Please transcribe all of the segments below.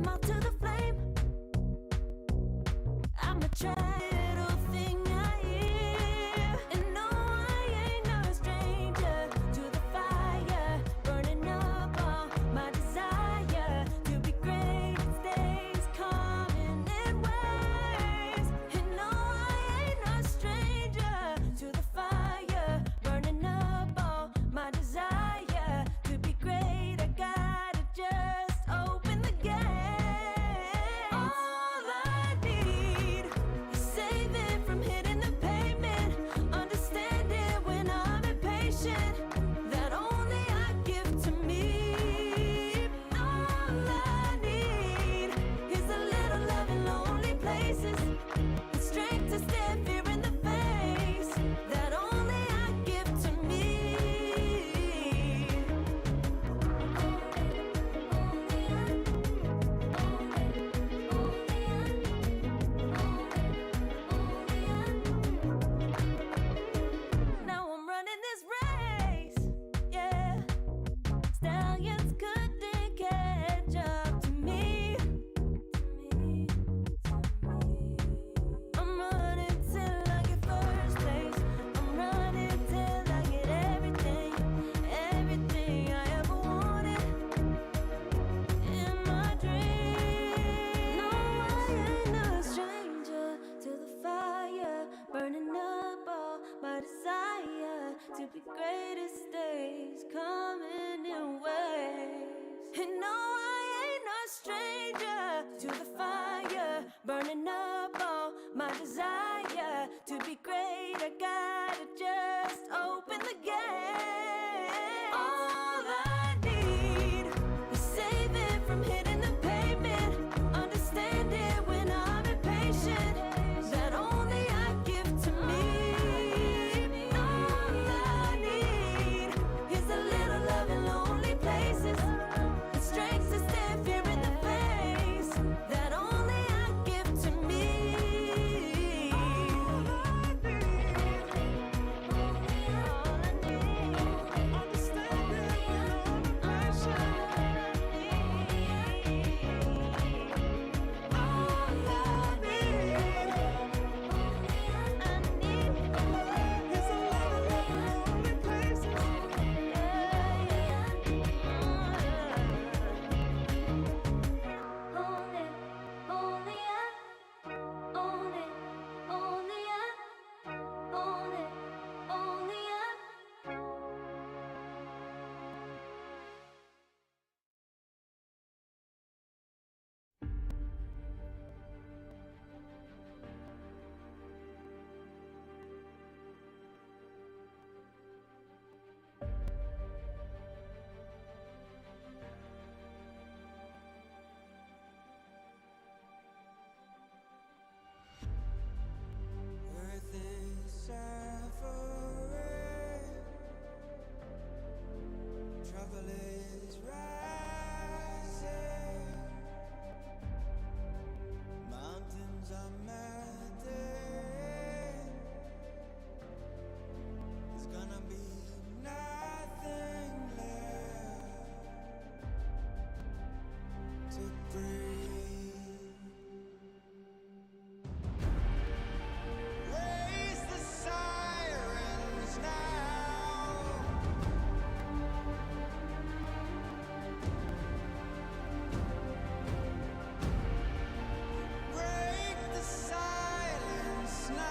mouth to the flame. I'm a little thing I hear, and no, I ain't no stranger to the fire, burning up all my desire to be great. It stays coming in waves, and no, I ain't no stranger to the fire, burning up all my desire to be great. I gotta just open the gate. All I need is saving from hitting the pavement, understanding when I'm impatient, that only I give to me. All I need is a little love in lonely places, the strength to stare fear in the face, that only I give to me. Now I'm running this race, yeah. Stallions couldn't catch up to me. I'm running till I get first place. I'm running till I get everything, everything I ever wanted in my dream. No, I ain't no stranger to the fire, burning up all my desire to be greatest days coming in waves. And no, I ain't no stranger to the fire, burning up all my desire to be great. I gotta just open the gate. All I need is saving from hitting the pavement, understanding when I'm impatient, that only I give to me. All I need is a little love in lonely places, the strength to stand fear in the face, that only I give to me. All I need, understanding when I'm impatient. All I need is a little love in lonely places. Earth is suffering, trouble is rising, mountains are melting, there's gonna be nothing left to breathe. Raise the sirens now. Break the silence now.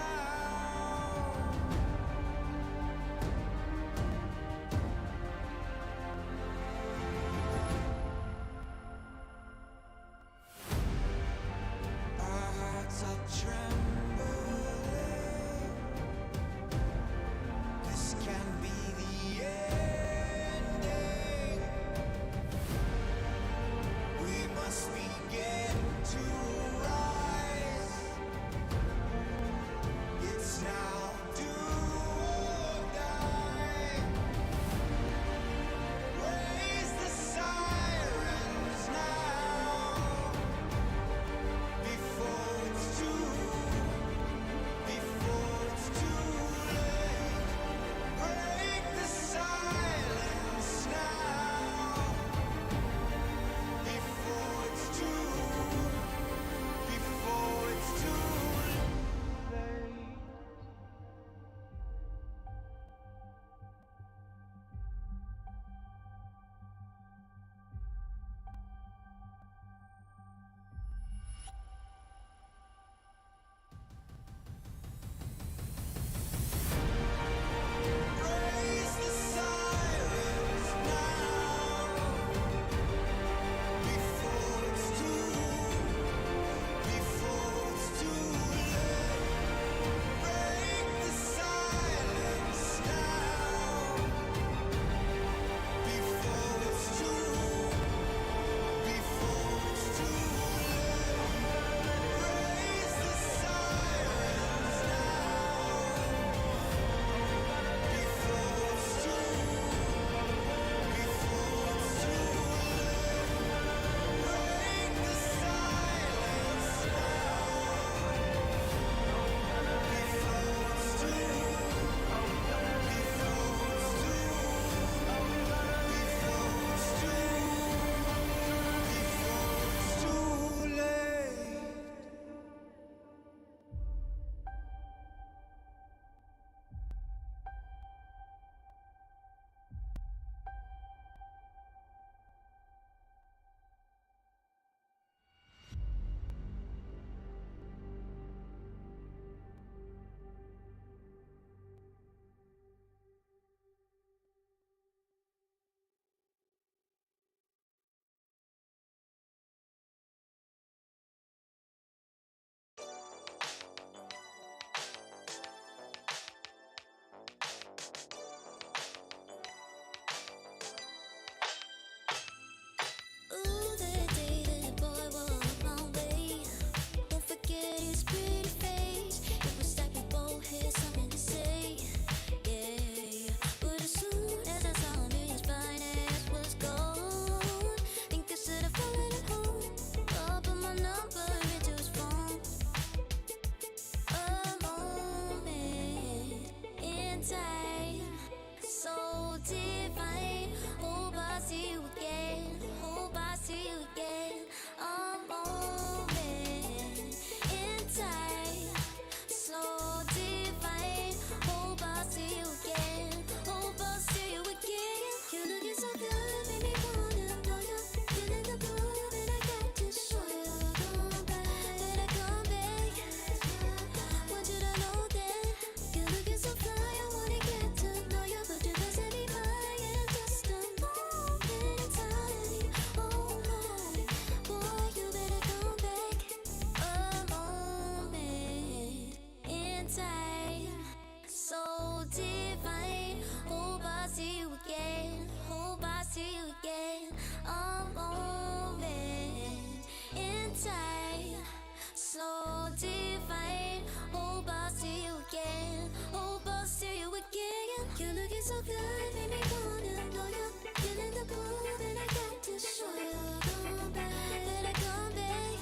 good, make me wanna know you. Feeling the pull that I got to show you. Come back, that I come back.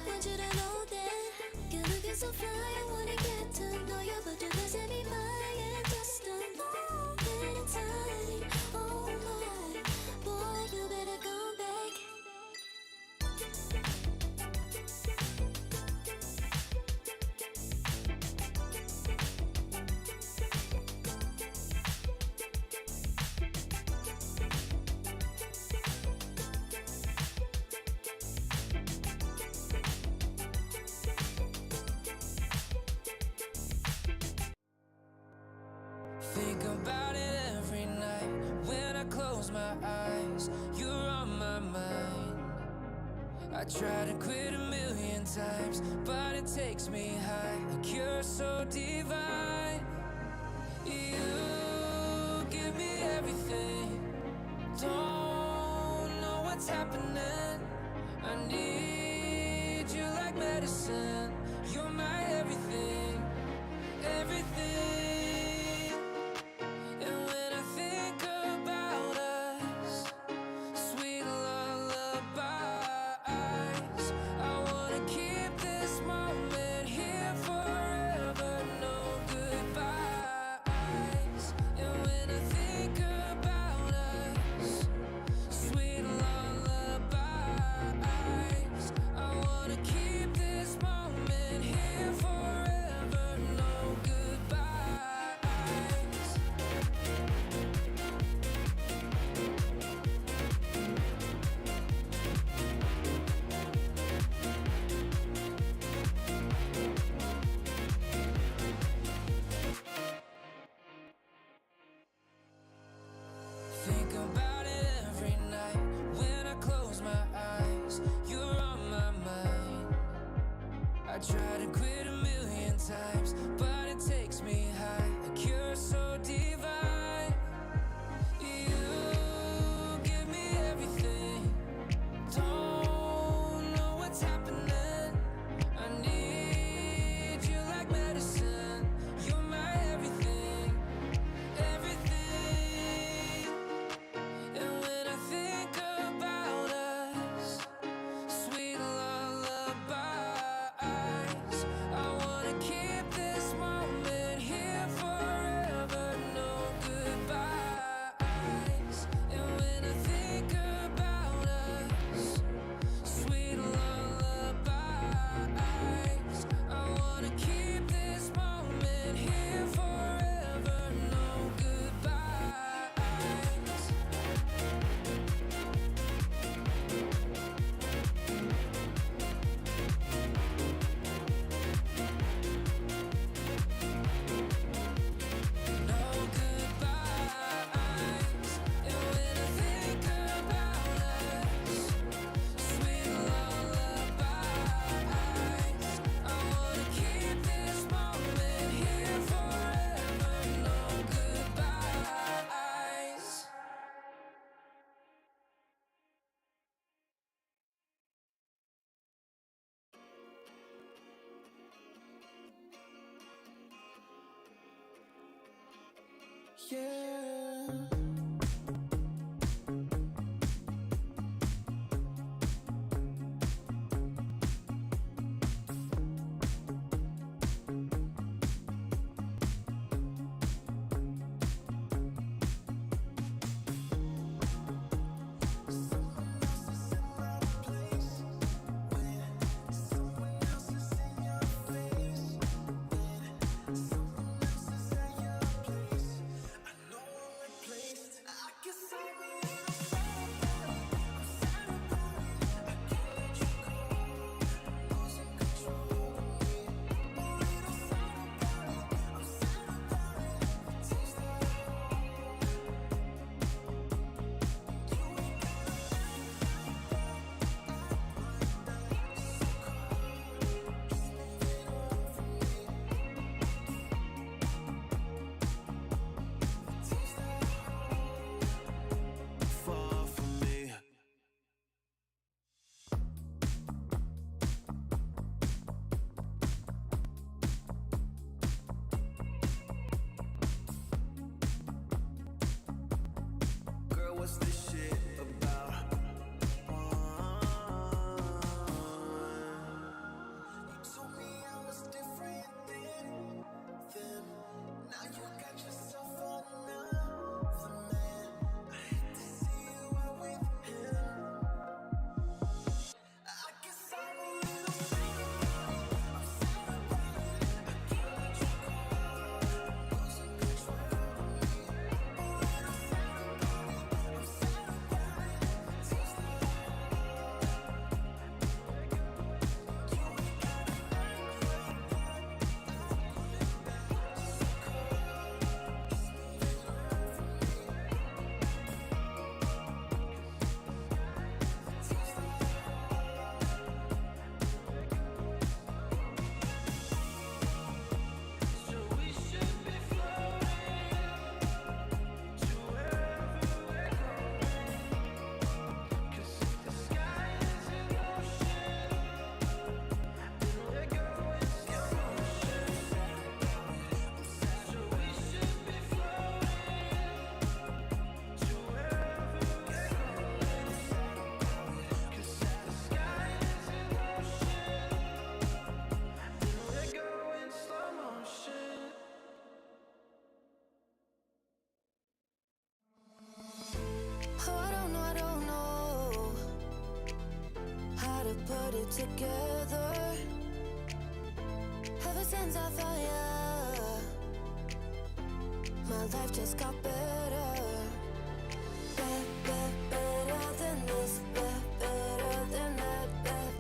Want you to know that you're looking so fly. I wanna get to know you, but you can set me by in just a moment in time. Oh my, boy, you better come back. Think about it every night when I close my eyes. You're on my mind. I try to quit a million times, but it takes me high. Like you're so divine. You give me everything. Don't know what's happening. I need you like medicine. You're my everything, everything. And when I think about us, sweet lullabies, I wanna keep this moment here forever, no goodbyes. And when I think about us, sweet lullabies, I wanna keep this moment here forever, no goodbyes. Think about it every night when I close my eyes. You're on my mind. I try to quit a million times, but it takes me high. Like you're so divine. You give me everything. Don't know what's happening. I need you like medicine. You're my everything, everything. And when I think about us, sweet lullabies, I wanna keep this moment here forever, no goodbyes. And when I think about us, sweet lullabies, I wanna keep this moment here forever, no goodbyes. No goodbyes. And when I think about us, sweet lullabies, I wanna keep this moment here forever. No goodbyes. Yeah. Place put it together. Ever since I found you, my life just got better. Better than this, better than that,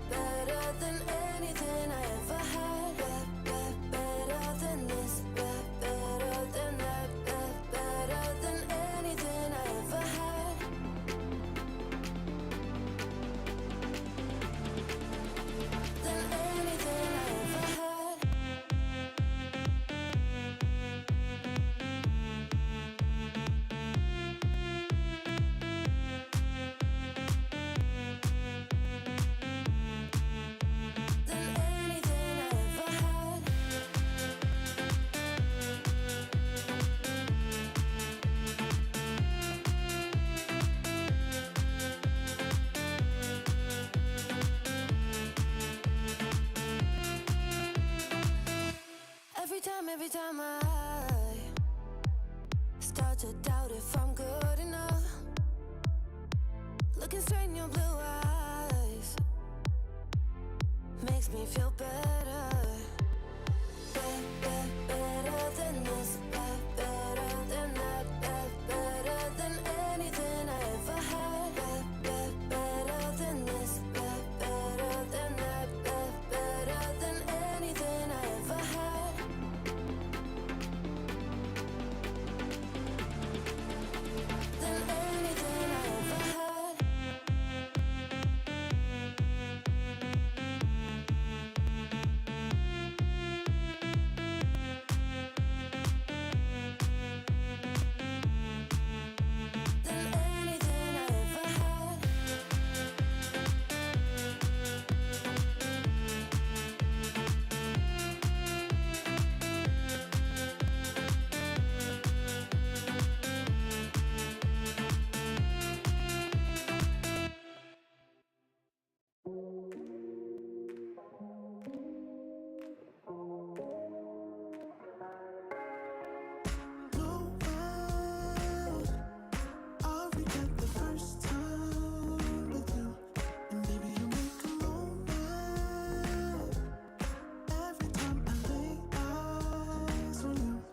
better than anything I ever had. Better than this, better than that, better than anything I ever had. Than anything I ever had. Than anything I ever had. Every time I start to doubt if I'm good enough, looking straight in your blue eyes makes me feel better. Better than this, better than that, better than anything I ever had. Better than this, better than that, better than anything I ever had. Than anything I ever had. Than anything I ever had. No way I'll forget the first time with you. And baby, you make a moment every time I lay eyes on you.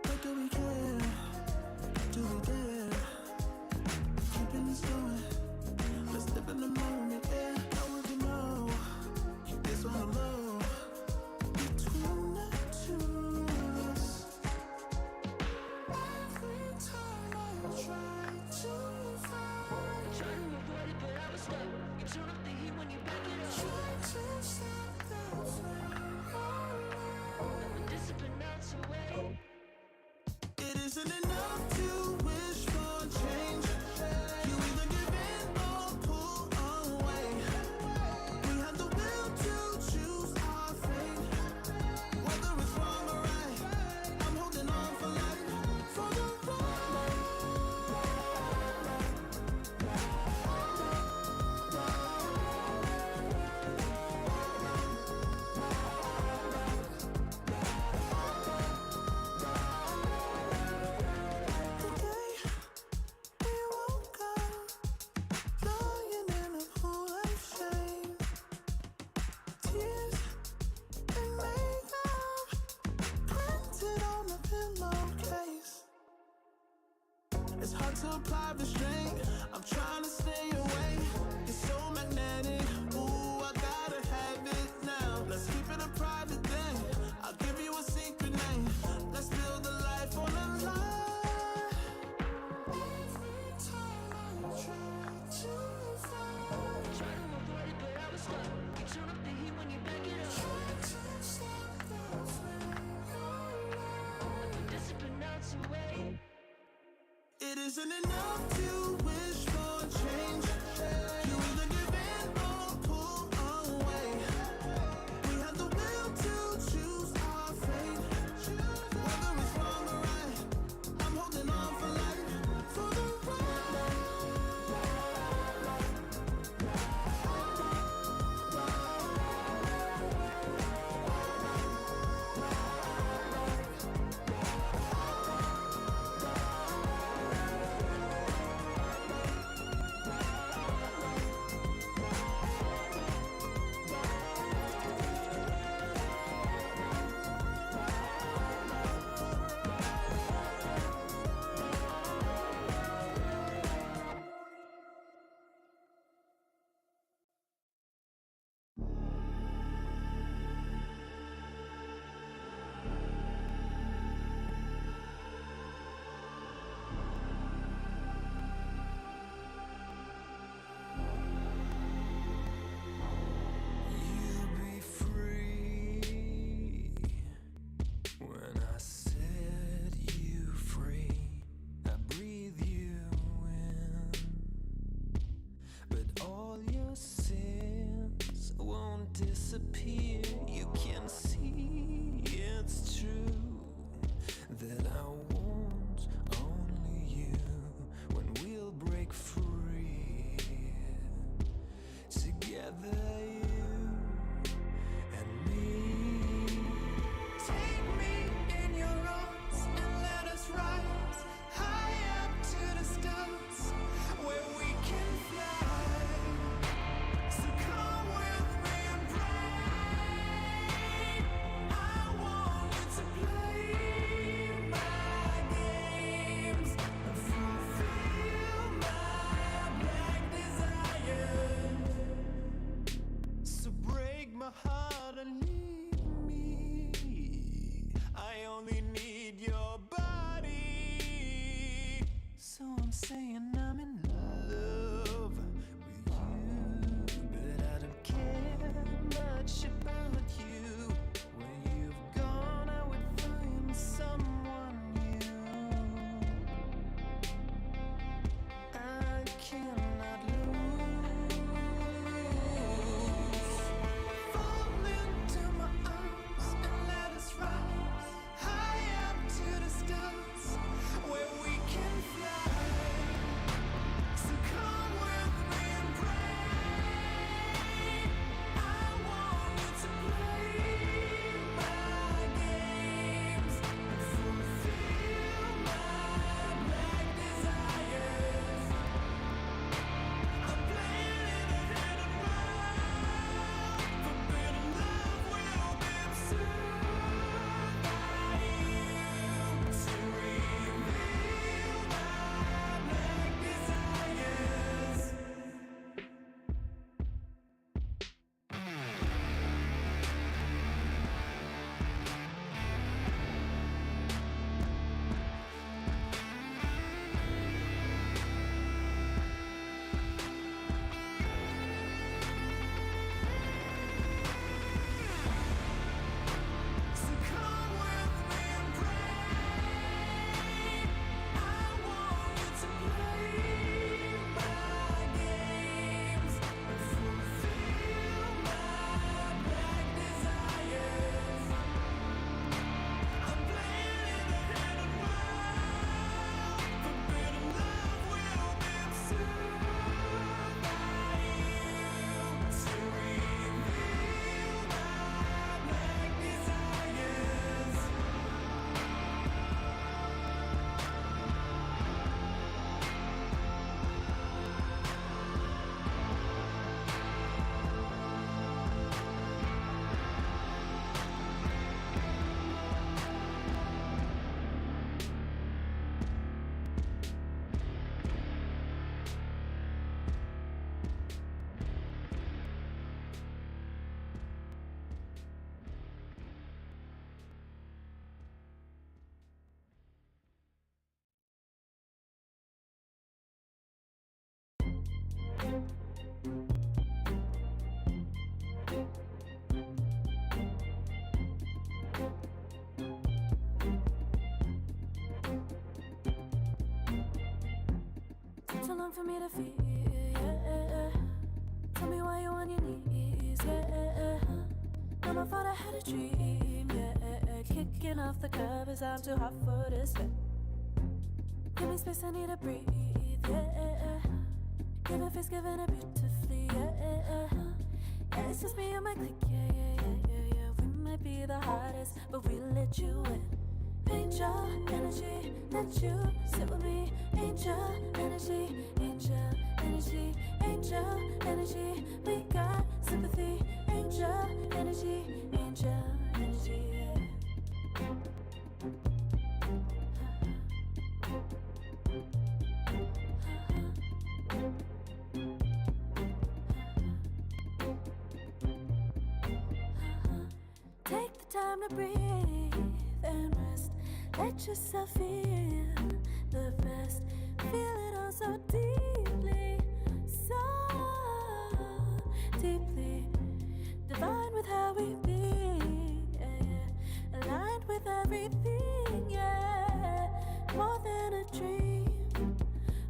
What do we care? Do we dare? Keeping this going. Let's live in the moment, yeah. Now we can know. Keep this on the low. Between the two of us. Every time I try to find, Try to avoid it, but I was stuck. You turn up the heat when you back it up. try to stop the flame of love. The discipline melts away. It isn't enough to wish for change. You either give in or pull away. We have the will to choose our fate. Whether it's wrong or right, I'm holding on for life. For the ride. The day we woke up, lying in a pool of shame. Tears and makeup printed on the pillowcase. It's hard to apply restraint. I'm trying to stay away. It's so magnetic. Ooh, I gotta have it now. Let's keep it a private thing. I'll give you a secret name. Let's build a life on a lie. Every time I try to find, Try to avoid it, but I was stuck. You turn up the heat when you back it up. try to stop the flame of love. The discipline melts away. It isn't enough to wish for change. You either give in or pull away. We have the will to choose our fate. Whether it's wrong or right, I'm holding on for life. For the ride. disappear. You can see it's true that I want only you when we'll break free together, you and me. Take me in your arms and let us rise high up to the stars where we can fly. So come with me and pray. I want you to play my games and fulfill my black desires. So break my heart and leave me. I only need your body. So I'm saying I'm in love with you, but I don't care much about you. When you've gone, I would find someone new. I cannot lose. Fall into my arms and let us rise high up to the stars where we can fly. So come with me and pray. I want you to play my games and fulfill my black desires. I'm playing in a hidden world. Forbidden love will be observed by you to reveal my black desires. So come with me and pray. I want you to play my games and fulfill my black desires. I'm playing in a hidden world. Forbidden love will be observed by you to reveal my black desires. Took too long for me to feel, yeah. Tell me why you on your knees, yeah. Not my fault I had a dream, yeah. Kicking off the covers, I'm too hot for this bed. Give me space, I need to breathe, yeah. Give it face, giving it beautifully, yeah. Yeah, it's just me and my clique, yeah. We might be the hottest, but we let you in. Angel energy, let you sit with me. Angel energy, angel energy, angel energy. We got sympathy. Angel energy, angel energy. Take the time to breathe and rest. Let yourself feel the best. Feel it all so deeply, so deeply. Divine with how we be, yeah. Aligned with everything, yeah. More than a dream.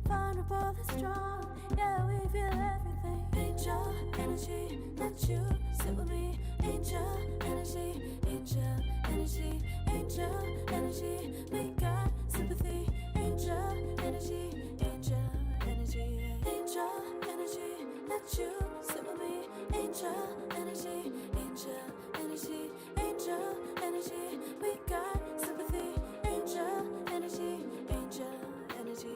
Vulnerable and strong, yeah. We feel everything. Angel energy. let you sit with me. Angel energy, angel energy, angel energy. We got sympathy. Angel energy, angel energy, angel energy. Let you sit with me. Angel energy, angel energy, angel energy. We got sympathy. Angel energy, angel energy.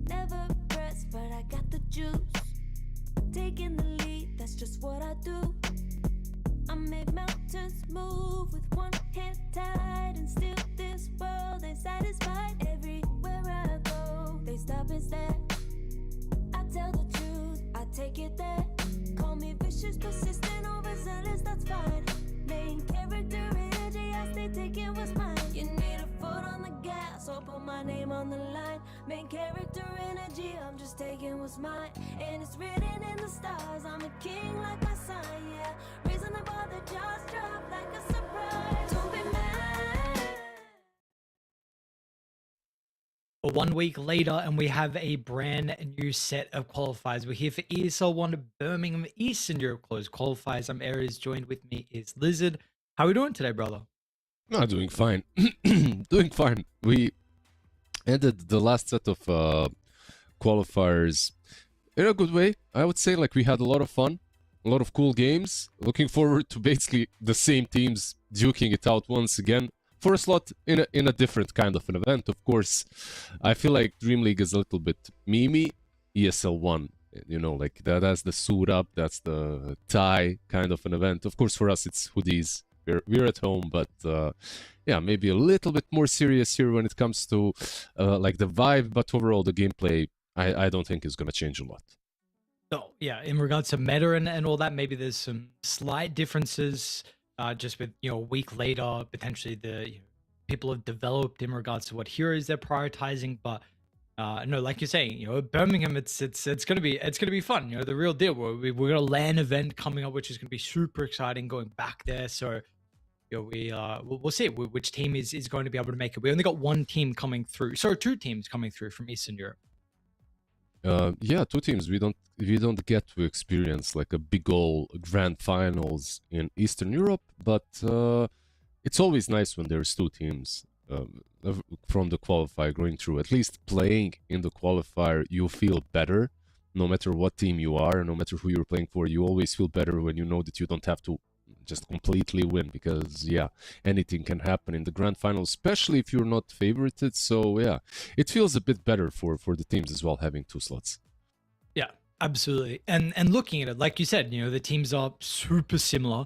Never pressed, but I got the juice. Taking the lead, that's just what I do. I made mountains move with one hand tied, and still this world ain't satisfied. Everywhere I go, they stop and stare. I tell the truth, I take it there. Call me vicious, persistent, overzealous, that's fine. Main character energy, I stay taking what's mine. You need a foot on the gas, or put my name on the line. Main character energy, I'm just taking what's mine. And it's written in the stars, I'm a king like my sign, yeah. Reason the bar, the jaws drop like a surprise. Don't be mad. 1 week later, and we have a brand new set of qualifiers. We're here for ESL One Birmingham Eastern Europe Closed Qualifiers. I'm Aries, joined with me is Lizard. How are we doing today, brother? No, doing fine. Doing fine. We ended the last set of qualifiers in a good way. I would say, like, we had a lot of fun, a lot of cool games. Looking forward to basically the same teams duking it out once again for a slot in a different kind of an event. Of course, I feel like Dream League is a little bit memey. ESL One, you know, like that's the suit up, that's the tie kind of an event. Of course, for us, it's hoodies. We're at home, but yeah, maybe a little bit more serious here when it comes to like the vibe. But overall, the gameplay, I don't think is going to change a lot. So, yeah, in regards to meta and all that, maybe there's some slight differences just with, a week later, potentially people have developed in regards to what heroes they're prioritizing. But no, like you're saying, Birmingham, it's gonna be fun. The real deal. We're got a LAN event coming up, which is gonna be super exciting. Going back there, so we'll see which team is going to be able to make it. We only got one team coming through, so two teams coming through from Eastern Europe. Yeah, two teams. We don't get to experience like a big ol' grand finals in Eastern Europe, but it's always nice when there's two teams from the qualifier going through. At least playing in the qualifier, you feel better. No matter what team you are, no matter who you're playing for, you always feel better when you know that you don't have to just completely win, because yeah, anything can happen in the grand final, especially if you're not favorited. So yeah, it feels a bit better for the teams as well, having two slots. Yeah, absolutely. And looking at it, like you said, the teams are super similar.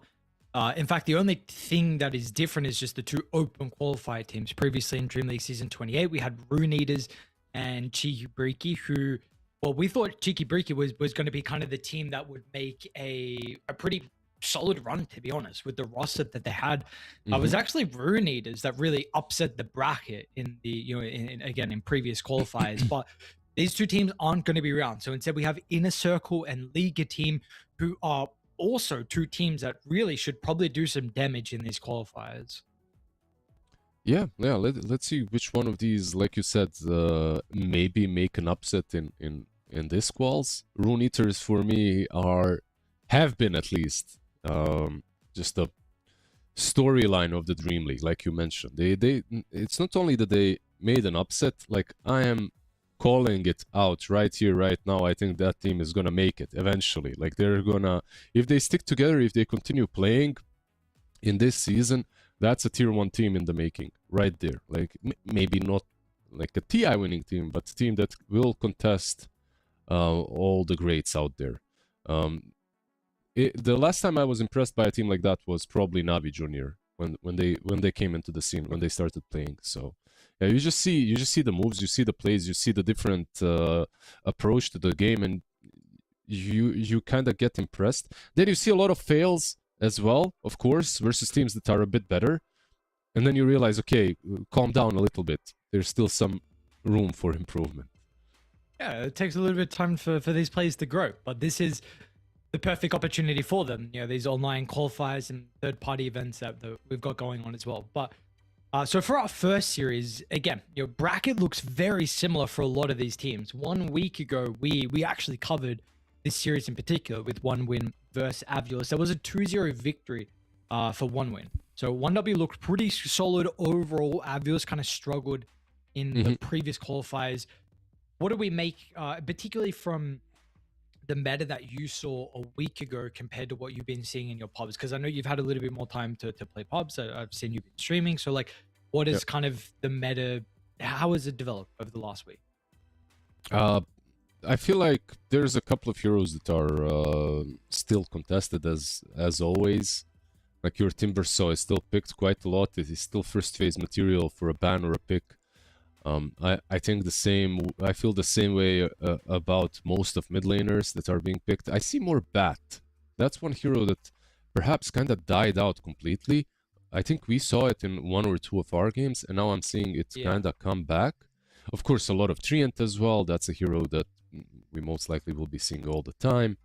In fact, the only thing that is different is just the two open qualifier teams. Previously in Dream League Season 28, we had Rune Eaters and Cheeky Breaky, who, well, we thought Cheeky Breaky was going to be kind of the team that would make a pretty solid run, to be honest, with the roster that they had. It was actually Rune Eaters that really upset the bracket in the, in previous qualifiers. But these two teams aren't going to be around. So instead we have Inner Circle and Liga team, who are also two teams that really should probably do some damage in these qualifiers. Yeah, let's see which one of these, like you said, maybe make an upset in this quals. Rune Eaters for me have been at least just a storyline of the Dream League, like you mentioned. It's not only that they made an upset, like I am calling it out right here, right now. I think that team is gonna make it eventually. Like they're gonna, if they stick together, if they continue playing in this season, that's a tier 1 team in the making right there. Like maybe not like a TI winning team, but a team that will contest all the greats out there. The last time I was impressed by a team like that was probably Navi Junior when they came into the scene, when they started playing. So yeah, you just see the moves, you see the plays, you see the different approach to the game, and you kind of get impressed. Then you see a lot of fails as well, of course, versus teams that are a bit better. and then you realize, okay, calm down a little bit. There's still some room for improvement. Yeah, it takes a little bit of time for these players to grow, but this is the perfect opportunity for them. You know, these online qualifiers and third-party events that we've got going on as well. But so for our first series, again, your bracket looks very similar for a lot of these teams. 1 week ago, we actually covered this series in particular with 1WIN versus AVULUS. There was a 2-0 victory for 1WIN. So 1W looked pretty solid overall. AVULUS kind of struggled in the previous qualifiers. What do we make, particularly from the meta that you saw a week ago compared to what you've been seeing in your pubs? Because I know you've had a little bit more time to play pubs. I've seen you've been streaming. So like, what is kind of the meta? How has it developed over the last week? I feel like there's a couple of heroes that are still contested as always. Like your Timbersaw is still picked quite a lot. It is still first phase material for a ban or a pick. I think the same. I feel the same way about most of mid laners that are being picked. I see more Bat. That's one hero that perhaps kind of died out completely. I think we saw it in 1 or 2 of our games, and now I'm seeing it kind of come back. Of course, a lot of Treant as well. That's a hero that we most likely will be seeing all the time.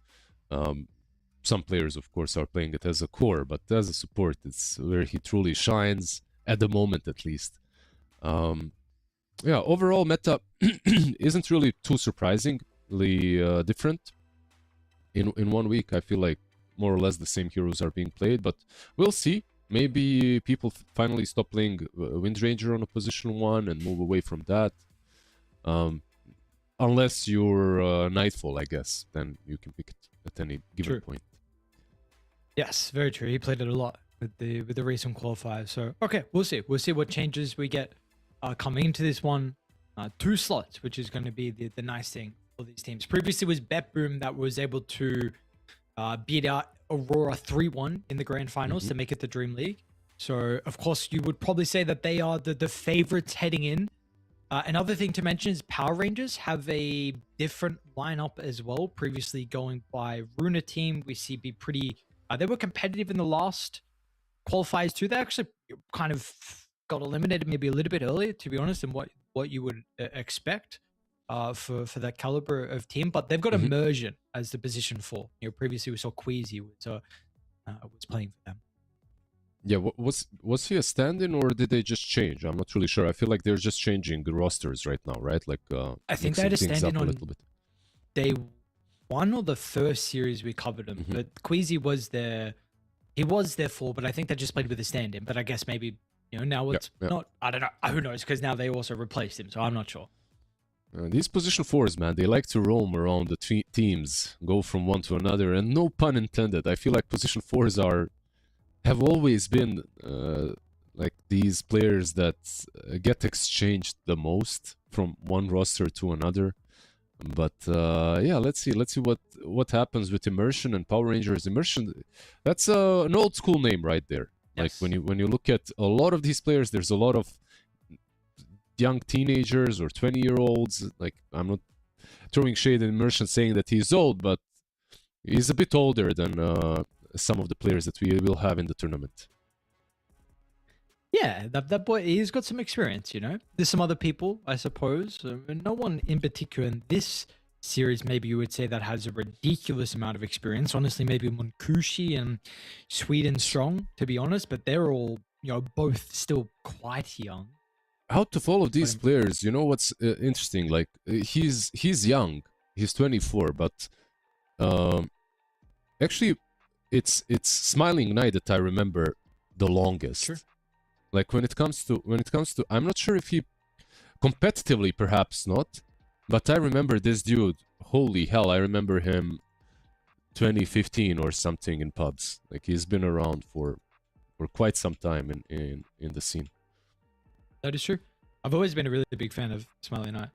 Some players, of course, are playing it as a core, but as a support, it's where he truly shines, at the moment at least. Yeah, overall meta isn't really too surprisingly different. In 1 week, I feel like more or less the same heroes are being played, but we'll see. Maybe people finally stop playing Windranger on a position 1 and move away from that. Unless you're Nightfall, I guess, then you can pick it at any given point. Yes, very true. He played it a lot with the recent qualifiers. So okay, we'll see. We'll see what changes we get coming into this one. 2 slots, which is going to be the nice thing for these teams. Previously was BetBoom that was able to beat out Aurora 3-1 in the grand finals to make it the Dream League. So of course you would probably say that they are the favorites heading in. Another thing to mention is Power Rangers have a different lineup as well. Previously going by Runa team, we see be pretty. They were competitive in the last qualifiers too. They actually kind of got eliminated maybe a little bit earlier, to be honest, than what you would expect for that caliber of team. But they've got Immersion as the position 4. You know, previously we saw Queasy was playing for them. Yeah, was he a stand-in or did they just change? I'm not really sure. I feel like they're just changing the rosters right now, right? Like I think they had a stand-in on little bit. Day 1 or the first series we covered him, but Queasy was there. He was there for, but I think they just played with a stand-in. But I guess maybe now it's not. I don't know. Who knows? Because now they also replaced him, so I'm not sure. These position 4s, man, they like to roam around the teams, go from one to another, and no pun intended. I feel like position 4s have always been like these players that get exchanged the most from one roster to another. But yeah, let's see what happens with Immersion and Power Rangers. Immersion, that's an old school name right there. Yes. Like when you look at a lot of these players, there's a lot of young teenagers or 20-year-olds. Like, I'm not throwing shade at Immersion saying that he's old, but he's a bit older than some of the players that we will have in the tournament. Yeah, that boy, he's got some experience, There's some other people, I suppose. No one in particular in this series, maybe you would say, that has a ridiculous amount of experience. Honestly, maybe Munkushi and Sweden Strong, to be honest, but they're all, both still quite young. Out of all of these players, what's interesting? Like, he's young, he's 24, but actually, it's Smiling Knight that I remember the longest. Sure. Like when it comes to, I'm not sure if he competitively, perhaps not, but I remember this dude. Holy hell, I remember him 2015 or something in pubs. Like, he's been around for quite some time in the scene. That is true. I've always been a really big fan of Smiling Knight.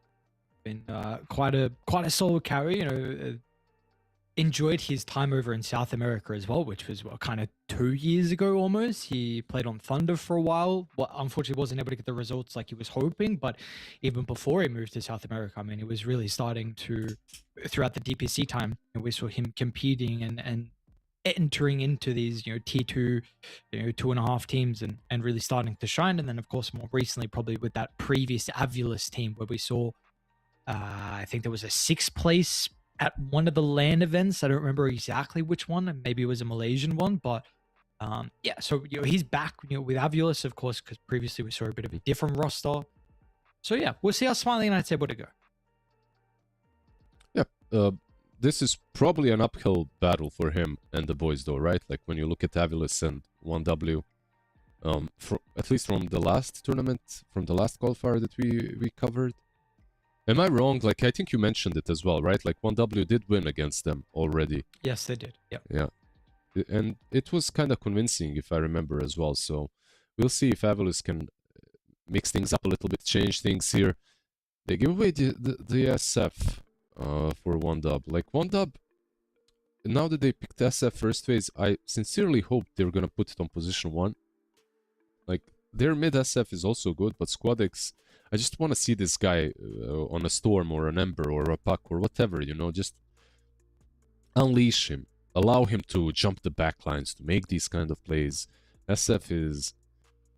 Been quite a solid carry. Enjoyed his time over in South America as well, which was kind of 2 years ago almost. He played on Thunder for a while. Unfortunately wasn't able to get the results like he was hoping, but even before he moved to South America, I mean, it was really starting to, throughout the DPC time, we saw him competing and entering into these, tier 2, 2.5 teams and really starting to shine. And then, of course, more recently, probably with that previous AVULUS team where we saw, I think there was a 6th place at one of the LAN events. I don't remember exactly which one, and maybe it was a Malaysian one, but yeah, so he's back, with AVULUS, of course, because previously we saw a bit of a different roster. So yeah, we'll see how Smiling Knight's able to go. Yeah, this is probably an uphill battle for him and the boys, though, right? Like when you look at AVULUS and 1W, at least from the last tournament, from the last qualifier that we covered. Am I wrong? Like, I think you mentioned it as well, right? Like 1W did win against them already. Yes, they did. Yeah. Yeah. And it was kind of convincing, if I remember as well. So we'll see if AVULUS can mix things up a little bit, change things here. They give away the SF for 1W. Like 1W, now that they picked SF first phase, I sincerely hope they're going to put it on position 1. Like, their mid SF is also good, but Squad X, I just want to see this guy on a Storm or an Ember or a Puck or whatever, just unleash him. Allow him to jump the backlines, to make these kind of plays. SF is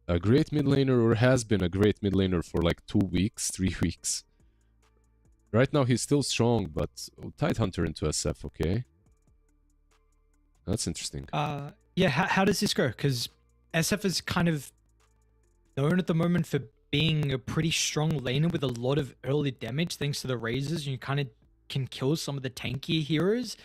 a great mid laner, or has been a great mid laner for like 2 weeks, 3 weeks. Right now he's still strong, but Tidehunter into SF, okay. That's interesting. Yeah, how does this go? Because SF is kind of known at the moment for being a pretty strong laner with a lot of early damage thanks to the razors. You kind of can kill some of the tankier heroes.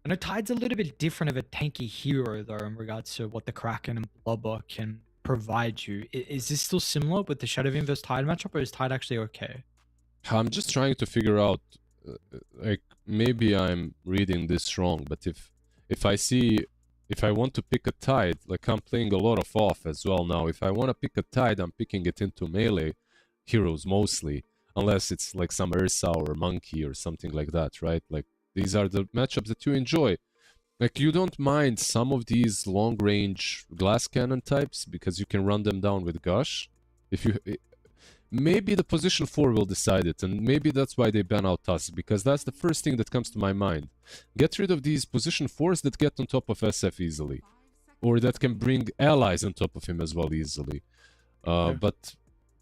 I know Tide's a little bit different of a tanky hero, though, in regards to what the Kraken and Blubber can provide you. Is this still similar with the Shadow Vim versus Tide matchup, or is Tide actually okay? I'm just trying to figure out, like, maybe I'm reading this wrong, but if I want to pick a Tide, like I'm playing a lot of off as well now. If I want to pick a Tide, I'm picking it into melee heroes mostly, unless it's like some Ursa or Monkey or something like that, right? Like, these are the matchups that you enjoy. Like, you don't mind some of these long-range glass cannon types because you can run them down with Gush. Maybe the position 4 will decide it, and maybe that's why they ban out Tusk, because that's the first thing that comes to my mind. Get rid of these position 4s that get on top of SF easily, or that can bring allies on top of him as well easily. But,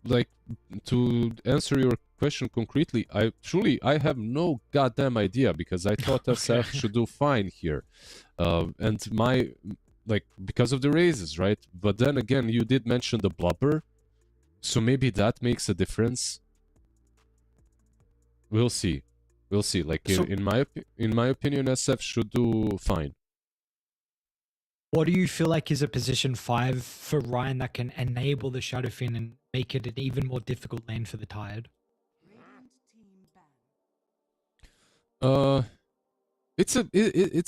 like, to answer your question concretely, I have no goddamn idea, because I thought SF should do fine here. And because of the raises, right? But then again, you did mention the Blubber, so maybe that makes a difference. We'll see. We'll see. Like, So- in my opinion, SF should do fine. What do you feel like is a position 5 for Ryan that can enable the Shadowfin and make it an even more difficult lane for the Tide? It's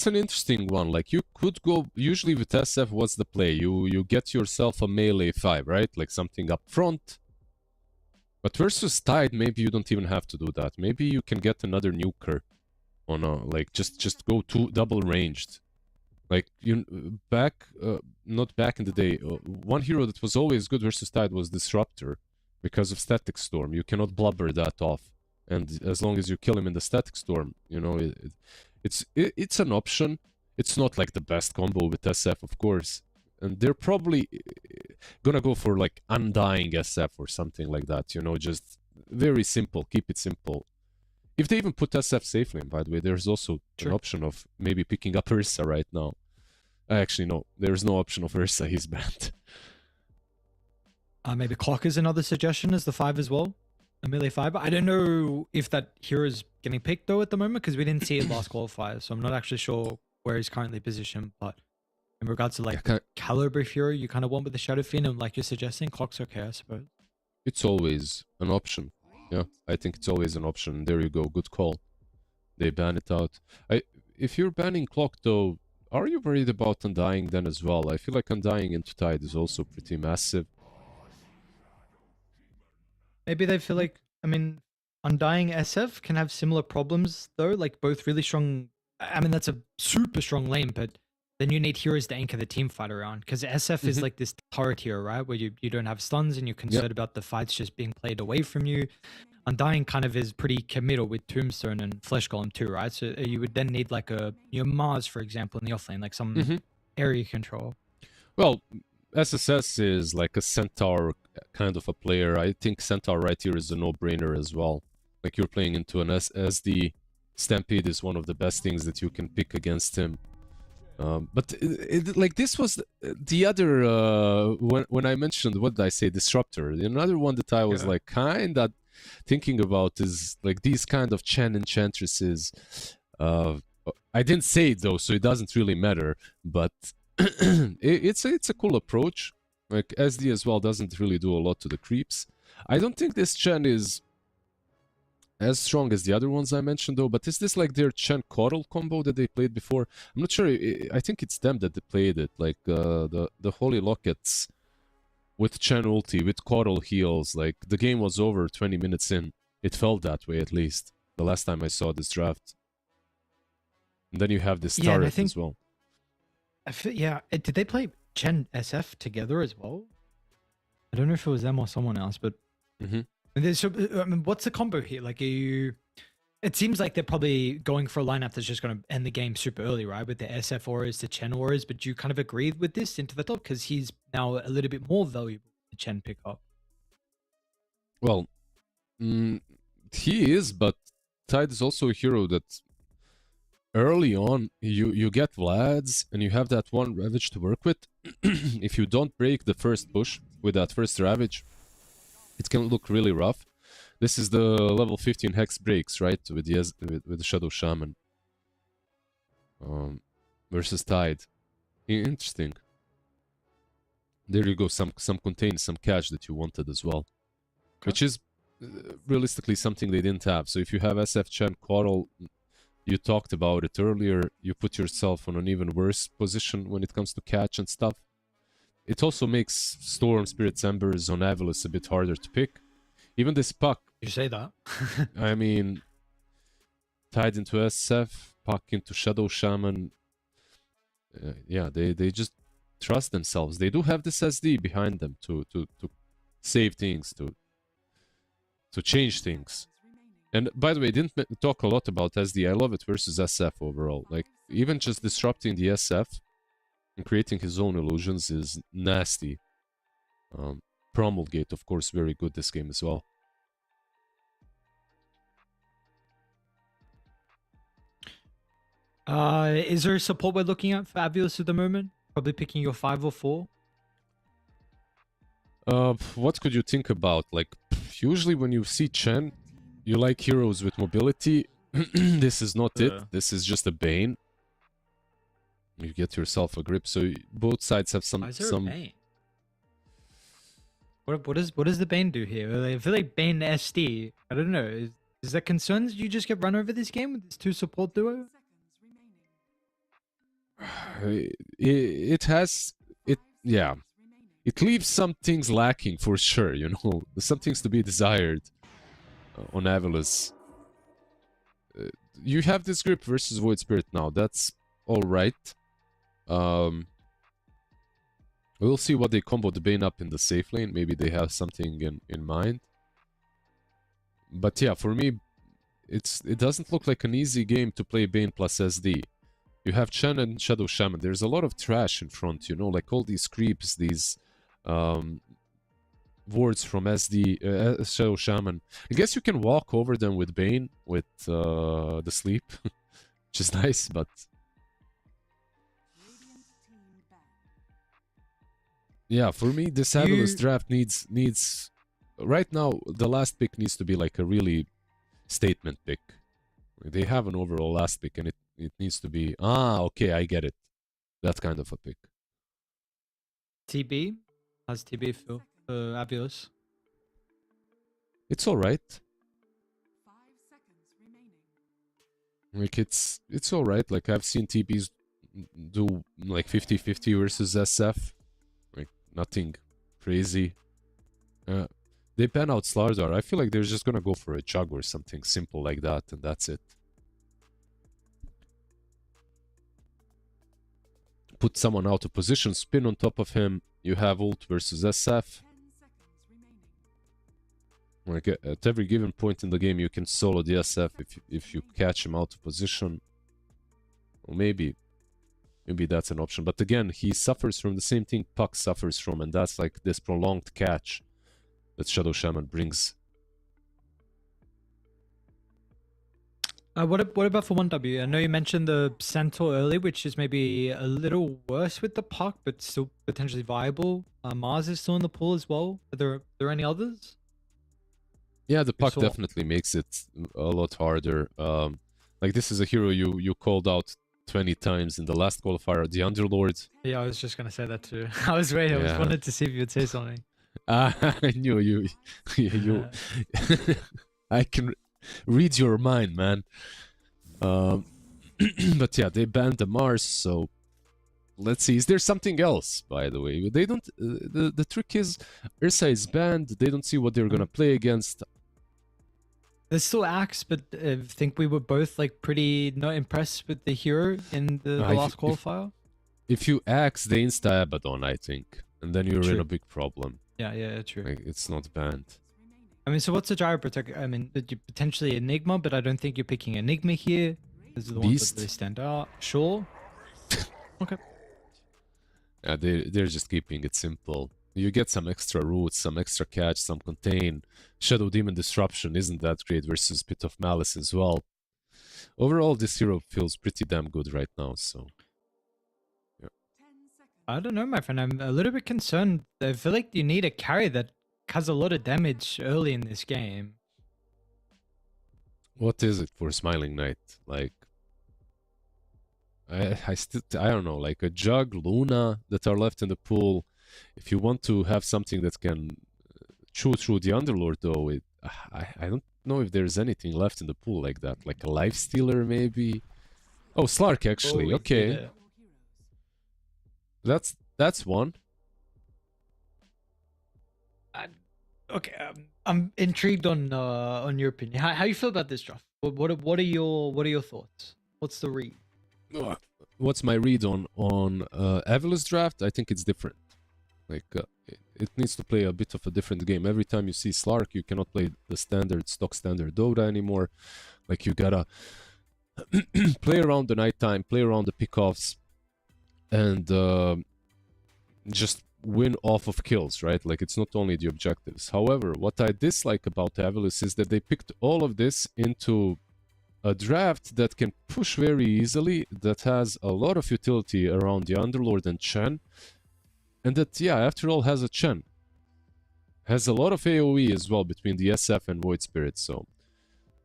an interesting one. Like, you could go, usually with SF, what's the play? You get yourself a melee 5, right? Like something up front. But versus Tide, maybe you don't even have to do that. Maybe you can get another nuker on a, like, just go double ranged. Like, not back in the day, one hero that was always good versus Tide was Disruptor, because of Static Storm. You cannot blubber that off. And as long as you kill him in the Static Storm, it's an option. It's not like the best combo with SF, of course. And they're probably gonna go for like Undying SF or something like that, just very simple, keep it simple. If they even put SF safe lane, by the way, there's also an option of maybe picking up Ursa right now. Actually, no, there's no option of Ursa, he's banned. Maybe Clock is another suggestion as the 5 as well. A melee 5. I don't know if that hero is getting picked though at the moment, because we didn't see it last qualifier, so I'm not actually sure where he's currently positioned. But in regards to like caliber hero you kind of want with the Shadowfin, and like you're suggesting, Clock's okay, I suppose. It's always an option. Yeah, I think it's always an option. There you go, good call. They ban it out. If you're banning Clock though, are you worried about Undying then as well? I feel like Undying into Tide is also pretty massive. Maybe they feel like, I mean, Undying SF can have similar problems though, like both really strong. I mean, that's a super strong lane, but then you need heroes to anchor the team fight around, because SF is like this turret hero, right? Where you don't have stuns and you're concerned about the fights just being played away from you. Undying kind of is pretty committal with Tombstone and Flesh Golem too, right? So you would then need like a Mars, for example, in the offlane, like some Mhm. area control. Well, SSS is like a Centaur kind of a player. I think Centaur right here is a no-brainer as well. Like you're playing into an SD. Stampede is one of the best things that you can pick against him. But like this was the other when I mentioned, what did I say, Disruptor. Another one that I was like kind of thinking about is like these kind of Chen enchantresses. I didn't say it though, so it doesn't really matter. But it's a cool approach. Like SD as well doesn't really do a lot to the creeps. I don't think this Chen is as strong as the other ones I mentioned though, but is this like their Chen Coddle combo that they played before? I'm not sure. I think it's them that they played it, like the Holy Lockets with Chen ulti, with Coddle heals. Like the game was over 20 minutes in. It felt that way, at least the last time I saw this draft. And then you have this Yeah, and I turret think- as well. Did they play Chen SF together as well? I don't know if it was them or someone else, but Mhm. so, I mean, what's the combo here? Like, are you? It seems like they're probably going for a lineup that's just going to end the game super early, right? With the SF auras, the Chen auras. But do you kind of agree with this into the top because he's now a little bit more valuable to Chen pick up? Well, he is, but Tide is also a hero that early on you get Vlads and you have that one Ravage to work with. If you don't break the first push with that first Ravage, it can look really rough. This is the level 15 Hex breaks, right? With the Shadow Shaman versus Tide. Interesting. There you go, some contain, some catch that you wanted as well. Okay. Which is realistically something they didn't have. So if you have SF Chen Coddle, you talked about it earlier, you put yourself on an even worse position when it comes to catch and stuff. It also makes Storm, Spirit's Embers on AVULUS a bit harder to pick. Even this Puck, You say that? I mean, tied into SF, Puck into Shadow Shaman. Yeah, they just trust themselves. They do have this SD behind them to save things, to change things. And by the way, I didn't talk a lot about SD. I love it versus SF overall. Like, even just disrupting the SF and creating his own illusions is nasty. Promulgate, of course, very good this game as well. Is there a support we're looking at for AVULUS at the moment? Probably picking your 5 or 4. What could you think about? Like, usually when you see Chen, you like heroes with mobility. This is not it. This is just a Bane. You get yourself a grip. So both sides have Why is there a some. Bane? What does the Bane do here? I feel like Bane SD. I don't know. Is that concerns you just get run over this game with this 2 support duo? It has it. Yeah, it leaves some things lacking for sure. You know, some things to be desired on AVULUS. You have this grip versus Void Spirit now. That's all right. We'll see what they combo the Bane up in the safe lane. Maybe they have something in mind. But yeah, for me, it doesn't look like an easy game to play Bane plus SD. You have Chen and Shadow Shaman. There's a lot of trash in front, you know, like all these creeps, these wards from SD, Shadow Shaman. I guess you can walk over them with Bane, with the sleep, which is nice, but... Yeah, for me, this AVULUS draft needs... Right now, the last pick needs to be like a really statement pick. They have an overall last pick, and it needs to be... Ah, okay, I get it. That kind of a pick. TB? How's TB feel for AVULUS? It's alright. Like, it's alright. Like, I've seen TBs do like 50-50 versus SF. Like, nothing crazy. They pan out Slardar. I feel like they're just gonna go for a Jug or something simple like that, and that's it. Put someone out of position, spin on top of him. You have ult versus SF. Like at every given point in the game, you can solo the SF if you catch him out of position. Or maybe that's an option. But again, he suffers from the same thing Puck suffers from, and that's like this prolonged catch that Shadow Shaman brings. What about for 1W? I know you mentioned the Centaur early, which is maybe a little worse with the Puck, but still potentially viable. Mars is still in the pool as well. Are there any others? Yeah, the Puck saw. definitely makes it a lot harder. Like this is a hero you called out 20 times in the last qualifier, the Underlord. Yeah, I was just gonna say that too. I was waiting. I was Yeah. wanted to see if you'd say something. I knew you. I can read your mind, man. But yeah, they banned the Mars, so let's see. Is there something else, by the way? They don't. The trick is, Ursa is banned. They don't see what they're gonna play against. There's still Axe, but I think we were both like pretty not impressed with the hero in the last qualifier. If you axe, they insta Abaddon, I think, and then you're in True. a big problem. Yeah, true. Like, it's not banned. I mean, so what's a Gyro Protector? I mean, potentially Enigma, but I don't think you're picking Enigma here. Those are the ones Beast? that really stand out. Sure. Okay. Yeah, they're just keeping it simple. You get some extra roots, some extra catch, some contain. Shadow Demon Disruption isn't that great versus Pit of Malice as well. Overall, this hero feels pretty damn good right now, so... yeah. I don't know, my friend. I'm a little bit concerned. I feel like you need a carry that has a lot of damage early in this game. What is it for Smiling Knight? Like... I don't know, like a Jug, Luna that are left in the pool. If you want to have something that can chew through the Underlord, though, I don't know if there's anything left in the pool like that. Like a Life Stealer, maybe? Oh, Slark, actually. Okay. That's one. Okay, I'm intrigued on your opinion. How you feel about this draft? What are your thoughts? What's the read? What's my read on AVULUS draft? I think it's different. Like it needs to play a bit of a different game. Every time you see Slark, you cannot play the stock standard Dota anymore. Like you gotta play around the nighttime, play around the pickoffs, and just win off of kills, right? Like it's not only the objectives. However, what I dislike about AVULUS is that they picked all of this into a draft that can push very easily, that has a lot of utility around the Underlord and Chen, and that, yeah, after all, has a Chen. Has a lot of AoE as well between the SF and Void Spirit, so...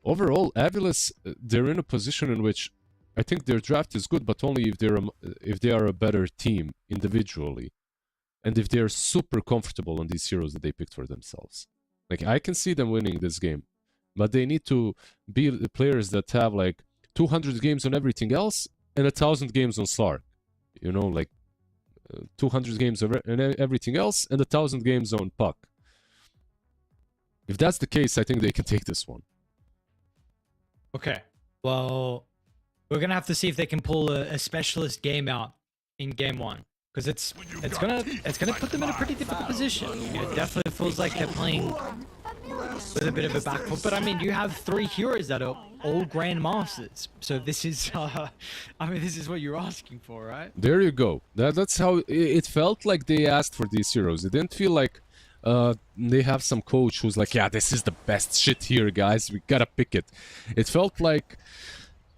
Overall, AVULUS, they're in a position in which I think their draft is good, but only if they are a better team individually. And if they're super comfortable on these heroes that they picked for themselves. Like, I can see them winning this game. But they need to be the players that have like 200 games on everything else and 1,000 games on Slark. You know, like 200 games on everything else and 1,000 games on Puck. If that's the case, I think they can take this one. Okay. Well, we're gonna have to see if they can pull a specialist game out in game one, because it's gonna put them in a pretty difficult position. It definitely feels like they're playing with a bit of a back foot, but I mean, you have 3 heroes that are all Grandmasters, so this is, I mean, this is what you're asking for, right? There you go. That's how it felt like they asked for these heroes. It didn't feel like they have some coach who's like, yeah, this is the best shit here, guys. We gotta pick it. It felt like,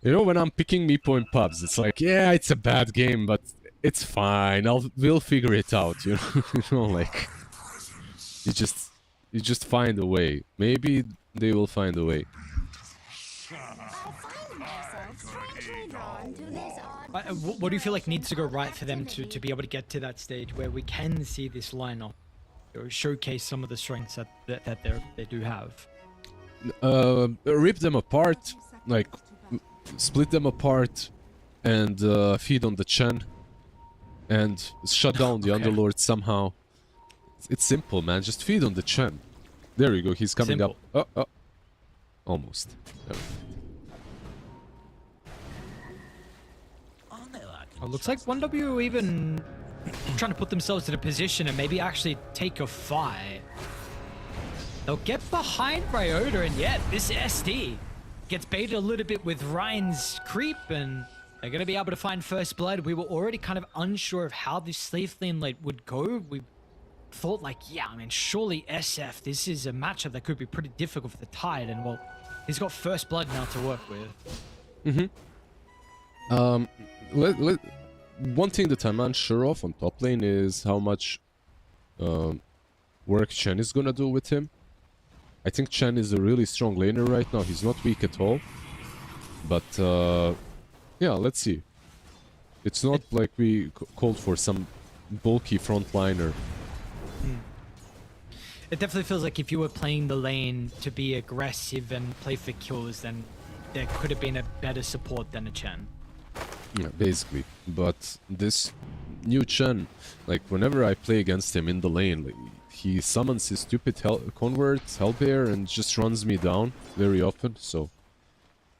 you know, when I'm picking Meepo in pubs, it's like, yeah, it's a bad game, but it's fine. We'll figure it out, you know. You know, like you just find a way. Maybe they will find a way. What do you feel like needs to go right for them to be able to get to that stage where we can see this lineup or showcase some of the strengths that they do have? Rip them apart, like split them apart, and feed on the Chen, and shut down the Underlord somehow. It's simple, man. Just feed on the Chen. There you go. He's coming up. Oh. Almost. It looks like 1W even trying to put themselves in a position and maybe actually take a fight. They'll get behind Ryota, and yeah, this SD gets baited a little bit with Ryan's creep, and they're going to be able to find first blood. We were already kind of unsure of how this slave lane like would go. We thought like, yeah, I mean, surely SF, this is a matchup that could be pretty difficult for the Tide, and well, he's got first blood now to work with. One thing that I'm unsure of on top lane is how much work Chen is gonna do with him. I think Chen is a really strong laner right now. He's not weak at all. But yeah, let's see. It's not like we called for some bulky frontliner. It definitely feels like if you were playing the lane to be aggressive and play for kills, then there could have been a better support than a Chen. Yeah, basically. But this new Chen, like whenever I play against him in the lane, like, he summons his stupid convert, Hellbear, and just runs me down very often. So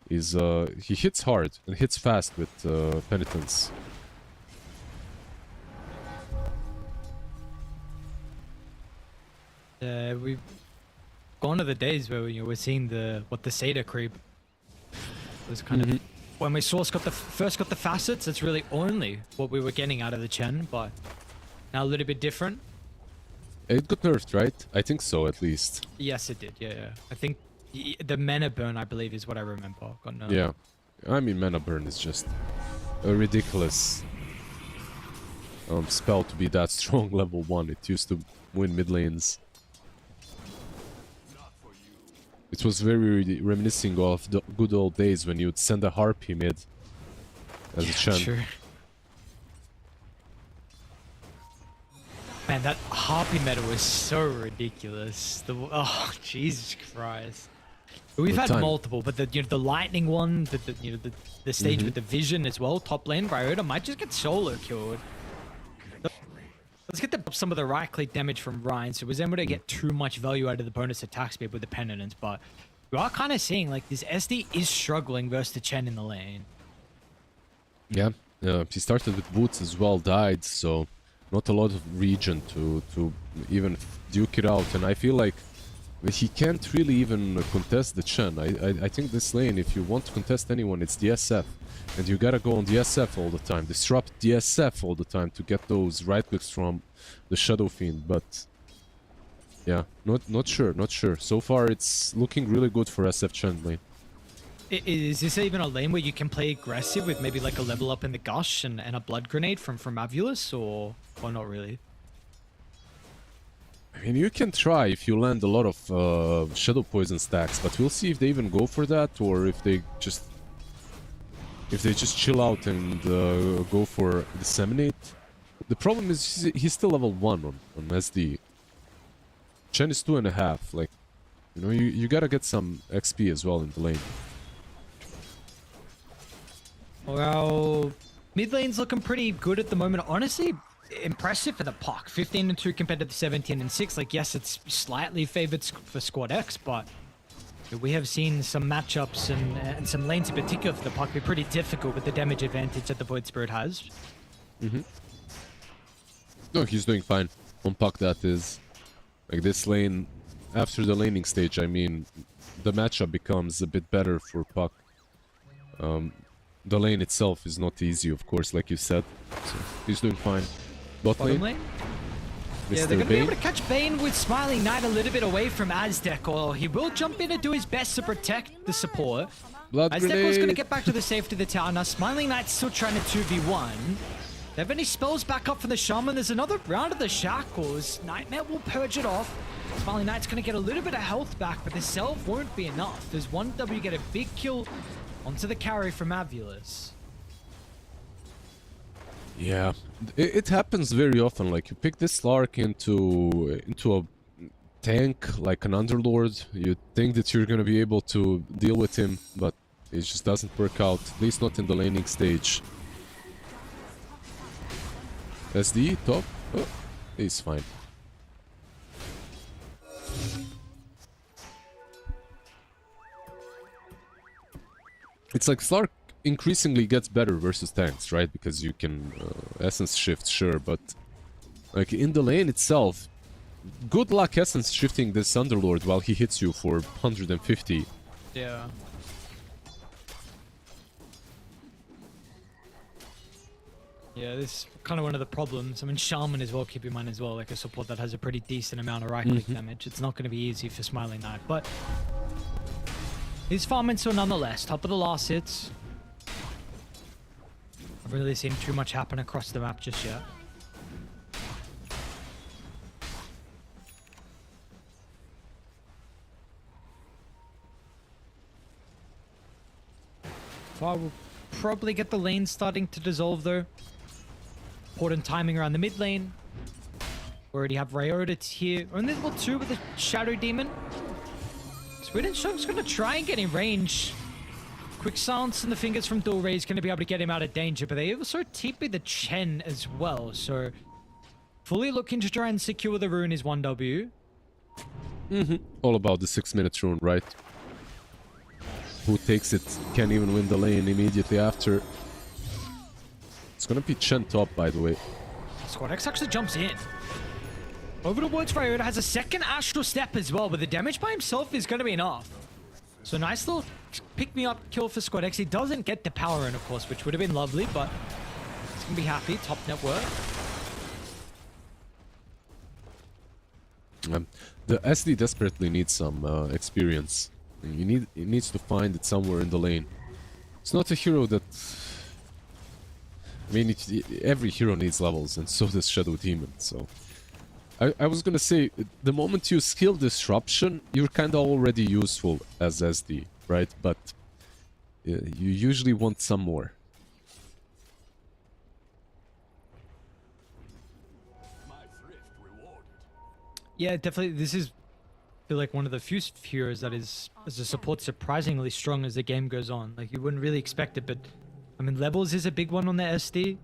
he hits hard and hits fast with penitence. We've gone to the days where we're seeing the Seder creep. It was kind of when we first got the facets. It's really only what we were getting out of the Chen, but now a little bit different. It got nerfed, right? I think so, at least. Yes, it did. Yeah. I think the mana burn, I believe, is what I remember. Got nerfed. Yeah, I mean, mana burn is just a ridiculous spell to be that strong level 1. It used to win mid lanes. It was very reminiscing of the good old days when you'd send a Harpy mid as a Chen. Sure. Man, that Harpy meta was so ridiculous. Oh, Jesus Christ. We've had multiple, but the lightning one, the stage with the vision as well, top lane, Ryota might just get solo killed. Let's get some of the right click damage from Ryan, so he was able to get too much value out of the bonus attack speed with the penitence, but we are kind of seeing like this SD is struggling versus the Chen in the lane. Yeah, he started with boots as well, died, so not a lot of region to even duke it out, and I feel like he can't really even contest the Chen. I think this lane, if you want to contest anyone, it's DSF. And you gotta go on DSF all the time, disrupt DSF all the time to get those right clicks from the Shadow Fiend, but yeah, not sure. So far it's looking really good for SF Chen lane. Is this even a lane where you can play aggressive with maybe like a level up in the Gush and a Blood Grenade from AVULUS, or not really? I mean, you can try if you land a lot of Shadow Poison stacks, but we'll see if they even go for that, or if they just chill out and go for Disseminate. The problem is he's still level 1 on SD. Chen is 2.5. Like, you know, you gotta get some XP as well in the lane. Well, mid lane's looking pretty good at the moment. Honestly, impressive for the puck. 15-2 compared to the 17-6. Like, yes, it's slightly favored for Squad X, but we have seen some matchups and some lanes in particular for the puck be pretty difficult with the damage advantage that the Void Spirit has. No, he's doing fine. On puck, that is. Like, this lane, after the laning stage, I mean, the matchup becomes a bit better for puck. The lane itself is not easy, of course, like you said. So, he's doing fine. Bottom lane? Yeah, they're going to be able to catch Bane with Smiling Knight a little bit away from Aztec, or he will jump in and do his best to protect the support. Aztec was going to get back to the safety of the tower. Now, Smiling Knight's still trying to 2v1. They have any spells back up for the Shaman. There's another round of the Shackles. Nightmare will purge it off. Smiling Knight's going to get a little bit of health back, but the Self won't be enough. There's 1W get a big kill onto the carry from AVULUS. Yeah, it happens very often. Like, you pick this Lark into a tank, like an Underlord. You think that you're gonna be able to deal with him, but it just doesn't work out. At least not in the laning stage. SD top. Oh, he's fine. It's like Slark increasingly gets better versus tanks, right? Because you can essence shift, sure, but like in the lane itself, good luck Essence shifting this Underlord while he hits you for 150. Yeah. Yeah, this is kind of one of the problems. I mean, Shaman as well, keep in mind as well, like a support that has a pretty decent amount of right-click damage. It's not going to be easy for Smiling Knight, but he's farming so nonetheless. Top of the last hits. I've really seen too much happen across the map just yet. So I will probably get the lane starting to dissolve though. Important timing around the mid lane. Already have Ryota here. Only level 2 with the Shadow Demon. Sweden Shock's gonna try and get in range. Quick Silence in the fingers from Dual Ray is gonna be able to get him out of danger, but they also TP the Chen as well, so fully looking to try and secure the rune is 1W. All about the 6-minute rune, right? Who takes it can even win the lane immediately after. It's gonna be Chen top, by the way. Squad X actually jumps in. Over towards Ryota, has a second Astral Step as well, but the damage by himself is gonna be enough. So nice little pick-me-up kill for Squad X. He doesn't get the power in, of course, which would have been lovely, but he's gonna be happy. Top network. The SD desperately needs some experience. It needs to find it somewhere in the lane. It's not a hero that... I mean, every hero needs levels, and so does Shadow Demon, so... I was gonna say, the moment you skill Disruption, you're kinda already useful as SD, right? But you usually want some more. Yeah, definitely. This is, I feel like, one of the few heroes that is, as a support, surprisingly strong as the game goes on. Like, you wouldn't really expect it, but I mean, levels is a big one on the SD.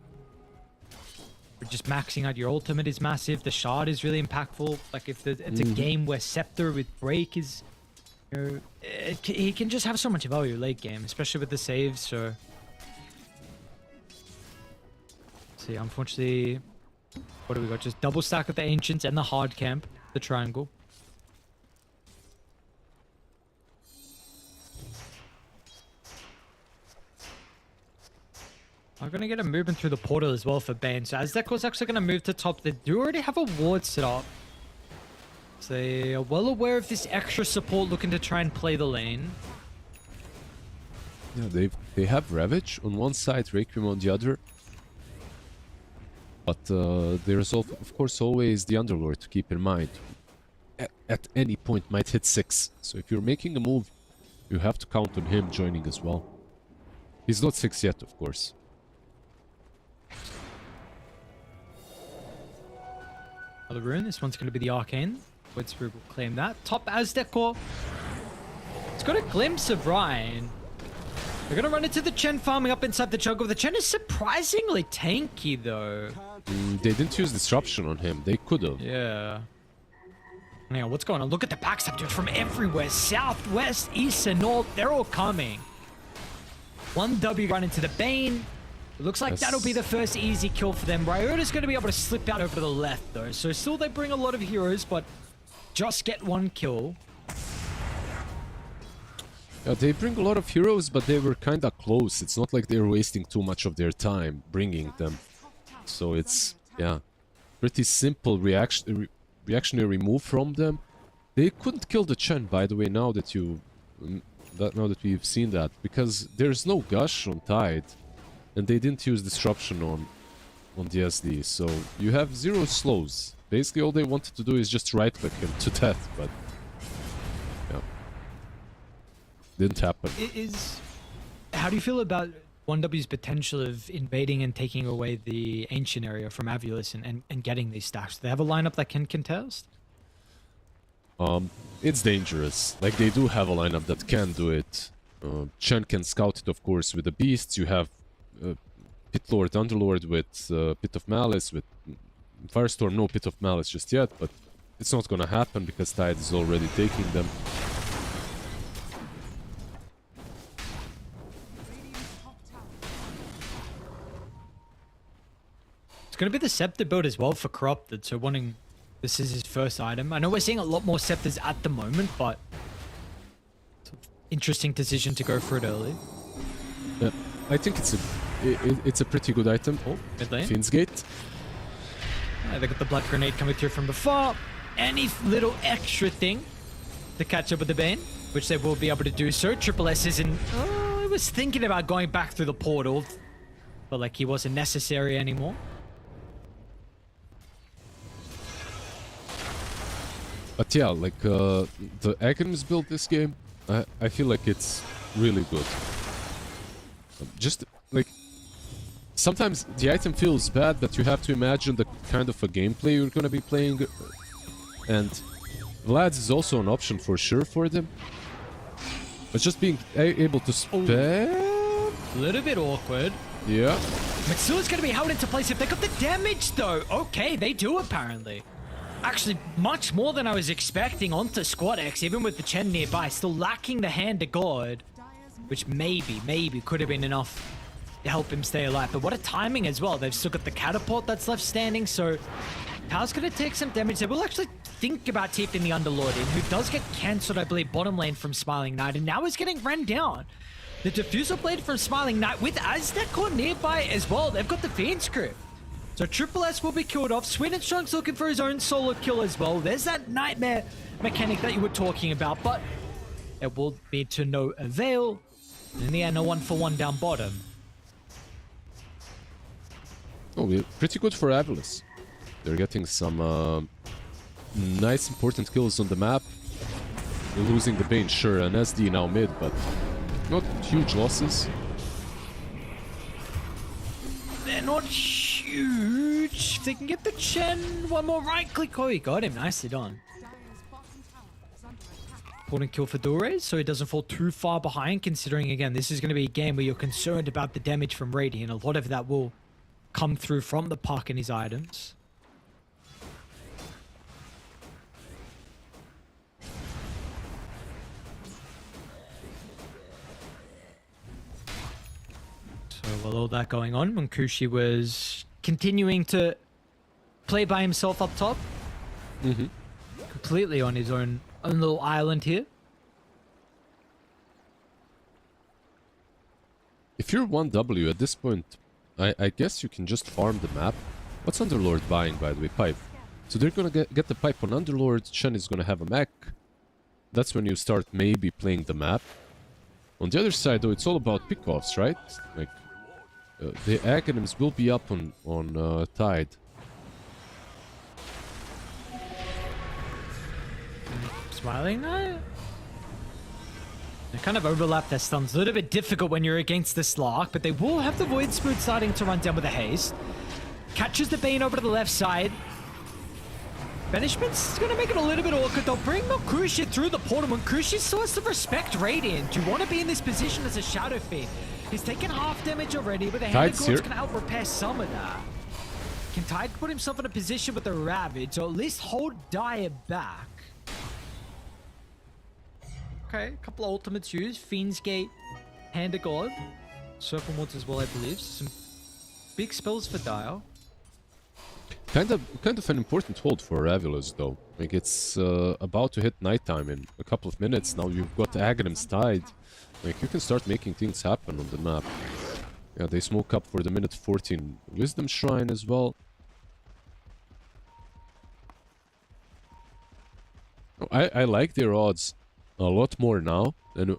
But just maxing out your ultimate is massive. The shard is really impactful. Like, if it's a game where Scepter with Break is, you know, he can just have so much value late game, especially with the saves. So, see, unfortunately, what do we got? Just double stack with the Ancients and the hard camp, the triangle. I'm going to get a movement through the portal as well for Bane. So Azteco's actually going to move to top. They do already have a ward set up. So they are well aware of this extra support looking to try and play the lane. Yeah, they have Ravage on one side, Requiem on the other. But there's of course always the Underlord to keep in mind. At any point might hit 6. So if you're making a move, you have to count on him joining as well. He's not 6 yet, of course. Another rune. This one's going to be the Arcane. Woodsbury will claim that. Top Azteco. It's got a glimpse of Ryan. They're going to run into the Chen farming up inside the jungle. The Chen is surprisingly tanky, though. They didn't use Disruption on him. They could have. Yeah. Hang on, what's going on? Look at the backstab, dude, from everywhere. South, west, east, and north. They're all coming. 1W run into the Bane. It looks like that'll be the first easy kill for them. Ryota's going to be able to slip out over to the left, though. So still they bring a lot of heroes, but just get one kill. Yeah, they bring a lot of heroes, but they were kinda close. It's not like they're wasting too much of their time bringing them. So it's, yeah, pretty simple reactionary move from them. They couldn't kill the Chen, by the way, now that we've seen that, because there's no Gush on Tide. And they didn't use Disruption on the SD, so you have 0 slows. Basically, all they wanted to do is just right-click him to death, but... yeah. Didn't happen. How do you feel about 1W's potential of invading and taking away the Ancient area from AVULUS and getting these stacks? Do they have a lineup that can contest? It's dangerous. Like, they do have a lineup that can do it. Chen can scout it, of course, with the beasts. You have Pit Lord, Underlord with Pit of Malice, with Firestorm, no Pit of Malice just yet, but it's not gonna happen because Tide is already taking them. It's going to be the Scepter build as well for Corrupted, so wanting This is his first item. I know we're seeing a lot more scepters at the moment, but interesting decision to go for it early. Yeah, I think it's a pretty good item. Oh, mid lane. Fiend's Gate. They got the blood grenade coming through from before. Any little extra thing to catch up with the Bane, which they will be able to do so. Triple S isn't... Oh, I was thinking about going back through the portal, but like he wasn't necessary anymore. But yeah, like the items build this game, I feel like it's really good. Just like sometimes the item feels bad, but you have to imagine the kind of a gameplay you're gonna be playing, and Vlad's is also an option for sure for them. But just being able to spam, A little bit awkward. yeah. Mitsu's gonna be held into place if they got the damage though. Okay, they do apparently. Actually, much more than I was expecting onto Squad X, even with the Chen nearby. Still lacking the Hand of God, which maybe could have been enough to help him stay alive. But what a timing as well. They've still got the catapult that's left standing, so Tao's gonna take some damage. They will actually think about TPing the Underlord in, who does get cancelled, I believe, bottom lane from Smiling Knight, and now is getting ran down. The Diffusal Blade from Smiling Knight with Aztec Core nearby as well. They've got the Fiend's Grip. So Triple S will be killed off. Sweet and Strong's looking for his own solo kill as well. There's that nightmare mechanic that you were talking about, but it will be to no avail. In the end, a 1-for-1 down bottom. Oh, pretty good for AVULUS. They're getting some nice important kills on the map. They're losing the Bane, sure, and SD now mid, but not huge losses. They're not huge. If they can get the Chen, one more right click. Oh, he got him. Nicely done. Important kill for Dore, so he doesn't fall too far behind, considering, again, this is going to be a game where you're concerned about the damage from Radiant. A lot of that will come through from the puck and his items. So while all that going on, Munkushi was continuing to play by himself up top. Mm-hmm. Completely on his own little island here. If you're 1W at this point, I guess you can just farm the map. What's Underlord buying, by the way? Pipe. So they're gonna get the pipe on Underlord. Chen is gonna have a mech. That's when you start maybe playing the map. On the other side, though, it's all about pickoffs, right? Like the Aghanims will be up on Tide. Smiling Knight? They kind of overlap their stuns. A little bit difficult when you're against this Lark, but they will have the Void Spirit starting to run down with a haste. Catches the Bane over to the left side. Banishment's going to make it a little bit awkward. They'll bring Munkushi through the portal. Munkushi still has to respect Radiant. You want to be in this position as a Shadow Fiend. He's taken half damage already, but the Hand of God's going to help repair some of that. Can Tide put himself in a position with the Ravage, or at least hold Dire back? Okay, a couple of ultimates used. Fiend's Gate, Hand of God, Circle Mods as well, I believe. Some big spells for Dire. Kind of an important hold for AVULUS, though. Like, it's about to hit nighttime in a couple of minutes. Now you've got Aghanims Tide. Like, you can start making things happen on the map. Yeah, they smoke up for the minute 14 Wisdom Shrine as well. Oh, I like their odds a lot more now than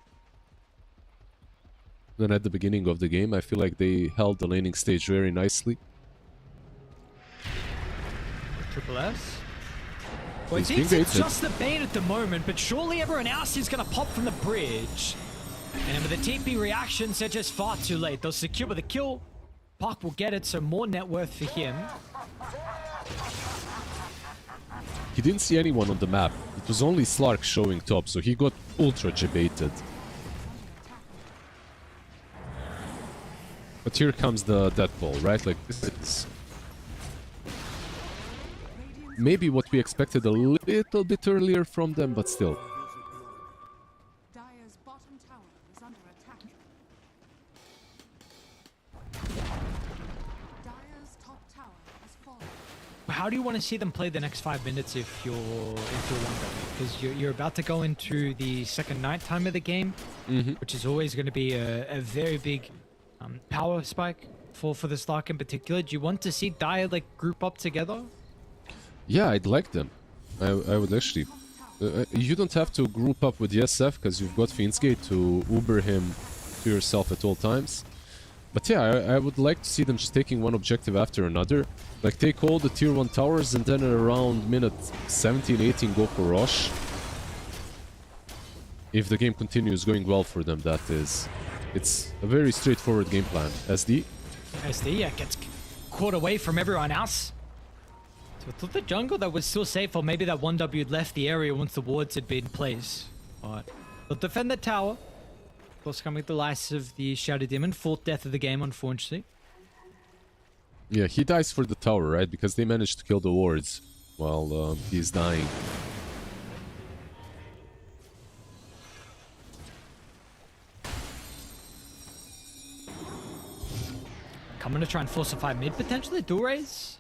at the beginning of the game. I feel like they held the laning stage very nicely. Triple S. Well, it He's seems being it's baited. just the Bane at the moment, but surely everyone else is going to pop from the bridge. And with the TP reactions, they're just far too late. They'll secure the kill. Park will get it, so more net worth for him. He didn't see anyone on the map. It was only Slark showing top, so he got ultra jebaited. But here comes the deathball, right? Like, this is maybe what we expected a little bit earlier from them, but still. Dire's bottom tower is under attack. Dire's top tower has fallen. How how do you want to see them play the next 5 minutes if you're Wonder? Because you're about to go into the second night time of the game, which is always going to be a very big power spike for the Stark in particular. Do you want to see Dire like group up together? Yeah, I'd like them. I would actually. You don't have to group up with the SF because you've got Fiendgate to Uber him to yourself at all times. But yeah, I would like to see them just taking one objective after another. Like, take all the tier 1 towers and then around minute 17, 18 go for Rush. If the game continues going well for them, that is. It's a very straightforward game plan. SD? SD, yeah, gets caught away from everyone else. So I thought the jungle that was still safe, or maybe that 1W had left the area once the wards had been placed. But they'll defend the tower. Of course, coming with the likes of the Shadow Demon. 4th death of the game, unfortunately. Yeah, he dies for the tower, right? Because they managed to kill the wards while he's dying. Coming to try and falsify mid, potentially. Dual raise.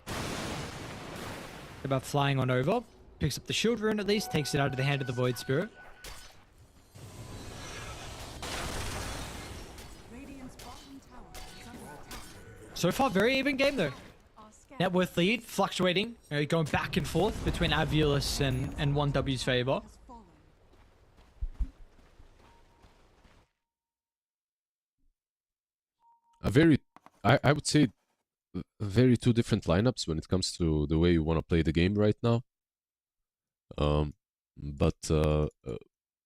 About flying on over. Picks up the shield rune at least. Takes it out of the hand of the Void Spirit. Radiant's bottom tower is under attack. So far, very even game though. Our scan Net worth lead, fluctuating. Going back and forth between AVULUS and 1W's favor. has fallen. I would say very two different lineups when it comes to the way you want to play the game right now. But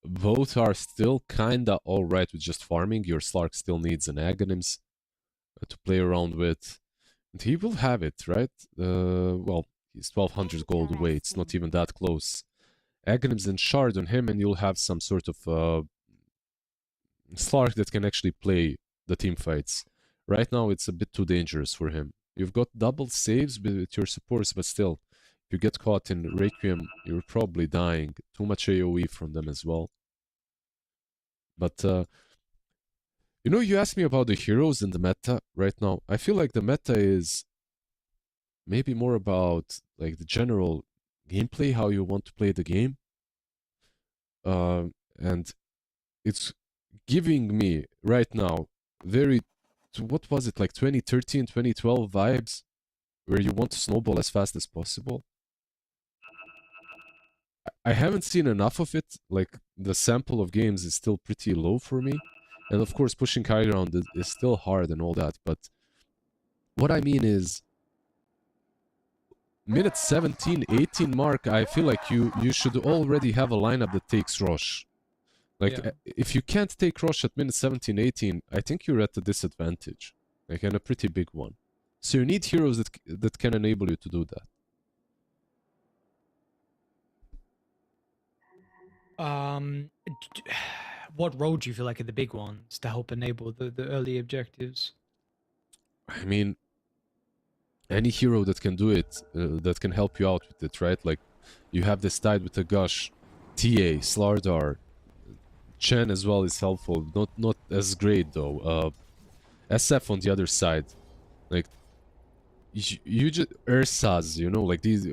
both are still kinda alright with just farming. Your Slark still needs an Aghanims to play around with. And he will have it, right? Well, he's 1200 gold away. It's not even that close. Aghanims and Shard on him, and you'll have some sort of Slark that can actually play the team fights. Right now, it's a bit too dangerous for him. You've got double saves with your supports, but still, if you get caught in Requiem, you're probably dying. Too much AoE from them as well. But, you know, you asked me about the heroes in the meta right now. I feel like the meta is maybe more about like the general gameplay, how you want to play the game. And it's giving me right now very, what was it, like 2013, 2012 vibes, where you want to snowball as fast as possible. I haven't seen enough of it. Like, the sample of games is still pretty low for me. And of course, pushing high ground is still hard and all that. But what I mean is, minute 17, 18 mark, I feel like you should already have a lineup that takes Rosh. Like, Yeah. if you can't take Rosh at minute 17, 18, I think you're at a disadvantage. Like, and a pretty big one. So you need heroes that can enable you to do that. What role do you feel like are the big ones to help enable the early objectives? I mean, any hero that can do it, that can help you out with it, right? Like, you have this tied with a Gush, TA, Slardar, Chen as well is helpful. Not as great though. SF on the other side, like you just Ursas, you know, like these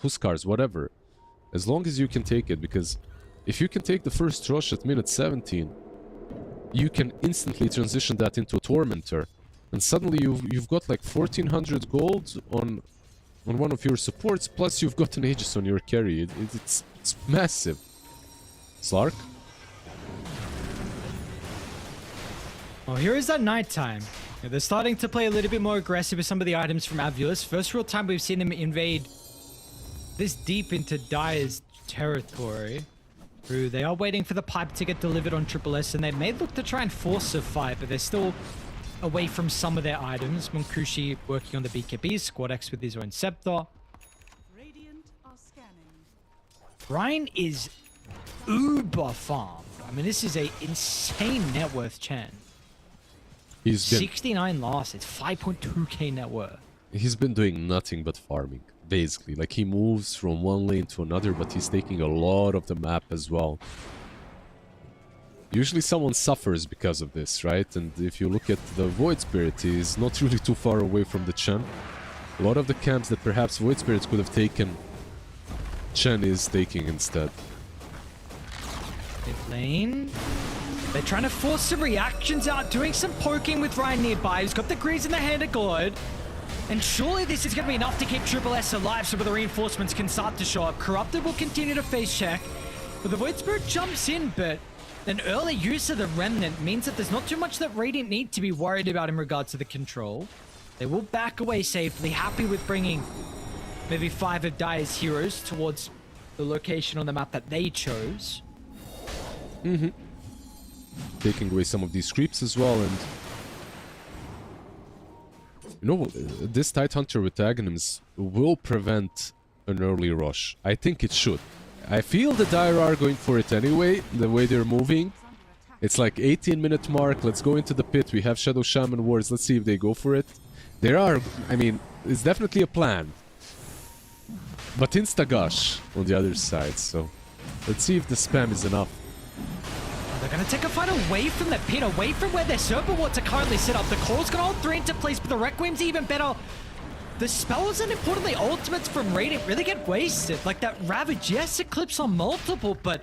Huskars, whatever. As long as you can take it, because if you can take the first rush at minute 17, you can instantly transition that into a Tormentor, and suddenly you've got like 1400 gold on one of your supports, plus you've got an Aegis on your carry. It's massive. Slark. Well, here is that nighttime. Yeah, they're starting to play a little bit more aggressive with some of the items from AVULUS. First real time we've seen them invade this deep into Dire's territory. They are waiting for the pipe to get delivered on Triple S, and they may look to try and force a fight, but they're still away from some of their items. Monkushi working on the BKB, Squad X with his own Scepter. Radiant are scanning. Ryan is uber farmed. I mean, this is a insane net worth Chen. He's been 69 loss. It's 5.2k net worth. He's been doing nothing but farming, basically. Like, he moves from one lane to another, but he's taking a lot of the map as well. Usually someone suffers because of this, right? And if you look at the Void Spirit, he's not really too far away from the Chen. A lot of the camps that perhaps Void Spirits could have taken, Chen is taking instead. Mid lane. They're trying to force some reactions out, doing some poking with Ryan nearby. He's got the grease in the hand of God. And surely this is going to be enough to keep Triple S alive so the reinforcements can start to show up. Corrupted will continue to face check. But the Void Spirit jumps in, but an early use of the Remnant means that there's not too much that Radiant need to be worried about in regards to the control. They will back away safely, happy with bringing maybe 5 of Dire's heroes towards the location on the map that they chose. Taking away some of these creeps as well, and you know, this Tidehunter with Aghanims will prevent an early rush. I think it should. I feel the Dire are going for it anyway, the way they're moving. It's like 18-minute mark, let's go into the pit, we have Shadow Shaman wards, let's see if they go for it. There are, I mean, it's definitely a plan. But insta-gush on the other side, so let's see if the spam is enough. They're going to take a fight away from the pit, away from where their Serpent Wards are currently set up. The Core's got all 3 into place, but the Requiem's even better. The spells and importantly ultimates from Radiant really get wasted. Like that Ravage, yes, Eclipse on multiple, but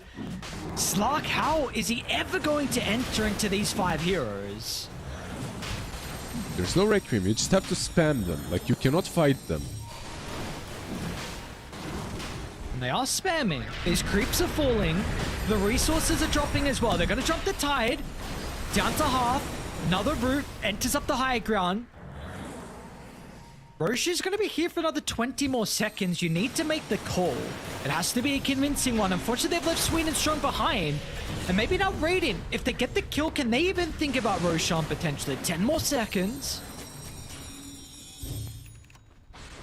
Slark, how is he ever going to enter into these 5 heroes? There's no Requiem, you just have to spam them, like you cannot fight them. And they are spamming. These creeps are falling. The resources are dropping as well. They're going to drop the Tide. Down to half. Another route enters up the high ground. Roche is going to be here for another 20 more seconds. You need to make the call. It has to be a convincing one. Unfortunately, they've left Sweden strong behind. And maybe not Radiant. If they get the kill, can they even think about Roshan potentially? 10 more seconds.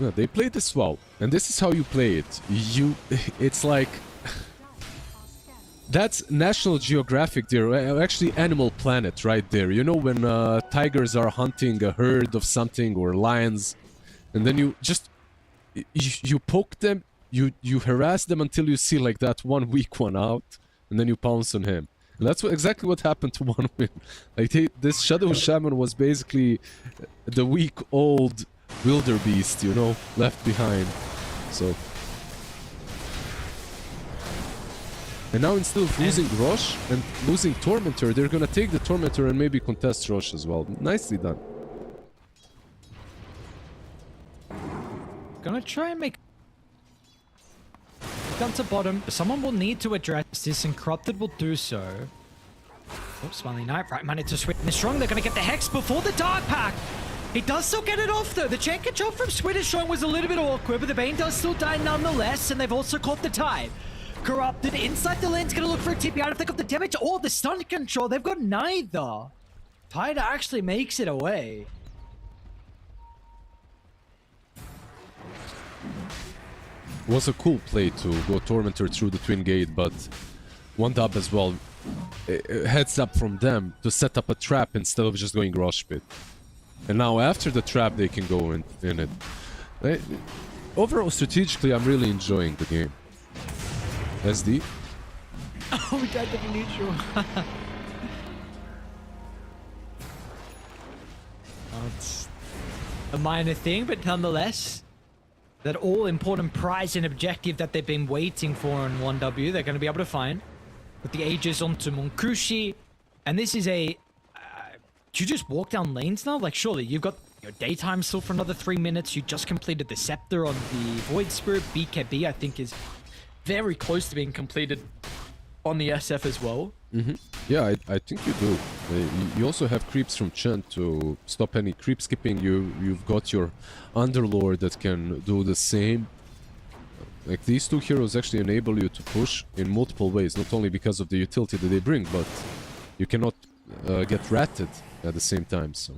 Yeah, they played this well. And this is how you play it. It's like... That's National Geographic there, actually Animal Planet right there. You know when tigers are hunting a herd of something or lions, and then you just you poke them, you harass them until you see like that one weak one out, and then you pounce on him. And that's exactly what happened to one win. Like this Shadow Shaman was basically the weak old wildebeest, you know, left behind. So. And now instead of losing Rosh and losing Tormentor, they're gonna take the Tormentor and maybe contest Rosh as well. Nicely done. Gonna try and make... Down to bottom. Someone will need to address this and Corrupted will do so. Oops, Smiling Knight. Right, man, it's a Sweden strong. They're gonna get the Hex before the Dark Pack. He does still get it off though. The chain control from Swedish Strong was a little bit awkward, but the Bane does still die nonetheless, and they've also caught the Tide. Corrupted inside the lane's gonna look for a TP out if they got the damage or the stun control. They've got neither. Tide actually makes it away. It was a cool play to go Tormentor through the Twin Gate, but one dub as well. Heads up from them to set up a trap instead of just going Rush Pit. And now after the trap they can go in it. Overall, strategically, I'm really enjoying the game. SD. Oh, we died to be neutral. It's a minor thing, but nonetheless, that all-important prize and objective that they've been waiting for in 1W, they're going to be able to find. With the Aegis onto Monkushi. And this is a... you just walk down lanes now? Like, surely, you've got your daytime still for another 3 minutes. You just completed the Scepter on the Void Spirit. BKB, I think, is very close to being completed on the SF as well. Yeah, I think you do. You also have creeps from Chen to stop any creep skipping. You've got your Underlord that can do the same. Like, these two heroes actually enable you to push in multiple ways, not only because of the utility that they bring, but you cannot get ratted at the same time, so...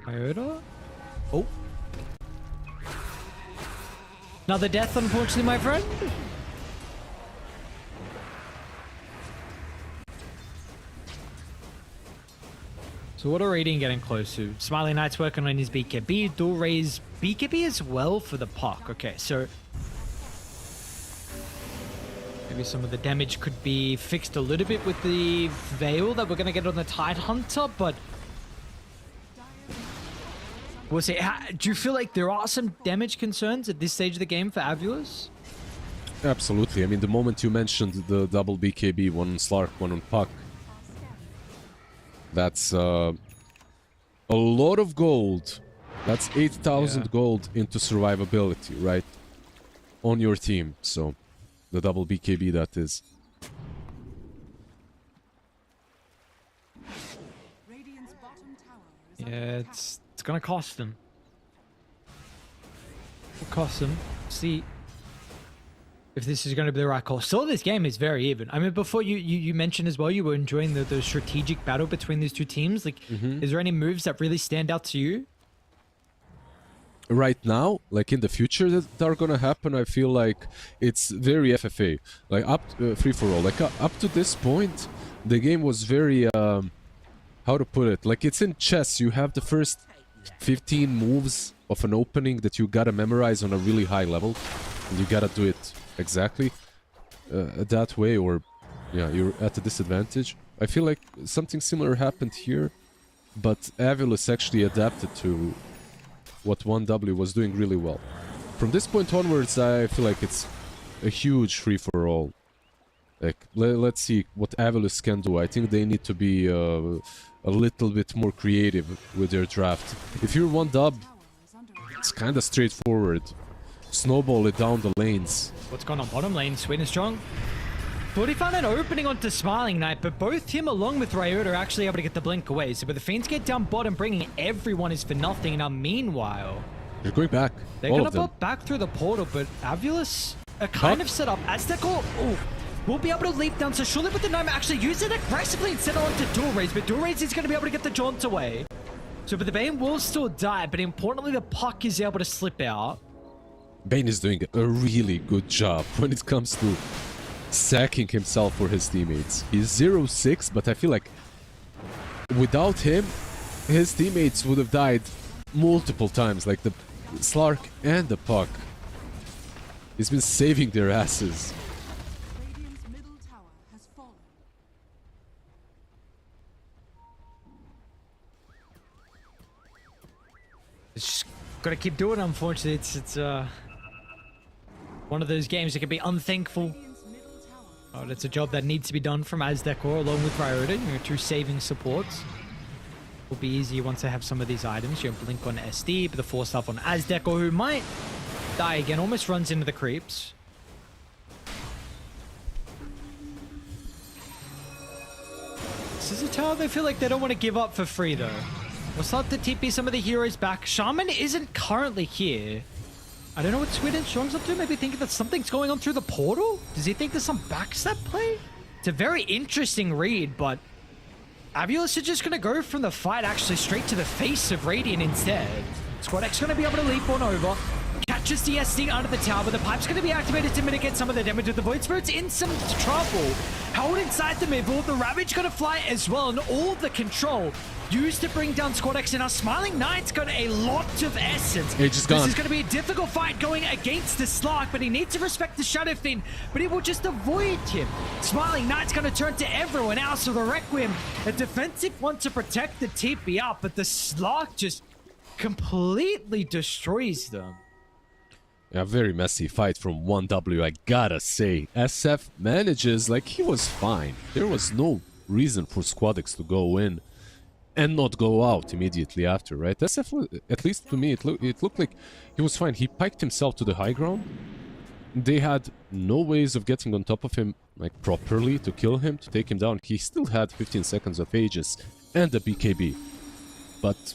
Iota? Oh. Another death, unfortunately, my friend. So what are Radiant getting close to? Smiling Knight's working on his BKB. Dual raise BKB as well for the puck. Okay, so... Maybe some of the damage could be fixed a little bit with the Veil that we're going to get on the Tidehunter, but we'll see. Do you feel like there are some damage concerns at this stage of the game for AVULUS? Absolutely. I mean, the moment you mentioned the double BKB, one on Slark, one on Puck, that's a lot of gold. That's 8,000 gold into survivability, right? On your team, so the double BKB that is. Radiant's bottom tower is under Yeah, attack. it's going to cost them. It'll cost them. See if this is going to be the right call. Still, this game is very even. I mean, before you mentioned as well, you were enjoying the strategic battle between these two teams. Like, is there any moves that really stand out to you? Right now, like in the future that are gonna happen, I feel like it's very FFA, like free for all. Like up to this point, the game was very how to put it? Like it's in chess. You have the first 15 moves of an opening that you gotta memorize on a really high level, and you gotta do it exactly that way, or yeah, you're at a disadvantage. I feel like something similar happened here, but AVULUS actually adapted to what 1W was doing really well. From this point onwards, I feel like it's a huge free-for-all. Like, let's see what AVULUS can do. I think they need to be a little bit more creative with their draft. If you're 1W, Tower is under attack. it's kind of straightforward. Snowball it down the lanes. What's going on bottom lane? Sweet and strong. Thought he found an opening onto Smiling Knight, but both him along with Ryota are actually able to get the blink away. So, but the Fiends get down bottom, bringing everyone is for nothing. Now, meanwhile, They're going back. they're all going of to them. pop back through the portal, but AVULUS are kind of set up. Aztekor, will be able to leap down. So, surely with the Gnome actually use it aggressively instead of onto Dual Raise, but Dual Raise is going to be able to get the Jaunt away. So, but the Bane will still die, but importantly, the Puck is able to slip out. Bane is doing a really good job when it comes to sacking himself for his teammates. He's 0-6, but I feel like without him, his teammates would have died multiple times, like the Slark and the Puck. He's been saving their asses. Radiant's middle tower has fallen. It's just got to keep doing it, unfortunately. It's one of those games that can be unthankful. Radiant's middle tower. Oh, that's a job that needs to be done from Aztekor along with Ryota, two saving supports. Will be easier once I have some of these items. You have Blink on SD, but the 4 stuff on Aztekor, who might die again, almost runs into the creeps. This is a tower they feel like they don't want to give up for free, though. We'll start to TP some of the heroes back. Shaman isn't currently here. I don't know what Sweden Strong's up to. Maybe thinking that something's going on through the portal? Does he think there's some backstep play? It's a very interesting read, but AVULUS are just going to go from the fight actually straight to the face of Radiant instead. Squad X going to be able to leap on over. Catches the SD under the tower, but the pipe's going to be activated to mitigate some of the damage with the Void Spirit's in some trouble. Held inside the middle, the Ravage going to fly as well, and all the control used to bring down Squad X. And our Smiling Knight's got a lot of essence. Age is This gone. is going to be a difficult fight going against the Slark, but he needs to respect the Shadow Fiend, but he will just avoid him. Smiling Knight's going to turn to everyone else, so the Requiem, a defensive one to protect the TP up, but the Slark just completely destroys them. A very messy fight from 1W, I gotta say. SF manages like he was fine. There was no reason for Squad X to go in and not go out immediately after, right? SF, at least to me, it looked like he was fine. He piked himself to the high ground. They had no ways of getting on top of him, like, properly to kill him, to take him down. He still had 15 seconds of Aegis and the BKB. But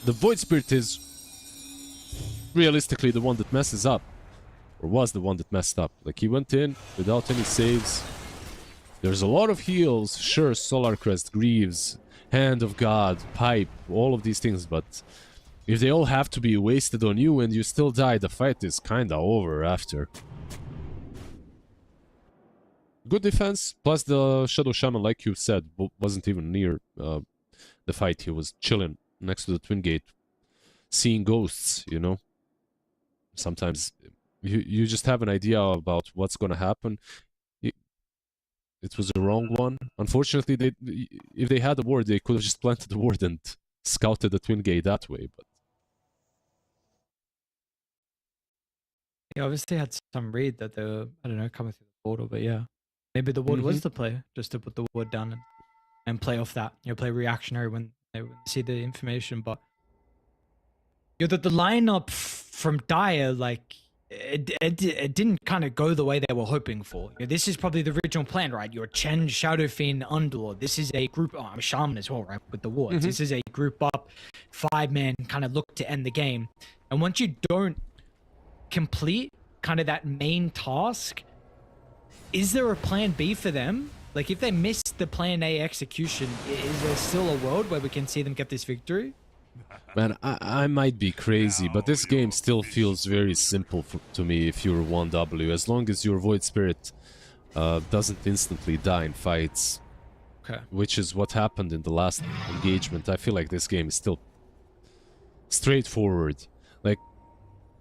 the Void Spirit is realistically the one that messes up, or was the one that messed up. Like, he went in without any saves. There's a lot of heals, sure, Solar Crest, Greaves, Hand of God, Pipe, all of these things, but if they all have to be wasted on you and you still die, the fight is kinda over after. Good defense, plus the Shadow Shaman, like you said, wasn't even near the fight. He was chilling next to the Twin Gate, seeing ghosts, you know? Sometimes you just have an idea about what's gonna happen. it was a wrong one. Unfortunately, if they had a ward, they could have just planted the ward and scouted the twin gate that way. But He obviously had some read that they were, I don't know, coming through the portal, but yeah. Maybe the ward was the play, just to put the ward down and play off that. You know, play reactionary when they see the information. But the lineup from Dire, like, it didn't kind of go the way they were hoping for. You know, this is probably the original plan, right? You're Chen, Shadowfiend, Underlord. This is a group. I'm a Shaman as well, right? With the wards. This is a group up, 5-man kind of look to end the game. And once you don't complete kind of that main task, is there a plan B for them? Like, if they miss the plan A execution, is there still a world where we can see them get this victory? man, I might be crazy, but this game still feels very simple to me if you're 1W. As long as your Void Spirit doesn't instantly die in fights, Okay. which is what happened in the last engagement, I feel like this game is still straightforward. Like,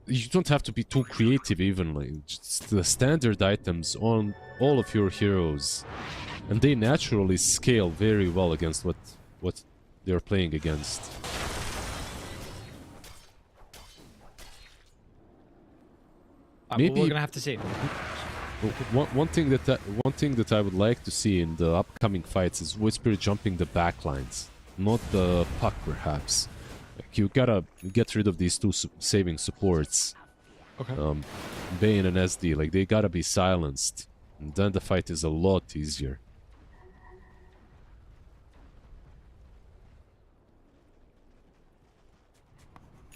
you don't have to be too creative even, like, just the standard items on all of your heroes, and they naturally scale very well against what they're playing against. Maybe we're gonna have to see. One thing that I would like to see in the upcoming fights is Void Spirit jumping the backlines, not the puck perhaps. Like, you gotta get rid of these two saving supports. Okay. Bane and SD, like, they gotta be silenced, and then the fight is a lot easier.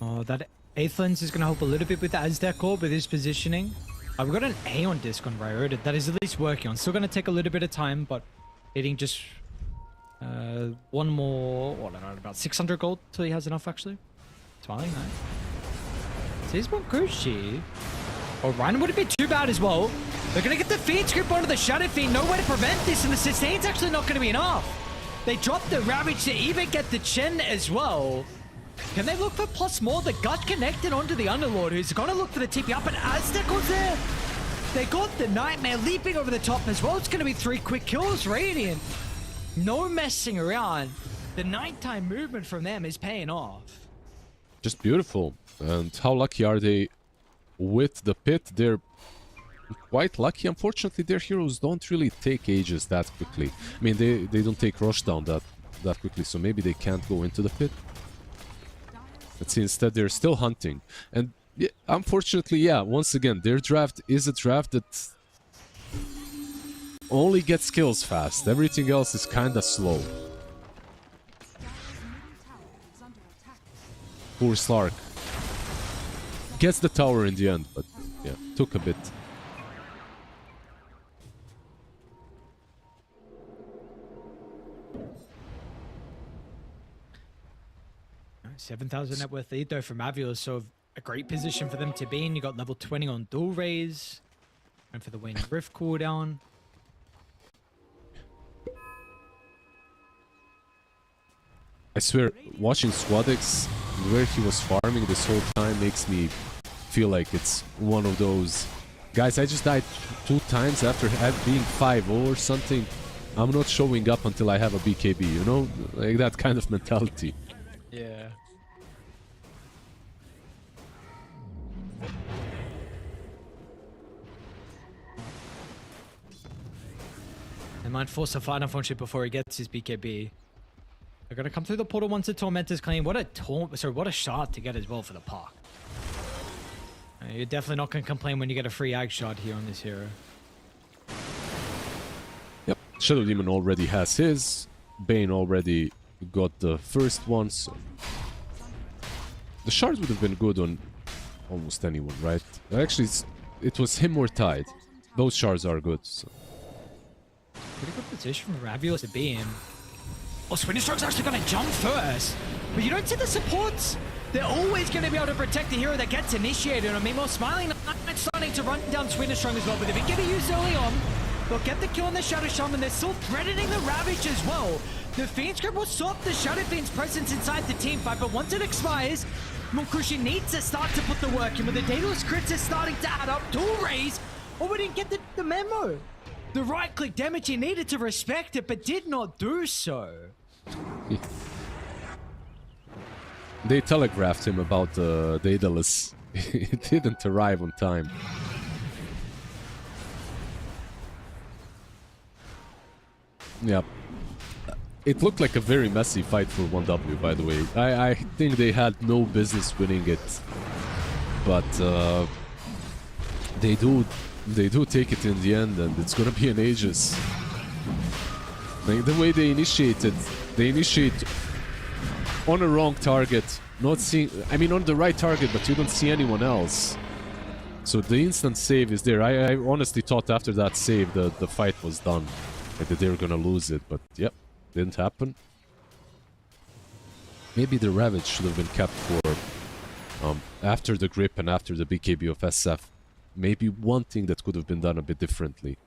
Oh, that 8th lens is going to help a little bit with the Aztec core with his positioning. We've got an Aeon disc on Riota that is at least working on. Still going to take a little bit of time, but hitting just one more, what, I don't know, about 600 gold till he has enough, actually. Smiling, nice. So he's Monkushi. Oh, Ryan wouldn't be too bad as well. They're going to get the Fiend scoop onto the Shadow Fiend. No way to prevent this, and the sustain's actually not going to be enough. They drop the Ravage to even get the Chen as well. Can they look for plus more? The gut connected onto the Underlord, who's going to look for the TP up, and Aztec was there. They got the Nightmare leaping over the top as well. It's going to be 3 quick kills, Radiant. No messing around. The nighttime movement from them is paying off. Just beautiful. And how lucky are they with the pit? They're quite lucky. Unfortunately, their heroes don't really take ages that quickly. I mean, they don't take rush down that quickly, so maybe they can't go into the pit. Let's see, instead they're still hunting. And yeah, unfortunately, yeah, once again, their draft is a draft that only gets kills fast. Everything else is kinda slow. Poor Slark. Gets the tower in the end, but yeah, took a bit. 7,000 net worth lead though from AVULUS, so a great position for them to be in. You got level 20 on dual raise, and for the Wayne Rift cooldown. I swear, watching Squadix, where he was farming this whole time, makes me feel like it's one of those... Guys, I just died 2 times after being 5-0 or something. I'm not showing up until I have a BKB, you know? Like that kind of mentality. Yeah. They might force a fight, unfortunately, before he gets his BKB. They're gonna come through the portal once the Tormentor's clean. What a shot to get as well for the park. You're definitely not gonna complain when you get a free ag shot here on this hero. Yep, Shadow Demon already has his. Bane already got the first one, so... The shards would have been good on almost anyone, right? Actually, it was him or Tide. Those shards are good, so... Pretty good position for AVULUS to be in. Oh, Swinnerstruck's actually gonna jump first. But you don't see the supports. They're always gonna be able to protect the hero that gets initiated. I mean, more Smiling Knight starting to run down Swinnerstruck as well. But if it can be used early on, they'll get the kill on the Shadow Shaman. They're still threatening the Ravage as well. The Fiend Script will stop the Shadow Fiend's presence inside the team fight, but once it expires, Monkushi needs to start to put the work in. With the Daedalus crits is starting to add up. Dual raise. Oh, we didn't get the memo. the right click damage. He needed to respect it, but did not do so. They telegraphed him about the AVULUS. It didn't arrive on time. Yeah. It looked like a very messy fight for 1W, by the way. I think they had no business winning it. But they do take it in the end, and it's gonna be an Aegis. Like, the way they initiate on a wrong target, not seeing... I mean, on the right target, but you don't see anyone else. So the instant save is there. I honestly thought after that save the fight was done. Like, that they were gonna lose it, but yep, didn't happen. Maybe the Ravage should have been kept for after the grip and after the BKB of SF. Maybe one thing that could have been done a bit differently,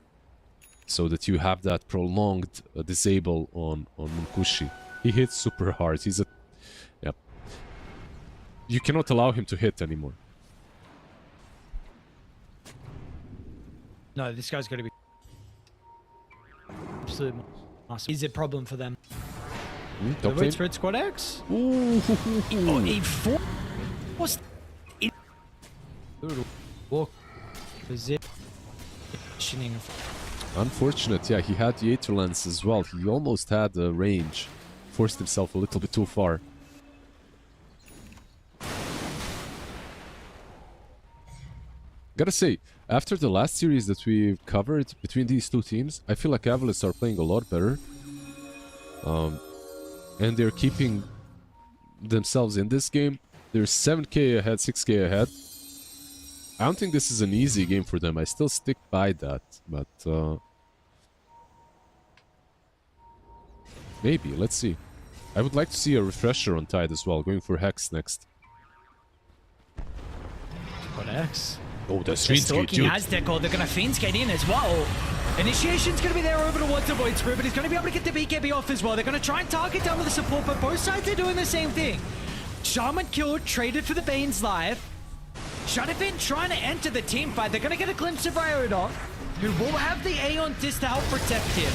so that you have that prolonged disable on Munkushi. He hits super hard. He's a... Yep. You cannot allow him to hit anymore. No, this guy's got to be absolute awesome. Is it a problem for them? The Top wait lane. for it, Squad X? Ooh. Oh, he forced it. Walk positioning. Unfortunate, yeah, he had the Aether Lens as well. He almost had the range. Forced himself a little bit too far. Gotta say, after the last series that we covered between these two teams, I feel like AVULUS are playing a lot better. And they're keeping themselves in this game. They're 7k ahead, 6k ahead. I don't think this is an easy game for them. I still stick by that, but maybe, let's see. I would like to see a refresher on Tide as well, going for Hex next. Squad X. Oh, that's They're Fiend's Gate, stalking dude. Aztec, or they're going to Fiend's Gate in as well. Initiation's going to be there over towards the Void Spirit, but he's going to be able to get the BKB off as well. They're going to try and target down with the support, but both sides are doing the same thing. Shaman killed, traded for the Bane's life. Shadowfin trying to enter the team fight. They're going to get a glimpse of Ryota, who will have the Aeon Disc to help protect him.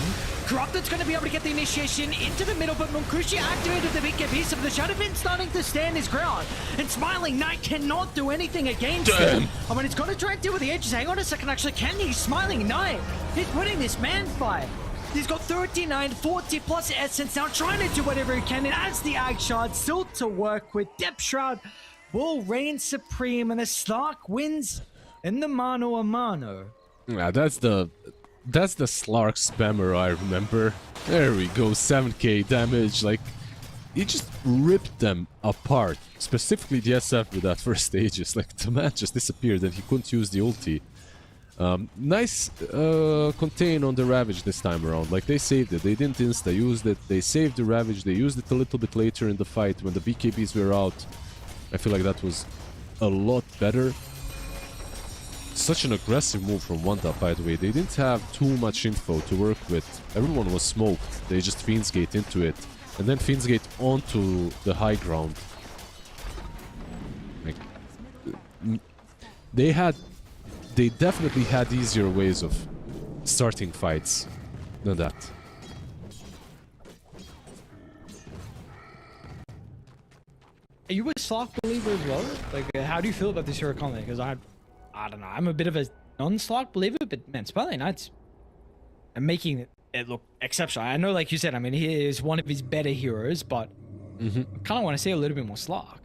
Corrupted's going to be able to get the initiation into the middle, but Munkushi activated the BKB, so the Shadowfin starting to stand his ground. And Smiling Knight cannot do anything against him. I mean, he's going to try and deal with the edges. Hang on a second, actually, can he? Smiling Knight, he's winning this man fight. He's got 39, 40 plus essence now, trying to do whatever he can. And as the Ag Shard still to work with, Depth Shroud will reign supreme, and the Slark wins in the mano a mano. Yeah, that's the Slark spammer I remember. There we go, 7k damage. Like, he just ripped them apart. Specifically the SF with that first Aegis. Like, the man just disappeared and he couldn't use the ulti. Nice contain on the Ravage this time around. Like, they saved it. They didn't insta-use it. They saved the Ravage. They used it a little bit later in the fight when the BKBs were out. I feel like that was a lot better. Such an aggressive move from Wanda, by the way. They didn't have too much info to work with. Everyone was smoked. They just Fiend's Gate into it. And then Fiend's Gate onto the high ground. Like, they definitely had easier ways of starting fights than that. Are you a Slark believer as well? Like, how do you feel about this hero combo? Because I don't know. I'm a bit of a non-Slark believer, but man, Smiling Knight's making it look exceptional. I know, like you said, I mean, he is one of his better heroes, but I kind of want to see a little bit more Slark.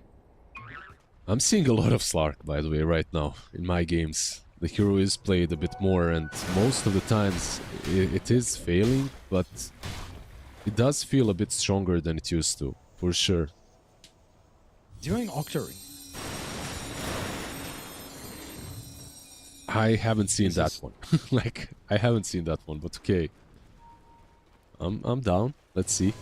I'm seeing a lot of Slark, by the way, right now in my games. The hero is played a bit more, and most of the times it is failing, but it does feel a bit stronger than it used to, for sure. Doing Octarine. I haven't seen that one. Like, I haven't seen that one, but okay. I'm down. Let's see.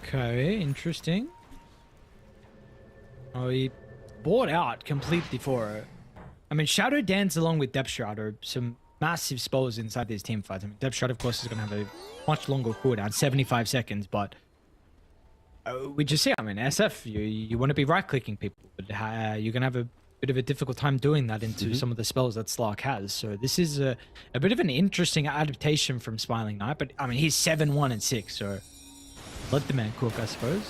Okay, interesting. Oh, he bought out completely for it. I mean, Shadow Dance along with Depth Shroud are some massive spells inside these team fights. I mean, Depth Shroud, of course, is going to have a much longer cooldown, 75 seconds, but we just see, I mean, SF, you want to be right-clicking people, but you're going to have a bit of a difficult time doing that into some of the spells that Slark has. So this is a bit of an interesting adaptation from Smiling Knight. But I mean, he's 7-1-6, so let the man cook, I suppose.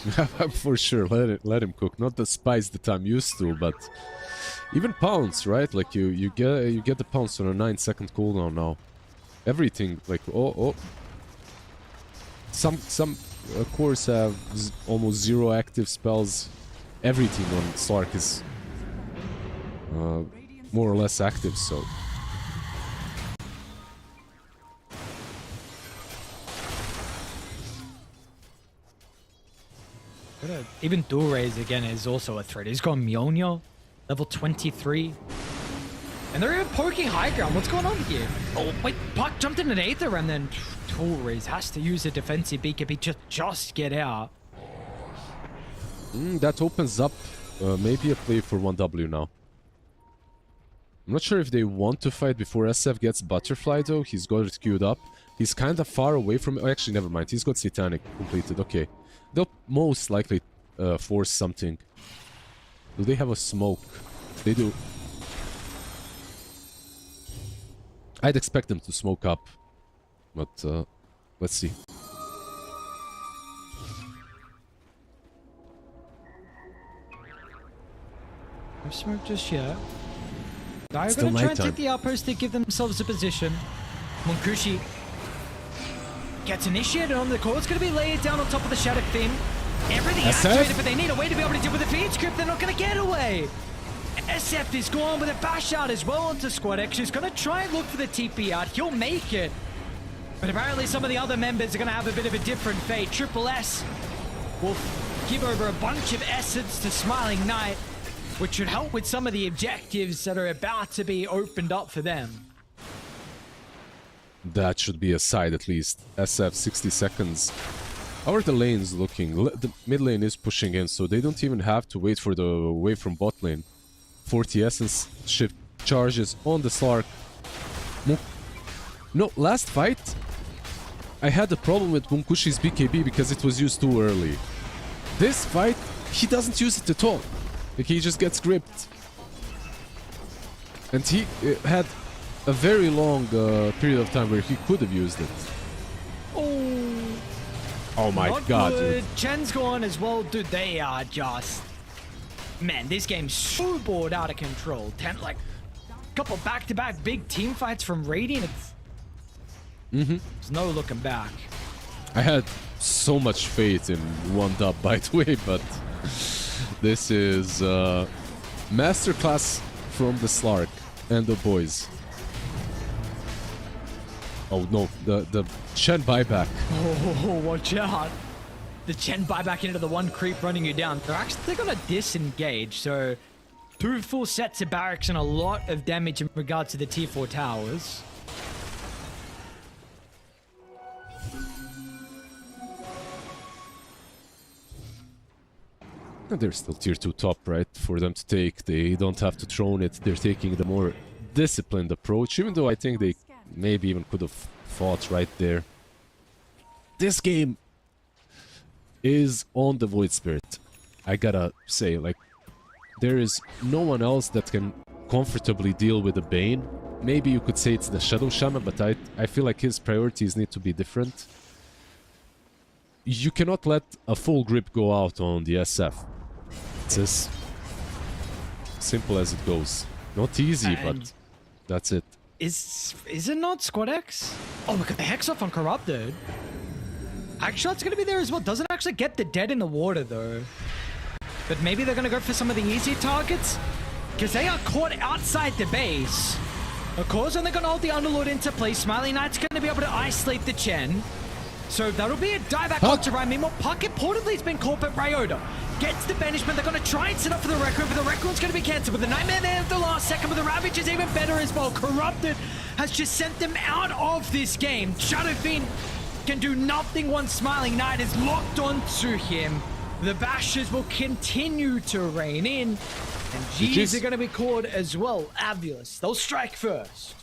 For sure, let him cook. Not the spice that I'm used to, but even pounce, right? Like you get the pounce on a 9-second cooldown now. Everything like some cores have almost 0 active spells. Everything on Slark is more or less active, so. Even dual raise again is also a threat. He's got Mjolnir, level 23. And they're even poking high ground. What's going on here? Oh, wait, Puck jumped in an Aether and then dual raise has to use a defensive BKB just get out. That opens up maybe a play for 1W now. I'm not sure if they want to fight before SF gets Butterfly though. He's got it queued up. He's kind of far away from... Oh, actually, never mind. He's got Satanic completed. Okay. They'll most likely force something. Do they have a smoke? They do. I'd expect them to smoke up. But let's see. No smoke just yet. They're Still going to try and nighttime. take the outpost to give themselves a position. Monkushi gets initiated on the core. It's going to be laid down on top of the Shadow Fin. Everything SF? activated, but they need a way to be able to deal with the feed script. They're not going to get away. SF is gone with a bash out as well onto Squad X, who's going to try and look for the TP out. He'll make it. But apparently some of the other members are going to have a bit of a different fate. Triple S will give over a bunch of essence to Smiling Knight, which should help with some of the objectives that are about to be opened up for them. That should be a side at least. SF 60 seconds. How are the lanes looking? The mid lane is pushing in, so they don't even have to wait for the wave from bot lane. 40 essence shift charges on the Slark. No, last fight I had a problem with Munkushi's BKB because it was used too early. This fight, he doesn't use it at all. Like, he just gets gripped. And he had a very long period of time where he could have used it. Oh my Not god, good. dude. Chen's gone as well. Dude, they are just... Man, this game's so bored out of control. Like, couple back-to-back big team fights from Radiant. There's no looking back. I had so much faith in 1-dub, by the way, but this is masterclass from the Slark and the boys. Oh no, the Chen buyback. Oh, watch out. The Chen buyback into the one creep running you down. They're gonna disengage, so 2 full sets of barracks and a lot of damage in regards to the tier 4 towers. They're still tier 2 top, right? For them to take, they don't have to throne it. They're taking the more disciplined approach, even though I think they maybe even could have fought right there. This game is on the Void Spirit. I gotta say, like, there is no one else that can comfortably deal with the Bane. Maybe you could say it's the Shadow Shaman, but I feel like his priorities need to be different. You cannot let a full grip go out on the SF. It's as simple as it goes. Not easy, but that's it. Is it not Squad X? Oh, we got the Hex off on Corrupted. Hackshot's gonna be there as well. Doesn't actually get the dead in the water though. But maybe they're gonna go for some of the easy targets, because they are caught outside the base. Of course, and they're gonna hold the Underlord into place. Smiling Knight's gonna be able to isolate the Chen. So that'll be a dieback onto Ryan. Meanwhile, Puck importantly has been caught, but Ryota gets the banishment. They're going to try and set up for the Rec Room, but the Rec Room's going to be cancelled. But the Nightmare there at the last second, but the Ravage is even better as well. Corrupted has just sent them out of this game. Shadow Fiend can do nothing once Smiling Knight is locked onto him. The Bashers will continue to reign in, and G's are going to be called as well. AVULUS, they'll strike first.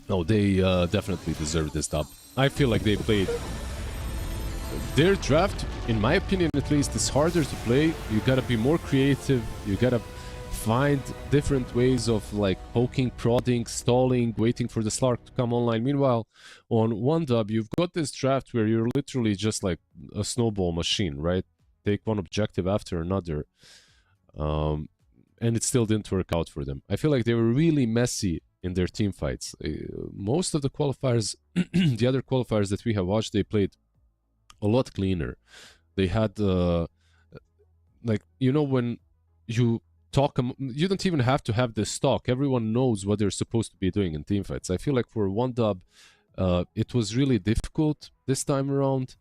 No, they definitely deserve this dub. I feel like they played their draft, in my opinion at least, is harder to play. You gotta be more creative, you gotta find different ways of like poking, prodding, stalling, waiting for the Slark to come online. Meanwhile, on 1W, you've got this draft where you're literally just like a snowball machine, right? Take one objective after another. And it still didn't work out for them. I feel like they were really messy in their team fights. Most of the qualifiers, the other qualifiers that we have watched, they played a lot cleaner. They had, like, you know, when you talk, you don't even have to have this talk. Everyone knows what they're supposed to be doing in team fights. I feel like for 1W, it was really difficult this time around.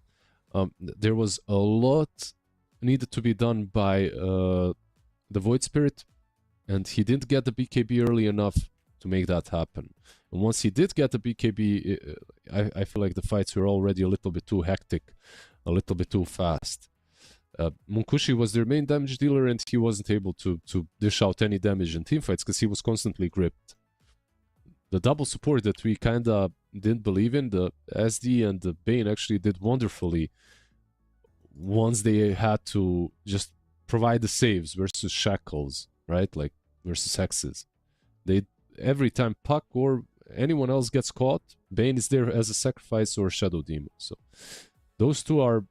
There was a lot needed to be done by the Void Spirit, and he didn't get the BKB early enough to make that happen. And once he did get the BKB, I feel like the fights were already a little bit too hectic, a little bit too fast. Munkushi was their main damage dealer, and he wasn't able to dish out any damage in teamfights because he was constantly gripped. The double support that we kinda didn't believe in, the SD and the Bane, actually did wonderfully once they had to just provide the saves versus Shackles, right? Like versus Hexes. They every time Puck or anyone else gets caught, Bane is there as a sacrifice or Shadow Demon. So those two are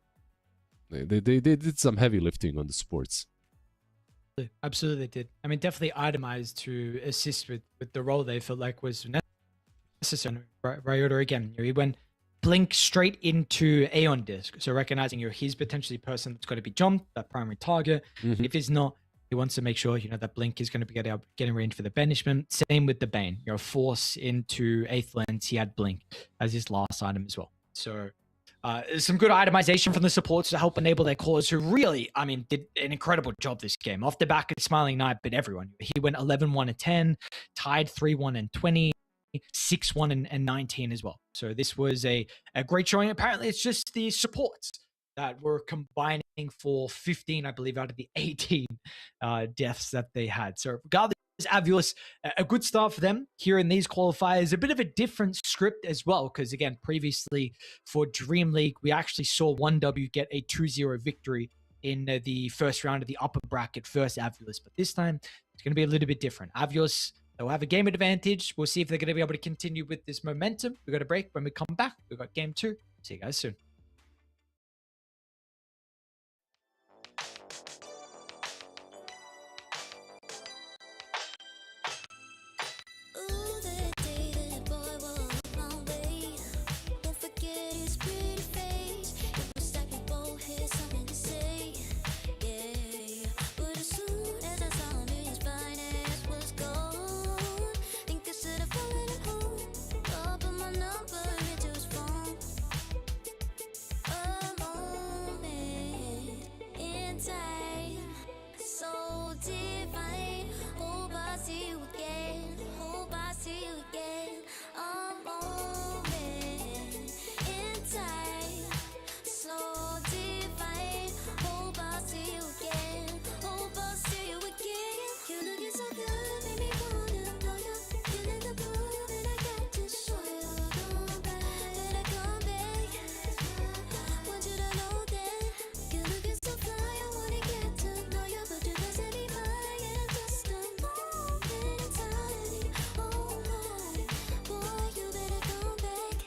they did some heavy lifting on the sports. Absolutely, they did. I mean, definitely itemized to assist with the role they felt like was necessary. Ryota again, he went blink straight into Aeon Disc. So recognizing he's potentially the person that's got to be jumped, that primary target. Mhm. If he's not, he wants to make sure that blink is going to be getting range for the banishment. Same with the Bane. Force into 8th lens, he had blink as his last item as well. So some good itemization from the supports to help enable their cores, who really, I mean, did an incredible job this game. Off the back of Smiling Knight, but everyone. He went 11-1-10, tied 3-1-20, 6-1 and 19 as well. So this was a great showing. Apparently, it's just the supports that were combining for 15, I believe, out of the 18 deaths that they had. So regardless, AVULUS, a good start for them here in these qualifiers. A bit of a different script as well, because again, previously for Dream League, we actually saw 1W get a 2-0 victory in the first round of the upper bracket versus AVULUS. But this time, it's going to be a little bit different. AVULUS, they'll have a game advantage. We'll see if they're going to be able to continue with this momentum. We've got a break. When we come back, we've got game 2. See you guys soon. Ooh, that day that boy walked my way. Won't forget his pretty face. It was like we both had something to say. Yeah, but as soon as I saw him, his fine ass was gone. Think I should have followed him home. Put my number into his phone. A moment in time, so divine. Hope I see you again. Hope I see you again. A moment in time, so divine. Hope I see you again. Hope I see you again. You looking so good, make me wanna know you. Feeling the groove, and I got to show you. Come back, better come back. Want you to know that you're looking so fly. I wanna get to know you, but you doesn't be mine. And just a moment in time. Oh my, boy, you better come back.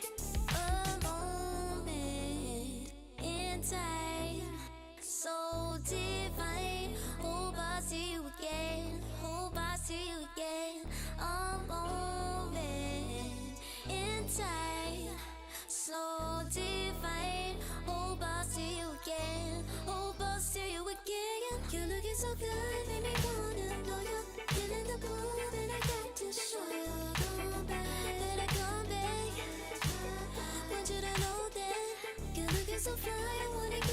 A moment in time, so divine. Hope I see you again. Hope I see you again. A moment in time, so divine. Hope I see you again. Hope I see you again. You're looking so good, make me wanna know you. Feeling the groove, and I got to show you. Come back, better come back. Want you to know that you're looking so fly. I wanna get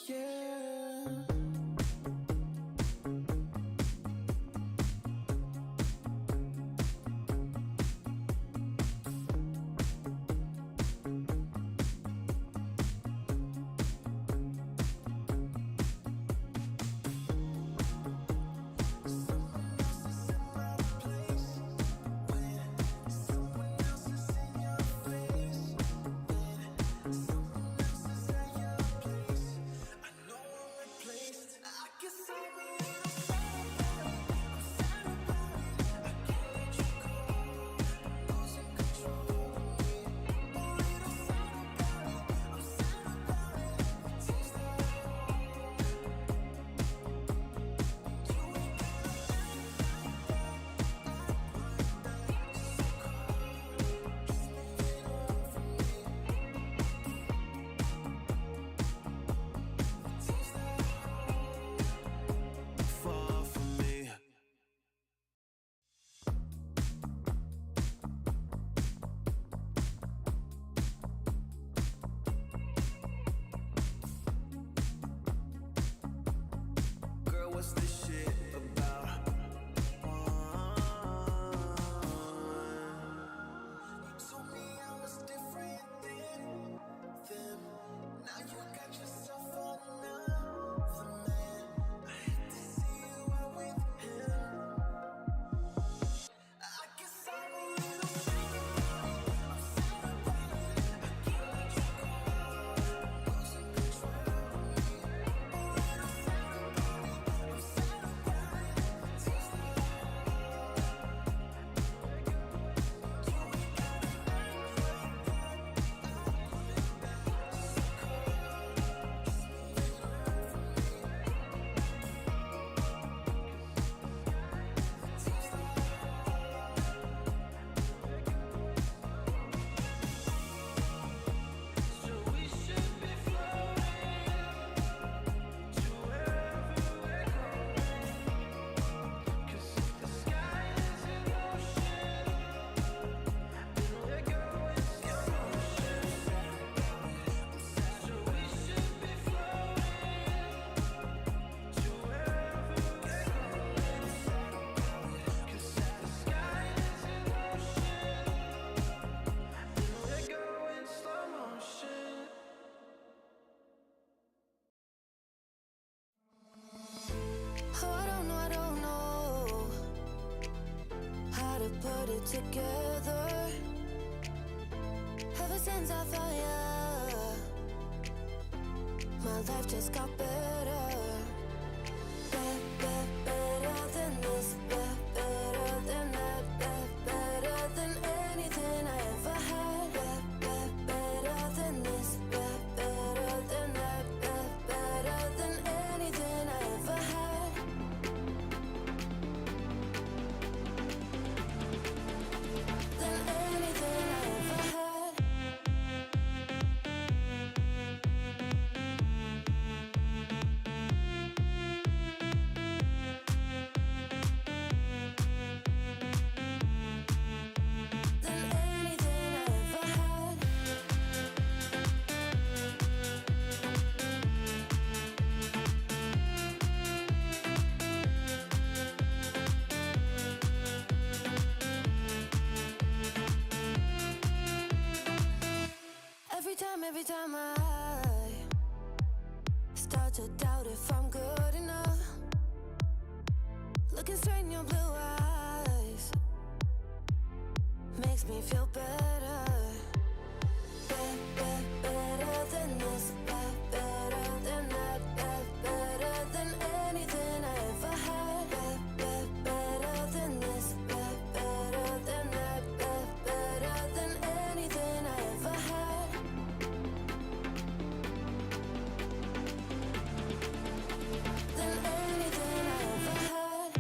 Yeah. Far from me. Girl, what's this shit about? You told me I was different than them. Now you got yourself another man. I hate to see you out with him. I guess I'm a little sad about it. I'm sad about it. I can't let you go. I'm losing control of me. A little sad about it. I'm sad about it. Tears that you ain't gotta act like that. So we should be floating to wherever we're going. 'Cause if the sky is an ocean, then we're going slow motion. So we should be floating to wherever we're going. 'Cause if the sky is an ocean, then we're going slow motion. Oh, I don't know how to put it together. Ever since I found ya, my life just got better. Better than this, better than that, better than anything I ever had. Better than this, better than that, better than anything I ever had. Than anything I ever had. Than anything I ever had. Every time I start to doubt if I'm good enough, looking straight in your blue eyes makes me feel better. Better than this, better than that, better than anything I ever had. Better than this, better than that, better than anything I ever had. Than anything I ever had.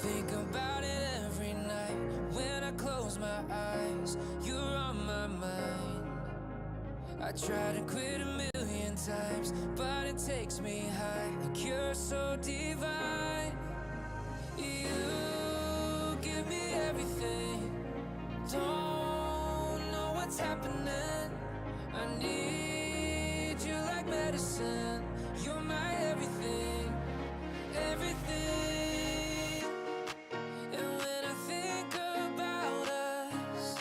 Think about it every night when I close my eyes. You're on my mind. I try to quit a million times, but it takes me high. Like you're so divine. You give me everything. Don't know what's happening. I need you like medicine. You're my everything, everything. And when I think about us,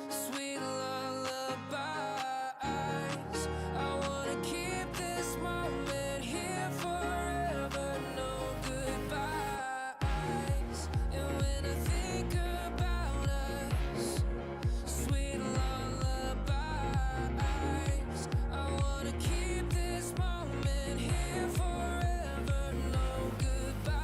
sweet lullabies, I wanna keep this moment here forever. No goodbyes. And when I think about us, sweet lullabies, I wanna keep this moment here forever. No goodbyes.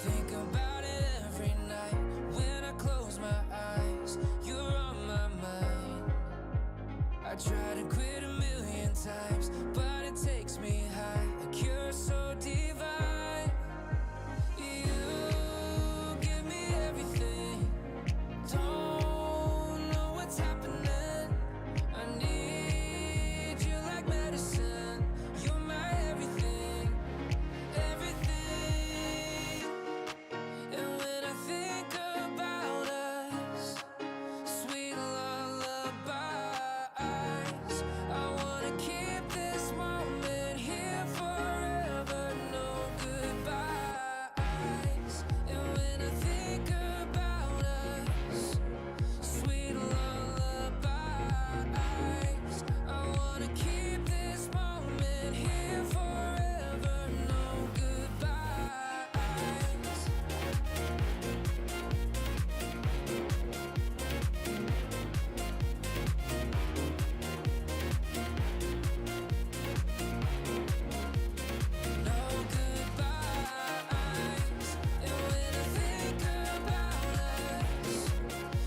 Think about it every night when I close my eyes. You're on my mind. I try to quit a million times, but it takes me high. Like you're so divine. You give me everything. Don't know what's happening. I need you like medicine. You're my everything, everything. And when I think about us, sweet lullabies, I wanna keep this moment here forever. No goodbyes. And when I think about us, sweet lullabies, I wanna keep this moment here forever. No goodbyes. No goodbyes. And when I think about us,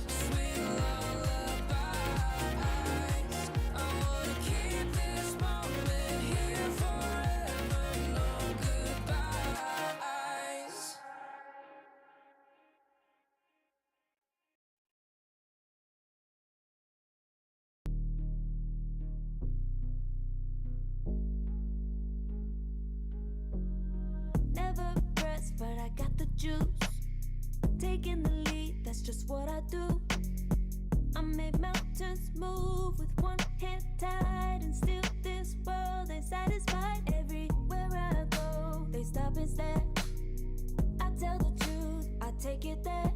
sweet lullabies, I wanna keep this moment here forever. No goodbyes. Never pressed, but I got the juice. Taking the lead, that's just what I do. I make mountains move with one hand tied, and still this world ain't satisfied. Everywhere I go, they stop and stare. I tell the truth, I take it there.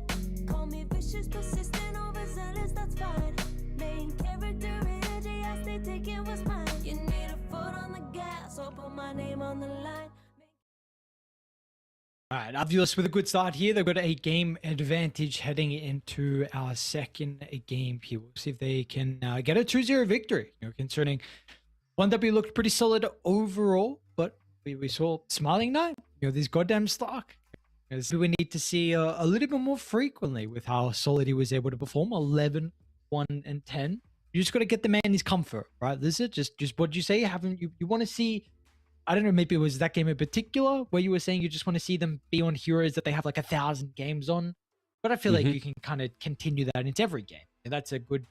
Call me vicious, persistent, overzealous, that's fine. Main character energy, I stay taking what's mine. You need a foot on the gas, or put my name on the line. All right, AVULUS with a good start here. They've got a game advantage heading into our second game here. We'll see if they can get a 2-0 victory. You know, concerning 1W looked pretty solid overall, but we saw Smiling Knight. You know, this goddamn stock. This we need to see a little bit more frequently with how solid he was able to perform. 11, 1, and 10. You just got to get the man his comfort, right? This is just what you say. You want to see. I don't know, maybe it was that game in particular where you were saying you just want to see them be on heroes that they have like 1,000 games on. But I feel like you can kind of continue that into every game. And that's a good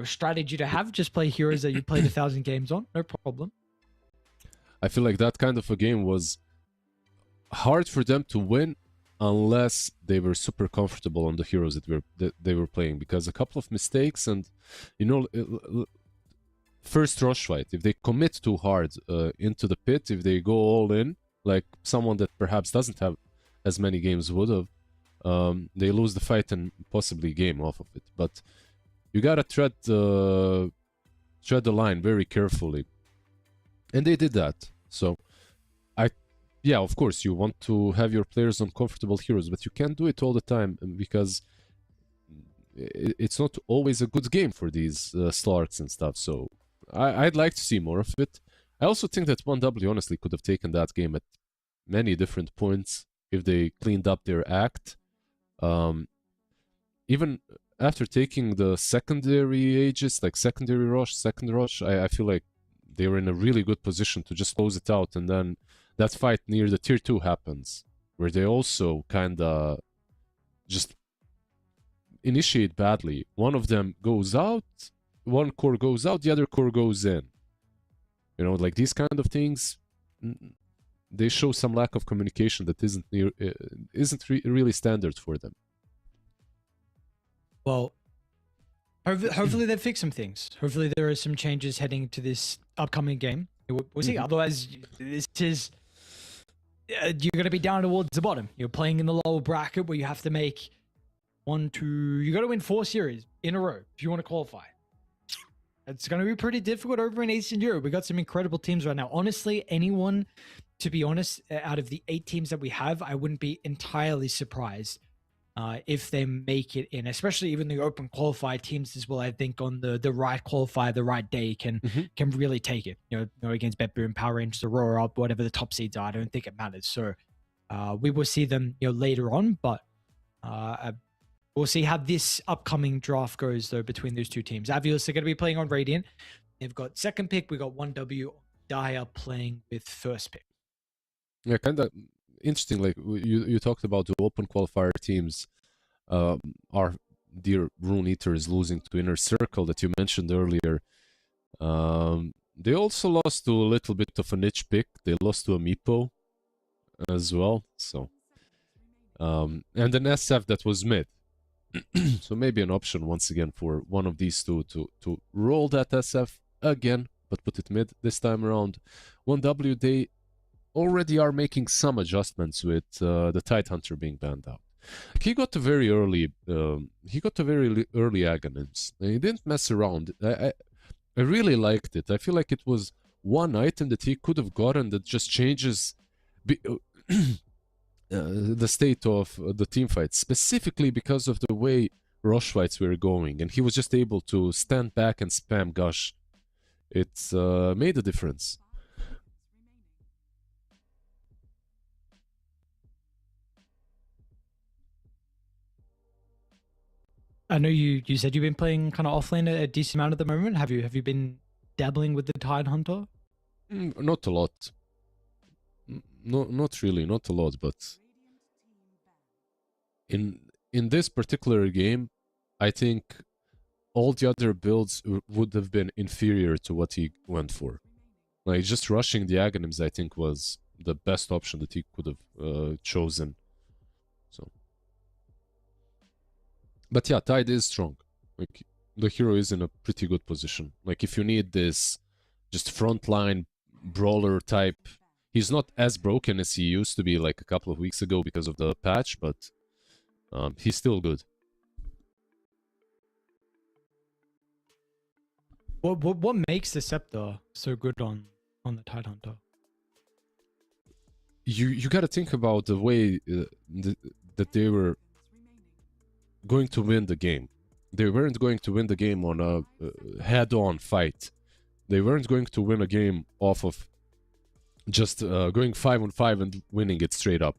strategy to have. Just play heroes that you played 1,000 games on. No problem. I feel like that kind of a game was hard for them to win unless they were super comfortable on the heroes that they were playing. Because a couple of mistakes and, you know, first rush fight, if they commit too hard into the pit, if they go all in, like someone that perhaps doesn't have as many games would have, they lose the fight and possibly game off of it. But you gotta tread the line very carefully, and they did that. So yeah, of course you want to have your players on comfortable heroes, but you can't do it all the time because it's not always a good game for these Slarks and stuff. So I'd like to see more of it. I also think that 1W honestly could have taken that game at many different points if they cleaned up their act. Even after taking the secondary ages, like secondary rush, second rush, I feel like they were in a really good position to just close it out. And then that fight near the tier 2 happens, where they also kind of just initiate badly. One of them goes out, one core goes out, the other core goes in. You know, like these kind of things, they show some lack of communication that isn't really standard for them. Well, hopefully they fix some things. Hopefully there are some changes heading to this upcoming game. We'll see. Otherwise, this is you're going to be down towards the bottom. You're playing in the lower bracket where you have to make you got to win 4 series in a row if you want to qualify. It's going to be pretty difficult over in Eastern Europe. We got some incredible teams right now. Honestly, anyone, to be honest, out of the 8 teams that we have, I wouldn't be entirely surprised if they make it in, especially even the open qualified teams as well. I think on the right qualifier, the right day can really take it. You know, against BetBoom, Power Rangers, Aurora, whatever the top seeds are. I don't think it matters. So we will see them, later on, but we'll see how this upcoming draft goes though between those 2 teams. AVULUS are going to be playing on Radiant. They've got second pick. We got 1W. Dire playing with first pick. Yeah, kind of interesting. Like you talked about the open qualifier teams. Our dear Rune Eater is losing to Inner Circle that you mentioned earlier. They also lost to a little bit of a niche pick. They lost to a Meepo as well. So, and an SF that was mid. So maybe an option once again for one of these two to roll that SF again, but put it mid this time around. 1W, they already are making some adjustments with the Tidehunter being banned out. He got a very early Aghanims. He didn't mess around. I really liked it. I feel like it was one item that he could have gotten that just changes the state of the team fight, specifically because of the way rush fights were going, and he was just able to stand back and spam Gush. It made a difference. I know you said you've been playing kind of offlane a decent amount at the moment. Have you been dabbling with the Tidehunter? Not a lot. No, not really, not a lot, but in this particular game, I think all the other builds would have been inferior to what he went for. Like, just rushing the Aghanims, I think, was the best option that he could have chosen. So, but yeah, Tide is strong. Like, the hero is in a pretty good position. Like, if you need this just frontline brawler type, he's not as broken as he used to be like a couple of weeks ago because of the patch, but he's still good. What makes the Scepter so good on the Tidehunter? You got to think about the way that they were going to win the game. They weren't going to win the game on a head-on fight. They weren't going to win a game off of just going 5-on-5 and winning it straight up.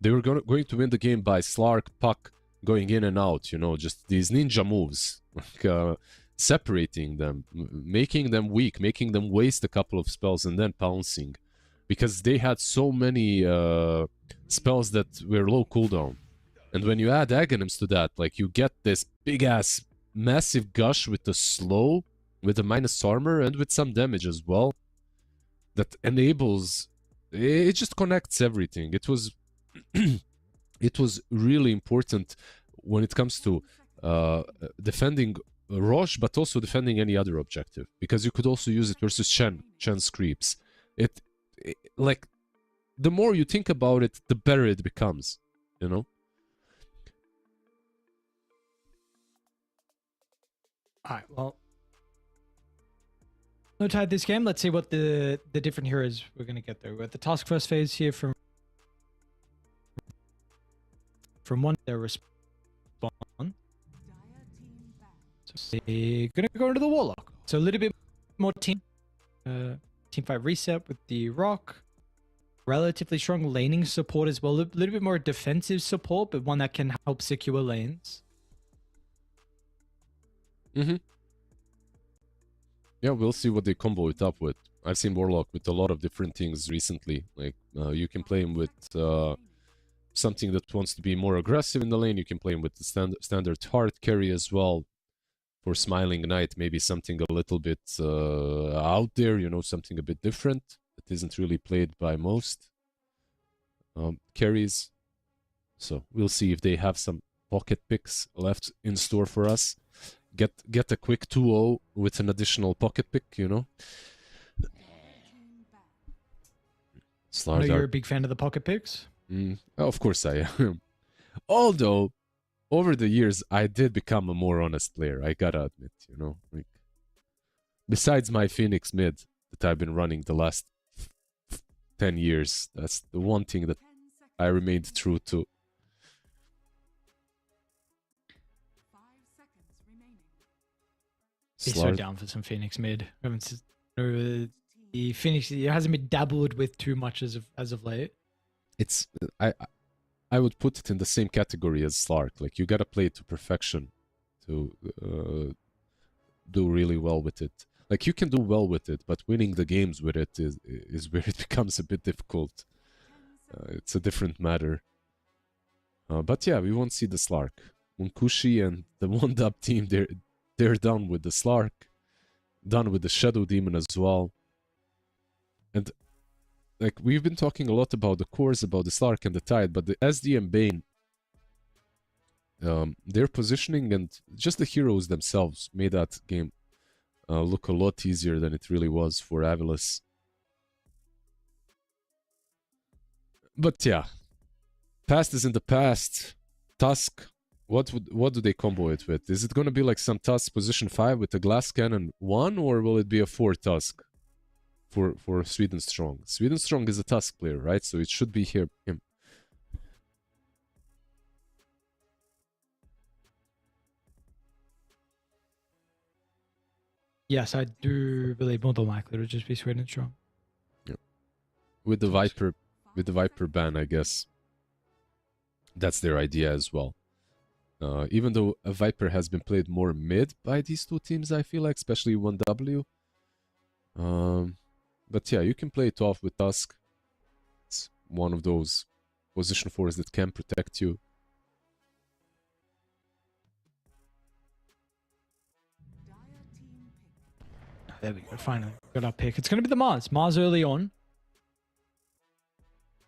They were going to win the game by Slark, Puck, going in and out, you know, just these ninja moves, like separating them, making them weak, making them waste a couple of spells and then pouncing. Because they had so many spells that were low cooldown. And when you add Aghanims to that, like, you get this big-ass massive Gush with the slow, with the minus armor, and with some damage as well. That enables... It just connects everything. It was... it was really important when it comes to defending Roche, but also defending any other objective. Because you could also use it versus Shen's creeps. Like, the more you think about it, the better it becomes, you know? Alright, well, no Tide this game. Let's see what the different heroes we're going to get there. We're at the task force phase here from one their respawn. So they're going to go into the Warlock. So a little bit more team fight reset with the Rock. relatively strong laning support as well. A little bit more defensive support, but one that can help secure lanes. Mm-hmm. Yeah, we'll see what they combo it up with. I've seen Warlock with a lot of different things recently. Like, you can play him with something that wants to be more aggressive in the lane. You can play him with the standard hard carry as well. For Smiling Knight, maybe something a little bit out there, you know, something a bit different that isn't really played by most carries. So we'll see if they have some pocket picks left in store for us. Get a quick 2-0 with an additional pocket pick, you know. I know you're a big fan of the pocket picks. Of course I am. Although, over the years, I did become a more honest player, I gotta admit, you know. Like, besides my Phoenix mid that I've been running the last 10 years, that's the one thing that I remained true to. 5 seconds remaining. He's so down for some Phoenix mid. The Phoenix, it hasn't been dabbled with too much as of late. It's I would put it in the same category as Slark. Like, you gotta play it to perfection to do really well with it. Like, you can do well with it, but winning the games with it is where it becomes a bit difficult. It's a different matter. But yeah, we won't see the Slark. Munkushi and the One Dub team, they're done with the Slark, done with the Shadow Demon as well. And like, we've been talking a lot about the cores, about the Slark and the Tide, but the SD and Bane, their positioning and just the heroes themselves made that game look a lot easier than it really was for AVULUS. But yeah, past is in the past. Tusk, what do they combo it with? Is it gonna be like some Tusk position 5 with a glass cannon 1, or will it be a 4 Tusk for Sweden Strong? Sweden Strong is a Tusk player, right? So it should be him. Yes, I do believe more than likely it'll just be Sweden Strong. Yeah. With the Viper ban, I guess that's their idea as well. Even though a Viper has been played more mid by these two teams, I feel like, especially 1W. But yeah, you can play it off with Tusk. It's one of those position 4s that can protect you. There we go, finally got our pick. It's going to be the Mars. Mars early on.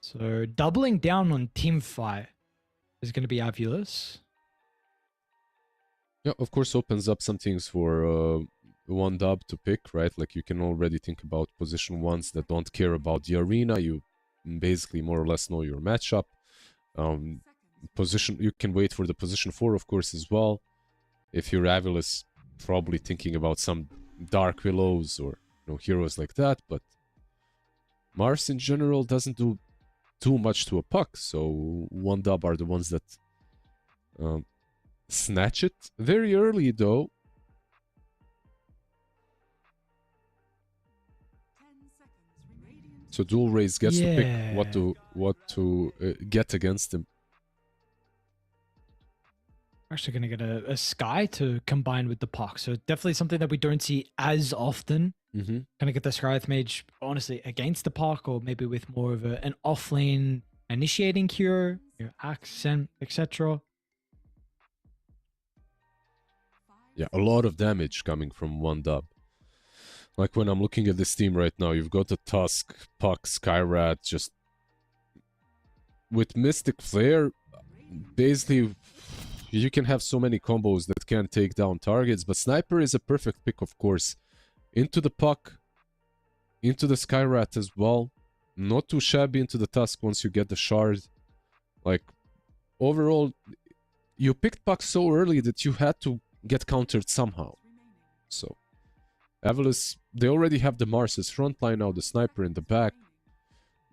So doubling down on team fight is going to be AVULUS. Yeah, of course, opens up some things for One Dub to pick, right? Like, you can already think about position 1s that don't care about the arena. You basically more or less know your matchup. Position, you can wait for the position 4, of course, as well. If you're AVULUS, probably thinking about some Dark Willows or, you know, heroes like that. But Mars in general doesn't do too much to a puck, so One Dub are the ones that snatch it very early, though. 10 seconds remaining. So Dual Race gets to pick what to get against him. We're actually going to get a Sky to combine with the puck. So definitely something that we don't see as often. Mm-hmm. Kind of get the Scarlet Mage, honestly, against the puck, or maybe with more of an off-lane initiating cure, your accent, etc. Yeah, a lot of damage coming from One Dub. Like, when I'm looking at this team right now, you've got the Tusk, Puck, Skyrat, just with Mystic Flare, basically you can have so many combos that can take down targets, but Sniper is a perfect pick, of course. Into the Puck, into the Skyrat as well. Not too shabby into the Tusk once you get the Shard. Like, overall, you picked Puck so early that you had to get countered somehow. So, AVULUS, they already have the Mars' front line now, the Sniper in the back.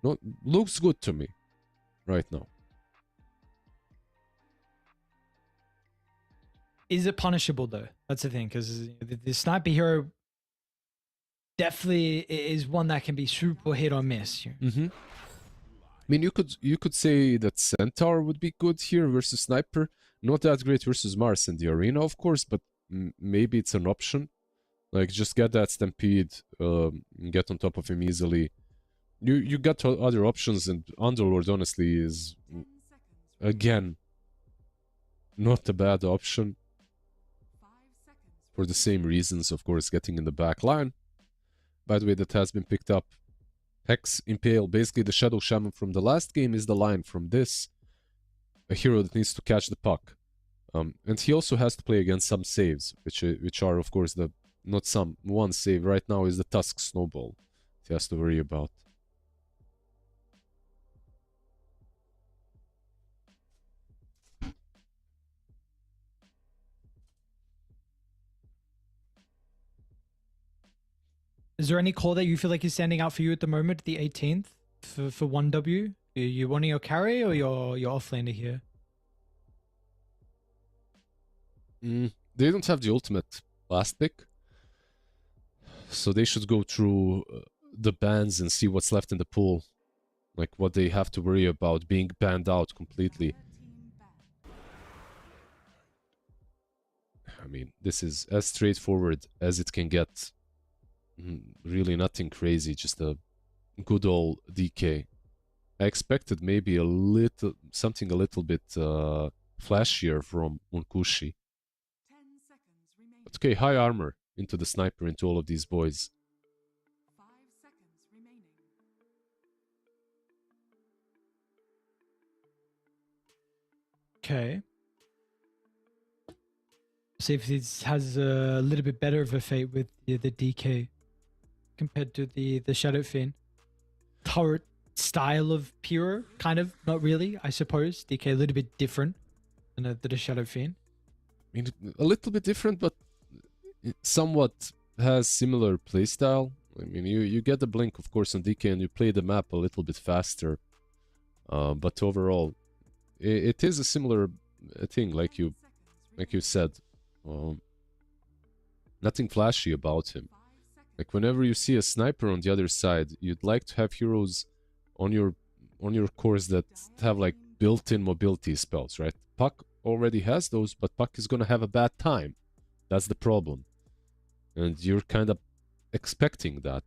No, looks good to me right now. Is it punishable, though? That's the thing, because the Sniper hero definitely is one that can be super hit or miss. Mm-hmm. I mean, you could say that Centaur would be good here versus Sniper. Not that great versus Mars in the arena, of course, but maybe it's an option. Like, just get that Stampede, get on top of him easily. You got other options, and Underlord, honestly, is, 10 seconds. again, not a bad option. 5 seconds. For the same reasons, of course, getting in the back line. By the way, that has been picked up. Hex, Impale, basically the Shadow Shaman from the last game is the line from this. A hero that needs to catch the puck. And he also has to play against some saves, which are, of course, one save right now is the Tusk Snowball he has to worry about. Is there any call that you feel like is standing out for you at the moment, the 18th, for 1W? Are you wanting your carry or your offlaner here? They don't have the ultimate last pick. So they should go through the bans and see what's left in the pool. Like what they have to worry about being banned out completely. Team banned. I mean, this is as straightforward as it can get. Really nothing crazy, just a good old DK. I expected maybe something a little bit flashier from Unkushi. 10 seconds remaining. But okay, high armor into the sniper, into all of these boys. 5 seconds remaining. Okay. See if this has a little bit better of a fate with the DK compared to the Shadow Fiend. Turret style of Puro, kind of, not really, I suppose. DK a little bit different than the Shadow Fiend. I mean, a little bit different, but it somewhat has similar playstyle. I mean, you get the blink, of course, on DK, and you play the map a little bit faster. But overall, it is a similar thing, like you said. Nothing flashy about him. Like whenever you see a sniper on the other side, you'd like to have heroes on your course that have like built-in mobility spells, right? Puck already has those, but Puck is gonna have a bad time. That's the problem. And you're kind of expecting that.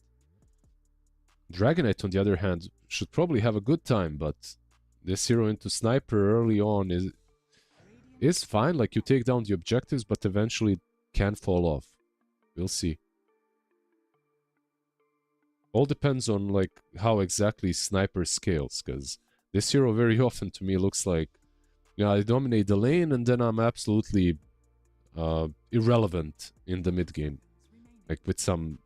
Dragonite, on the other hand, should probably have a good time, but this hero into sniper early on is fine. Like you take down the objectives, but eventually it can fall off. We'll see. All depends on like how exactly sniper scales, because this hero very often to me looks like, yeah, I dominate the lane and then I'm absolutely irrelevant in the mid game, like with some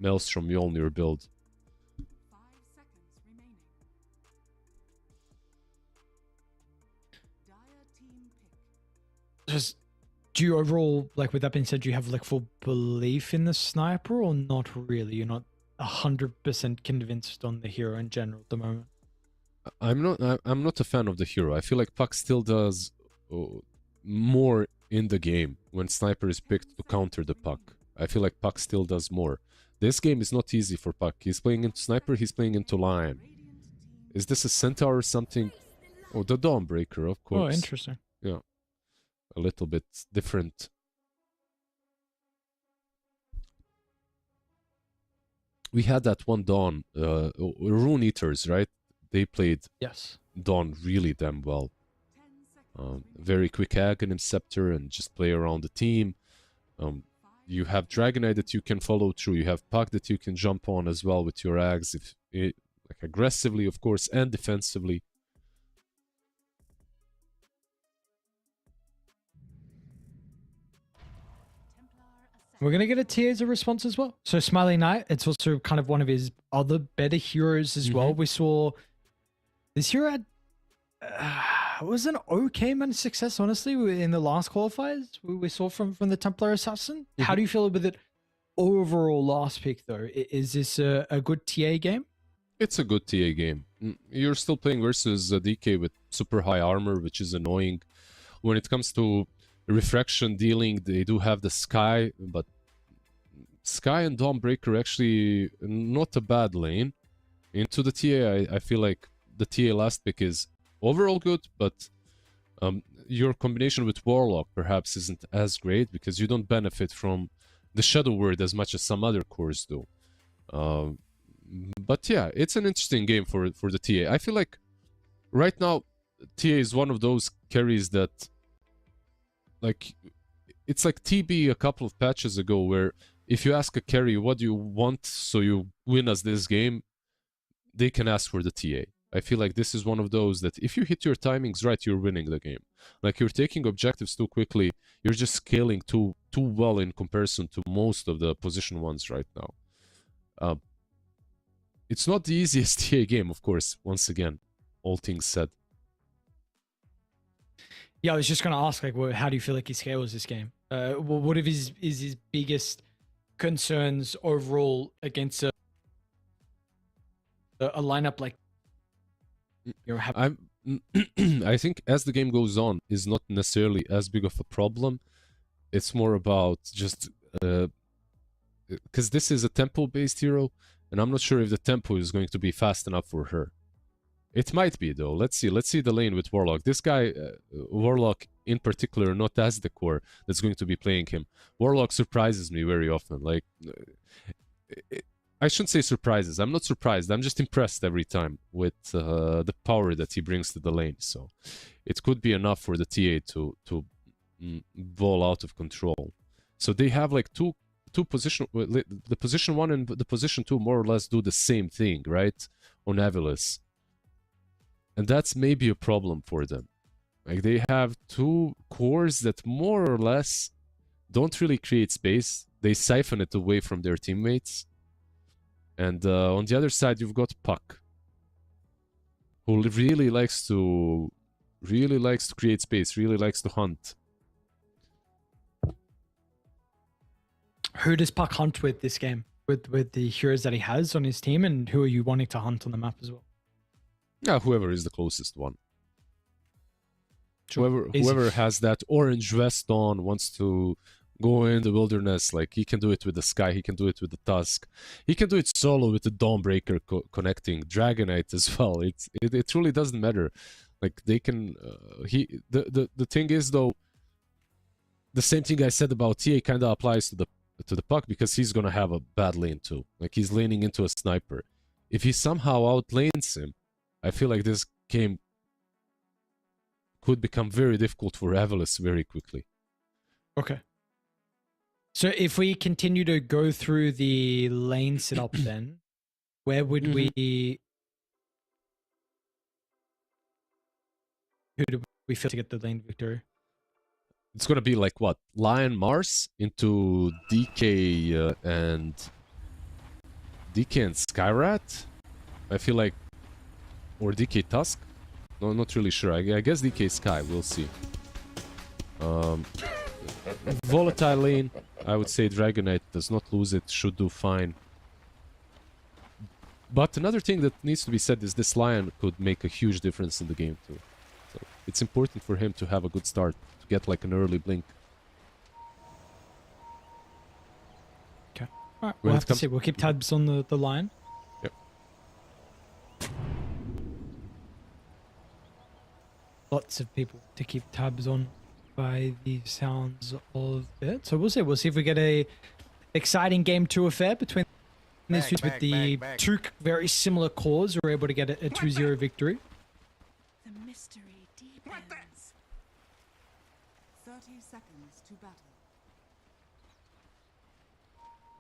Maelstrom Mjolnir build. 5 seconds remaining. Dire team pick. Just, do you overall, like with that being said, do you have like full belief in the sniper or not really? You're not 100% convinced on the hero in general at the moment? I'm not a fan of the hero. I feel like Puck still does more in the game when sniper is picked to counter the Puck. I feel like Puck still does more. This game is not easy for Puck. He's playing into sniper, he's playing into lion. Is this a centaur or something? Oh, the Dawnbreaker, of course. Oh, interesting. Yeah. A little bit different. We had that one Dawn, Rune Eaters, right? They played Yes. Dawn really damn well. 10 seconds. Very quick Aghanim Scepter and just play around the team. You have Dragonite that you can follow through. You have Puck that you can jump on as well with your Ags, like aggressively, of course, and defensively. We're going to get a TA as a response as well. So Smiley Knight, it's also kind of one of his other better heroes as well. We saw this hero had was an okay amount of success, honestly, in the last qualifiers we saw from the Templar Assassin. How do you feel with it overall last pick, though? Is this a good TA game? It's a good TA game. You're still playing versus a DK with super high armor, which is annoying. When it comes to refraction dealing, they do have the Sky, but Sky and Dawnbreaker actually not a bad lane. Into the TA, I feel like the TA last pick is overall good, but your combination with Warlock perhaps isn't as great because you don't benefit from the Shadow Word as much as some other cores do. But yeah, it's an interesting game for the TA. I feel like right now TA is one of those carries that, like, it's like TB a couple of patches ago, where if you ask a carry what do you want so you win us this game, they can ask for the TA. I feel like this is one of those that if you hit your timings right, you're winning the game. Like, you're taking objectives too quickly, you're just scaling too well in comparison to most of the position ones right now. It's not the easiest TA game, of course, once again, all things said. Yeah, I was just going to ask, like, how do you feel like he scales this game? What of his biggest concerns overall against a lineup like you're having? I think as the game goes on, is not necessarily as big of a problem. It's more about just because this is a tempo-based hero, and I'm not sure if the tempo is going to be fast enough for her. It might be, though. Let's see the lane with Warlock. This guy, Warlock in particular, not as the core that's going to be playing him. Warlock surprises me very often. Like, I shouldn't say surprises. I'm not surprised. I'm just impressed every time with the power that he brings to the lane. So it could be enough for the TA to ball out of control. So they have like two position. The position 1 and the position 2 more or less do the same thing, right? On AVULUS. And that's maybe a problem for them. Like, they have two cores that more or less don't really create space. They siphon it away from their teammates. And on the other side, you've got Puck, who really likes to create space, really likes to hunt. Who does Puck hunt with this game? With the heroes that he has on his team, and who are you wanting to hunt on the map as well? Yeah, whoever is the closest one. Sure. Whoever has that orange vest on, wants to go in the wilderness. Like, he can do it with the Sky, he can do it with the Tusk, he can do it solo with the Dawnbreaker connecting Dragonite as well. It truly doesn't matter. Like, they can the thing is, though, the same thing I said about TA kind of applies to the Puck, because he's gonna have a bad lane too. Like, he's laning into a sniper. If he somehow outlanes him, I feel like this game could become very difficult for AVULUS very quickly. Okay. So if we continue to go through the lane setup, then where would we? Who do we feel to get the lane victory? It's gonna be like what? Lion Mars into DK and Skyrat. I feel like, or DK Tusk. No, not really sure. I guess DK Sky. We'll see. Volatile lane. I would say Dragonite does not lose it. Should do fine. But another thing that needs to be said is this Lion could make a huge difference in the game too. So it's important for him to have a good start, to get like an early blink. Okay. All right. We'll have to see. We'll keep tabs on the Lion. Yep. Lots of people to keep tabs on by the sounds of it. So we'll see. We'll see if we get a exciting game 2 affair between these two. With the two very similar cores, we're able to get a 2-0 victory. The mystery deepens. 30 seconds to battle.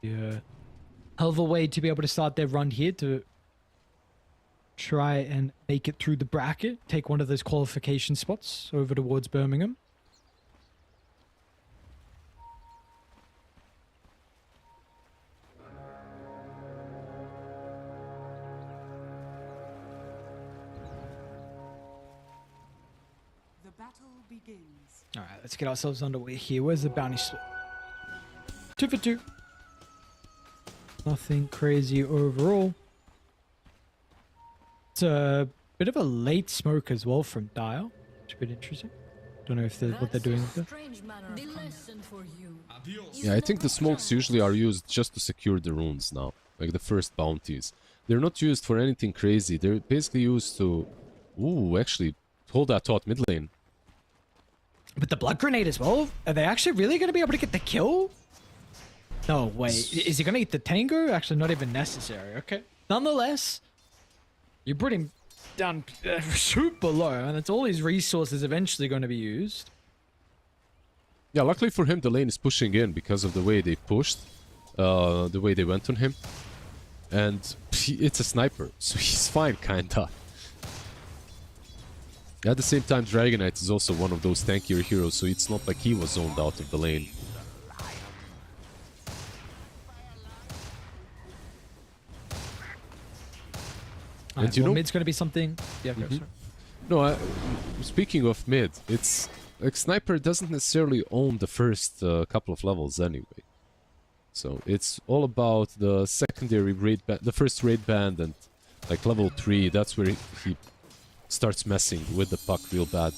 Yeah. Hell of a way to be able to start their run here, to try and make it through the bracket, take one of those qualification spots over towards Birmingham. The battle begins. All right, let's get ourselves underway here. Where's the bounty split? 2 for 2. Nothing crazy overall. It's a bit of a late smoke as well from Dial. It's a bit interesting. Don't know if what they're doing with it. Yeah, I think the smokes usually are used just to secure the runes now. like the first bounties. They're not used for anything crazy. They're basically used to... Ooh, actually, hold that thought, mid lane. With the blood grenade as well? Are they actually really going to be able to get the kill? No, wait. Is he going to eat the tango? Actually, not even necessary. Okay. Nonetheless, you put him down super low, and it's all his resources eventually going to be used. Yeah, luckily for him, the lane is pushing in because of the way they pushed, the way they went on him. And it's a sniper, so he's fine, kinda. At the same time, Dragonite is also one of those tankier heroes, so it's not like he was zoned out of the lane. And you know, mid's going to be something. Yeah, go, sorry. No, speaking of mid, it's like Sniper doesn't necessarily own the first couple of levels anyway. So it's all about the secondary raid, the first raid band, and like level 3. That's where he starts messing with the puck real bad.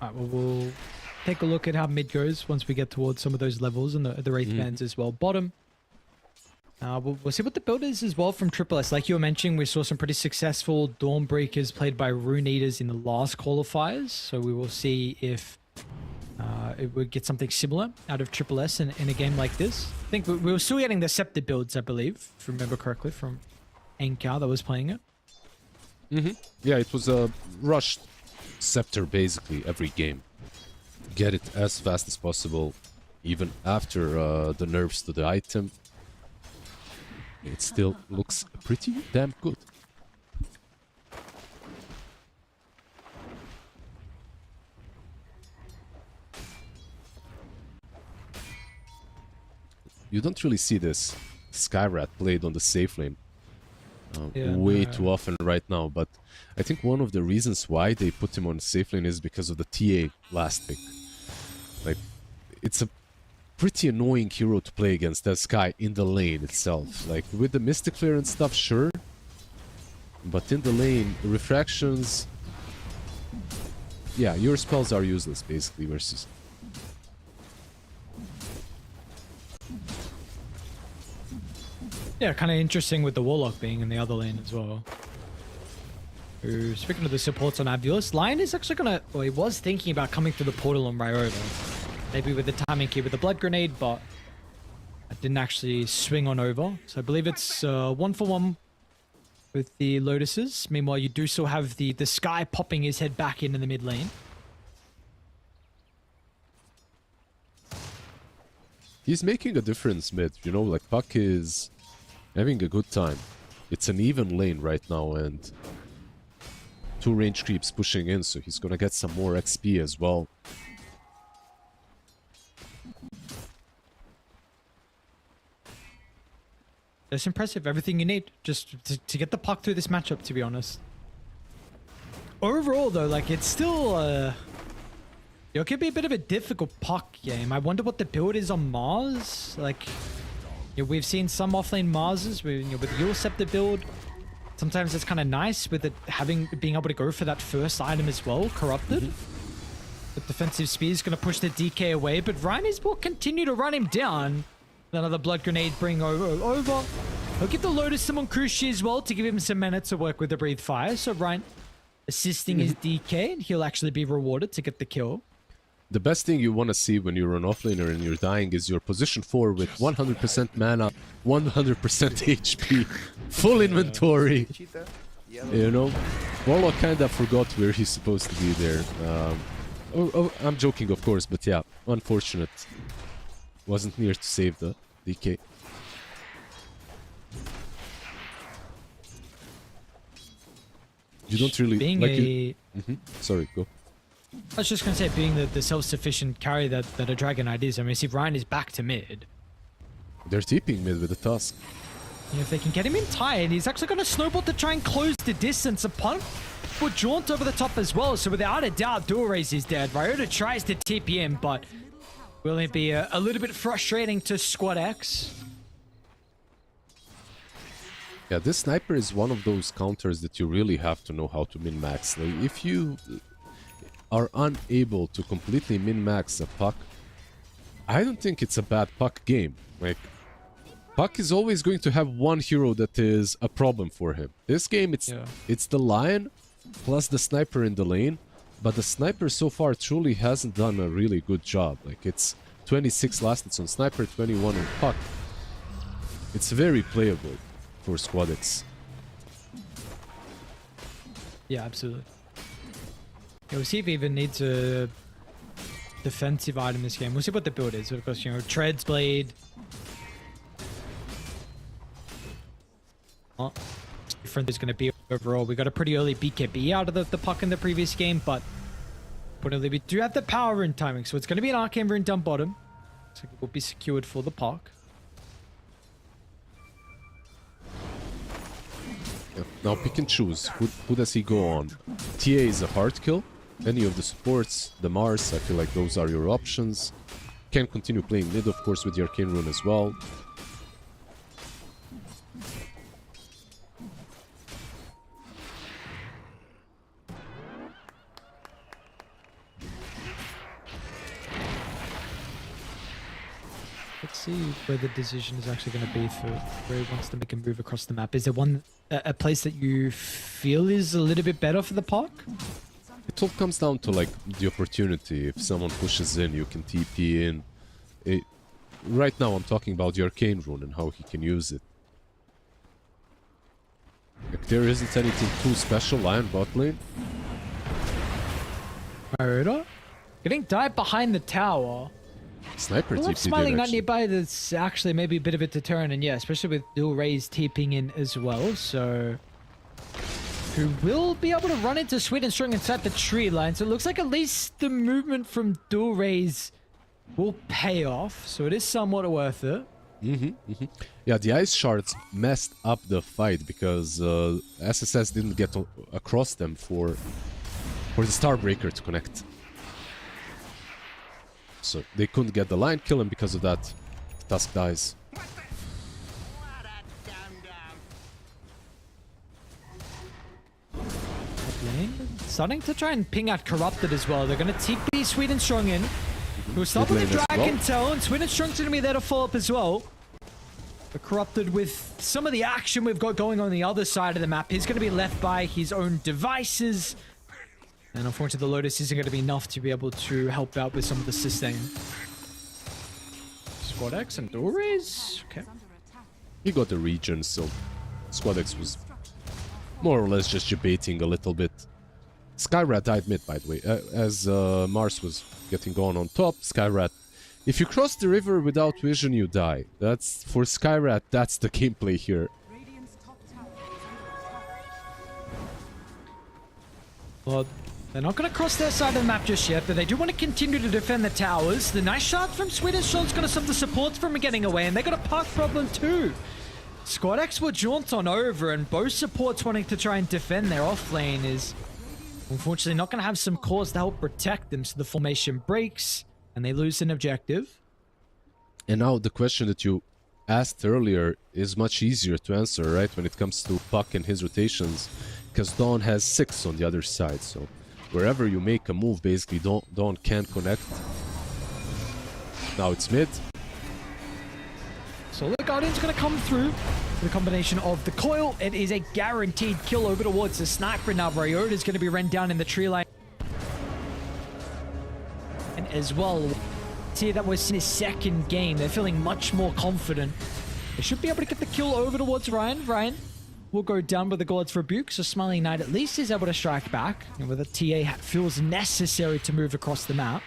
Alright, well, we'll take a look at how mid goes once we get towards some of those levels and the wraith bands as well. Bottom. We'll see what the build is as well from Triple S. Like you were mentioning, we saw some pretty successful Dawnbreakers played by Rune Eaters in the last qualifiers. So we will see if it would get something similar out of Triple S in a game like this. I think we were still getting the Scepter builds, I believe, if I remember correctly, from Ankar that was playing it. Yeah, it was a rushed Scepter basically every game. Get it as fast as possible, even after the nerfs to the item. It still looks pretty damn good. You don't really see this Skyrat played on the safe lane way too often right now, but I think one of the reasons why they put him on safe lane is because of the TA last pick. Like, it's a pretty annoying hero to play against, that Sky in the lane itself. Like, with the Mystic Flare and stuff, sure. But in the lane, refractions... Yeah, your spells are useless, basically, versus... Yeah, kind of interesting with the Warlock being in the other lane as well. Ooh, speaking of the supports on AVULUS, Lion is actually going to... Well, he was thinking about coming through the portal on Ryota. Maybe with the timing key with the blood grenade, but it didn't actually swing on over. So I believe it's 1-for-1 with the Lotuses. Meanwhile, you do still have the Sky popping his head back into the mid lane. He's making a difference mid, you know, like Puck is having a good time. It's an even lane right now, and 2 range creeps pushing in, so he's gonna get some more XP as well. That's impressive. Everything you need just to get the puck through this matchup, to be honest. Overall, though, like, it's still... it could be a bit of a difficult puck game. I wonder what the build is on Mars. Like, we've seen some offlane Marses with, with the Yule Scepter build. Sometimes it's kind of nice with it being able to go for that first item as well, Corrupted. The defensive spear is going to push the DK away, but Reiners will continue to run him down. Another blood grenade bring over. He'll give the Lotus some on Cruci as well to give him some minutes to work with the Breathe Fire. So Ryan assisting his DK, and he'll actually be rewarded to get the kill. The best thing you want to see when you're an offlaner and you're dying is your position 4 with 100% mana, 100% HP, full inventory. You know, Warlock kinda forgot where he's supposed to be there. I'm joking, of course, but yeah, unfortunate. Wasn't near to save the DK. You don't really... Being like Sorry, go. I was just going to say, being the self-sufficient carry that a Dragonite is, I mean, see, Ryan is back to mid. They're TPing mid with the Tusk. And if they can get him in tight, he's actually going to snowball to try and close the distance. A punt will jaunt over the top as well, so without a doubt, Dual Raise is dead. Ryota tries to TP him, but will it be a little bit frustrating to Squad X? Yeah, this sniper is one of those counters that you really have to know how to min-max. Like, if you are unable to completely min-max a puck, I don't think it's a bad Puck game. Like, Puck is always going to have one hero that is a problem for him. This game, it's the Lion plus the Sniper in the lane, but the Sniper so far truly hasn't done a really good job. Like, it's 26 last hits on Sniper, 21 on Puck. It's very playable for Squad X. Yeah, absolutely. Yeah, we'll see if he even needs a defensive item this game. We'll see what the build is. Of course, you know, Treads Blade. Different is going to be overall. We got a pretty early BKB out of the Puck in the previous game, but importantly, we do have the power rune timing, so it's going to be an Arcane Rune down bottom. So it will be secured for the Puck. Yep. Now pick and choose. Who does he go on? TA is a hard kill. Any of the supports, the Mars, I feel like those are your options. Can continue playing mid, of course, with the Arcane Rune as well. Let's see where the decision is actually going to be for where he wants to make a move across the map. Is there a place that you feel is a little bit better for the Puck? It all comes down to like the opportunity. If someone pushes in, you can TP in. Right now I'm talking about the Arcane Rune and how he can use it. Like, there isn't anything too special. Lion bot lane. Aurora? Getting dive behind the tower. Sniper Well, TP I'm smiling not actually. nearby. That's actually maybe a bit of a deterrent, and yeah, especially with dual rays TPing in as well. So, who will be able to run into Sweet and Strong inside the tree line? So it looks like at least the movement from dual rays will pay off. So it is somewhat worth it. Yeah, the ice shards messed up the fight because SSS didn't get across them for the Starbreaker to connect. So they couldn't get the line kill, and because of that, Tusk dies. Starting to try and ping out Corrupted as well. They're going to TP Sweet and Strong in. We'll start Mid with the lane as Dragon well. Tail, and Sweet and Strong's going to be there to follow up as well. But Corrupted, with some of the action we've got going on the other side of the map, he's going to be left by his own devices. And unfortunately, the Lotus isn't going to be enough to be able to help out with some of the sustain. Squad X and dual rays. Okay. He got the region, so Squad X was more or less just debating a little bit. Skyrat died mid, by the way, as Mars was getting going on top. Skyrat, if you cross the river without vision, you die. That's for Skyrat. That's the gameplay here. Radiant's top tower is under attack. Well, they're not going to cross their side of the map just yet, but they do want to continue to defend the towers. The nice shot from Swedish Sean's going to stop the supports from getting away, and they got a Puck problem too. Squad X will jaunt on over, and both supports wanting to try and defend their off lane is unfortunately not going to have some cause to help protect them, so the formation breaks, and they lose an objective. And now the question that you asked earlier is much easier to answer, right? When it comes to Puck and his rotations, because Dawn has 6 on the other side, so wherever you make a move, basically Dawn can't connect. Now it's mid. So the Guardian's going to come through with a combination of the coil. It is a guaranteed kill over towards the Sniper. Now Ryoda is going to be run down in the tree line. And as well, see that was in his second game. They're feeling much more confident. They should be able to get the kill over towards Ryan. Ryan will go down with the God's Rebuke, so Smiling Knight at least is able to strike back. And whether TA feels necessary to move across the map.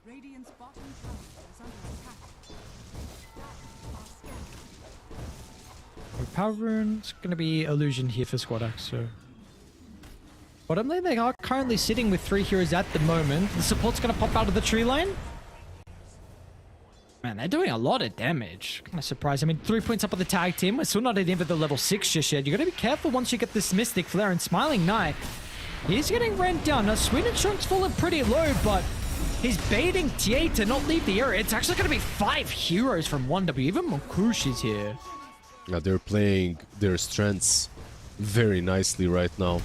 Radiant's bottom tower is under attack. Are scattered. Power Rune's going to be Illusion here for Squad X, so... Bottom lane, they are currently sitting with 3 heroes at the moment. The support's going to pop out of the tree line. Man, they're doing a lot of damage. Kind of surprised. I mean, 3 points up on the tag team. We're still not even at the level 6 just yet. You got to be careful once you get this Mystic Flare and Smiling Knight. He's getting ran down. Now, Sweden Shunk's fallen pretty low, but he's baiting TA to not leave the area. It's actually going to be 5 heroes from 1W. Even Monkush is here. Now they're playing their strengths very nicely right now.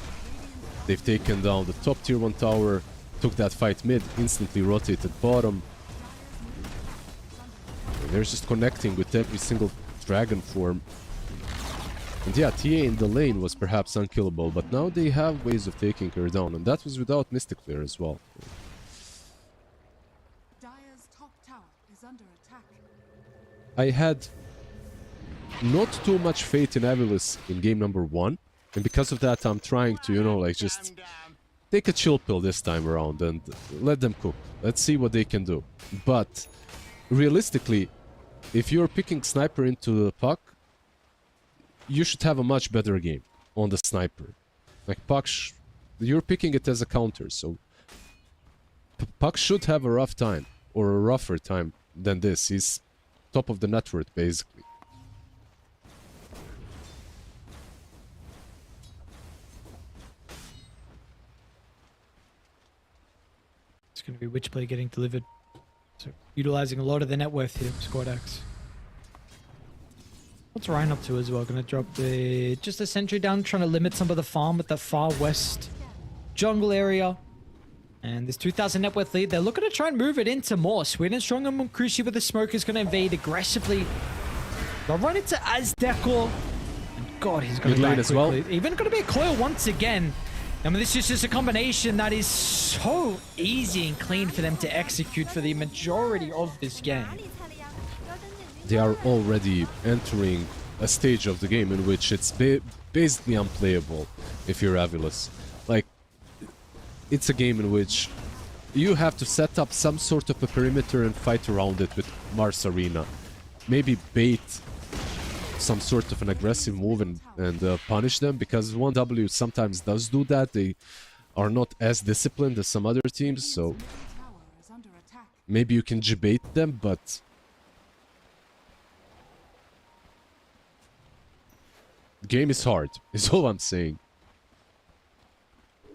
They've taken down the top tier 1 tower, took that fight mid, instantly rotated bottom. They're just connecting with every single dragon form. And yeah, TA in the lane was perhaps unkillable, but now they have ways of taking her down, and that was without Mystic Flare as well. Dire's top tower is under attack. I had not too much faith in AVULUS in game number 1, and because of that I'm trying to, you know, like just take a chill pill this time around and let them cook. Let's see what they can do. But realistically, if you're picking sniper into the puck, you should have a much better game on the sniper. Like puck, you're picking it as a counter, so puck should have a rough time, or a rougher time than this. He's top of the network basically. It's going to be Witchblade getting delivered. So, utilizing a lot of the net worth here, Squad X. What's Ryan up to as well? Going to drop just a sentry down, trying to limit some of the farm with the far west jungle area. And this 2,000 net worth lead, they're looking to try and move it into more. Sweden strong and Munkushi with the smoke is going to invade aggressively. They'll run into Azdekor. And God, he's going to die as quickly. well. Even going to be a coil once again. I mean, this is just a combination that is so easy and clean for them to execute for the majority of this game. They are already entering a stage of the game in which it's basically unplayable if you're AVULUS. Like, it's a game in which you have to set up some sort of a perimeter and fight around it with Mars Arena. Maybe bait some sort of an aggressive move and punish them, because 1W sometimes does do that. They are not as disciplined as some other teams, so Tower is under attack. maybe you can debate them, but the game is hard, is all I'm saying.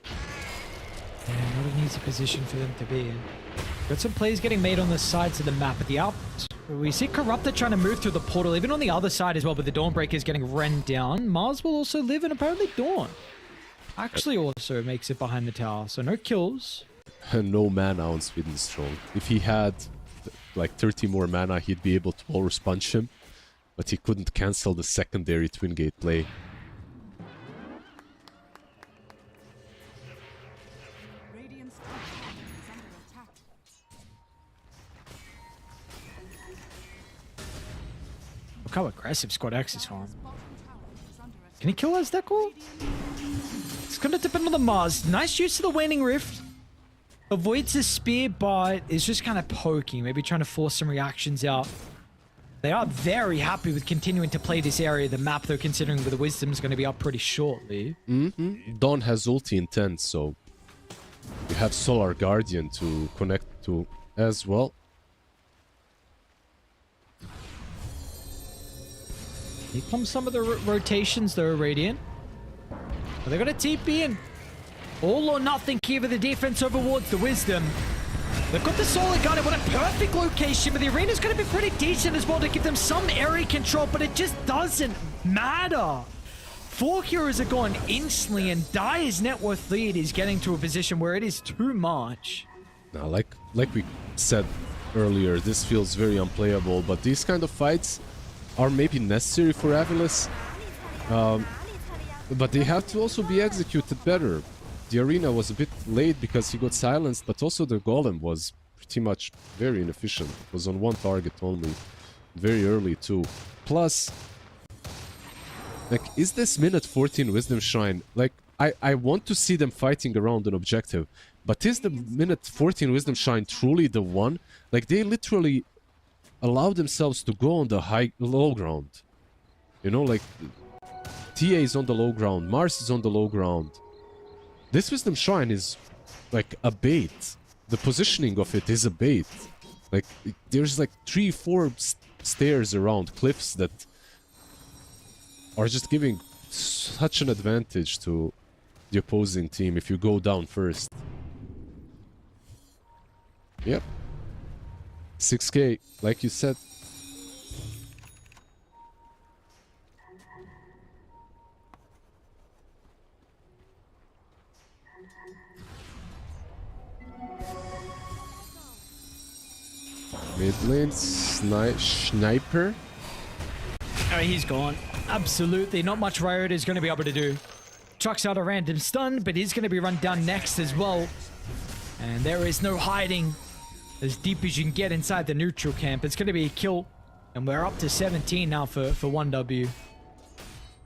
Yeah, not an easy position for them to be in. Got some plays getting made on the sides of the map. At the out, we see Corrupted trying to move through the portal, even on the other side as well, but the Dawnbreaker is getting rent down. Mars will also live, and apparently Dawn actually also makes it behind the tower. So no kills. And no mana on Sweden Strong. If he had like 30 more mana, he'd be able to walrus punch him, but he couldn't cancel the secondary twin gate play. Radiant's top tower is under attack. Look how aggressive Squad X is farm. Bottom tower is under attack. Can he kill Azdekor? It's gonna depend on the Mars. Nice use of the Waning Rift. Avoids the spear, but is just kind of poking. Maybe trying to force some reactions out. They are very happy with continuing to play this area of the map, though, considering the Wisdom is going to be up pretty shortly. Dawn has ulti intent, so you have Solar Guardian to connect to as well. Here comes some of the rotations, though, Radiant. But they're going to TP in. All or nothing here for the defense overwards the Wisdom. They've got the Solar Guardian. What a perfect location, but the arena's going to be pretty decent as well to give them some area control, but it just doesn't matter. 4 heroes are gone instantly, and Dire's net worth lead is getting to a position where it is too much. Now, like we said earlier, this feels very unplayable, but these kind of fights are maybe necessary for AVULUS, but they have to also be executed better. The arena was a bit late because he got silenced, but also the golem was pretty much very inefficient. It was on one target only, very early too. Plus, like, is this minute 14 Wisdom Shrine, like, I want to see them fighting around an objective, but is the minute 14 Wisdom Shrine truly the one? Like, they literally allow themselves to go on the low ground. You know, like, TA is on the low ground, Mars is on the low ground. This Wisdom Shrine is like a bait. The positioning of it is a bait. Like, there's like 3-4 stairs around cliffs that are just giving such an advantage to the opposing team if you go down first. Yep. 6k, like you said. Mid lane, sniper. Oh, he's gone. Absolutely. Not much Riot is going to be able to do. Chucks out a random stun, but he's going to be run down next as well. And there is no hiding as deep as you can get inside the neutral camp. It's going to be a kill. And we're up to 17 now for 1W.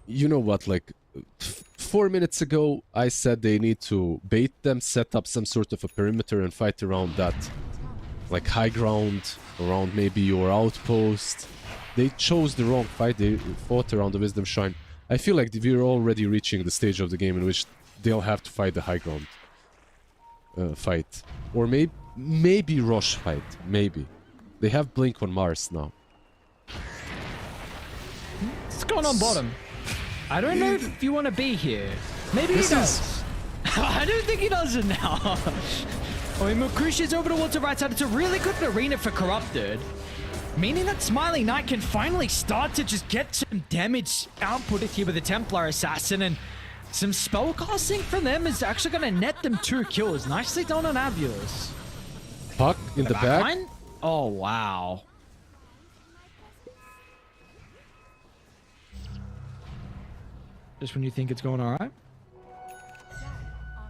You know what, like 4 minutes ago, I said they need to bait them, set up some sort of a perimeter and fight around that. Like high ground, around maybe your outpost. They chose the wrong fight, they fought around the Wisdom Shrine. I feel like we're already reaching the stage of the game in which they'll have to fight the high ground fight. Or maybe Roche fight, maybe. They have Blink on Mars now. What's going on bottom? I don't know if you want to be here. Maybe he does. I don't think he does it now. I mean, Mukushi's over towards the right side. It's a really good arena for Corrupted. Meaning that Smiling Knight can finally start to just get some damage output here with the Templar Assassin. And some spellcasting from them is actually going to net them 2 kills. Nicely done on AVULUS. Puck in the back. Line? Oh, wow. Just when you think it's going all right. Are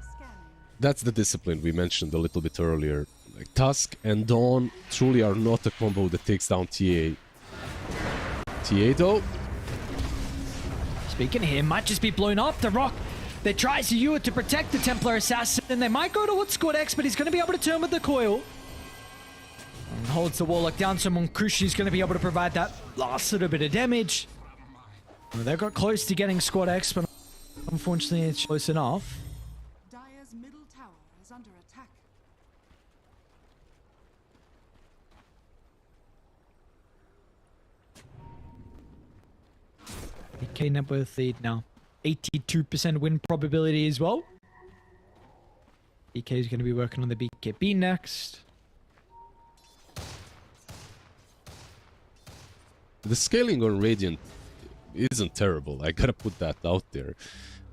scanning. That's the discipline we mentioned a little bit earlier. Like Tusk and Dawn truly are not a combo that takes down TA. TA though. Speaking of him, might just be blown up. The Rock that tries to use it to protect the Templar Assassin. And they might go towards Squad X, but he's going to be able to turn with the coil. And holds the Warlock down, so Monkushi's going to be able to provide that last little bit of damage. Well, they got close to getting Squad X, but unfortunately it's close enough. Dire's middle tower is under attack. DK net worth lead now. 82% win probability as well. DK is going to be working on the BKB next. The scaling on Radiant isn't terrible. I gotta put that out there.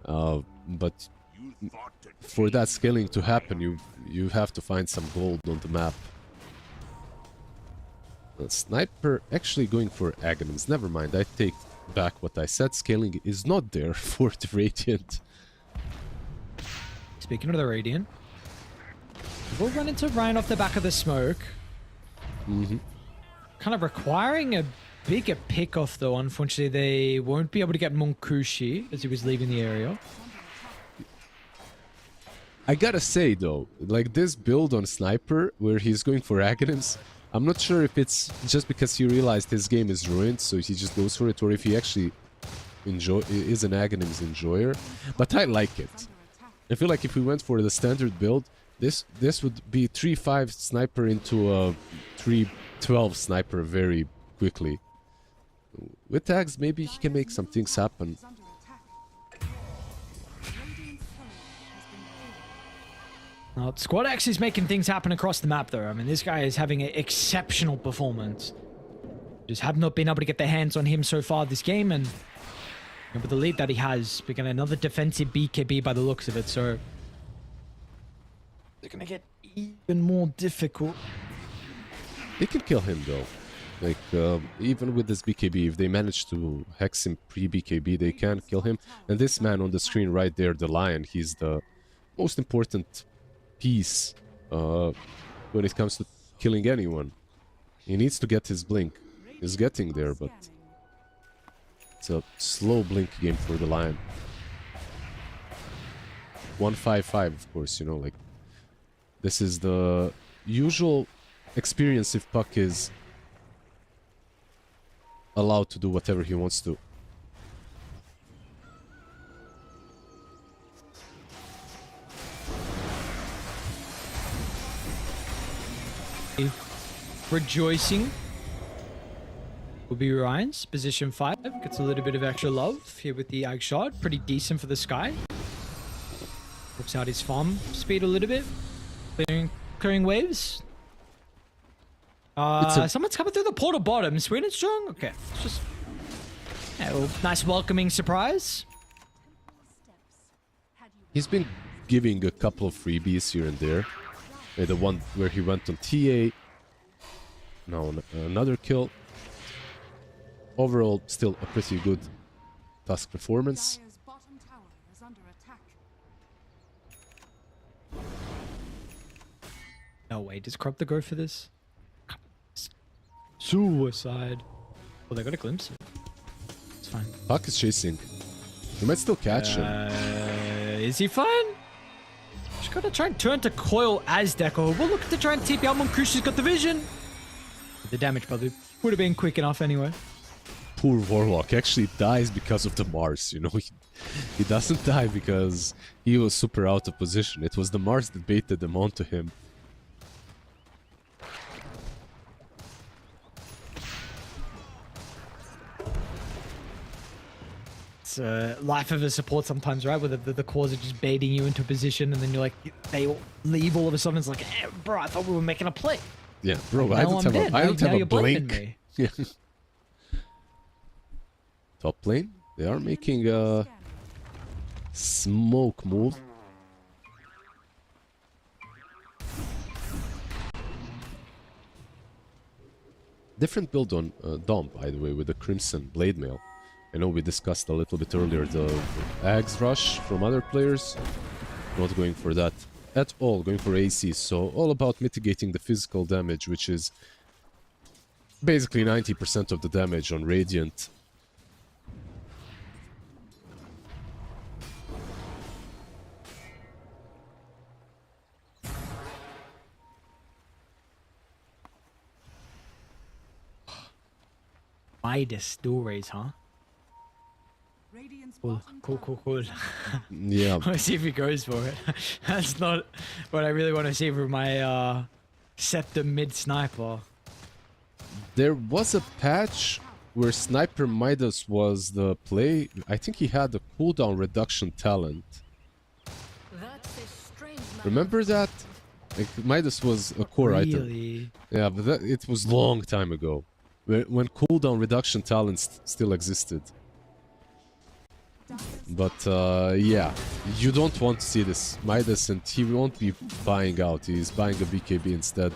But for that scaling to happen, you have to find some gold on the map. The Sniper actually going for Aghanim's. Never mind, I take back what I said. Scaling is not there for the Radiant. Speaking of the Radiant, we'll run into Ryan off the back of the smoke. Kind of requiring a bigger pick-off though. Unfortunately, they won't be able to get Monkushi as he was leaving the area. I gotta say though, like this build on Sniper, where he's going for Aghanim's, I'm not sure if it's just because he realized his game is ruined, so he just goes for it, or if he actually is an Aghanim's enjoyer. But I like it. I feel like if we went for the standard build, this would be 3-5 Sniper into a 3-12 Sniper very quickly. With tags, maybe he can make some things happen. Is under attack. Radiant's turret has been killed. Now, Squad X is making things happen across the map though. I mean, this guy is having an exceptional performance. Just have not been able to get their hands on him so far this game, and with the lead that he has, we're getting another defensive BKB by the looks of it, so they're gonna get even more difficult. They can kill him though. Like, even with this BKB, if they manage to hex him pre-BKB, they can kill him. And this man on the screen right there, the Lion, he's the most important piece when it comes to killing anyone. He needs to get his blink. He's getting there, but it's a slow blink game for the Lion. 1-5-5, of course, you know, like, this is the usual experience if Puck is allowed to do whatever he wants to. rejoicing will be Ryan's. Position 5 gets a little bit of extra love here with the Ag shot. Pretty decent for the Sky. Looks out his farm speed a little bit. Clearing waves. Someone's coming through the portal bottom. Sweden strong? Okay. It's just a little nice welcoming surprise. He's been giving a couple of freebies here and there. The one where he went on TA. Now another kill. Overall, still a pretty good task performance. Dire's bottom tower is under attack. No way. Does Corruptor go for this? Suicide. Oh, they got a glimpse. It's fine. Puck is chasing. He might still catch him. Is he fine? Just gotta try and turn to coil as Deco. We'll look to try and TP out. Monkushi's got the vision. But the damage probably would have been quick enough anyway. Poor Warlock actually dies because of the Mars, you know. He doesn't die because he was super out of position. It was the Mars that baited them onto him. It's life of a support sometimes, right? Where the cores are just baiting you into a position and then you're like, they all leave all of a sudden. It's like, bro, I thought we were making a play. Yeah, bro, I Now don't I'm have dead. I don't Now have a you're blaming blink. me. Yeah. Top lane, they are making a smoke move. Different build on Dom, by the way, with the Crimson Blade Mail. I know we discussed a little bit earlier the Ags Rush from other players. Not going for that at all, going for AC. So all about mitigating the physical damage, which is basically 90% of the damage on Radiant. Midas stories, huh? Radiant's Cool, bottom cool, tower cool, cool. Yeah, I want to see if he goes for it. That's not what I really want to see from my Scepter mid sniper. there was a patch where Sniper Midas was the play. I think he had a cooldown reduction talent. That's a strange Remember that? Like, Midas was a core item. Really? Yeah, but it was long time ago. When cooldown reduction talents still existed. But yeah, you don't want to see this. Midas, and he won't be buying out. He's buying a BKB instead.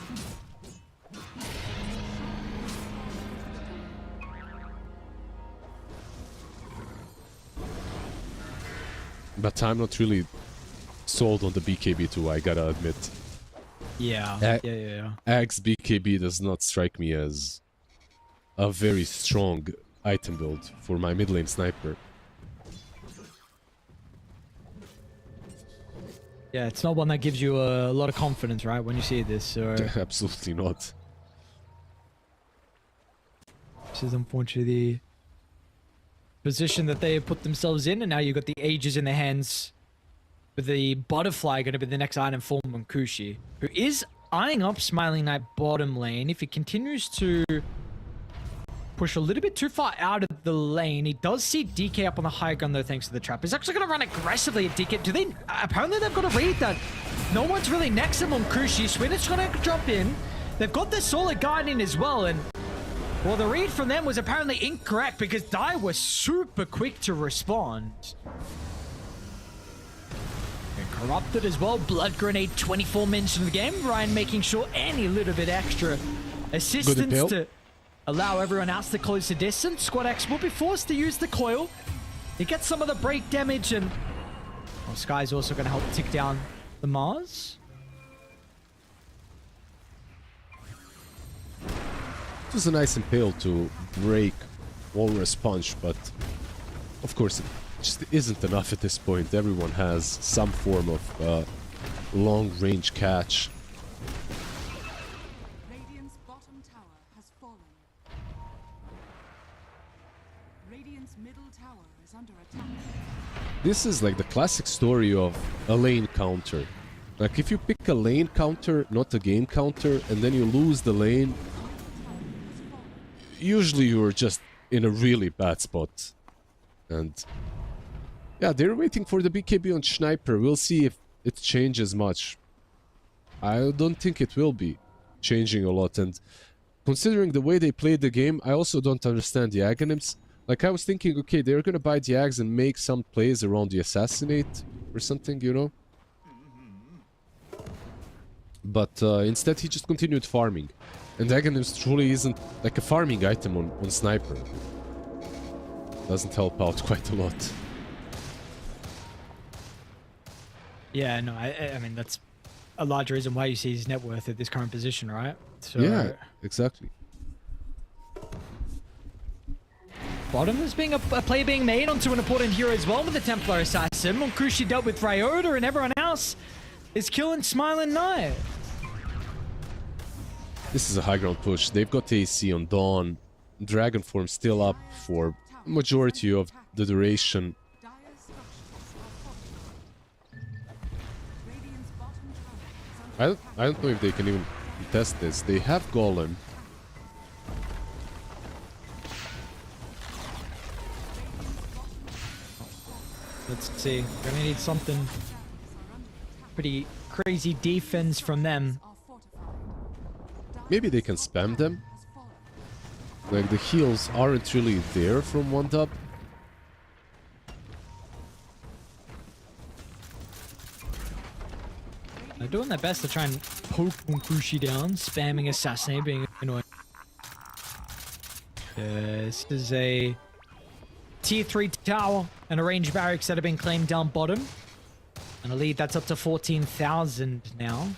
But I'm not really sold on the BKB too, I gotta admit. Yeah. Axe BKB does not strike me as a very strong item build for my mid lane sniper. Yeah, it's not one that gives you a lot of confidence, right? When you see this, so Absolutely not. this is unfortunately the position that they put themselves in, and now you've got the Aegis in their hands. With the Butterfly going to be the next item for Monkushi, who is eyeing up Smiling Knight bottom lane. If he continues to push a little bit too far out of the lane, he does see DK up on the high ground though, thanks to the trap. He's actually going to run aggressively at DK. Do they? Apparently they've got to read that no one's really next to Monkushi. Swin's going to jump in. They've got the Solid Guardian as well, and well, the read from them was apparently incorrect because Dai was super quick to respond. Corrupted as well. Blood Grenade, 24 minutes in the game. Ryan making sure any little bit extra assistance to allow everyone else to close the distance. Squad X will be forced to use the coil. He gets some of the break damage, and well, Sky's also going to help tick down the Mars. It was a nice impale to break Walrus Punch, but of course it just isn't enough at this point. Everyone has some form of long-range catch. Radiant's bottom tower has fallen. Radiant's middle tower is under attack. This is like the classic story of a lane counter. Like if you pick a lane counter, not a game counter, and then you lose the lane, usually you're just in a really bad spot. And yeah, they're waiting for the BKB on Sniper. We'll see if it changes much. I don't think it will be changing a lot. And considering the way they played the game, I also don't understand the Aghanims. Like, I was thinking, okay, they're gonna buy the Ags and make some plays around the Assassinate or something, you know? But instead he just continued farming. And Aghanims truly isn't like a farming item on Sniper. Doesn't help out quite a lot. Yeah, no, I mean, that's a large reason why you see his net worth at this current position, right? So, Yeah, exactly. bottom is being a play being made onto an important hero as well with the Templar Assassin. Monkushi dealt with Ryota, and everyone else is killing Smiling Knight. This is a high ground push. They've got AC on Dawn. Dragon form still up for majority of the duration. Dire structures are fortified. Radiant's bottom tower is under I don't know if they can even test this. They have Golem. Let's see. Gonna need something pretty crazy defense from them. are fortified. Maybe they can spam them. Has fallen. Like, the heals aren't really there from one dub. They're doing their best to try and poke Monkushi down, spamming Assassinate, being annoying. This is a tier 3 tower and a range barracks that have been claimed down bottom. And a lead that's up to 14,000 now.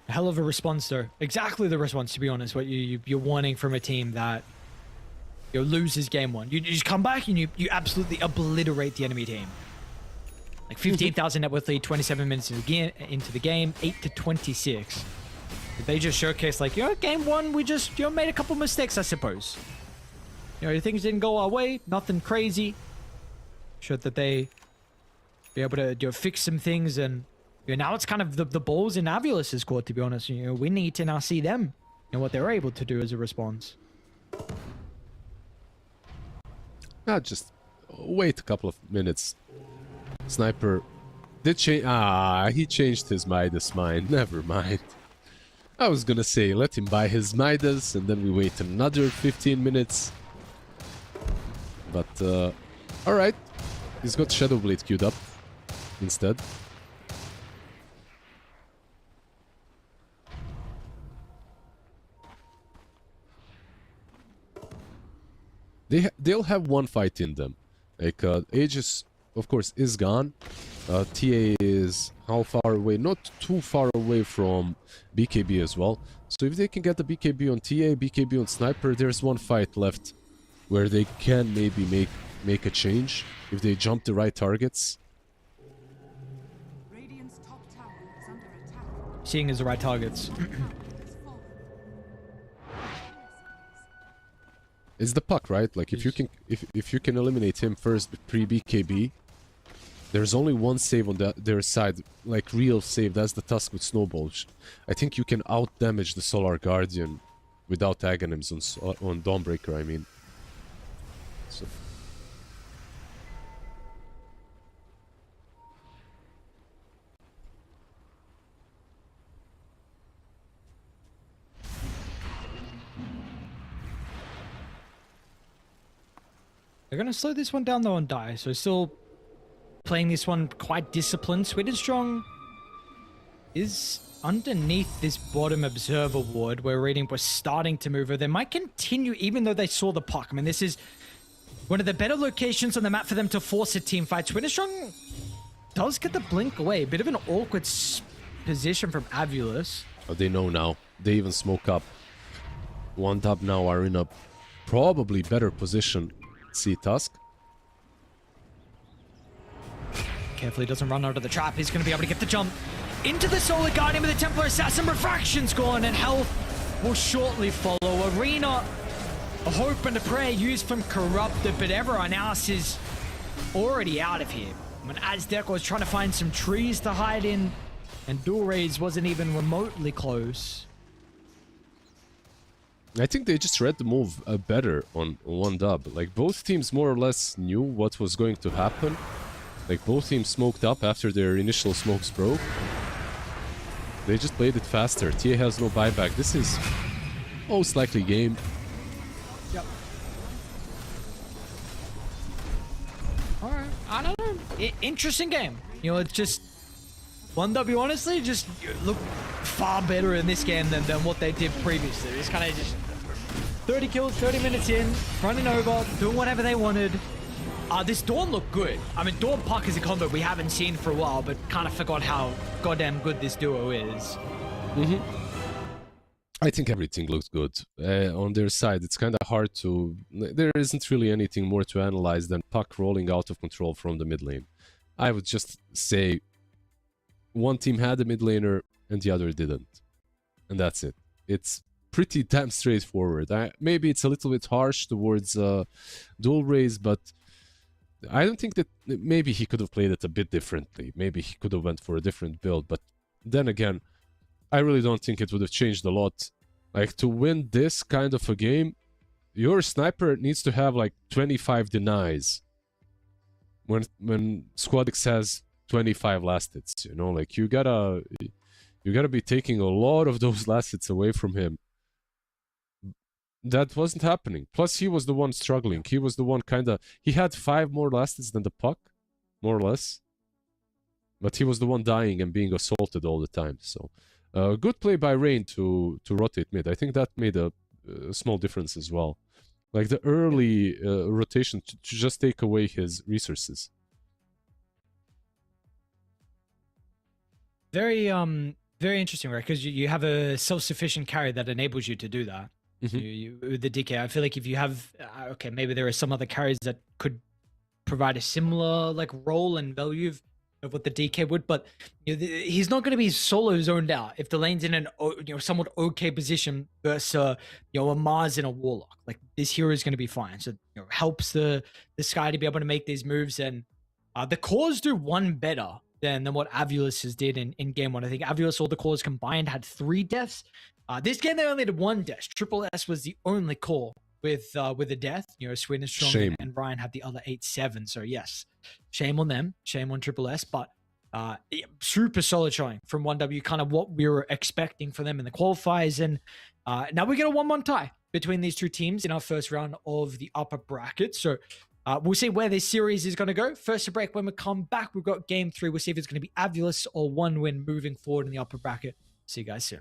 A hell of a response, though. Exactly the response, to be honest, what you're wanting from a team that loses game one. You just come back and you absolutely obliterate the enemy team. Like 15,000 net worth lead, 27 minutes into the game, 8 to 26. They just showcase like, game one, we just made a couple mistakes, I suppose. Things didn't go our way, nothing crazy. Showed that they be able to fix some things, and now it's kind of the balls in AVULUS' court, to be honest. We need to now see them and what they're able to do as a response. Just wait a couple of minutes. Sniper did change. He changed his Midas mind. Never mind. I was gonna say, let him buy his Midas and then we wait another 15 minutes. But, alright. He's got Shadowblade queued up instead. They'll have one fight in them. Like, Aegis, of course, is gone. TA is how far away? Not too far away from BKB as well. So if they can get the BKB on TA, BKB on Sniper, there's one fight left where they can maybe make a change if they jump the right targets. Radiant's top tower is under attack. Seeing as the right targets. Has fallen. It's the puck, right? Like, if you can eliminate him first pre BKB, there's only one save on their side, like real save. That's the Tusk with Snowballs. I think you can out damage the Solar Guardian without Aghanims on Dawnbreaker. I mean, so. They're going to slow this one down though and die. So still playing this one quite disciplined. Sweet and Strong is underneath this bottom observer ward where Reading was starting to move. They might continue even though they saw the puck. I mean, this is one of the better locations on the map for them to force a team fight. Sweet and Strong does get the blink away. A bit of an awkward position from AVULUS. Oh, they know now. They even smoke up. One top now are in a probably better position. See Tusk. Carefully doesn't run out of the trap. He's going to be able to get the jump into the Solar Guardian with the Templar Assassin. Refraction's gone and health will shortly follow. Arena a hope and a prayer used from Corrupted, but everyone else is already out of here. I mean, Aztec was trying to find some trees to hide in, and Dual Rays wasn't even remotely close. I think they just read the move better on one dub. Like, both teams more or less knew what was going to happen. Like, both teams smoked up after their initial smokes broke. They just played it faster. TA has no buyback. This is most likely game. Yep. Alright, I don't know. Interesting game. You know, it's just 1W honestly just look far better in this game than what they did previously. It's kind of just 30 kills, 30 minutes in, running over, doing whatever they wanted. This Dawn looked good. I mean, Dawn Puck is a combo we haven't seen for a while, but kind of forgot how goddamn good this duo is. I think everything looks good. On their side, it's kind of hard to... There isn't really anything more to analyze than Puck rolling out of control from the mid lane. I would just say one team had a mid laner and the other didn't. And that's it. It's pretty damn straightforward. Maybe it's a little bit harsh towards Dual Rays, but I don't think that... Maybe he could have played it a bit differently. Maybe he could have went for a different build. But then again, I really don't think it would have changed a lot. Like, to win this kind of a game, your sniper needs to have like 25 denies. When Squadix has 25 last hits, you know, like you gotta be taking a lot of those last hits away from him. That wasn't happening. Plus, he was the one struggling. He was the one he had 5 more last hits than the Puck, more or less. But he was the one dying and being assaulted all the time. So, good play by Rain to rotate mid. I think that made a small difference as well. Like the early rotation to just take away his resources. Very interesting, right? Because you have a self-sufficient carry that enables you to do that. With the DK, I feel like if you have, okay, maybe there are some other carries that could provide a similar like role and value of what the DK would, but you know, he's not going to be solo zoned out if the lane's in an somewhat okay position versus a Mars and a Warlock. Like, this hero is going to be fine, so helps the Sky to be able to make these moves, and the cores do one better than what AVULUS has did in game 1. I think AVULUS, all the cores combined, had 3 deaths. This game they only did 1 death. Triple S was the only core with a death. Sweden Strong and Ryan had the other 8-7. So yes, shame on them. Shame on Triple S. But super solid showing from 1W, kind of what we were expecting for them in the qualifiers. And now we get a 1-1 tie between these two teams in our first round of the upper bracket. So we'll see where this series is going to go. First to break, when we come back, we've got game 3. We'll see if it's going to be AVULUS or 1-win moving forward in the upper bracket. See you guys soon.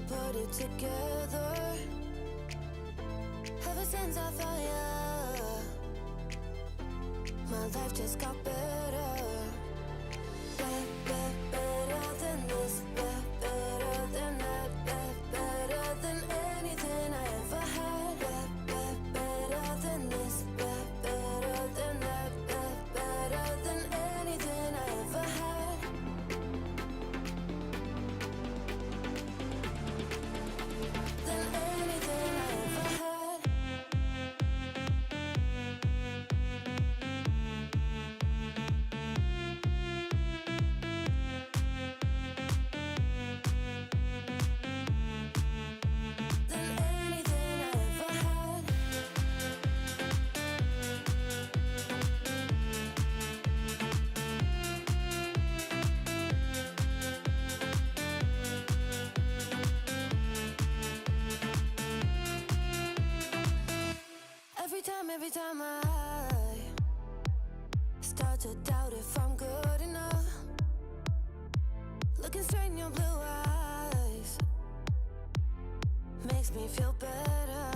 put it together. Ever since I found you, my life just got better. Better than this, better than that, better than anything I ever had. Better than this, better than that, better than anything I ever had. Than anything I ever had. Than anything I ever had. Every time I start to doubt if I'm good enough, looking straight in your blue eyes makes me feel better.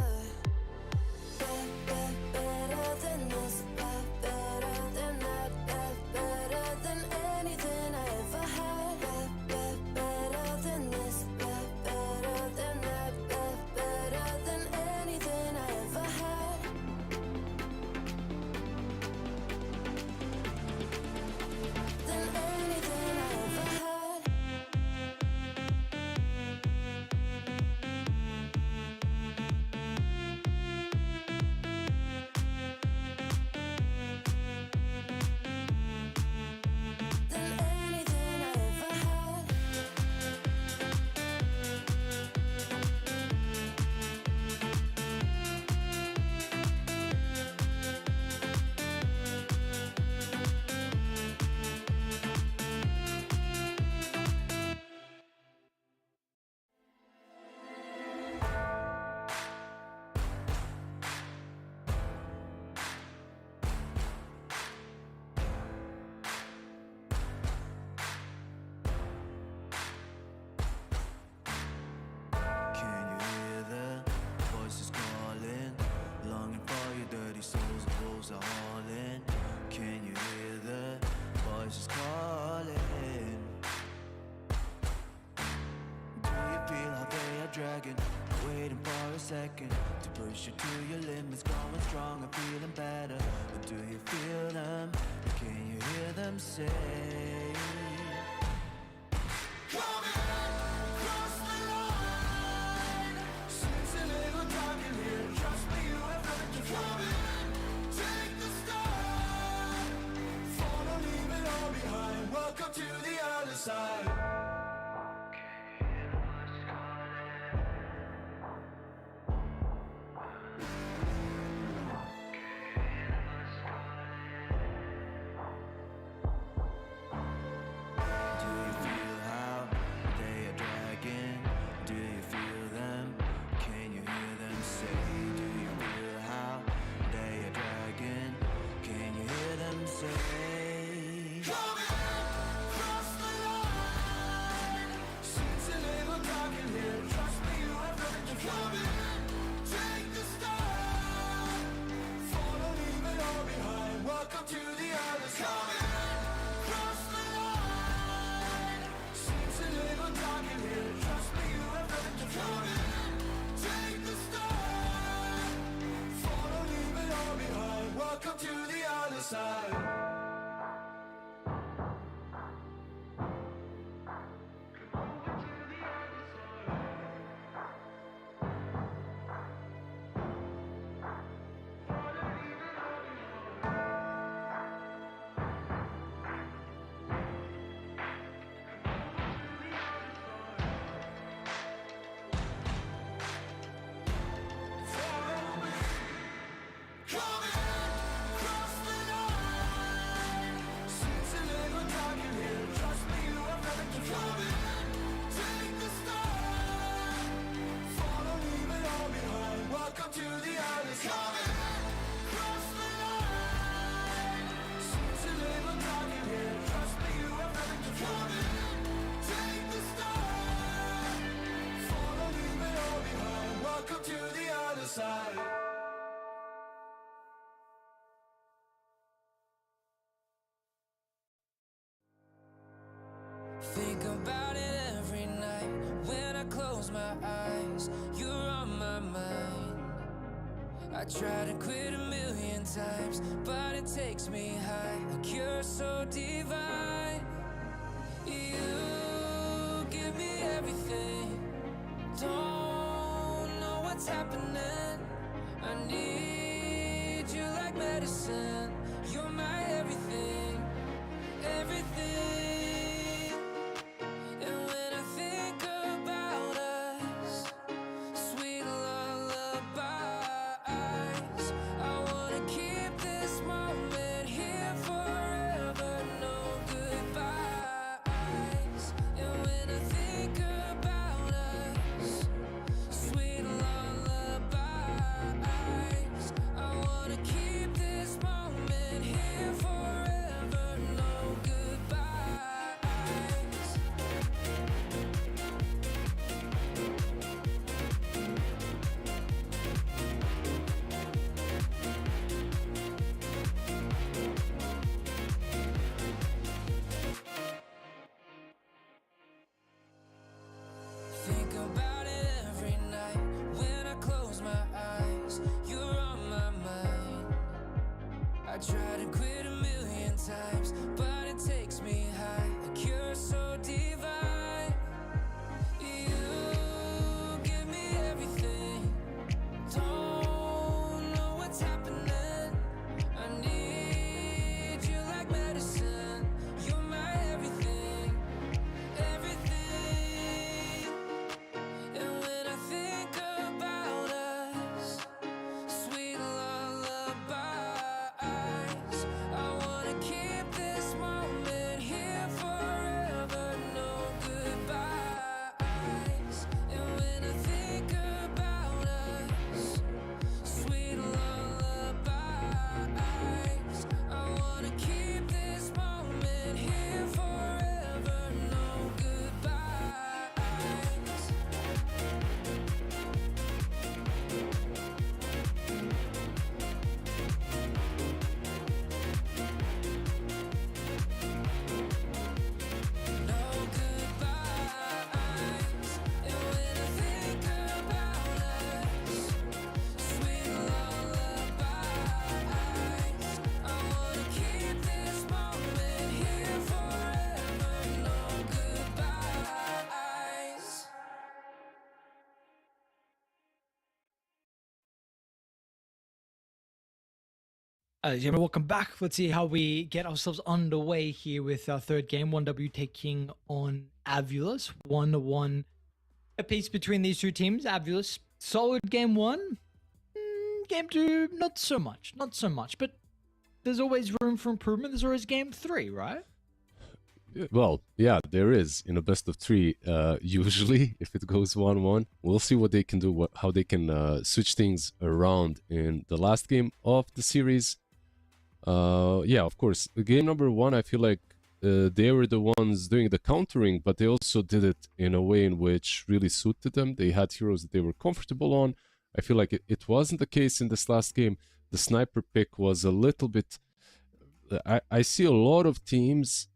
Better than this, better than that, better than anything I ever had. Better than this, better than that, better than anything I ever had. Than anything I ever had. Than anything I ever had. Can you hear the voices calling? Longing for your dirty souls, the wolves are hauling. Can you hear the voices calling? Do you feel how they are dragging? Waiting for a second to push you to your limits, going stronger, feeling better. But do you feel them? Can you hear them say? Welcome to the other side. Do you feel how they are dragging? Do you feel them? Can you hear them say? Do you feel how they are dragging? Can you hear them say? Welcome to the other side. Cross the line. Seems a little dark in here. Trust me, you have nothing to come in. Take the stars. Think about it every night when I close my eyes. You're on my mind. I try to quit a million times, but it takes me high. Like you're so divine. You give me everything. Don't know what's happening. I need you like medicine. You're my everything, everything. And when I think about us, sweet lullabies, I wanna keep this moment here forever. No goodbyes. And when I think about us, sweet lullabies, I wanna keep this moment here forever. No goodbyes. Think about it every night when I close my eyes. You're on my mind. I try to quit a million times, but it takes me high. Like you're so divine. You give me everything. Don't know what's happening. I need you like medicine. You're my everything, everything. And when I think about us, sweet lullabies, I wanna keep this moment here forever. No goodbyes. And when I think about us, sweet lullabies, I wanna keep this moment here forever. No goodbyes. No goodbyes. And when I think about us, sweet lullabies, I wanna keep this moment here forever. No goodbyes. Gentlemen, welcome back. Let's see how we get ourselves underway here with our third game. 1W taking on AVULUS. 1-1 apiece between these two teams. AVULUS, solid game one. Game two, not so much. Not so much. But there's always room for improvement. There's always game three, right? Well, yeah, there is in a best of three. Usually, if it goes 1-1, we'll see what they can do, how they can switch things around in the last game of the series. Yeah, of course, game number one, I feel like they were the ones doing the countering, but they also did it in a way in which really suited them. They had heroes that they were comfortable on. I feel like it wasn't the case in this last game. The sniper pick was a little bit... I see a lot of teams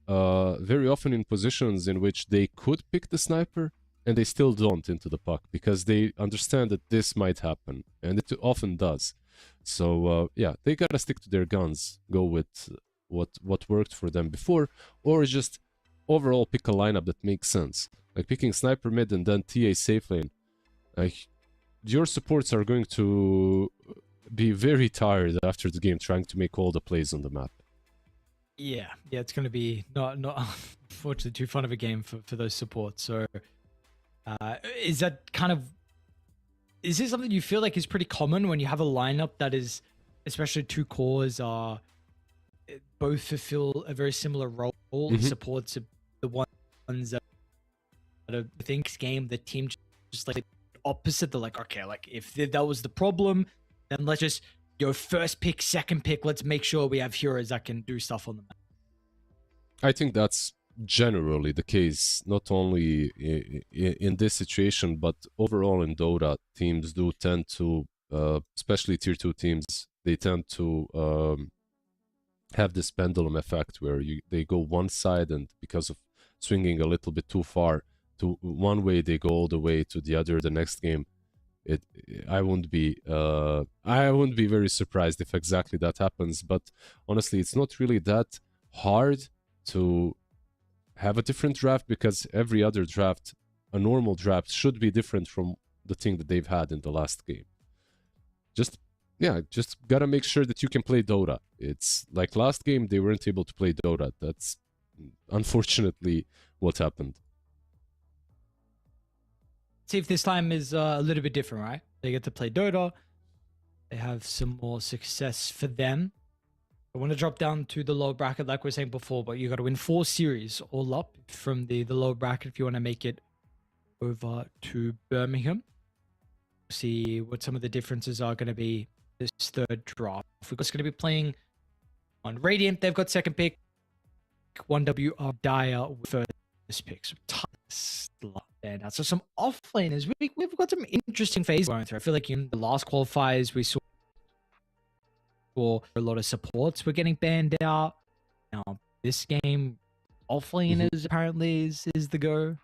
very often in positions in which they could pick the sniper and they still don't into the puck because they understand that this might happen, and it often does. So yeah, they gotta stick to their guns, go with what worked for them before, or just overall pick a lineup that makes sense. Like picking sniper mid and then TA safe lane. Like, your supports are going to be very tired after the game trying to make all the plays on the map. Yeah, it's going to be not unfortunately too fun of a game for those supports. So is that kind of... Is this something you feel like is pretty common when you have a lineup that is, especially two cores are both fulfill a very similar role? Supports are the ones that are thinks game, the team just like opposite. They're like, okay, like if that was the problem, then let's just go first pick, second pick. Let's make sure we have heroes that can do stuff on the map. I think that's generally the case, not only in this situation, but overall in Dota. Teams do tend to, especially tier 2 teams, they tend to have this pendulum effect where they go one side, and because of swinging a little bit too far to one way, they go all the way to the other the next game. It I wouldn't be very surprised if exactly that happens. But honestly, it's not really that hard to have a different draft, because every other draft, a normal draft, should be different from the thing that they've had in the last game. Just gotta make sure that you can play Dota. It's like last game they weren't able to play Dota. That's unfortunately what happened. See if this time is a little bit different, right? They get to play Dota. They have some more success for them. I want to drop down to the low bracket like we were saying before, but you got to win 4 series all up from the low bracket if you want to make it over to Birmingham. See what some of the differences are going to be this third draft. We're just going to be playing on Radiant. They've got second pick. 1W Dire with first pick. So there now. So some offlaners. We've got some interesting phases going through. I feel like in the last qualifiers we saw a lot of supports were getting banned out. Now this game, offlaners apparently is the go.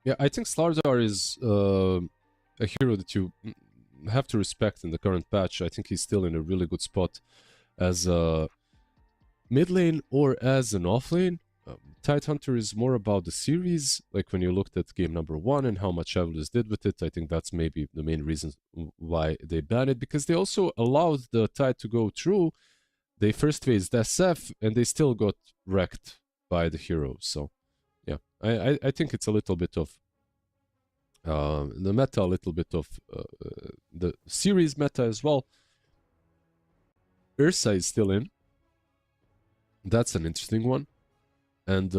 Yeah, I think Slardar is a hero that you have to respect in the current patch. I think he's still in a really good spot as a mid lane or as an off lane. Tidehunter is more about the series, like when you looked at game number 1 and how much AVULUS did with it. I think that's maybe the main reason why they banned it, because they also allowed the Tide to go through. They first faced SF and they still got wrecked by the heroes. So yeah, I think it's a little bit of the meta, a little bit of the series meta as well. Ursa is still in. That's an interesting one. And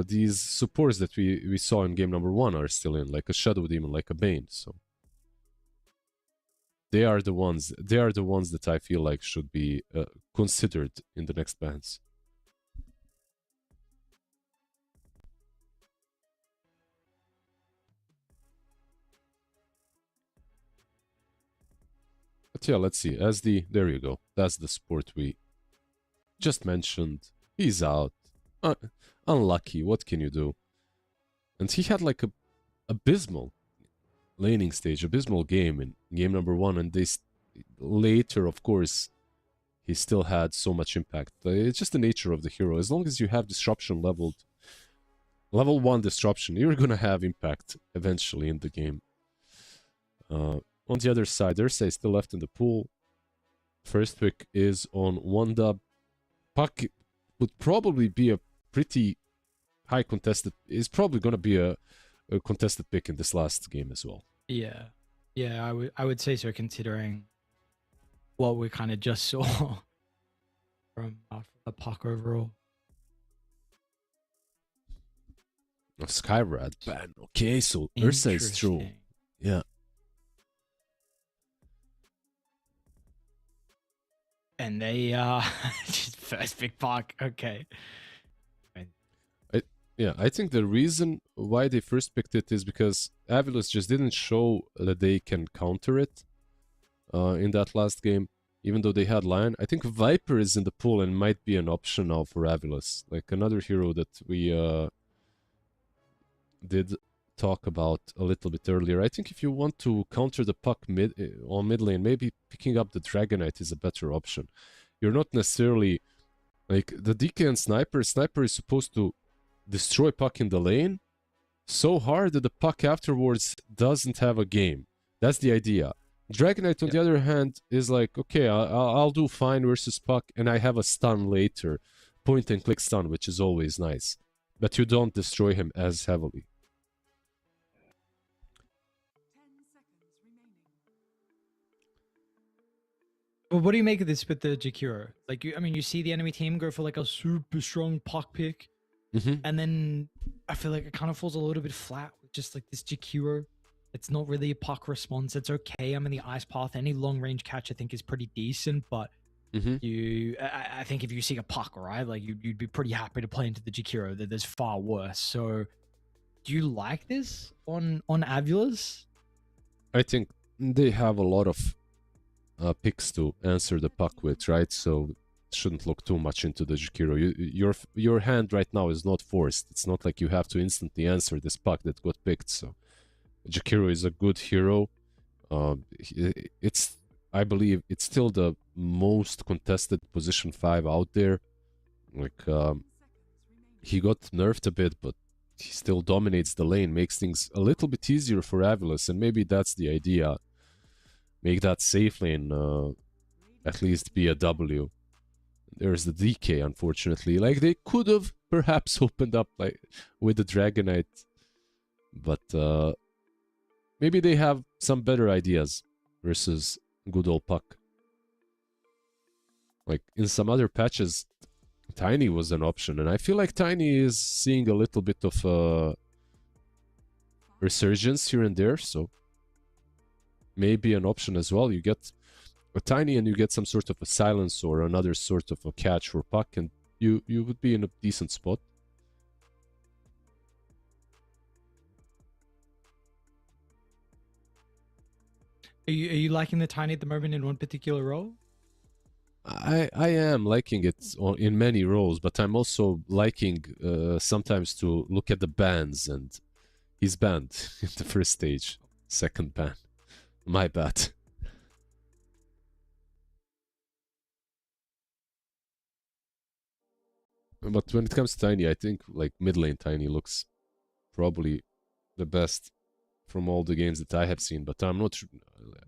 these supports that we saw in game number 1 are still in, like a Shadow Demon, like a Bane. So they are the ones that I feel like should be considered in the next bans. But yeah, let's see. There you go. That's the sport we just mentioned. He's out. Unlucky. What can you do? And he had like a abysmal laning stage, abysmal game in game number 1, and this later, of course, he still had so much impact. It's just the nature of the hero. As long as you have disruption level 1 disruption, you're gonna have impact eventually in the game. On the other side, Ursa is still left in the pool. First pick is on 1W. Puck would probably be a pretty high contested. Is probably going to be a contested pick in this last game as well. Yeah, I would say so, considering what we kind of just saw from the Puck overall. Skyrad ban. Okay, so Ursa is true. Yeah. And they just first pick Puck. Okay. Yeah, I think the reason why they first picked it is because AVULUS just didn't show that they can counter it in that last game, even though they had Lion. I think Viper is in the pool and might be an option now for AVULUS, like another hero that we did talk about a little bit earlier. I think if you want to counter the Puck on mid lane, maybe picking up the Dragonite is a better option. You're not necessarily like the DK and Sniper. Sniper is supposed to destroy Puck in the lane so hard that the Puck afterwards doesn't have a game. That's the idea. Dragonite, on the other hand, is like, okay, I'll do fine versus Puck, and I have a stun later. Point and click stun, which is always nice. But you don't destroy him as heavily. 10 seconds remaining. Well, what do you make of this with the Jakiro? Like, you see the enemy team go for like a super strong Puck pick, and then I feel like it kind of falls a little bit flat with just like this Jakiro. It's not really a Puck response. It's okay. I'm in the ice path. Any long range catch I think is pretty decent, but I think if you see a Puck, right, like you'd be pretty happy to play into the Jakiro. That there's far worse. So, do you like this on AVULUS? I think they have a lot of picks to answer the Puck with, right? So shouldn't look too much into the Jakiro. Your hand right now is not forced. It's not like you have to instantly answer this puck that got picked. So Jakiro is a good hero. I believe it's still the most contested position 5 out there. Like he got nerfed a bit, but he still dominates the lane, makes things a little bit easier for AVULUS, and maybe that's the idea. Make that safe lane at least be a W. There's the DK, unfortunately. Like, they could have perhaps opened up like with the Dragonite, but maybe they have some better ideas versus good old Puck. Like, in some other patches, Tiny was an option, and I feel like Tiny is seeing a little bit of resurgence here and there, so maybe an option as well. You get a Tiny and you get some sort of a silence or another sort of a catch for Puck, and you would be in a decent spot. Are you liking the Tiny at the moment in one particular role? I am liking it in many roles, but I'm also liking sometimes to look at the bans, and he's banned in the first stage. Second ban. My bad. But when it comes to Tiny, I think like mid lane Tiny looks probably the best from all the games that I have seen, but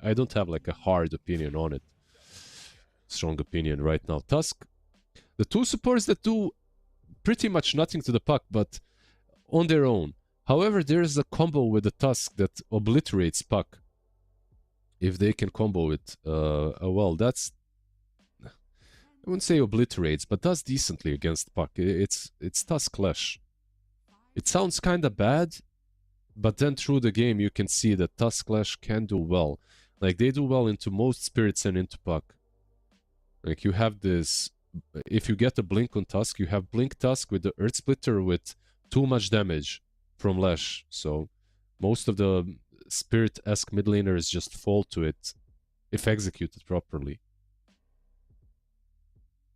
I don't have like a hard opinion on it. Strong opinion right now. Tusk, the two supports that do pretty much nothing to the Puck, but on their own. However, there is a combo with the Tusk that obliterates Puck. If they can combo it, well, that's... I wouldn't say obliterates, but does decently against Puck. It's Tusk Clash. It sounds kinda bad, but then through the game you can see that Tusk Clash can do well. Like, they do well into most spirits and into Puck. Like, you have this... If you get a Blink on Tusk, you have Blink Tusk with the Earth Splitter with too much damage from Lash. So, most of the Spirit-esque mid laners just fall to it if executed properly.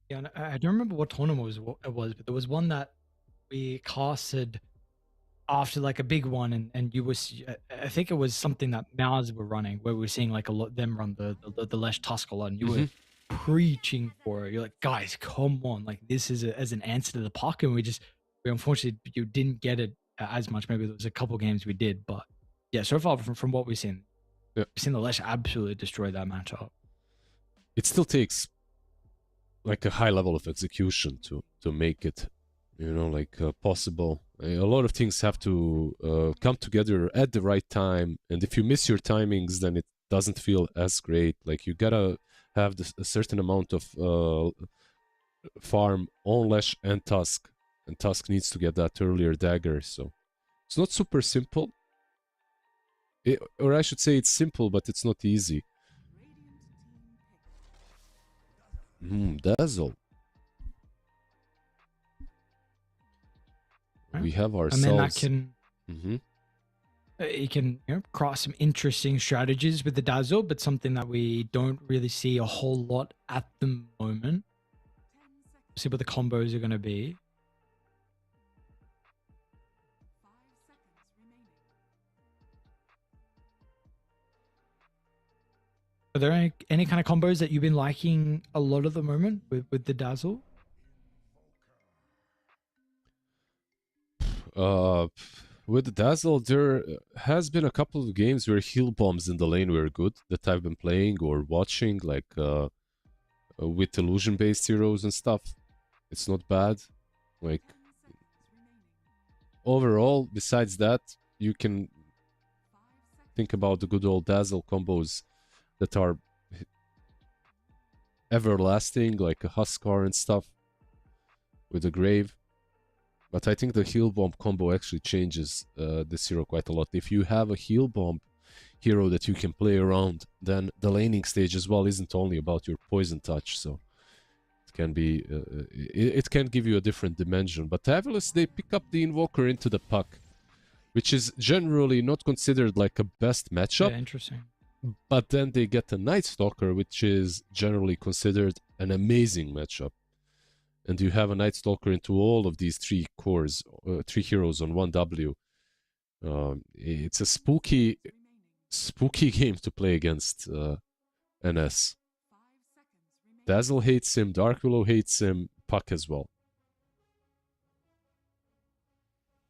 Yeah, and I don't remember what tournament it was, but there was one that we casted after like a big one, and you was, I think it was something that Mars were running, where we were seeing like a lot them run the Lash Tusk a lot, and you were preaching for it. You're like, guys, come on, like this is as an answer to the Puck, and we unfortunately you didn't get it as much. Maybe there was a couple games we did, but yeah, so far from what we've seen, we've seen the Lash absolutely destroy that matchup. It still takes like a high level of execution to make it, you know, like possible. A lot of things have to come together at the right time, and if you miss your timings, then it doesn't feel as great. Like, you gotta have a certain amount of farm on Lash and Tusk needs to get that earlier dagger, so it's not super simple. Or I should say it's simple, but it's not easy. Dazzle. We have ourselves... And then that can... You can cross some interesting strategies with the Dazzle, but something that we don't really see a whole lot at the moment. See what the combos are going to be. Are there any kind of combos that you've been liking a lot at the moment with the Dazzle? With the Dazzle, there has been a couple of games where heal bombs in the lane were good that I've been playing or watching, like with illusion-based heroes and stuff. It's not bad. Like, overall, besides that, you can think about the good old Dazzle combos that are everlasting, like a Huskar and stuff with the Grave. But I think the heal bomb combo actually changes this hero quite a lot. If you have a heal bomb hero that you can play around, then the laning stage as well isn't only about your poison touch. So it can be, it can give you a different dimension. But AVULUS, they pick up the Invoker into the Puck, which is generally not considered like a best matchup. Yeah, interesting. But then they get a Night Stalker, which is generally considered an amazing matchup. And you have a Night Stalker into all of these three cores, three heroes on 1W. It's a spooky game to play against NS. Dazzle hates him, Dark Willow hates him, Puck as well.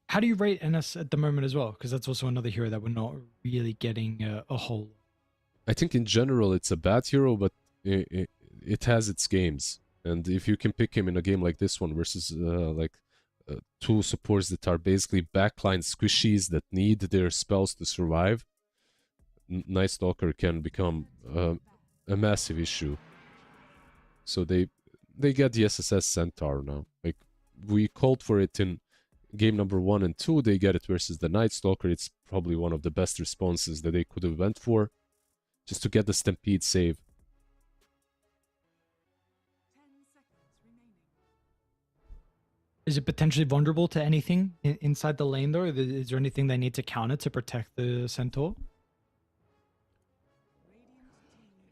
How do you rate NS at the moment as well? Because that's also another hero that we're not really getting a whole. I think in general it's a bad hero, but it has its games. And if you can pick him in a game like this one versus two supports that are basically backline squishies that need their spells to survive, Night Stalker can become a massive issue. So they get the SSS Centaur now. Like, we called for it in game number 1 and 2. They get it versus the Night Stalker. It's probably one of the best responses that they could have went for, just to get the Stampede save. Is it potentially vulnerable to anything inside the lane, though? Is there anything they need to counter to protect the Centaur?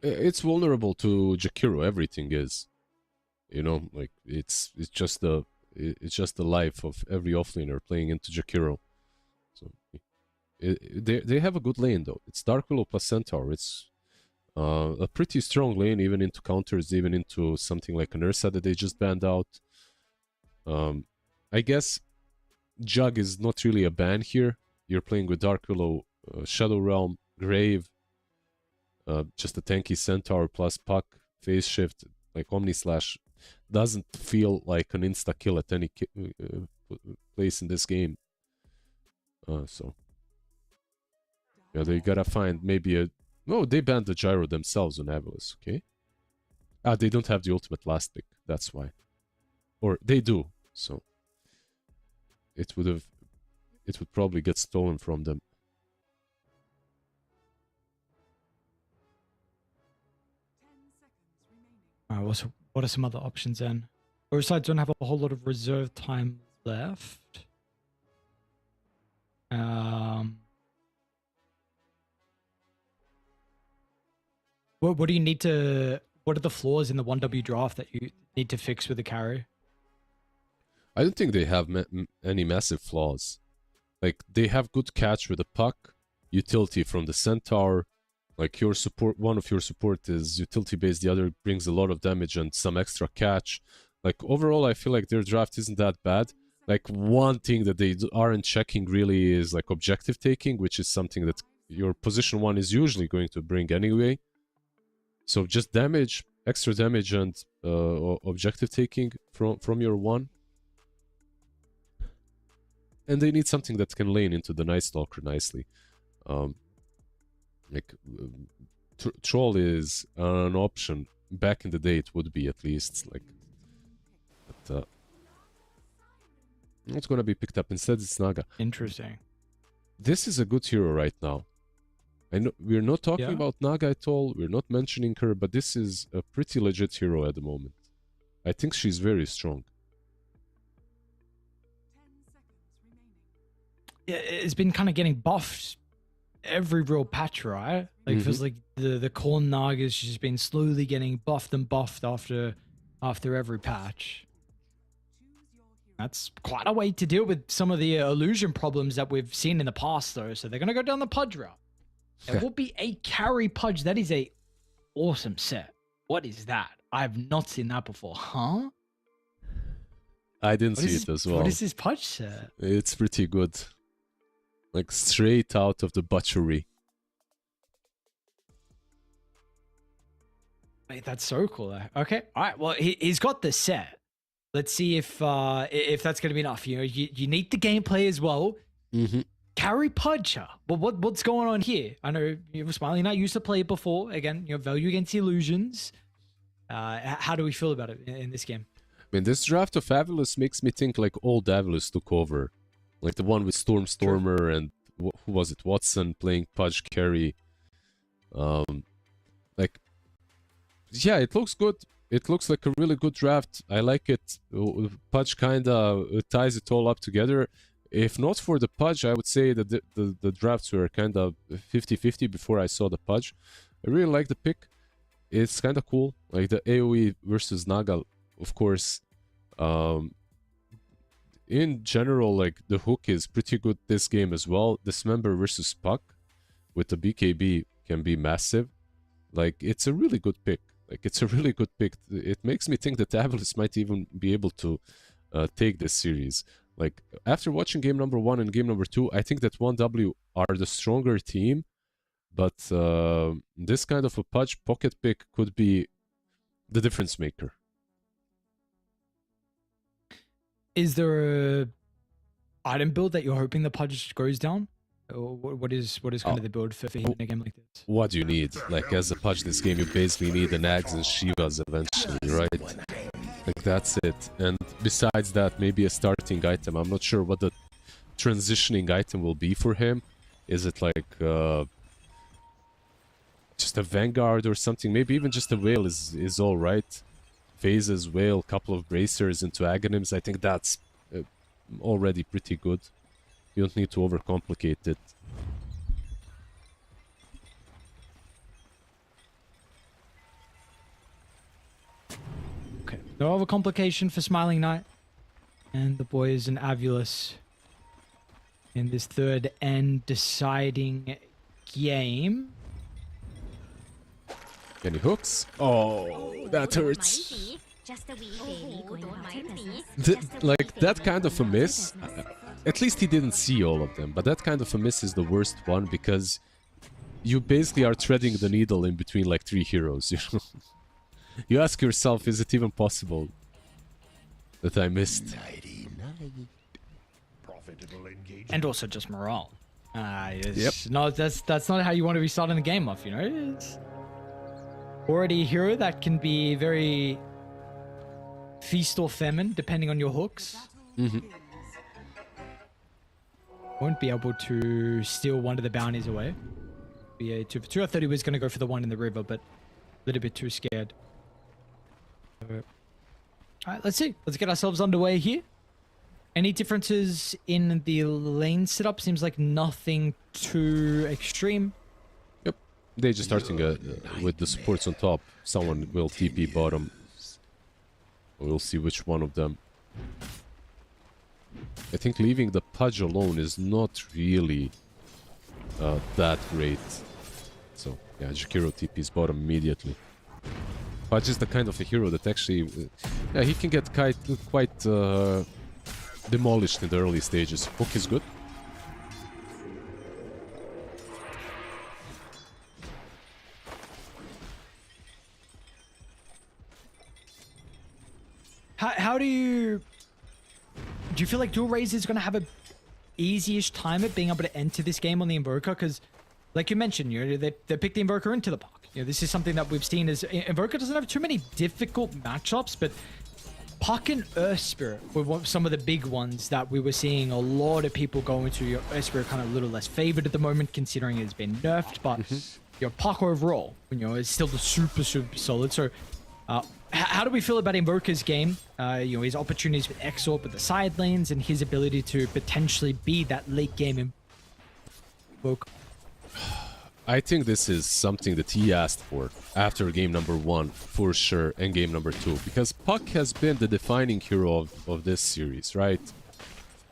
It's vulnerable to Jakiro. Everything is, you know, like it's just the life of every offlaner playing into Jakiro. So they have a good lane though. It's Dark Willow plus Centaur. It's a pretty strong lane, even into counters, even into something like an Ursa that they just banned out. I guess Jug is not really a ban here. You're playing with Dark Willow, Shadow Realm, Grave, just a tanky Centaur plus Puck, Phase Shift, like Omni Slash doesn't feel like an insta kill at any place in this game. So yeah, they gotta find maybe a... No, they banned the gyro themselves on AVULUS, okay? Ah, they don't have the ultimate last pick, that's why. Or they do, so it would probably get stolen from them. Alright, what are some other options then? Both sides don't have a whole lot of reserve time left. What do you need to... What are the flaws in the 1W draft that you need to fix with the carry? I don't think they have any massive flaws. Like, they have good catch with the Puck, utility from the Centaur. Like, your support, one of your support is utility based, the other brings a lot of damage and some extra catch. Like, overall, I feel like their draft isn't that bad. Like, one thing that they aren't checking really is like objective taking, which is something that your position 1 is usually going to bring anyway. So just damage, extra damage, and objective taking from your 1. And they need something that can lane into the Night Stalker nicely. Troll is an option. Back in the day, it would be at least. Like, but it's gonna be picked up. Instead, it's Naga. Interesting. This is a good hero right now. I know we're not talking about Naga at all. We're not mentioning her, but this is a pretty legit hero at the moment. I think she's very strong. Yeah, it's been kind of getting buffed every real patch, right? Like, it feels like the Corn Naga's just been slowly getting buffed and buffed after every patch. That's quite a way to deal with some of the illusion problems that we've seen in the past, though. So they're going to go down the Pudge route. It will be a carry Pudge. That is a awesome set. What is that? I have not seen that before. Huh? I didn't see it as well. What is this Pudge set? It's pretty good. Like, straight out of the butchery. Wait, that's so cool. Okay. All right. Well, he's got the set. Let's see if that's going to be enough. You know, you need the gameplay as well. Carry Pudger. Well, what's going on here? I know you were Smiley Knight used to play it before. Again, you know, value against illusions. How do we feel about it in this game? I mean, this draft of AVULUS makes me think like old AVULUS took over. Like the one with Stormer and who was it? Watson playing Pudge carry. Like, yeah, it looks good. It looks like a really good draft. I like it. Pudge kinda ties it all up together. If not for the pudge, I would say that the drafts were kind of 50-50 before I saw the pudge. I really like the pick. It's kind of cool. Like the AoE versus Naga, of course. In general, like the hook is pretty good this game as well. Dismember versus Puck with the BKB can be massive. Like it's a really good pick. It makes me think that AVULUS might even be able to take this series. Like after watching game number 1 and game number 2, I think that 1W are the stronger team, but this kind of a pudge pocket pick could be the difference maker. Is there a item build that you're hoping the pudge goes down? Or what is kind of the build for him in a game like this? What do you need? Like as a pudge this game, you basically need an Axe and Shivas eventually, right? Like that's it. And besides that, maybe a starting item. I'm not sure what the transitioning item will be for him. Is it like just a Vanguard or something? Maybe even just a Whale is all right. Phases, Whale, couple of Bracers into Aghanims. I think that's already pretty good. You don't need to overcomplicate it. Okay, no overcomplication for Smiling Knight. And the boys and AVULUS in this third and deciding game. Any hooks? Oh, that hurts. Like that kind of a miss. At least he didn't see all of them, but that kind of a miss is the worst one because you basically are threading the needle in between like 3 heroes. You know, you ask yourself, is it even possible that I missed? And also just morale. Yep. No, that's not how you want to be starting the game off, you know? It's already a hero that can be very feast or famine, depending on your hooks. Won't be able to steal one of the bounties away. Be a 2 for 2. I thought he was going to go for the one in the river, but a little bit too scared. Alright, let's see. Let's get ourselves underway here. Any differences in the lane setup? Seems like nothing too extreme. Yep. They're just starting with the supports on top. Someone will TP bottom. We'll see which one of them. I think leaving the pudge alone is not really that great. So, yeah, Jakiro TP's bottom immediately. Pudge is the kind of a hero that actually... yeah, he can get quite demolished in the early stages. Hook is good. How do you feel like Dual Raze is going to have a easy-ish time at being able to enter this game on the Invoker? Because, like you mentioned, you know, they picked the Invoker into the park. You know, this is something that we've seen as Invoker doesn't have too many difficult matchups, but Puck and Earth Spirit were some of the big ones that we were seeing a lot of people go into. Your Earth Spirit kind of a little less favored at the moment, considering it's been nerfed, but your Puck overall, you know, is still the super solid. So, how do we feel about Invoker's game? You know, his opportunities with Exort, with the side lanes, and his ability to potentially be that late game Invoker? I think this is something that he asked for after game number 1, for sure, and game number 2. Because Puck has been the defining hero of this series, right?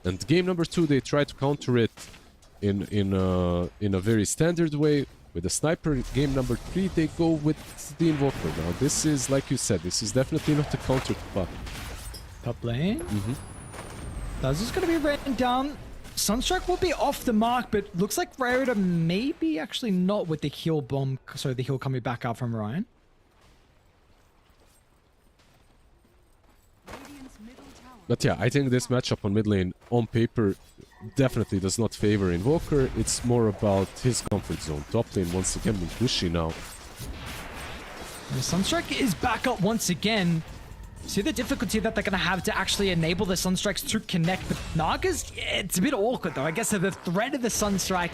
And game number 2, they try to counter it in a very standard way. With the sniper. Game number 3, they go with the Invoker. Now, this is, like you said, this is definitely not a counter to Puck. Top lane. This is going to be written down. Sunstrike will be off the mark, but looks like Rarita maybe actually not with the heal bomb. So the heal coming back out from Ryan. But yeah, I think this matchup on mid lane, on paper, definitely does not favor Invoker. It's more about his comfort zone. Top lane once again being pushy now. The Sunstrike is back up once again. See the difficulty that they're going to have to actually enable the Sunstrikes to connect. But Naga's, it's a bit awkward though. I guess the threat of the Sunstrike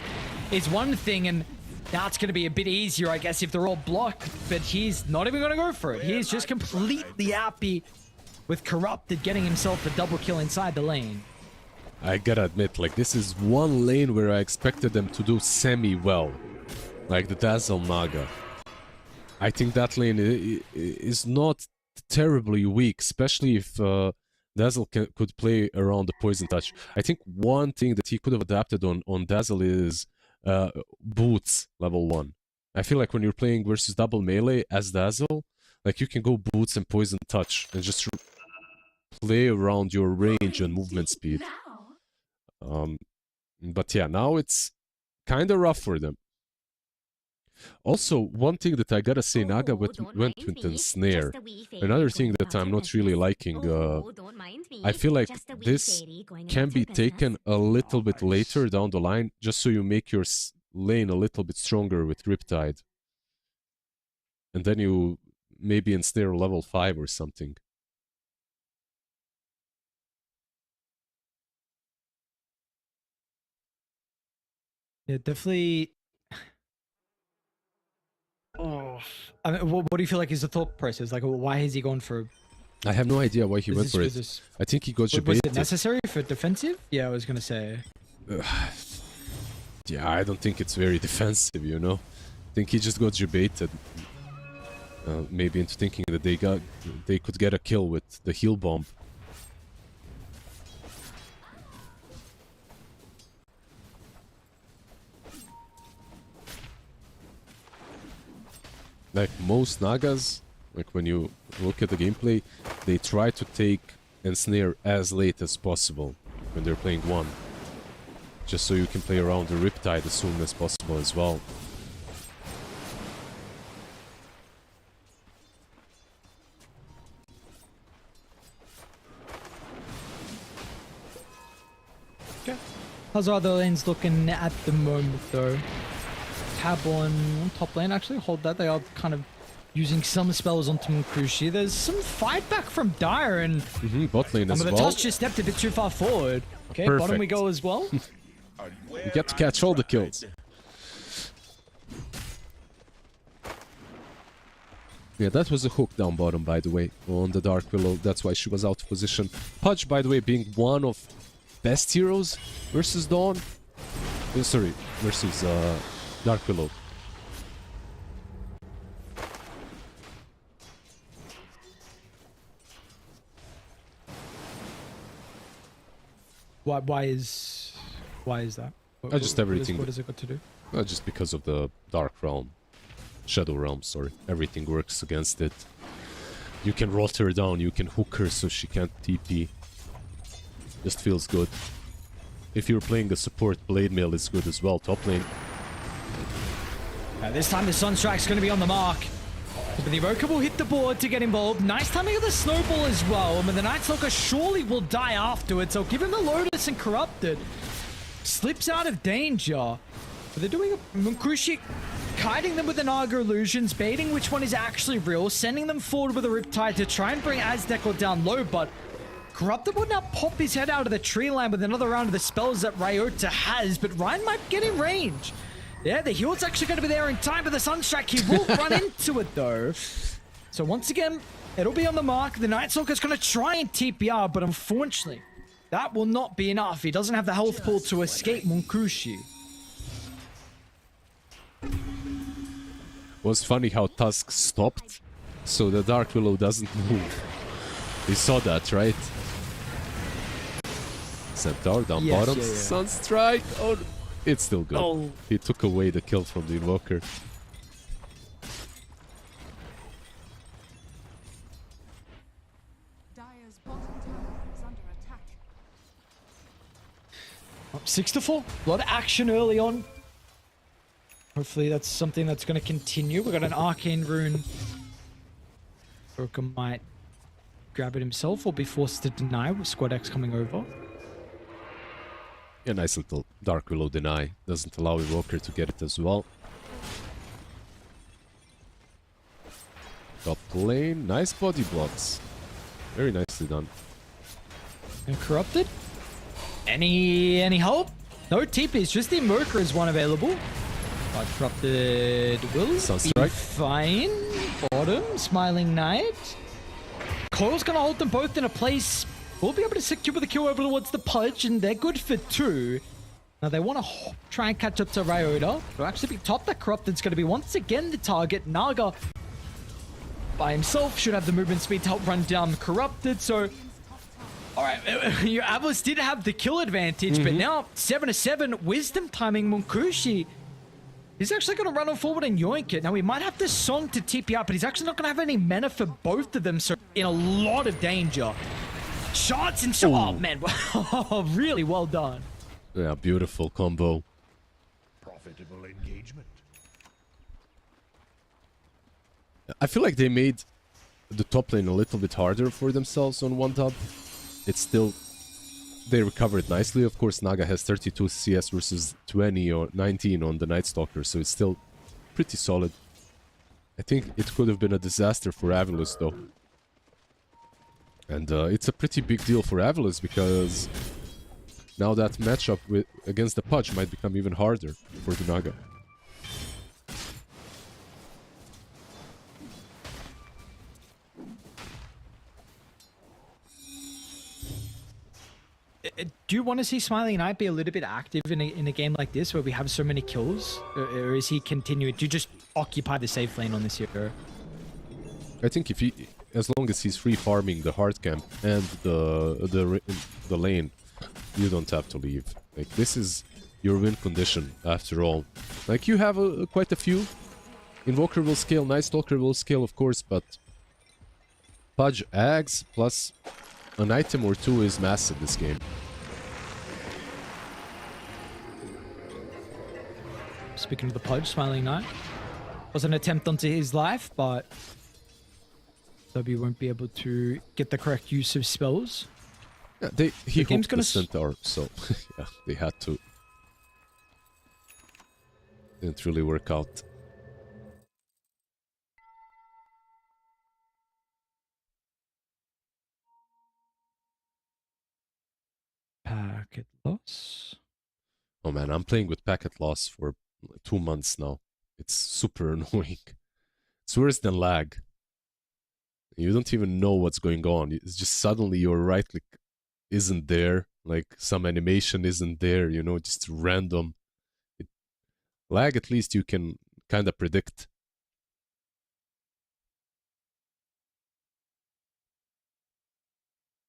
is one thing, and now it's going to be a bit easier, I guess, if they're all blocked. But he's not even going to go for it. He's just completely happy with Corrupted getting himself a double kill inside the lane. I gotta admit, like, this is one lane where I expected them to do semi-well. Like the Dazzle Naga. I think that lane is not terribly weak, especially if Dazzle could play around the Poison Touch. I think one thing that he could have adapted on Dazzle is Boots level 1. I feel like when you're playing versus double melee as Dazzle, like you can go Boots and Poison Touch and just play around your range and movement speed. But yeah, now it's kind of rough for them. Also, one thing that I gotta say, Naga went with the snare. Another thing that I'm not really liking, I feel like this can be taken a little bit later down the line, just so you make your lane a little bit stronger with Riptide. And then you maybe ensnare level 5 or something. Yeah, definitely. Oh, I mean, what do you feel like is the thought process? Like, why has he gone for? I have no idea why he went for it. I think he got Was debated. it necessary for defensive? Yeah, I was gonna say. Yeah, I don't think it's very defensive, you know. I think he just got debated. Maybe into thinking that they could get a kill with the heal bomb. Like most Nagas, like when you look at the gameplay, they try to take ensnare as late as possible when they're playing 1. Just so you can play around the Riptide as soon as possible as well. Okay. How's our other lanes looking at the moment, though? Tab on top lane, actually, hold that. They are kind of using some spells onto Munkushi. There's some fight back from Dire, and bot lane as the well. touch just stepped a bit too far forward. Okay, Perfect. bottom we go as well. You get to catch all the kills. Yeah, that was a hook down bottom, by the way, on the Dark Willow. That's why she was out of position. Pudge, by the way, being one of best heroes versus Dawn. Sorry, versus Dark Willow. Why is that? Just everything. What has it got to do? Just because of the Dark Realm. Shadow Realm, sorry. Everything works against it. You can rot her down, you can hook her so she can't TP. Just feels good. If you're playing a support, Blade Mail is good as well. Top lane. This time the Sunstrike's going to be on the mark. But the Evoker will hit the board to get involved. Nice timing of the Snowball as well. And the Night Stalker surely will die afterwards. So give him the Lotus and Corrupted. Slips out of danger. But they're doing a Munkushi, kiting them with the Naga illusions, baiting which one is actually real, sending them forward with a Riptide to try and bring Aztekor down low, but Corrupted would now pop his head out of the tree line with another round of the spells that Ryota has, but Ryan might get in range. Yeah, the heal's actually going to be there in time for the Sunstrike. He will run into it, though. So once again, it'll be on the mark. The Night Stalker's going to try and TPR, but unfortunately, that will not be enough. He doesn't have the health pool to escape Munkushi. Was funny how Tusk stopped, so the Dark Willow doesn't move. You saw that, right? Centaur down bottom. Sunstrike. Oh, it's still good. Oh. He took away the kill from the Invoker. Dire's bottom tower is under attack. 6-4. A lot of action early on. Hopefully that's something that's going to continue. We've got an Arcane Rune. Broker might grab it himself or be forced to deny with Squad X coming over. A nice little Dark Willow deny. Doesn't allow Evoker to get it as well. Top lane. Nice body blocks. Very nicely done. And Corrupted? Any help? No TPs, just the Invoker is one available. But Corrupted will be Sunstrike. fine. Bottom, Smiling Knight. Coil's gonna hold them both in a place will be able to secure the kill over towards the Pudge, and they're good for 2. Now they want to try and catch up to Ryota. It'll actually be top. That Corrupted's going to be once again the target. Naga by himself should have the movement speed to help run down Corrupted. So, all right, your AVULUS did have the kill advantage, but now 7-7, Wisdom timing Munkushi. He's actually going to run on forward and yoink it. Now, we might have the Song to TP out, but he's actually not going to have any mana for both of them, so in a lot of danger. Shots and shots. Oh, man. Really well done. Yeah, beautiful combo. Profitable engagement. I feel like they made the top lane a little bit harder for themselves on one top. It's still... They recovered nicely. Of course, Naga has 32 CS versus 20 or 19 on the Night Stalker, so it's still pretty solid. I think it could have been a disaster for AVULUS, though. And it's a pretty big deal for AVULUS, because now that matchup against the Pudge might become even harder for the Naga. Do you want to see Smiling Knight be a little bit active in a game like this where we have so many kills? Or is he continuing to just occupy the safe lane on this hero? I think if he, as long as he's free farming the hard camp and the lane, you don't have to leave. Like, this is your win condition after all. Like, you have quite a few. Invoker will scale, Night Stalker will scale, of course, but Pudge Ags plus an item or two is massive this game. Speaking of the Pudge, Smiling Knight was an attempt onto his life, but W won't be able to get the correct use of spells. Yeah, he game's hooked gonna the Centaur, so yeah, they had to. Didn't really work out. Packet loss. Oh man, I'm playing with packet loss for 2 months now. It's super annoying. It's worse than lag. You don't even know what's going on. It's just suddenly your right click isn't there. Like, some animation isn't there, you know, just random. Lag, at least you can kind of predict.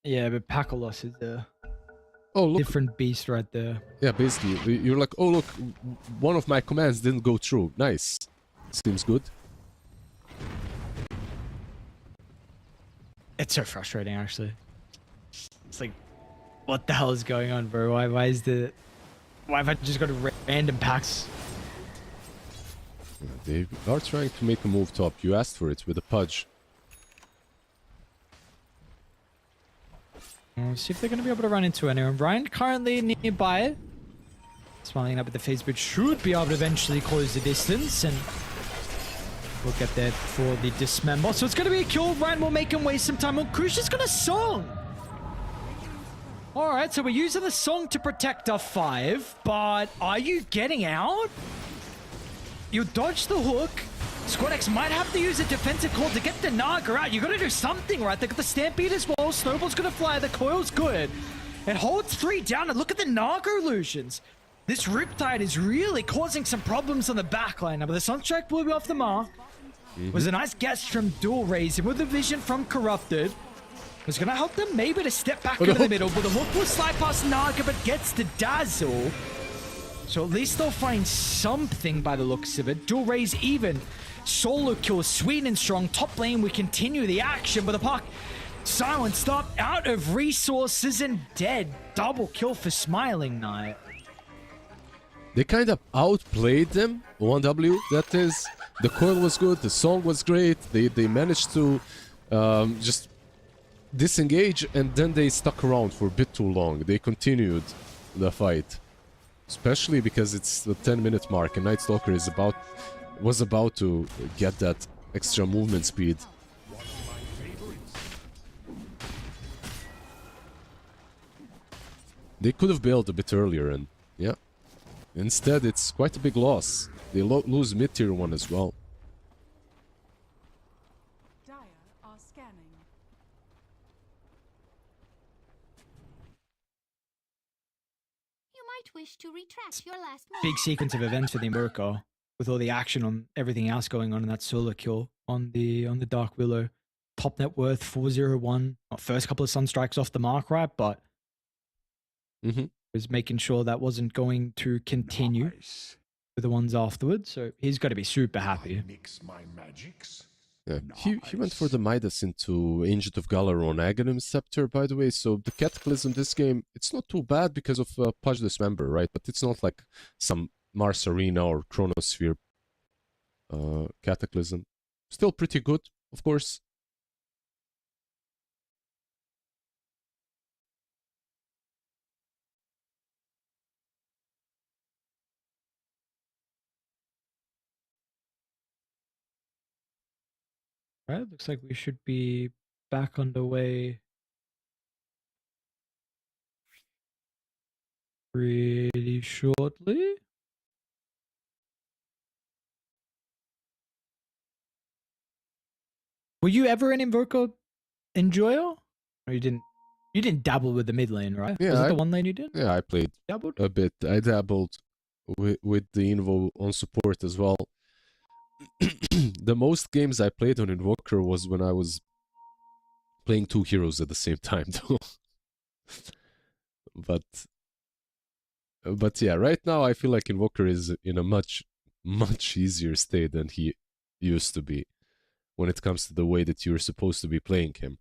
Yeah, but packet loss is a look. different beast right there. Yeah, basically, you're like, oh, look, one of my commands didn't go through. Nice. Seems good. It's so frustrating, actually. It's like, what the hell is going on, bro? Why have I just got random packs? They are trying to make a move top. You asked for it with a Pudge. Let's see if they're going to be able to run into anyone. Ryan currently nearby. Smiling up at the face, but should be able to eventually close the distance, and we'll get there for the dismember. So it's going to be a kill. Ryan will make him waste some time. Well, Crucia's got a song. All right, so we're using the song to protect our 5, but are you getting out? You dodge the hook. Squadex might have to use a defensive call to get the Naga out. You got to do something, right? They got the Stampede as well. Snowball's going to fly. The coil's good. It holds 3 down, and look at the Naga illusions. This Riptide is really causing some problems on the backline. Now, but the Sunstrike blew me off the mark. Was a nice guess from Dual Raise, and with the vision from Corrupted, was going to help them maybe to step back into the middle, but the hook will slide past Naga, but gets the Dazzle. So at least they'll find something by the looks of it. Dual Raise even. Solo kill, sweet and strong. Top lane, we continue the action, but the puck silenced up, out of resources and dead. Double kill for Smiling Knight. They kind of outplayed them. 1W, that is. The coil was good, the song was great. They managed to just disengage, and then they stuck around for a bit too long. They continued the fight. Especially because it's the 10-minute mark and Night Stalker was about to get that extra movement speed. They could have bailed a bit earlier, and yeah. Instead, it's quite a big loss. They lose mid-tier 1 as well. Dire are scanning. might wish to retract your last move. big sequence of events for the Invoker with all the action on everything else going on in that solo kill on the Dark Willow. Top net worth 401. Not first couple of Sunstrikes off the mark, right? But Mhm. was making sure that wasn't going to continue Nice. with the ones afterwards. So he's got to be super happy. I mix my magics. Yeah, he went for the Midas into Ancient of Galaron Aghanim Scepter, by the way. So the Cataclysm this game, it's not too bad because of Pudge Dismember, right? But it's not like some Mars Arena or Chronosphere Cataclysm. Still pretty good, of course. Right, looks like we should be back underway pretty shortly. Were you ever an Invoker enjoyer? Or you didn't? You didn't dabble with the mid lane, right? Yeah, Was it I- the one lane you did? Yeah, I played Dabbled? a bit. I dabbled with the Invo on support as well. The most games I played on Invoker was when I was playing two heroes at the same time, though. But yeah, right now I feel like Invoker is in a much easier state than he used to be when it comes to the way that you're supposed to be playing him.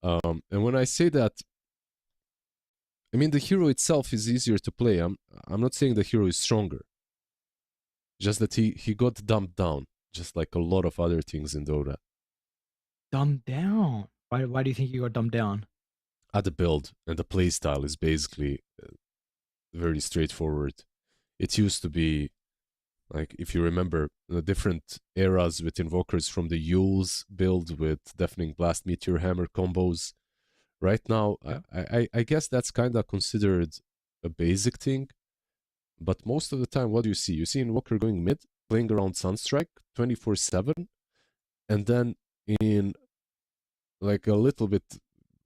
And when I say that, I mean the hero itself is easier to play. I'm not saying the hero is stronger. Just that he got dumbed down, just like a lot of other things in Dota. Dumbed down. Why do you think you got dumbed down? The build and the playstyle is basically very straightforward. It used to be, like, if you remember, the different eras with Invokers from the Yules build with Deafening Blast, Meteor Hammer combos. Right now, Yeah. I guess that's kind of considered a basic thing. But most of the time, what do you see? You see Invoker going mid, playing around Sunstrike 24/7, and then in like a little bit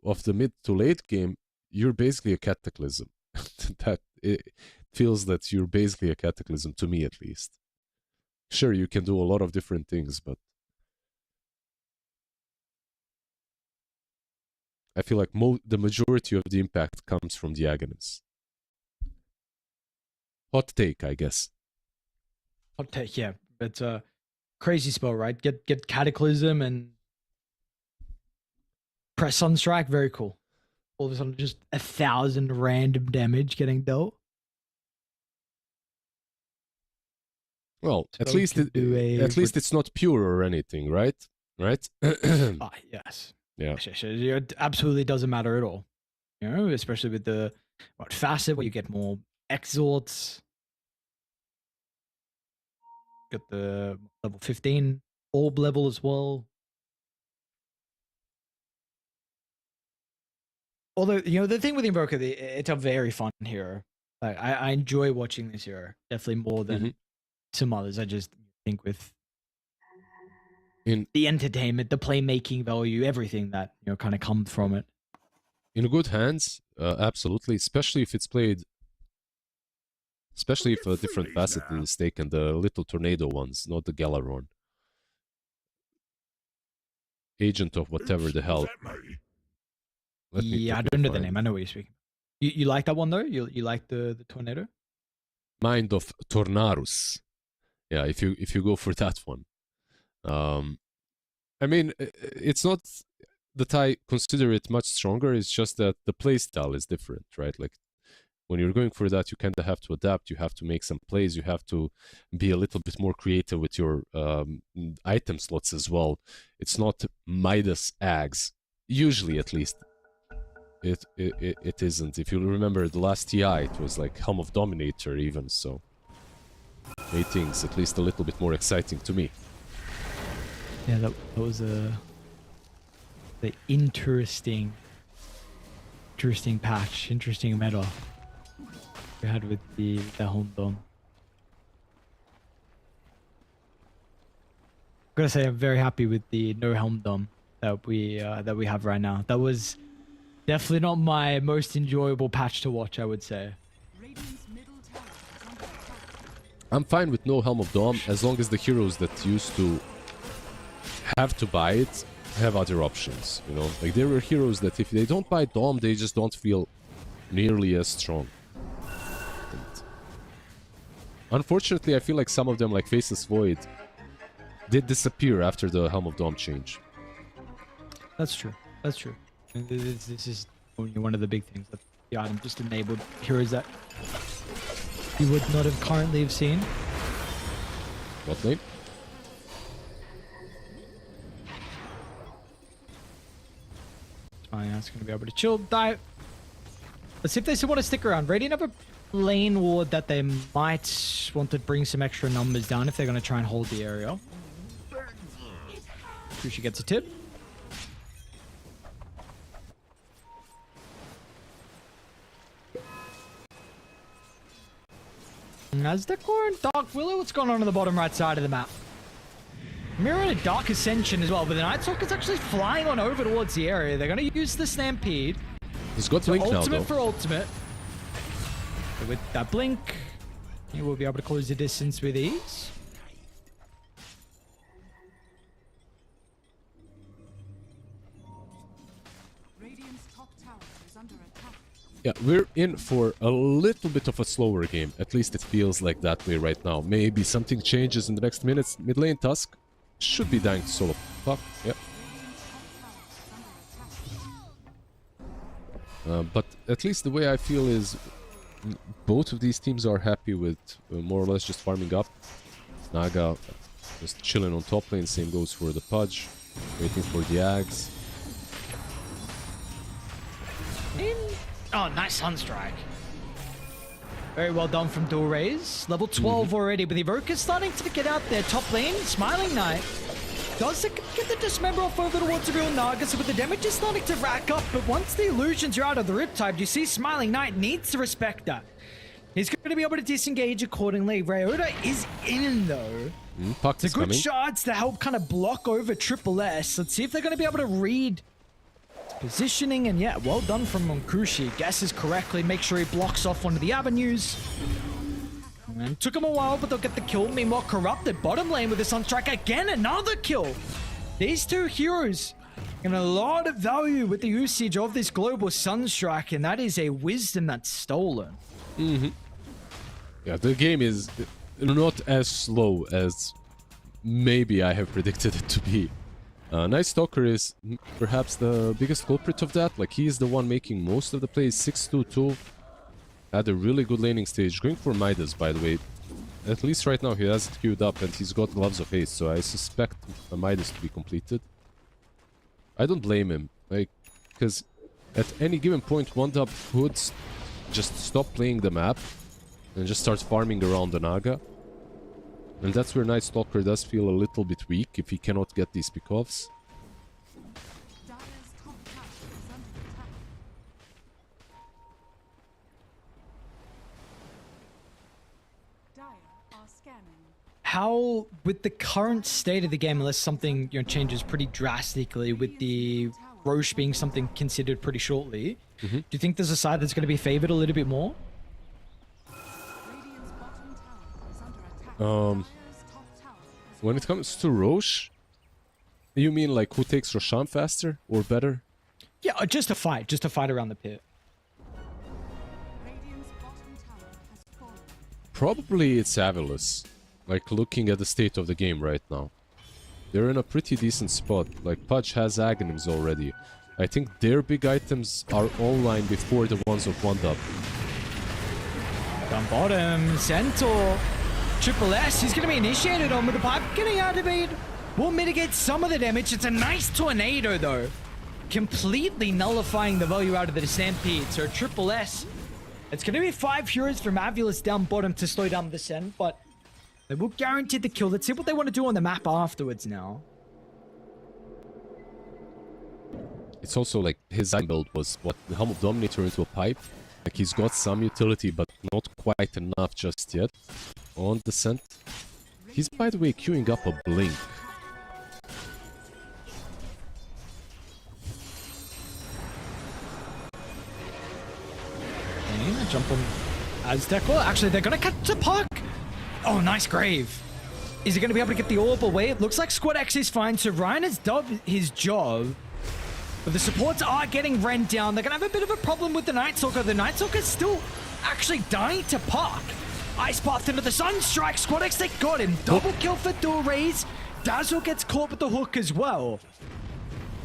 of the mid to late game, you're basically a Cataclysm. That it feels that you're basically a Cataclysm, to me at least. Sure, you can do a lot of different things, but I feel like the majority of the impact comes from the Aghanims. Hot take, I guess. Hot take, yeah. It's a crazy spell, right? Get Cataclysm and press Sunstrike, very cool. All of a sudden, just 1,000 random damage getting dealt. Well, at So least can do it's not pure or anything, right? Right? Yes. Yeah. It absolutely doesn't matter at all. You know, especially with the facet where you get more exhorts. Got the level 15 orb level as well. Although, you know, the thing with Invoker, it's a very fun hero. Like, I enjoy watching this hero definitely more than some others. I just think with the entertainment, the playmaking value, everything that, you know, kind of comes from it. In good hands, absolutely. Especially if it's played, especially if a different facet is taken, the little tornado ones, not the Galaron. Agent of whatever the hell. Yeah, I don't know the name. I know what you're speaking. You like that one though? You like the tornado? Mind of Tornarus. Yeah, if you go for that one. I mean, it's not that I consider it much stronger. It's just that the playstyle is different, right? Like when you're going for that, you kind of have to adapt. You have to make some plays. You have to be a little bit more creative with your item slots as well. It's not Midas Ags, usually at least. It isn't. If you remember the last TI, it was like Helm of Dominator even, so made things at least a little bit more exciting to me. Yeah, that was the interesting patch, interesting meta we had with the home dome. I'm gonna say I'm very happy with the no helm dome that we have right now. That was definitely not my most enjoyable patch to watch, I would say. Radiant's middle I'm fine with no Helm of Dom as long as the heroes that used to have to buy it have other options, you know? Like, there were heroes that if they don't buy Dom, they just don't feel nearly as strong. And unfortunately, I feel like some of them, like Faceless Void, did disappear after the Helm of Dom change. That's true. That's true. And this is only one of the big things that the item just enabled heroes that you would not have currently have seen. What lane? It's going to be able to chill, dive. Let's see if they still want to stick around. Radiant have a lane ward that they might want to bring some extra numbers down if they're going to try and hold the area. Kushi gets a tip. Aztecor and Dark Willow, what's going on the bottom right side of the map? Mirror and a Dark Ascension as well, but the Night Stalker's actually flying on over towards the area. They're going to use the Stampede. He's got Blink now, Ultimate though. for ultimate. So with that Blink, he will be able to close the distance with ease. Radiant's top tower is under attack. Yeah, we're in for a little bit of a slower game. At least it feels like that way right now. Maybe something changes in the next minutes. Mid lane Tusk should be dying to solo puck. Yep. But at least the way I feel is both of these teams are happy with more or less just farming up. Naga just chilling on top lane. Same goes for the Pudge. Waiting for the Ags. Oh, nice Sunstrike. Very well done from Dual Rays. Level 12 already, but the Evoker's starting to get out there. Top lane, Smiling Knight. Does it get the Dismember off over towards the real Naga, so with the damage is starting to rack up, but once the illusions are out of the Riptide, you see Smiling Knight needs to respect that. He's going to be able to disengage accordingly. Ryota is in, though. Puck It's a is good coming. shards to help kind of block over Triple S. Let's see if they're going to be able to read positioning, and yeah, well done from Monkushi. Guesses correctly, make sure he blocks off one of the avenues. And took him a while, but they'll get the kill. Meanwhile, Corrupted bottom lane with the Sunstrike again, another kill. These two heroes getting a lot of value with the usage of this global Sunstrike, and that is a wisdom that's stolen. Yeah, the game is not as slow as maybe I have predicted it to be. Night Stalker is perhaps the biggest culprit of that. Like, he is the one making most of the plays. 6-2-2. Had a really good laning stage. Going for Midas, by the way. At least right now he has it queued up and he's got Gloves of Haste, so I suspect a Midas to be completed. I don't blame him, like, because at any given point, one dub could just stop playing the map and just start farming around the Naga. And that's where Night Stalker does feel a little bit weak if he cannot get these pickoffs. Dire's top tower is under attack. Dire are scanning. How, with the current state of the game, unless something changes pretty drastically, with the Roche being something considered pretty shortly, do you think there's a side that's going to be favored a little bit more? Radiant's bottom tower is under attack. Dire's top tower is When it comes to Roche, you mean like who takes Roshan faster or better? Yeah, just a fight around the pit. Radiant's bottom tower has fallen. Probably it's AVULUS. Like, looking at the state of the game right now. They're in a pretty decent spot. Like, Pudge has Aghanims already. I think their big items are online before the ones of one dub. Down bottom, Centaur. Triple S, he's going to be initiated on with the pipe. Getting activated. Will mitigate some of the damage. It's a nice tornado, though. Completely nullifying the value out of the Stampede. So Triple S. It's going to be 5 heroes from AVULUS down bottom to slow down the descent, but they will guarantee the kill. Let's see what they want to do on the map afterwards now. It's also like his item build was what, the Helm of Dominator into a pipe. Like, he's got some utility, but not quite enough just yet. On descent. He's, by the way, queuing up a Blink. Okay, jump on Aztec. Well, actually, they're going to catch the puck. Oh, nice grave. Is he going to be able to get the orb away? It looks like Squad X is fine, so Ryan has done his job. But the supports are getting rent down. They're going to have a bit of a problem with the Night Stalker. The Night Stalker's still actually dying to park. Ice Path into the Sun Strike. Squad X, they got him. Double kill for Dorays. Dazzle gets caught with the hook as well.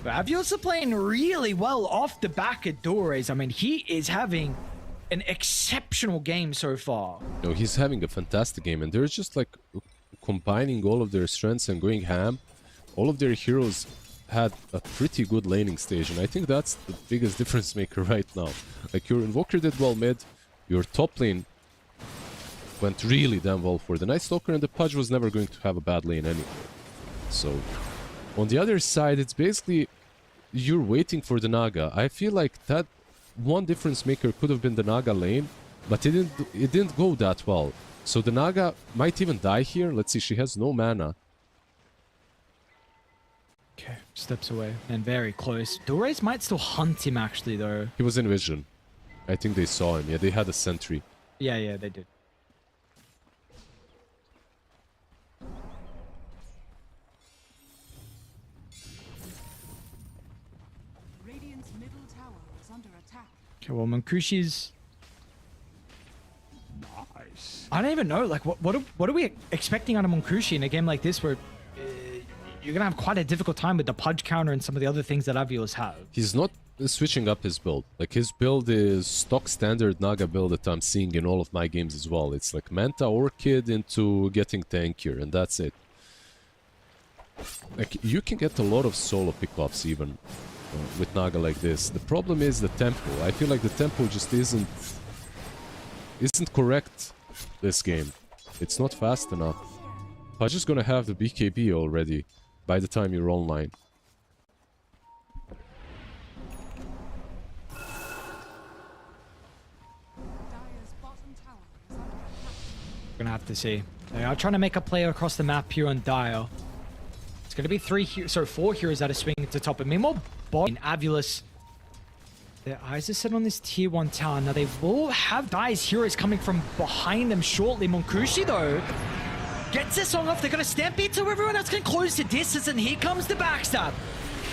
But AVULUS are playing really well off the back of Dorays. I mean, he is having an exceptional game so far. No, he's having a fantastic game, and they're just like combining all of their strengths and going ham. All of their heroes had a pretty good laning stage, and I think that's the biggest difference maker right now. Like, your Invoker did well mid, your top lane went really damn well for the Night Stalker, and the Pudge was never going to have a bad lane anyway. So, on the other side, it's basically you're waiting for the Naga. I feel like that one difference maker could have been the Naga lane, but it didn't go that well. So the Naga might even die here. Let's see, she has no mana. Okay, steps away and very close. Dorays might still hunt him actually though. He was in vision. I think they saw him. Yeah, they had a sentry. Yeah, they did. Radiant's middle tower is under attack. Okay, well, Munkushi's... I don't even know, like, what are we expecting out of Munkushi in a game like this where you're going to have quite a difficult time with the Pudge counter and some of the other things that AVULUS have? He's not switching up his build. Like, his build is stock standard Naga build that I'm seeing in all of my games as well. It's like Manta Orchid into getting tankier, and that's it. Like, you can get a lot of solo pickups even with Naga like this. The problem is the tempo. I feel like the tempo just isn't correct this game. It's not fast enough. Pudge is gonna have the BKB already by the time you're online. Dire's bottom tower is under attack. We're going to have to see. They are trying to make a play across the map here on Dire. It's going to be 4 heroes that are swinging to top. And meanwhile, bot in AVULUS, their eyes are set on this tier 1 tower. Now, they will have Dire's heroes coming from behind them shortly. Munkushi, though, gets this song off. They're going to stampede to everyone else can close the distance. And here comes the backstab.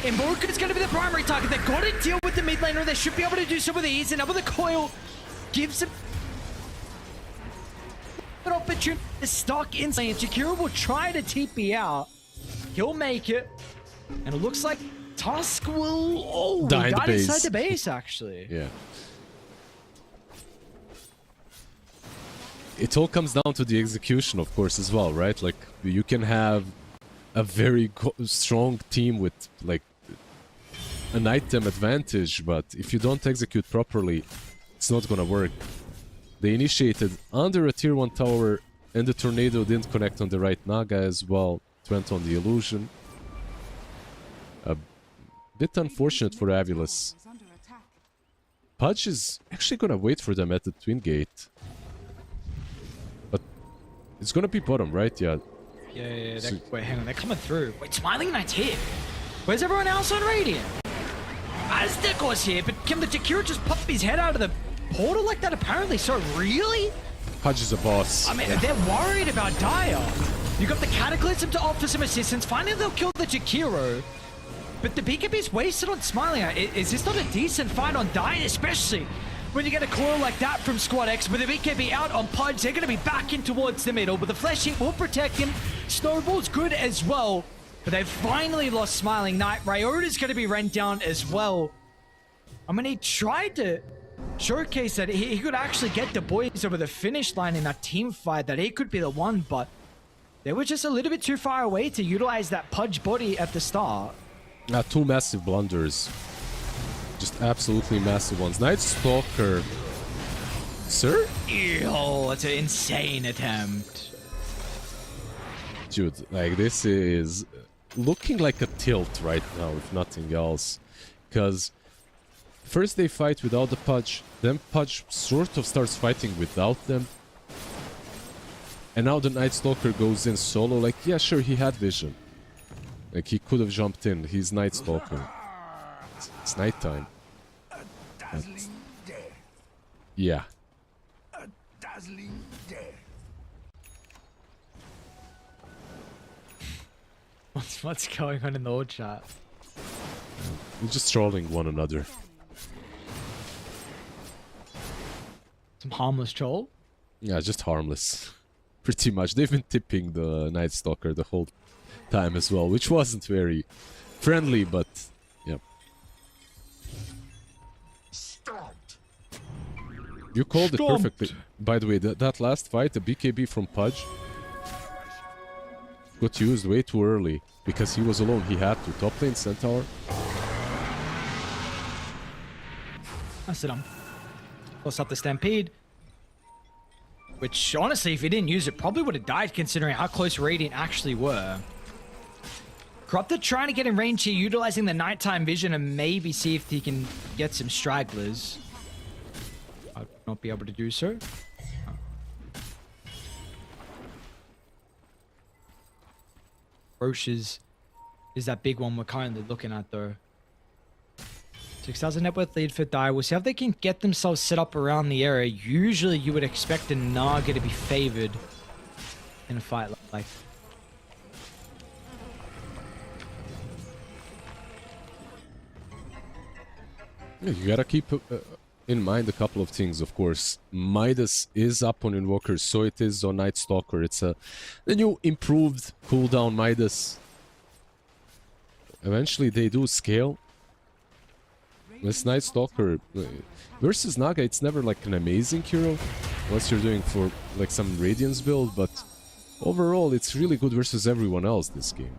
Invoker is going to be the primary target. They've got to deal with the mid laner. They should be able to do so with ease. And now with the coil, gives them an opportunity to stock in lane. Jakiro will try to TP out. He'll make it. And it looks like Tusk will die inside the base, actually. Yeah. It all comes down to the execution, of course, as well, right? Like, you can have a very strong team with, like, an item advantage, but if you don't execute properly, it's not gonna work. They initiated under a tier 1 tower, and the tornado didn't connect on the right Naga as well. It went on the illusion. A bit unfortunate for AVULUS. Is under attack. Pudge is actually gonna wait for them at the Twin Gate. But it's gonna be bottom, right? Yeah. Yeah. Wait, hang on. They're coming through. Wait, Smiling Knight's here. Where's everyone else on Radiant? Aztec was here, but can the Jakiro just pop his head out of the portal like that apparently? So really? Pudge is a boss. I mean, they're worried about Dire. You got the Cataclysm to offer some assistance. Finally, they'll kill the Jakiro. But the BKB's wasted on Smiling Eye. Is this not a decent fight on Dire, especially when you get a coil like that from Squad X? With the BKB out on Pudge, they're going to be backing towards the middle, but the Flesh Heat will protect him. Snowball's good as well, but they've finally lost Smiling Knight. Ryota's going to be rent down as well. I mean, he tried to showcase that he could actually get the boys over the finish line in that team fight, that he could be the one, but they were just a little bit too far away to utilize that Pudge body at the start. Two massive blunders. Just absolutely massive ones. Night Stalker. Sir? Oh, it's an insane attempt. Dude, like, this is looking like a tilt right now, if nothing else. Because first they fight without the Pudge, then Pudge sort of starts fighting without them. And now the Night Stalker goes in solo. Like, yeah, sure, he had vision. Like, he could have jumped in. He's Night Stalker. It's nighttime. Dazzling death. Yeah. A dazzling death. What's going on in the old chat? We're just trolling one another. Some harmless troll. Yeah, just harmless. Pretty much. They've been tipping the Night Stalker the whole time as well, which wasn't very friendly, but yeah. You called it perfectly. By the way, that last fight, the BKB from Pudge, got used way too early because he was alone. He had to. Top lane Centaur. That's it. Plus up the Stampede. Which, honestly, if he didn't use it, probably would have died considering how close Radiant actually were. Corrupted trying to get in range here, utilizing the nighttime vision and maybe see if he can get some stragglers. I'd not be able to do so. Roche is that big one we're currently looking at, though. 6,000 net worth lead for Dire. We'll see how they can get themselves set up around the area. Usually you would expect a Naga to be favored in a fight like Yeah, you gotta keep in mind a couple of things, of course. Midas is up on Invokers, so it is on Night Stalker. It's the new improved cooldown Midas. Eventually they do scale. This Night Stalker versus Naga, it's never like an amazing hero, unless you're doing for like some Radiance build, but overall it's really good versus everyone else this game.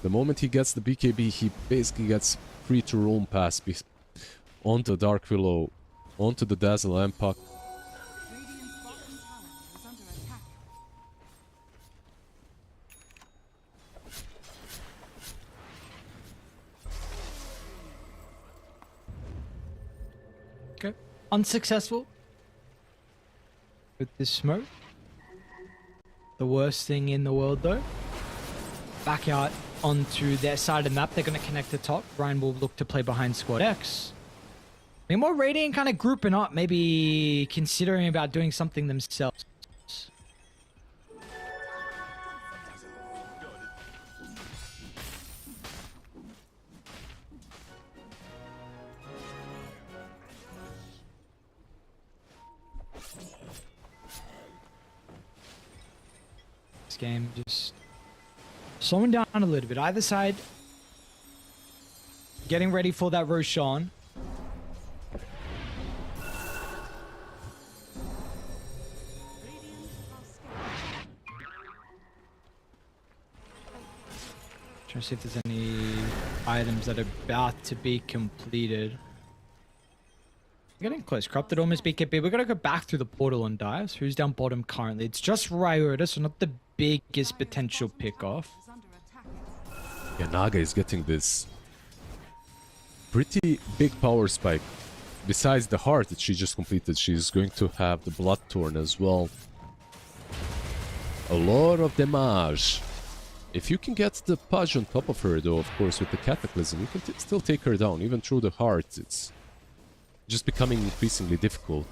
The moment he gets the BKB, he basically gets free to roam pass onto Dark Willow, onto the Dazzle Ampak. Radiant's bottom tower is under attack. Okay. Unsuccessful with this smoke. The worst thing in the world, though. Back out onto their side of the map. They're going to connect the top. Ryan will look to play behind Squad X. Meanwhile, Radiant kind of grouping up, maybe considering about doing something themselves. This game just slowing down a little bit. Either side getting ready for that Roshan. Trying to see if there's any items that are about to be completed. We're getting close. Corrupted almost BKB. We're going to go back through the portal and dive. Who's down bottom currently? It's just Ryota, so not the biggest potential pick-off. Is under attack. Yeah, Naga is getting this pretty big power spike. Besides the heart that she just completed, she's going to have the Blood Torn as well. A lot of damage. If you can get the Pudge on top of her, though, of course, with the Cataclysm, you can still take her down. Even through the heart, it's just becoming increasingly difficult.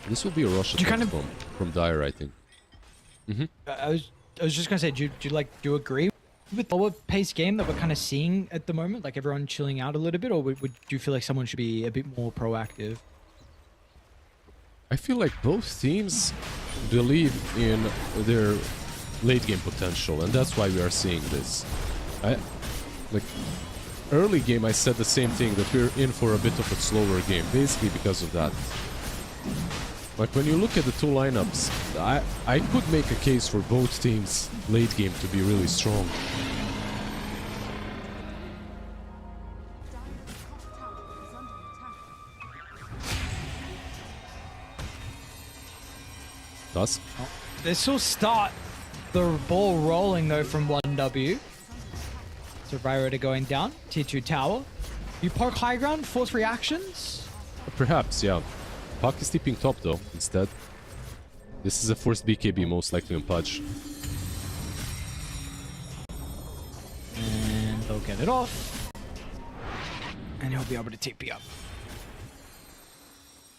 This will be a rush You kind attack of- from Dire, I think. I was just gonna say, do you agree with the lower pace game that we're kind of seeing at the moment? Like everyone chilling out a little bit, or would you feel like someone should be a bit more proactive? I feel like both teams believe in their late game potential, and that's why we are seeing this. Early game I said the same thing, that we're in for a bit of a slower game, basically because of that. Like when you look at the two lineups, I could make a case for both teams late game to be really strong. Dire's top tower is under attack. Dusk. This will start the ball rolling though from 1W. So Ryota going down, tier 2 tower. You poke high ground, force reactions. Perhaps, yeah. Puck is tipping top though, instead. This is a forced BKB most likely on Pudge. it off. And he'll be able to TP up.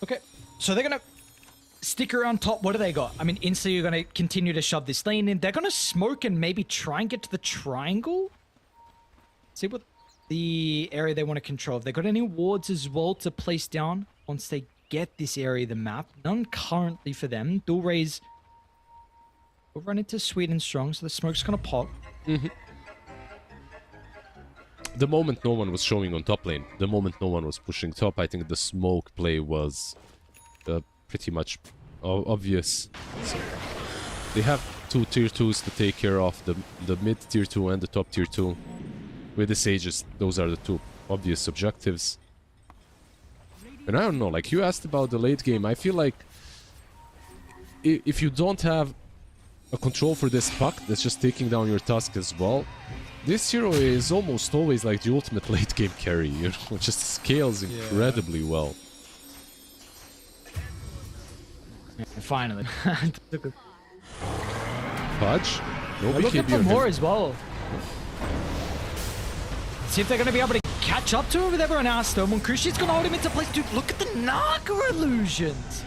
Okay, so they're going to stick around top. What do they got? I mean, instantly you're going to continue to shove this lane in. They're going to smoke and maybe try and get to the triangle. See what the area they want to control. Have they got any wards as well to place down once they get this area of the map? None currently for them. Dual raise will run into Sweden strong, so the smoke's going to pop. The moment no one was showing on top lane, the moment no one was pushing top, I think the smoke play was pretty much obvious. So they have two tier 2s to take care of, the mid tier 2 and the top tier 2. With the sages, those are the two obvious objectives. And I don't know, like you asked about the late game, I feel like if you don't have a control for this puck that's just taking down your Tusk as well, this hero is almost always like the ultimate late game carry, you know, just scales incredibly well. Finally. Pudge? No They're looking for more as well. See if they're going to be able to catch up to him with everyone else, though. Munkrushi's going to hold him into place. Dude, look at the Naga illusions.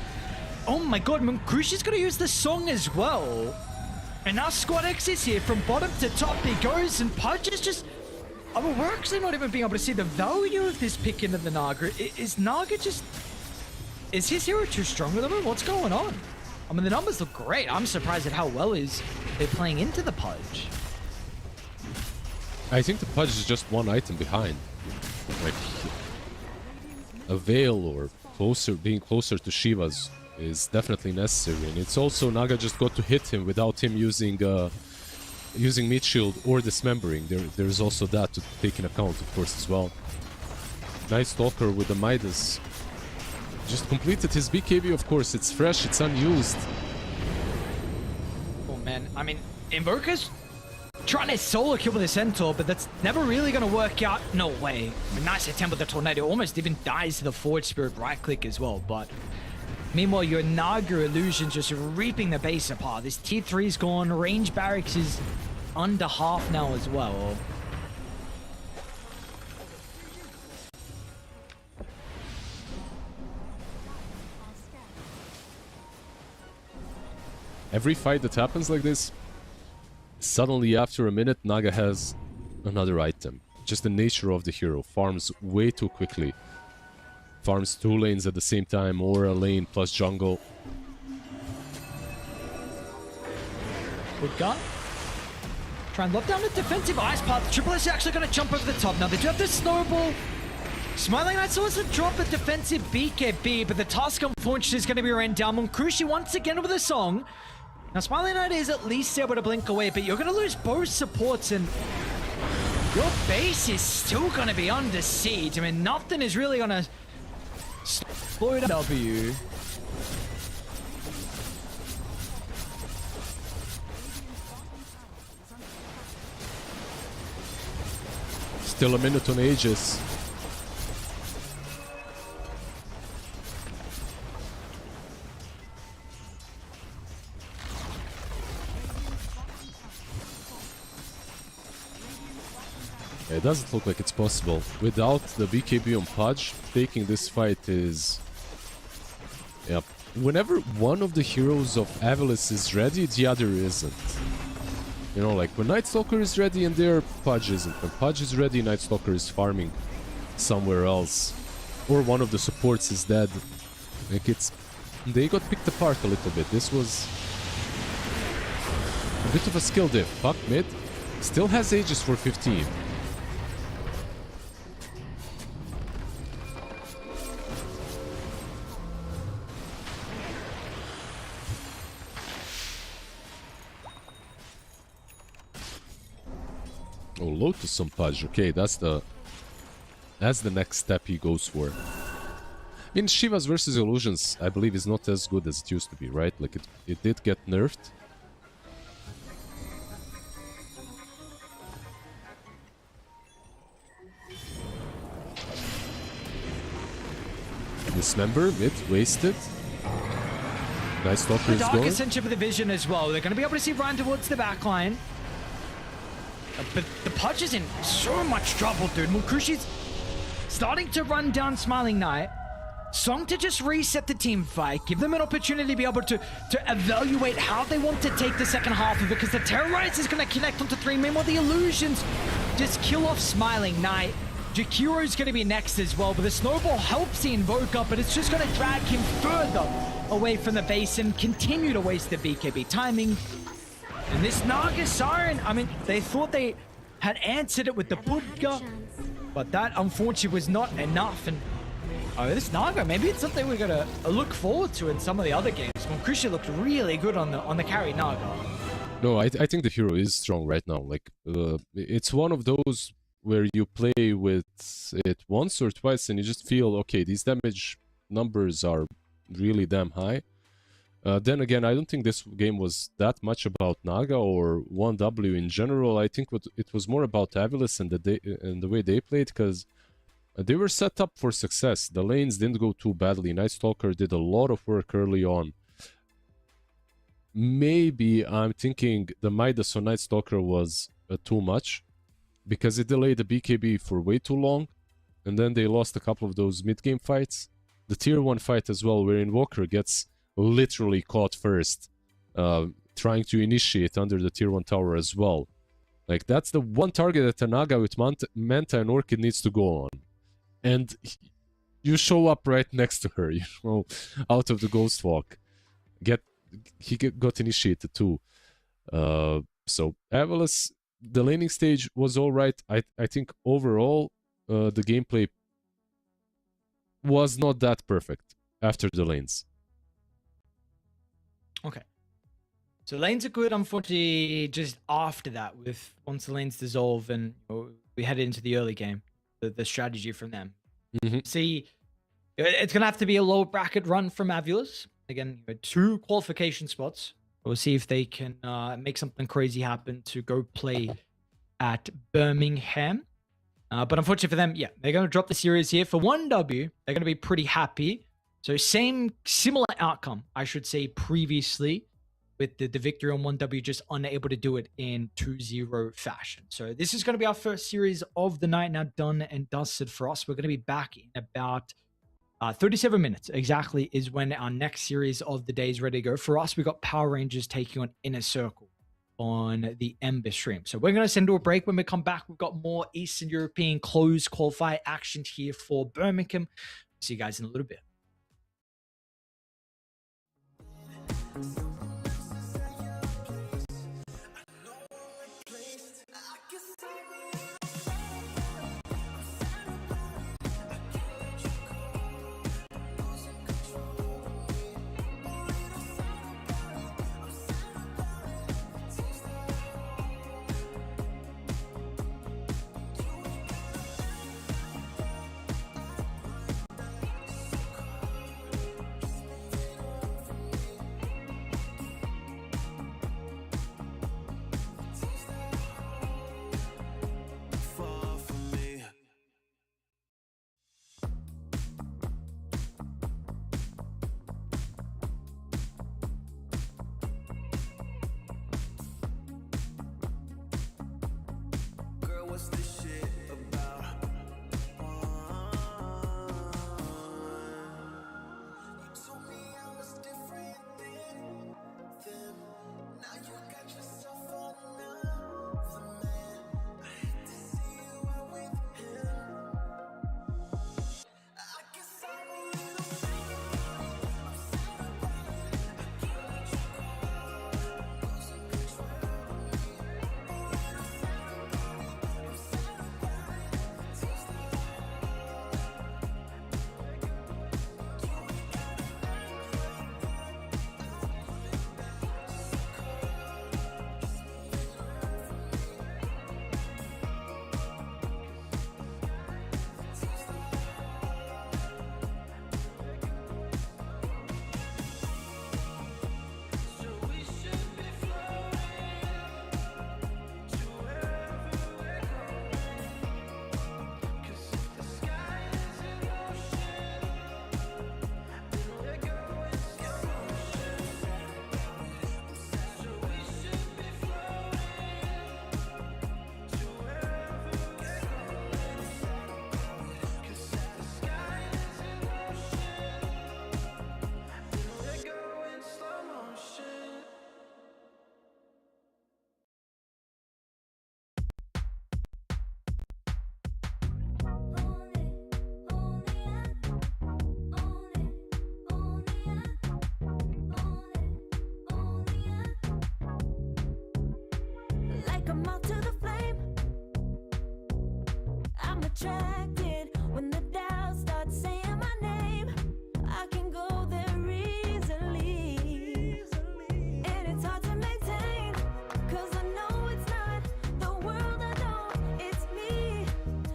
Oh my god, Munkrushi's going to use the song as well. And now Squad X is here. From bottom to top he goes, and Pudge is just... I mean, we're actually not even being able to see the value of this pick into the Naga. Is Naga just... Is his hero too strong with him? What's going on? I mean, the numbers look great. I'm surprised at how well they're playing into the Pudge. I think the Pudge is just one item behind. Like, a Veil or being closer to Shiva's is definitely necessary. And it's also Naga just got to hit him without him using mid shield or dismembering. There's also that to take in account, of course, as well. Night Stalker with the Midas. Just completed his BKB, of course. It's fresh, it's unused. Oh man, I mean, Invoker's trying to solo kill with the Centaur, but that's never really going to work out. No way. I mean, nice attempt with the Tornado. Almost even dies to the Forward Spirit right click as well, but... Meanwhile, your Naga illusion just reaping the base apart. This tier 3's gone. Range barracks is under half now as well. Every fight that happens like this, suddenly after a minute, Naga has another item. Just the nature of the hero. Farms way too quickly. Farms 2 lanes at the same time, or a lane plus jungle. Good gun. Try and lock down the defensive ice path. Triple S is actually going to jump over the top. Now they do have the snowball. Smiling Knights wants to drop a defensive BKB, but the task unfortunately is going to be ran down. Munkrushy once again with a song. Now Smiling Knight is at least able to blink away, but you're going to lose both supports and your base is still going to be under siege. I mean, nothing is really going to slow down W. Still a minute on Aegis. It doesn't look like it's possible. Without the BKB on Pudge, taking this fight is... Yep. Whenever one of the heroes of AVULUS is ready, the other isn't. You know, like when Night Stalker is ready and their Pudge isn't. When Pudge is ready, Night Stalker is farming somewhere else. Or one of the supports is dead. Like it's... They got picked apart a little bit. This was... a bit of a skill diff. Puck mid. Still has Aegis for 15. Oh, Lotus on Pudge. Okay, that's the next step he goes for. I mean, Shivas versus Illusions, I believe, is not as good as it used to be, right? Like, it did get nerfed. Dismember, mid, wasted. Nice Stalker is Dark going. Ascension with the vision as well. They're going to be able to see Ryan towards the back line. But the Pudge is in so much trouble, dude. Mukushi's starting to run down Smiling Knight. Song to just reset the team fight, give them an opportunity to be able to evaluate how they want to take the second half of it, because the Terrorize is going to connect onto 3. Meanwhile, the Illusions just kill off Smiling Knight. Jakiro's going to be next as well, but the Snowball helps the Invoker, but it's just going to drag him further away from the base and continue to waste the BKB timing. And this Naga Siren, I mean, they thought they had answered it with the Budga, but that unfortunately was not enough. And this Naga, maybe it's something we're gonna look forward to in some of the other games. Krisha looked really good on the carry Naga. No, I think the hero is strong right now. Like, it's one of those where you play with it once or twice and you just feel, okay, these damage numbers are really damn high. Then again, I don't think this game was that much about Naga or 1W in general. I think it was more about AVULUS and the way they played, because they were set up for success. The lanes didn't go too badly. Night Stalker did a lot of work early on. Maybe I'm thinking the Midas on Night Stalker was too much, because it delayed the BKB for way too long, and then they lost a couple of those mid-game fights. The tier 1 fight as well, where Invoker gets literally caught first, trying to initiate under the tier 1 tower as well. Like, that's the one target that Tanaga with Manta and Orchid needs to go on. And you show up right next to her, you know, out of the Ghost Walk. He got initiated too. So AVULUS, the laning stage was alright. I think overall the gameplay was not that perfect after the lanes. Okay. So lanes are good, unfortunately, just after that, with once the lanes dissolve and we head into the early game, the strategy from them. See, it's going to have to be a low bracket run from AVULUS. Again, 2 qualification spots. We'll see if they can make something crazy happen to go play at Birmingham. But unfortunately for them, yeah, they're going to drop the series here. For 1W, they're going to be pretty happy. So similar outcome, I should say, previously, with the victory on 1W, just unable to do it in 2-0 fashion. So this is going to be our first series of the night now done and dusted for us. We're going to be back in about 37 minutes exactly is when our next series of the day is ready to go. For us, we got Power Rangers taking on Inner Circle on the Ember stream. So we're going to send to a break. When we come back, we've got more Eastern European closed qualifier action here for Birmingham. See you guys in a little bit. come out to the flame. I'm attracted when the doubts start saying my name. I can go there easily, and it's hard to maintain, 'cause I know it's not the world I know, it's me.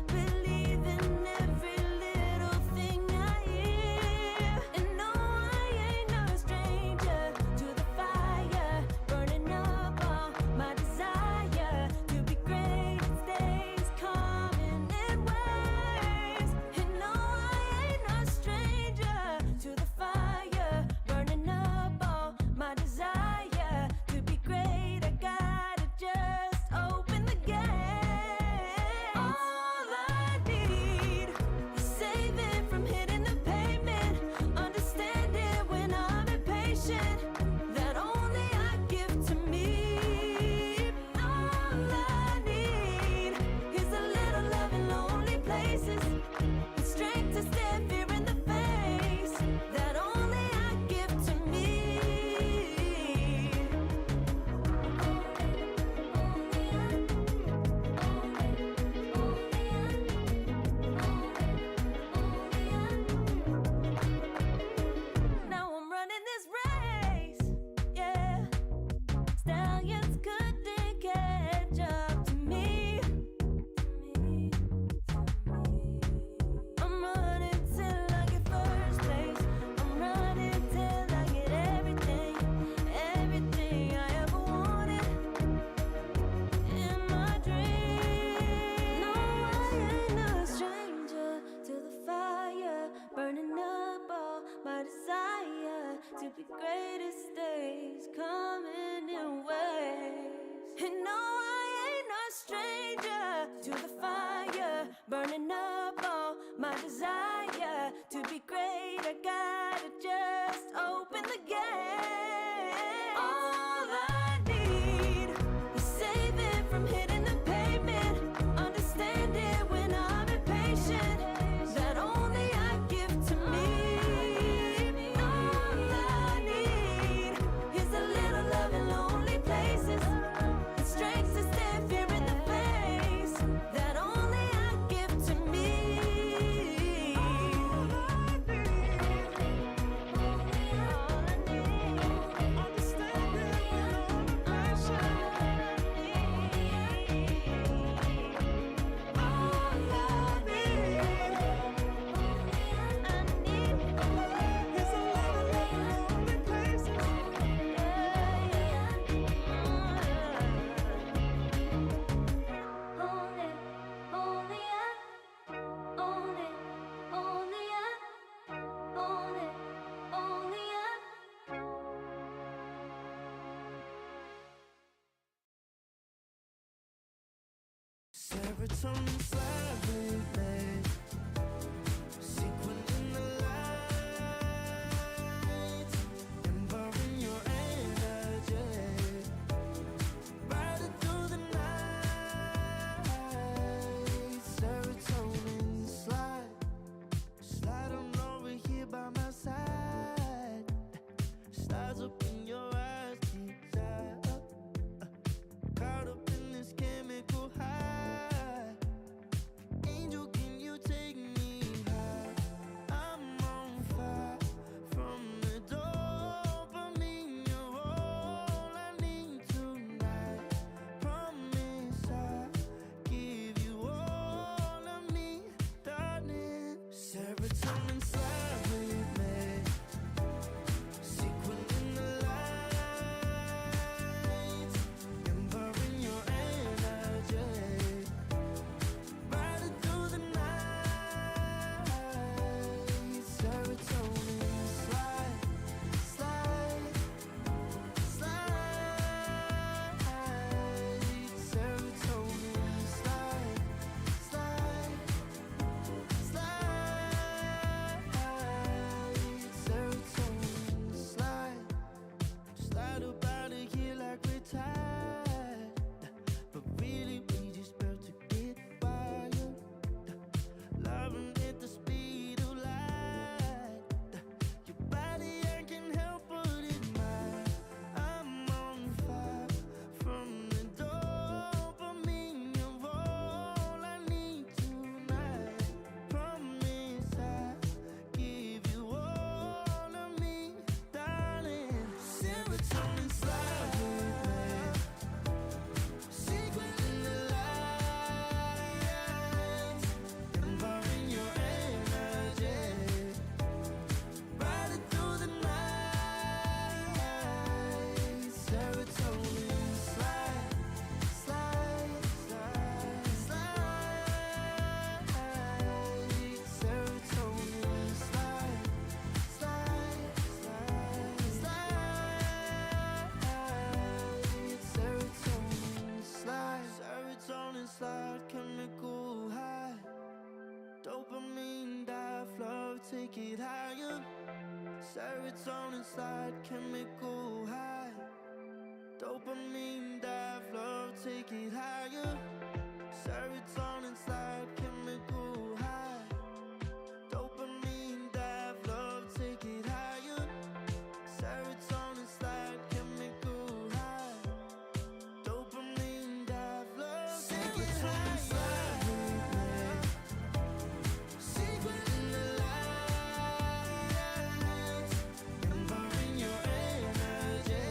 Believe in every little thing I hear, and no, I ain't no stranger to the fire, burning up all my desire to be great. It stays coming in waves, and no, I ain't no stranger to the fire, burning up all my desire to be great. I gotta just open the gate. All I need is saving from hitting the pavement, understanding when I'm impatient, that only I give to me. All I need is a little love in lonely places, the strength to stare fear in the face, that only I give to me. Now I'm running this race, yeah. Stallions couldn't catch up to me. I'm running till I get first place. I'm running till I get everything, everything I ever wanted in my dream. No, I ain't no stranger to the fire, burning up all my desire to be greatest days coming in waves. And no, I ain't no stranger to the fire, burning up all my desire to be great. I gotta just open the gate. All I need is saving from hitting the pavement, understanding when I'm impatient, that only I give to me. All I need is a little love in lonely places, the strength to stand fear in the face, that only I give to me. All I need, understanding when I'm Serotonin slide, sequin in the lights, empowering your energy, riding through the night. Serotonin slide on over here by my side, slides up in your eyes, desire, caught up in this chemical high. Dopamine, dive, flow, take it higher. Serotonin slide, chemical high. Dopamine, dive, flow, take it higher. Serotonin slide, chemical high. Dopamine, dive, flow, take it higher. Serotonin slide, chemical high. Dopamine, dive, flow, take it higher. Secret in the lights, empowering your energy.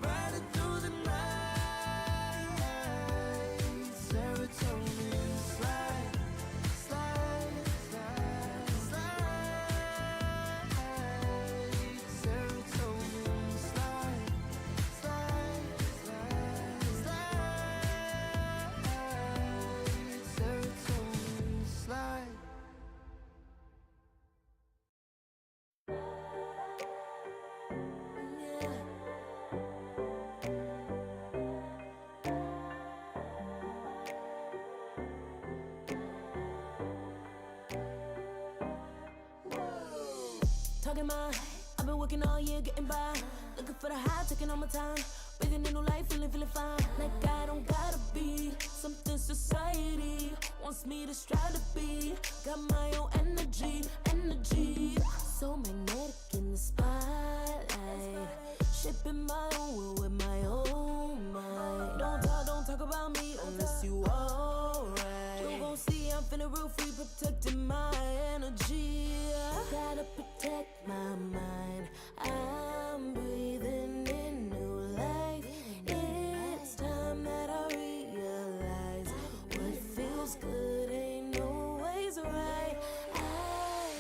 Riding through the night, serotonin slide, slide, slide, slide. Serotonin slide, slide, slide, slide. Serotonin slide. Talking my, I've been working all year getting by. Looking for the high, taking all my time. Breathing a new life, feeling fine. Like I don't gotta be something society wants me to strive to be. Got my own energy. So magnetic in the spotlight. Shaping my own will with my own mind. Don't talk about me unless you alright. You gon' see I'm finna real free, protecting my energy. Gotta protect my mind. I'm breathing in new life. It's time that I realize what feels good ain't always right.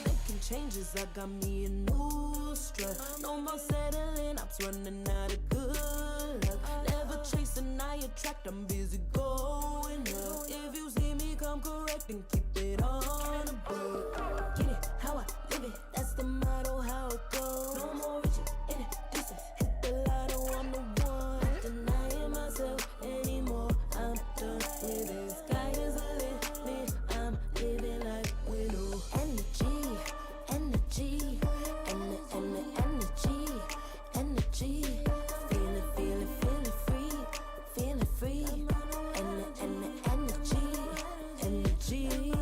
Making changes, I got me a new strut. No more settling, I'm running out of good luck. Never chasing, I attract, I'm busy going up. If you see me, come correct and keep it on the book. Get it, how I live it, that's the motto, how it goes. No more riches in it, distance, hit the lotto, I'm the one. Not denying myself anymore, I'm done with it. Sky is the limit, I'm living like widow. Energy, energy, energy. Feeling free. Energy.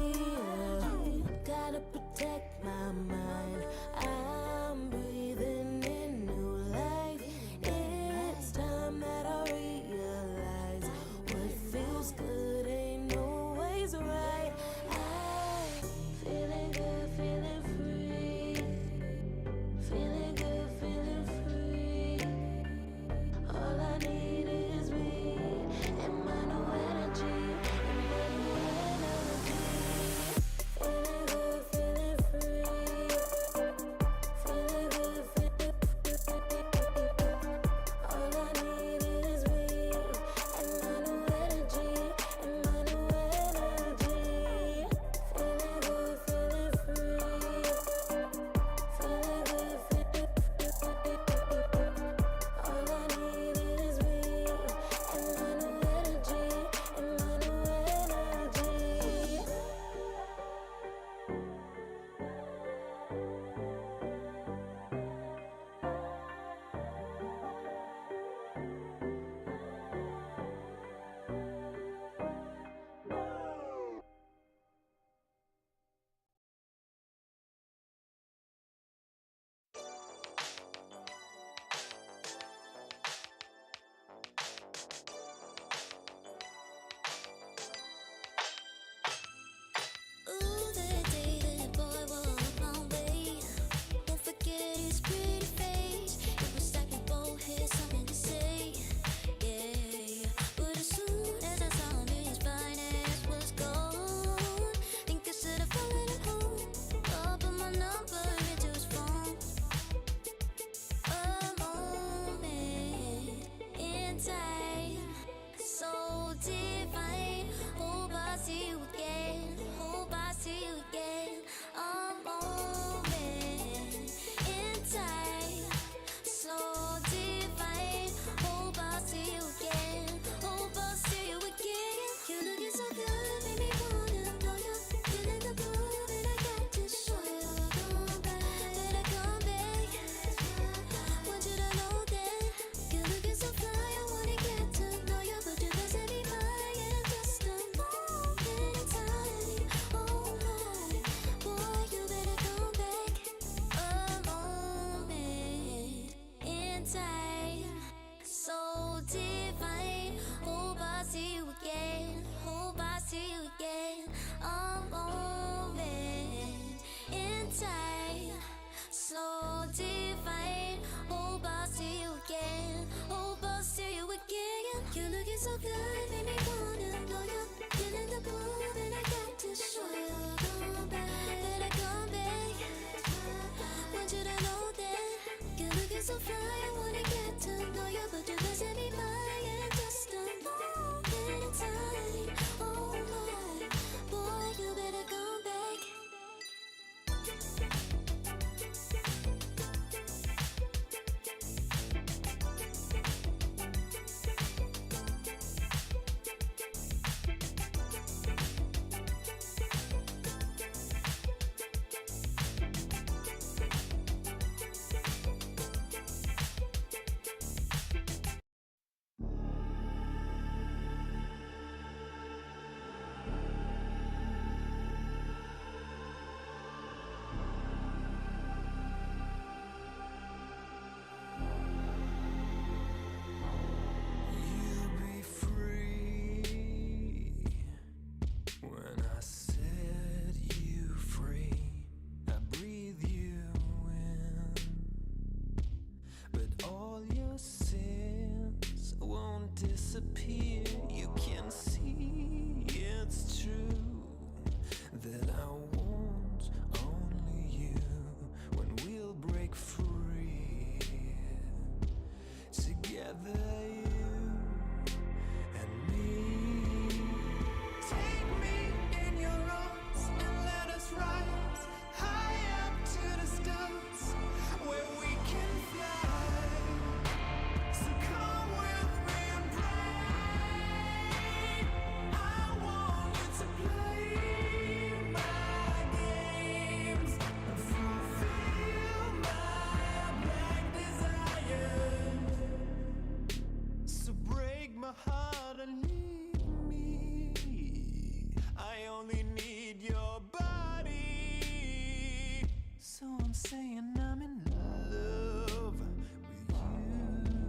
disappear. You can see it's true that I want only you when we'll break free together, you and me. Take me in your arms and let us rise high up to the stars where we can fly. So come with me and pray. I want you to play my games and fulfill my black desires. So break my heart and leave me. I only need your body. So I'm saying I'm in love with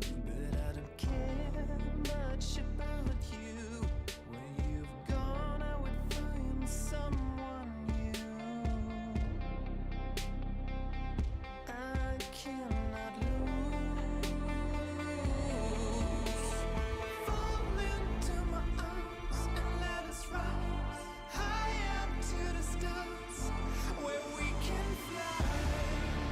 you, but I don't care much about you. Where you've gone, I would find someone new. I cannot lose. Fall into my arms and let us rise high up to the stars where we can fly.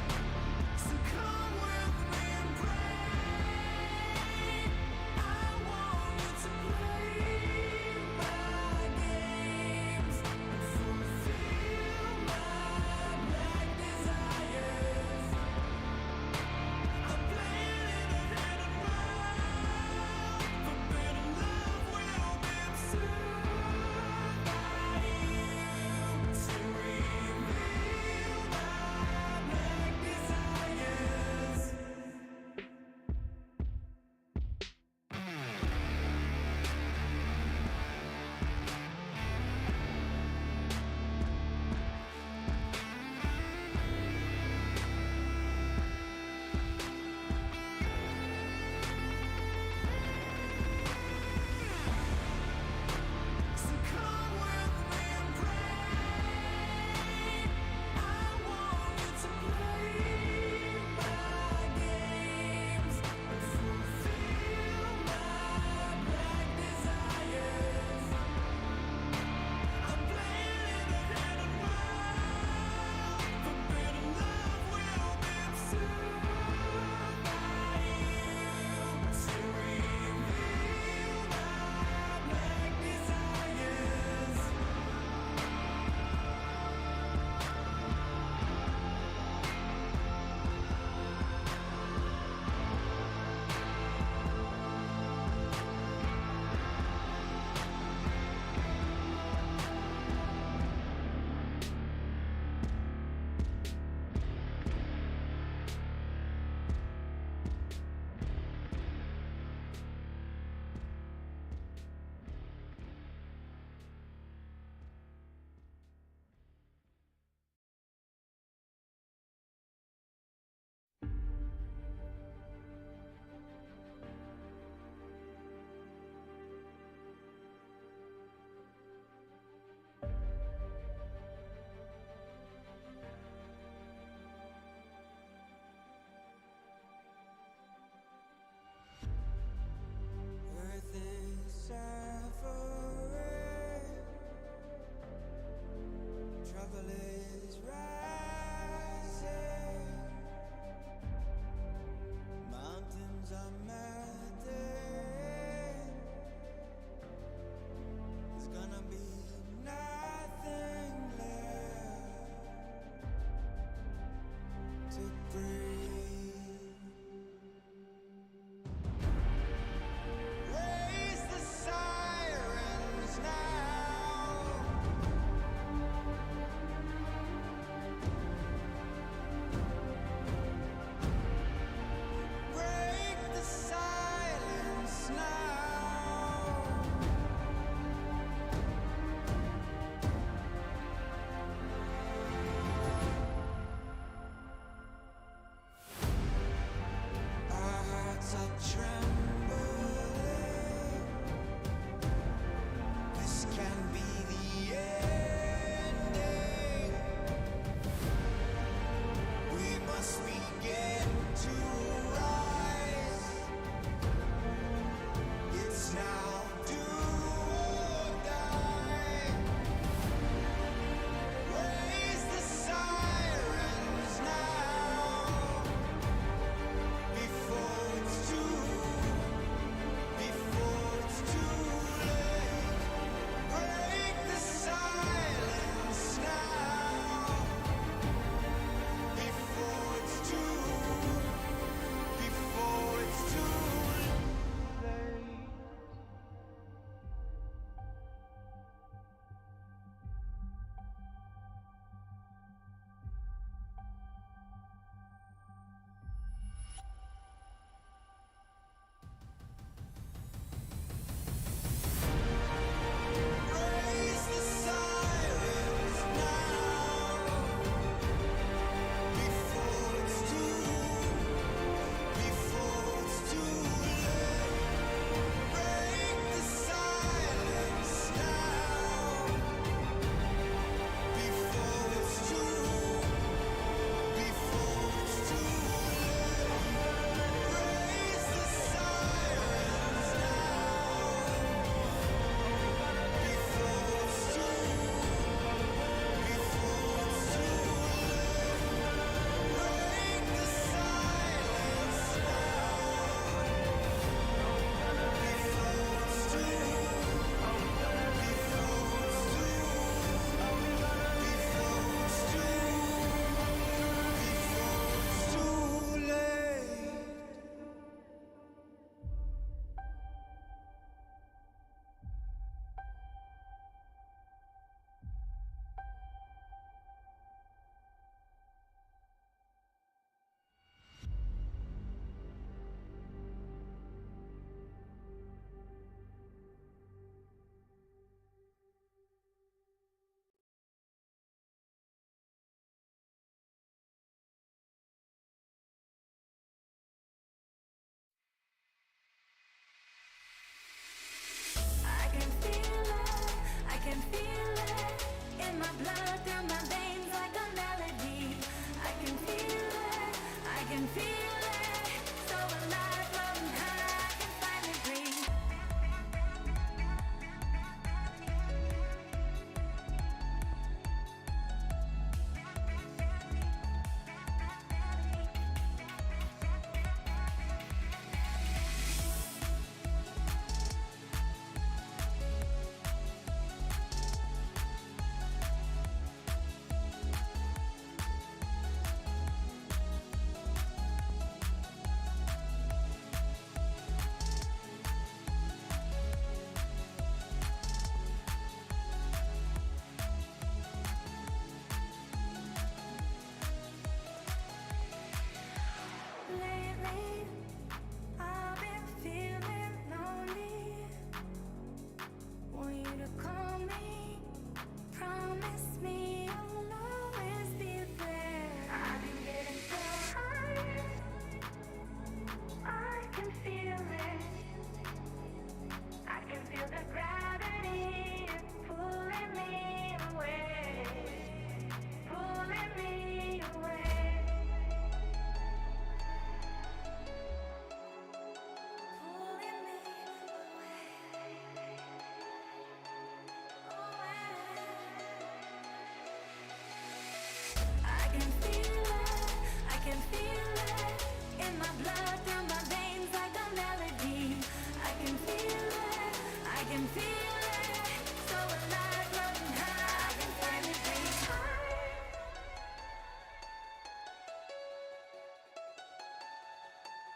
can feel it, I can feel it in my blood, through my veins like a melody. I can feel it, I can feel it, so alive, running high, I can finally breathe.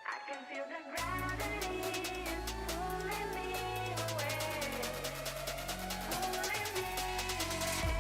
I can feel the gravity is pulling me away, pulling me away.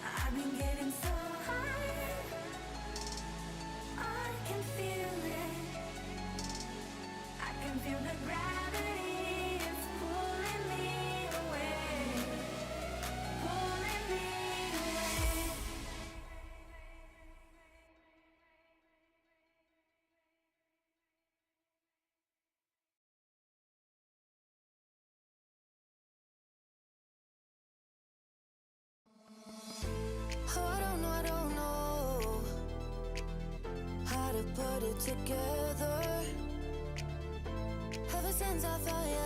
I've been getting so high, I can feel it. I can feel the gravity is pulling me away, pulling me away. Oh, I don't know how to put it together. Ever since I found ya,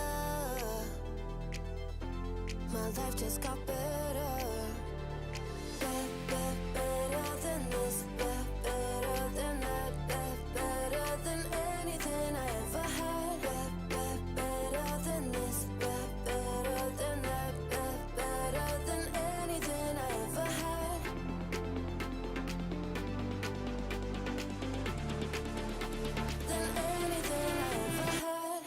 my life just got better. Better than this, better than that, better than anything I ever had. Better than this, better than that, better than anything I ever had. Than anything I ever had.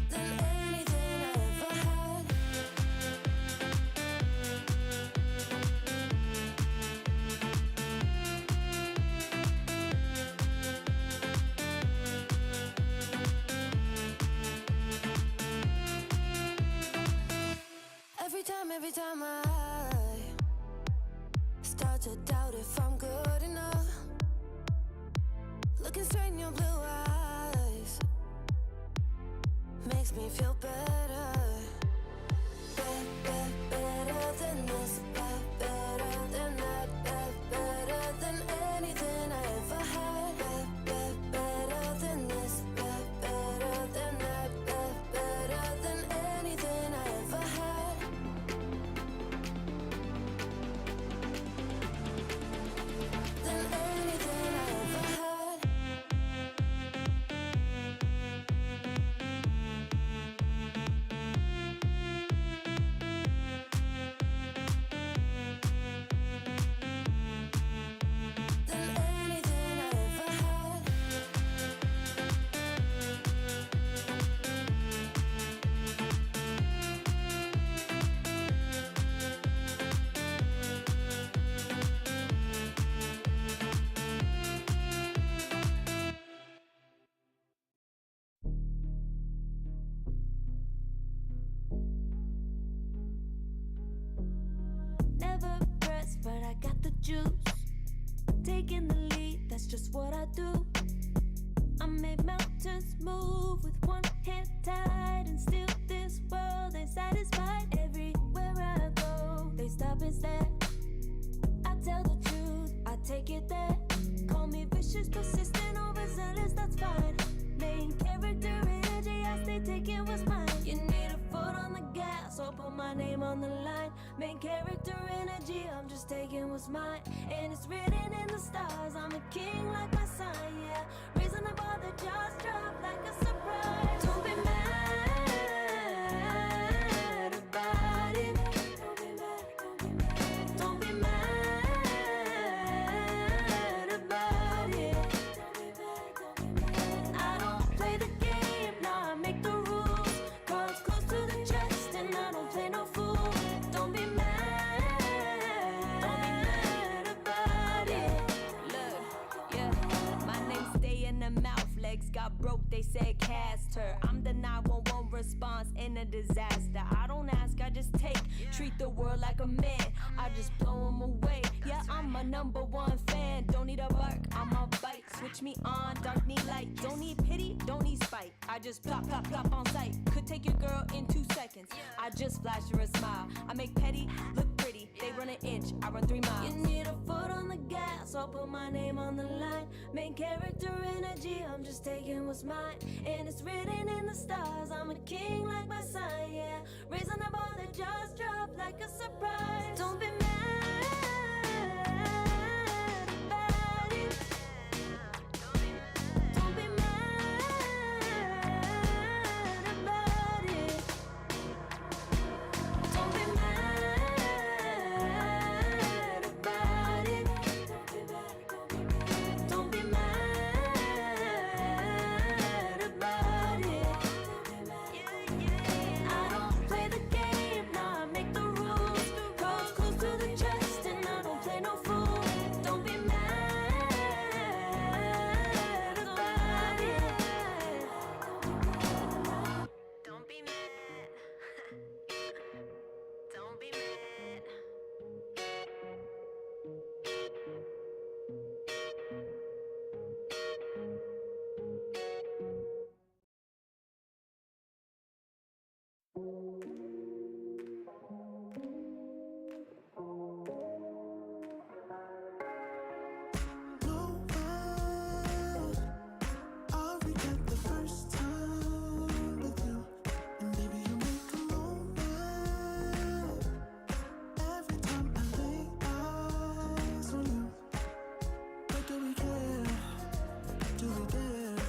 Than anything I ever had. Every time I start to doubt if I'm good enough, looking straight in your blue eyes makes me feel better. Better than this, better than that, better than anything I ever had. Better than this, better than that, better than anything I ever had. Than anything I ever had. Than anything I ever had. Never pressed, but I got the juice. Taking the lead, that's just what I do. I made mountains move with one hand tied, and still this world ain't satisfied. Everywhere I go, they stop and stare. I tell the truth, I take it there. Call me vicious, persistent, overzealous, that's fine. Main character energy, I stay taking what's mine. You need a foot on the gas, or put my name on the line. Main character energy, I'm just taking what's mine. And it's written in the stars, I'm a king like my sign, yeah. Raising the bar, the jaws drop like a surprise. Don't be mad about it. Don't be mad, don't be mad. Don't be mad about it. Don't be mad, don't be mad. I don't play the game, now I make the rules. Cards close to the chest, and I don't play no fool. Don't be mad about it. Look, yeah, my name stay in the mouth. Legs got broke, they said cast her. I'm the 911. disaster. I don't ask, I just take. Treat the world like a man, I just blow him away. Yeah, I'm a #1 fan. Don't need a bark, I'm a bite. Switch me on, dark need light. Don't need pity, don't need spite. I just plop, plop, plop on sight. Could take your girl in 2 seconds. I just flash her a smile. I make petty look pretty. They run an inch, I run 3 miles. You need a foot on the gas, I'll put my name on the line. Main character energy, I'm just taking what's mine. And it's written in the stars, I'm a king like my sign, yeah. Raising the bar, the jaws drop like a surprise. Don't be mad about it. Don't be mad about it. Don't be mad about it. Don't be mad about it. I don't play the game, now I make the rules. Cards close to the chest and I don't play no fool. Don't be mad about it. Don't be mad. Don't be mad. No way. I'll regret the first time with you. And baby, you make a moment. Every time I lay eyes on you. But do we care? Do we dare?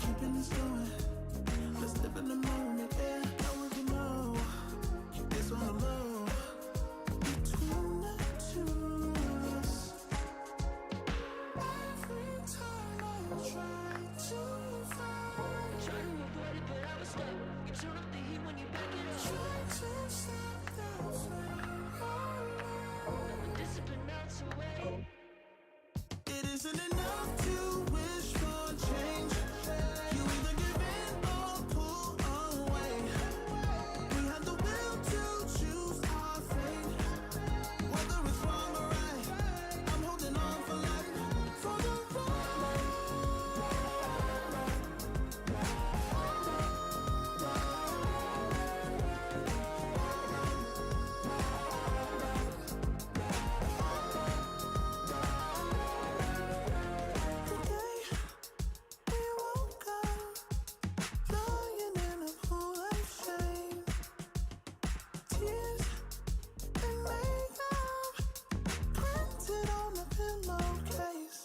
Keeping this going. Let's live in the moment, yeah. Now we know it's on the low. Between the two of us. Every time I try to find, Try to avoid it, but I was stuck. You turn up the heat when you back it up. try to stop the flame. I'm a discipline ounce away. It isn't enough to wish for change. You either give in or pull away. We have the will to choose our fate. Whether it's wrong or right, I'm holding on for life. For the ride. The day we woke up, lying in a pool of shame. Tears and makeup printed on the pillowcase.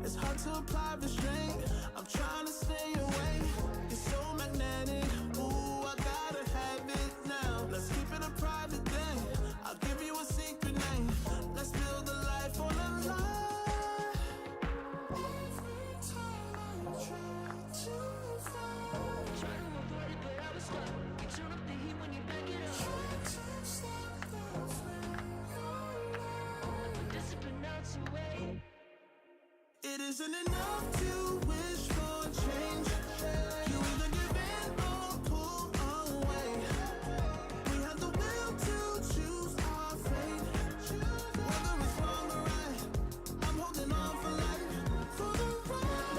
It's hard to apply restraint. I'm trying to stay away. It's so magnetic. Ooh, I gotta have it now. Let's keep it a private thing. I'll give you a secret name. Let's build a life on a lie. Every time I try to find, Try to avoid it, but I was stuck. You turn up the heat when you back it up. try to stop the flame. I'm a discipline ounce away. It isn't enough to wish for change. You either give in or pull away. We have the will to choose our fate. Whether it's wrong or right, I'm holding on for life. For the ride.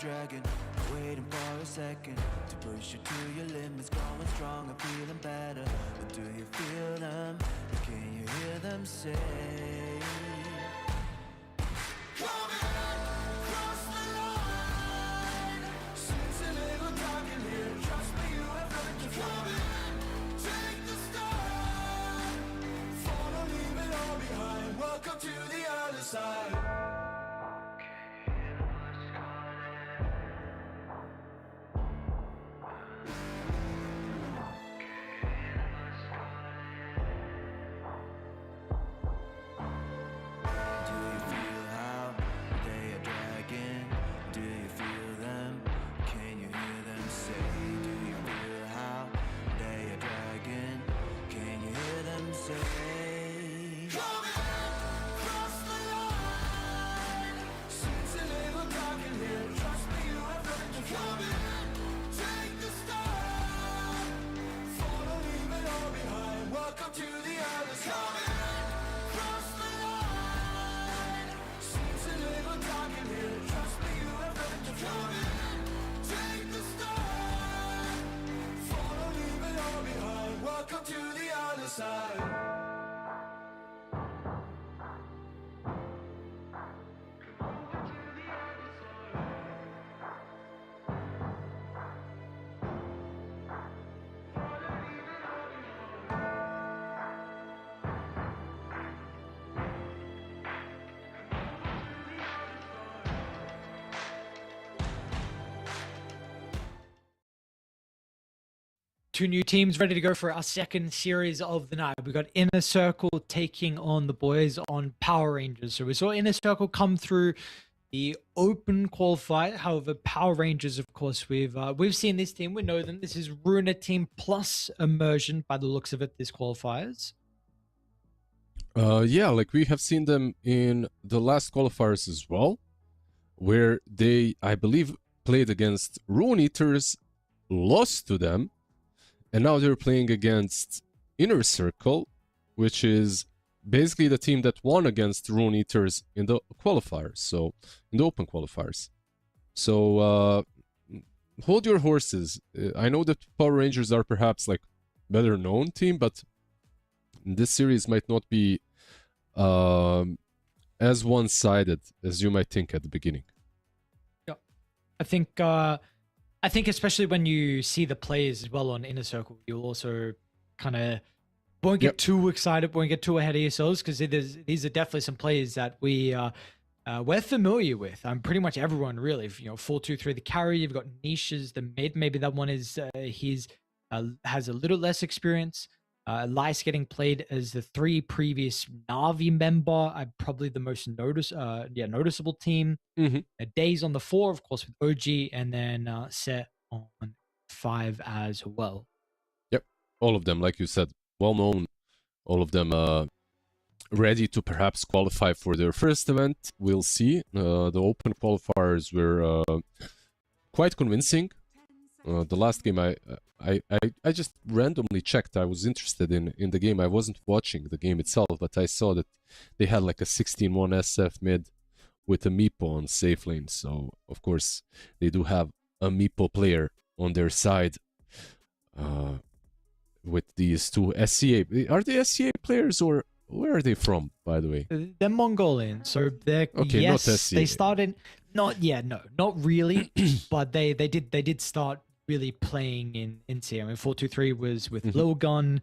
dragon, waiting for a second to push you to your limits, going strong and feeling better. But do you feel them? Can you hear them say? Welcome to the other side. Do you feel how they are dragging? Do you feel them? Can you hear them say? Do you feel how they are dragging? Can you hear them say? Welcome to the other side. Cross the line. Seems a little dark in here. Trust me, you have nothing to fear. Take the start. Follow, leave it all behind. Welcome to the other side. Two new teams ready to go for our second series of the night. We got Inner Circle taking on the boys on Power Rangers. So we saw Inner Circle come through the open qualifier. However, Power Rangers, of course, we've seen this team. We know them. This is Runa team plus immersion by the looks of it. This qualifiers. Yeah, like we have seen them in the last qualifiers as well, where they, I believe, played against Rune Eaters, lost to them, and now they're playing against Inner Circle, which is basically the team that won against Rune Eaters in the qualifiers, so in the open qualifiers. So hold your horses. I know that Power Rangers are perhaps like better known team, but this series might not be as one-sided as you might think at the beginning. Yeah, I think especially when you see the players as well on Inner Circle, you'll also kind of won't get too excited, won't get too ahead of yourselves, because these are definitely some players that we're familiar with. Pretty much everyone really. 4-2-3 the carry. You've got Niches the mid. Maybe that one is has a little less experience. Elias getting played as the three previous Navi member. Probably the most noticeable team. Days on the 4, of course, with OG, and then Set on 5 as well. Yep, all of them, like you said, well known. All of them ready to perhaps qualify for their first event. We'll see. The open qualifiers were quite convincing. The last game I just randomly checked. I was interested in the game. I wasn't watching the game itself, but I saw that they had like a 16-1 SF mid with a Meepo on safe lane. So of course they do have a Meepo player on their side. With these two SCA, are they SCA players or where are they from? By the way, they're Mongolian, so they're okay. Yes, not SCA. they started. Not really, but they did start really playing in CM. 423 was with Lil Gun.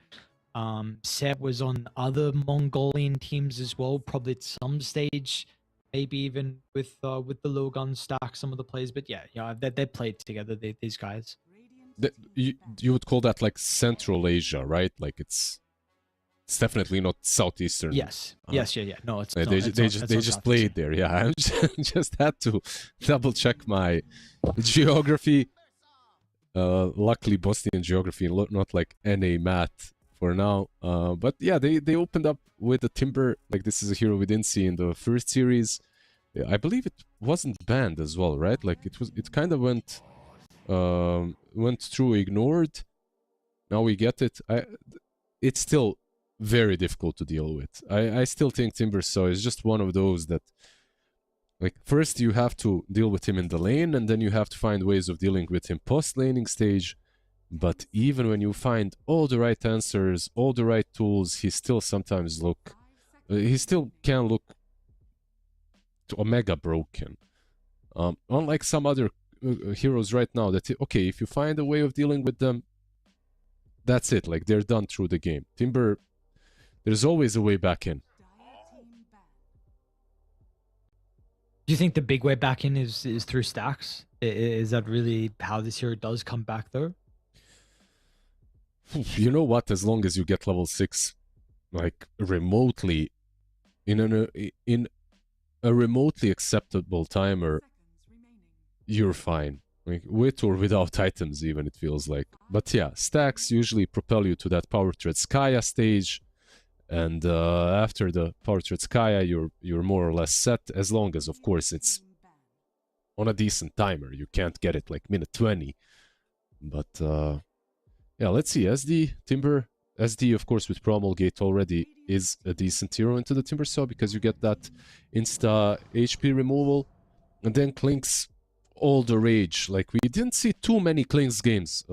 Seb was on other Mongolian teams as well, probably at some stage, maybe even with the Lil Gun stack, some of the players. But yeah, they played together. These guys. You would call that like Central Asia, right? Like it's definitely not Southeastern. Yes. Yes. Yeah. No, it's they not, they just played there. Yeah, I just had to double check my geography. Luckily, Bosnian geography, not like NA math for now. But yeah, they opened up with the Timber. Like this is a hero we didn't see in the first series. I believe it wasn't banned as well, right? Like it kind of went through ignored. Now we get it. It's still very difficult to deal with. I still think Timbersaw is just one of those that Like, first you have to deal with him in the lane, and then you have to find ways of dealing with him post-laning stage. But even when you find all the right answers, all the right tools, he still sometimes he still can look to omega broken. Unlike some other heroes right now that, okay, if you find a way of dealing with them, that's it, like they're done through the game. Timber, there's always a way back in. Do you think the big way back in is through stacks? Is that really how this hero does come back though? You know what? As long as you get level 6, like remotely, in a remotely acceptable timer, you're fine. Like, with or without items, even, it feels like. But yeah, stacks usually propel you to that Power Thread Skaya stage. And after the Power Thread Skaya, you're more or less set, as long as, of course, it's on a decent timer. You can't get it like minute 20. But yeah, let's see. SD, Timber, SD, of course, with Promulgate already is a decent hero into the Timber Saw, because you get that insta HP removal. And then Clink's all the rage. Like, we didn't see too many Clink's games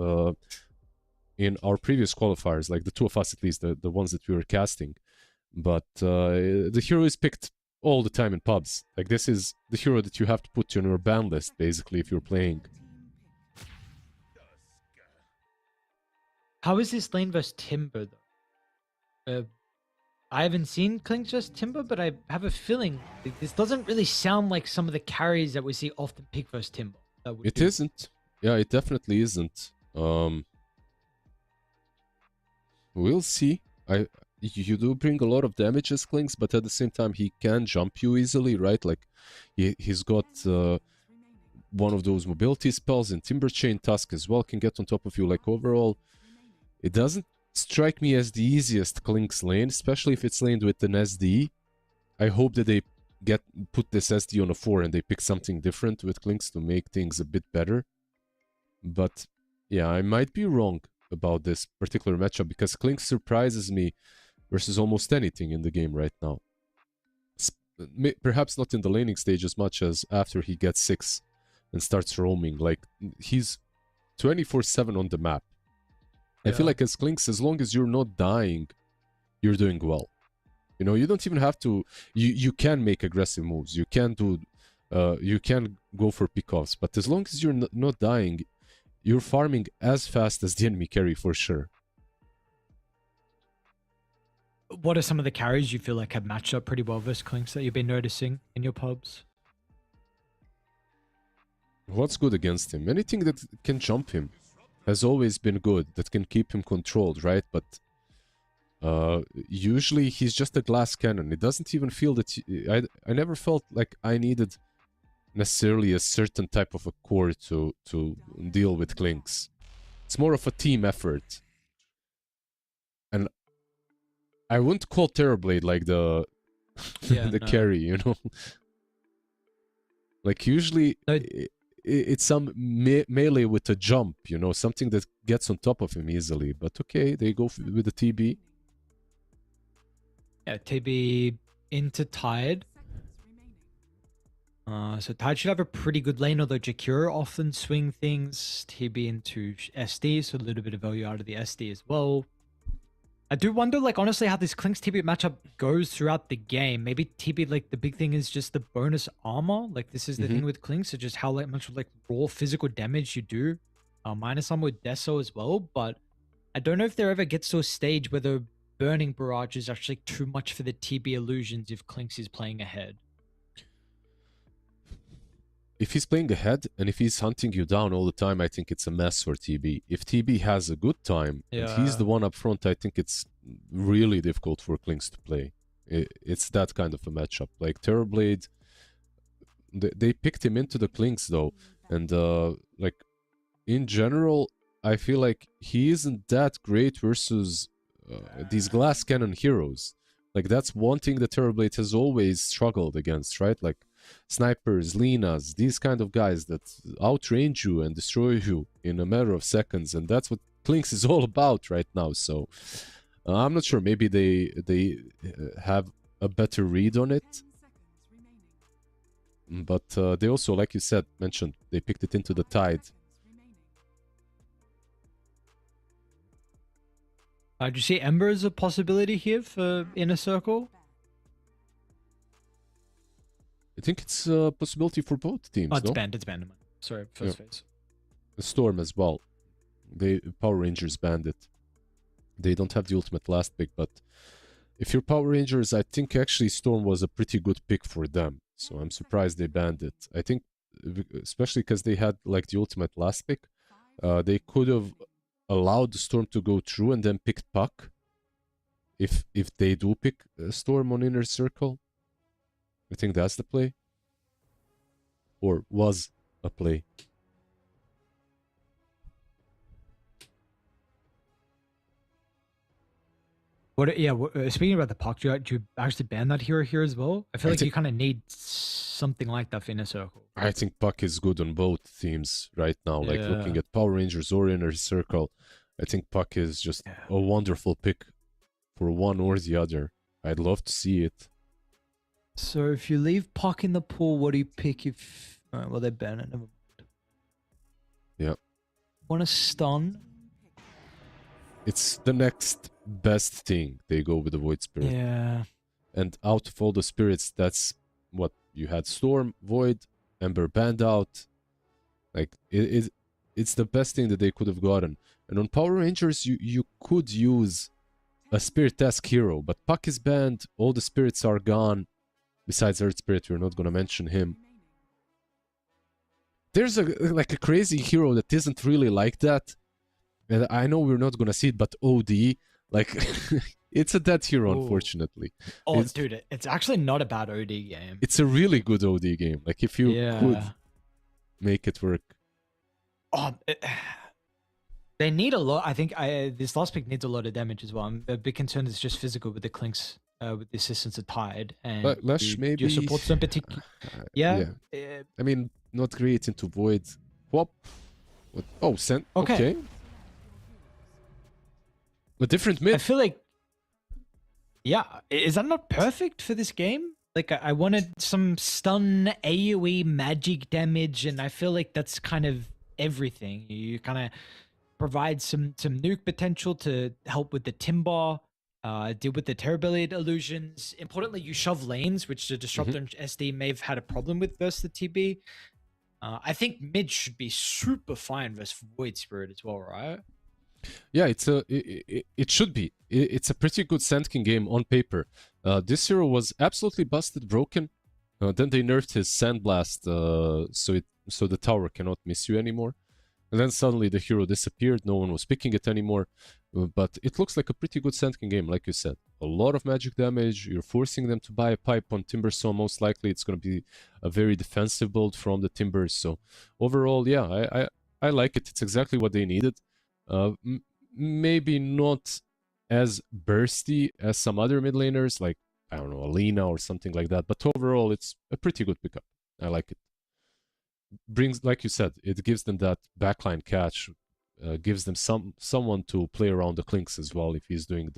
in our previous qualifiers, like the two of us at least, the ones that we were casting. But the hero is picked all the time in pubs. Like, this is the hero that you have to put on your ban list, basically, if you're playing. How is this lane versus Timber though? I haven't seen Clinks versus Timber, but I have a feeling this doesn't really sound like some of the carries that we see often pick versus Timber. It isn't. Yeah, it definitely isn't. We'll see. You do bring a lot of damage as Clinks, but at the same time he can jump you easily, right? Like, he's got one of those mobility spells, and Timber Chain Tusk as well can get on top of you. Like, overall, it doesn't strike me as the easiest Clinks lane, especially if it's laned with an SD. I hope that they put this SD on a 4 and they pick something different with Clinks to make things a bit better. But yeah, I might be wrong about this particular matchup, because Clinks surprises me versus almost anything in the game right now. Perhaps not in the laning stage as much as after he gets 6 and starts roaming. Like, he's 24/7 on the map. I feel like as Clinks, as long as you're not dying, you're doing well. You know, you don't even have to... You can make aggressive moves. You can do... you can go for pickoffs. But as long as you're not dying, you're farming as fast as the enemy carry for sure. What are some of the carries you feel like have matched up pretty well versus Clinks that you've been noticing in your pubs? What's good against him? Anything that can jump him has always been good, that can keep him controlled, right? But usually he's just a glass cannon. It doesn't even feel that... I never felt like I needed necessarily a certain type of a core to deal with Clinks. It's more of a team effort. And I wouldn't call Terrorblade like the carry, you know? Like, usually... It's some melee with a jump, you know, something that gets on top of him easily. But okay, they go with the TB. Yeah, TB into Tide. So Tide should have a pretty good lane, although Jakura often swing things. TB into SD, so a little bit of value out of the SD as well. I do wonder, like, honestly, how this Clinks TB matchup goes throughout the game. Maybe TB, like, the big thing is just the bonus armor. Like, this is the thing with Clinks, so just how much, like, raw physical damage you do. Minus armor with Deso as well, but I don't know if there ever gets to a stage where the Burning Barrage is actually too much for the TB illusions if Clinks is playing ahead. If he's playing ahead and if he's hunting you down all the time, I think it's a mess for TB. If TB has a good time and he's the one up front, I think it's really difficult for Clinks to play. It's that kind of a matchup. Like, Terrorblade, they picked him into the Clinks though, and like, in general, I feel like he isn't that great versus these glass cannon heroes. Like, that's one thing that Terrorblade has always struggled against, right? Like, snipers, Linas, these kind of guys that outrange you and destroy you in a matter of seconds, and that's what Clinks is all about right now. So I'm not sure, maybe they have a better read on it. But they also, like you said, mentioned, they picked it into the tide. Do you see Ember as a possibility here for Inner Circle? I think it's a possibility for both teams, Oh, it's no? banned. It's banned. Sorry, first phase. The Storm as well. Power Rangers banned it. They don't have the ultimate last pick, but if you're Power Rangers, I think actually Storm was a pretty good pick for them. So I'm surprised they banned it. I think, especially because they had like the ultimate last pick, they could have allowed the Storm to go through and then picked Puck. If they do pick Storm on Inner Circle, I think that's the play. Or was a play. Speaking about the Puck, do you actually ban that hero here as well? I feel like you kind of need something like that for Inner Circle. I think Puck is good on both teams right now. Like looking at Power Rangers or Inner Circle, I think Puck is just a wonderful pick for one or the other. I'd love to see it. So if you leave Puck in the pool, what do you pick if... well, they ban it. Never mind. Yeah. Want to stun? It's the next best thing. They go with the Void Spirit. Yeah. And out of all the spirits, that's what you had: Storm, Void, Ember banned out. Like it's the best thing that they could have gotten. And on Power Rangers, you could use a Spirit-esque hero, but Puck is banned. All the spirits are gone. Besides Earth Spirit, we're not gonna mention him. There's a crazy hero that isn't really like that. And I know we're not gonna see it, but OD, like, it's a dead hero, unfortunately. Oh, dude, it's actually not a bad OD game. It's a really good OD game. Like, if you could make it work. Oh, they need a lot. I think this last pick needs a lot of damage as well. I'm a bit concerned it's just physical with the Clinks, with the assistance of Tide. And But Lesh, maybe... your supports don't particularly... I mean, not great into Void. Whop. What? Oh, sent. Okay. A different mid. I feel like, is that not perfect for this game? Like, I wanted some stun, AoE, magic damage, and I feel like that's kind of everything. You kind of provide some nuke potential to help with the Timber, deal with the Terrability illusions. Importantly, you shove lanes, which the Disruptor and SD may have had a problem with versus the TB. I think mid should be super fine versus Void Spirit as well, right? Yeah, it should be. It's a pretty good Sandking game on paper. This hero was absolutely busted, broken. Then they nerfed his Sandblast, so the tower cannot miss you anymore. And then suddenly the hero disappeared. No one was picking it anymore. But it looks like a pretty good Sandking game, like you said. A lot of magic damage. You're forcing them to buy a pipe on Timber, so most likely it's going to be a very defensive build from the Timbers. So overall, yeah, I like it. It's exactly what they needed. Maybe not as bursty as some other mid laners, like, I don't know, Alina or something like that, but overall it's a pretty good pickup. I like it. Brings, like you said, it gives them that backline catch, gives them someone to play around the Clinks as well if he's doing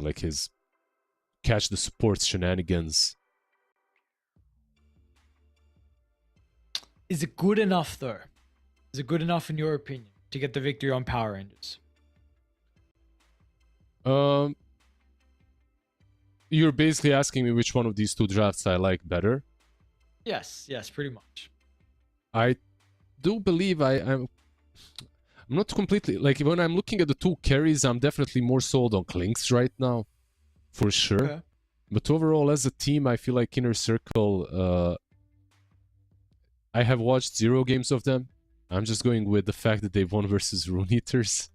like his catch the supports shenanigans. Is it good enough though? Is it good enough in your opinion to get the victory on Power Rangers? You're basically asking me which one of these two drafts I like better. Yes, pretty much. I do believe I'm not completely, like, when I'm looking at the two carries, I'm definitely more sold on Clinks right now, for sure. Okay. But overall, as a team, I feel like Inner Circle, I have watched 0 games of them. I'm just going with the fact that they won versus Rune Eaters.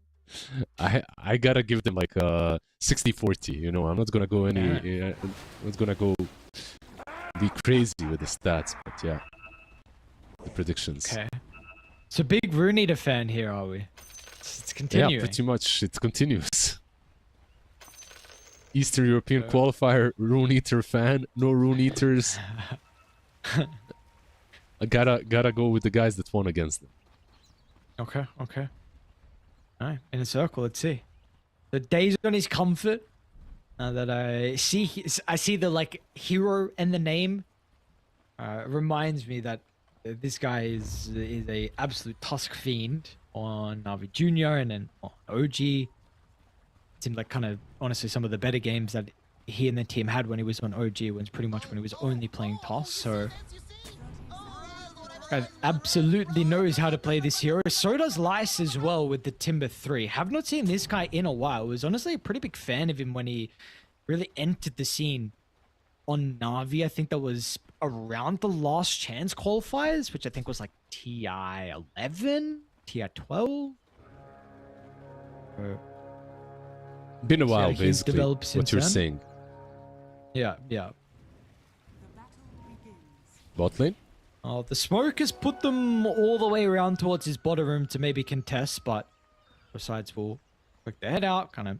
I gotta give them like a 60-40, you know. I'm not gonna go I'm not gonna go be crazy with the stats, but yeah, the predictions. Okay. So big Rune Eater fan here, are we? It's continuing. Yeah, pretty much. It continues. Eastern European qualifier, Rune Eater fan. No Rune Eaters. I gotta go with the guys that won against them. Okay. All right, in a circle. Let's see. The days on his comfort. That I see the like hero and the name Reminds me that this guy is a absolute Tusk fiend on Navi Junior and then on OG. Seemed like kind of honestly some of the better games that he and the team had when he was on OG was pretty much when he was only playing Tusk. So guy absolutely knows how to play this hero. So does Lice as well with the Timber 3. Have not seen this guy in a while. Was honestly a pretty big fan of him when he really entered the scene on Navi. I think that was around the last chance qualifiers, which I think was like TI 11, TI 12. Been a So while, he's basically. developed What since you're then. saying. Yeah. The battle begins. Bot lane? Oh, the smoke has put them all the way around towards his bottom room to maybe contest, but besides we'll poke their head out, kind of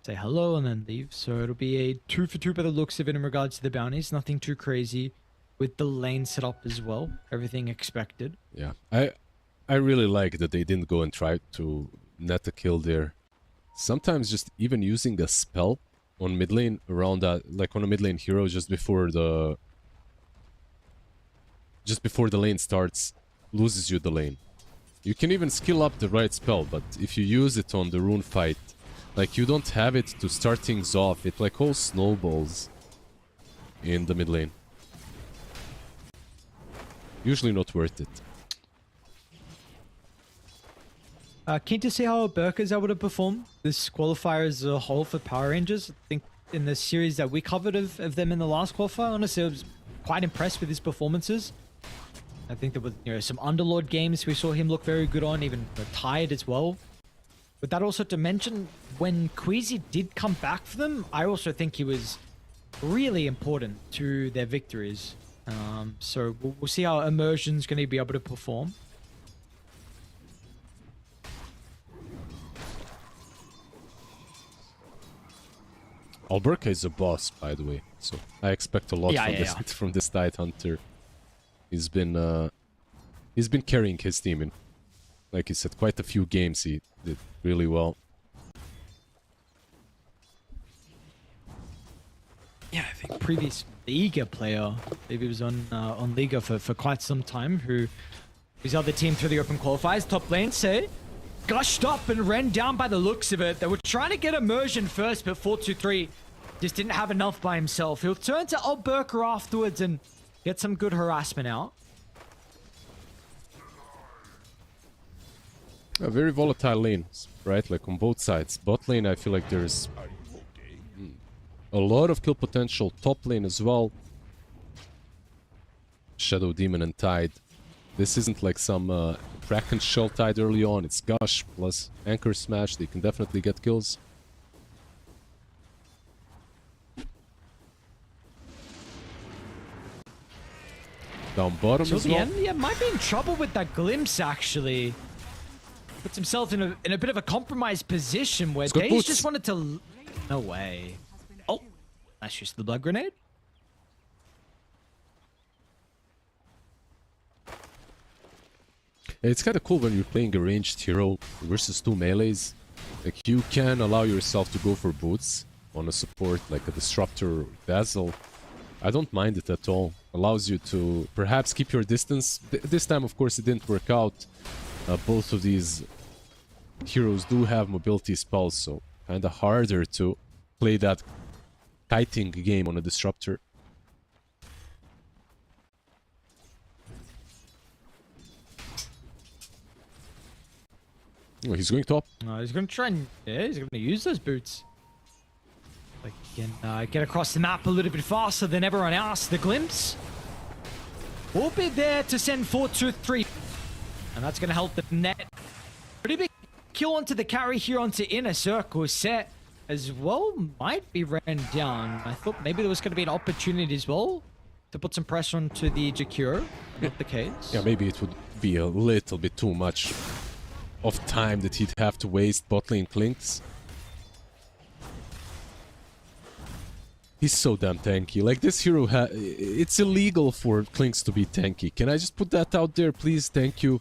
say hello and then leave. So it'll be a 2 for 2 by the looks of it in regards to the bounties. Nothing too crazy with the lane set up as well. Everything expected. Yeah. I really like that they didn't go and try to net a kill there. Sometimes just even using a spell on mid lane around that, like on a mid lane hero just before the lane starts, loses you the lane. You can even skill up the right spell, but if you use it on the rune fight, like you don't have it to start things off, it like all snowballs in the mid lane. Usually not worth it. Keen to see how Burke is able to perform this qualifier as a whole for Power Rangers. I think in the series that we covered of them in the last qualifier, honestly, I was quite impressed with his performances. I think there were some Underlord games we saw him look very good on, even Tired as well. But that also to mention, when Queasy did come back for them, I also think he was really important to their victories. So we'll see how Immersion's going to be able to perform. Alberca is a boss, by the way, so I expect a lot from this Tide Hunter. He's been carrying his team in, like you said, quite a few games. He did really well. Yeah, I think previous Liga player, maybe he was on Liga for quite some time, who his other team through the open qualifiers, top lane, say, gushed up and ran down by the looks of it. They were trying to get Immersion first, but 4-2-3 just didn't have enough by himself. He'll turn to Alberca afterwards and get some good harassment out. A very volatile lane, right? Like on both sides. Bot lane, I feel like there's a lot of kill potential. Top lane as well. Shadow Demon and Tide. This isn't like some Kraken Shell Tide early on. It's Gush plus Anchor Smash. They can definitely get kills. Down bottom Till as the well. end, yeah, might be in trouble with that glimpse, actually. Puts himself in a bit of a compromised position where He's got Daze boots. just wanted to... No way. Oh, that's just the blood grenade. It's kind of cool when you're playing a ranged hero versus two melees. Like, you can allow yourself to go for boots on a support, like a Disruptor or Dazzle. I don't mind it at all. Allows you to perhaps keep your distance. This time, of course, it didn't work out. Both of these heroes do have mobility spells, so kind of harder to play that kiting game on a Disruptor. Oh, he's going top. He's going to try and... Yeah, he's going to use those boots. Like, he can get across the map a little bit faster than everyone else. The glimpse will be there to send 4-2-3. And that's going to help the net. Pretty big kill onto the carry here onto inner circle. Set as well might be ran down. I thought maybe there was going to be an opportunity as well to put some pressure onto the Jakiro. Not the case. Yeah, maybe it would be a little bit too much of time that he'd have to waste bot lane Clinks. He's so damn tanky. Like, this hero, it's illegal for Clinks to be tanky. Can I just put that out there, please? Thank you.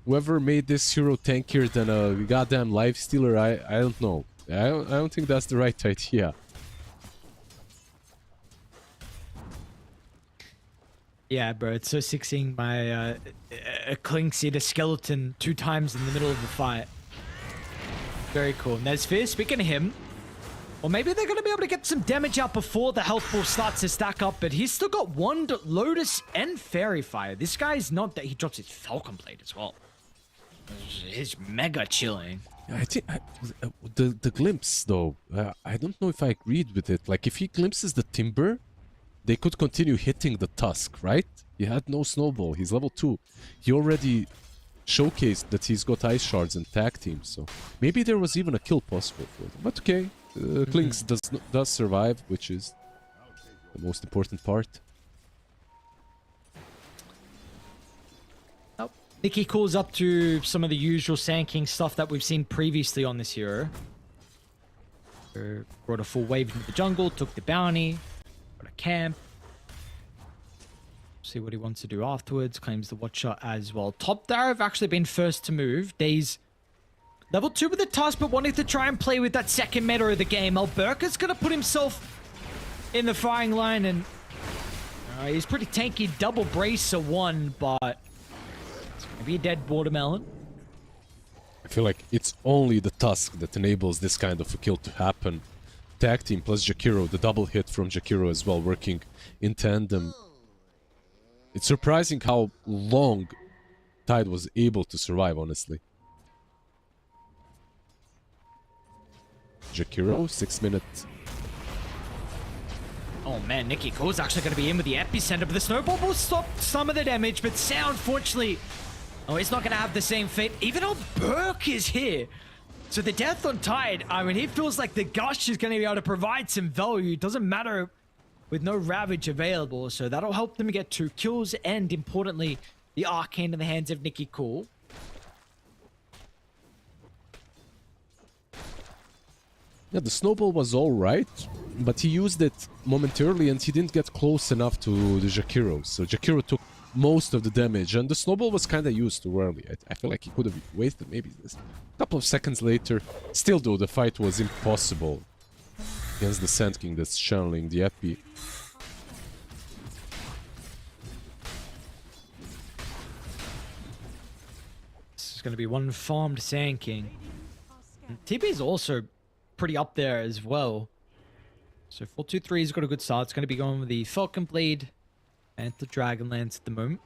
Whoever made this hero tankier than a goddamn lifestealer, I don't know. I don't think that's the right idea. Yeah, bro, it's so sick seeing my a Klinks eat a skeleton 2 times in the middle of the fight. Very cool. Nesfear, speaking of him, or maybe they're going to be able to get some damage out before the health ball starts to stack up, but he's still got Wand, Lotus, and Fairy Fire. This guy's not that he drops his Falcon Blade as well. He's mega chilling. I think the glimpse though, I don't know if I agreed with it. Like if he glimpses the Timber, they could continue hitting the Tusk, right? He had no snowball. He's level 2. He already showcased that he's got Ice Shards and tag teams, so maybe there was even a kill possible for them. But okay, Klinks does survive, which is the most important part. Oh, Nikki calls up to some of the usual Sand King stuff that we've seen previously on this hero. Brought a full wave into the jungle, took the bounty, got a camp. See what he wants to do afterwards. Claims the Watcher as well. Top there have actually been first to move. Days level 2 with the Tusk, but wanting to try and play with that second meta of the game. Alberca's going to put himself in the firing line, and he's pretty tanky. Double bracer 1, but it's going to be a dead watermelon. I feel like it's only the Tusk that enables this kind of a kill to happen. Tag team plus Jakiro, the double hit from Jakiro as well, working in tandem. It's surprising how long Tide was able to survive, honestly. Jakiro, 6 minutes. Oh man, Nikki Cole's actually going to be in with the epicenter, but the snowball will stop some of the damage, but Sound, fortunately, he's not going to have the same fate. Even though Burke is here. So the death on Tide, I mean, he feels like the Gush is going to be able to provide some value. It doesn't matter with no Ravage available, so that'll help them get 2 kills, and importantly, the Arcane in the hands of Nikki Cole. Yeah, the snowball was alright, but he used it momentarily and he didn't get close enough to the Jakiro. So Jakiro took most of the damage, and the snowball was kind of used too early. I feel like he could have wasted maybe this. A couple of seconds later. Still though, the fight was impossible against the Sand King that's channeling the Epi. This is going to be one farmed Sand King. TB is also pretty up there as well. So 4-2-3's got a good start. It's going to be going with the Falcon Blade and the Dragonlance at the moment.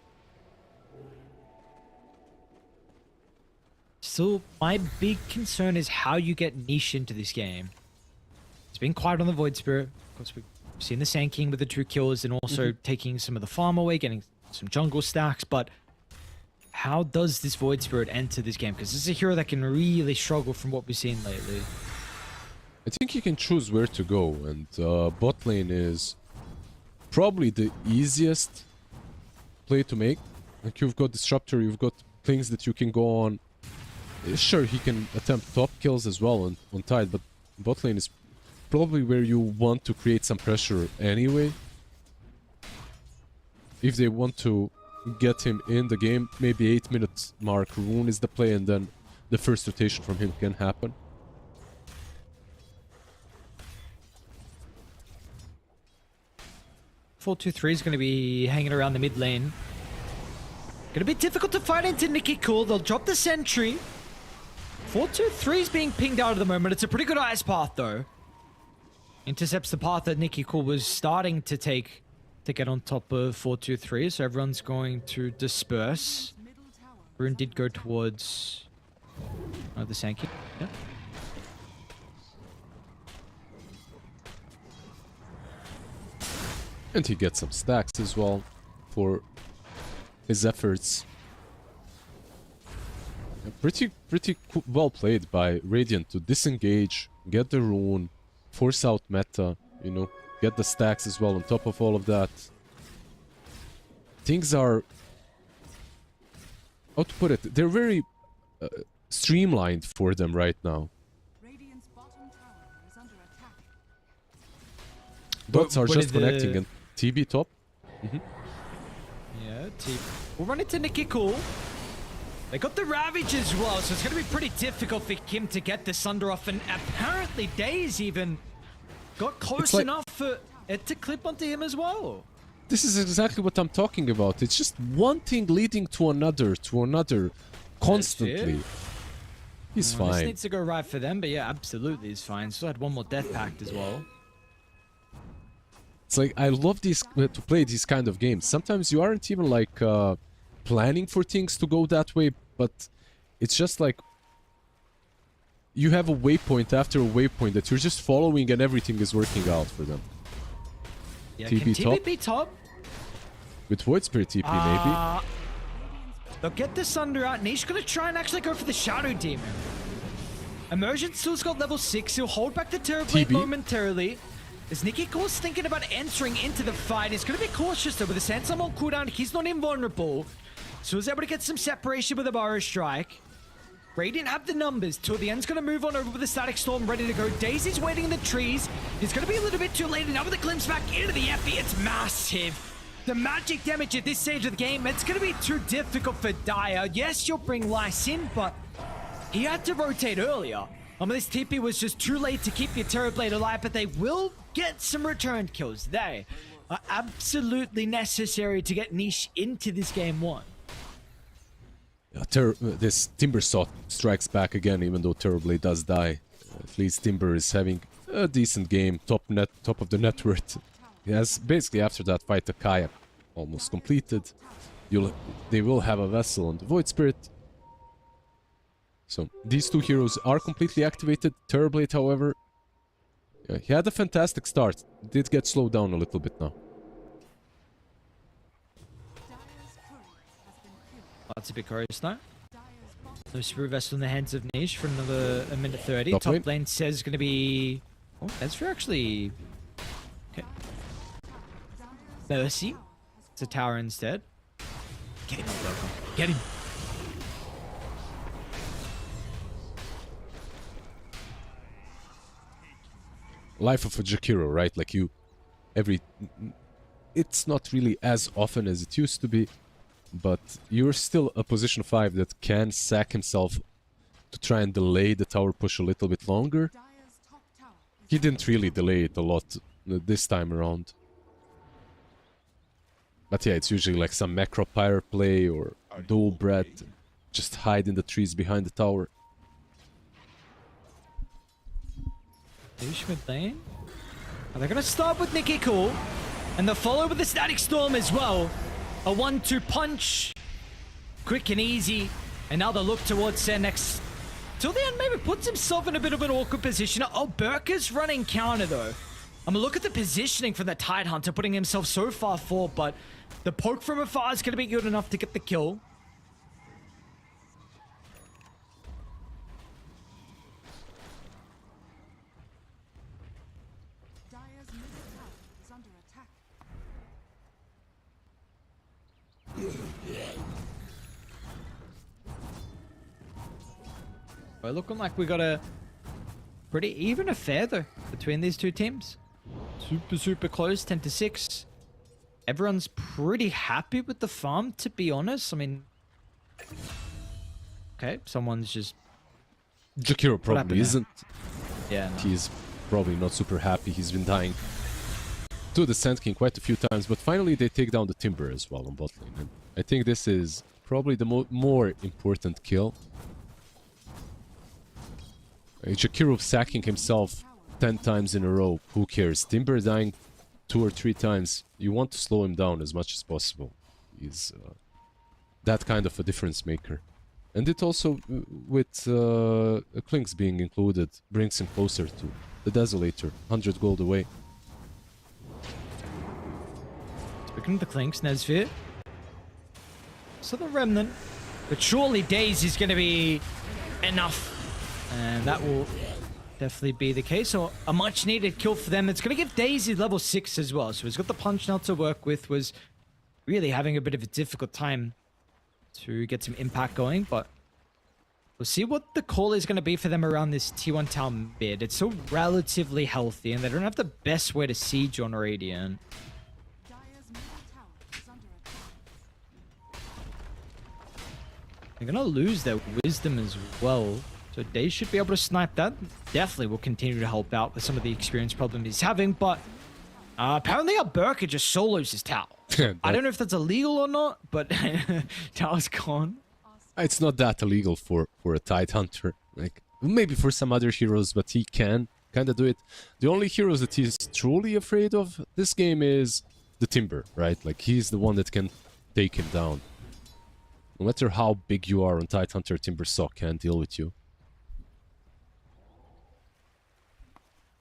Still, my big concern is how you get niche into this game. It's been quiet on the Void Spirit. Of course, we've seen the Sand King with the 2 kills and also taking some of the farm away, getting some jungle stacks, but how does this Void Spirit enter this game? Because this is a hero that can really struggle from what we've seen lately. I think he can choose where to go, and bot lane is probably the easiest play to make. Like, you've got Disruptor, you've got things that you can go on. Sure, he can attempt top kills as well on Tide, but bot lane is probably where you want to create some pressure anyway. If they want to get him in the game, maybe 8 minutes mark, Rune is the play, and then the first rotation from him can happen. .423 is going to be hanging around the mid lane. Going to be difficult to fight into Nikki Cool. They'll drop the sentry. 423 is being pinged out at the moment. It's a pretty good ice path though. Intercepts the path that Nikki Cool was starting to take to get on top of 423. So everyone's going to disperse. Rune did go towards the Sand King. Yeah. And he gets some stacks as well for his efforts. Pretty well played by Radiant to disengage, get the rune, force out meta, you know, get the stacks as well on top of all of that. Things are, how to put it, they're very streamlined for them right now. Radiant's bottom tower is under attack. Dots are what just is the- connecting, and TB top. Yeah, we'll run into Nikki Cool. They got the Ravage as well, so it's going to be pretty difficult for him to get the Sunder off. And apparently Daze even got close like- enough for it to clip onto him as well. This is exactly what I'm talking about. It's just one thing leading to another, constantly. He's This fine. needs to go right for them, but yeah, absolutely he's fine. Still had one more death pact as well. It's like, I love these to play these kind of games. Sometimes you aren't even like planning for things to go that way, but it's just like you have a waypoint after a waypoint that you're just following and everything is working out for them. Yeah, TP can top? TP be top? With Void Spirit TP, maybe. They'll get the Sunder out. Niche gonna try and actually go for the Shadow Demon. Immersion still's got level 6. He'll hold back the Terrorblade TB. momentarily. As Nicky Cole's thinking about entering into the fight, he's gonna be cautious though. With the Sandstorm on cooldown, he's not invulnerable. So he's able to get some separation with a Burrow Strike. Radiant have the numbers. Till the end's gonna move on over with the Static Storm ready to go. Daisy's waiting in the trees. He's gonna be a little bit too late. And now with the glimpse back into the Effie, it's massive. The magic damage at this stage of the game, it's gonna be too difficult for Dire. Yes, you'll bring Lice in, but he had to rotate earlier. This TP was just too late to keep your Terrorblade alive, but they will get some return kills. They are absolutely necessary to get Niche into this game one. This Timber strikes back again, even though Terrorblade does die. At least Timber is having a decent game, top of the net worth. He has basically after that fight the kayak almost completed. They will have a vessel on the Void Spirit. So these two heroes are completely activated. Terrorblade, however, yeah, he had a fantastic start. Did get slowed down a little bit now. That's a bit curious now. No Spirit Vessel in the hands of Niche for another minute 30. Top Top lane. lane says is going to be... Oh, that's for actually... Okay. Mercy. It's a tower instead. Get him, Welcome. Get him. Life of a Jakiro, right? Like it's not really as often as it used to be, but you're still a position 5 that can sack himself to try and delay the tower push a little bit longer. He didn't really delay it a lot this time around. But yeah, it's usually like some macro pyre play or dual bread. Just hide in the trees behind the tower. Niche mid lane. And they're going to start with Nicky Cool. And they'll follow with the Static Storm as well. A 1-2 punch. Quick and easy. And now they'll look towards their next... Till the end, maybe puts himself in a bit of an awkward position. Oh, Burka's running counter though. I'm gonna look at the positioning for the Tidehunter, putting himself so far forward, but the poke from afar is gonna be good enough to get the kill. Dire's middle tower is under attack. Well, looking like we got a pretty even affair though between these two teams. Super close, 10-6. Everyone's pretty happy with the farm, to be honest. I mean, okay, someone's just Jakiro probably happened there? isn't. yeah. No. He's probably not super happy. He's been dying to the Sand King quite a few times, but finally they take down the Timber as well on bot lane. And I think this is probably the more important kill. Jakiro sacking himself 10 times in a row. Who cares? Timber dying 2 or 3 times. You want to slow him down as much as possible. He's that kind of a difference maker. And it also, with Clinks being included, brings him closer to the Desolator. 100 gold away. Speaking of the Clinks, Nesvir. So the Remnant. But surely Daze is going to be enough. And that will definitely be the case. So a much needed kill for them. It's going to give Daisy level 6 as well. So he's got the punch now to work with. Was really having a bit of a difficult time to get some impact going. But we'll see what the call is going to be for them around this T1 town mid. It's so relatively healthy and they don't have the best way to siege on Radiant. Dire's middle tower is under attack. They're going to lose their wisdom as well. So Daze should be able to snipe that. Definitely will continue to help out with some of the experience problem he's having. But apparently our Burka just solos his tower. I don't know if that's illegal or not, but Tao's gone. It's not that illegal for a Tide Hunter. Like, maybe for some other heroes, but he can kind of do it. The only heroes that he's truly afraid of this game is the Timber, right? Like, he's the one that can take him down. No matter how big you are on Tide Hunter, Timber Saw can't deal with you.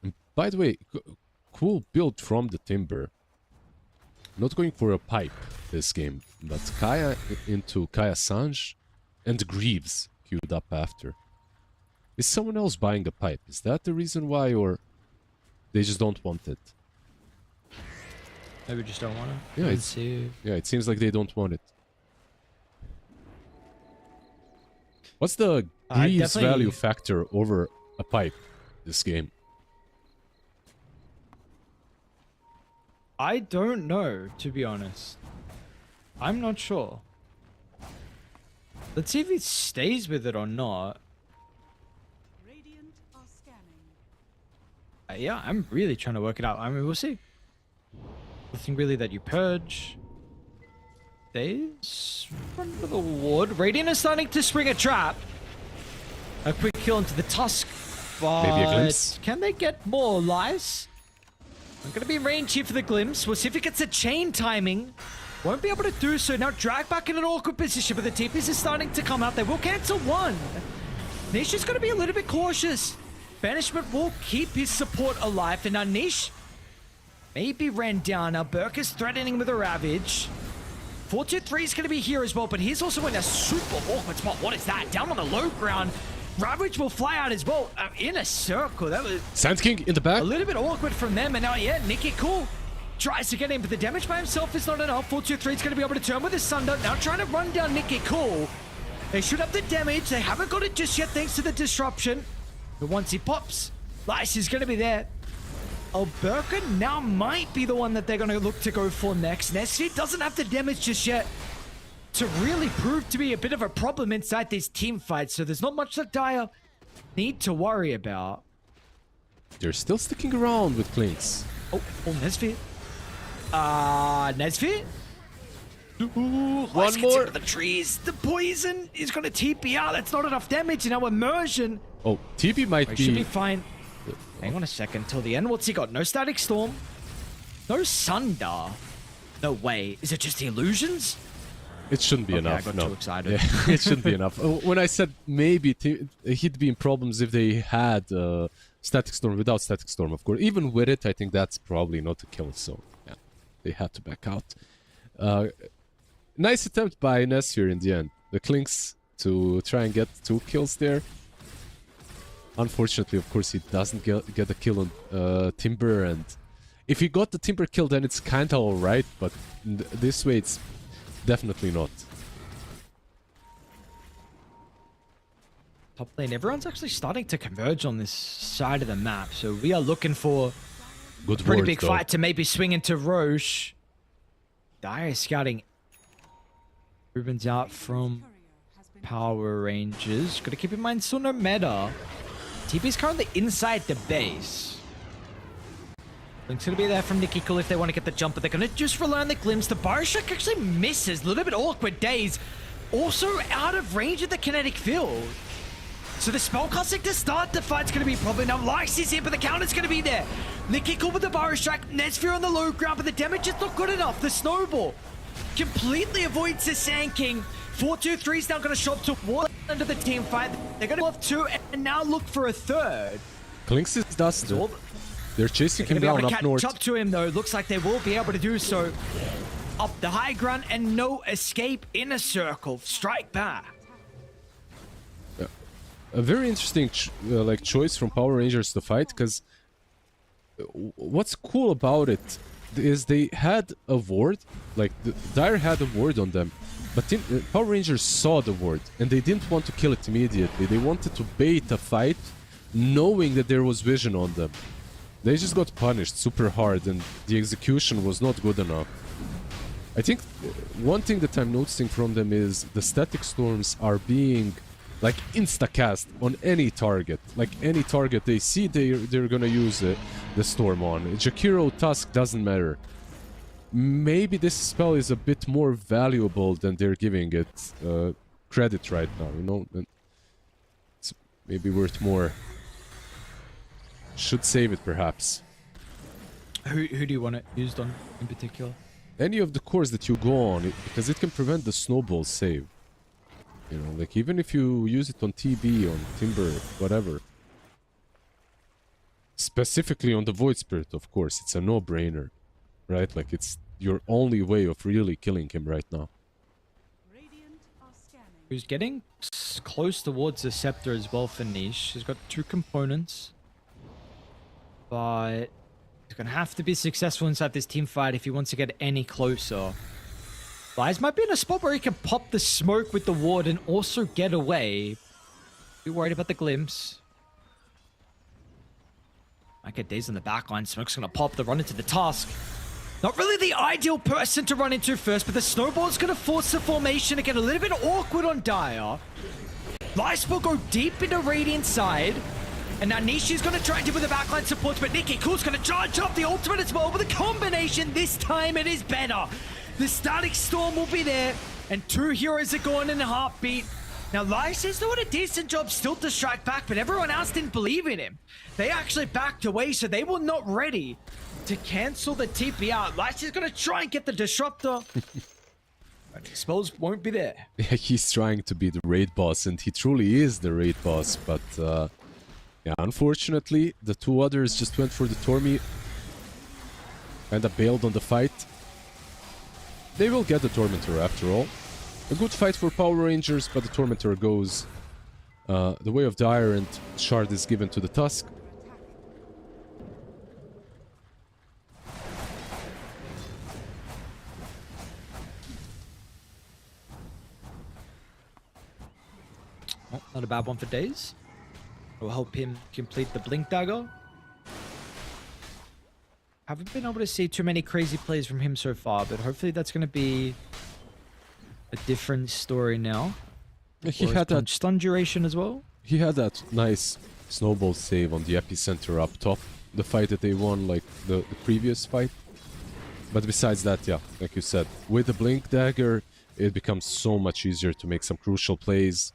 And by the way, cool build from the Timber. Not going for a pipe this game, but Kaya into Kaya Sanj and Greaves queued up after. Is someone else buying the pipe? Is that the reason why, or they just don't want it? Maybe just don't want to. Yeah, it seems like they don't want it. What's the Greaves value factor over a pipe this game? I don't know, to be honest. I'm not sure. Let's see if he stays with it or not. Radiant are scanning. Yeah, I'm really trying to work it out. I mean, we'll see. Nothing really that you purge. Stays front of the ward. Radiant is starting to spring a trap. A quick kill into the Tusk. But maybe a glimpse. Can they get more lies? I'm going to be in range here for the glimpse. We'll see if he gets a chain timing. Won't be able to do so. Now drag back in an awkward position, but the TPs is starting to come out. They will cancel one. Niche is going to be a little bit cautious. Banishment will keep his support alive. And now Niche maybe ran down. Now Burke is threatening with a Ravage. 4-2-3 is going to be here as well, but he's also in a super awkward spot. What is that? Down on the low ground. Ravage will fly out as well in a circle. That was Sand King in the back. a little bit awkward from them. And now, yeah, Nicky Cool tries to get in, but the damage by himself is not enough. 4-2-3 is going to be able to turn with his Sunder. Now trying to run down Nicky Cool. They should have the damage. They haven't got it just yet thanks to the disruption. But once he pops, Lice is going to be there. Alberca now might be the one that they're going to look to go for next. Nessie doesn't have the damage just yet to really prove to be a bit of a problem inside these team fights. So there's not much that Dire need to worry about. They're still sticking around with Clinks. Oh, Nesfit. Nesfit? One more. Into the trees. The poison is going to TP out. That's not enough damage. And now immersion. Oh, TP might Should be be... fine. Hang on a second till the end. What's he got? No Static Storm. No Sunder. No way. Is it just the illusions? It shouldn't be Okay, enough. I got No. too excited. Yeah, it shouldn't be enough. When I said maybe he'd be in problems if they had Static Storm without Static Storm, of course. Even with it, I think that's probably not a kill. So, yeah, they had to back out. Nice attempt by Ness here in the end. The Clinks to try and get 2 kills there. Unfortunately, of course, he doesn't get a kill on Timber. And if he got the Timber kill, then it's kind of alright. But this way, it's definitely not. Top lane, everyone's actually starting to converge on this side of the map. So we are looking for Good a pretty word, big though. fight to maybe swing into Roche. Dire is scouting. Ruben's out from Power Rangers. Gotta keep in mind, still no meta. TP's currently inside the base. Link's gonna be there from Nicky Cool if they want to get the jump, but they're gonna just rely on the glimpse. The Bioshock actually misses. A little bit awkward days. Also out of range of the kinetic field. So the spellcasting to start the fight's gonna be probably now. Lice is here, but the counter's gonna be there. Nicky Cool with the Bioshock. Netsphere on the low ground, but the damage is not good enough. The snowball completely avoids the Sand King. 4-2-3 is now going to show up towards the end of the team fight. They're going to have 2 and now look for a 3rd. Clinks is dusted. They're chasing him down up north. Catch up to him though. Looks like they will be able to do so. Up the high ground and no escape in a circle. Strike back. A very interesting choice from Power Rangers to fight, because what's cool about it is they had a ward, like Dire had a ward on them, but Power Rangers saw the ward and they didn't want to kill it immediately. They wanted to bait a fight knowing that there was vision on them. They just got punished super hard and the execution was not good enough. I think one thing that I'm noticing from them is the Static Storms are being like insta-cast on any target. Like any target they see, they're gonna use the storm on. Jakiro, Tusk, doesn't matter. maybe this spell is a bit more valuable than they're giving it credit right now, you know? And it's maybe worth more. Should save it, perhaps. Who do you want it used on in particular? Any of the cores that you go on, because it can prevent the snowball save. You know, like even if you use it on TB, on Timber, whatever. Specifically on the Void Spirit, of course, it's a no-brainer. Right? Like it's your only way of really killing him right now. Radiant are scanning. Who's getting close towards the scepter as well for Niche. He's got 2 components. But he's going to have to be successful inside this team fight if he wants to get any closer. Lies might be in a spot where he can pop the smoke with the ward and also get away. Be worried about the glimpse. Might get Daze on the back line. Smoke's going to pop the run into the task. Not really the ideal person to run into first, but the snowball's going to force the formation to get a little bit awkward on Dire. Lice will go deep into Radiant side. And now Nishi's going to try and deal with the backline supports, but Nikki Cool's going to charge up the ultimate as well. With the combination, this time it is better. The static storm will be there, and 2 heroes are going in a heartbeat. Now, Lice is doing a decent job still to strike back, but everyone else didn't believe in him. They actually backed away, so they were not ready to cancel the TP out. Lice is going to try and get the disruptor. Spells won't be there. Yeah, he's trying to be the raid boss, and he truly is the raid boss, but yeah, unfortunately, the 2 others just went for the Tormi and bailed on the fight. They will get the Tormentor after all. A good fight for Power Rangers, but the Tormentor goes the way of Dire, and Shard is given to the Tusk. Oh, not a bad one for Daze. It will help him complete the Blink Dagger. Haven't been able to see too many crazy plays from him so far, but hopefully that's going to be a different story now. He had that stun duration as well. He had that nice snowball save on the epicenter up top. The fight that they won, like the previous fight. But besides that, yeah, like you said, with the Blink Dagger, it becomes so much easier to make some crucial plays.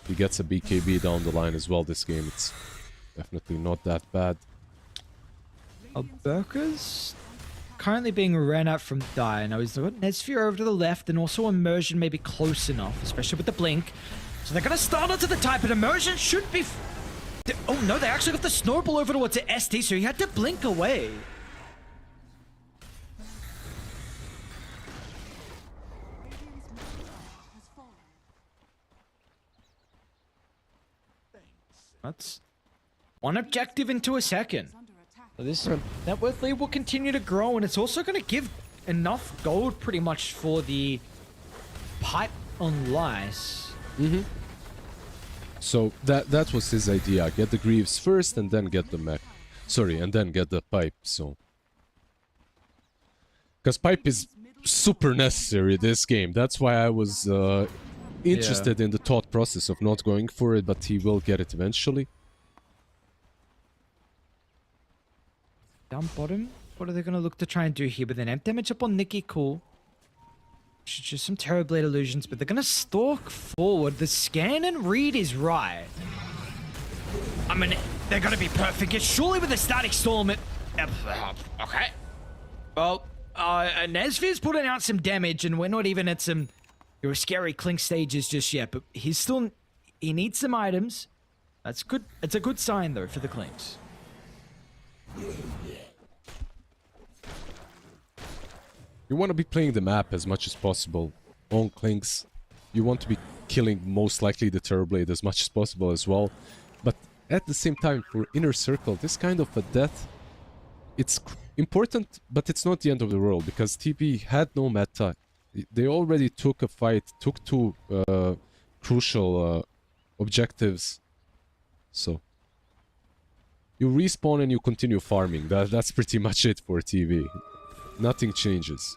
He gets a BKB down the line as well this game. It's definitely not that bad. Alberca's currently being ran out from Dire. Now he's got Netsphere over to the left, and also Immersion may be close enough, especially with the Blink. So they're going to start onto the type, but Immersion should be... Oh no, they actually got the Snowball over towards the SD, so he had to blink away. That's one objective into a second. So this net worth lead will continue to grow, and it's also going to give enough gold pretty much for the pipe on Lice. Mm-hmm. So that was his idea. Get the Greaves first and then get the mech. Sorry, and then get the pipe, so... Because pipe is super necessary this game. That's why I was interested in the thought process of not going for it, but he will get it eventually. Down bottom, what are they going to look to try and do here? With an amp damage up on Nikki Cool. Just some Terrorblade illusions, but they're going to stalk forward. The scan and read is right. I mean, they're going to be perfect. It's surely with a static storm. Okay. Well, Nesvia's putting out some damage, and we're not even at some scary clink stages just yet, but he needs some items. That's good. It's a good sign, though, for the clinks. You want to be playing the map as much as possible on clinks. You want to be killing most likely the Terrorblade as much as possible as well. But at the same time, for Inner Circle, this kind of a death, it's important, but it's not the end of the world, because TB had no meta. They already took a fight, took 2 crucial objectives. So you respawn and you continue farming. That's pretty much it for TV. Nothing changes.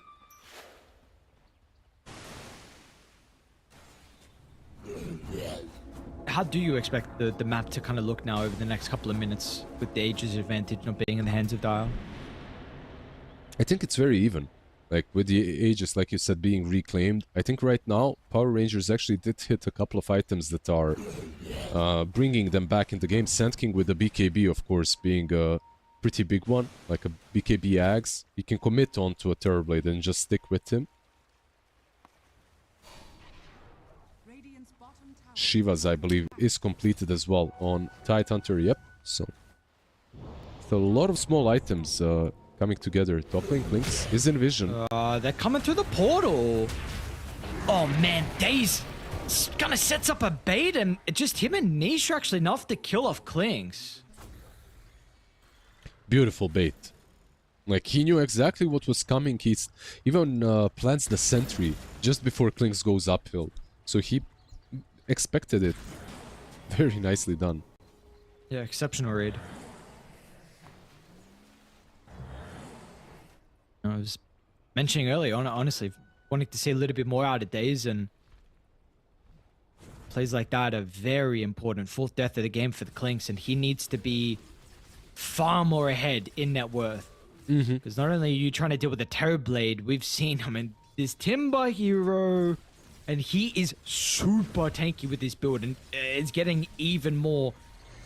How do you expect the map to kind of look now over the next couple of minutes with the Aegis advantage not being in the hands of Dial? I think it's very even. Like with the Aegis, like you said, being reclaimed. I think right now Power Rangers actually did hit a couple of items that are bringing them back in the game. Sand King with the BKB, of course, being a pretty big one, like a BKB Ags. You can commit onto a Terrorblade and just stick with him. Radiant's bottom tower. Shiva's, I believe, is completed as well on Tidehunter. Yep. So a lot of small items coming together. Top lane Lynx is in vision. They're coming through the portal. Oh man, Daze kind of sets up a bait, and just him and Niche are actually enough to kill off Klinks. Beautiful bait. Like, he knew exactly what was coming. He's even plants the sentry just before Klinks goes uphill. So he expected it. Very nicely done. Yeah, exceptional raid. I was mentioning earlier, honestly, wanting to see a little bit more out of Daze, and plays like that are very important. Fourth death of the game for the Klinks, and he needs to be far more ahead in net worth. Because not only are you trying to deal with the Terrorblade, we've seen him in this Timber hero, and he is super tanky with this build, and it's getting even more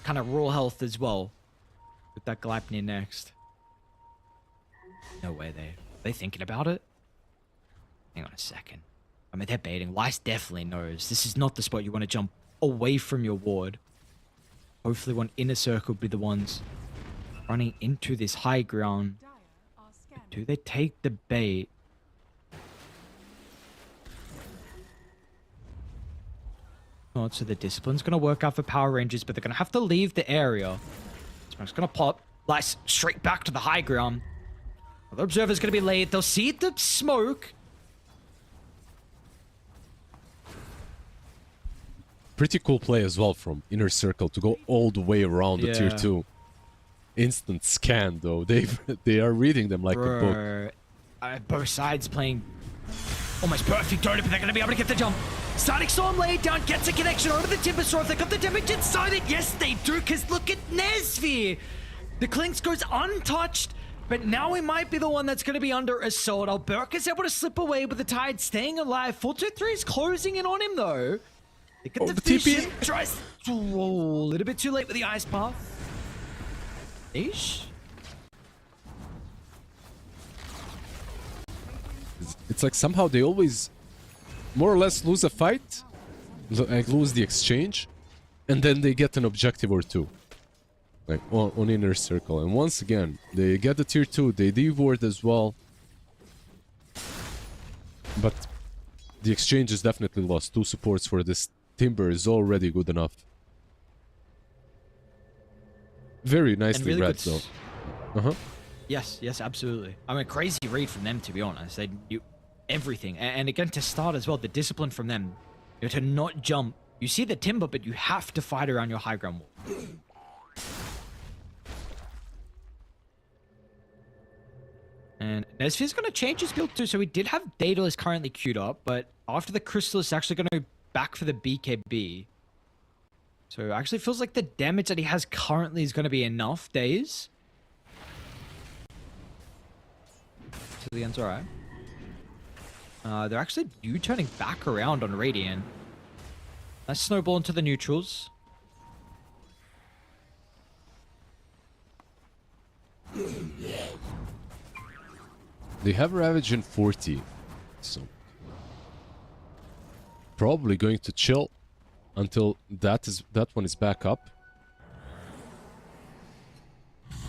kind of raw health as well with that Gleipnir next. No way they thinking about it. Hang on a second. I mean, they're baiting. Lice definitely knows this is not the spot you want to jump away from your ward. Hopefully one inner circle will be the ones running into this high ground. Dire are scanning. Do they take the bait? Oh, so the discipline's going to work out for Power Rangers, but they're going to have to leave the area. Smoke's going to pop. Lice straight back to the high ground. The observer's going to be late. They'll see the smoke. Pretty cool play as well from Inner Circle to go all the way around the tier Yeah. 2. Instant scan though. They are reading them like a book. Bruh. Both sides playing almost perfect Dota, but they're going to be able to get the jump. Static Storm laid down, gets a connection over the Timber Storm. They got the damage inside it. Yes, they do, because look at Nesvir. The Klinks goes untouched, but now he might be the one that's going to be under assault. Alberk is able to slip away with the Tide staying alive. 423 is closing in on him, though. They get Oh, the the TP. vision. Tries. Oh, a little bit too late with the Ice Path. Ish. It's like somehow they always more or less lose a fight, like lose the exchange, and then they get an objective or two. Like on Inner Circle. And once again, they get the tier 2, they devoured as well. But the exchange is definitely lost. 2 supports for this Timber is already good enough. Very nicely really read good though. Yes, yes, absolutely. I mean, crazy read from them, to be honest. They knew everything. And again, to start as well, the discipline from them, you know, to not jump. You see the Timber, but you have to fight around your high ground wall. And Nesvir's going to change his build too. So he did have Daedalus currently queued up, but after the Crystal is actually going to go back for the BKB. So it actually feels like the damage that he has currently is going to be enough days. So the end's alright. They're actually U-turning back around on Radiant. Nice snowball into the neutrals. They have Ravage in 40, so probably going to chill until that one is back up.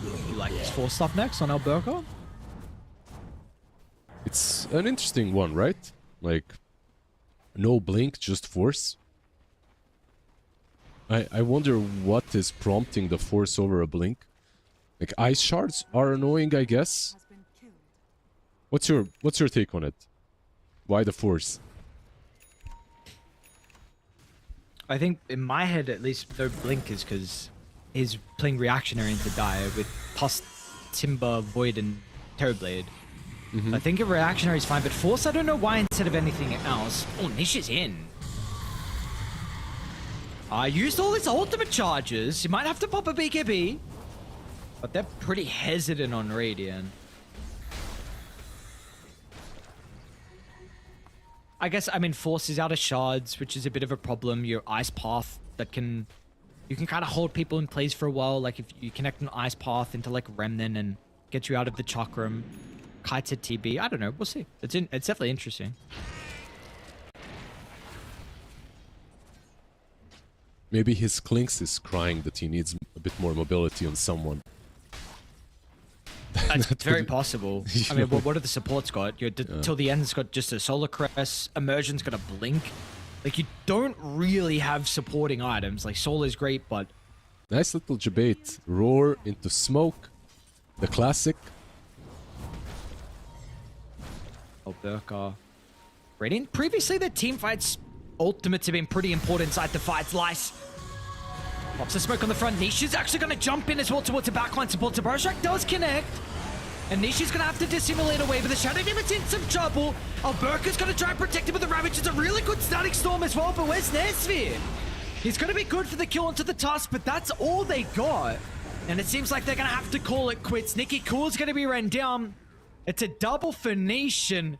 You like this 4 stuff next on Alberca? It's an interesting one, right? Like, no blink, just force. I wonder what is prompting the force over a blink. Like, ice shards are annoying, I guess. Has been killed. What's your take on it? Why the force? I think in my head, at least, no blink is because he's playing reactionary into Dire with plus Timber, Void, and Terrorblade. I think a reactionary is fine, but force, I don't know why instead of anything else. Oh, Nish is in. I used all his ultimate charges. You might have to pop a BKB. But they're pretty hesitant on Radiant. I guess, I mean, Force is out of shards, which is a bit of a problem. Your Ice Path that can... You can kind of hold people in place for a while. Like, if you connect an Ice Path into, like, Remnant and get you out of the Chakram. Kites at TB. I don't know. We'll see. It's definitely interesting. Maybe his Clinks is crying that he needs a bit more mobility on someone. That's very possible. I mean, what are the supports got? Till the end's got just a Solar Crest. Immersion's got a Blink. Like, you don't really have supporting items. Like, Soul is great, but... Nice little debate. Roar into Smoke. The classic. Oh, Burka. Radiant. Previously, the team fights ultimates have been pretty important inside the fights. Lice. Pops the smoke on the front. Niche is actually going to jump in as well towards the backline support. So Barashak does connect. And Nish is going to have to dissimulate away, but the Shadow Demon's in some trouble. Alberca's going to try and protect him with the Ravage. It's a really good Static Storm as well, but where's Nesvir? He's going to be good for the kill onto the Tusk, but that's all they got. And it seems like they're going to have to call it quits. Nicky Cool's going to be ran down. It's a double for Nish, and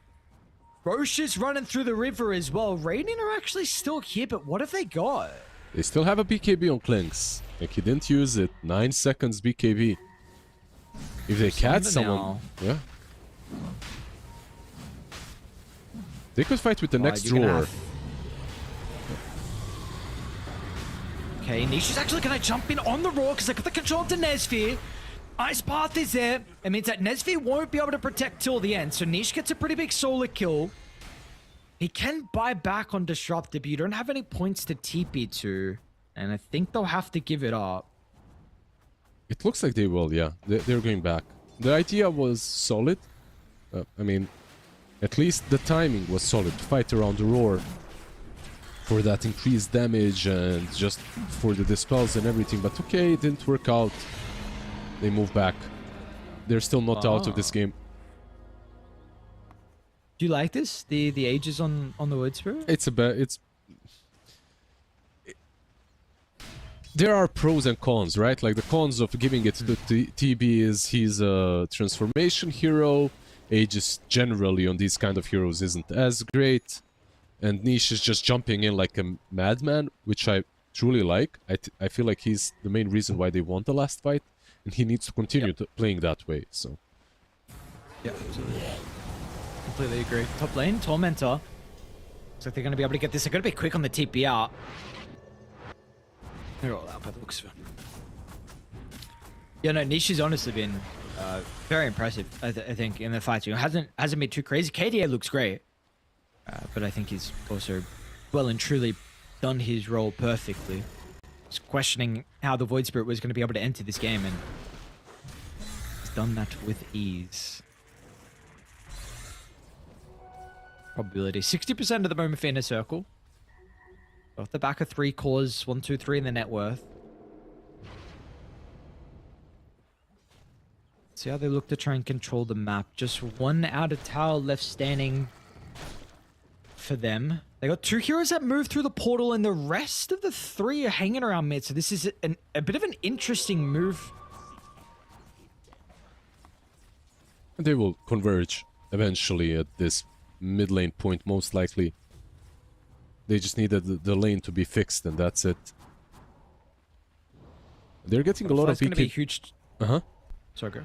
Roche is running through the river as well. Radiant are actually still here, but what have they got? They still have a BKB on Clinks. Like, he didn't use it. 9 seconds BKB. If they catch someone... Yeah. They could fight with the next roar. Okay, Nish is actually going to jump in on the roar because they got the control to Nesvir. Ice Path is there. It means that Nesvir won't be able to protect till the end. So Nish gets a pretty big solar kill. He can buy back on Disruptor, but you don't have any points to TP to. And I think they'll have to give it up. It looks like they will, yeah. They're going back. The idea was solid. I mean, at least the timing was solid. Fight around the roar for that increased damage and just for the dispels and everything. But okay, it didn't work out. They move back. They're still not out of this game. Do you like this? The ages on the Wood Spirit? There are pros and cons, right? Like, the cons of giving it to TB is he's a transformation hero. Aegis generally on these kind of heroes isn't as great. And Niche is just jumping in like a madman, which I truly like. I feel like he's the main reason why they won the last fight. And he needs to continue playing that way, so... Yeah, absolutely. Completely agree. Top lane, Tormentor. Looks like they're going to be able to get this. They're going to be quick on the TP out. They're all out by the looks of it. Yeah, no, Nish has honestly been very impressive, I think, in the fights. You know, hasn't been too crazy. KDA looks great. But I think he's also well and truly done his role perfectly. Just questioning how the Void Spirit was going to be able to enter this game, and he's done that with ease. Probability 60% of the moment for Inner Circle. Off the back of 3 cores, 1, 2, 3 in the net worth. See how they look to try and control the map. Just 1 outer tower left standing for them. They got 2 heroes that move through the portal, and the rest of the 3 are hanging around mid. So this is a bit of an interesting move. They will converge eventually at this mid lane point, most likely. They just needed the lane to be fixed, and that's it. They're getting a lot of BKB. It's going to be huge. Sorry, go.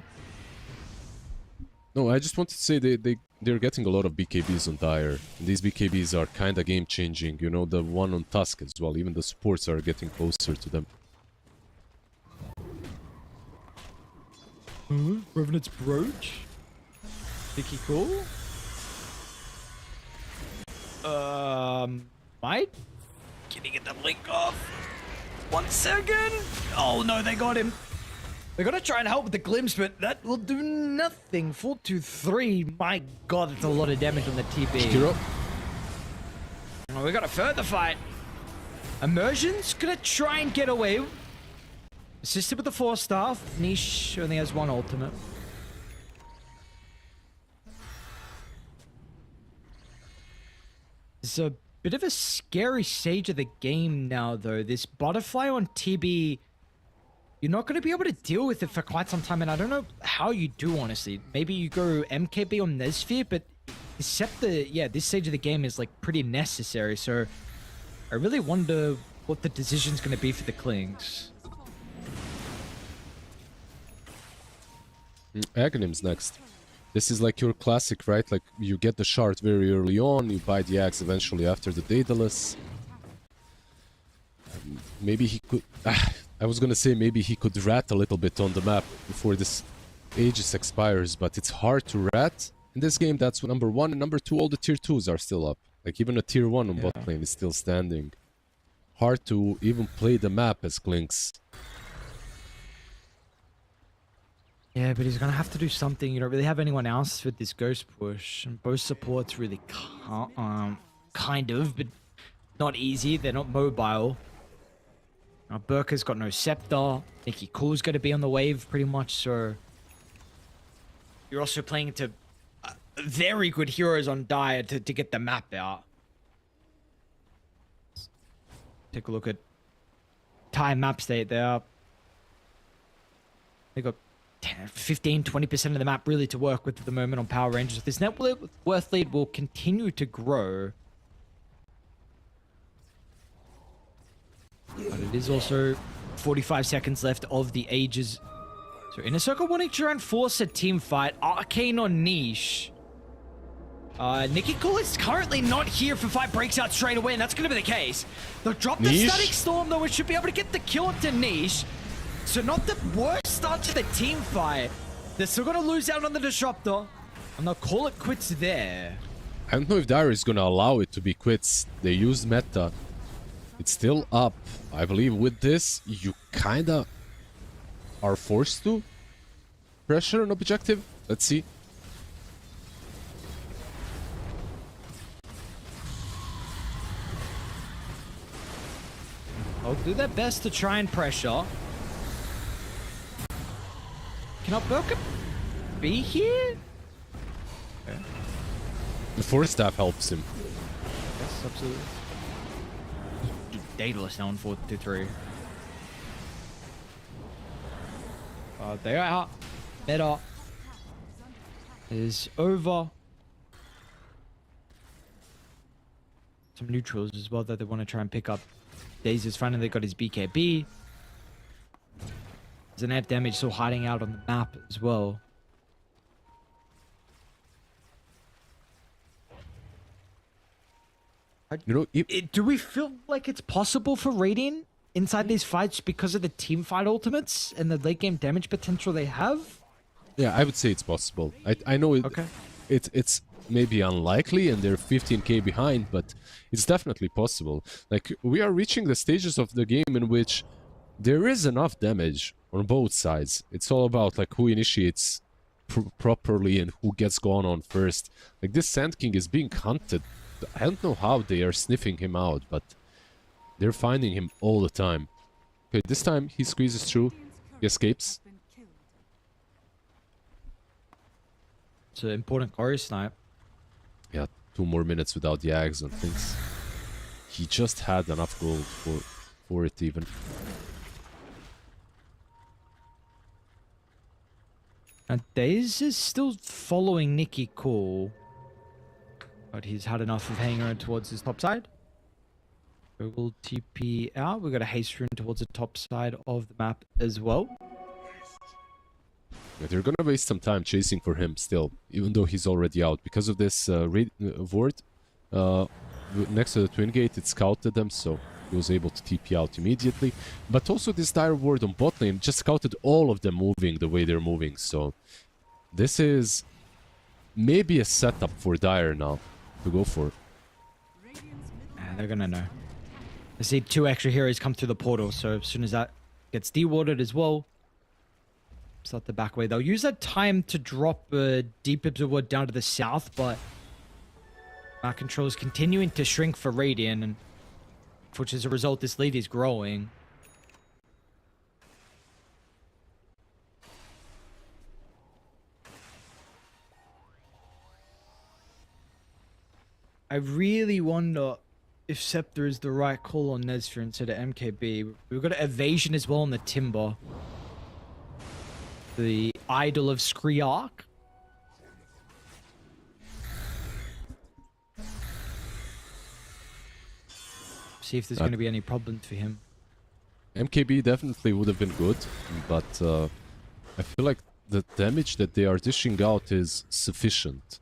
No, I just wanted to say they're getting a lot of BKBs on Dire. And these BKBs are kind of game-changing. You know, the one on Tusk as well. Even the supports are getting closer to them. Revenant's Brooch. Sticky cool. Might? Can he get the blink off? 1 second. Oh no, they got him. They're gonna try and help with the glimpse, but that will do nothing. 4-2-3. My god, that's a lot of damage on the TP. Oh, we got a further fight. Immersion's gonna try and get away. Assisted with the 4 staff. Niche only has 1 ultimate. It's a bit of a scary stage of the game now, though. This butterfly on TB, you're not going to be able to deal with it for quite some time, and I don't know how you do, honestly. Maybe you go MKB on Nesvir, but Scepter, yeah, this stage of the game is like pretty necessary. So I really wonder what the decision's going to be for the Klings. Aghanim's next. This is like your classic, right? Like you get the shard very early on, you buy the axe eventually after the Daedalus. Maybe he could... I was gonna say maybe he could rat a little bit on the map before this Aegis expires, but it's hard to rat. In this game, that's number one. And number two, all the tier 2s are still up. Like even a tier 1 on bot lane is still standing. Hard to even play the map as Klinks. Yeah, but he's going to have to do something. You don't really have anyone else with this ghost push. And both supports really can't, kind of, but not easy. They're not mobile. Now, Burka's got no scepter. Nicky Cool's going to be on the wave pretty much, so... You're also playing to very good heroes on Dire to get the map out. Take a look at Thai map state there. They got 15-20% of the map really to work with at the moment on Power Rangers. This net worth lead will continue to grow. But it is also 45 seconds left of the Ages. So Inner Circle wanting to try and force a team fight. Arcane on Niche. Nicky Cool is currently not here for fight breaks out straight away, and that's going to be the case. They'll drop the Niche. Static Storm, though, and should be able to get the kill to Niche. So not the worst start to the team fight. They're still going to lose out on the Disruptor, and they'll call it quits there. I don't know if Dire is gonna allow it to be quits. They used meta. It's still up. I believe with this, you kinda are forced to pressure an objective. Let's see. I'll do their best to try and pressure. Can Alberca be here? Okay. The Force Staff helps him. Yes, absolutely. Daedalus now on 4-3. They are out. Meta is over. Some neutrals as well that they want to try and pick up. Daze finally got his BKB. There's an F damage still hiding out on the map as well. You know, Do we feel like it's possible for Radiant inside these fights because of the team fight ultimates and the late game damage potential they have? yeah, I would say it's possible. I know it. Okay. It's maybe unlikely, and they're 15k behind, but it's definitely possible. Like we are reaching the stages of the game in which there is enough damage on both sides. It's all about like who initiates properly and who gets gone on first. Like this Sand King is being hunted. I don't know how they are sniffing him out, but they're finding him all the time. Okay, this time he squeezes through. He escapes. It's an important chorus snipe. Yeah, 2 more minutes without the Ags and things. He just had enough gold for it even. And Daze is still following Nicky Cool. But he's had enough of hanging around towards his top side. So we'll TP out. We've got a haste rune towards the top side of the map as well. Yeah, they're gonna waste some time chasing for him still, even though he's already out. Because of this ward, next to the Twin Gate, it scouted them, so he was able to TP out immediately. But also this Dire ward on bot lane just scouted all of them moving the way they're moving, so this is maybe a setup for Dire now to go for. They're gonna know. I see 2 extra heroes come through the portal, so as soon as that gets dewarded as well, start the back way. They'll use that time to drop Deep Absorber down to the south, but map control is continuing to shrink for Radiant, and which as a result, this lead is growing. I really wonder if Scepter is the right call on Nezra instead of MKB. We've got Evasion as well on the Timber. The Idol of Skriark. See if there's going to be any problems for him. MKB definitely would have been good, but I feel like the damage that they are dishing out is sufficient.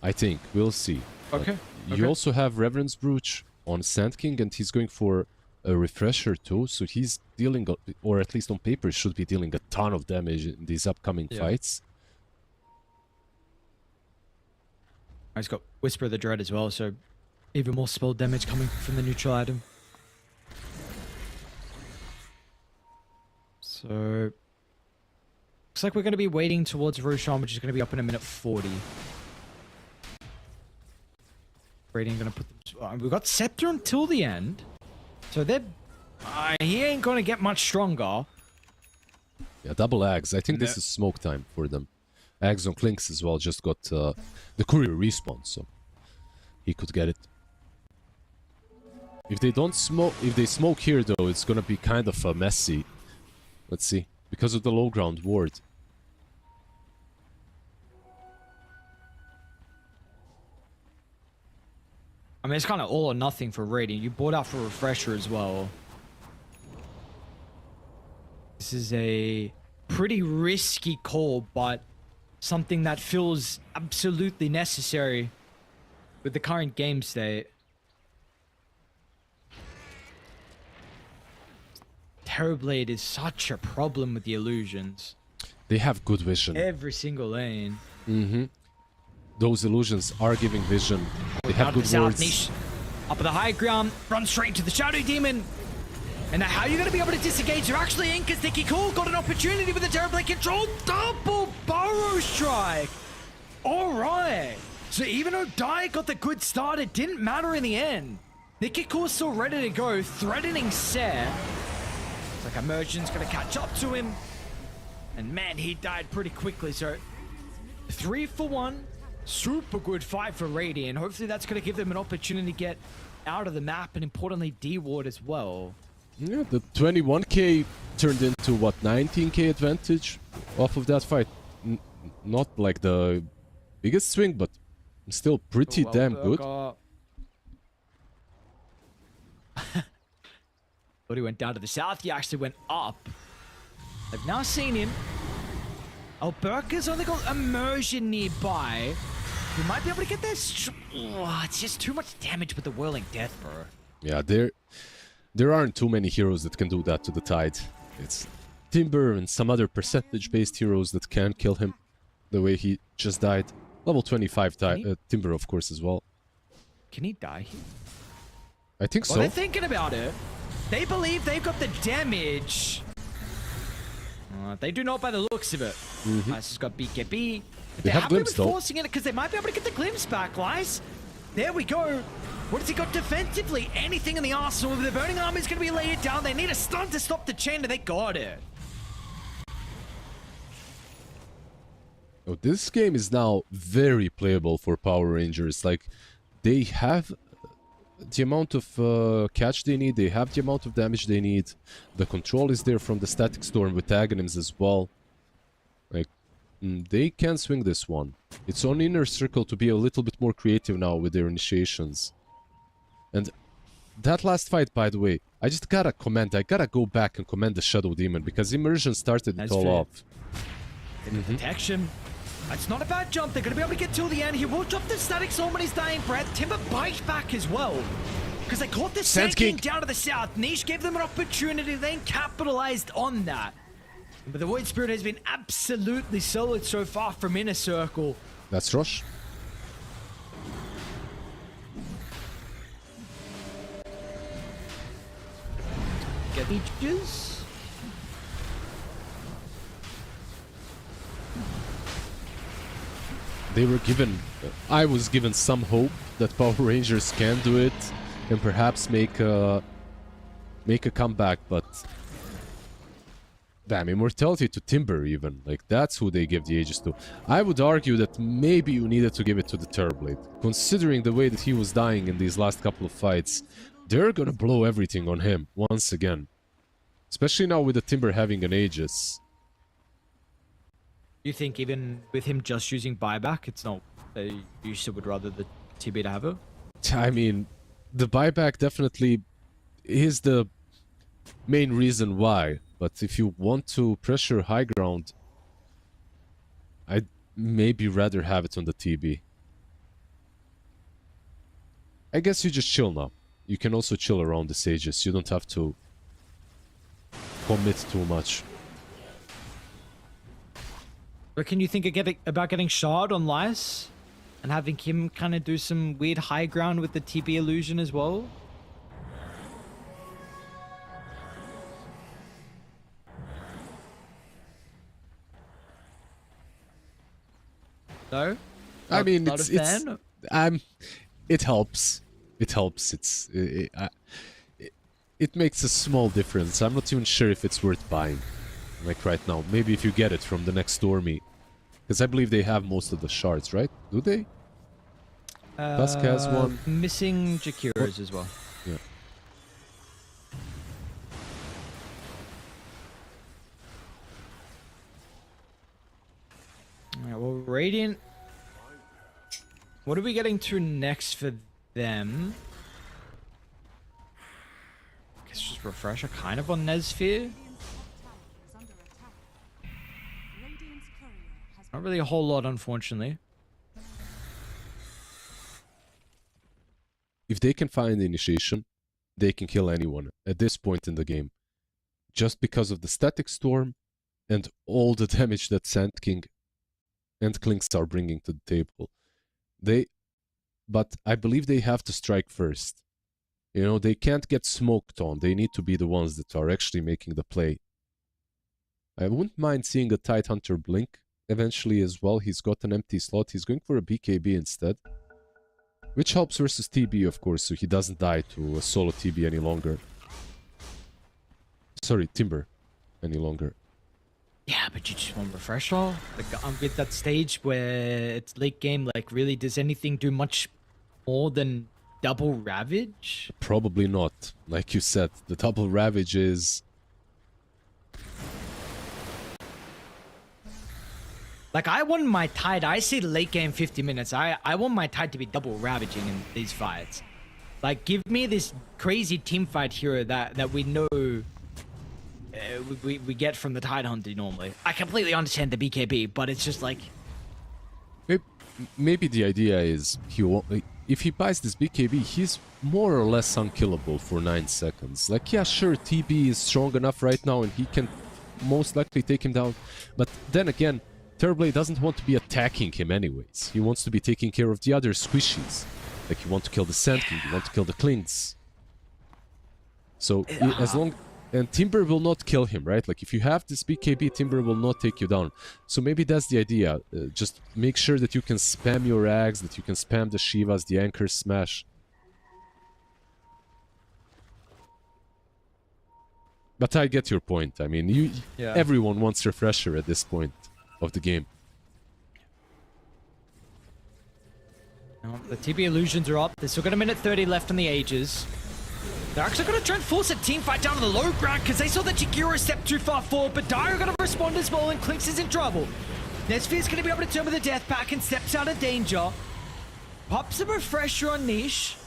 I think. We'll see. Okay. You also have Reverend's Brooch on Sand King, and he's going for a refresher too, so he's dealing, or at least on paper, should be dealing a ton of damage in these upcoming fights. He's got Whisper of the Dread as well, so even more spell damage coming from the neutral item. So looks like we're going to be waiting towards Roshan, which is going to be up in a minute 40. Rating going to put them. We've got Scepter until the end, so they're he ain't going to get much stronger. Yeah, double Ags. I think this is smoke time for them. Ags on Clinks as well. Just got the courier respawn, so he could get it. If they don't smoke, if they smoke here though, it's gonna be kind of messy. Let's see, because of the low ground ward. I mean, it's kind of all or nothing for Radiant. You bought out for Refresher as well. This is a pretty risky call, but something that feels absolutely necessary with the current game state. Terrorblade is such a problem with the illusions. They have good vision. Every single lane. Mm-hmm. Those illusions are giving vision. They have good wards. Niche. Up at the high ground, run straight to the Shadow Demon. And now how are you going to be able to disengage? You're actually in because Nicky Cool got an opportunity with the Terrorblade control. Double Burrow Strike. All right. So even though Dai got the good start, it didn't matter in the end. Nicky Cool's still ready to go, threatening Ser. It's like Immersion's going to catch up to him. And man, he died pretty quickly. So 3 for 1. Super good fight for Radiant. Hopefully that's going to give them an opportunity to get out of the map and importantly D-Ward as well. Yeah, the 21k turned into what, 19k advantage off of that fight. Not like the biggest swing, but still pretty damn good. Thought he went down to the south. He actually went up. I've now seen him. Alberca's only got Immersion nearby. We might be able to get this. Oh, it's just too much damage with the Whirling Death, bro. Yeah, there aren't too many heroes that can do that to the Tide. It's Timber and some other percentage-based heroes that can kill him the way he just died. Level 25 Timber, of course, as well. Can he die here? I think so. Well, they're thinking about it. They believe they've got the damage. They do not by the looks of it. This has got BKB. They have glimpse though. Forcing it because they might be able to get the glimpse back, guys. There we go. What has he got defensively? Anything in the arsenal. The Burning Army is going to be laid down. They need a stun to stop the chain, and they got it. Oh, this game is now very playable for Power Rangers. Like, they have the amount of catch they need, they have the amount of damage they need. The control is there from the Static Storm with Aghanims as well. Like, they can swing this one. It's on Inner Circle to be a little bit more creative now with their initiations. And that last fight, by the way, I just gotta comment, I gotta go back and commend the Shadow Demon because Immersion started it all off. Protection. It's not a bad jump. They're going to be able to get till the end. He will drop the Static Storm on his dying breath. Timber bites back as well. Because they caught the Sand King down to the south. Niche gave them an opportunity, then capitalized on that. But the Void Spirit has been absolutely solid so far from Inner Circle. That's Rush. Get leeches. They were given, I was given some hope that Power Rangers can do it and perhaps make a comeback, but damn, immortality to Timber even, like that's who they give the Aegis to. I would argue that maybe you needed to give it to the Terrorblade. Considering the way that he was dying in these last couple of fights, they're gonna blow everything on him once again. Especially now with the Timber having an Aegis. You think even with him just using buyback, it's not... you still would rather the TB to have it? I mean, the buyback definitely is the main reason why. But if you want to pressure high ground, I'd maybe rather have it on the TB. I guess you just chill now. You can also chill around the sages. You don't have to commit too much. Reckon you think about getting shard on Lice? And having him kind of do some weird high ground with the TB illusion as well? No? I mean, not it's a fan? it helps. It helps. It makes a small difference. I'm not even sure if it's worth buying, like right now. Maybe if you get it from the next Stormy, because I believe they have most of the shards, right? Do they? Tusk has one. Missing Jakira's as well. Yeah. Alright, well, Radiant. What are we getting to next for them? I guess just refresher kind of on Nezsphere. Not really a whole lot, unfortunately. If they can find the initiation, they can kill anyone at this point in the game. Just because of the static storm and all the damage that Sand King and Clinks are bringing to the table. But I believe they have to strike first. You know, they can't get smoked on. They need to be the ones that are actually making the play. I wouldn't mind seeing a Tidehunter blink eventually as well. He's got an empty slot. He's going for a BKB instead. Which helps versus TB, of course, so he doesn't die to a solo TB any longer. Sorry, Timber any longer. Yeah, but you just want refresher. Like, I'm at that stage where it's late game. Like, really, does anything do much more than double Ravage? Probably not. Like you said, the double Ravage is... Like, I want my Tide. I say late game 50 minutes. I want my Tide to be double ravaging in these fights. Like, give me this crazy team fight hero that we know we get from the Tide Hunter normally. I completely understand the BKB, but it's just like... Maybe the idea is if he buys this BKB, he's more or less unkillable for 9 seconds. Like, yeah, sure, TB is strong enough right now and he can most likely take him down. But then again, Terrorblade doesn't want to be attacking him anyways. He wants to be taking care of the other squishies. Like, you want to kill the Sand King, you want to kill the Klings. So, as long... And Timber will not kill him, right? Like, if you have this BKB, Timber will not take you down. So maybe that's the idea. Just make sure that you can spam your Ags, that you can spam the Shivas, the Anchor Smash. But I get your point. I mean, everyone wants refresher at this point of the game. The TB illusions are up. They've still got a minute 30 left on the Ages. They're actually going to try and force a team fight down to the low ground because they saw that Jakiro step too far forward, but Dire are going to respond as well, and Clinks is in trouble. Nezsphere's going to be able to turn with the death pack and steps out of danger. Pops a refresher on Niche.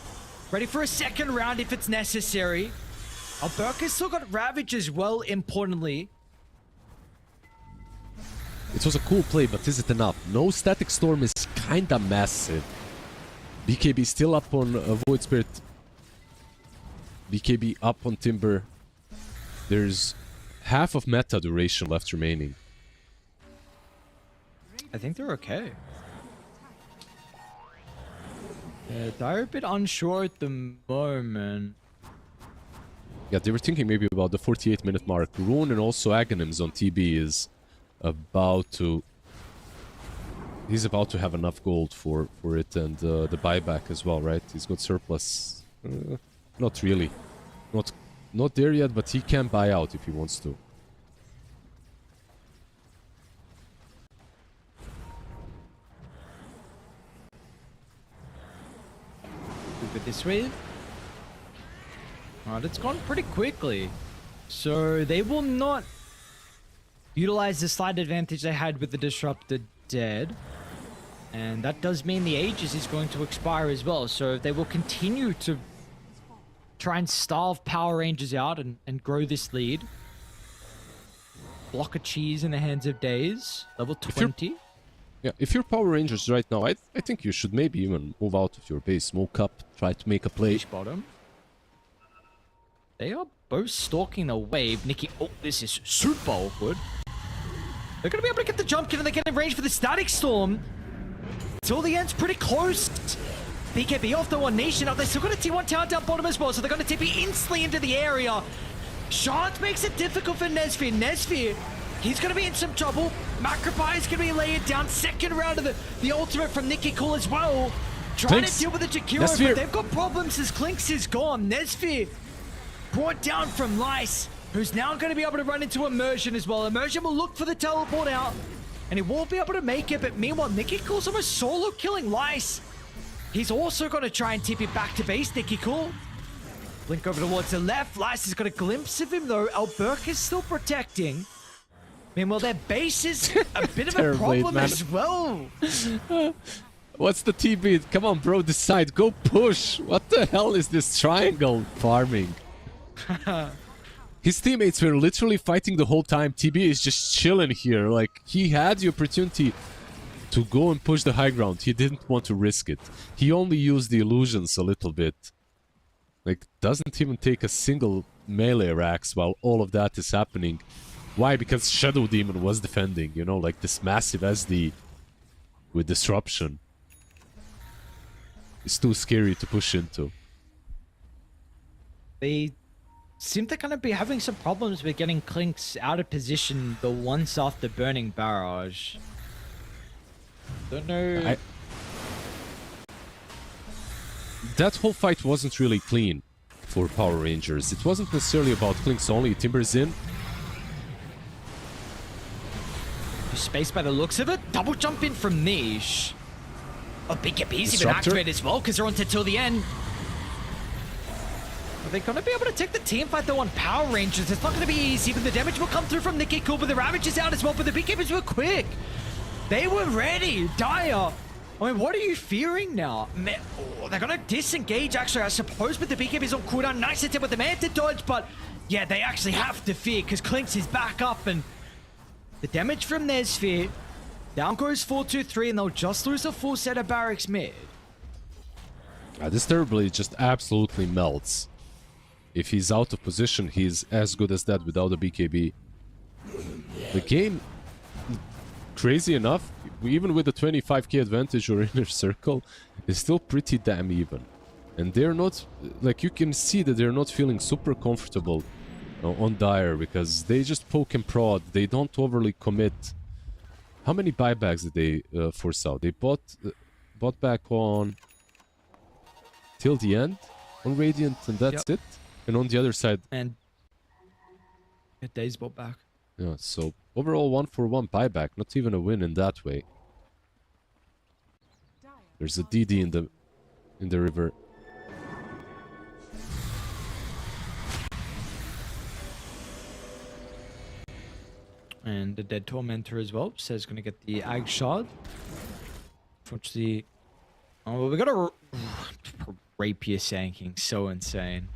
Ready for a second round if it's necessary. Alberca's still got Ravage as well, importantly. It was a cool play, but is it enough? No Static Storm is kinda massive. BKB still up on Void Spirit. BKB up on Timber. There's half of meta duration left remaining. I think they're okay. Dire a bit unsure at the moment. Yeah, they were thinking maybe about the 48-minute mark. Rune and also Aghanims on TB is about to... He's about to have enough gold for it, and the buyback as well, right? He's got surplus. Not really. Not there yet, but he can buy out if he wants to. Move it this way. Alright, it's gone pretty quickly. So they will not utilize the slight advantage they had with the Disruptor dead. And that does mean the Aegis is going to expire as well. So they will continue to try and starve Power Rangers out and grow this lead. Block of cheese in the hands of Days. Level 20. Yeah, if you're Power Rangers right now, I think you should maybe even move out of your base, smoke up, try to make a play. Bottom. They are both stalking the wave. Nikki, oh, this is super awkward. They're going to be able to get the jump given they get in range for the Static Storm. Till the end's pretty close. BKB off the One Nation up. They're still got a T1 tower down bottom as well, so they're going to TP instantly into the area. Shards makes it difficult for Nesfir. Nesfir, he's going to be in some trouble. Macropie is going to be layered down. Second round of the ultimate from Nikki Cool as well. Trying to deal with the Jakiro, but they've got problems as Clinks is gone. Nesfir brought down from Lice, who's now going to be able to run into Immersion as well. Immersion will look for the teleport out, and he won't be able to make it, but meanwhile, Nikki Cool's almost solo killing Lice. He's also going to try and tip it back to base, Nikki Cool. Blink over towards the left. Lice has got a glimpse of him, though. Alberk is still protecting. Meanwhile, their base is a bit of a problem as well. What's the TB? Come on, bro, decide. Go push. What the hell is this triangle farming? His teammates were literally fighting the whole time. TB is just chilling here. Like, he had the opportunity to go and push the high ground. He didn't want to risk it. He only used the illusions a little bit. Like, doesn't even take a single melee racks while all of that is happening. Why? Because Shadow Demon was defending, you know, like this massive SD with disruption. It's too scary to push into. They seem to kind of be having some problems with getting Clinks out of position the once after burning barrage. Don't know. That whole fight wasn't really clean for Power Rangers. It wasn't necessarily about Clinks only. Timber's in. Space by the looks of it. Double jump in from Niche. Oh, BKB's even activated as well because they're on to till the end. Are they going to be able to take the team fight though on Power Rangers? It's not going to be easy, but the damage will come through from Nikki Cool, but the Ravage is out as well, but the BKBs were quick. They were ready. Dire. I mean, what are you fearing now? Oh, they're going to disengage, actually, I suppose, but the BKB's on cooldown. Nice attempt with the man to dodge, but yeah, they actually have to fear because Clinks is back up, and the damage from their sphere. Down goes 4-2-3, and they'll just lose a full set of barracks mid. This Terribly just absolutely melts. If he's out of position, he's as good as that without a BKB. The game, crazy enough, even with the 25k advantage or inner circle, is still pretty damn even. And they're not, like, you can see that they're not feeling super comfortable on Dire because they just poke and prod. They don't overly commit. How many buybacks did they force out? They bought back on till the end on Radiant, and that's it. And on the other side, and Days bought back. Yeah, so overall 1-for-1 buyback, not even a win in that way. There's a DD in the river. And the Dead Tormentor as well says going to get the Ag Shard. Unfortunately, oh, we got a Rapier Sanking, so insane.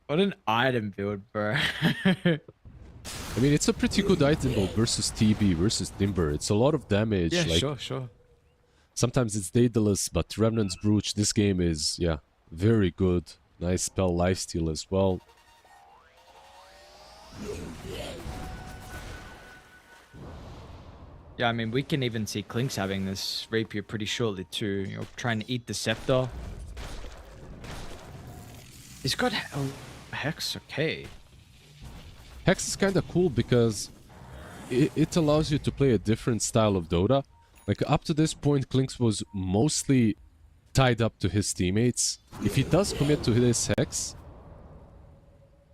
What an item build, bro. I mean, it's a pretty good item build versus TB, versus Timber. It's a lot of damage. Yeah, like, sure. Sometimes it's Daedalus, but Revenant's Brooch, this game is, yeah, very good. Nice spell lifesteal as well. Yeah, I mean, we can even see Clinks having this Rapier pretty shortly too. You know, trying to eat the Scepter. He's got Hex, okay. Hex is kind of cool because it allows you to play a different style of Dota. Like, up to this point, Clinks was mostly tied up to his teammates. If he does commit to his Hex,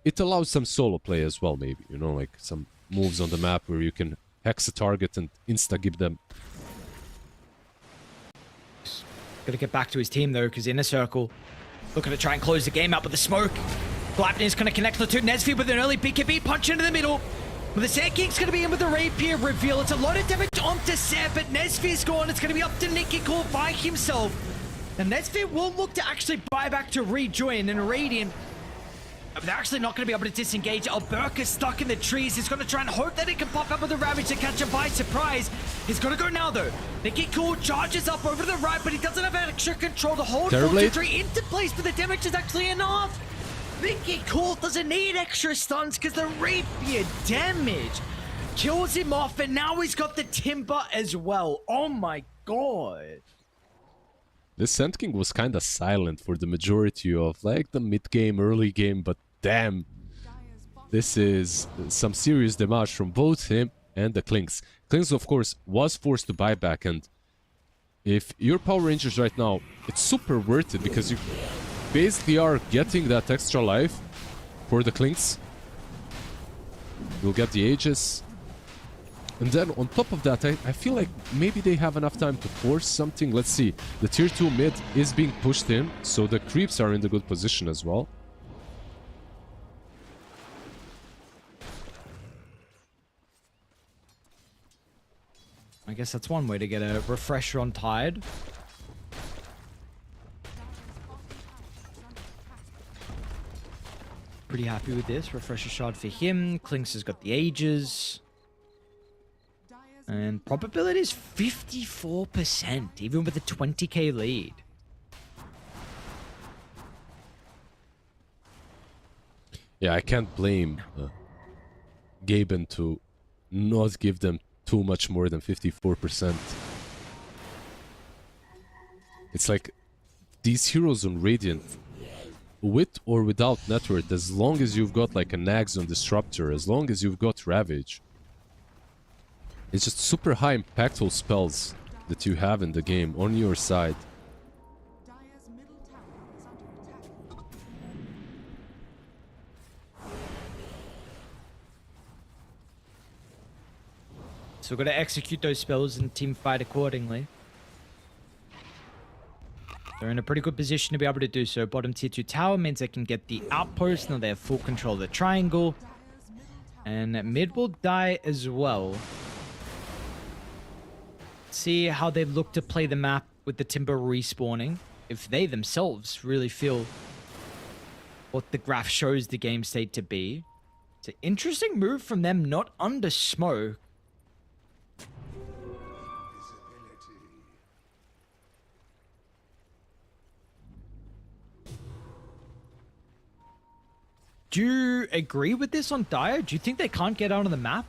it allows some solo play as well, maybe. You know, like some moves on the map where you can Hex a target and insta-give them. Gotta get back to his team, though, because Inner Circle looking to try and close the game out with the smoke. Blackness going to connect the two. Nesfir with an early BKB punch into the middle. But the Sand King's going to be in with the Rapier reveal. It's a lot of damage onto Sand, but Nesfir's gone. It's going to be up to Nikki Cool by himself. The Netsphere will look to actually buy back to rejoin, and Radiant, they're actually not going to be able to disengage. Alberca's stuck in the trees. He's going to try and hope that he can pop up with a Ravage to catch him by surprise. He's going to go now, though. Nicky Cool charges up over to the right, but he doesn't have extra control to hold 4-3 into place, but the damage is actually enough. Nicky Cool doesn't need extra stuns because the Rapier damage kills him off, and now he's got the Timber as well. Oh my god. This Sand King was kind of silent for the majority of like the mid game, early game, but damn, this is some serious damage from both him and the Klinks. Klinks, of course, was forced to buy back, and if you're Power Rangers right now, it's super worth it because you basically are getting that extra life for the Klinks. You'll get the Aegis. And then on top of that, I feel like maybe they have enough time to force something. Let's see. The tier 2 mid is being pushed in, so the creeps are in the good position as well. I guess that's one way to get a refresher on Tide. Pretty happy with this. Refresher shard for him. Klinks has got the Ages. And probability is 54%, even with a 20k lead. Yeah, I can't blame Gaben to not give them too much more than 54%. It's like these heroes on Radiant, with or without network, as long as you've got like a Nags on Disruptor, as long as you've got Ravage, it's just super high impactful spells that you have in the game on your side. Dire's middle tower is under attack. So we're going to execute those spells and team fight accordingly. They're in a pretty good position to be able to do so. Bottom tier 2 tower means they can get the outpost. Now they have full control of the triangle. And mid will die as well. See how they look to play the map with the Timber respawning. If they themselves really feel what the graph shows the game state to be. It's an interesting move from them, not under smoke. Do you agree with this on Dire? Do you think they can't get out on the map?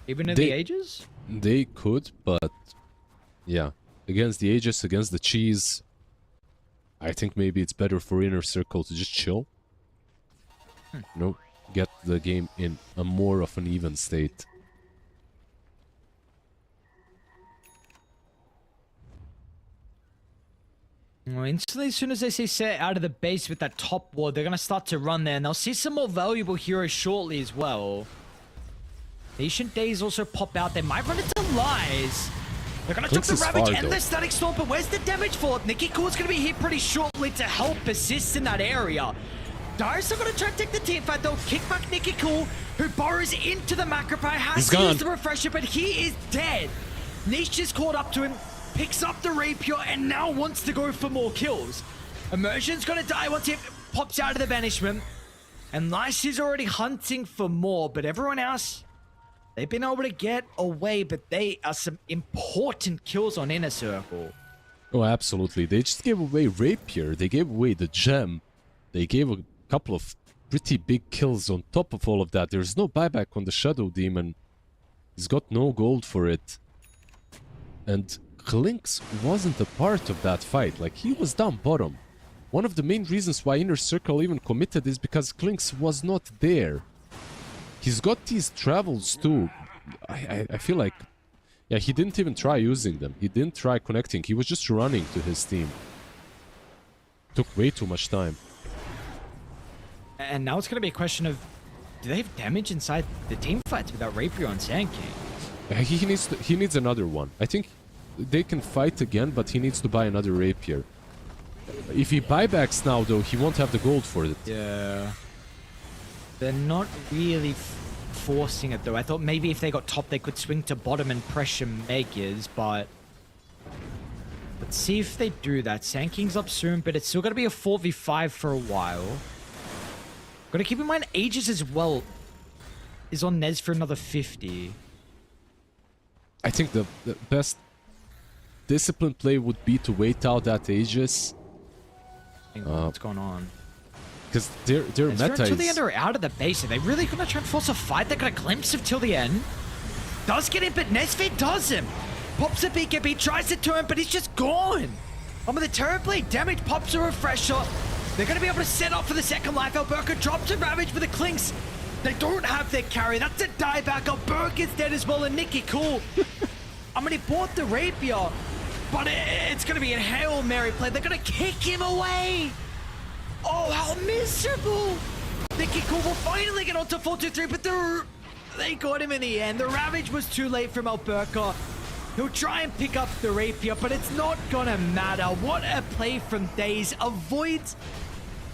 Even in the Ages? They could, but yeah. Against the Aegis, against the Cheese, I think maybe it's better for Inner Circle to just chill. You know, get the game in a more of an even state. Well, instantly, as soon as they see Set out of the base with that top ward, they're going to start to run there, and they'll see some more valuable heroes shortly as well. Ancient Days also pop out. They might run into Lies. They're going to took the Ravage and the Static Storm, but where's the damage for it? Nicky Cool's going to be hit pretty shortly to help assist in that area. Dire's still going to try and take the team fight, though. Kick back Nicky Cool, who burrows into the Macropie. Has to use the Refresher, but he is dead. Niche is caught up to him, picks up the Rapier, and now wants to go for more kills. Immersion's going to die once he pops out of the Banishment. And Lice is already hunting for more, but everyone else, they've been able to get away, but they are some important kills on Inner Circle. Oh, absolutely. They just gave away Rapier. They gave away the Gem. They gave a couple of pretty big kills on top of all of that. There's no buyback on the Shadow Demon. He's got no gold for it. And Klinks wasn't a part of that fight. Like, he was down bottom. One of the main reasons why Inner Circle even committed is because Klinks was not there. He's got these travels too. I feel like, yeah, he didn't even try using them. He didn't try connecting. He was just running to his team. Took way too much time. And now it's going to be a question of, do they have damage inside the team fights without Rapier on Sand King? He needs another one. I think they can fight again, but he needs to buy another Rapier. If he buybacks now, though, he won't have the gold for it. Yeah. They're not really forcing it, though. I thought maybe if they got top, they could swing to bottom and pressure Megas, but Let's see if they do that. Sand King's up soon, but it's still going to be a 4v5 for a while. Got to keep in mind, Aegis as well is on Nez for another 50. I think the best disciplined play would be to wait out that Aegis. What's going on? Because their meta Till the is... end are out of the base. Are they really going to try and force a fight? They got a glimpse of Till the End. Does get him, but Nesfit does him. Pops a BKB, tries to turn, but he's just gone. With the Terrorblade damage, pops a refresher. They're going to be able to set up for the second life. Alberca drops a Ravage for the Clinks. They don't have their carry. That's a dieback. Alberca's dead as well, and Nicky cool. I mean, he bought the Rapier, but it's going to be a Hail Mary play. They're going to kick him away. Oh, how miserable. Nicky cool will finally get onto 4-2-3, but they got him in the end. The Ravage was too late from Alberca. He'll try and pick up the Rapier, but it's not gonna matter. What a play from Daze. Avoids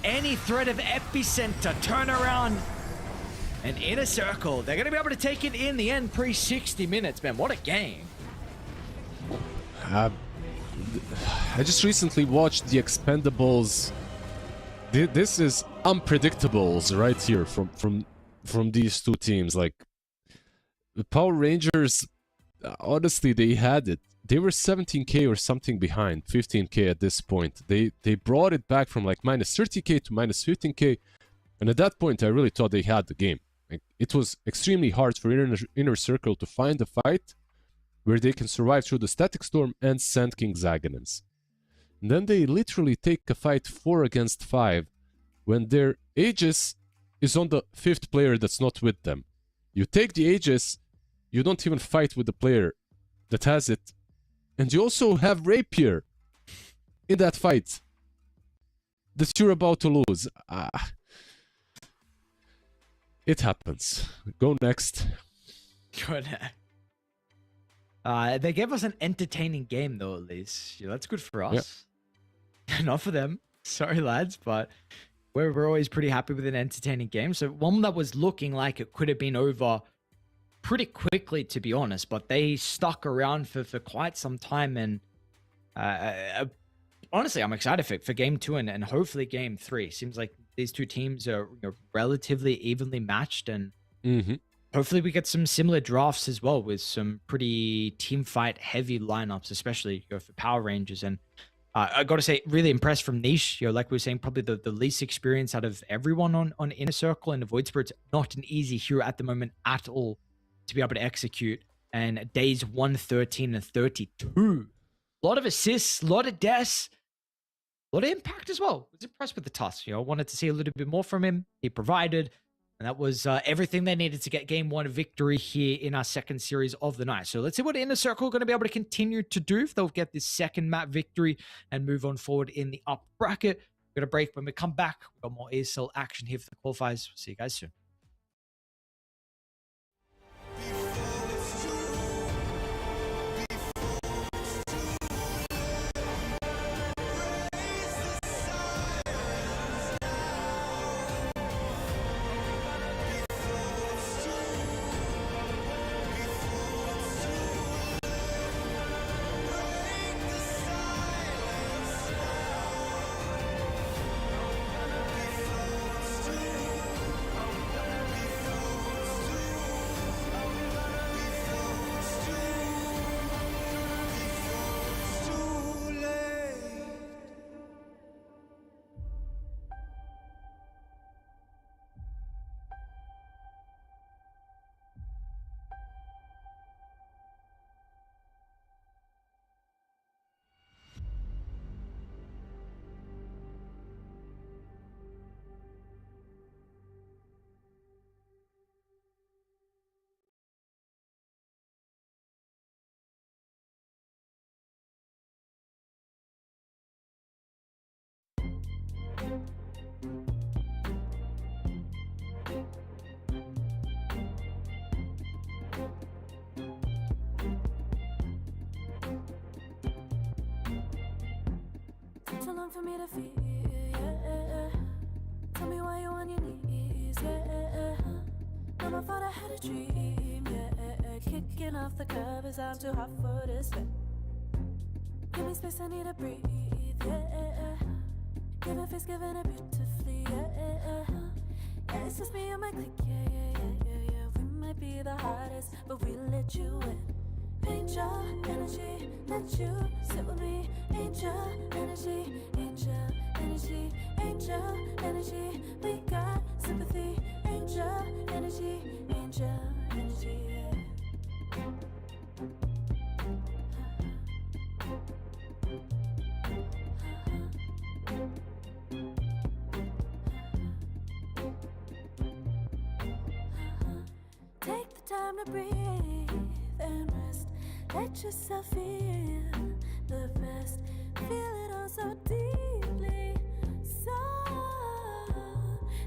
any threat of Epicenter. Turn around. And Inner Circle. They're gonna be able to take it in the end pre-60 minutes, man. What a game. I just recently watched the Expendables. This is unpredictables right here from these two teams. Like, the Power Rangers... honestly, they had it. They were 17k or something behind, 15k at this point. They brought it back from like minus 30k to minus 15k, and at that point I really thought they had the game. Like, it was extremely hard for Inner Circle to find a fight where they can survive through the Static Storm and Sand King's Aghanim's. And then they literally take a fight 4 against 5 when their Aegis is on the 5th player that's not with them. You take the Aegis, you don't even fight with the player that has it. And you also have Rapier in that fight that you're about to lose. It happens. Go next. Good. They gave us an entertaining game, though, at least. Yeah, that's good for us. Not for them. Sorry, lads, but we're always pretty happy with an entertaining game. So one that was looking like it could have been over pretty quickly, to be honest, but they stuck around for quite some time, and honestly, I'm excited for game 2 and hopefully game 3. Seems like these two teams are relatively evenly matched, and hopefully we get some similar drafts as well with some pretty team fight heavy lineups, especially for Power Rangers. And I got to say, really impressed from Niche. Like we were saying, probably the least experience out of everyone on Inner Circle, and the Void Spirit's not an easy hero at the moment at all to be able to execute. And Days 113 and 32. A lot of assists, a lot of deaths, a lot of impact as well. I was impressed with the Tusk. Wanted to see a little bit more from him. He provided, and that was everything they needed to get game 1 victory here in our second series of the night. So let's see what Inner Circle are going to be able to continue to do, if they'll get this second map victory and move on forward in the up bracket. We're going to break. When we come back, we've got more ESL action here for the qualifiers. See you guys soon. So long for me to feel, yeah. Tell me why you on your knees, yeah. Mama thought I had a dream, yeah. Kicking off the covers, I'm too hot for this bed. Give me space, I need to breathe, yeah. Giving face, giving it beautifully, yeah. Yeah, it's just me and my clique, yeah. We might be the hottest, but we let you in. Angel energy, let you sit with me. Angel energy, angel energy, angel energy. We got sympathy. Angel energy, angel energy. Take the time to breathe and rest. Let yourself feel the best. Feel it all so deeply, so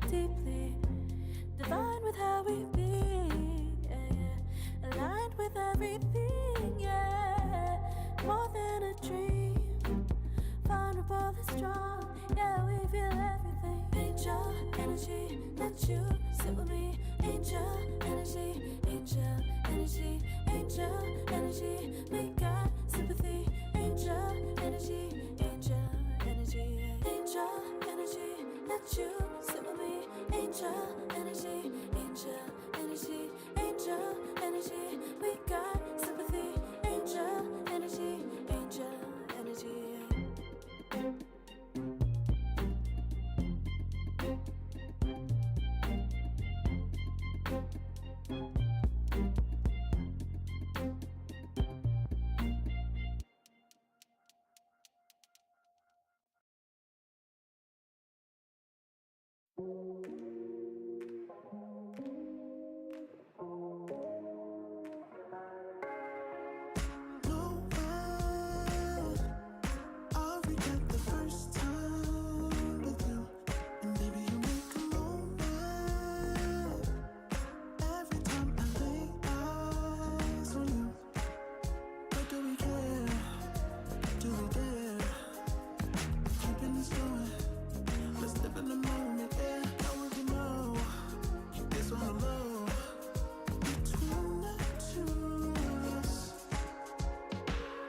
deeply. Divine with how we be, yeah. Aligned with everything, yeah. More than a dream. Vulnerable and strong, yeah, we feel everything. Angel energy, let you sit with me. Angel energy, angel energy, angel energy. We got sympathy. Angel energy, angel energy, angel energy. Let you sit with me. Angel energy, angel energy, angel energy. We got sympathy. Angel energy, angel energy. No way. I'll regret the first time with you. And baby, you make a moment. Every time I lay eyes on you. But do we care? Do we dare? Keeping this going. Let's live in the moment, yeah. Now we know. Keep this on the low. Between the two of us.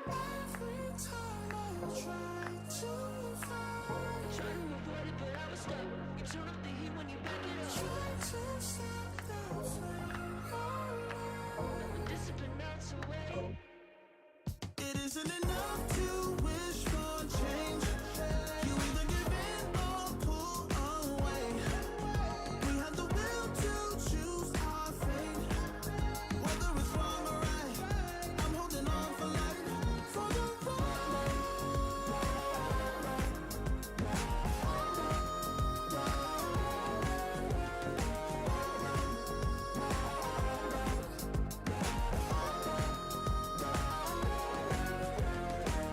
Every time I try to find, Try to avoid it, but I was stuck. You turn up the heat when you back it up. try to stop the flame. Never discipline melts away. It isn't enough to wish for change. You either give in or pull away. We have the will to choose our fate. Whether it's wrong or right, I'm holding on for life. For the ride.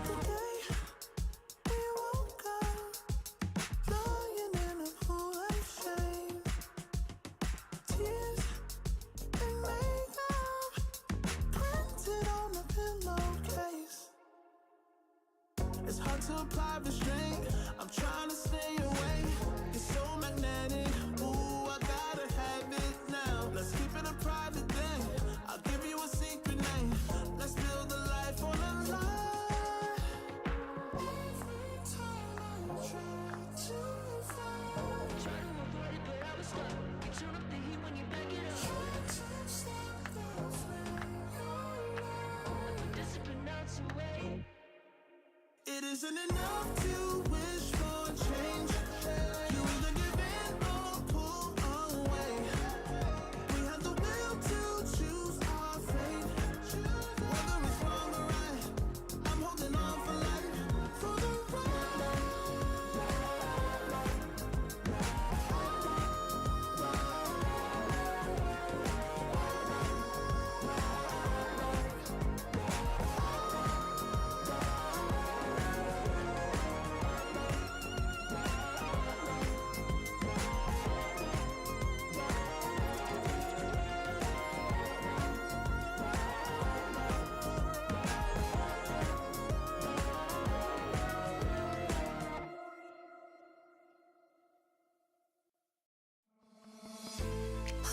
The day we woke up, lying in a pool of shame. Tears and makeup printed on the pillowcase. It's hard to apply restraint. I'm trying to stay away. It's so magnetic. Ooh, I gotta have it now. Let's keep it a private thing. I'll give you a secret name. Let's build a life on a lie. Every time I try to find, Try to avoid it, but I was stuck. You turn up the heat when you back it up. try to stop the flame. Never discipline melts away. It isn't enough to wish for change. You either give in or pull away. We have the will to choose our fate. Whether it's wrong or right, I'm holding on for life. For the ride.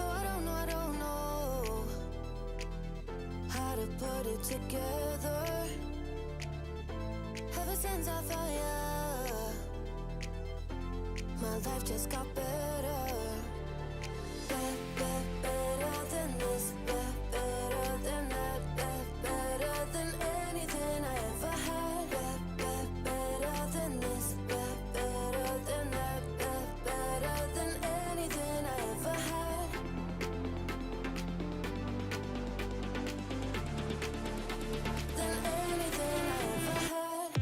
Oh, I don't know how to put it together. Ever since I found you, my life just got better. Better than this, better than that, better than anything I ever had. Better than this, better than that, better than anything I ever had. Than anything I ever had.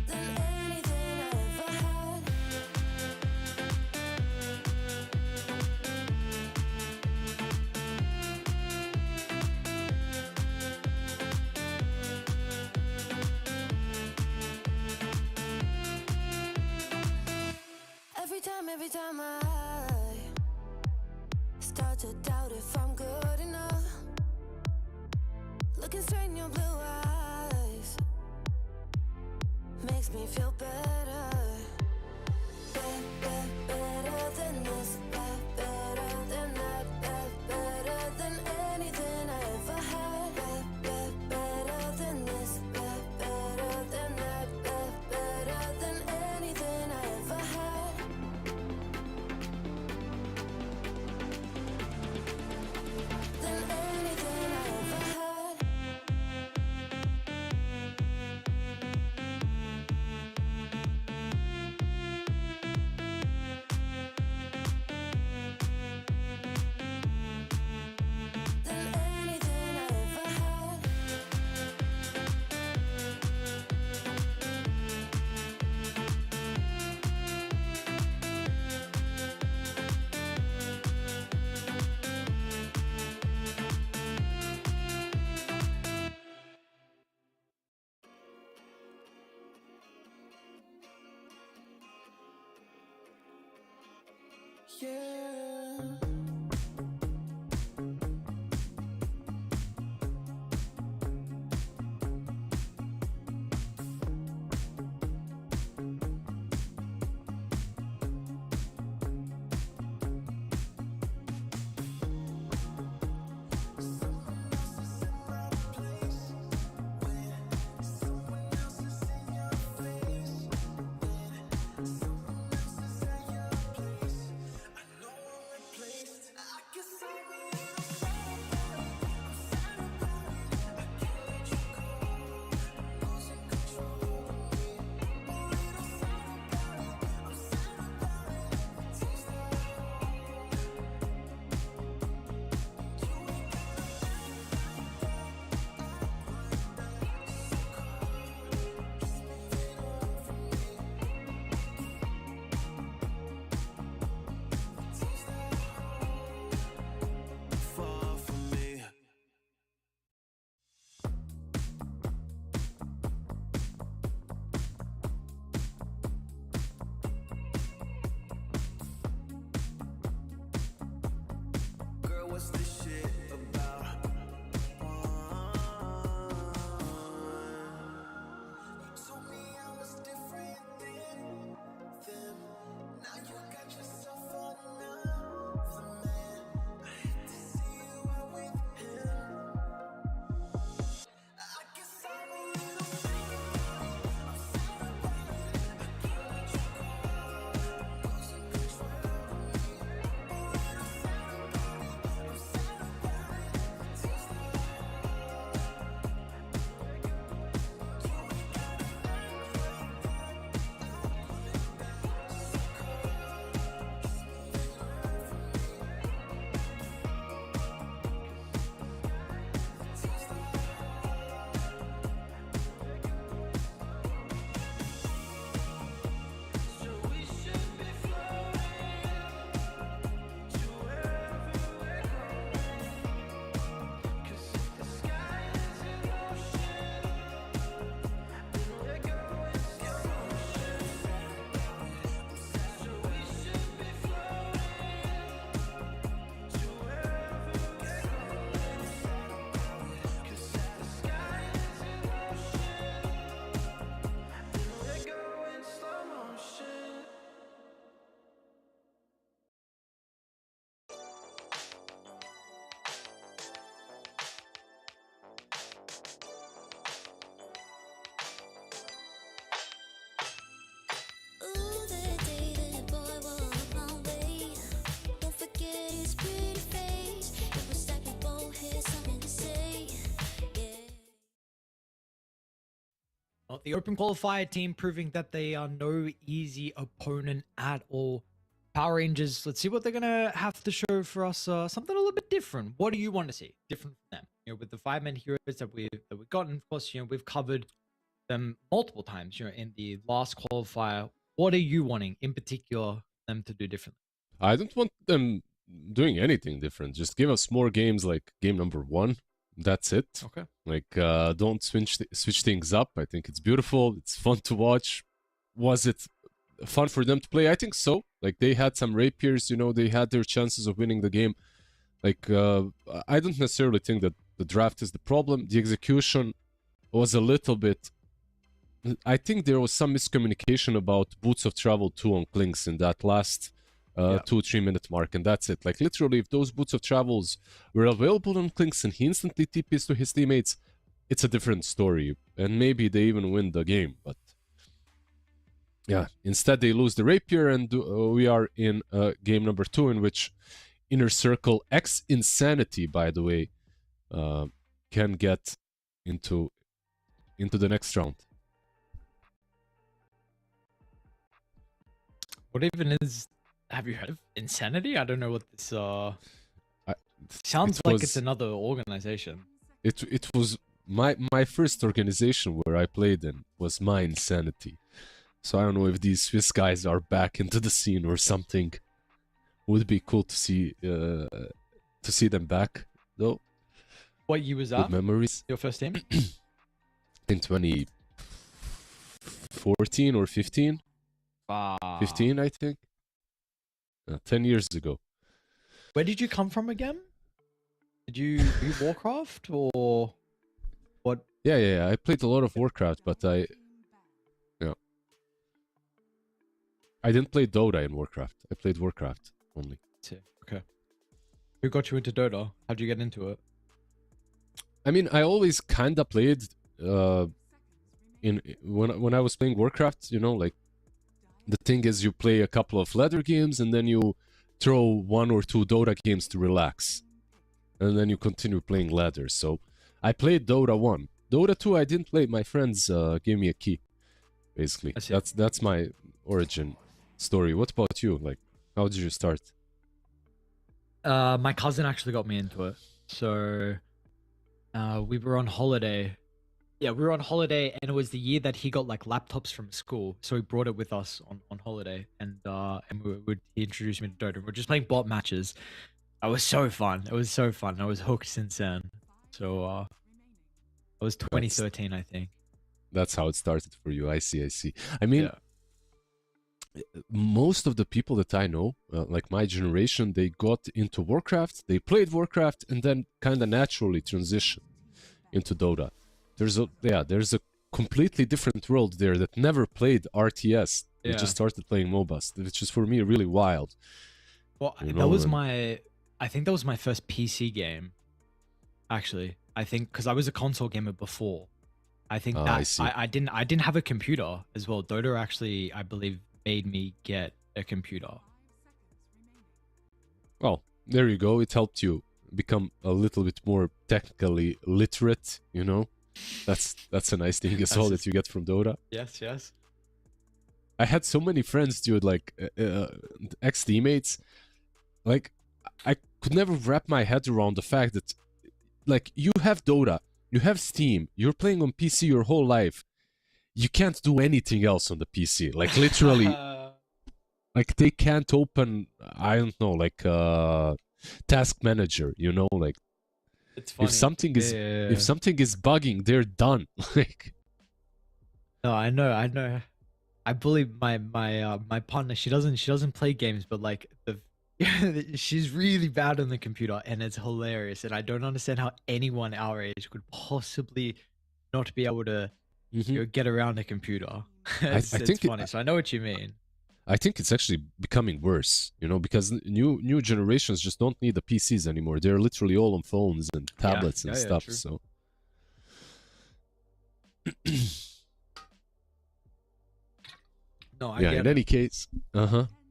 Than anything I ever had. Every time I start to doubt if I'm good enough, looking straight in your blue eyes makes me feel better. Better than this, better than that, better than anything I ever had. Better than this, better than that, better than anything I ever had. Than anything I ever had. Than anything I ever had. Yeah. I know got the Open Qualifier team proving that they are no easy opponent at all. Power Rangers, let's see what they're gonna have to show for us. Something a little bit different. What do you want to see different from them? You know, with the 5-man heroes that we've gotten, of course, you know, we've covered them multiple times. You know, in the last qualifier, what are you wanting in particular them to do differently? I don't want them doing anything different. Just give us more games like game number 1. That's it. Okay. Like, don't switch things up. I think it's beautiful. It's fun to watch. Was it fun for them to play? I think so. Like, they had some rapiers, you know, they had their chances of winning the game. Like, I don't necessarily think that the draft is the problem. The execution was a little bit... I think there was some miscommunication about Boots of Travel 2 on Klinks in that last 2-3 minute mark, and that's it. Like, literally, if those Boots of Travels were available on Klinks and he instantly TPs to his teammates, it's a different story, and maybe they even win the game. But yeah, instead they lose the rapier, and we are in game number 2, in which Inner Circle X Insanity, by the way, can get into the next round. What even is? Have you heard of Insanity? I don't know what this. Sounds like it's another organization. It was my first organization where I played in was my Insanity. So I don't know if these Swiss guys are back into the scene or something. Would be cool to see them back though. What year was Good that? memories. Your first team? In 2014 or 15. 15, I think. 10 years ago. Where did you come from again? Did you Warcraft or what? Yeah. I played a lot of Warcraft, but I didn't play Dota in Warcraft. I played Warcraft only. Okay. Who got you into Dota? How'd you get into it? I mean, I always kinda played when I was playing Warcraft, you know, like the thing is you play a couple of ladder games and then you throw 1 or 2 Dota games to relax. And then you continue playing ladders. So I played Dota 1. Dota 2 I didn't play. My friends gave me a key. Basically. That's my origin story. What about you? Like, how did you start? My cousin actually got me into it. So we were on holiday. Yeah, we were on holiday, and it was the year that he got like laptops from school, so he brought it with us on holiday, and he introduced me to Dota. We were just playing bot matches. It was so fun. It was so fun. I was hooked since then. So it was 2013, I think. That's how it started for you. I see. I mean, most of the people that I know, like my generation, they got into Warcraft, they played Warcraft, and then kind of naturally transitioned into Dota. There's a completely different world there that never played RTS. They just started playing MOBAs, which is for me really wild. Well, you that know, was I think that was my first PC game. Actually, I think because I was a console gamer before. I think that I didn't have a computer as well. Dota actually, I believe, made me get a computer. Well, there you go. It helped you become a little bit more technically literate, you know? That's a nice thing as well that you get from Dota. Yes. I had so many friends, dude, like ex-teammates. Like, I could never wrap my head around the fact that, like, you have Dota, you have Steam, you're playing on PC your whole life. You can't do anything else on the PC. Like, literally, like, they can't open, I don't know, like, Task Manager, you know, like, it's funny. if something is bugging, they're done. Like, no, I know. I believe my partner. She doesn't play games, but like she's really bad on the computer, and it's hilarious. And I don't understand how anyone our age could possibly not be able to get around a computer. It's funny. So I know what you mean. I think it's actually becoming worse, you know, because new generations just don't need the PCs anymore. They're literally all on phones and tablets and stuff. True. So, no, in any case,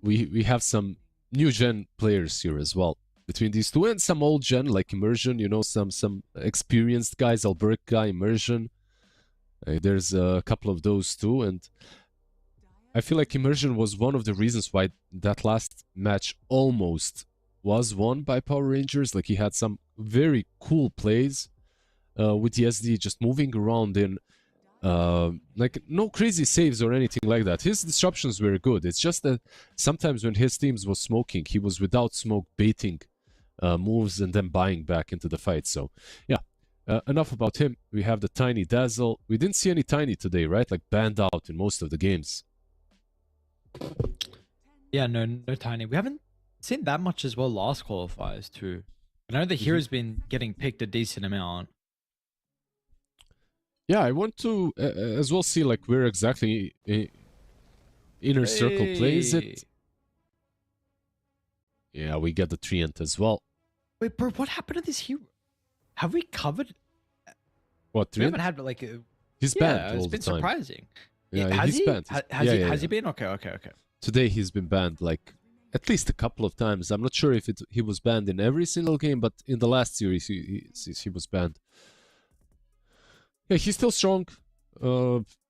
we have some new gen players here as well. Between these two and some old gen like Immersion, you know, some experienced guys, Alberca, Immersion. There's a couple of those too, and I feel like Immersion was one of the reasons why that last match almost was won by Power Rangers. Like, he had some very cool plays with the SD, just moving around in like no crazy saves or anything like that. His disruptions were good. It's just that sometimes when his teams was smoking, he was without smoke baiting moves and then buying back into the fight. So yeah, enough about him. We have the Tiny Dazzle. We didn't see any Tiny today, right? Like, banned out in most of the games. Yeah, no Tiny. We haven't seen that much as well last qualifiers too. I know the hero's been getting picked a decent amount. Yeah, I want to as well see like where exactly Inner Circle plays it. Yeah, we get the Treant as well. Wait, bro, what happened to this hero? Have we covered? What, We haven't Treant? had like a. He's Yeah, banned all it's the been time. surprising. Yeah, Has he's he? banned. Has he been? Okay. Today he's been banned like at least a couple of times. I'm not sure if he was banned in every single game, but in the last series he was banned. Yeah, he's still strong.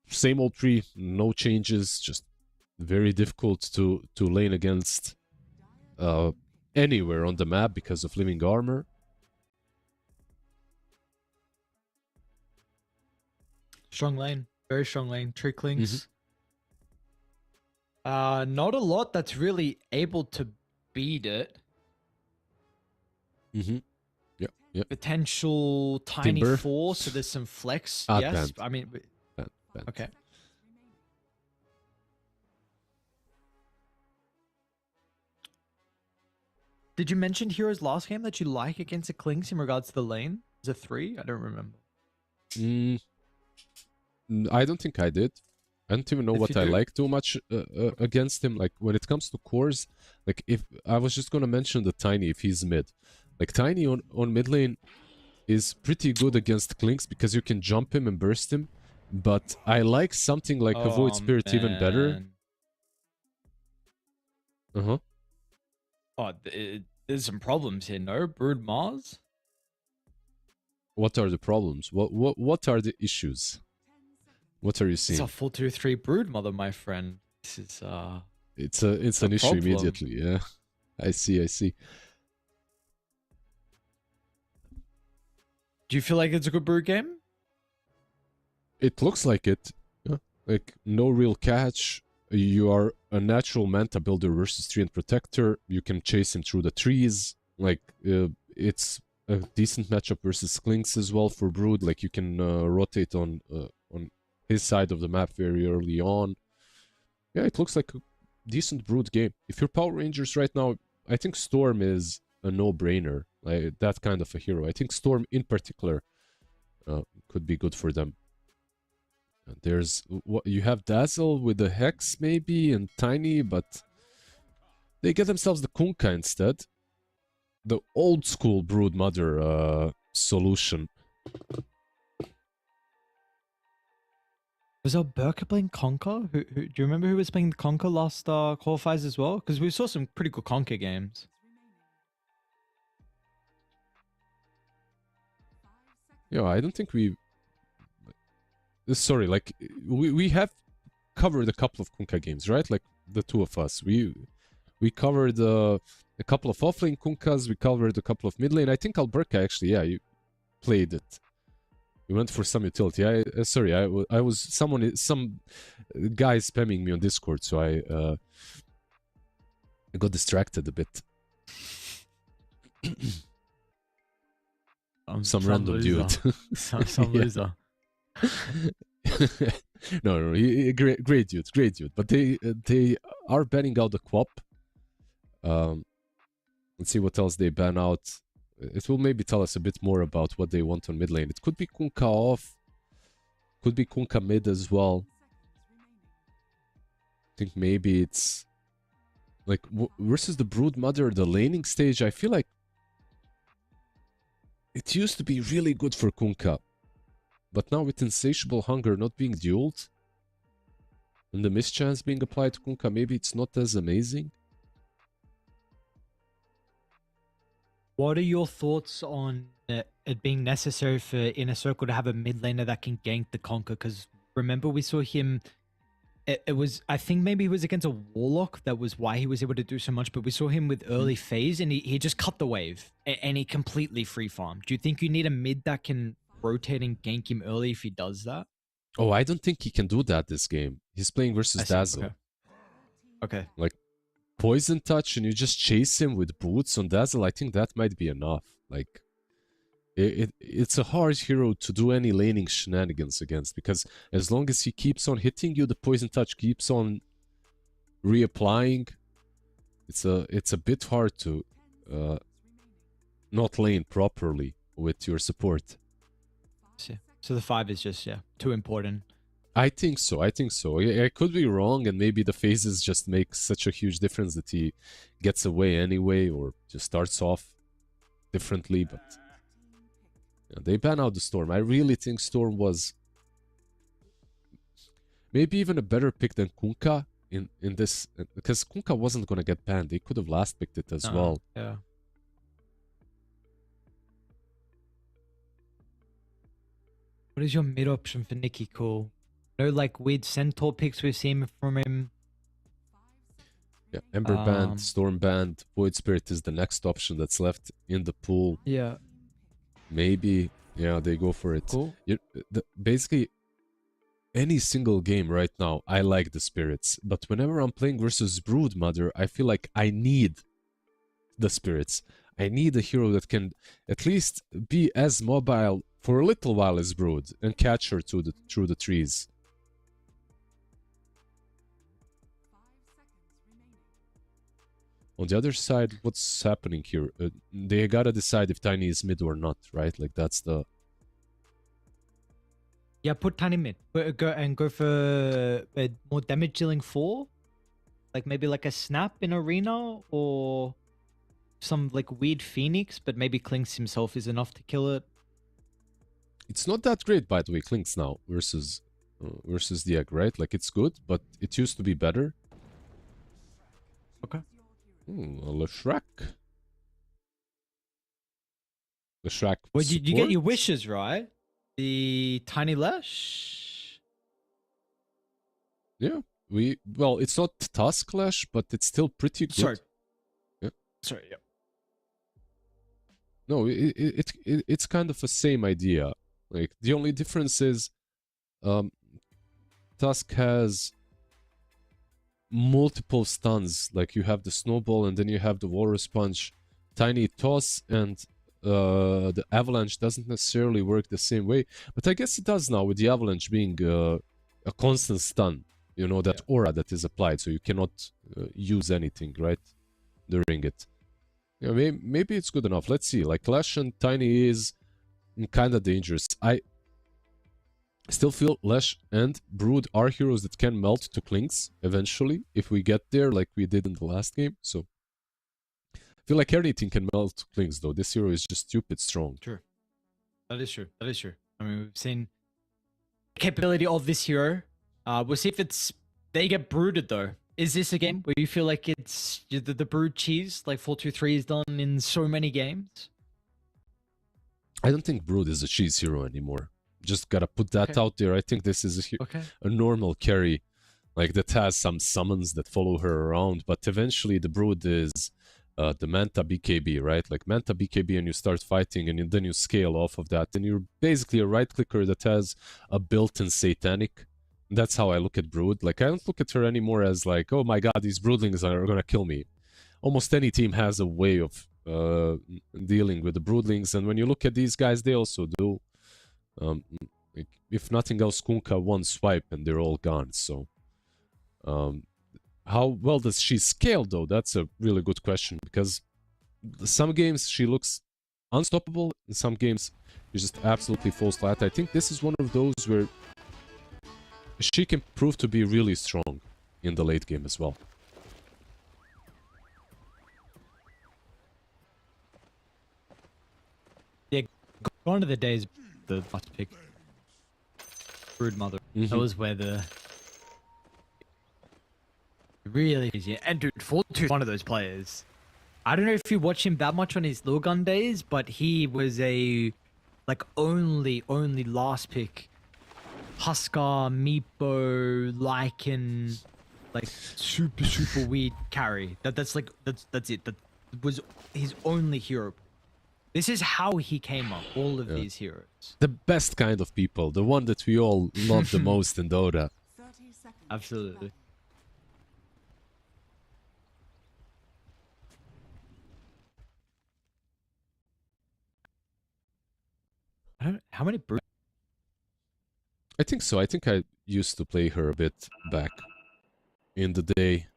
Same old tree, no changes. Just very difficult to lane against anywhere on the map because of living armor. Strong lane, very strong lane. Tricklings. Not a lot that's really able to beat it. Yep. Potential tiny Timber. force, so there's some flex. Ah, Yes, banned. I mean, Banned. okay. Did you mention heroes last game that you like against the Klings in regards to the lane? Is it 3? I don't remember. I don't think I did. I don't even know If what you I do- like too much against him. Like, when it comes to cores, like, if I was just gonna mention the Tiny if he's mid. Like, Tiny on mid lane is pretty good against Klinks because you can jump him and burst him. But I like something like Avoid Spirit even better. man. Uh-huh. Oh, there's some problems here, no? Brood Mars? What are the problems? What are the issues? What are you It's a seeing? 4-2-3 Brood Mother, my friend. This is It's a an issue problem. immediately, yeah. I see. Do you feel like it's a good Brood game? It looks like it. Yeah. Like, no real catch. You are a natural Manta builder versus Tree and Protector. You can chase him through the trees. Like, it's a decent matchup versus Klinks as well for Brood. Like, you can rotate on his side of the map very early on. Yeah, it looks like a decent Brood game. If you're Power Rangers right now, I think Storm is a no-brainer. Like, that kind of a hero. I think Storm in particular could be good for them. There's what you have Dazzle with the Hex maybe and Tiny, but they get themselves the Kunkka instead. The old school Brood Mother solution. Was Alberca playing Conquer? Who do you remember who was playing Conquer last qualifiers as well? Because we saw some pretty good Conquer games. Yeah, I don't think we. Sorry, like we have covered a couple of Kunkka games, right? Like the two of us. We covered a couple of offlane Kunkas. We covered a couple of mid lane. I think Alberca actually, yeah, you played it. We went for some utility. Sorry, I was some guy spamming me on Discord, so I got distracted a bit. Some random loser. dude. some Yeah. loser. no, great dude. But they are banning out the Quap. Let's see what else they ban out. It will maybe tell us a bit more about what they want on mid lane. It could be Kunkka off, could be Kunkka mid as well. I think maybe it's like versus the Brood Mother, the laning stage. I feel like it used to be really good for Kunkka. But now with Insatiable Hunger not being dueled and the mischance being applied to Kunkka, maybe it's not as amazing. What are your thoughts on it being necessary for Inner Circle to have a mid laner that can gank the Conquer. Because remember, we saw him. It was, I think maybe he was against a Warlock. That was why he was able to do so much. But we saw him with early phase, and he just cut the wave, and he completely free farmed. Do you think you need a mid that can rotate and gank him early if he does that? Oh, I don't think he can do that this game. He's playing versus I see, Dazzle. Okay. Like Poison Touch, and you just chase him with boots on Dazzle. I think that might be enough. Like it's a hard hero to do any laning shenanigans against, because as long as he keeps on hitting you, the Poison Touch keeps on reapplying. It's a bit hard to not lane properly with your support. So the 5 is just too important. I think so. I could be wrong, and maybe the phases just make such a huge difference that he gets away anyway, or just starts off differently. But yeah, they ban out the Storm. I really think Storm was maybe even a better pick than Kunkka in this, because Kunkka wasn't gonna get banned. They could have last picked it as well. Yeah. What is your mid option for Nikki Cool? No, like weird Centaur picks we've seen from him. Yeah, Ember Band, Storm Band, Void Spirit is the next option that's left in the pool. Yeah. Maybe, yeah, they go for it. Cool. Basically, any single game right now, I like the Spirits. But whenever I'm playing versus Broodmother, I feel like I need the Spirits. I need a hero that can at least be as mobile for a little while as Brood and catch her through the trees. On the other side, what's happening here? They gotta decide if Tiny is mid or not, right? Like that's the... Yeah, put Tiny mid. Go for a more damage dealing 4. Like maybe like a Snap in Arena, or some like weird Phoenix, but maybe Klinks himself is enough to kill it. It's not that great, by the way, Klinks now versus the Egg, right? Like it's good, but it used to be better. Okay. Leshrac. Leshrac. Well, you get your wishes, right? The Tiny Lash? Yeah. Well, it's not Tusk Lash, but it's still pretty good. Sorry. Yeah. Sorry, yeah. No, it's kind of the same idea. Like the only difference is Tusk has multiple stuns. Like you have the Snowball, and then you have the Walrus Punch. Tiny Toss and the Avalanche doesn't necessarily work the same way, but I guess it does now, with the Avalanche being a constant stun. You know, that aura that is applied, so you cannot use anything, right, during it. Yeah, maybe it's good enough. Let's see. Like Lash and Tiny is kind of dangerous. I still feel Lash and Brood are heroes that can melt to Klinks eventually, if we get there like we did in the last game. So I feel like anything can melt to Klinks, though. This hero is just stupid strong. True. That is true. That is true. I mean, we've seen the capability of this hero. We'll see if they get brooded, though. Is this a game where you feel like it's the brood cheese, like 4-2-3 is done in so many games? I don't think Brood is a cheese hero anymore. Just gotta put that out there. I think this is a normal carry, like that has some summons that follow her around, but eventually the Brood is the Manta BKB, right? Like Manta BKB, and you start fighting, and then you scale off of that, and you're basically a right clicker that has a built-in Satanic. That's how I look at Brood. Like, I don't look at her anymore as like, oh my god, these Broodlings are gonna kill me. Almost any team has a way of dealing with the Broodlings, and when you look at these guys, they also do. Like, if nothing else, Kunkka one swipe and they're all gone. So how well does she scale, though? That's a really good question, because some games she looks unstoppable, in some games she just absolutely falls flat. I think this is one of those where she can prove to be really strong in the late game as well. Yeah, gone are the days the must pick Broodmother. That was where the really easy. And dude, 4-2 is one of those players. I don't know if you watch him that much on his low gun days, but he was a like only last pick. Huskar, Meepo, Lycan, like super weird carry. That's it. That was his only hero. This is how he came up. All of these heroes. The best kind of people, the one that we all love the most in Dota. 30 seconds. Absolutely. How many brutes? I think so. I think I used to play her a bit back in the day.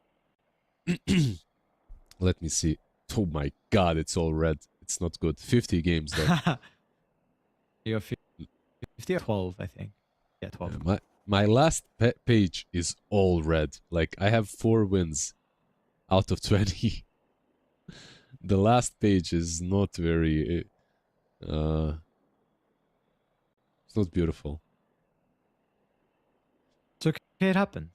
Let me see. Oh my god, it's all red. It's not good. 50 games though. You're 50 or 12, I think. Yeah, 12. Yeah, my last page is all red. Like, I have 4 wins out of 20. The last page is not very... it's not beautiful. It's okay, it happened.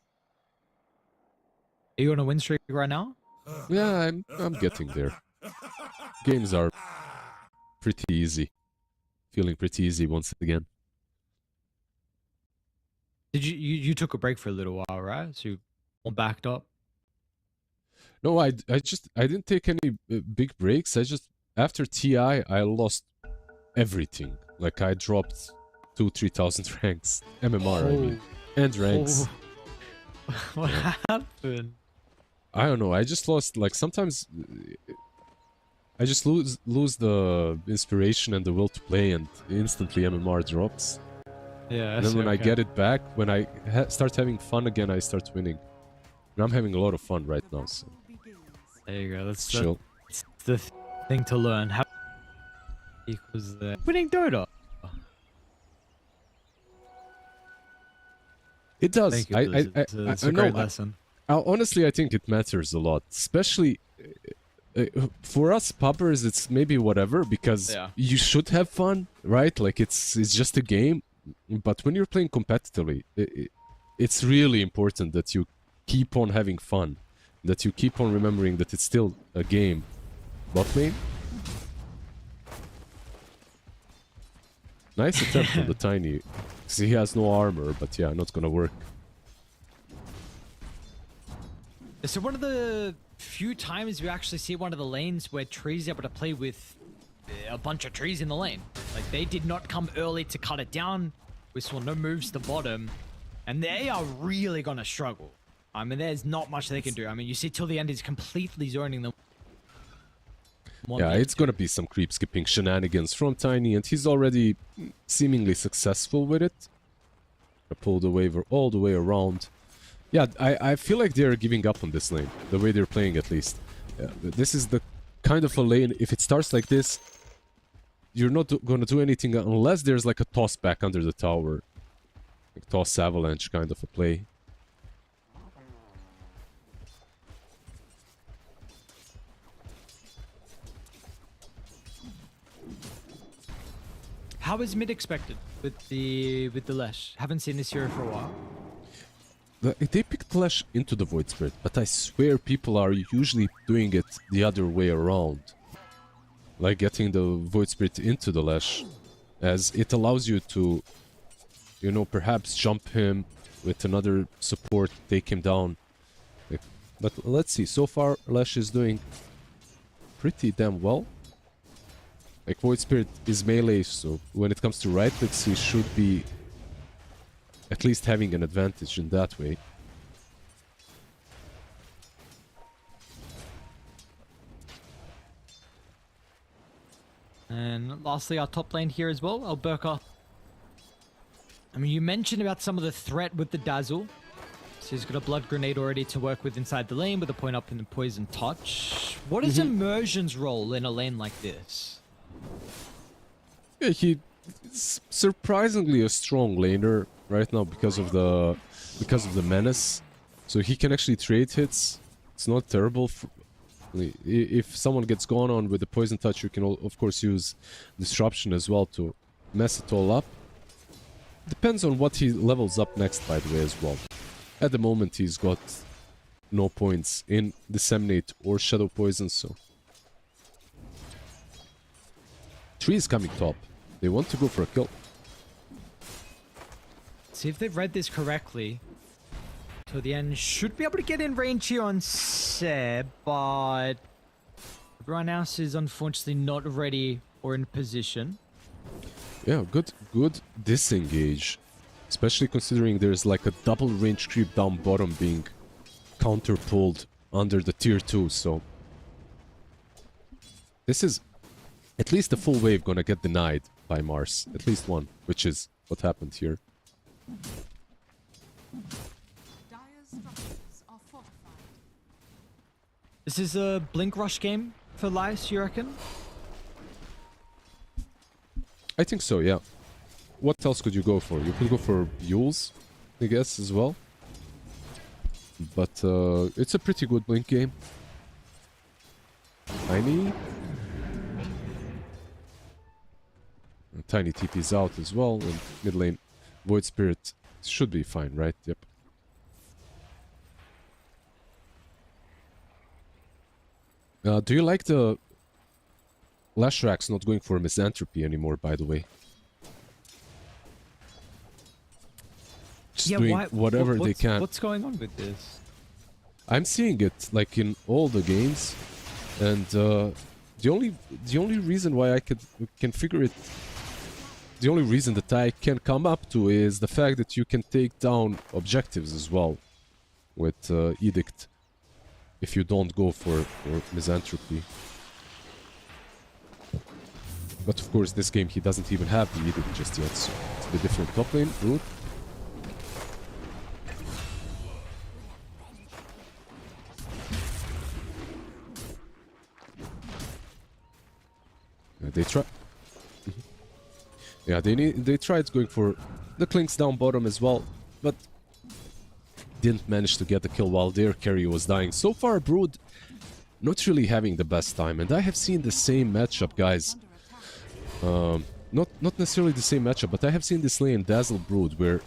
Are you on a win streak right now? Yeah, I'm getting there. Games are pretty easy. Feeling pretty easy once again. Did you took a break for a little while, right? So you all backed up? No, I didn't take any big breaks. I just, after TI, I lost everything. Like, I dropped 2,000-3,000 ranks. MMR, I mean. And ranks. What happened? I don't know. I just lost, like, sometimes I just lose the inspiration and the will to play, and instantly MMR drops. Yeah. And then when I get it back, when I start having fun again, I start winning. And I'm having a lot of fun right now, so... There you go. That's chill. the thing to learn. How equals winning Dota. It does. Thank you. It's a great lesson. Honestly, I think it matters a lot, especially for us pubbers. It's maybe whatever, because you should have fun, right? Like, it's just a game. But when you're playing competitively, it's really important that you keep on having fun, that you keep on remembering that it's still a game. Bot lane. Nice attempt from the Tiny. Because he has no armor, but yeah, not gonna work. So one of the few times we actually see one of the lanes where Tree's able to play with a bunch of trees in the lane. Like, they did not come early to cut it down. We saw no moves to bottom. And they are really going to struggle. I mean, there's not much they can do. I mean, you see till the end is completely zoning them. Yeah, it's gonna be some creep skipping shenanigans from Tiny, and he's already seemingly successful with it. I pulled the wave all the way around. Yeah, I feel like they're giving up on this lane, the way they're playing at least. Yeah, this is the kind of a lane, if it starts like this, you're not gonna do anything unless there's like a toss back under the tower. Like toss avalanche kind of a play. How is mid expected with the Lesh? Haven't seen this hero for a while. They picked Lash into the Void Spirit, but I swear people are usually doing it the other way around. Like getting the Void Spirit into the Lash, as it allows you to, you know, perhaps jump him with another support, take him down. But let's see, so far Lash is doing pretty damn well. Like, Void Spirit is melee, so when it comes to right clicks, he should be at least having an advantage in that way. And lastly, our top lane here as well, Alberca. I mean, you mentioned about some of the threat with the Dazzle. So he's got a Blood Grenade already to work with inside the lane with a point up in the Poison Touch. What is Immersion's role in a lane like this? Yeah, he's surprisingly a strong laner right now because of the menace. So he can actually trade hits. It's not terrible. If someone gets gone on with the Poison Touch, you can of course use Disruption as well to mess it all up. Depends on what he levels up next, by the way, as well. At the moment, he's got no points in Disseminate or Shadow Poison, so Tree is coming top. They want to go for a kill. See if they've read this correctly. Till the end, should be able to get in range here on Seb, but everyone else is unfortunately not ready or in position. Yeah, good disengage. Especially considering there's like a double range creep down bottom being counter-pulled under the tier 2, so... This is at least the full wave gonna get denied by Mars. At least one, which is what happened here. Dire's structures are fortified. This is a blink rush game for Lice, you reckon? I think so, yeah. What else could you go for? You could go for AVULUS, I guess, as well. But it's a pretty good blink game. Tiny. Tiny TP's out as well, and mid lane Void Spirit should be fine, right? Yep. Do you like the Lashrax not going for Misanthropy anymore, by the way? Just doing whatever they can. What's going on with this? I'm seeing it like in all the games, and the only reason why I can figure it, the only reason that I can come up to is the fact that you can take down objectives as well with Edict if you don't go for Misanthropy. But of course, this game he doesn't even have the Edict just yet, so it's a bit different. Top lane, root. They try. Yeah, they tried going for the Clinks down bottom as well, but didn't manage to get the kill while their carry was dying. So far, Brood not really having the best time, and I have seen the same matchup, guys. Not necessarily the same matchup, but I have seen this lane Dazzle Brood, where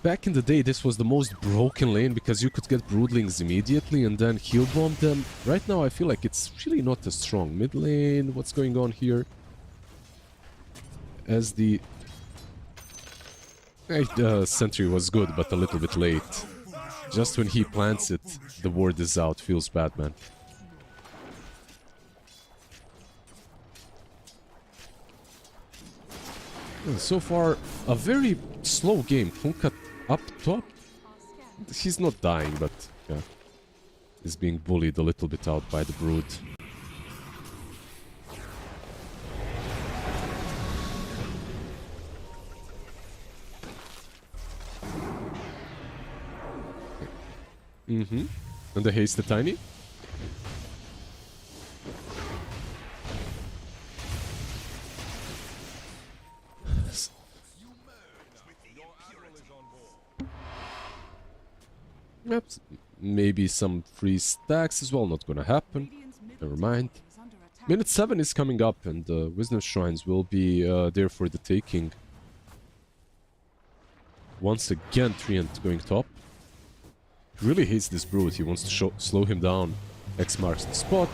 back in the day this was the most broken lane because you could get Broodlings immediately and then heal bomb them. Right now I feel like it's really not as strong. Mid lane, what's going on here? As the sentry was good, but a little bit late. Just when he plants it, the ward is out. Feels bad, man. So far, a very slow game. Funka up top. He's not dying, but yeah, is being bullied a little bit out by the Brood. And the haste the Tiny. Yep. Maybe some free stacks as well, not gonna happen. Never mind. Minute 7 is coming up, and Wisdom Shrines will be there for the taking. Once again, Treant going top. He really hates this Brood. He wants to slow him down. X marks the spot.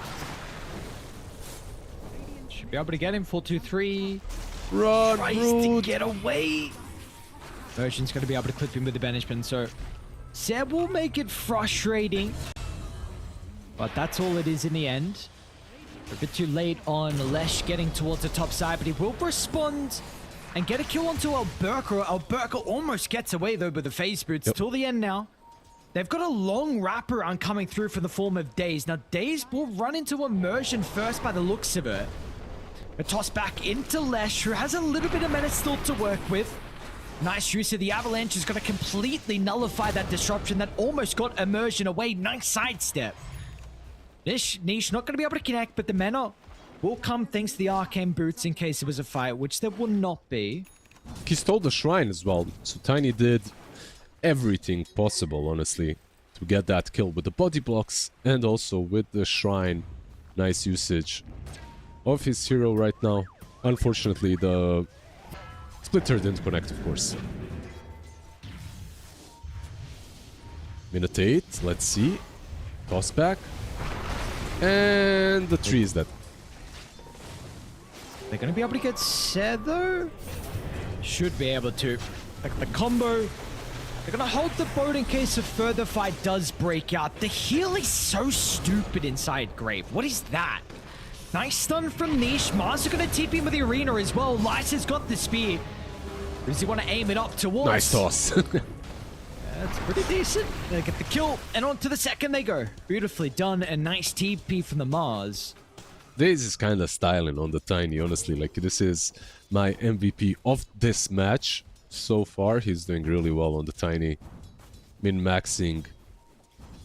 Should be able to get him. 4-2-3. Run, Tries Brood! to get away. Merchant's going to be able to clip him with the banishment, so Seb will make it frustrating. But that's all it is in the end. A bit too late on Lesh getting towards the top side, but he will respond and get a kill onto Alberca. Alberca almost gets away though with the phase boots. Till the end now. They've got a long wraparound coming through from the form of Daze. Now Daze will run into Immersion first by the looks of it. A toss back into Lesh, who has a little bit of menace still to work with. Nice use of the Avalanche is going to completely nullify that disruption that almost got Immersion away. Nice sidestep. This Niche not going to be able to connect, but the mana will come thanks to the Arcane Boots in case it was a fight, which there will not be. He stole the shrine as well, so Tiny did everything possible, honestly, to get that kill with the body blocks and also with the shrine. Nice usage of his hero right now. Unfortunately, the splitter didn't connect, of course. Minute 8, let's see. Toss back. And the tree is dead. They're going to be able to get Seth, though? Should be able to. Like the combo. They're going to hold the boat in case a further fight does break out. The heal is so stupid inside Grave. What is that? Nice stun from Niche. Mars are going to TP him with the arena as well. Lice has got the spear. Does he want to aim it up towards? Nice toss. That's pretty decent. They get the kill, and on to the second they go. Beautifully done. A nice TP from the Mars. This is kind of styling on the Tiny, honestly. Like, this is my MVP of this match. So far, he's doing really well on the Tiny. Min-maxing,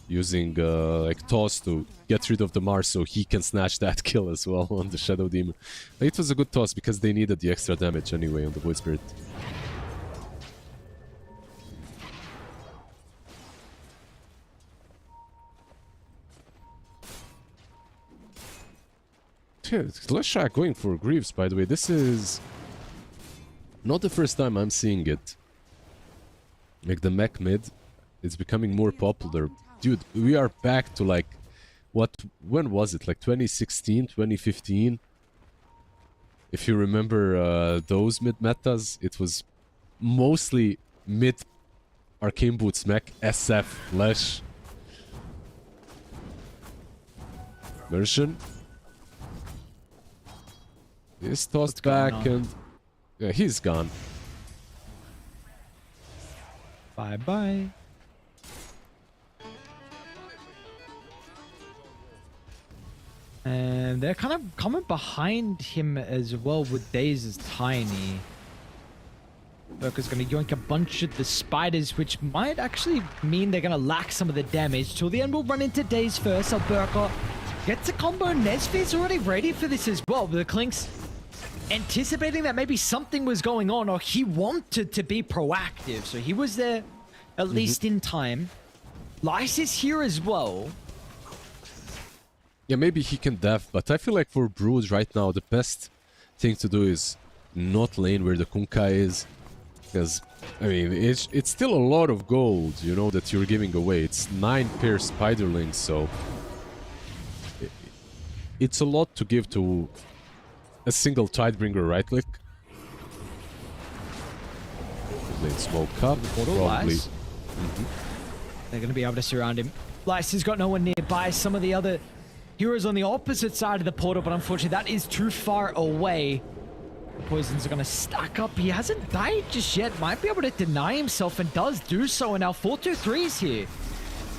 using like toss to get rid of the Mars so he can snatch that kill as well on the Shadow Demon. It was a good toss because they needed the extra damage anyway on the Void Spirit. Yeah, let's try going for Greaves, by the way. This is not the first time I'm seeing it. Like the mech mid, it's becoming more popular. Dude, we are back to like, when was it? Like 2016, 2015? If you remember those mid metas, it was mostly mid Arcane Boots mech, SF, Lesh version. He's tossed back and yeah, he's gone. Bye-bye. And they're kind of coming behind him as well with Daze as Tiny. Burka's going to yoink a bunch of the spiders, which might actually mean they're going to lack some of the damage. Till the end, we'll run into Daze first. Burka gets a combo. Nesfear's already ready for this as well. The Clinks anticipating that maybe something was going on, or he wanted to be proactive. So he was there at least in time. Lice is here as well. Yeah, maybe he can def, but I feel like for Brood right now, the best thing to do is not lane where the Kunkai is. Because, I mean, it's still a lot of gold, you know, that you're giving away. It's 9 pair Spiderlings, so it's a lot to give to a single Tidebringer right click. Lane smoke up, probably. They're going to be able to surround him. Lice has got no one nearby. Some of the other heroes on the opposite side of the portal, but unfortunately that is too far away. The poisons are going to stack up. He hasn't died just yet. Might be able to deny himself and does do so. And now 4-2-3 is here.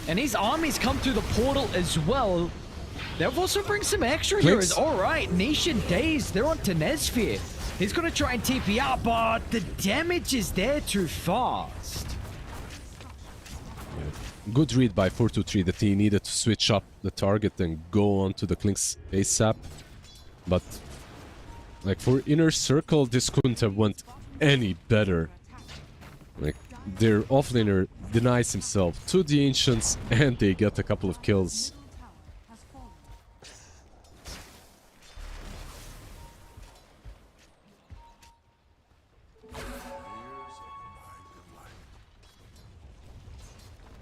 And his armies come through the portal as well. They've also bring some extra heroes. All right, Nation Days, they're on to Nesfear. He's going to try and TP out, but the damage is there too fast. Good read by 4-2-3 that he needed to switch up the target and go on to the Clinks ASAP. But like for Inner Circle, this couldn't have went any better. Like their offlaner denies himself to the Ancients and they get a couple of kills.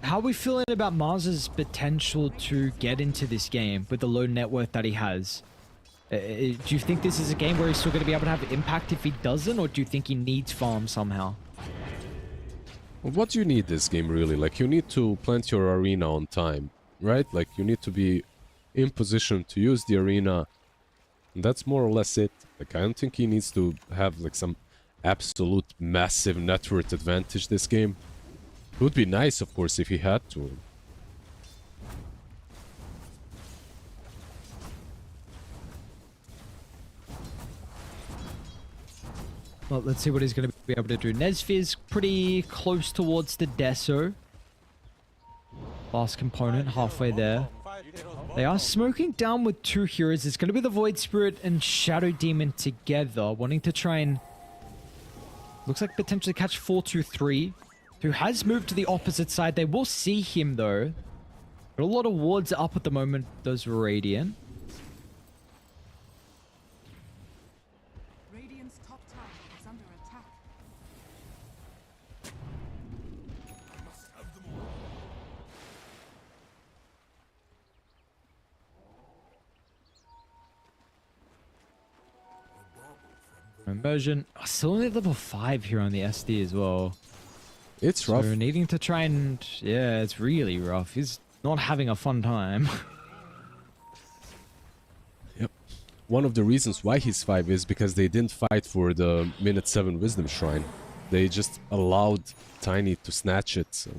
How are we feeling about Mars's potential to get into this game with the low net worth that he has? Do you think this is a game where he's still going to be able to have impact if he doesn't, or do you think he needs farm somehow? Well, what do you need this game really? Like you need to plant your arena on time, right? Like you need to be in position to use the arena. And that's more or less it. Like I don't think he needs to have like some absolute massive net worth advantage this game. It would be nice, of course, if he had to. Well, let's see what he's going to be able to do. Nesfear's pretty close towards the Deso. Last component, halfway there. They are smoking down with 2 heroes. It's going to be the Void Spirit and Shadow Demon together, wanting to try and... looks like potentially catch 4-2-3. Who has moved to the opposite side. They will see him though. But a lot of wards up at the moment. Those Radiant. Radiant's top tower is under attack. Immersion. Oh, still only level 5 here on the SD as well. It's rough. So needing to try and... Yeah, it's really rough. He's not having a fun time. Yep. One of the reasons why he's 5 is because they didn't fight for the minute 7 Wisdom Shrine. They just allowed Tiny to snatch it. So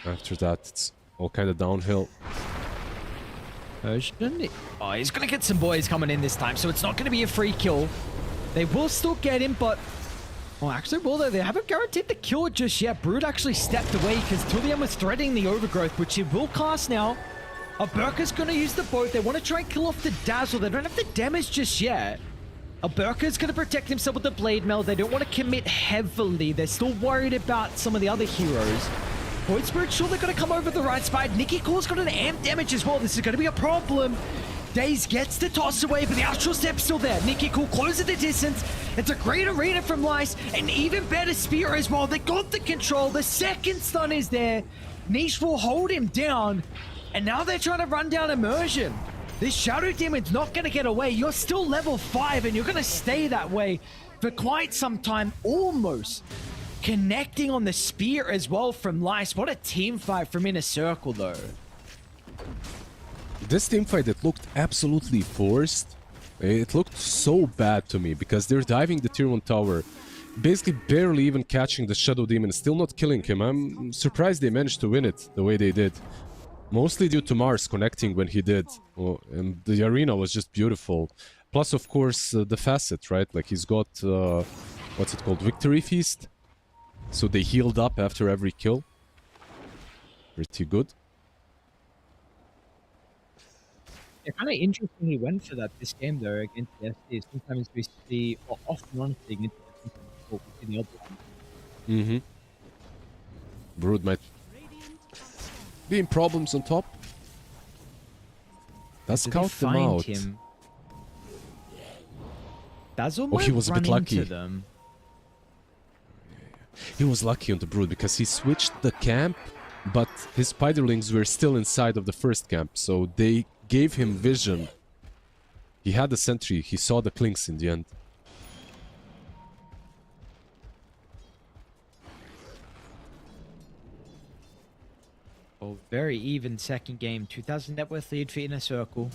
after that, it's all kind of downhill. Immersion. Oh, he's going to get some boys coming in this time, so it's not going to be a free kill. They will still get him, but... Oh, actually, well, they haven't guaranteed the kill just yet. Brood actually stepped away because Tullian was threatening the overgrowth, which he will cast now. Alberca's going to use the boat. They want to try and kill off the Dazzle. They don't have the damage just yet. Alberca's going to protect himself with the Blade Mail. They don't want to commit heavily. They're still worried about some of the other heroes. Void Spirit, sure, they're going to come over the right side. Nikki Cole's got an amp damage as well. This is going to be a problem. Daze gets the toss away, but the Astral Step's still there. Nikki Cool closes the distance. It's a great arena from Lice, and even better Spear as well. They got the control. The second stun is there. Niche will hold him down, and now they're trying to run down Immersion. This Shadow Demon's not going to get away. You're still level 5, and you're going to stay that way for quite some time, almost. Connecting on the Spear as well from Lice. What a team fight from Inner Circle, though. This teamfight, it looked absolutely forced. It looked so bad to me because they're diving the tier 1 tower, basically barely even catching the Shadow Demon, still not killing him. I'm surprised they managed to win it the way they did. Mostly due to Mars connecting when he did. Oh, and the arena was just beautiful. Plus, of course, the facet, right? Like he's got, what's it called? Victory Feast. So they healed up after every kill. Pretty good. Yeah, kind of interesting he went for that this game though against the SD. Sometimes we see, or often honestly, against the other one. Mm-hmm. Brood might be in problems on top. Let's scout them out. Him? Dazzle Oh, he was a bit lucky. Them. He was lucky on the Brood because he switched the camp, but his spiderlings were still inside of the first camp, so they gave him vision. He had the sentry, he saw the clinks in the end. Oh, very even second game. 2,000 net worth lead for Inner Circle.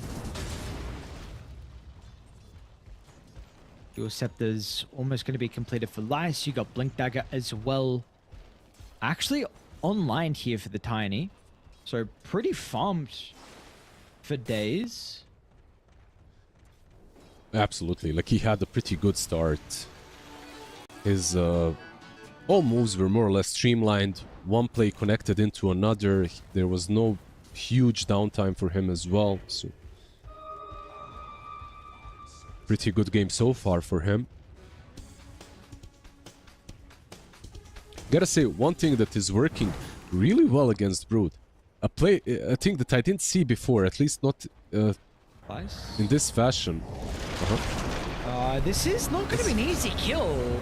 Your Scepter's almost going to be completed for Lice. You got Blink Dagger as well. Actually online here for the Tiny. So pretty farmed for days. Absolutely, like he had a pretty good start. His all moves were more or less streamlined. One play connected into another. There was no huge downtime for him as well. So pretty good game so far for him. Gotta say, one thing that is working really well against Brood. A thing that I didn't see before, at least not in this fashion. This is not going to be an easy kill.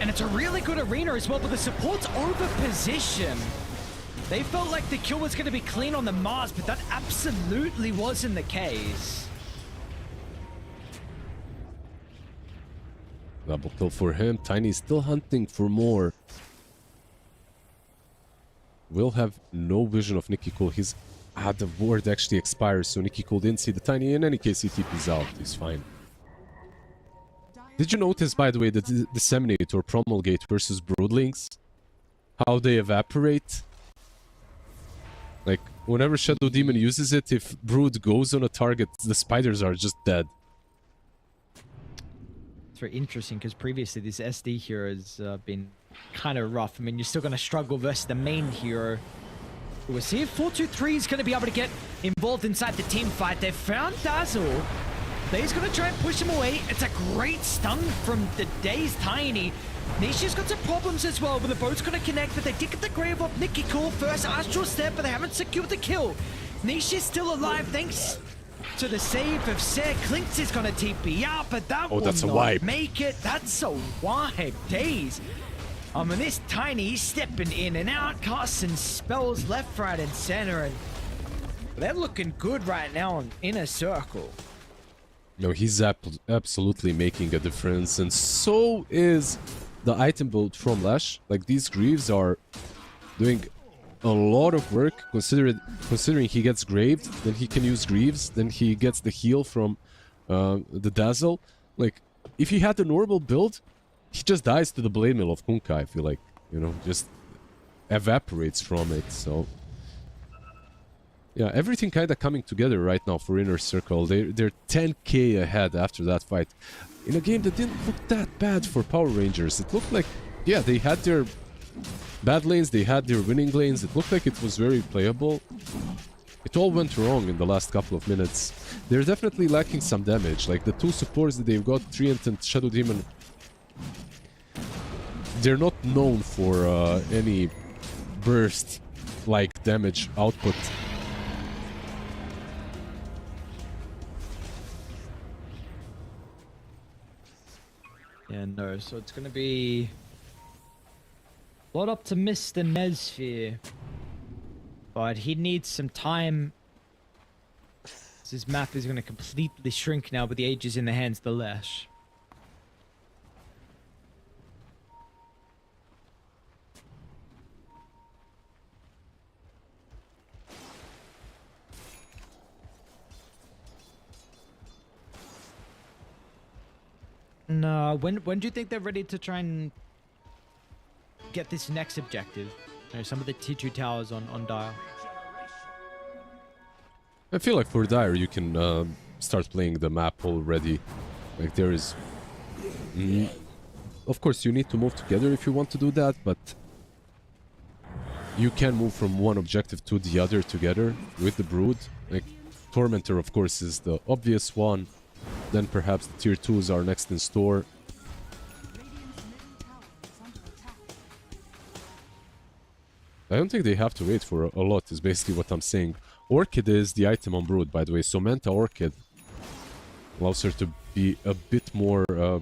And it's a really good arena as well, but the support's over position. They felt like the kill was going to be clean on the Mars, but that absolutely wasn't the case. Double kill for him. Tiny is still hunting for more. Will have no vision of Nikki Cole. His the ward actually expires, so Nikki Cole didn't see the Tiny. In any case, he TP's out. He's fine. Did you notice, by the way, that the Disseminate or Promulgate versus Broodlings? How they evaporate? Like, whenever Shadow Demon uses it, if Brood goes on a target, the spiders are just dead. It's very interesting because previously this SD hero has been kind of rough. I mean, you're still going to struggle versus the main hero. We'll see if 423 is going to be able to get involved inside the team fight. They've found Dazzle. He's going to try and push him away. It's a great stun from the Daze Tiny. Nisha's got some problems as well, but the boat's going to connect, but they did get the grave of Nikki Cole first Astral Step, but they haven't secured the kill. Nisha's still alive thanks to the save of Ser. Clinks is going to TP out, but that will not make it. That's a wipe. Daze. I mean, this Tiny, he's stepping in and out, casting spells left, right, and center, and they're looking good right now on Inner Circle. No, he's absolutely making a difference, and so is the item build from Lash. Like, these Greaves are doing a lot of work, considering he gets Graved, then he can use Greaves, then he gets the heal from the Dazzle. Like, if he had the normal build, he just dies to the Blade Mill of Kunkka, I feel like, you know, just evaporates from it, so... Yeah, everything kind of coming together right now for Inner Circle. They're 10k ahead after that fight. In a game that didn't look that bad for Power Rangers. It looked like, yeah, they had their bad lanes, they had their winning lanes. It looked like it was very playable. It all went wrong in the last couple of minutes. They're definitely lacking some damage. Like, the two supports that they've got, Treant and Shadow Demon, they're not known for any burst-like damage output. Yeah, no, so it's going to be a lot up to Mr. Nesfear. But he needs some time. His map is going to completely shrink now with the Aegis in the hands of the Lash. No, when do you think they're ready to try and get this next objective? You know, some of the T2 towers on Dire. I feel like for Dire you can start playing the map already. Like, there is... Of course you need to move together if you want to do that, but you can move from one objective to the other together with the Brood. Like, Tormentor of course is the obvious one. Then perhaps the tier 2s are next in store. I don't think they have to wait for a lot, is basically what I'm saying. Orchid is the item on Brood, by the way, so Manta Orchid allows her to be a bit more... I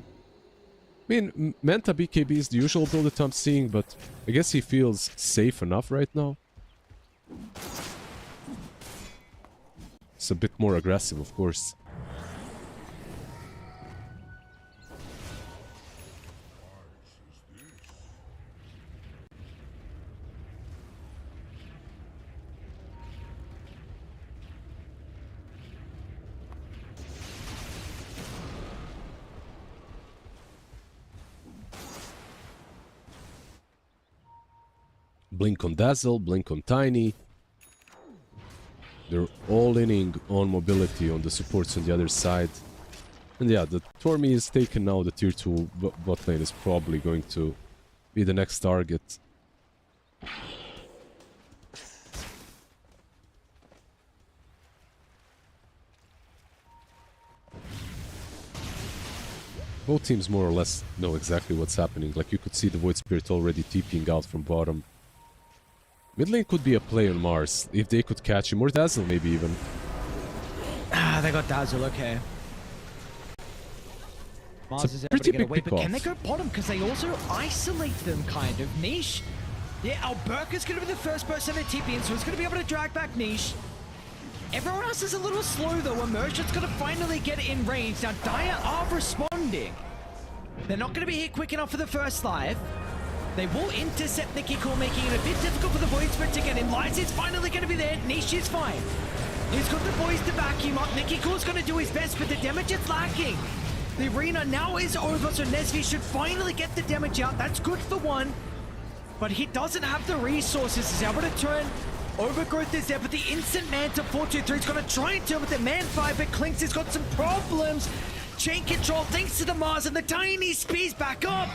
mean, Manta BKB is the usual build that I'm seeing, but I guess he feels safe enough right now. It's a bit more aggressive, of course. Blink on Dazzle, Blink on Tiny. They're all inning on mobility on the supports on the other side. And yeah, the Tormi is taken now. The tier 2 bot lane is probably going to be the next target. Both teams more or less know exactly what's happening. Like, you could see the Void Spirit already TPing out from bottom. Mid lane could be a play on Mars, if they could catch him, or Dazzle maybe even. Ah, they got Dazzle, okay. Mars is able to get away, but can they go bottom? Because they also isolate them, kind of. Niche? Yeah, Alberca's going to be the first person to TP in, so he's going to be able to drag back Niche. Everyone else is a little slow, though. Emergent's going to finally get in range. Now, Dire are responding. They're not going to be hit quick enough for the first life. They will intercept Nicky Core, making it a bit difficult for the Void Spirit to get in. Lights is finally going to be there. Niche is fine. He's got the boys to back him up. Nicky Core's going to do his best, but the damage is lacking. The arena now is over, so Nesvi should finally get the damage out. That's good for one, but he doesn't have the resources. He's able to turn. Overgrowth is there, but the instant Manta 4-2-3 is going to try and turn with the Man 5, but Clinks has got some problems. Chain control thanks to the Mars, and the Tiny speeds back up.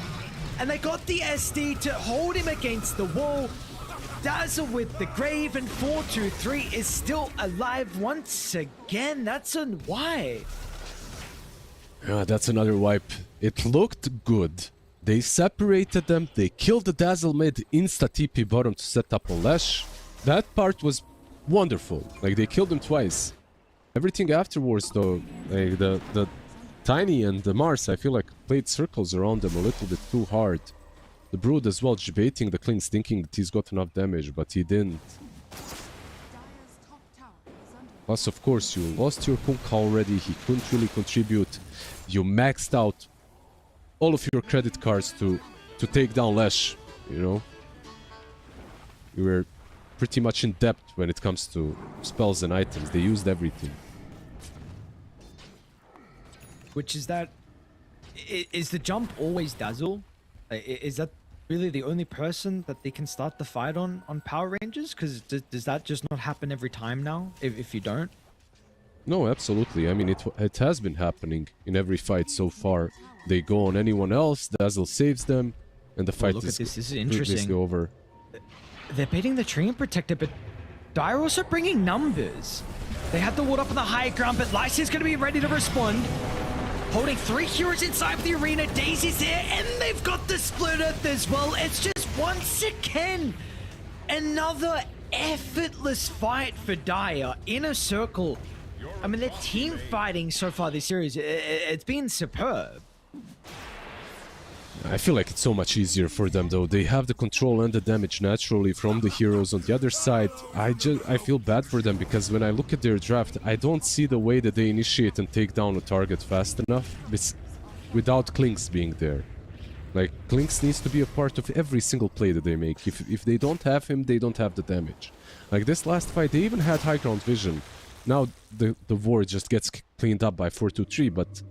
And they got the SD to hold him against the wall. Dazzle with the Grave, and 4-2-3 is still alive once again. That's a wipe. Yeah, that's another wipe. It looked good. They separated them, they killed the Dazzle mid, insta TP bottom to set up a Lash. That part was wonderful. Like, they killed him twice. Everything afterwards, though, like the Tiny and the Mars, I feel like played circles around them a little bit too hard. The Brood as well, debating the Clinks, thinking that he's got enough damage, but he didn't. Dire's top tower is under Plus, of course, you lost your Kunkka already. He couldn't really contribute. You maxed out all of your credit cards to take down Lesh, you know? You were pretty much in debt when it comes to spells and items. They used everything. Which is that... Is the jump always Dazzle? Is that really the only person that they can start the fight on Power Rangers? Because does that just not happen every time now, if you don't? No, absolutely. I mean, it has been happening in every fight so far. They go on anyone else, Dazzle saves them, and the fight look at is this is completely interesting. over. They're beating the Tree and Protector, but Dire also bringing numbers. They had the ward up on the high ground, but Lycia's going to be ready to respond. Holding 3 heroes inside the arena. Daisy's there, and they've got the Split Earth as well. It's just once again another effortless fight for Dire in a circle. I mean, their team fighting so far this series, it's been superb. I feel like it's so much easier for them though. They have the control and the damage naturally from the heroes on the other side. I feel bad for them because when I look at their draft, I don't see the way that they initiate and take down a target fast enough without Klinks being there. Like, Klinks needs to be a part of every single play that they make. If they don't have him, they don't have the damage. Like this last fight, they even had high ground vision. Now the ward just gets cleaned up by 4-2-3, but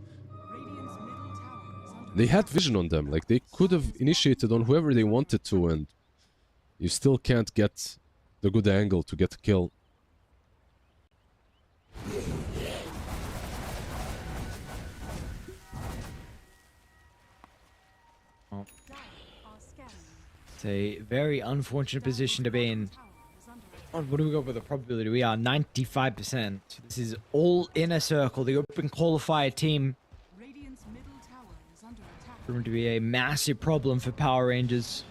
they had vision on them. Like, they could have initiated on whoever they wanted to, and you still can't get the good angle to get a kill. It's a very unfortunate position to be in. What do we go with the probability? We are 95%. This is all inner circle. The open qualifier team. Going to be a massive problem for Power Rangers.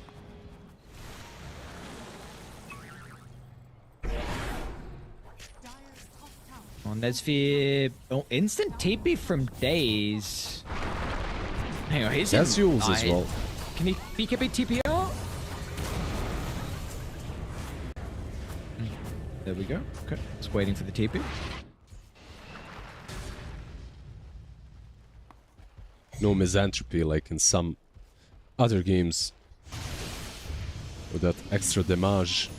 On Nesfear. Oh, instant TP from Daze. Hang on, he's That's Yules as well. Can he BKB TP out? There we go. Okay, just waiting for the TP. No misanthropy like in some other games with that extra damage.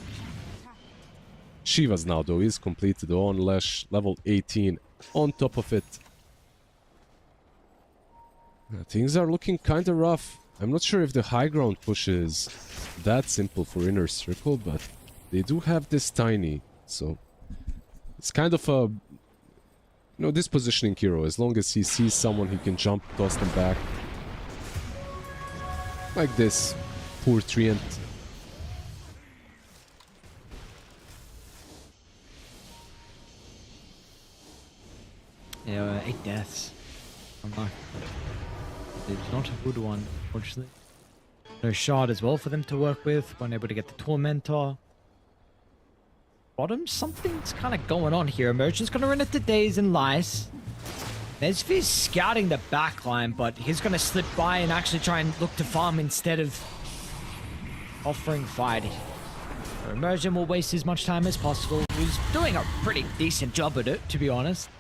Shiva's now though is completed on Lesh, level 18 on top of it. Things are looking kinda rough. I'm not sure if the high ground push is that simple for inner circle, but they do have this tiny, so it's kind of a, you know, this positioning hero. As long as he sees someone, he can jump, toss them back. Like this. Poor Treant. Yeah, 8 deaths. Unlucky. It's not a good one, unfortunately. No shard as well for them to work with. Weren't able to get the Tormentor. Bottom, something's kind of going on here. Emergent's going to run it to Daze and Lice. Nesfear's scouting the backline, but he's going to slip by and actually try and look to farm instead of offering fight. So Emergent will waste as much time as possible. He's doing a pretty decent job at it, to be honest.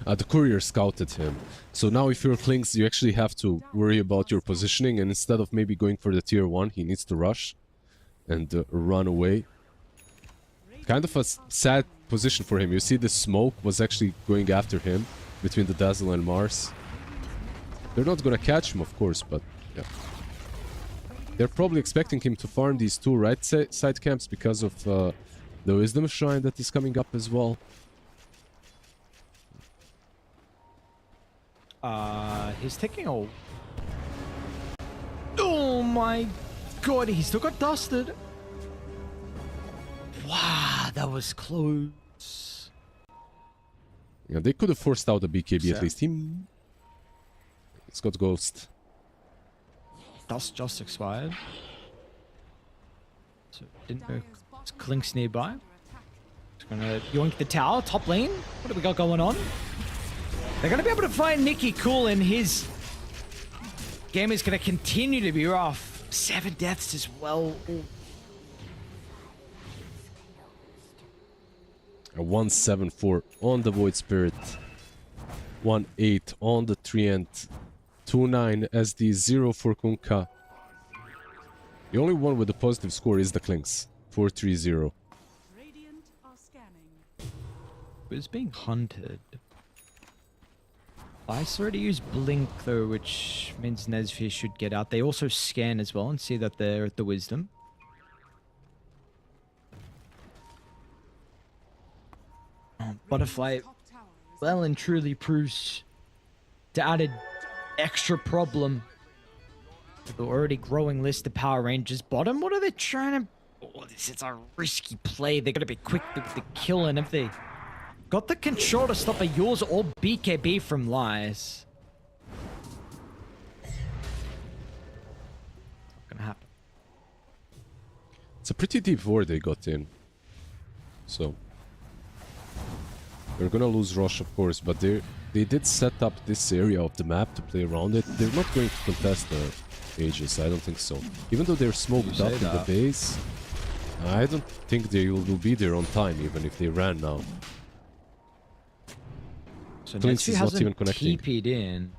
The courier scouted him. So now if you're Klinks, you actually have to worry about your positioning, and instead of maybe going for the tier 1, he needs to rush and run away. Kind of a sad position for him. You see the smoke was actually going after him between the Dazzle and Mars. They're not gonna catch him, of course, but yeah. They're probably expecting him to farm these 2 right side camps because of the Wisdom Shrine that is coming up as well. He's taking a... Oh my god, he still got dusted. Wow, that was close. Yeah, they could have forced out a BKB at least. It's got Ghost. Dust just expired. So didn't know Klinks nearby. Just gonna yoink the tower, top lane. What do we got going on? They're gonna be able to find Nicky Cool, and his game is gonna continue to be rough. 7 deaths as well. Ooh. A 174 on the Void Spirit. 1-8 on the Treant. 2-9 as the 0 for Kunkka. The only one with a positive score is the Klings. 4-3-0. Radiant are scanning. Who's being hunted? Ice already used Blink though, which means Nesfear should get out. They also scan as well and see that they're at the Wisdom. Butterfly Top tower is well and truly proves to add an extra problem to the already growing list of Power Rangers. Bottom, what are they trying to... Oh, this is a risky play. They're going to be quick with the kill, and if they got the control to stop a yours or BKB from Lies. Not gonna happen. It's a pretty deep war they got in. So they're gonna lose Rosh, of course, but they did set up this area of the map to play around it. They're not going to contest the Aegis, I don't think so. Even though they're smoked up in the base, I don't think they will be there on time, even if they ran now. So Phoenix Nesfear is not hasn't even connecting. TP'd in.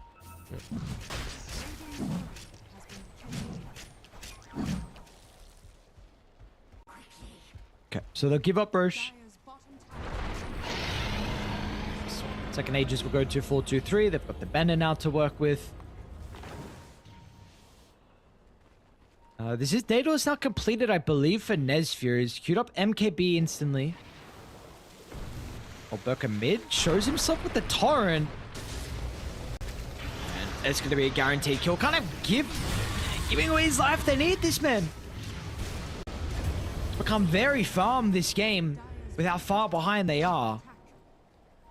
Okay, so they'll give up Roche. Dire's bottom tower. Second Aegis will go to 4-2-3. They've got the Banner now to work with. This is Data is now completed, I believe, for Nesfear. He's queued up MKB instantly. Burka mid shows himself with the Torrent. And it's going to be a guaranteed kill. Kind of giving away his life. They need this man. It's become very farm this game with how far behind they are.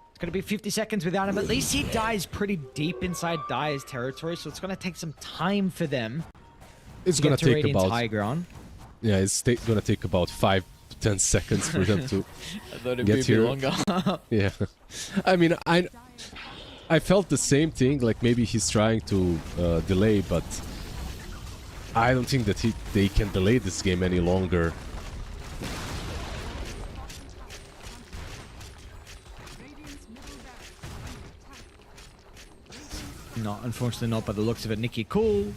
It's going to be 50 seconds without him. At least he dies pretty deep inside Dire's territory, so it's going to take some time for them. It's gonna take Radiant's about high ground. yeah, it's gonna take about 5 to 10 seconds for them to I thought it'd get be a here. bit longer. Yeah, I mean, I felt the same thing. Like maybe he's trying to delay, but I don't think that they can delay this game any longer. Radiant's middle barracks under attack. No, unfortunately not by the looks of it. Nikki cool.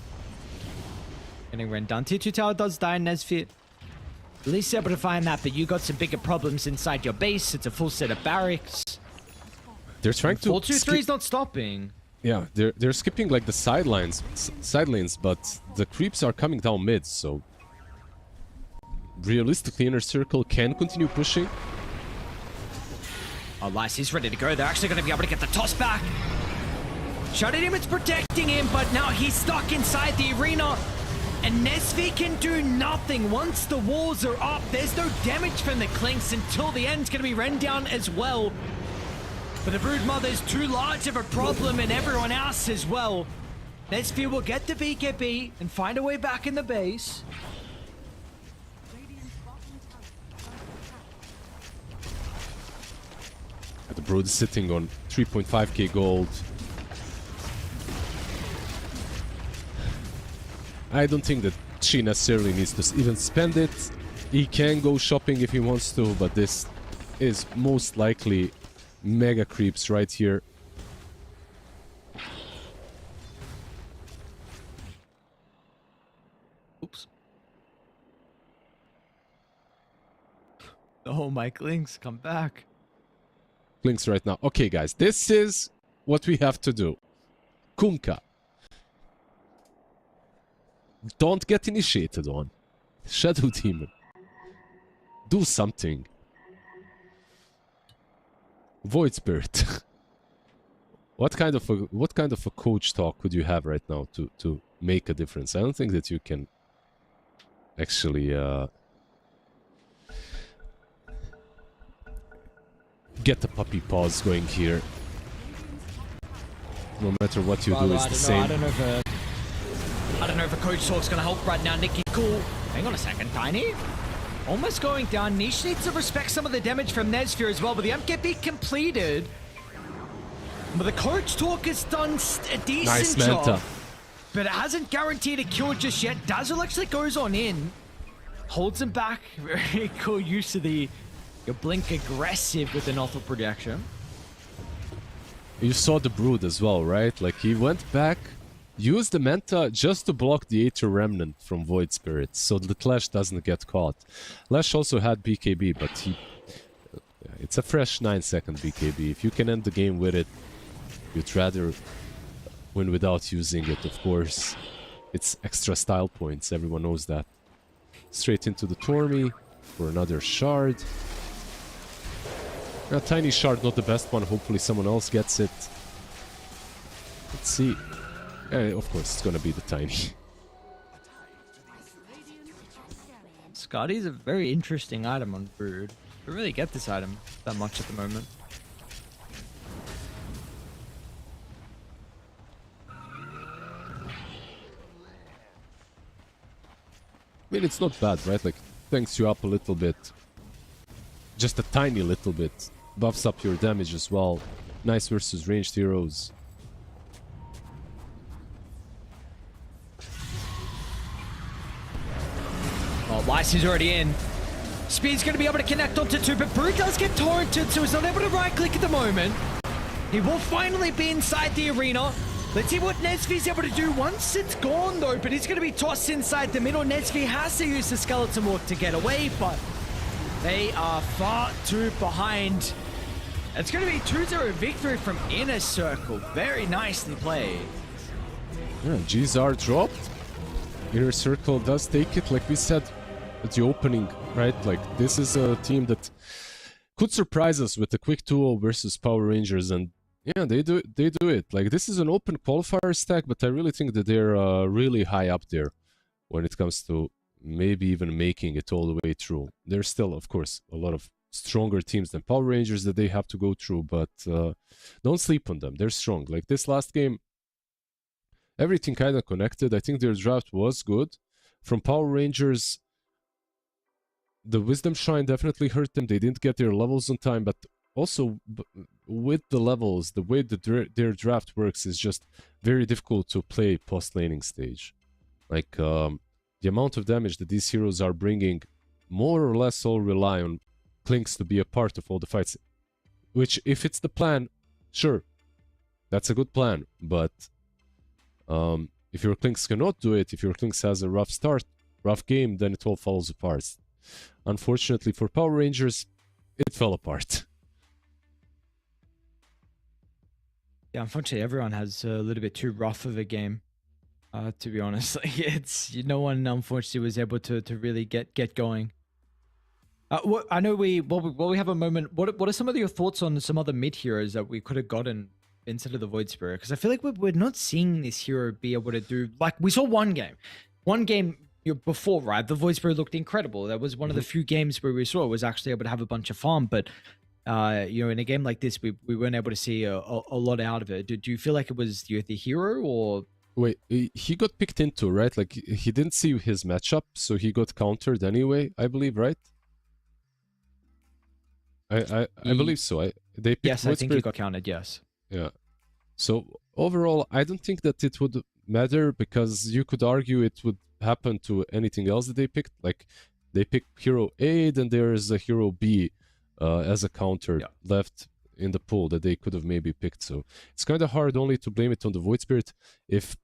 Getting ran down. Tier 2 tower does die in Nesfear. At least able to find that, but you got some bigger problems inside your base. It's a full set of barracks. They're trying to 4-2-3 is not stopping. yeah, they're skipping like the side lanes, but the creeps are coming down mid, so realistically Inner Circle can continue pushing. Oh, Lice is ready to go. They're actually going to be able to get the toss back. Shutting him, it's protecting him, but now he's stuck inside the arena. And Nesfear can do nothing once the walls are up. There's no damage from the Clinks until the end's going to be run down as well. But the Broodmother's too large of a problem and everyone else as well. Nesfear will get the BKB and find a way back in the base. Radiant's bottom tower is under attack. The Brood is sitting on 3.5k gold. I don't think that she necessarily needs to even spend it. He can go shopping if he wants to, but this is most likely mega creeps right here. Oops. Oh, my Clinks, come back. Links right now. Okay, guys, this is what we have to do. Kunkka. Don't get initiated on. Shadow Demon. Do something. Void Spirit. What kind of a coach talk could you have right now to make a difference? I don't think that you can actually get the puppy paws going here. No matter what you do, it's the same. I don't know if a coach talk's gonna help right now. Nikki cool. Hang on a second, Tiny. Almost going down. Niche needs to respect some of the damage from Nesfear as well, but the MKB completed. But the coach talk has done a decent Nice job. Manta. But it hasn't guaranteed a kill just yet. Dazzle actually goes on in. Holds him back. Very cool use of the Your Blink aggressive with the Nothel projection. You saw the Brood as well, right? Like, he went back, used the Manta just to block the Aether Remnant from Void Spirits, so the Clash doesn't get caught. Lash also had BKB, but he... it's a fresh 9-second BKB. If you can end the game with it, you'd rather win without using it, of course. It's extra style points, everyone knows that. Straight into the Tormy for another shard. A tiny shard, not the best one. Hopefully someone else gets it. Let's see. Of course, it's gonna be the tiny. Scotty's a very interesting item on Brood. I don't really get this item that much at the moment. I mean, it's not bad, right? Like, tanks you up a little bit. Just a tiny little bit. Buffs up your damage as well. Nice versus ranged heroes. Oh, Lice is already in. Speed's going to be able to connect onto two, but Brood does get torrented, so he's not able to right-click at the moment. He will finally be inside the arena. Let's see what Nesvi's able to do once it's gone, though, but he's going to be tossed inside the middle. Nesvi has to use the Skeleton Walk to get away, but they are far too behind. It's going to be 2-0 victory from Inner Circle. Very nicely played. Yeah, GZR dropped. Inner Circle does take it, like we said at the opening, right? Like, this is a team that could surprise us with a quick 2-0 versus Power Rangers, and yeah, they do it. Like, this is an open qualifier stack, but I really think that they're really high up there when it comes to maybe even making it all the way through. There's still, of course, a lot of stronger teams than Power Rangers that they have to go through, but don't sleep on them. They're strong. Like, this last game, everything kind of connected. I think their draft was good. From Power Rangers, the Wisdom Shrine definitely hurt them. They didn't get their levels on time, but also with the levels, the way their draft works is just very difficult to play post-laning stage. Like, the amount of damage that these heroes are bringing more or less all rely on Clinks to be a part of all the fights. Which, if it's the plan, sure, that's a good plan, but if your Clinks cannot do it, if your Clinks has a rough start, rough game, then it all falls apart. Unfortunately for Power Rangers, it fell apart. Yeah, unfortunately, everyone has a little bit too rough of a game, to be honest. Like, it's no one, unfortunately, was able to really get going. I know while we have a moment, what are some of your thoughts on some other mid heroes that we could have gotten instead of the Void Spirit? Because I feel like we're not seeing this hero be able to do, like, we saw one game before, right? The Void Spirit looked incredible. That was one of the few games where we saw it was actually able to have a bunch of farm, but in a game like this, we weren't able to see a lot out of it. Do you feel like it was the hero, or? Wait, he got picked into, right? Like, he didn't see his matchup, so he got countered anyway, I believe, right? I believe so. They picked yes, I think he got counted, yes. Yeah. So overall, I don't think that it would matter, because you could argue it would happen to anything else that they picked. Like, they picked hero A, then there is a hero B as a counter left in the pool that they could have maybe picked. So it's kind of hard only to blame it on the Void Spirit. If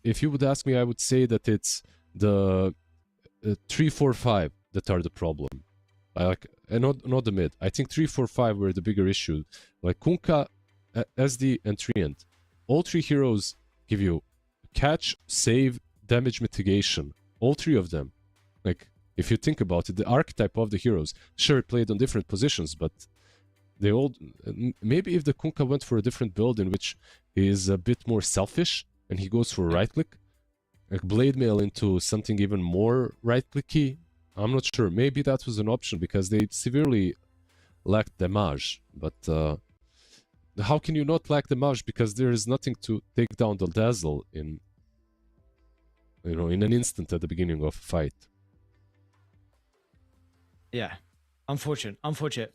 you would ask me, I would say that it's the 3, 4, 5 that are the problem. And not the mid. I think 3, 4, 5 were the bigger issue. Like Kunkka, SD, and Treant. All three heroes give you catch, save, damage mitigation. All three of them. Like, if you think about it, the archetype of the heroes, sure, played on different positions, but they all... Maybe if the Kunkka went for a different build in which he is a bit more selfish, and he goes for right-click, like blade mail into something even more right-clicky, I'm not sure. Maybe that was an option, because they severely lacked damage. But how can you not lack damage? Because there is nothing to take down the Dazzle in an instant at the beginning of a fight. Yeah, unfortunate.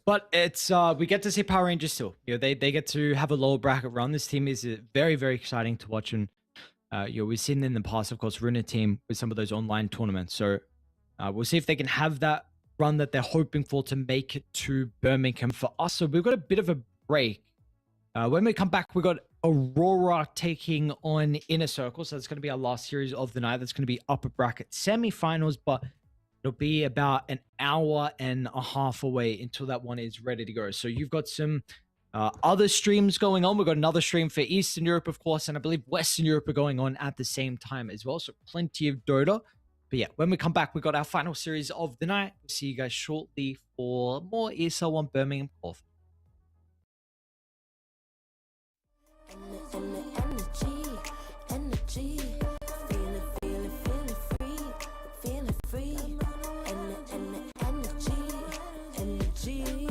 But it's we get to see Power Rangers still. They get to have a lower bracket run. This team is very, very exciting to watch, and we've seen in the past, of course, run a team with some of those online tournaments. So we'll see if they can have that run that they're hoping for to make it to Birmingham for us. So we've got a bit of a break. When we come back, we've got Aurora taking on Inner Circle. So it's going to be our last series of the night. That's going to be upper bracket semifinals, but it'll be about an hour and a half away until that one is ready to go. So you've got some other streams going on. We've got another stream for Eastern Europe, of course, and I believe Western Europe are going on at the same time as well. So plenty of Dota. But yeah, when we come back, we've got our final series of the night. We'll see you guys shortly for more ESL One Birmingham qualifiers. Energy, feeling free, energy.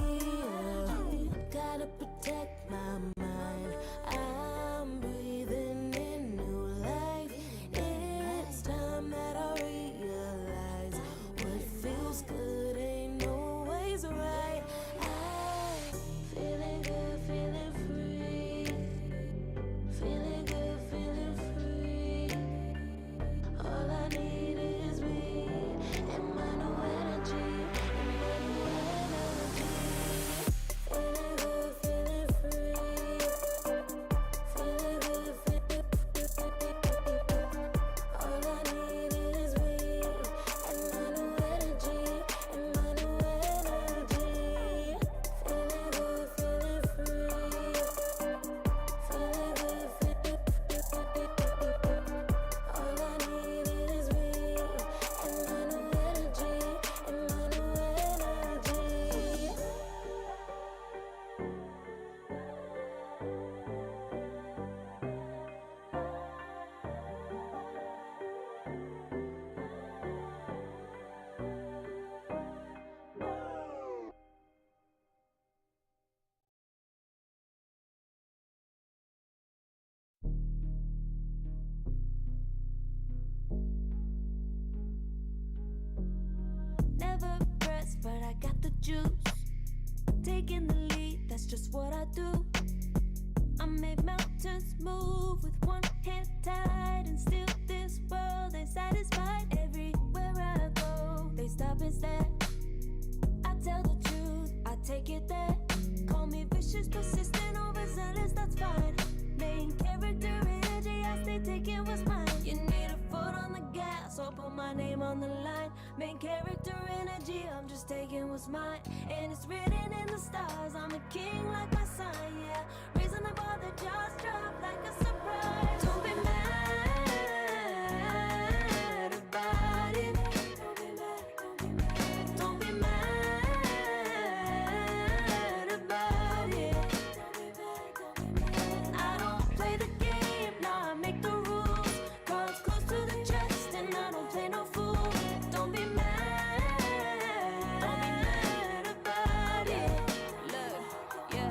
Gotta protect my mind. I'm breathing in new life. It's time that I realize what feels good ain't always right. I'm feeling good, feeling free. Feeling good, feeling free. All I need is me and my new energy, Feeling good, feeling free. Feeling good, feeling free. All I need is me and my new energy, Feeling good, feeling free. Feeling good, feeling all I need is me and my new energy, Never pressed, but I got the juice. Taking the lead, that's just what I do. I made mountains move with one hand tied, and still this world ain't satisfied. Everywhere I go, they stop and stare. I tell the truth, I take it there. Call me vicious, persistent, overzealous, that's fine. Main character energy, I stay taking what's mine. You need a foot on the gas, so put my name on the line. Main character energy, I'm just taking what's mine. And it's written in the stars, I'm a king like my sign, yeah. Reason the bar that just dropped like a surprise. Don't be mad about it. Don't be mad about it. I don't play the game, nah, I make the rules. Cards close to the chest, and I don't play no fool. Don't be mad about it. Look, yeah,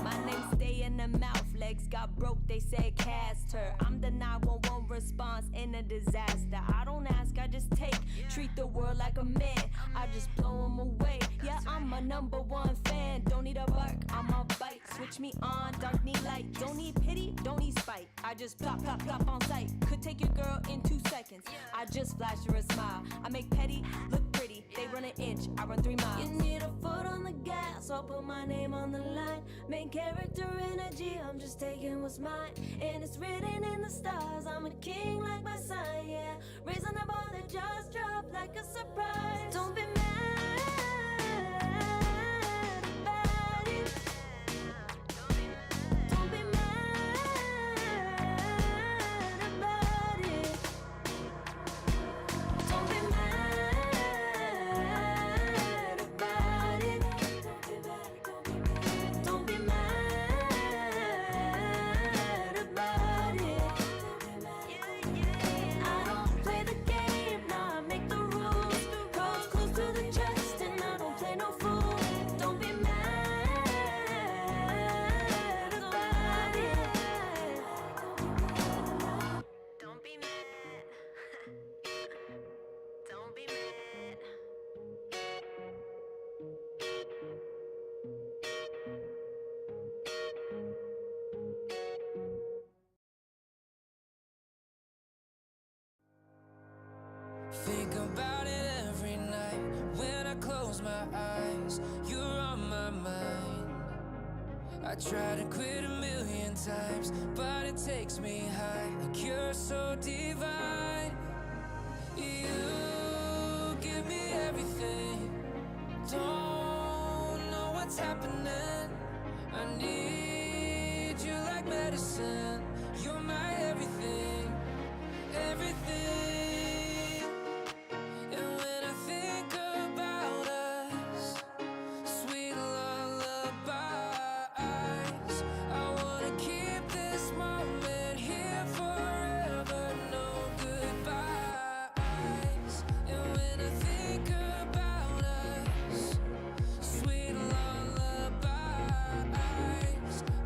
my name stay in the mouth. Legs got broke, they said cast her. I'm the 911 response in a disaster. I don't ask, I just take. Treat the world like a man, I just blow them away. Yeah, I'm a #1 fan. Don't need a bark, I'm a bite. Switch me on, dark need light. Don't need pity, don't need spite. I just plop, plop, plop on sight. Could take your girl in 2 seconds. I just flash her a smile. I make petty look pretty. They run an inch, I run 3 miles. You need a foot on the gas, I'll put my name on the line. Main character energy, I'm just taking what's mine. And it's written in the stars, I'm a king like my sign, yeah. Raising the bar that just dropped like a surprise. Don't be mad about it. Don't be mad about it. Don't be mad about it. Don't be mad about it. I don't play the game, nah, I make the rules. Cards close to the chest, and I don't play no fool. Don't be mad about it. Don't be mad. Don't be mad. Think about it every night when I close I try to quit a million times, but it takes me high. A cure so divine. You give me everything. Don't know what's happening. I need you like medicine. You're my everything, everything. And when I think about us, sweet lullabies, I wanna keep this moment here forever. No goodbyes. And when I think about us, sweet lullabies,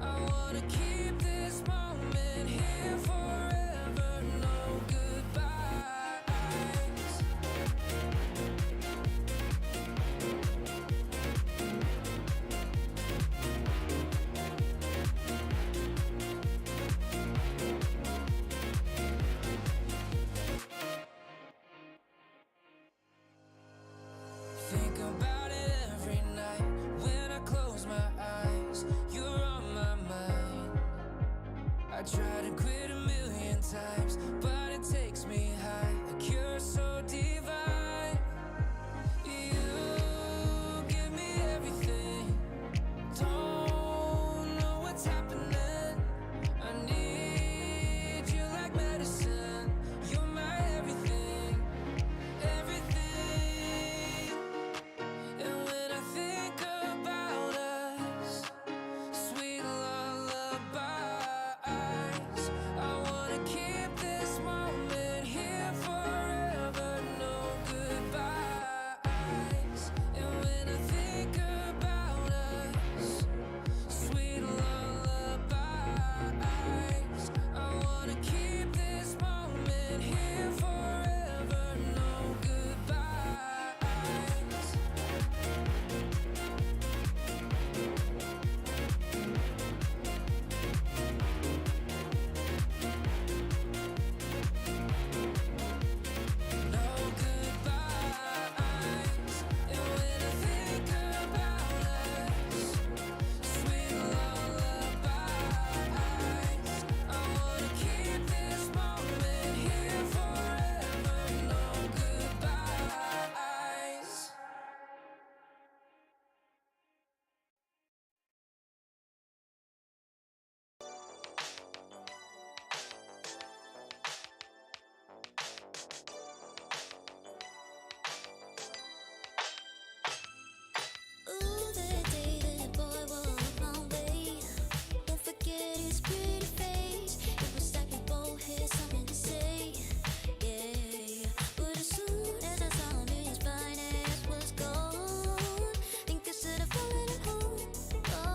I wanna keep this moment here forever. No goodbyes. Think about it every night when I close my eyes. You're on my mind. I try to quit a million times, but it takes me high. A cure so divine. You give me everything. Don't know what's happening. I need you like medicine. You're my everything, everything. And when I think about us, sweet lullabies, I wanna keep this moment here forever. No goodbyes. And when I think about us, sweet lullabies, I wanna keep this moment here forever. No goodbyes. No goodbyes. And when I think about us, sweet lullabies, I wanna keep this moment here forever. No goodbyes. Ooh, the day that boy walked my way. Don't forget his pretty face. It was like we both had something to say. Yeah, but as soon as I saw him, his fine ass was gone. Think I should have fallen at home.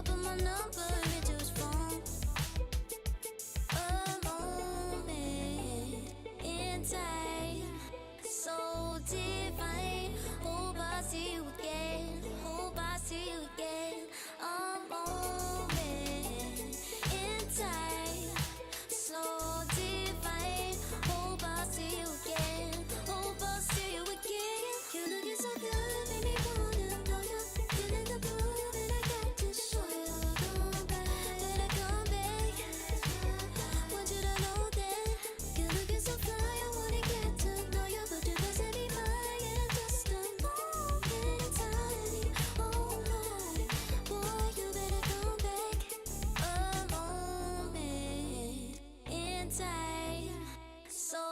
Put my number into his phone. A moment in time, so divine. Hope I see you again. Hope I see you again. A moment in time, so divine. Hope I see you again. Hope I see you again. You looking so good, made me wanna know you. Feeling the groove, and I got to show you. Come back, better come back. Want you to know that you're looking so fly. I wanna get to know you, but you must be mine in just a moment in time. Oh Lord, boy, you better come back. A moment in time, so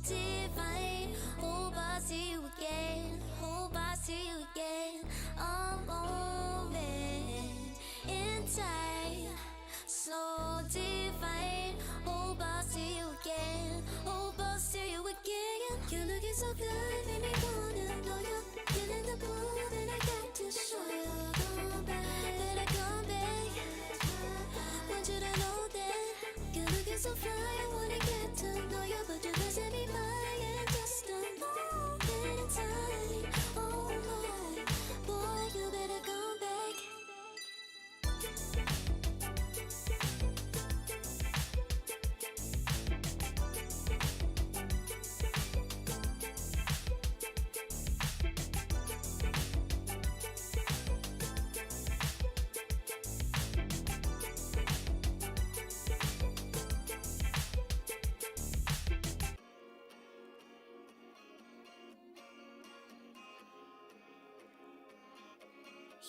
divine. Hope I see you again. Hope I see you again. A moment in time, so divine. Hope I see you again. Hope I see you again. You're looking so good, made me wanna know you. Feeling the groove, and I got to show you. Come back, better come back. Want you to know that you're looking so fly. I wanna get to know you, but you must be mine in just a moment in time. Oh Lord, boy, you better come back.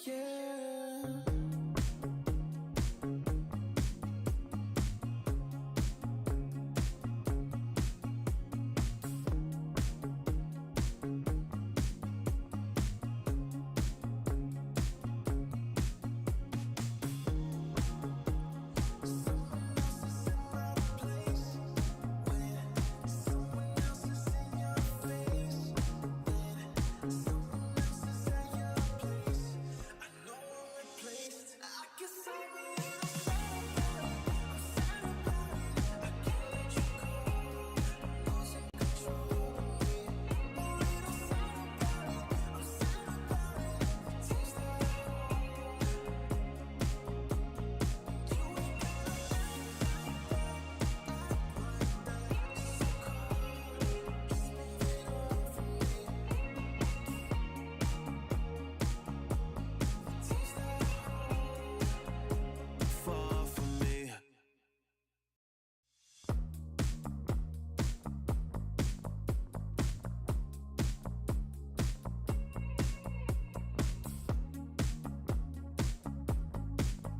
yeah. Far from me.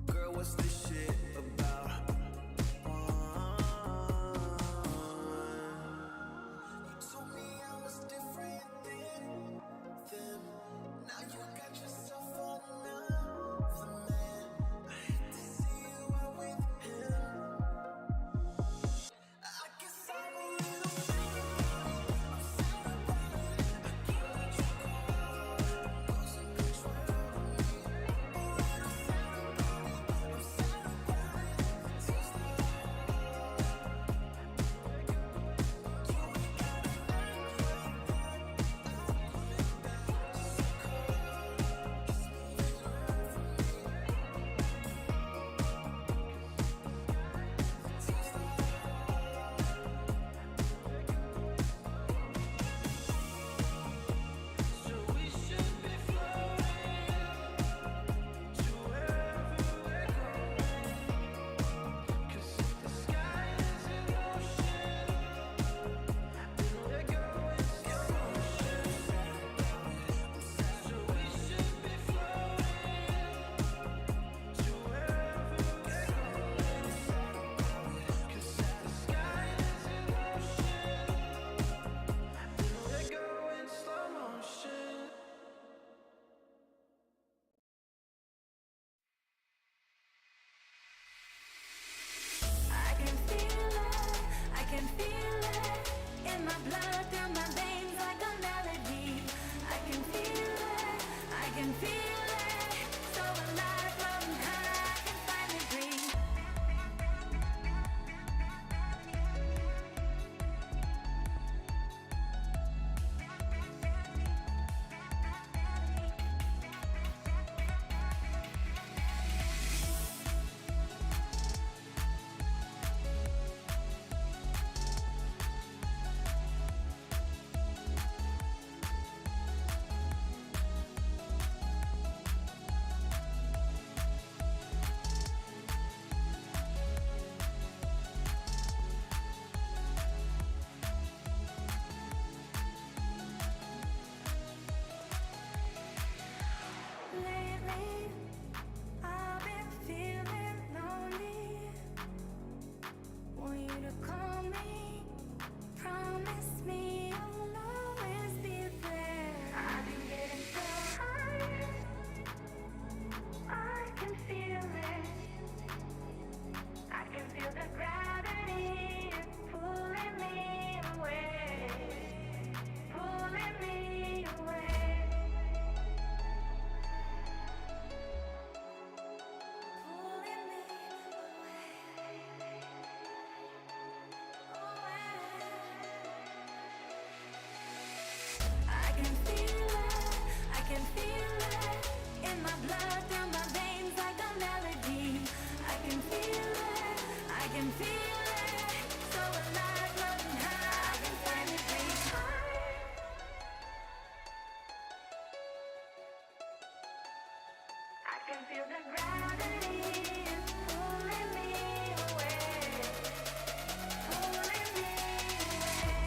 Girl, what's this shit about? You told me I was different than them. Now you got yourself another man. I hate to see you out with him. I guess I'm a little sad about it. I can't let you go. Losing control of me. A little sad about it. I'm sad about it. Seems like you ain't got a life like that. I put it back so cold. Just leave it alone for me. Seems like so we should be floating to wherever we're going. 'Cause if the sky is in motion, then we're going slow motion. So we should be floating to wherever we're going. 'Cause if the sky is in motion, then we're going slow motion. I can feel it, I can feel it in my blood, through my veins like a melody. I can feel it, I can feel it, so alive, floating high, I can finally breathe. Lately, I've been feeling lonely. Want you to call me, promise me you'll always be there. I've been getting so high, I can feel it. I can feel the gravity pulling me away, pulling me away. Pulling me I can feel it, I can feel it in my blood, through my veins like a melody. I can feel it, I can feel it, so alive, floating high, I can finally breathe. I can feel the gravity pulling me away, pulling me away.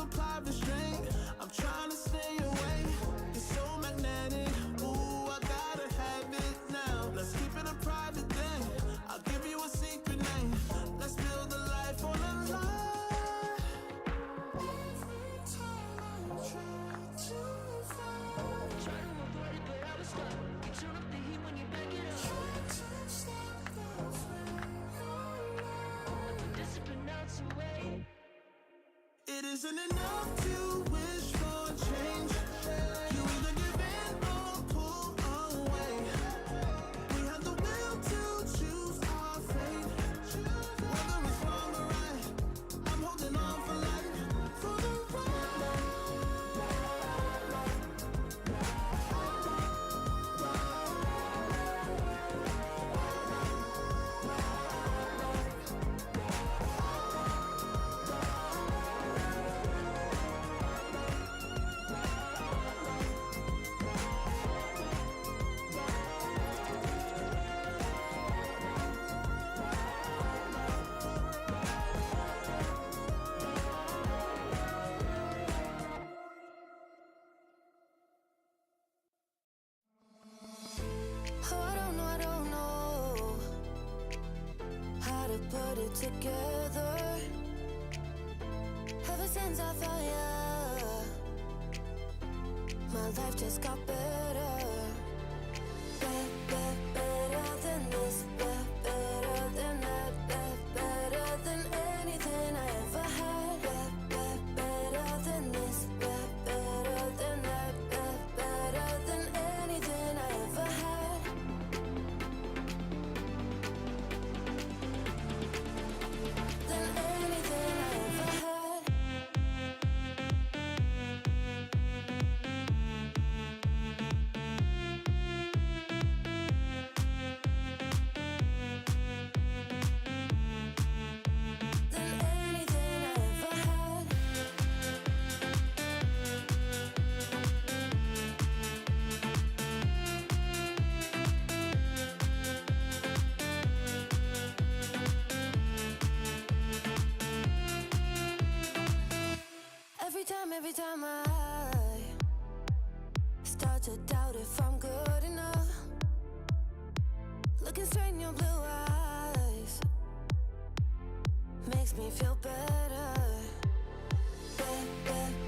apply restraint. I'm trying to stay away. You're so magnetic. Ooh, I gotta have it now. Let's keep it a private thing. I'll give you a secret name. Let's build a life on a lie. Every time I try to fight, Try to avoid it, but I was stuck. You turn up the heat when you back it up. try to stop the flame. Discipline melts away. It isn't enough to wish for change. You either give in or pull away. We have the will to choose our fate. Whether it's wrong or right, I'm holding on for life. For the Oh, I don't know how to put it together. Ever since I found ya, my life just got better. Better than this, better than that, better than anything I ever had. Better than this, better than that, better than anything I ever had. Than anything I ever had. Than anything I ever had. Every time I start to doubt if I'm good enough, looking straight in your blue eyes makes me feel better.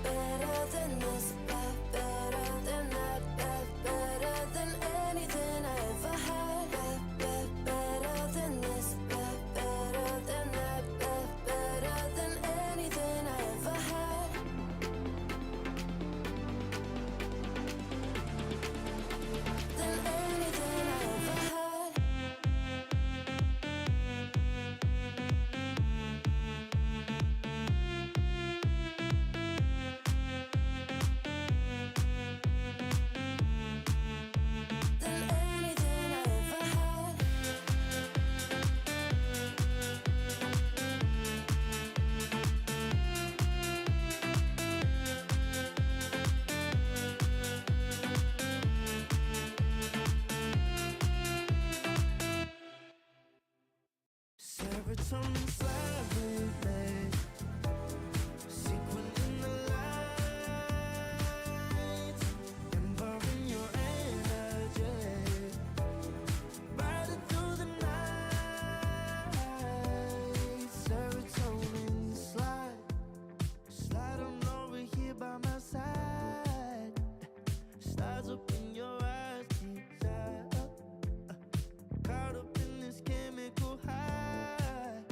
Better than this, better than that, better than anything I ever had. Better than this, better than that, better than anything I ever had. Than anything I ever had. Than anything I ever had. serotonin slightly late. Sequin in the lights, empowering your energy. Riding through the night. Serotonin slide on over here by my side. Stars up in your eyes, desire. Caught up in this chemical high.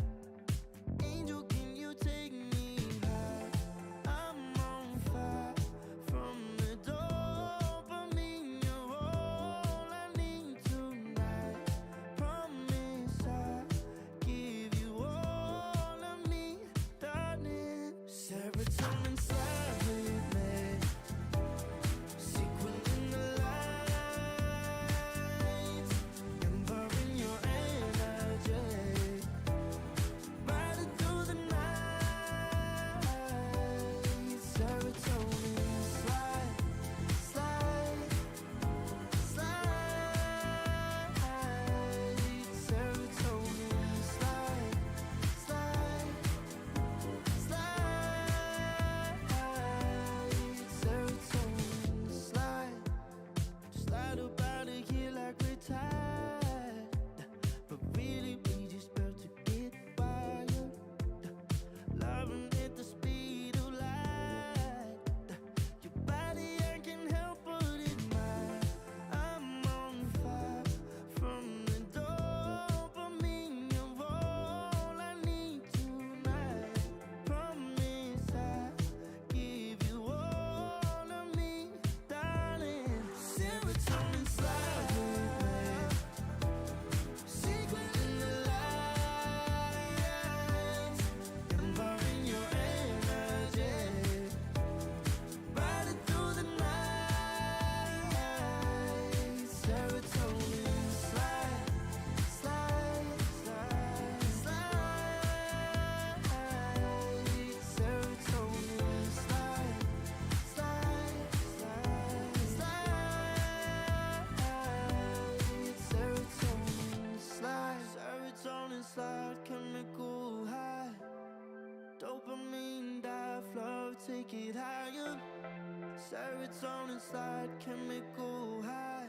slide, chemical high.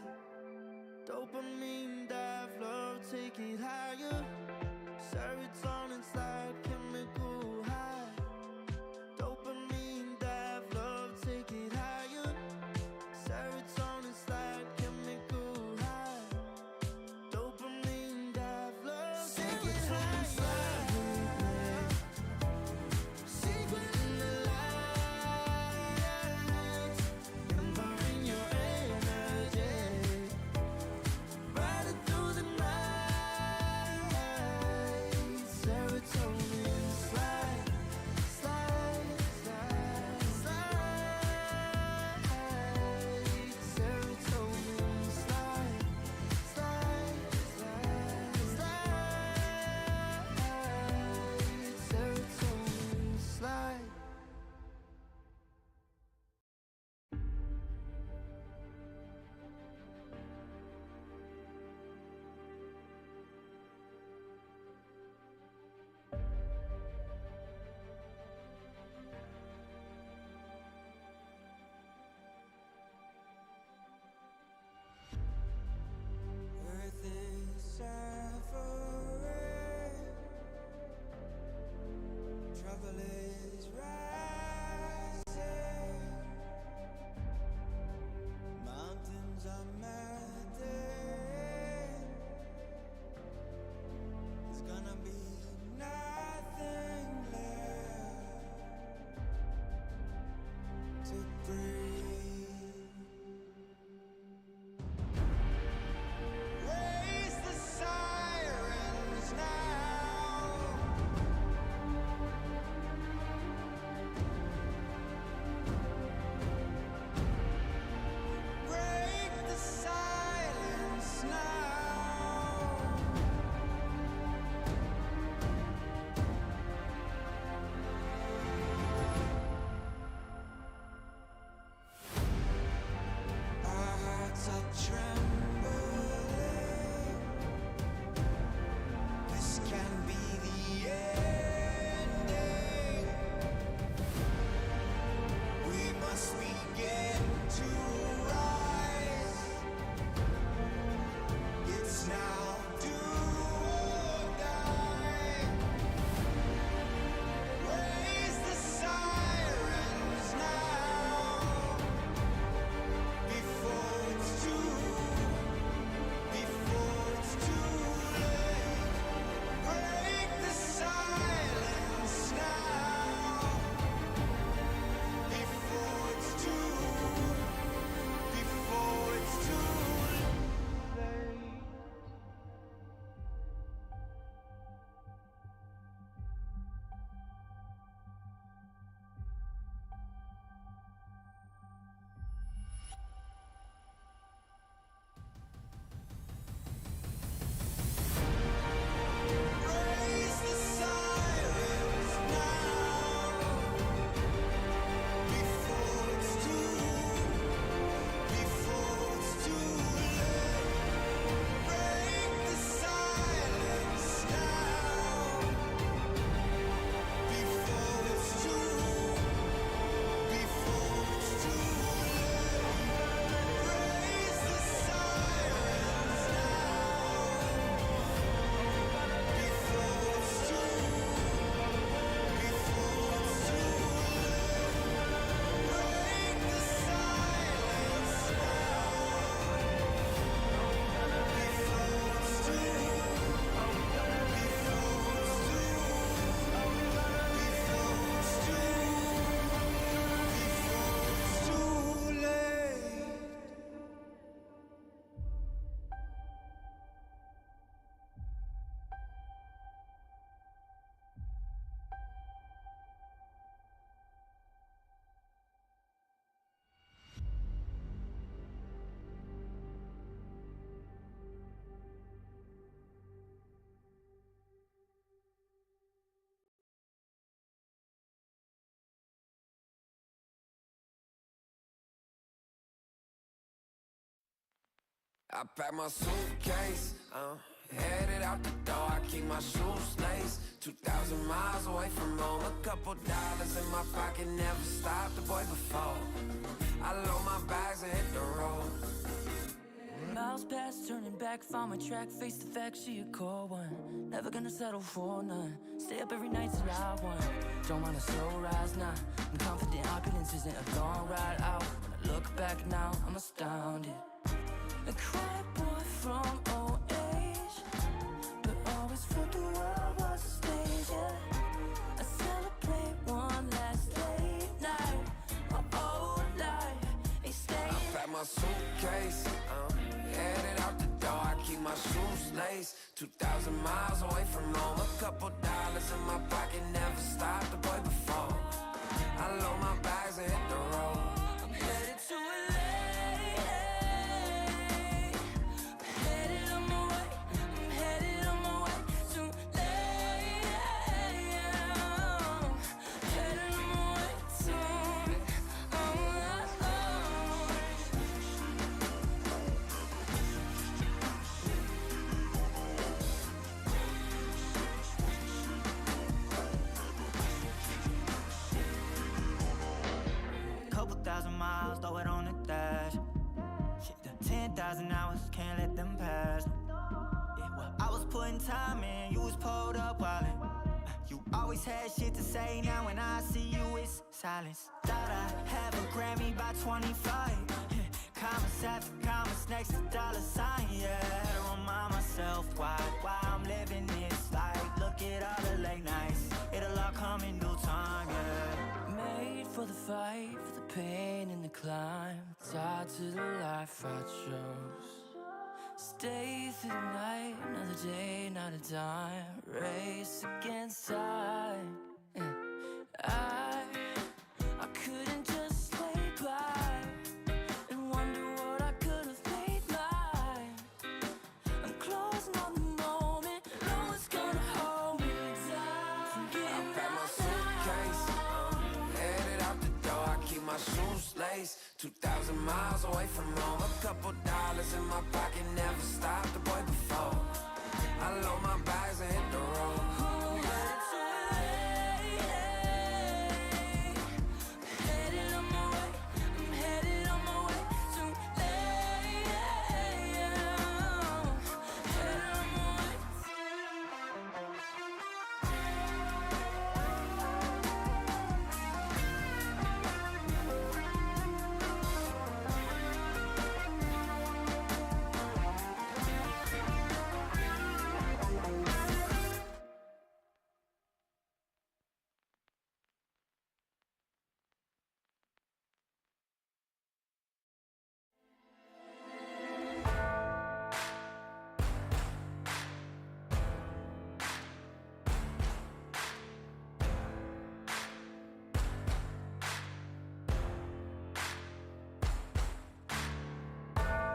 Dopamine dive, love, take it higher. Serotonin slide, chemical high. Dopamine dive, love, take it higher. Serotonin slide, chemical high. Dopamine dive, love, take it higher. Secret in the light, empowering your energy. Riding through the night, serotonin slide, slide, slide, slide. Serotonin slide, slide, slide, slide. Serotonin slide. Earth is suffering, trouble is rising, mountains are melting. There's gonna be nothing left to breathe. Raise the sirens now. Break the silence now. Our hearts are trembling. This can be the ending. We must begin to rise. It's now do or die. Raise the sirens now before it's too late. Break the silence now before it's too late. Raise the sirens now before it's too late. Break the silence now before it's too late. Raise the sirens I pack my suitcase, headed out the door. I keep my shoes laced. 2,000 miles away from home. A couple dollars in my pocket, never stopped the boy before. I load my bags and hit the road. Miles past, turning back, found my track, face the fact, she a cold one. Never gonna settle for none. Stay up every night till I won. Don't want a slow rise now. I'm confident opulence isn't a long ride out. When I look back now, I'm astounded. A quiet boy from old age, but always felt the world was a stage, yeah. I celebrate one last late night. My old life ain't staying. I pack my suitcase, headed out the door. I keep my shoes laced. 2,000 miles away from home. A couple dollars in my pocket, never stopped the boy before. I load my bags and hit the road. I'm headed to LA. I'm headed on my way. I'm headed on my way to LA. Headed on my way to Couple thousand miles, throw it on the dash. Shit, 10,000 hours, can't let them pass. Yeah, well, I was putting time in, you was pulled up wildin'. You always had shit to say, now when I see you, it's silence. Thought I'd have a Grammy by 25. Commas after commas next to dollar sign, yeah. Had to remind myself why I'm living this life. Look at all the late nights, it'll all come in due time, yeah. made for the fight, for the pain and the climb. Tied to the life I chose. Stay through the night, another day, not a dime. Race against time. I couldn't just lay by and wonder what I could have made mine. I'm closing on the moment, no one's gonna hold me down. I pack my suitcase, headed out the door. I keep my shoes laced. 2,000 miles away from home. A couple dollars in my pocket, never stopped the boy before. I load my bags and hit the road.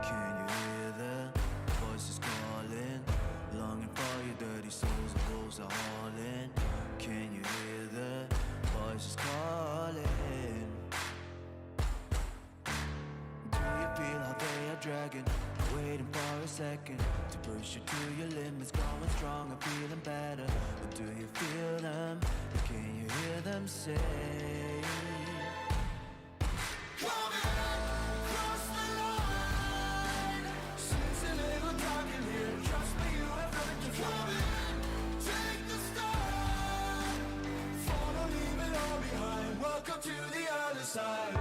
Can you hear the voices calling? Longing for your dirty souls, the wolves are hauling. Can you hear the voices calling? Do you feel how they are dragging? Waiting for a second to push you to your limits, going stronger, feeling better. But do you feel them? Can you hear them say? Welcome to the other side.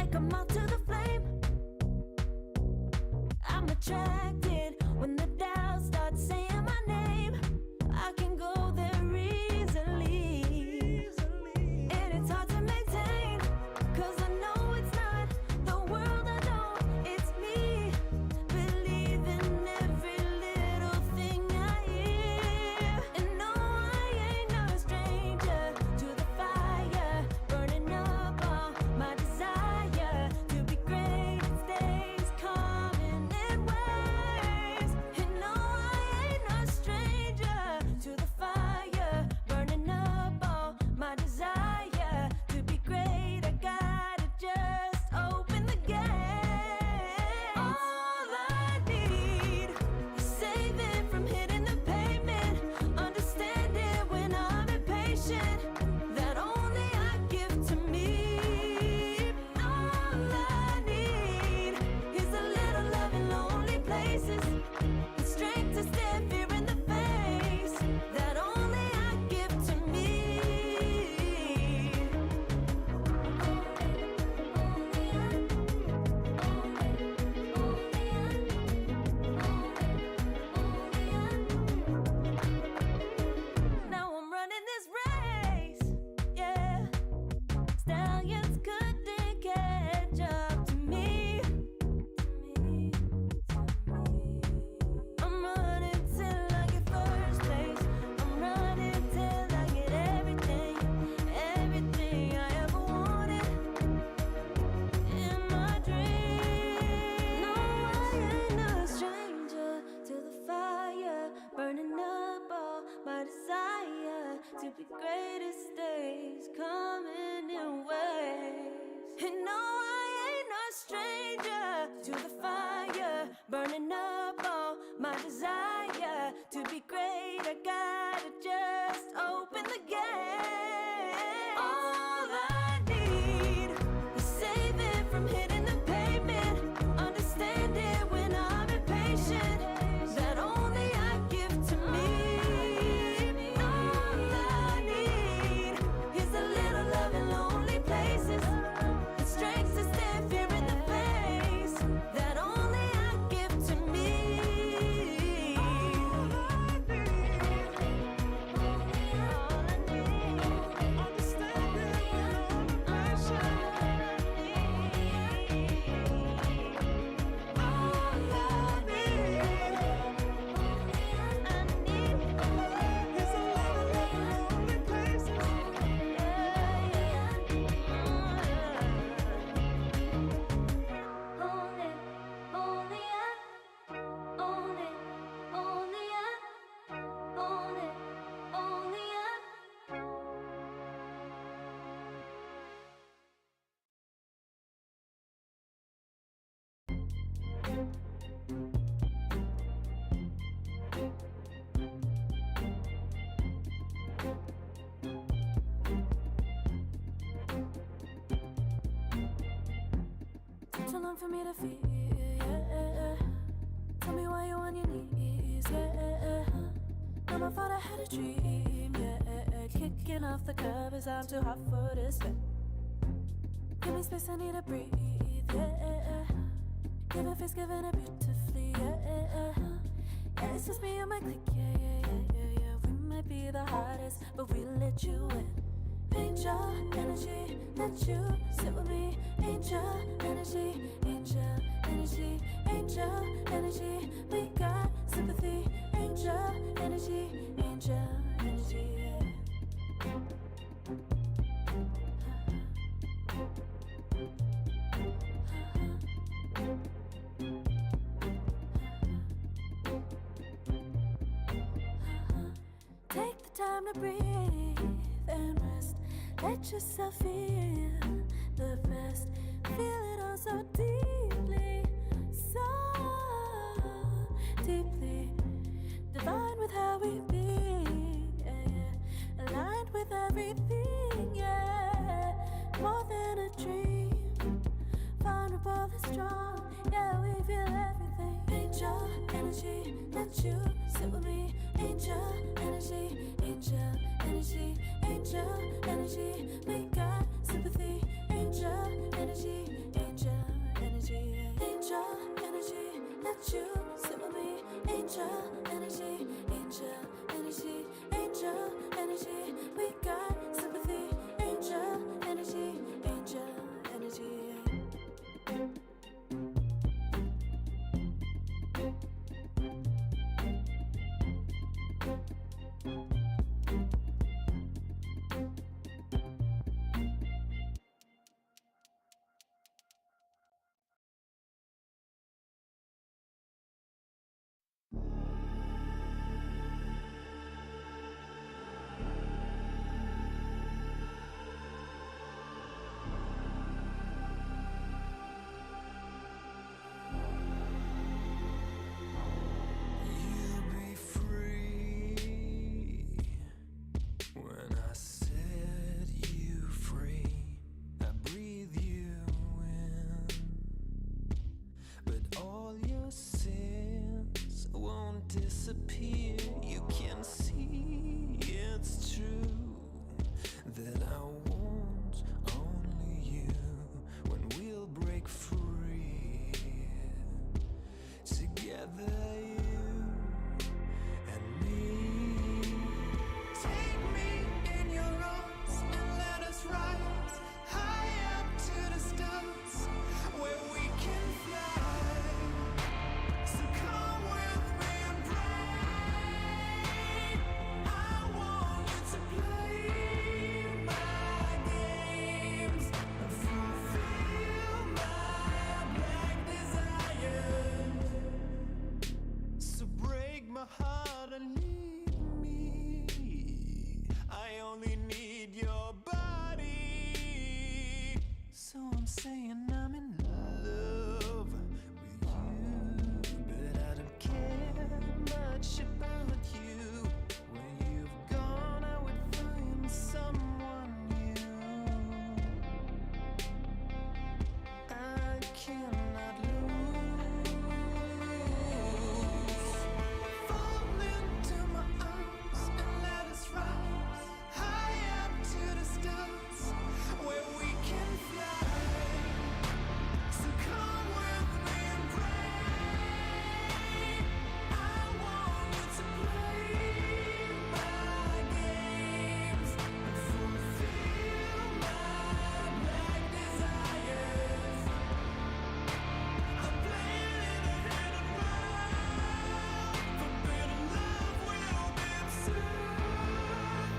like a moth to the flame. I'm attracted when the doubts start saying my name. I can go there easily, and it's hard to maintain, 'cause I know it's not the world I know, it's me. Believe in every little thing I hear, and no, I ain't no stranger to the fire, burning up all my desire to be great. It stays coming in waves, and no, I ain't no stranger to the fire, burning up all my desire to be great. I gotta just open the gate. All I need is saving from hitting the pavement, understanding when I'm impatient, that only I give to me. All I need is a little love in lonely places, the strength to stare fear in the face, that only I give to me. Now I'm running this race, yeah. Stallions couldn't catch up to me. I'm running till I get first place. I'm running till I get everything, everything I ever wanted in my dream. No, I ain't no stranger to the fire, burning up all my desire to be greatest days coming in waves. And no, I ain't no stranger to the fire, burning up all my desire to be great. I gotta just open the gate. All I need is saving from hitting the pavement, understanding when I'm impatient, that only I give to me. All I need is a little love in lonely places, the strength to stand fear in the face, that only I give to me. Too long for me to feel, yeah. Tell me why you on your knees, yeah. Now I thought I had a dream, yeah. Kicking off the covers, I'm too hot for this bed. Give me space, I need to breathe, yeah. Give a face, giving it beautifully, yeah. Yeah, it's just me and my clique, yeah. We might be the hottest, but we let you in. Angel energy, let you sit with me. Angel energy, angel energy, angel energy. We got sympathy. Angel energy, angel energy. Take the time to breathe and rest. Let yourself feel the best. Feel it all so deeply, so deeply. Divine with how we be, yeah. Aligned with everything, yeah. More than a dream. Vulnerable and strong, yeah, we feel everything. Angel energy, let you sit with me. Angel energy, angel energy, angel energy. We got sympathy. Angel energy, angel energy, angel energy. Let you sit with me, angel energy, angel energy, angel energy. We got sympathy, angel energy, angel energy. You'll be free when I set you free. I breathe you in, but all your sins won't disappear. You can see it's true that I want only you when we'll break free. Together, you and me. Take me in your arms and let us rise high up to the stars where we can fly. So come with me and pray. I want you to play my games and fulfill my black desires. So break my heart and leave me. I only need your body. So I'm saying I'm in love with you, but I don't care much about you. When you've gone, I would find someone new. I cannot lose. Fall into my arms and let us rise high up to the stars where we can fly. So come with me and pray. I want you to play my games and fulfill my black desires. I'm playing in a hidden world, forbidden love will be observed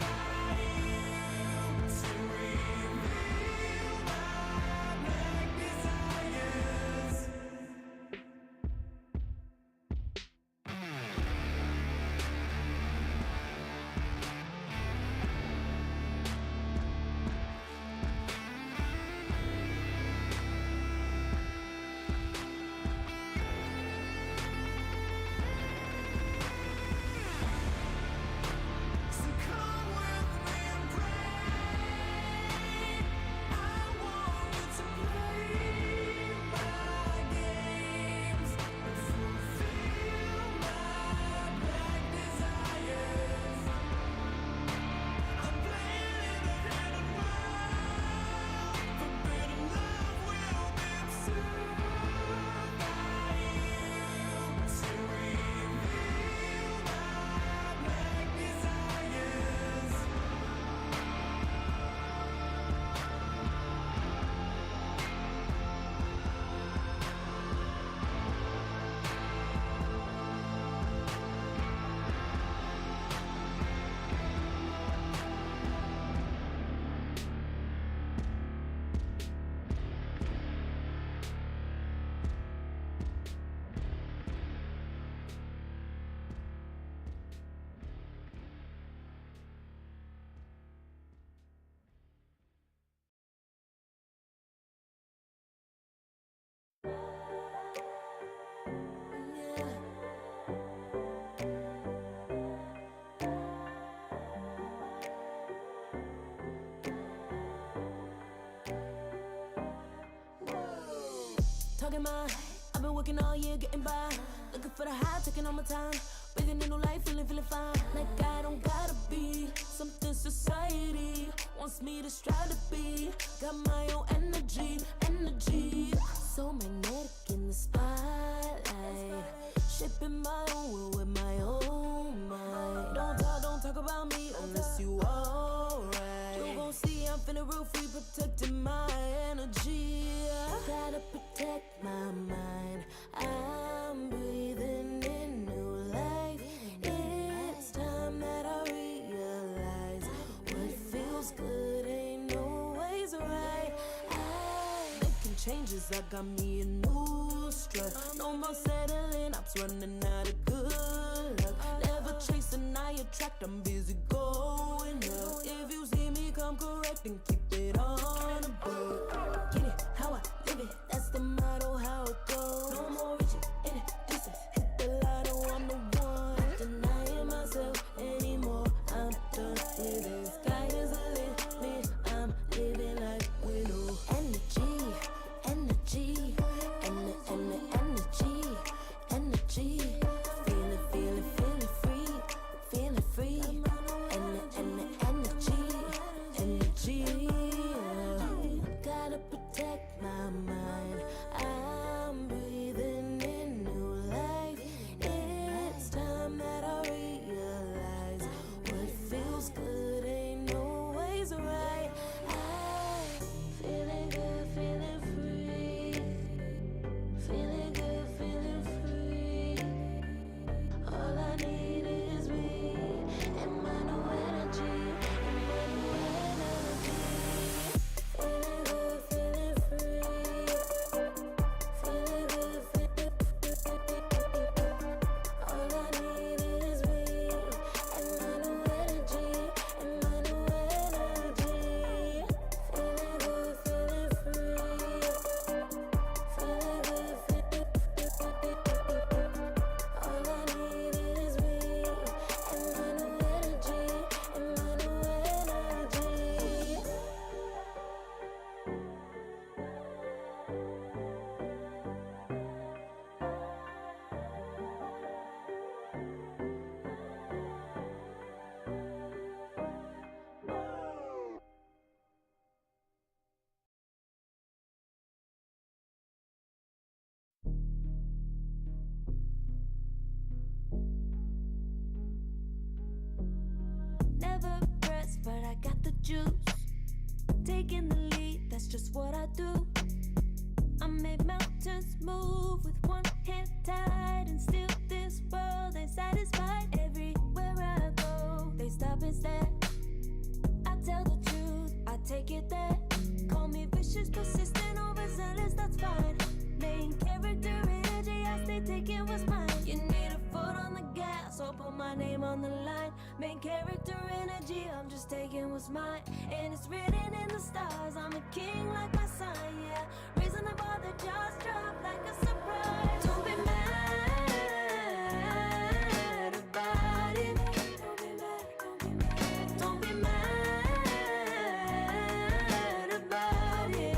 by you to reveal my black desires. So come with me and pray. I want you to play my games and fulfill my black desires. I'm playing in a hidden world, forbidden love will be observed by you to reveal my black desires. Talking my, I've been working all year getting by. Looking for the high, taking all my time. Breathing in new life, feeling fine. Like I don't gotta be something society wants me to strive to be. Got my own energy, energy. So magnetic in the spotlight. Shipping my own will with my own mind. Don't talk about me unless you alright. You gon' see I'm finna real free, protecting my energy. Gotta protect my mind. I'm breathing in new life. It's time that I realize what feels good ain't always right. Making changes, I got me a new strut. No more settling, I'm running out of good luck. Never chasing, I attract, I'm busy going up. If you see me, come correct and keep it on the book. Get it, how I live it, that's the motto, how it goes. No more reaching in it, distance, hit the lotto, I'm the one. Not denying myself anymore, I'm done with it. Sky is the limit, I'm living like willow. Energy, energy, energy, energy. Feeling free, feeling free. Energy, energy. Gotta protect my mind. I'm breathing in new life. It's time that I realize what feels good ain't always right. I'm feeling good, feeling free. Feeling good, feeling free. All I need is me and my new energy, and my new energy. Feeling good, feeling free. Feeling good, feeling free. All I need is me and my new energy, and my new energy. Feeling good, feeling free. Feeling good, feeling free. All I need is me and my new energy, and my new energy. Never pressed, but I got the juice. Taking the lead, that's just what I do. I made mountains move with one hand tied, and still this world ain't satisfied. Everywhere I go, they stop and stare. I tell the truth, I take it there. Call me vicious, persistent, overzealous, that's fine. Main character energy, I stay taking what's mine. You need a foot on the gas, so put my name on the line. Main character energy, I'm just taking what's mine. And it's written in the stars, I'm a king like my sign, yeah. Reason the bar, the jaws drop like a surprise. Don't be mad about it. Don't be mad about it.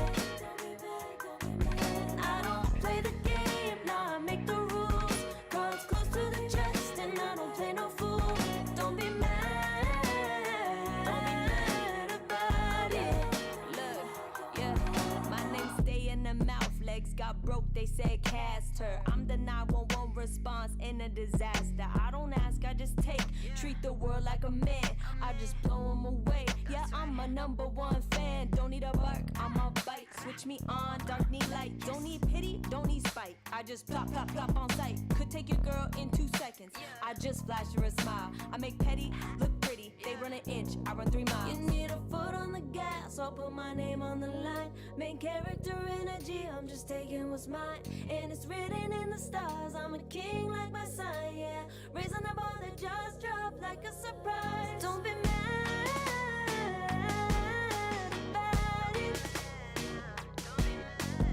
I don't play the game, nah, I make the rules. Cards close to the chest, and I don't play no fool. Don't be mad about it. Look, yeah, my name stay in the mouth. Legs got broke, they said cast her. I'm the 911 response in a disaster. I don't ask, I just take. Treat the world like a man, I just blow them away. Yeah, I'm a #1 fan. Don't need a bark, I'm a bite. Switch me on, dark need light. Don't need pity, don't need spite. I just plop, plop, plop on sight. Could take your girl in 2 seconds. I just flash her a smile. I make petty look pretty. They run an inch, I run 3 miles. You need a foot on the gas, I'll put my name on the line. Main character energy, I'm just taking what's mine. And it's written in the stars, I'm a king like my sign, yeah. Raising the bar, the jaws drop like a surprise. Don't be mad about it.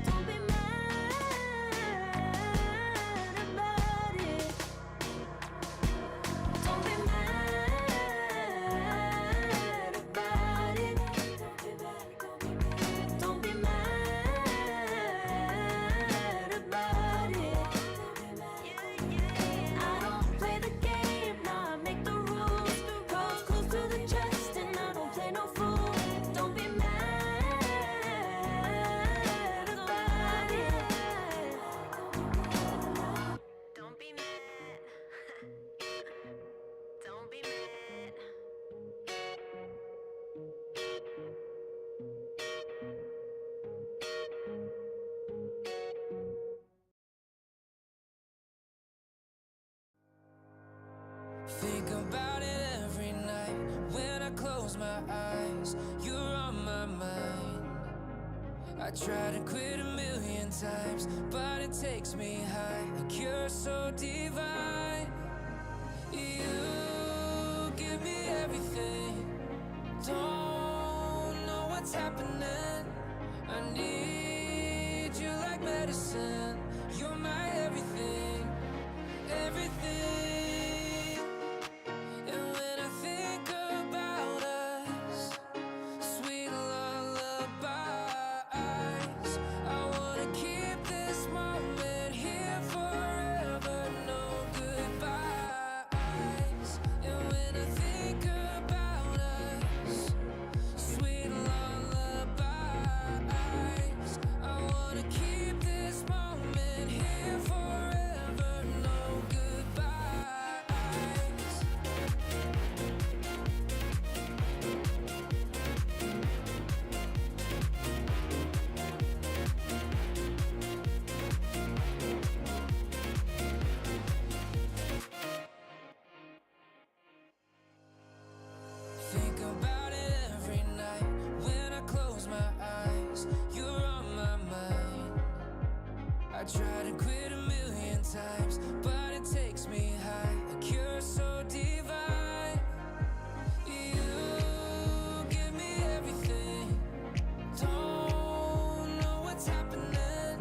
Don't be mad about it. Don't be mad about it. Don't be mad about it. I don't play the game, nah, I make the rules. Close to my eyes, you're on my mind. I try to quit a million times, but it takes me high, like you're so divine. You give me everything, don't know what's happening. I need you like medicine, you're my everything, everything. And when I think about us, sweet lullabies, I wanna keep this moment here forever, no goodbyes. And when I think about us, sweet lullabies, I wanna keep this moment here forever, no goodbyes. Think about it every night when I close my eyes. You're on my mind. I try to quit a million times, but it takes me high, like you're so divine. You give me everything, don't know what's happening.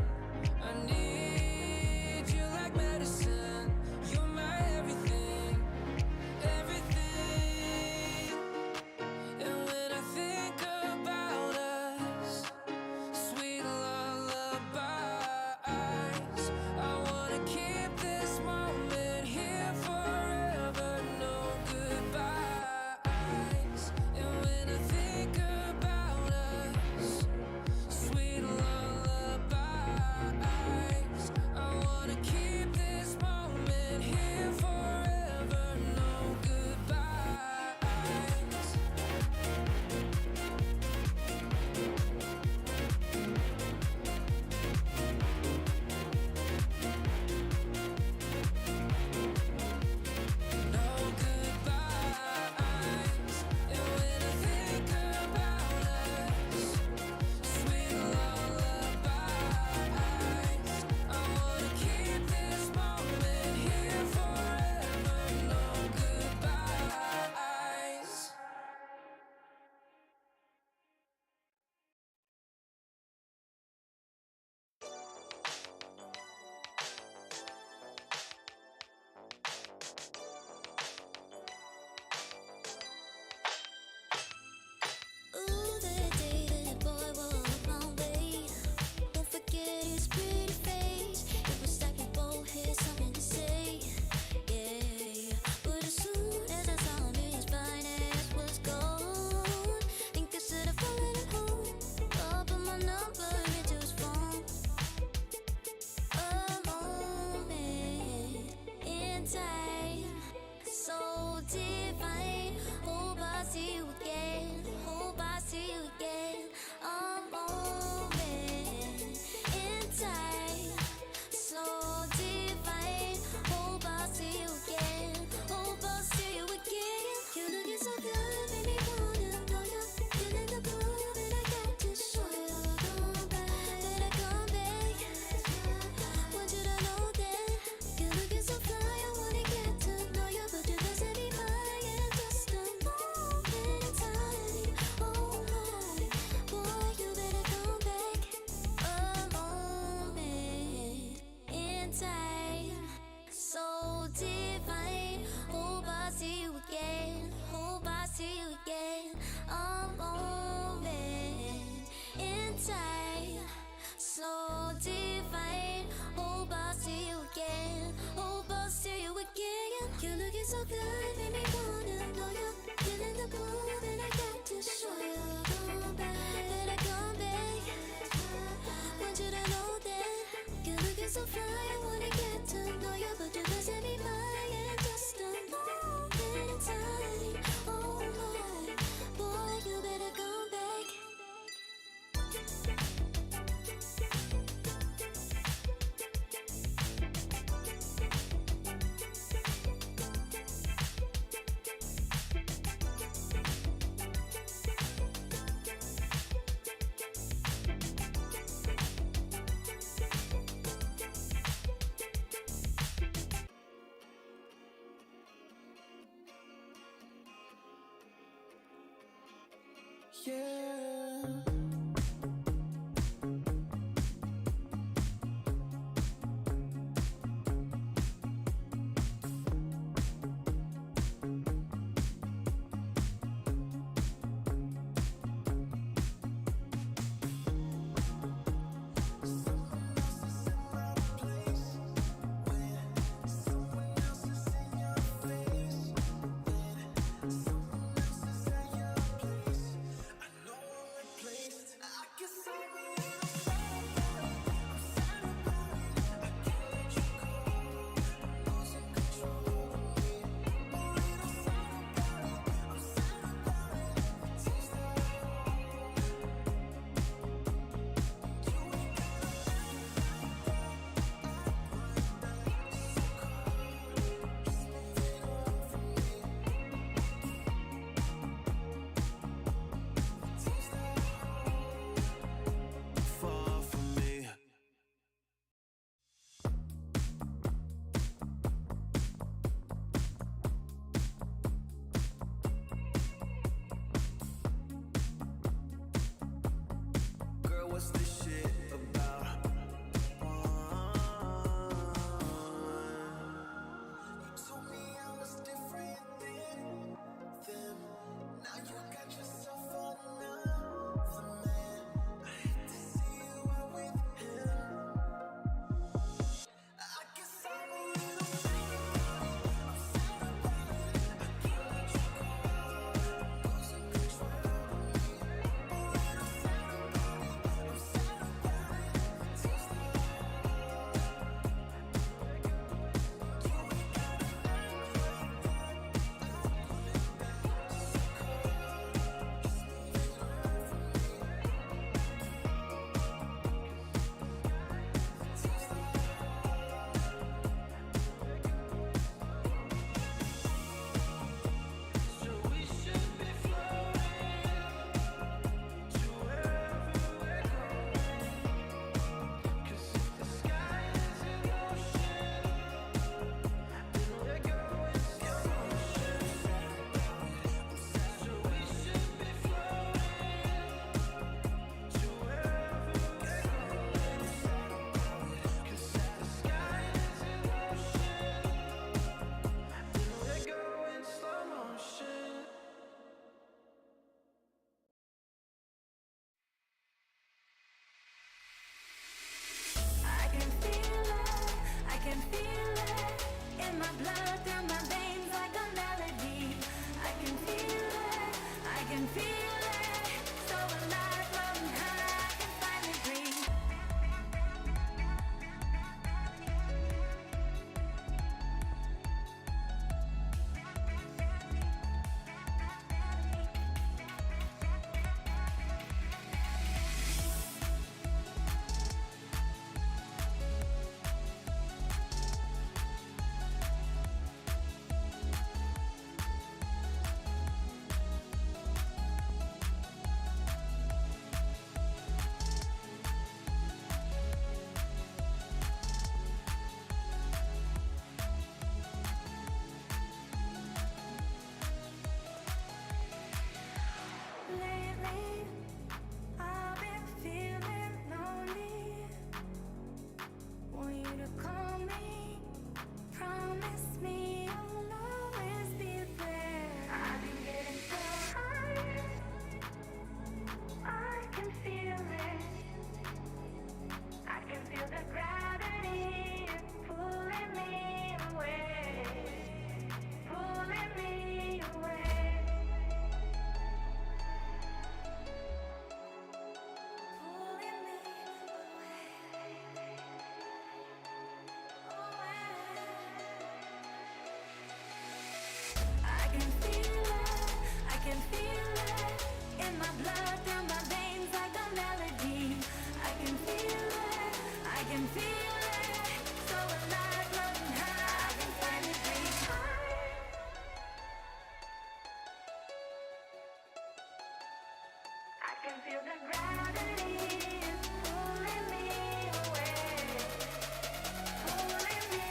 I need you like medicine, you're my everything, everything. And when I think about us, sweet lullabies, I wanna keep this Yeah. Far from me. Girl, what's this shit about? You told me I was different than them. Now you got yourself another man. I hate to see you out with him. I guess I'm a little sad about it. I can't let you go. Losing control of me. A little sad about it. I'm sad about it. Seems like you ain't gotta act like that. So we should be floating to wherever we're going. 'Cause if the sky is in motion, then we're going slow motion. So we should be floating to wherever we're going. 'Cause if the sky is in motion, then we're going slow motion. I can feel it, I can feel it in my blood, through my veins like a melody. I can feel it, I can feel it, so alive, floating high, I can finally breathe. Lately, I've been feeling lonely. Want you to call me, promise me you'll always be there. I've been getting so high, I can feel it. I can feel the gravity pulling me away, pulling me away. Pulling me I can feel it, I can feel it in my blood, through my veins like a melody. I can feel it, I can feel it, so alive, floating high, I can finally breathe. I can feel the gravity pulling me away, pulling me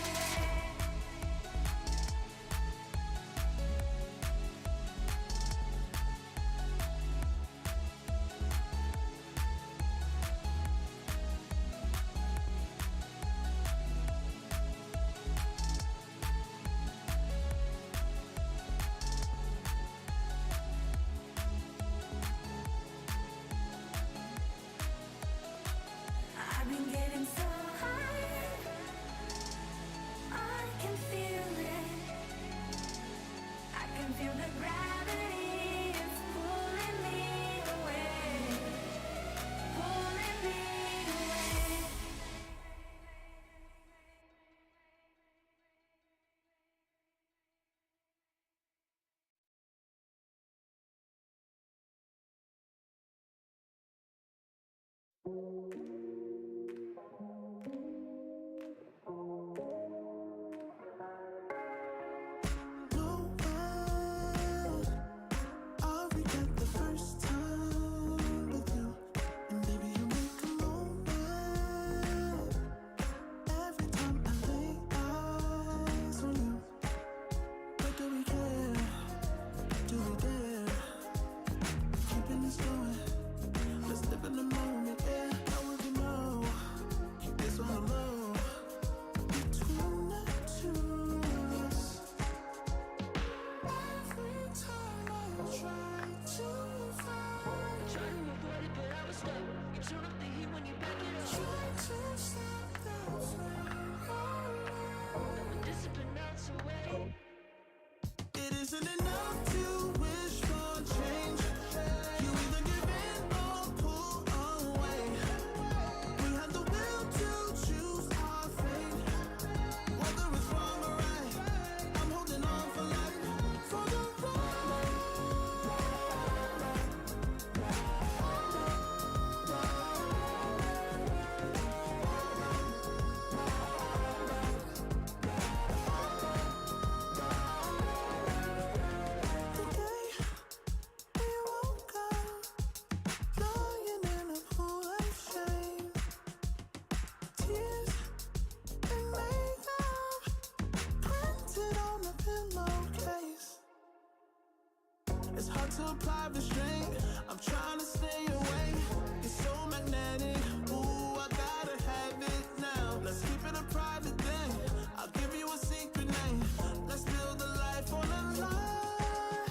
away. No way I'll forget the first time with you. And baby, you make a moment every time I lay eyes on you. But do we care? Do we dare? Keeping this going. Let's live in the moment, yeah. Now we can know it's on the low between the two of us. Every time I try to find, Try to avoid it, but I was stuck. You turn up the heat when you back it up. try to stop the flame. When discipline melts away. It isn't enough to wish for change. You either give in or pull away. We have the will to choose our fate. Whether it's wrong or right, I'm holding on for life, for the ride. The day we woke up, lying in a pool of shame, tears and makeup printed on the pillowcase. It's hard to apply restraint. I'm trying to stay away. It's so magnetic. Ooh, I gotta have it now. Let's keep it a private thing. I'll give you a secret name. Let's build a life on a lie.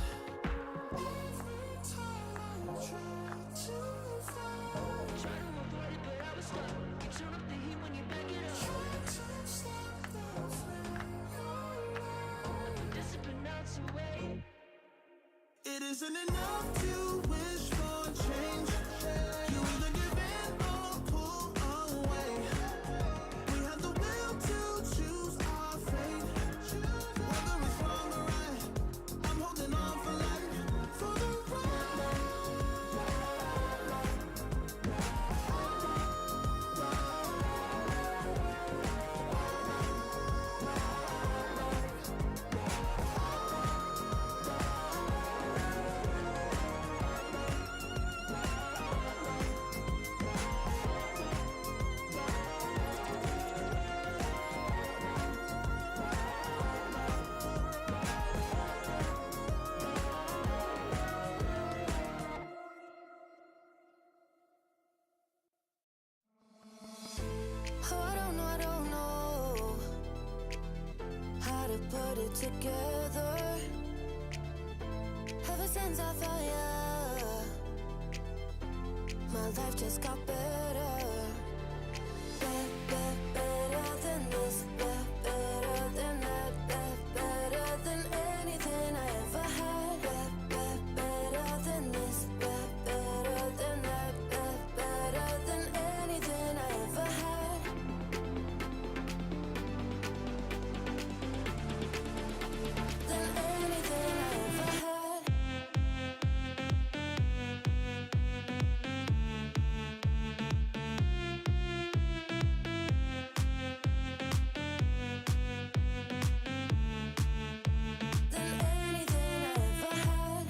Every time I try to find, Try to avoid it, but I was stuck. You turn up the heat when you back it up. try to stop the flame. When discipline melts away. It isn't enough to wish for change. You either give in or pull away. We have the will to choose our fate. Whether it's wrong or right, I'm holding on for life, for the ride. Oh, I don't know how to put it together. Ever since I found ya, my life just got better. Better than this, better than that, better than anything I ever had. Better than this, better than that, better than anything I ever had. Than anything I ever had. Than anything I ever had.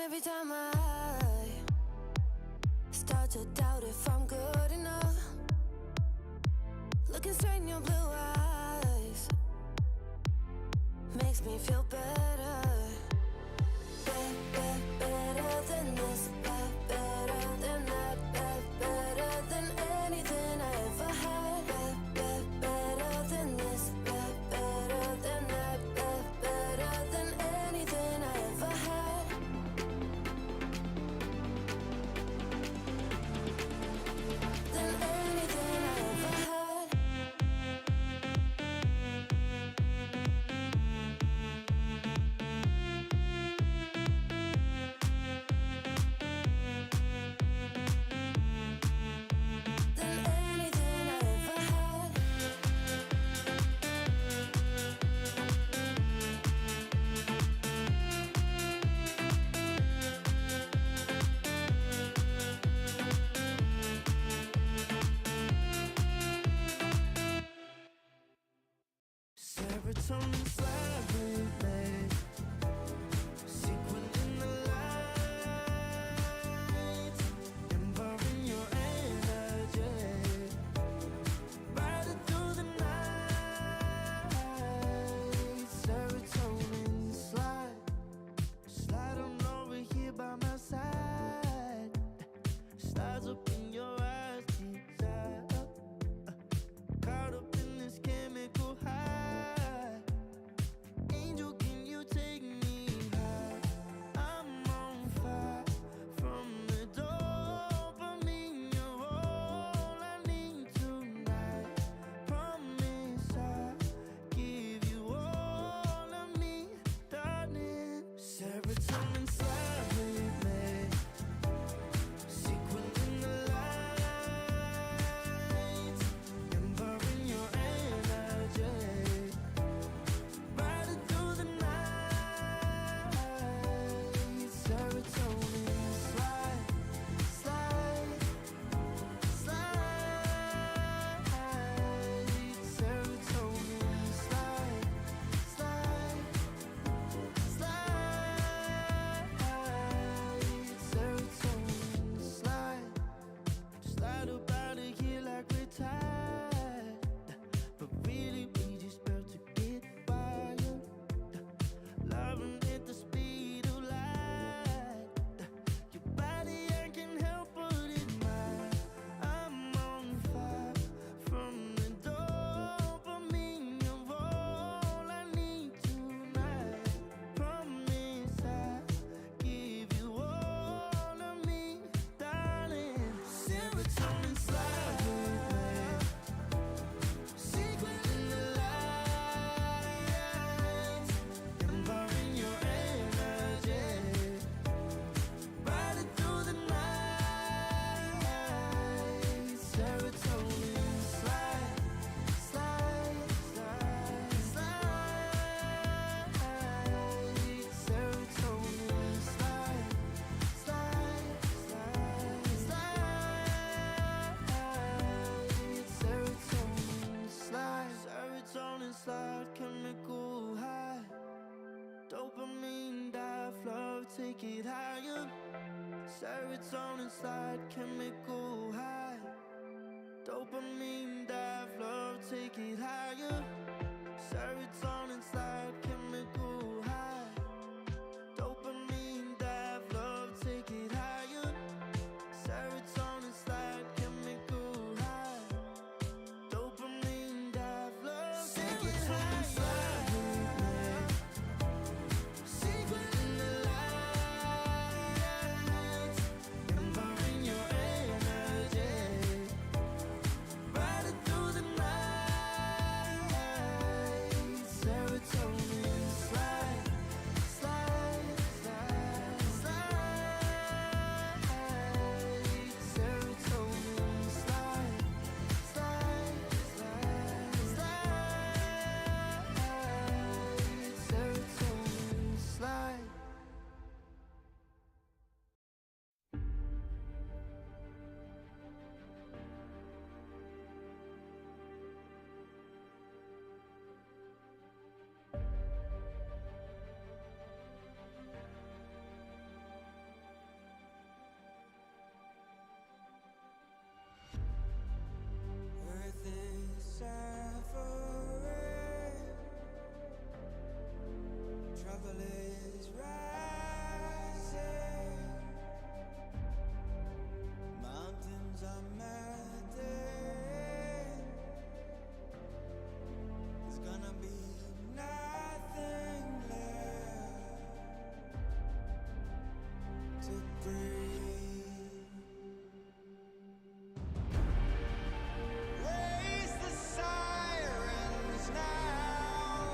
Every time I start to doubt if I'm good enough, looking straight in your blue eyes makes me feel better. Better than this, better than that, better than anything I ever had. Better than this, better than that, better than anything I ever had. Than anything I ever had. serotonin slide with me. Sequin in the lights, empowering your energy. Riding through the night, serotonin slide. Slide on over here by my side. Stars up in your eyes, desire. Caught up in this chemical high. Angel, can you take me high? I'm on fire from the dopamine. You're all I need tonight. Promise I'll give you all of me, darling. Serotonin slide with me. Sequin in the lights, empowering your energy. Riding through the night, serotonin slide, slide, slide. Serotonin slide, slide, slide. Serotonin slide. Slide up out of here like we're tired, but really we just about to get wild. Loving at the speed of light. Your body, I can help but admire. I'm on fire from the dopamine. You're all I need tonight. Promise I'll give you all of me, darling. Serotonin slide with me. Sequin in the lights, empowering your energy. Riding through the night, serotonin slide, slide, slide, slide. Serotonin slide, slide, slide, slide. Serotonin slide, serotonin slide, chemical high. Dopamine dive, love, take it higher. Serotonin slide, chemical high. Dopamine dive, love, take it higher. Serotonin slide, chemical high. Dopamine dive, love, take it higher. Serotonin slide, chemical high. Dopamine dive, love, take it higher. Sequin in the lights, empowering your energy. Riding through the night, serotonin slide, slide, slide, slide. Serotonin slide, slide, slide, slide. Serotonin slide. Earth is suffering, trouble is rising, mountains are melting. There's gonna be nothing left to breathe. Raise the sirens now.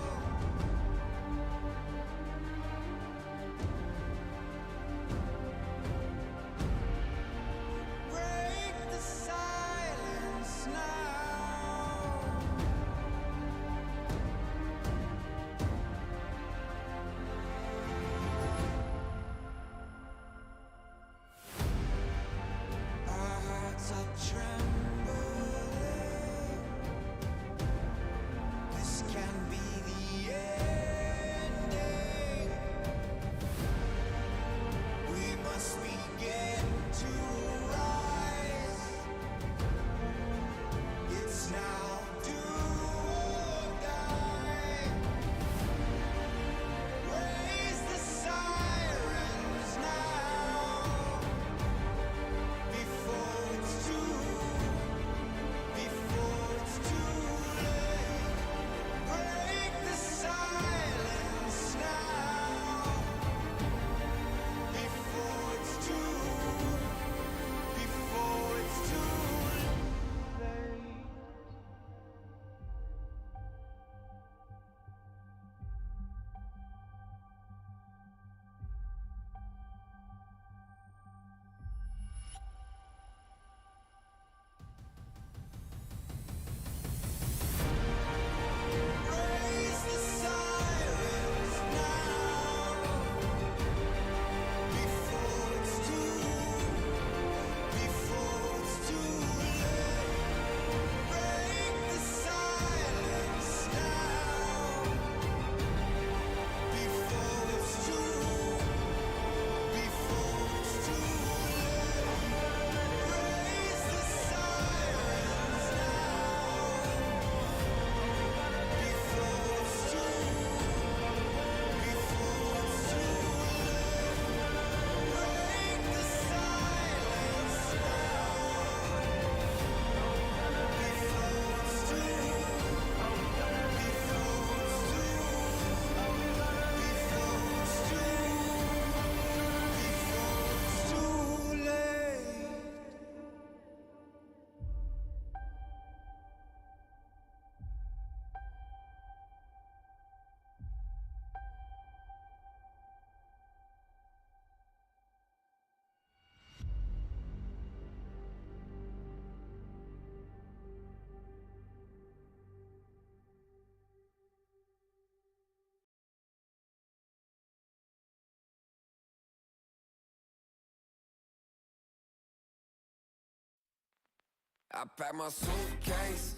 I pack my suitcase,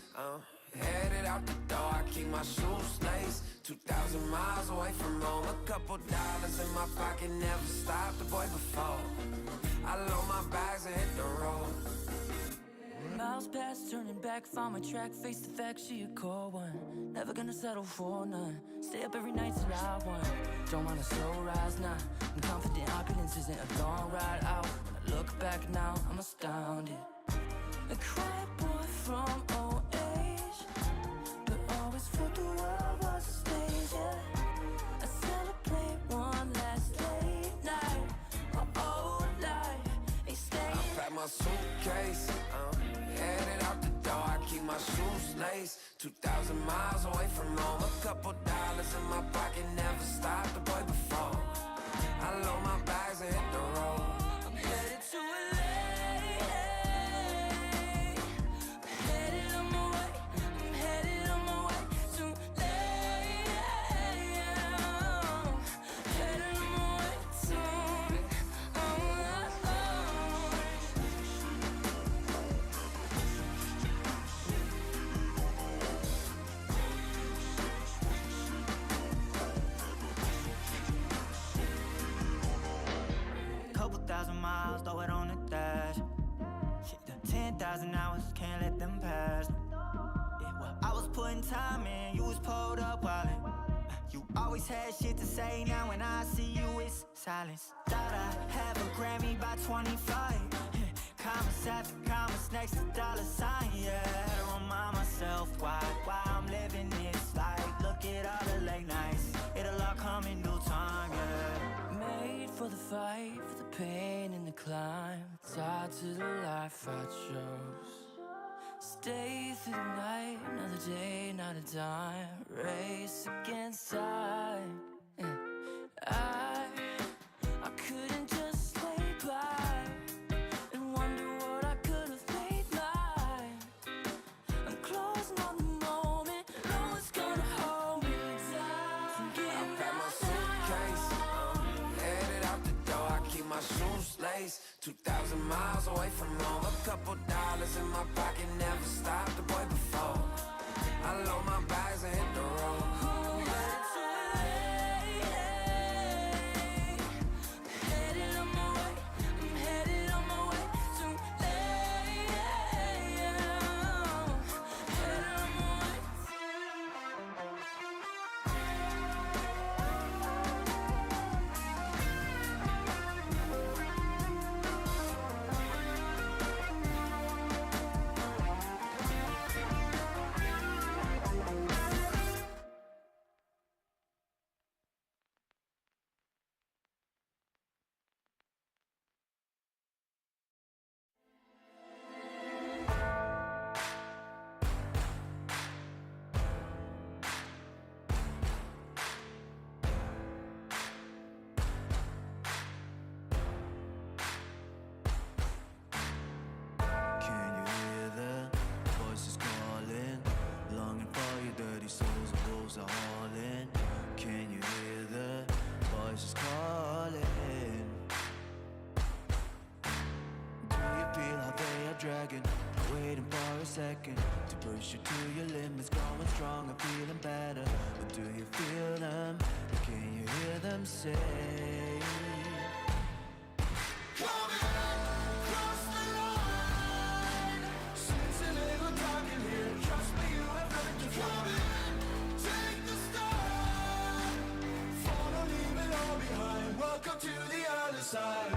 headed out the door. I keep my shoes laced. 2,000 miles away from home. A couple dollars in my pocket, never stopped the boy before. I load my bags and hit the road. Miles past, turning back, found my track, face the fact she a cold one. Never gonna settle for none. Stay up every night till I won. Don't want a slow rise now. I'm confident opulence isn't a long ride out. When I look back now, I'm astounded. A quiet boy from old age, but always thought the world was a stage, yeah. I celebrate one last late night. My old life ain't staying. I pack my suitcase, headed out the door. I keep my shoes laced. 2,000 miles away from home. A couple dollars in my pocket, never stopped the boy before. I load my bags and hit the road. I'm headed to LA. I'm headed on my way. I'm headed on my way to LA. Headed on my way soon. Couple thousand miles, throw it on the dash. Shit, 10,000 hours, can't let them pass. Yeah, well, I was putting time in, you was pulled up wildin'. You always had shit to say, now when I see you, it's silence. Thought I'd have a Grammy by 25. Commas after commas next to dollar sign, yeah. Had to remind myself why I'm living this life. Look at all the late nights, it'll all come in due time, yeah. Made for the fight, for the pain and the climb. Tied to the life I chose. Stay through the night, another day, not a dime. Race against time. Yeah. I couldn't just lay by and wonder what I could have made mine. I'm closing on the moment, no one's gonna hold me down. I pack my suitcase, headed out the door. I keep my shoes laced. 2,000 miles away from home. A couple dollars in my pocket, never stopped the boy before. I load my bags and hit the road. Headed on my way. I'm headed on my way to LA. Headed on my way. Can you hear the voices calling? Longing for your dirty souls, the wolves are hauling. Can you hear the voices calling? Do you feel how they are dragging? Waiting for a second to push you to your limits, going strong and feeling better. But do you feel them? Can you hear them say? Welcome to the other side.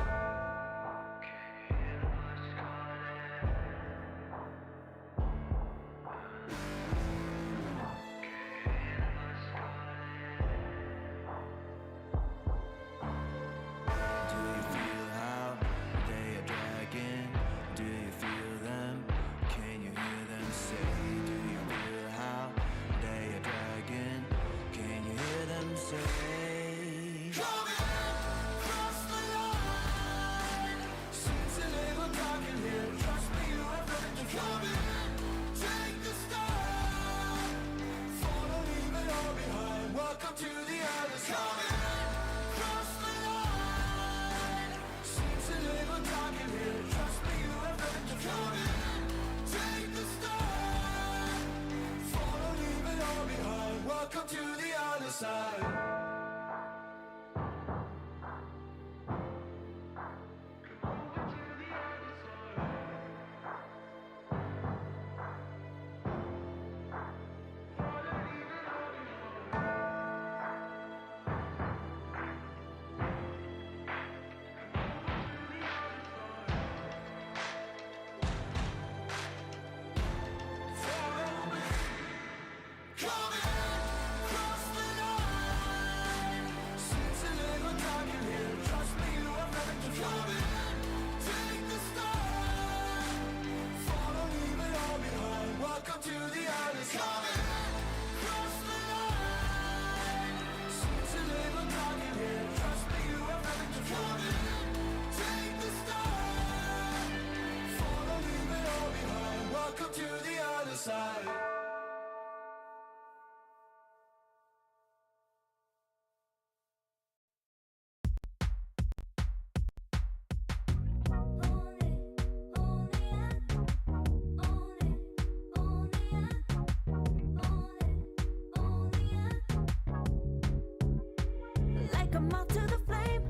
come out to the flame.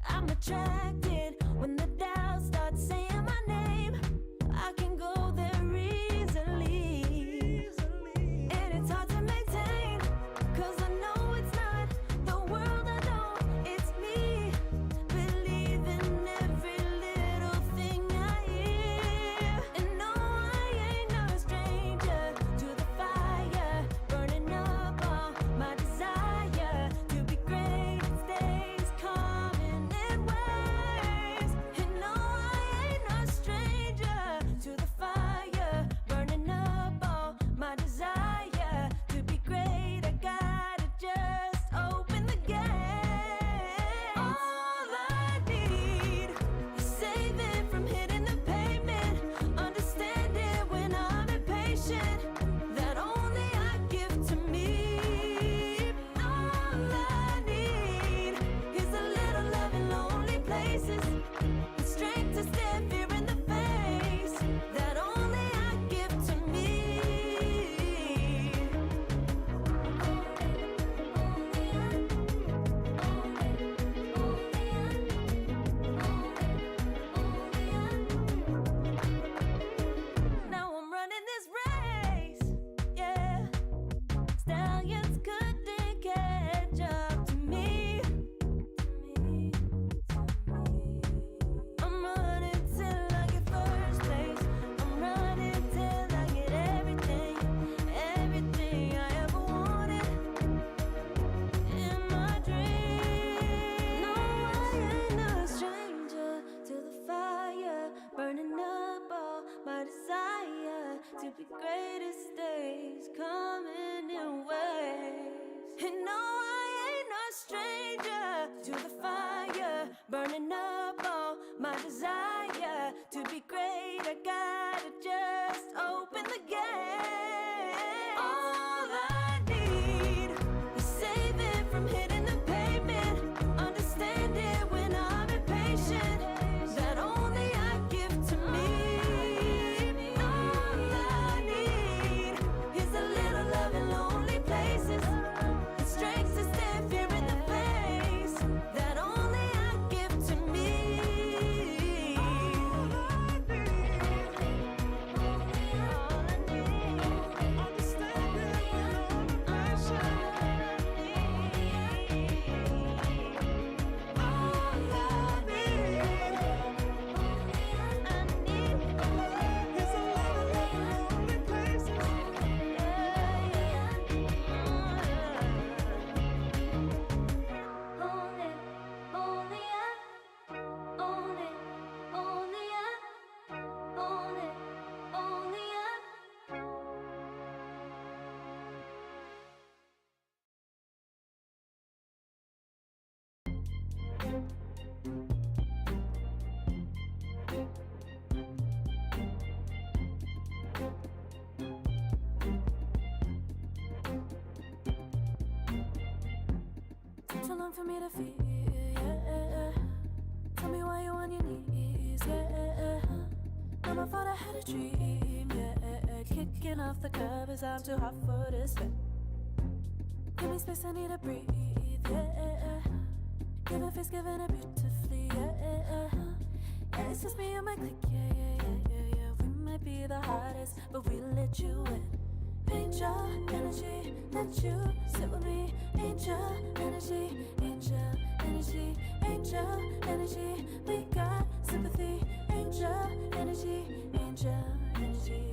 I'm attracted when the doubts start saying my name. I can go there easily, and it's hard to maintain, 'cause I know it's not the world I know, it's me. Believe in every little thing I hear, and no, I ain't no stranger to the fire, burning up all my desire to be great. It stays coming in waves, and no, I ain't no stranger to the fire, burning up all my desire to be great. I gotta just open the gate. All I need is saving from hitting the pavement, understanding when I'm impatient, that only I give to me. All I need is a little love in lonely places, the strength to stare fear in the face, that only I give to me. Now I'm running this race, yeah. Stallions couldn't catch up to me. I'm running till I get first place. I'm running till I get everything, everything I ever wanted in my dream. No, I ain't no stranger to the fire, burning up all my desire to be greatest days coming in waves. And no, I ain't no stranger to the fire, burning up all my desire to be great. I gotta just open the gate. All I need is saving from hitting the pavement, understanding when I'm impatient, that only I give to me. All I need is a little love in lonely places, the strength to stand fear in the face, that only I give to me. All I Took too long for me to feel, yeah. Tell me why you on your knees, yeah. Not my fault, I had a dream, yeah. Kicking off the covers, I'm too hot for this bed. Give me space, I need to breathe, yeah. Give a face, giving it beautifully, yeah. Yeah, it's just me and my clique, yeah. We might be the hottest, but we let you in. Angel energy, let you sit with me. Angel energy, angel energy, angel energy. We got sympathy. Angel energy, angel energy.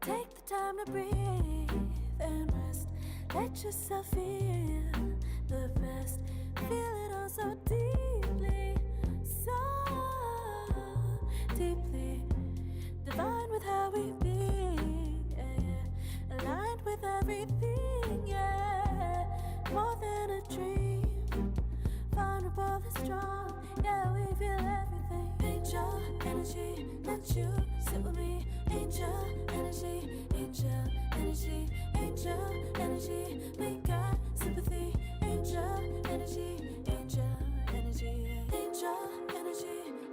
Take the time to breathe and rest. Let yourself feel the best. Feel it all so deeply, so deeply. Divine with how we be, yeah. Aligned with everything, yeah. More than a dream. Vulnerable and strong, yeah. We feel everything. Angel energy, let you sit with me. Angel energy, angel energy, angel energy. We got sympathy. Angel energy, angel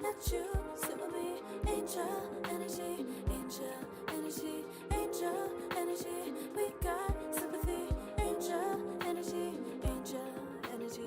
let you sit with me. Angel energy, angel energy, angel energy. We got sympathy. Angel energy, angel energy.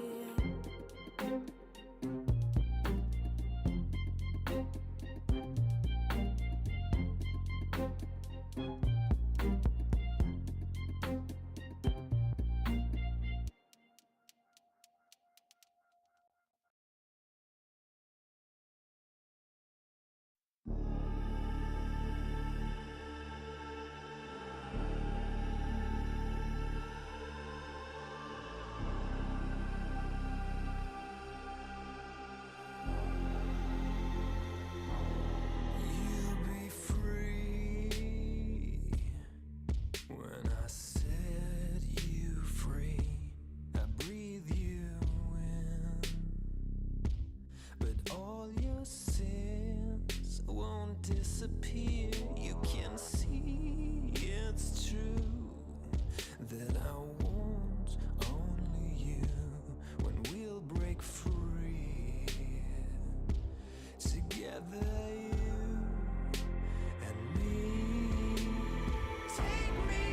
You'll be free when I set you free. I breathe you in, but all your sins won't disappear. You can see it's true that I want only you when we'll break free. Together, you and me. Take me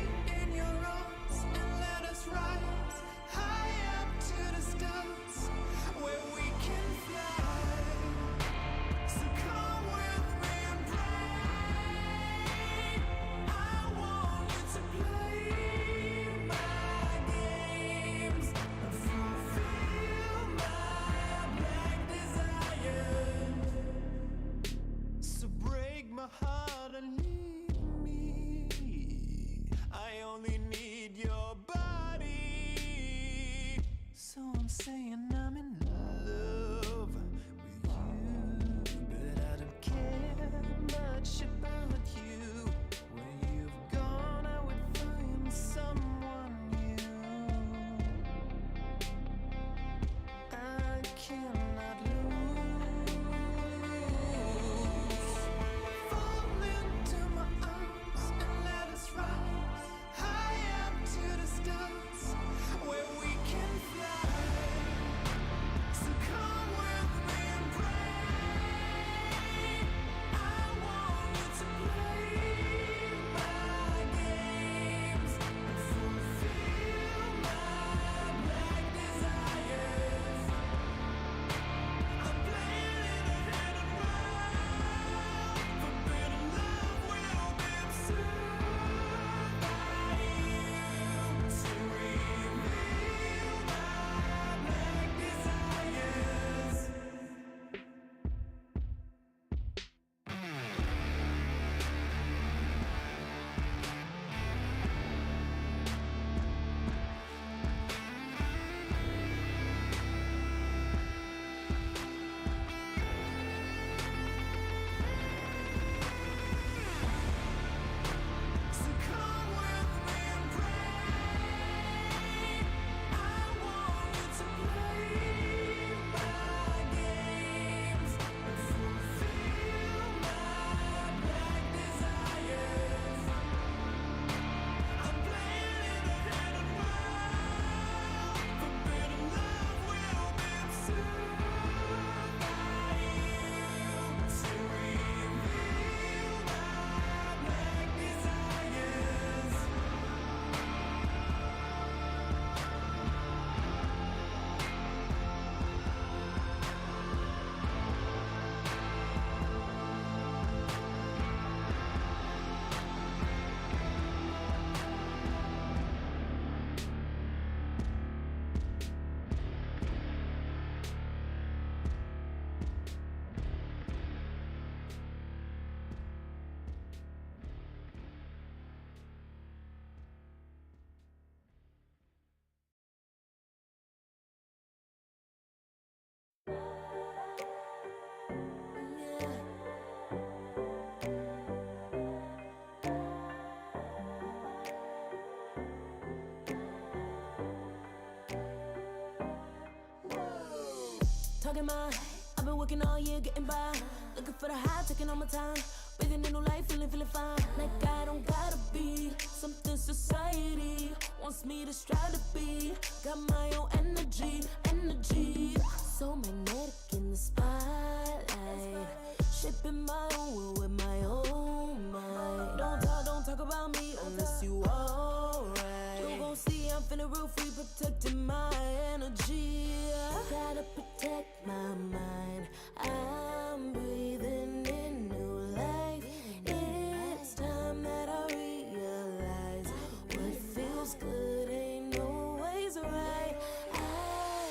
in your arms and let us rise high up to the stars where we can fly. So come with me and pray. I want you to play my games and fulfill my black desires. So break my heart and leave me. I only need your body. So I'm saying I'm in love with you, but I don't care much about you. Where you've gone, I would find someone new. I cannot lose. Fall into my arms and let us rise high up to the stars where we can fly. So come with me and pray. I want you to play my games and fulfill my black desires. I'm playing in a hidden world. Forbidden love will be observed by you to reveal my black desires. So come with me and pray. I want you to play my games and fulfill my black desires. I'm playing in a hidden world. Forbidden love will be observed by you to reveal my black desires. Talking my, I've been working all year getting by. Looking for the high, taking all my time. Breathing in new life, feeling fine. Like I don't gotta be something society wants me to strive to be. Got my own energy. So magnetic in the spotlight. Sipping my own will with my own mind. Don't talk about me unless you alright. You gon' see I'm finna real free, protecting my energy. Gotta protect my mind. I'm breathing in new life. It's time that I realize what feels good ain't always right. I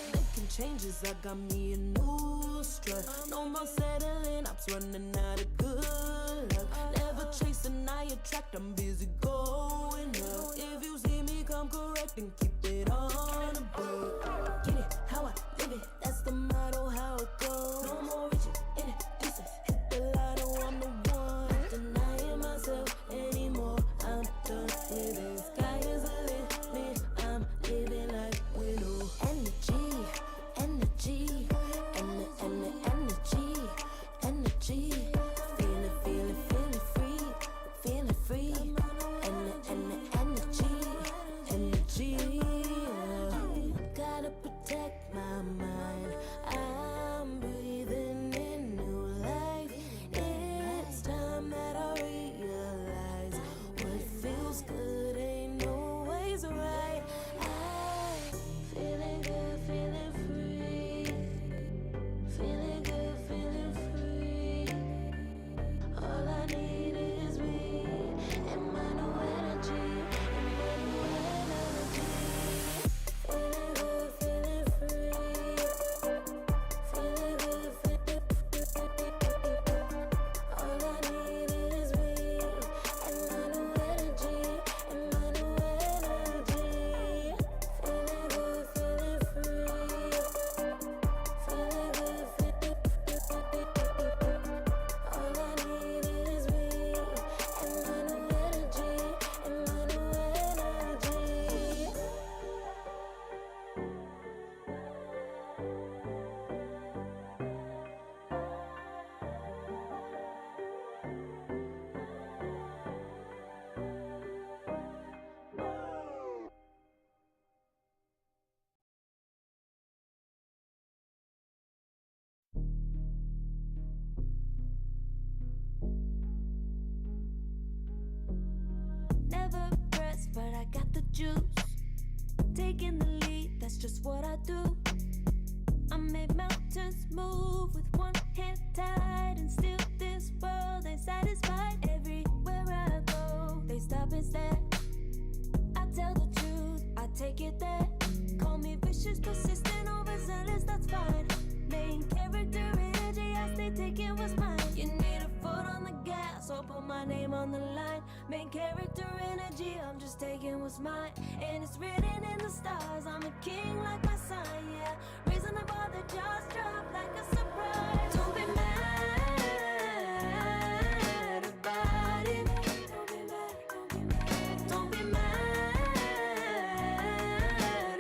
making changes, I got me a new strut. No more settling, I'm running out of good luck. Never chasing, I attract, I'm busy going up. If you see me, come correct and keep it on the book. Get it how I live it, that's the motto, how it goes. No more reaching in it, distance, hit the lotto, I'm the one. Not denying myself anymore, I'm done with it. Sky is the limit, I'm living like widow. Energy, energy, energy, energy. Feeling free, energy. Gotta protect my mind. I'm breathing in new life. It's time that I realize what feels good ain't always right. I'm feeling good, feeling free. Feeling good, feeling free. All I need is me and my new energy, and my new energy. Feeling good, feeling free. Feeling good, feeling free. All I need is me and my new energy, and my new energy. Feeling good, feeling free. Feeling good, feeling free. All I need is me and my new energy, and my new energy. Never pressed, but I got the juice. Taking the lead, that's just what I do. I made mountains move with one hand tied, and still this world ain't satisfied. Everywhere I go, they stop and stare. I tell the truth, I take it there. Call me vicious, persistent, overzealous, that's fine. Main character energy, I stay taking what's mine. You need a foot on the gas, or put my name on the line. Main character energy, I'm just taking what's mine. And it's written in the stars, I'm a king like my sign, yeah. Reason to bother, just drop like a surprise. Don't be mad about it. Don't be mad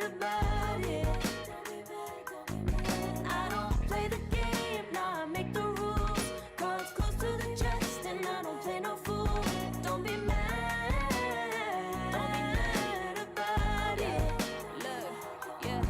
about it. I don't play the game, nah, I make the rules. Cards close to the chest, and I don't play no fool. Don't be mad about it. Look, yeah,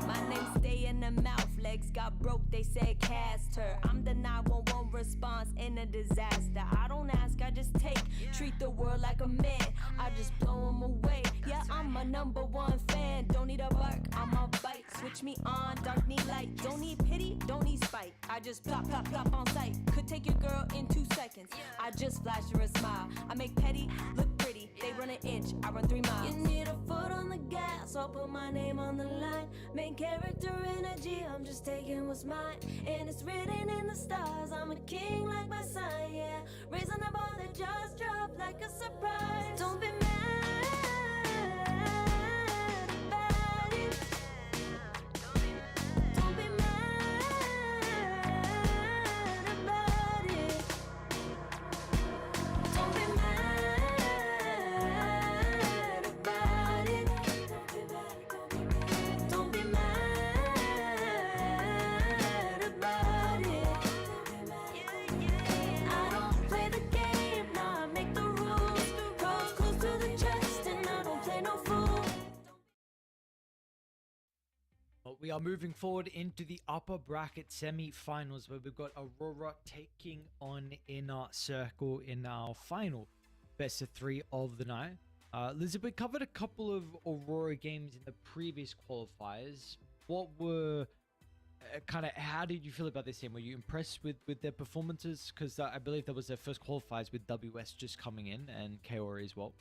my name stay in the mouth. Legs got broke, they said cast her. I'm the 911 response in a disaster. I don't ask, I just take. Treat the world like a man, I just blow them away. Yeah, I'm a #1 fan. Don't need a bark, I'm a bite. Switch me on, dark need light. Don't need pity, don't need spite. I just plop, plop, plop on sight. Could take your girl in 2 seconds. I just flash her a smile. I make petty look pretty. They run an inch, I run 3 miles. You need a foot on the gas, I'll put my name on the line. Main character energy, I'm just taking what's mine. And it's written in the stars, I'm a king like my sign, yeah. Reason to bother, just drop like a surprise. Don't be mad about it. Don't be mad about it. Don't be mad about it. Don't be mad about it. I don't play the game, nah, I make the rules. Close to the Well, we are moving forward into the upper bracket semi-finals where we've got Aurora taking on Inner Circle in our final best of 3 of the night. Lizard, we covered a couple of Aurora games in the previous qualifiers. What were how did you feel about this team? Were you impressed with their performances? Because I believe that was their first qualifiers with WS just coming in and Kaori as well.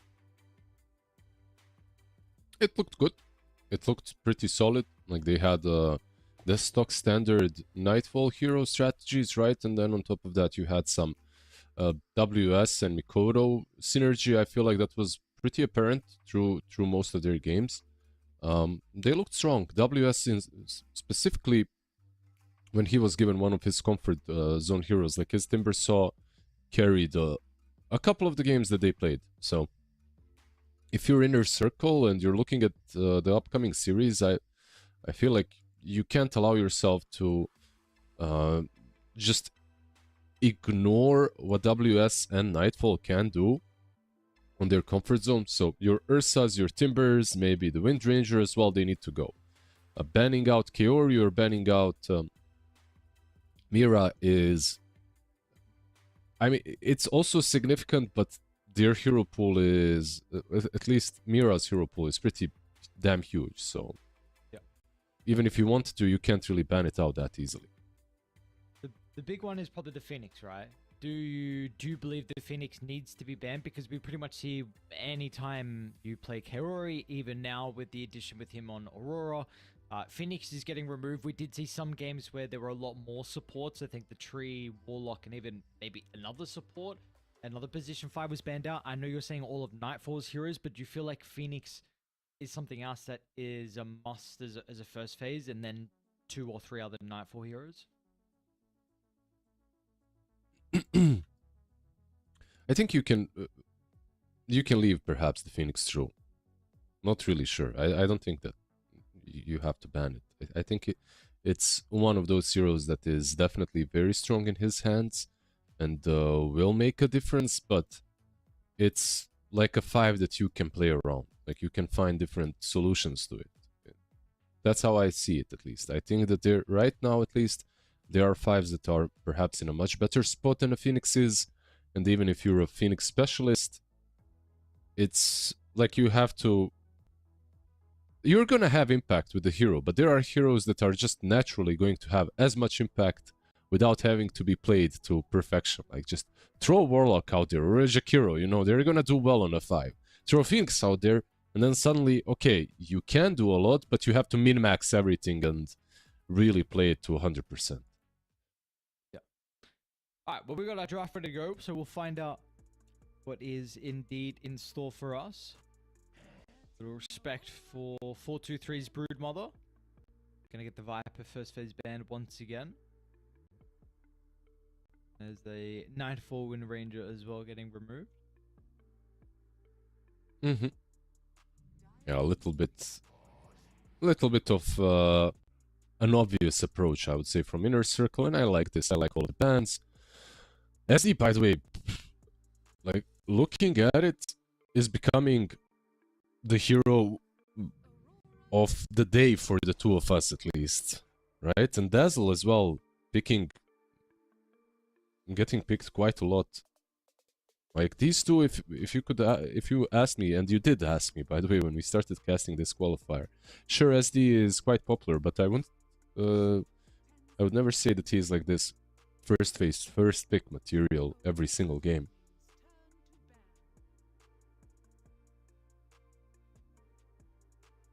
It looked good. It looked pretty solid. Like they had the stock standard Nightfall hero strategies, right? And then on top of that, you had some WS and Mikoto synergy. I feel like that was pretty apparent through most of their games. They looked strong. WS specifically when he was given one of his comfort zone heroes, like his Timbersaw carried a couple of the games that they played. So if you're Inner Circle and you're looking at the upcoming series, I feel like you can't allow yourself to just ignore what WS and Nightfall can do on their comfort zone. So your Ursas, your Timbers, maybe the Wind Ranger as well, they need to go. Banning out Kaori or banning out Mira is... I mean, it's also significant, but their hero pool is... at least Mira's hero pool is pretty damn huge, so... Yeah. Even if you want to, you can't really ban it out that easily. The big one is probably the Phoenix, right? Do you believe the Phoenix needs to be banned? Because we pretty much see anytime you play Kaori, even now with the addition with him on Aurora, Phoenix is getting removed. We did see some games where there were a lot more supports. I think the Tree, Warlock, and even maybe another support, another position 5 was banned out. I know you're saying all of Nightfall's heroes, but do you feel like Phoenix is something else that is a must as a first phase, and then 2 or 3 other Nightfall heroes? I think you can leave perhaps the Phoenix through. Not really sure. I don't think that you have to ban it. I think it's one of those heroes that is definitely very strong in his hands and will make a difference, but it's like a 5 that you can play around. Like you can find different solutions to it. That's how I see it, at least. I think that they're right now, at least, there are 5s that are perhaps in a much better spot than a Phoenix is. And even if you're a Phoenix specialist, it's like you have to... You're going to have impact with the hero, but there are heroes that are just naturally going to have as much impact without having to be played to perfection. Like just throw a Warlock out there or a Jakiro, you know, they're going to do well on a 5. Throw a Phoenix out there, and then suddenly, okay, you can do a lot, but you have to min-max everything and really play it to 100%. Alright, well, we got our draft ready to go, so we'll find out what is indeed in store for us. A little respect for 423's Broodmother. Gonna get the Viper first phase banned once again. There's the Nightfall Wind Ranger as well getting removed. Mm-hmm. Yeah, a little bit of an obvious approach, I would say, from Inner Circle, and I like this. I like all the bans. SD, by the way, like, looking at it, is becoming the hero of the day for the two of us, at least. Right? And Dazzle as well, getting picked quite a lot. Like, these two, if you asked me, and you did ask me, by the way, when we started casting this qualifier. Sure, SD is quite popular, but I would never say that he's like this first phase, first pick material every single game.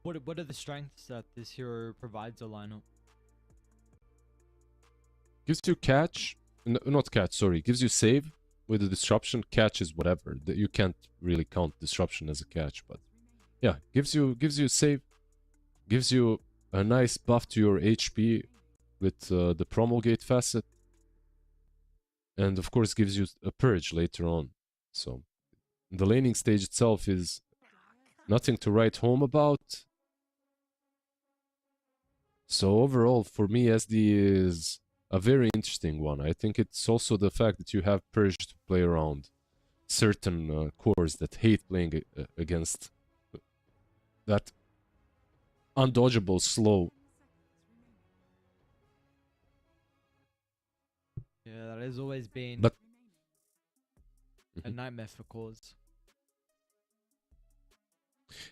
What are the strengths that this hero provides a lineup? Gives you catch, not catch, sorry, gives you save with the disruption. Catch is whatever. You can't really count disruption as a catch, but yeah, gives you save, gives you a nice buff to your HP with the promulgate facet. And of course gives you a purge later on. So the laning stage itself is nothing to write home about. So overall, for me, SD is a very interesting one. I think it's also the fact that you have purge to play around certain cores that hate playing against that undodgeable slow Yeah, that has always been But a nightmare for Cause.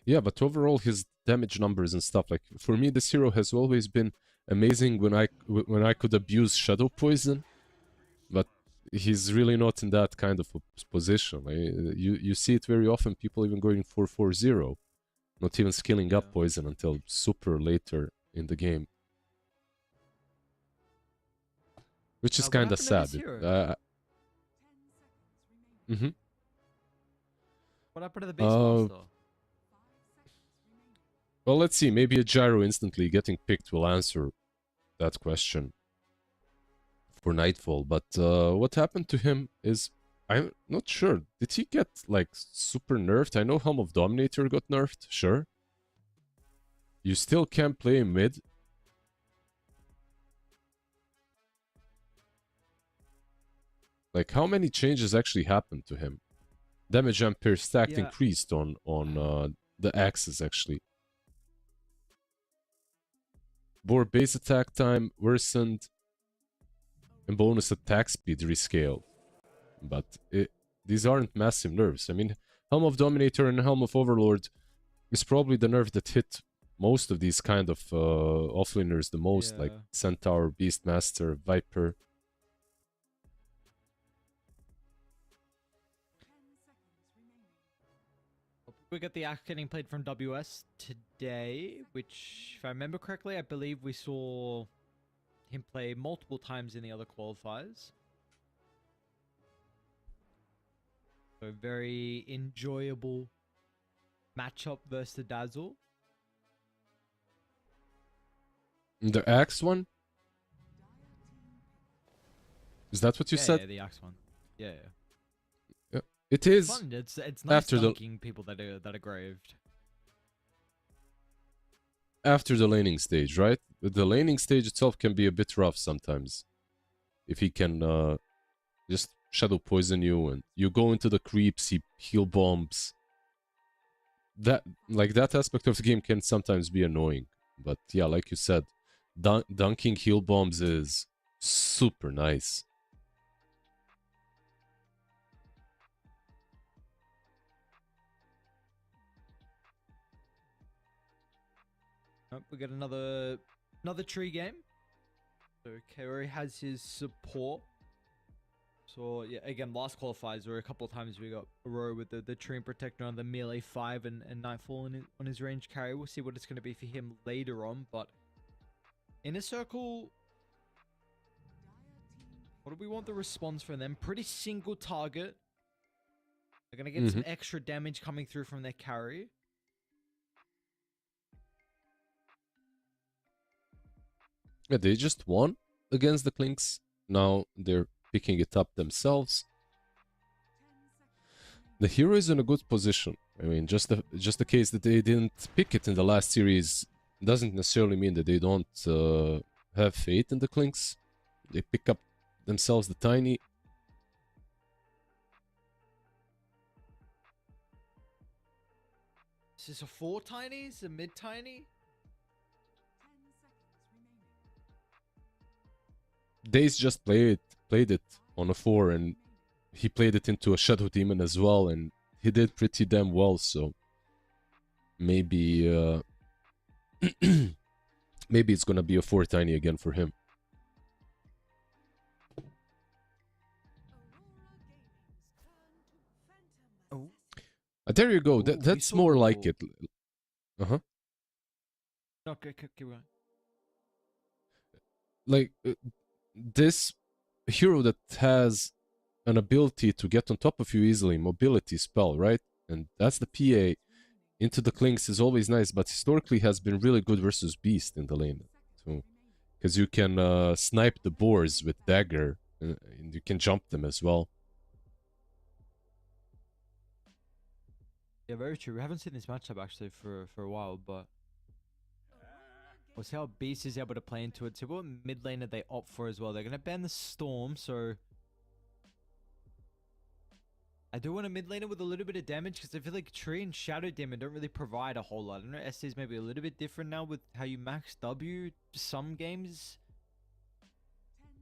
yeah, but overall his damage numbers and stuff, like for me this hero has always been amazing when I could abuse Shadow Poison, but he's really not in that kind of a position. You see it very often, people even going 4-4-0, not even skilling up Poison until super later in the game. Which is What kind of happened to this sad. hero? What happened to the Beastmaster? Well, let's see. Maybe a gyro instantly getting picked will answer that question for Nightfall. But what happened to him is, I'm not sure. Did he get like super nerfed? I know Helm of Dominator got nerfed, sure. You still can't play mid. Like, how many changes actually happened to him? Damage ampere stacked increased on the axes, actually. Bore base attack time worsened, and bonus attack speed rescaled. But these aren't massive nerfs. I mean, Helm of Dominator and Helm of Overlord is probably the nerf that hit most of these kind of offlaners the most, like Centaur, Beastmaster, Viper. We got the axe getting played from WS today, which, if I remember correctly, I believe we saw him play multiple times in the other qualifiers. So very enjoyable matchup versus the Dazzle. The axe one? Is that what you said? Yeah, the axe one. Yeah. It is. Fun. It's nice after dunking people that are graved. After the laning stage, right? The laning stage itself can be a bit rough sometimes. If he can just shadow poison you and you go into the creeps, he heal bombs. That aspect of the game can sometimes be annoying. But yeah, like you said, dunking heal bombs is super nice. We got another tree game. So Kaori has his support. So yeah, again, last qualifiers were a couple of times we got Aurora with the tree protector on the melee 5 and Nightfall on his range carry. We'll see what it's going to be for him later on. But Inner Circle, what do we want the response from them? Pretty single target. They're going to get some extra damage coming through from their carry. Yeah, they just won against the Clinks. Now they're picking it up themselves. The hero is in a good position. I mean, just the case that they didn't pick it in the last series doesn't necessarily mean that they don't have faith in the Clinks. They pick up themselves the Tiny. Is this a 4 Tiny? Is it a mid Tiny? Daze just played it on a 4, and he played it into a Shadow Demon as well, and he did pretty damn well, so maybe maybe it's gonna be a 4 Tiny again for him. Oh. There you go. That's more like it. Uh-huh. Okay, keep going. Like, this hero that has an ability to get on top of you easily, mobility spell, right? And that's the PA into the Clinks is always nice, but historically has been really good versus Beast in the lane. So, because you can snipe the boars with dagger, and you can jump them as well. Yeah, very true. We haven't seen this matchup actually for a while, but we'll see how Beast is able to play into it. So what mid laner they opt for as well. They're going to ban the Storm, so I do want a mid laner with a little bit of damage because I feel like Tree and Shadow Demon don't really provide a whole lot. I know SC's maybe a little bit different now with how you max W some games.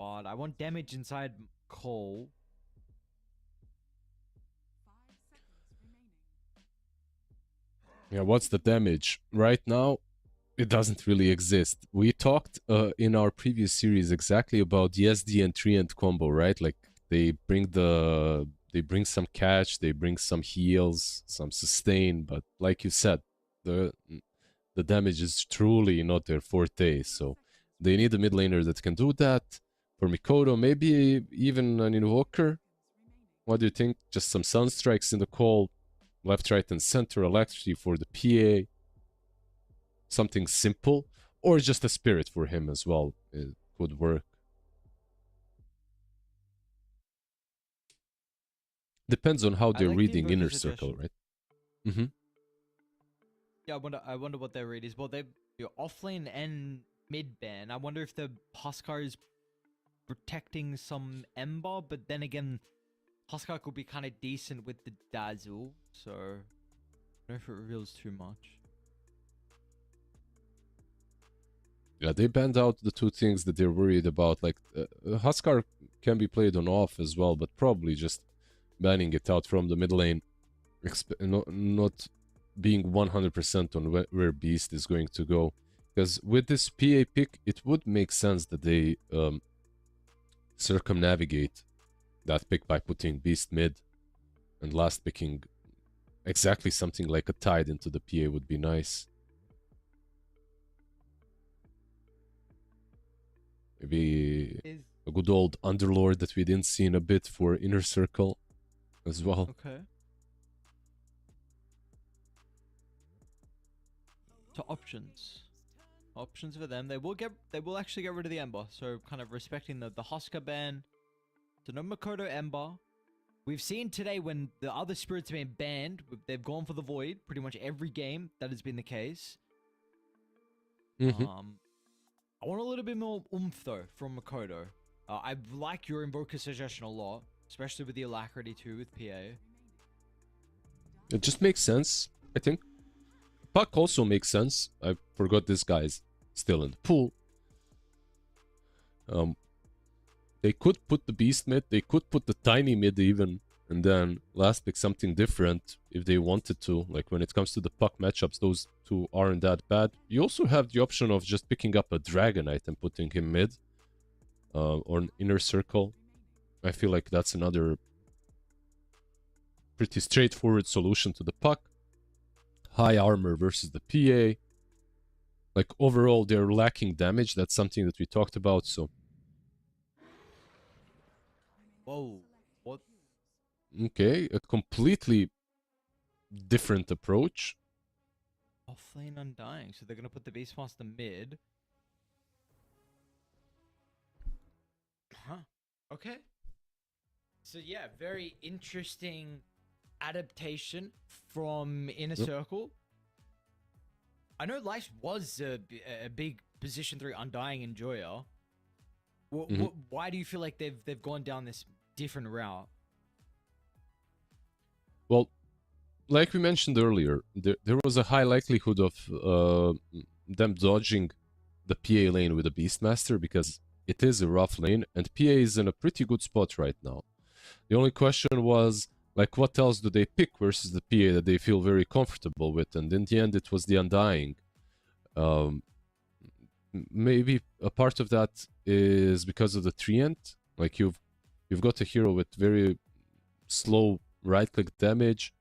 But I want damage inside Cole. 5 seconds remaining. Yeah, what's the damage? Right now, it doesn't really exist. We talked in our previous series exactly about the SD and Treant combo, right? Like they bring some catch, they bring some heals, some sustain, but like you said, the damage is truly not their forte, so they need a mid laner that can do that. For Mikoto, maybe even an Invoker. What do you think? Just some Sunstrikes in the call, left, right, and center, electricity for the PA. Something simple, or just a spirit for him as well. It would work. Depends on how they're like the reading Invoker Inner Circle, suggestion. right? Mm-hmm. Yeah, I wonder what their read is. Well, they're offlane and mid ban. I wonder if the Huskar is protecting some Ember, but then again, Huskar could be kind of decent with the Dazzle, so I don't know if it reveals too much. Yeah, they banned out the two things that they're worried about. Like, Huskar can be played on off as well, but probably just banning it out from the mid lane. Not being 100% on where Beast is going to go. Because with this PA pick, it would make sense that they circumnavigate that pick by putting Beast mid and last picking exactly something like a Tide into the PA would be nice. Maybe a good old Underlord that we didn't see in a bit for Inner Circle as well. Okay. So options for them. They will actually get rid of the Ember. So kind of respecting the Huskar ban. So no Makoto Ember. We've seen today when the other spirits have been banned, they've gone for the Void. Pretty much every game that has been the case. Mm-hmm. I want a little bit more oomph though from Makoto. I like your Invoker suggestion a lot, especially with the Alacrity too with PA. It just makes sense, I think. Puck also makes sense. I forgot this guy's still in the pool. They could put the Beast mid, they could put the Tiny mid even, and then last pick something different if they wanted to. Like when it comes to the Puck matchups, those two aren't that bad. You also have the option of just picking up a Dragonite and putting him mid or an Inner Circle. I feel like that's another pretty straightforward solution to the Puck. High armor versus the PA. Like overall, they're lacking damage. That's something that we talked about, so... Whoa, what? Okay, a completely different approach. Offlane Undying. So they're going to put the Beastmaster mid. Huh. Okay. So yeah, very interesting adaptation from Inner Circle. I know Lice was a big position 3 Undying enjoyer. Why do you feel like they've gone down this different route? Well, like we mentioned earlier, there was a high likelihood of them dodging the PA lane with a Beastmaster because it is a rough lane and PA is in a pretty good spot right now. The only question was, like, what else do they pick versus the PA that they feel very comfortable with? And in the end, it was the Undying. Maybe a part of that is because of the Treant. Like you've got a hero with very slow right-click damage,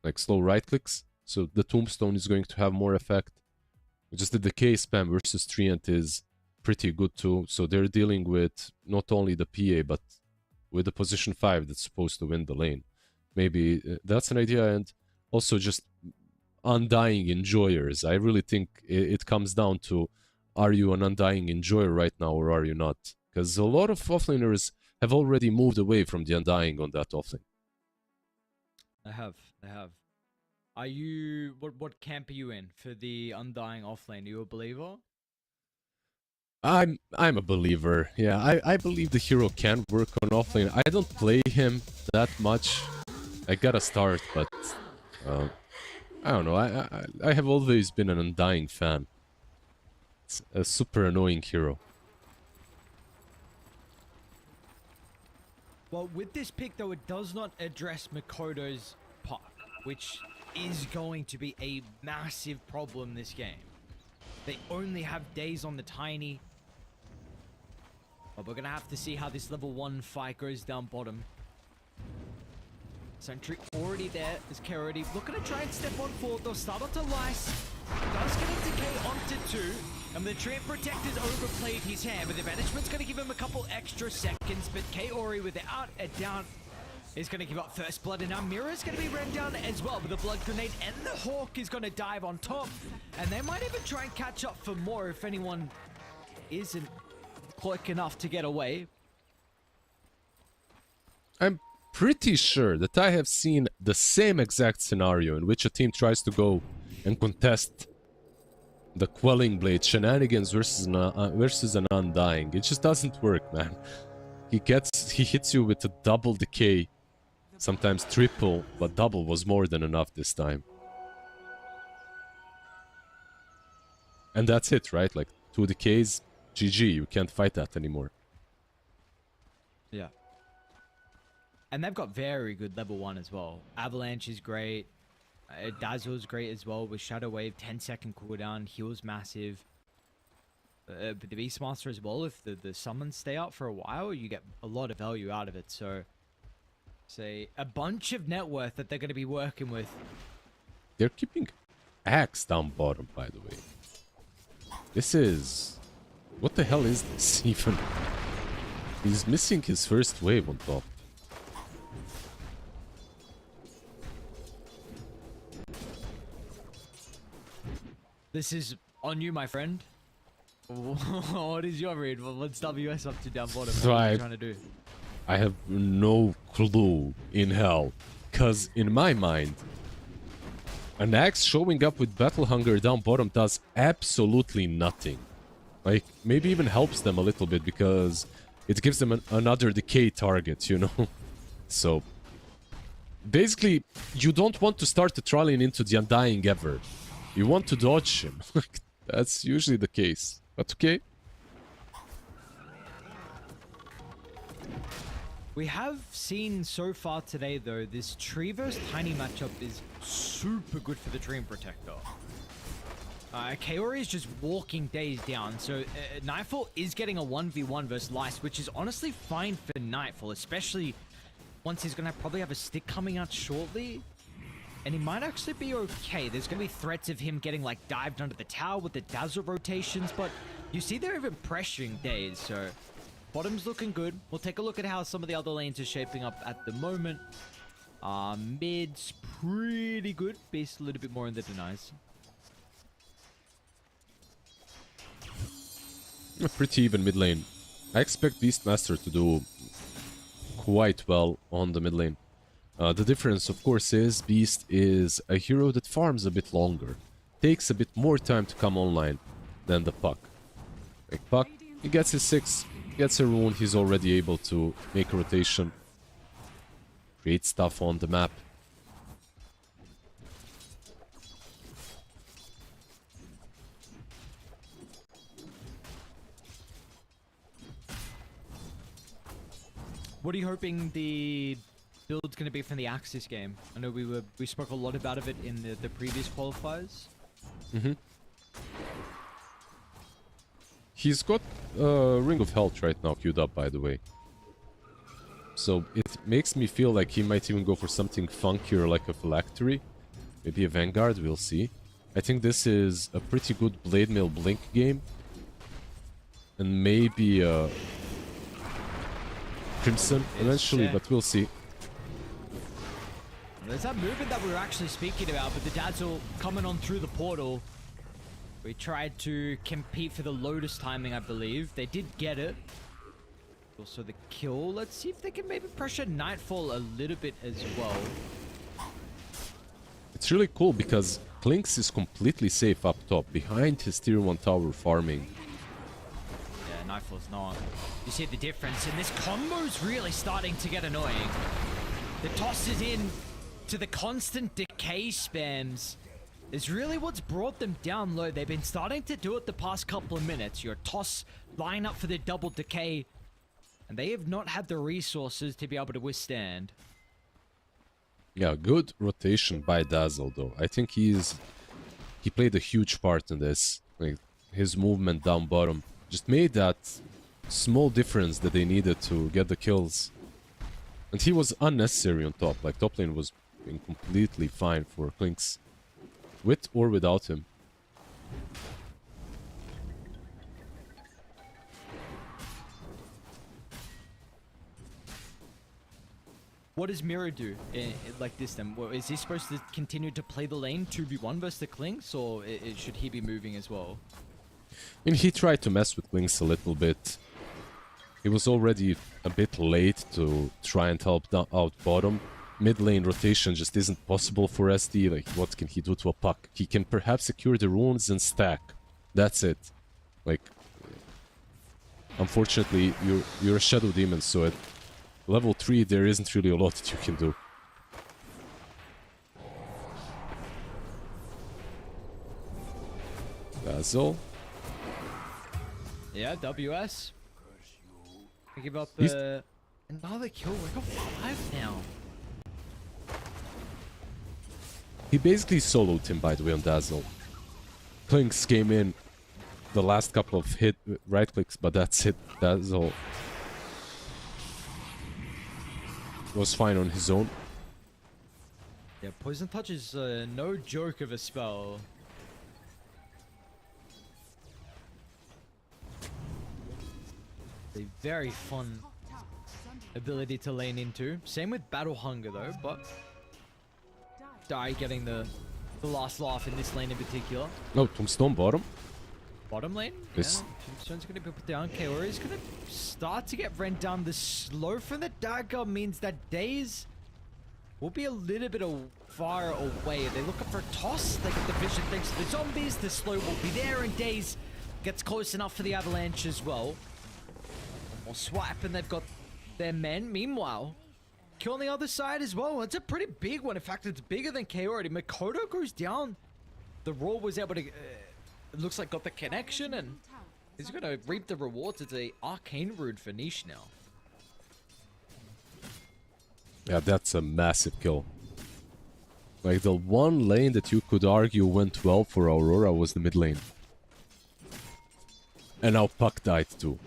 like slow right-clicks. So the Tombstone is going to have more effect. Just the decay spam versus Treant is pretty good too. So they're dealing with not only the PA, but with the position 5 that's supposed to win the lane. Maybe that's an idea. And also just Undying enjoyers. I really think it comes down to, are you an Undying enjoyer right now or are you not? Because a lot of offlaners have already moved away from the Undying on that offlane. I have. Are you... What camp are you in for the Undying offlane? Are you a believer? I'm a believer. Yeah, I believe the hero can work on offlane. I don't play him that much. I gotta start, but I don't know. I have always been an Undying fan. It's a super annoying hero. Well, with this pick, though, it does not address Makoto's part, which is going to be a massive problem this game. They only have days on the Tiny. But we're going to have to see how this level 1 fight goes down bottom. Sentry already there as Karody looking to try and step on forward. They'll start onto Lice. Does get a decay onto 2. And the Treant Protector's overplayed his hand, but the Banishment's going to give him a couple extra seconds. But Kaori without a doubt is going to give up first blood. And now Mira's going to be run down as well. But the Blood Grenade and the Hawk is going to dive on top. And they might even try and catch up for more if anyone isn't quick enough to get away. I'm pretty sure that I have seen the same exact scenario in which a team tries to go and contest the Quelling Blade shenanigans versus an Undying. It just doesn't work, man. He hits you with a double decay, sometimes triple, but double was more than enough this time. And that's it, right? Like 2 decays, GG, you can't fight that anymore. Yeah. And they've got very good level 1 as well. Avalanche is great. Dazzle's great as well with Shadow Wave, 10-second cooldown, heals massive. But the Beastmaster as well, if the summons stay out for a while, you get a lot of value out of it. So, say, a bunch of net worth that they're going to be working with. They're keeping Axe down bottom, by the way. This is... What the hell is this, even? He's missing his first wave on top. This is on you, my friend. What is your read? What's WS up to down bottom? What are you trying to do? I have no clue in hell. Because in my mind, an Axe showing up with Battle Hunger down bottom does absolutely nothing. Like, maybe even helps them a little bit because it gives them another decay target, you know? So, basically, you don't want to start the trolling into the Undying ever. You want to dodge him. That's usually the case. But okay. We have seen so far today, though, this Tree vs Tiny matchup is super good for the Treant Protector. Kaori is just walking days down, so Nightfall is getting a 1v1 versus Lice, which is honestly fine for Nightfall, especially once he's going to probably have a stick coming out shortly. And he might actually be okay. There's going to be threats of him getting, like, dived under the tower with the Dazzle rotations, but you see they're even pressuring days, so bottom's looking good. We'll take a look at how some of the other lanes are shaping up at the moment. Mid's pretty good. Beast a little bit more in the denies. A pretty even mid lane. I expect Beastmaster to do quite well on the mid lane. The difference, of course, is Beast is a hero that farms a bit longer. Takes a bit more time to come online than the Puck. Like Puck, he gets his 6, gets a rune, he's already able to make a rotation. Create stuff on the map. What are you hoping the build's going to be from the Axis game? I know we spoke a lot about it in the previous qualifiers. Mm-hmm. He's got Ring of Health right now queued up, by the way. So it makes me feel like he might even go for something funkier like a Phylactery. Maybe a Vanguard, we'll see. I think this is a pretty good Blade Mail Blink game. And maybe a Crimson eventually, but we'll see. There's that movement that we were actually speaking about, but the Dazzle coming on through the portal. We tried to compete for the Lotus timing, I believe. They did get it. Also the kill. Let's see if they can maybe pressure Nightfall a little bit as well. It's really cool because Klinks is completely safe up top, behind his tier 1 tower farming. Yeah, Nightfall's not. You see the difference, and this combo's really starting to get annoying. The toss is in to the constant decay spams is really what's brought them down low. They've been starting to do it the past couple of minutes. Your toss, line up for the double decay, And they have not had the resources to be able to withstand. Yeah, good rotation by Dazzle though. I think he played a huge part in this. Like his movement down bottom just made that small difference that they needed to get the kills. And he was unnecessary on top. Like top lane was being completely fine for Klinks. With or without him. What does Mira do like this then? Is he supposed to continue to play the lane 2v1 versus the Klinks, or should he be moving as well? I mean, he tried to mess with Klinks a little bit. He was already a bit late to try and help out bottom. Mid lane rotation just isn't possible for SD. Like, what can he do to a puck? He can perhaps secure the runes and stack. That's it. Like, unfortunately, you're a Shadow Demon, so at level 3 there isn't really a lot that you can do. Dazzle. Yeah, WS. Give up another kill. We're got 5 now. He basically soloed him, by the way, on Dazzle. Klinks came in the last couple of right clicks, but that's it. Dazzle was fine on his own. Yeah, Poison Touch is no joke of a spell. A very fun ability to lane into. Same with Battle Hunger though, but Die getting the last laugh in this lane in particular. No, Tombstone bottom. Bottom lane? Yes. Yeah, Tombstone's gonna be put down. Kaori is gonna start to get rent down. The slow from the dagger means that Daze will be a little bit of far away. They're looking for a toss. They get the vision thanks to the zombies. The slow will be there, and Daze gets close enough for the avalanche as well. One more swipe, and they've got their men. Meanwhile, kill on the other side as well. It's a pretty big one. In fact, it's bigger than Kaori. Makoto goes down. The Raw was able to... it looks like got the connection, and he's going to reap the rewards. It's a arcane rune for Niche now. Yeah, that's a massive kill. Like, the one lane that you could argue went well for Aurora was the mid lane. And now Puck died too.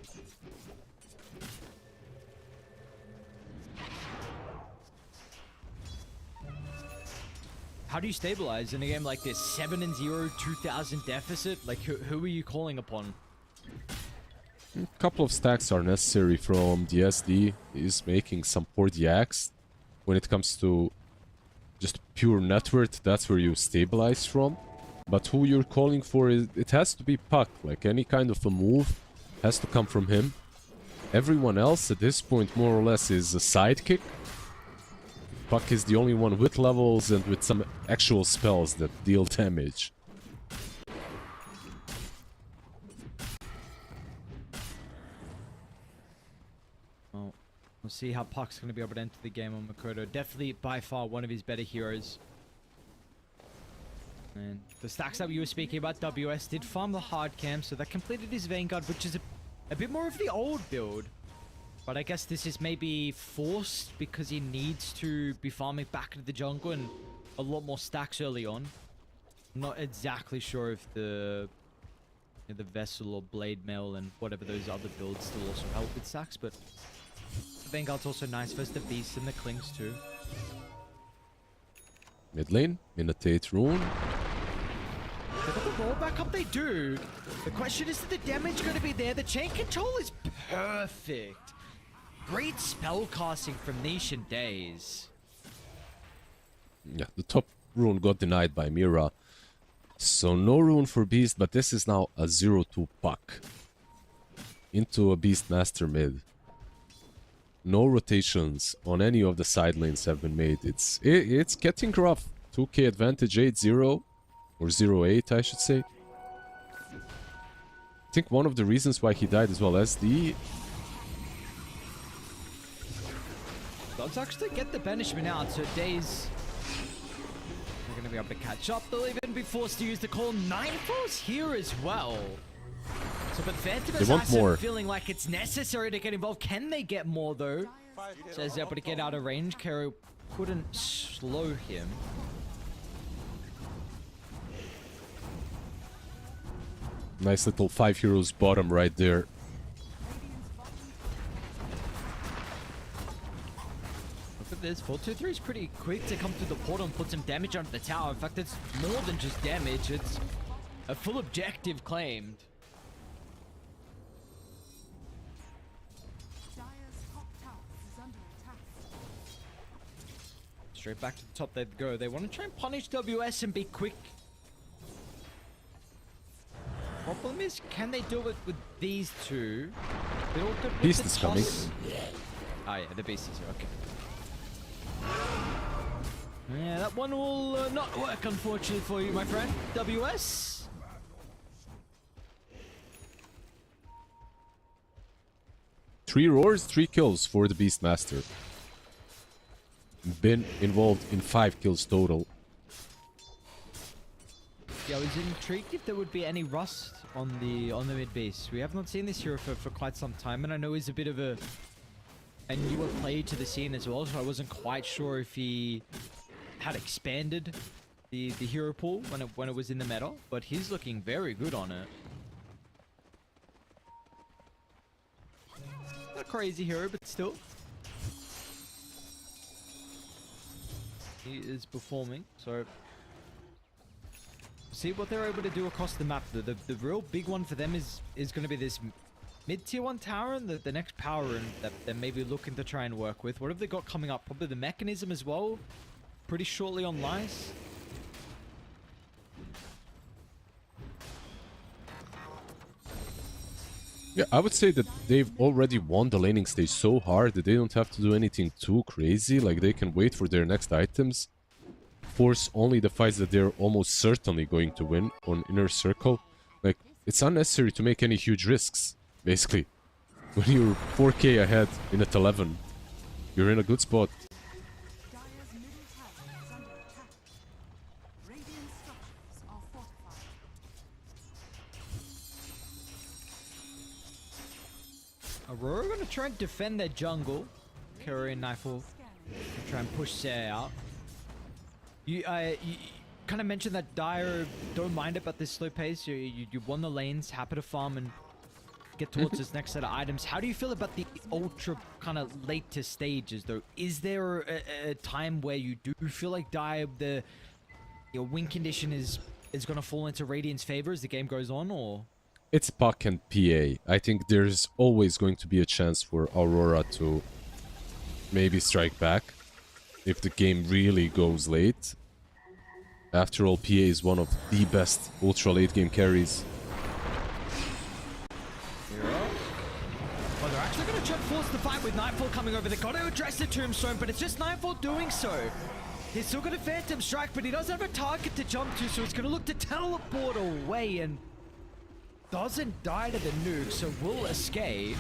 How do you stabilize in a game like this? 7-0, 2,000 deficit? Like, who are you calling upon? A couple of stacks are necessary from the SD. He's making some poor DX. When it comes to just pure net worth, that's where you stabilize from. But who you're calling for, it has to be Puck. Like, any kind of a move has to come from him. Everyone else at this point more or less is a sidekick. Puck is the only one with levels and with some actual spells that deal damage. Well, we'll see how Puck's going to be able to enter the game on Makoto. Definitely by far one of his better heroes. And the stacks that we were speaking about, WS did farm the hard cam, so that completed his Vanguard, which is a bit more of the old build. But I guess this is maybe forced because he needs to be farming back into the jungle and a lot more stacks early on. I'm not exactly sure if the Vessel or Blade Mail and whatever those other builds still also help with stacks, but the Vanguard's also nice versus the Beast and the Clings too. Mid lane, Minotate Rune. They got the roll back up, they do. The question is the damage going to be there? The chain control is perfect. Great spell casting from Niche and Daze. Yeah, the top rune got denied by Mira. So no rune for Beast, but this is now a 0-2 Puck. Into a Beastmaster mid. No rotations on any of the side lanes have been made. It's getting rough. 2k advantage 8-0. Or 0-8, I should say. I think one of the reasons why he died as well as the... Dogs actually get the banishment out, so Daze... they're going to be able to catch up. They'll even be forced to use the call. Ninefall's here as well. So, but Phantom They is want also more. feeling like it's necessary to get involved. Can they get more though? Says able to get out of range. Kero couldn't slow him. Nice little 5 heroes bottom right there. Look at this. 4-2-3 is pretty quick to come through the portal and put some damage onto the tower. In fact, it's more than just damage. It's a full objective claimed. Dire's top tower is under attack. Straight back to the top they go. They want to try and punish WS and be quick. Problem is, can they do it with these two? They're all good with Beast the is coming. toss. Oh yeah, the beast is here. Okay. Yeah, that one will not work, unfortunately, for you, my friend. WS. Three roars, 3 kills for the Beastmaster. Been involved in 5 kills total. Yeah, I was intrigued if there would be any rust on the mid base. We have not seen this hero for quite some time, and I know he's a bit of a newer player to the scene as well, so I wasn't quite sure if he had expanded the hero pool when it was in the meta, but he's looking very good on it. Not a crazy hero, but still. He is performing, so see what they're able to do across the map. The real big one for them is going to be this mid-tier 1 tower and the next power room that they're maybe looking to try and work with. What have they got coming up? Probably the mechanism as well. Pretty shortly on Lice. Yeah, I would say that they've already won the laning stage so hard that they don't have to do anything too crazy. Like, they can wait for their next items. Force only the fights that they're almost certainly going to win on Inner Circle. Like, it's unnecessary to make any huge risks, basically. When you're 4k ahead in at 11, you're in a good spot. Dire's middle tower is under attack. Radiant structures are fortified. Aurora going to try and defend their jungle. Kero and Nightfall try and push Sarah out. You kind of mentioned that Dire don't mind about this slow pace. You won the lanes, happy to farm and get towards this next set of items. How do you feel about the ultra kind of later stages though? Is there a time where you do feel like Dire, your win condition is going to fall into Radiant's favor as the game goes on, or? It's Puck and PA. I think there's always going to be a chance for Aurora to maybe strike back if the game really goes late. After all, PA is one of the best ultra late game carries. Well, they're actually going to try and force the fight with Nightfall coming over. They've got to address the Tombstone, but it's just Nightfall doing so. He's still got a Phantom Strike, but he doesn't have a target to jump to, so he's going to look to teleport away and doesn't die to the nuke, so will escape.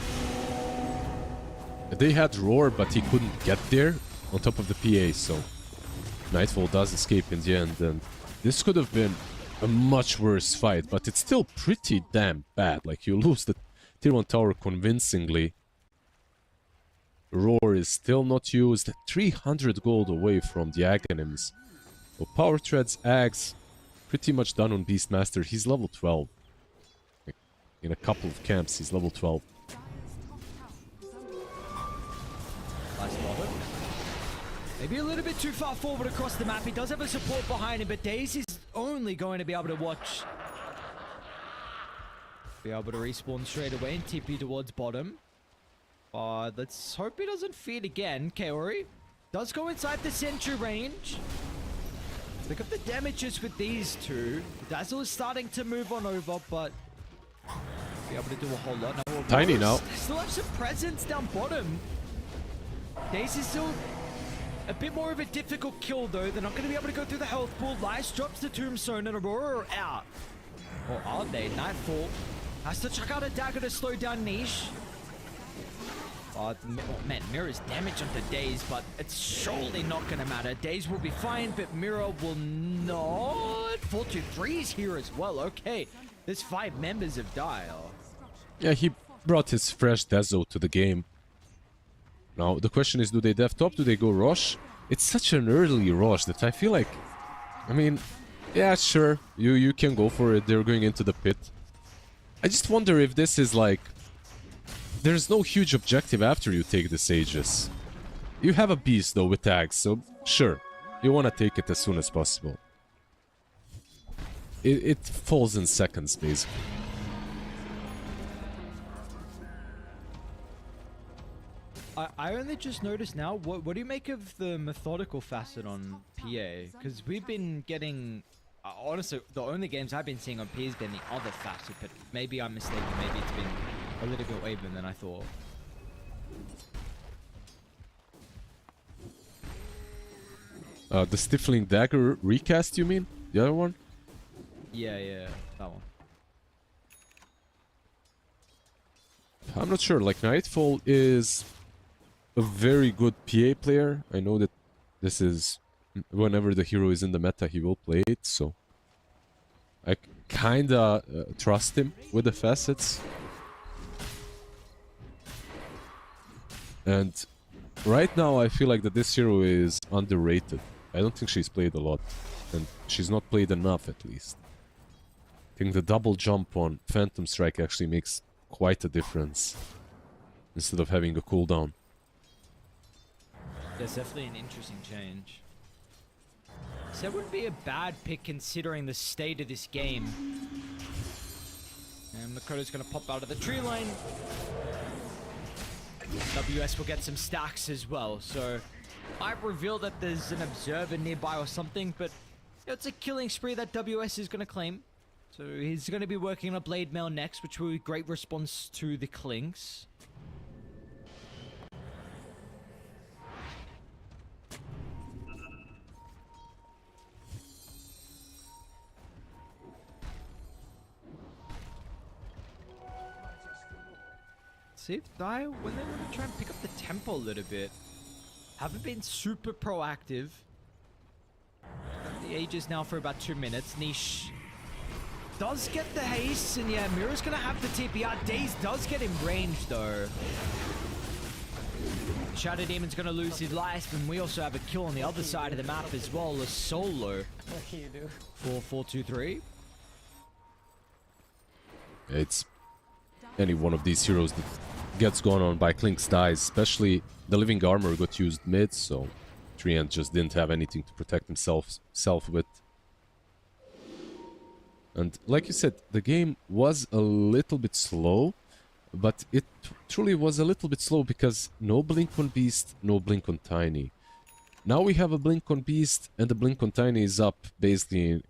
They had Roar, but he couldn't get there on top of the PA, so Nightfall does escape in the end, and this could have been a much worse fight, but it's still pretty damn bad. Like, you lose the tier 1 tower convincingly. Roar is still not used, 300 gold away from the Aghanims. So Power Treads, Aghs, pretty much done on Beastmaster. He's level 12. Like, in a couple of camps, he's level 12. Nice bottom. Maybe a little bit too far forward across the map. He does have a support behind him, but Daisy's only going to be able to watch. Be able to respawn straight away and TP towards bottom. But let's hope he doesn't feed again. Kaori does go inside the sentry range. Look at the damages with these two. Dazzle is starting to move on over, but be able to do a whole lot. No, Tiny now. Still have some presence down bottom. Daisy's still a bit more of a difficult kill though. They're not going to be able to go through the health pool. Lice drops the Tombstone and Aurora are out. Or are they? Nightfall has to chuck out a dagger to slow down Niche. Oh, man, Mirror's damage onto Daze, but it's surely not going to matter. Daze will be fine, but Mirror will not. 4-2-3 is here as well. Okay, there's 5 members of Dire. Yeah, he brought his fresh Dezo to the game. Now, the question is, do they dev top? Do they go Rosh? It's such an early Rosh that I feel like... I mean, yeah, sure, you can go for it. They're going into the pit. I just wonder if this is like... There's no huge objective after you take the Sages. You have a beast, though, with tags, so sure. You want to take it as soon as possible. It falls in seconds, basically. I only just noticed now, what do you make of the methodical facet on PA? Because we've been getting, honestly, the only games I've been seeing on PA has been the other facet, but maybe I'm mistaken, maybe it's been a little bit even than I thought. The Stifling Dagger recast, you mean? The other one? Yeah, that one. I'm not sure, like Nightfall is a very good PA player. I know that this is whenever the hero is in the meta he will play it, so I kinda trust him with the facets. And right now I feel like that this hero is underrated. I don't think she's played a lot, and she's not played enough at least. I think the double jump on Phantom Strike actually makes quite a difference instead of having a cooldown. That's definitely an interesting change. So that wouldn't be a bad pick considering the state of this game. And Makoto's going to pop out of the tree line. WS will get some stacks as well. So I've revealed that there's an observer nearby or something, but it's a killing spree that WS is going to claim. So he's going to be working on a Blade Mail next, which will be a great response to the Clinks. See if Dire, when they want to try and pick up the tempo a little bit, haven't been super proactive. The Aegis now for about 2 minutes. Niche does get the haste, and yeah, Mira's gonna have the TPR. Daze does get in range though. Shadow Demon's gonna lose his life, and we also have a kill on the other side of the map as well, a solo. What can you do? 4-4-2-3. It's any one of these heroes that gets gone on by Clink's dies, especially the Living Armor got used mid, so Treant just didn't have anything to protect himself with. And like you said, the game was a little bit slow, but it truly was a little bit slow because no Blink on Beast, no Blink on Tiny. Now we have a Blink on Beast, and the Blink on Tiny is up. Basically,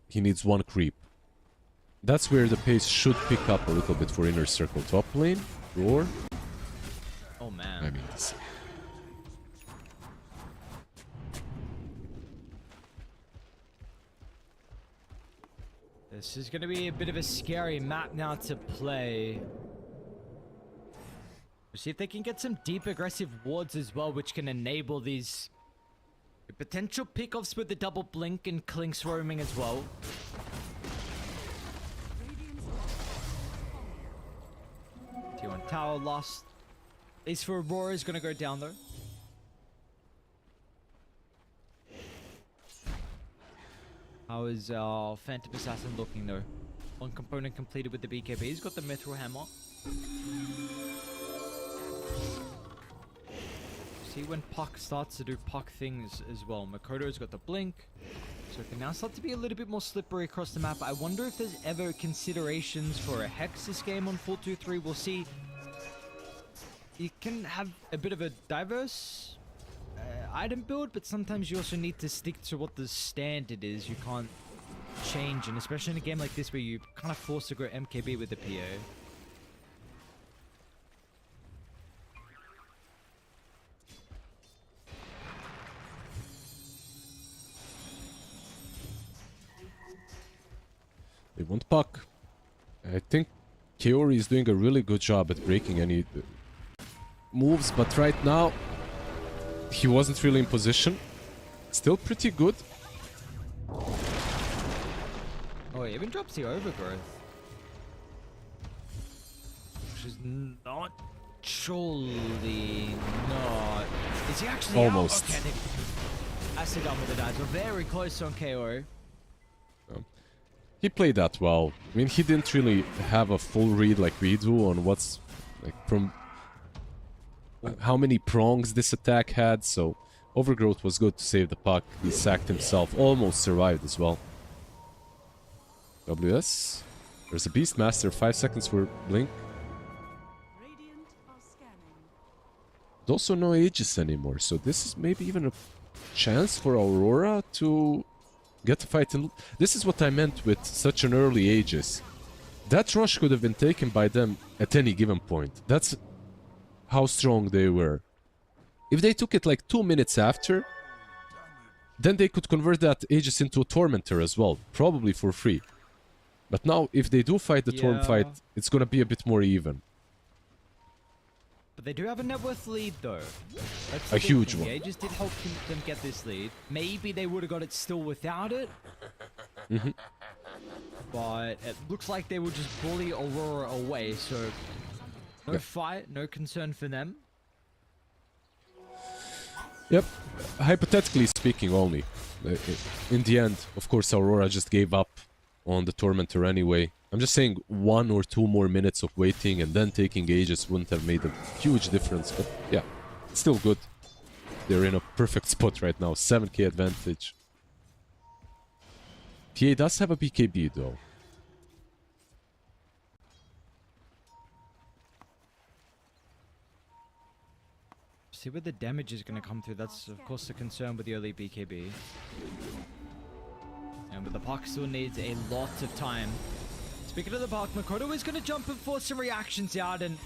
he needs one creep. That's where the pace should pick up a little bit for Inner Circle. Top lane, Roar. Oh man. I mean, this... This is going to be a bit of a scary map now to play. We'll see if they can get some deep aggressive wards as well, which can enable these potential pickoffs with the double blink and Clinks roaming as well. T1 tower lost. Ace for Aurora is going to go down though. How is our Phantom Assassin looking though? One component completed with the BKB. He's got the Mithril Hammer. See when Puck starts to do Puck things as well. Makoto's got the blink. So it can now start to be a little bit more slippery across the map. I wonder if there's ever considerations for a Hex this game on 4-2-3. We'll see. You can have a bit of a diverse item build, but sometimes you also need to stick to what the standard is. You can't change, and especially in a game like this where you kind of forced to go MKB with the PA. They want Puck. I think Kaori is doing a really good job at breaking any moves, but right now he wasn't really in position. Still pretty good. Oh, he even drops the overgrowth. who's not surely not. Is he actually Almost. out? Okay, Acid done with the dads. We're very close on KO. He played that well. I mean, he didn't really have a full read like we do on what's like from how many prongs this attack had. So Overgrowth was good to save the puck. He sacked himself, almost survived as well. WS. There's a Beastmaster. 5 seconds for Blink. Radiant are scanning. There's also no Aegis anymore, so this is maybe even a chance for Aurora to get a fight in. This is what I meant with such an early Aegis. That rush could have been taken by them at any given point. That's how strong they were. If they took it like 2 minutes after, then they could convert that Aegis into a Tormentor as well, probably for free. But now, if they do fight the Torm fight, it's gonna be a bit more even. But they do have a net worth lead, though. That's A the big huge thing. one. The Aegis did help them get this lead. Maybe they would have got it still without it. But it looks like they will just bully Aurora away, so no fight, no concern for them. Yep, hypothetically speaking only. In the end, of course, Aurora just gave up on the Tormentor anyway. I'm just saying 1 or 2 more minutes of waiting and then taking Aegis wouldn't have made a huge difference, but yeah, it's still good. They're in a perfect spot right now, 7k advantage. PA does have a BKB though. See where the damage is going to come through. That's, of course, the concern with the early BKB. And but the puck still needs a lot of time. Speaking of the puck, Makoto is going to jump and force some reactions out. And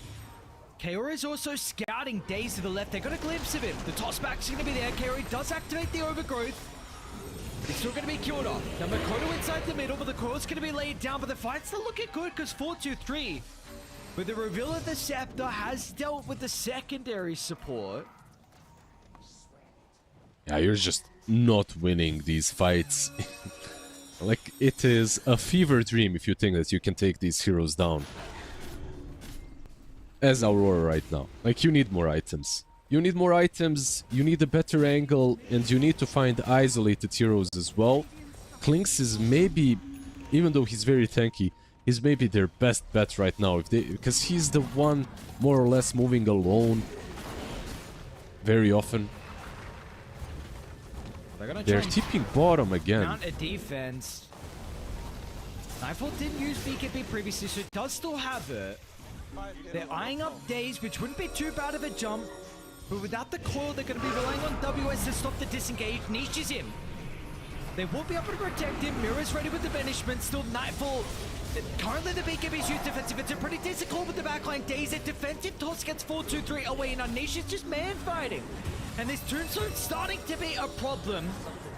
Kaori is also scouting Daze to the left. They got a glimpse of him. The toss back's going to be there. Kaori does activate the overgrowth. It's still going to be killed off. Now Makoto inside the middle, but the coil's going to be laid down. But the fight's still looking good because 4-2-3. But the reveal of the Scepter has dealt with the secondary support. Yeah, you're just not winning these fights. Like, it is a fever dream if you think that you can take these heroes down. As Aurora right now. Like, you need more items. You need more items, you need a better angle, and you need to find isolated heroes as well. Klinks is maybe, even though he's very tanky, he's maybe their best bet right now, because he's the one more or less moving alone very often. They're tipping bottom again. Mount a defense. Nightfall didn't use BKB previously, so it does still have it. They're eyeing up Daze, which wouldn't be too bad of a jump. But without the coil, they're going to be relying on WS to stop the disengage. Niche is him. They will be able to protect him. Mirror's ready with the banishment. Still Nightfall. Currently, the BKB is used defensive. It's a pretty decent call with the backline. Daze at defensive. Toss gets 4-2-3 away. Now Niche is just man fighting. And this tombstone's starting to be a problem.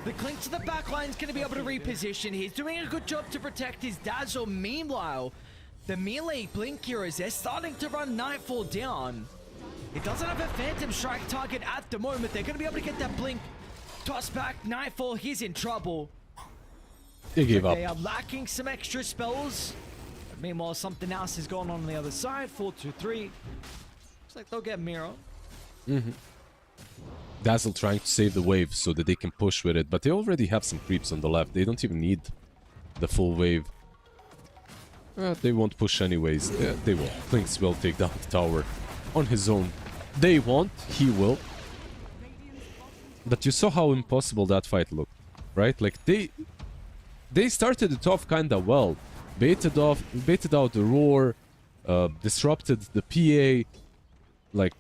The Clink to the backline is going to be able to reposition. He's doing a good job to protect his Dazzle. Meanwhile, the melee Blink heroes, they're starting to run Nightfall down. It doesn't have a Phantom Strike target at the moment. They're going to be able to get that Blink. Toss back, Nightfall, he's in trouble. They gave up. They are lacking some extra spells. But meanwhile, something else is going on the other side. 4-2-3. Looks like they'll get Mirror. Dazzle trying to save the wave so that they can push with it, but they already have some creeps on the left. They don't even need the full wave. They won't push anyways. They will. Klinks will take down the tower on his own. They won't. He will. But you saw how impossible that fight looked, right? Like, they started it off kinda well. Baited out the roar, disrupted the PA, like,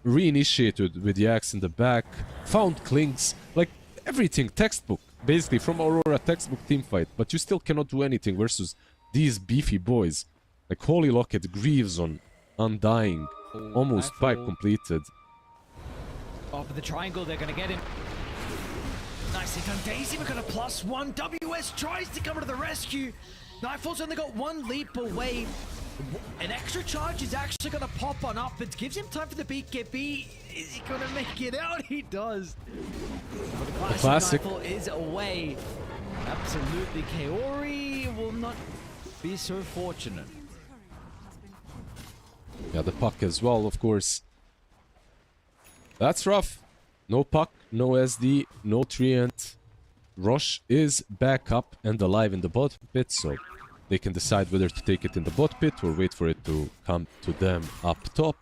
reinitiated with the axe in the back, found Klinks, like, everything textbook, basically, from Aurora textbook teamfight, but you still cannot do anything versus these beefy boys. Like, Holy Locket, Greaves on Undying, almost pipe completed. Oh, but the triangle, they're going to get him. Nicely done. Daisy, we've got a +1. WS tries to come to the rescue. Nightfall's only got 1 leap away. An extra charge is actually going to pop on up. It gives him time for the BKB. Is he going to make it out? He does. But the classic Nightfall is away. Absolutely. Kaori will not be so fortunate. Yeah, the puck as well, of course. That's rough. No puck, no SD, no Treant. Roche is back up and alive in the bottom pit, so they can decide whether to take it in the bot pit or wait for it to come to them up top.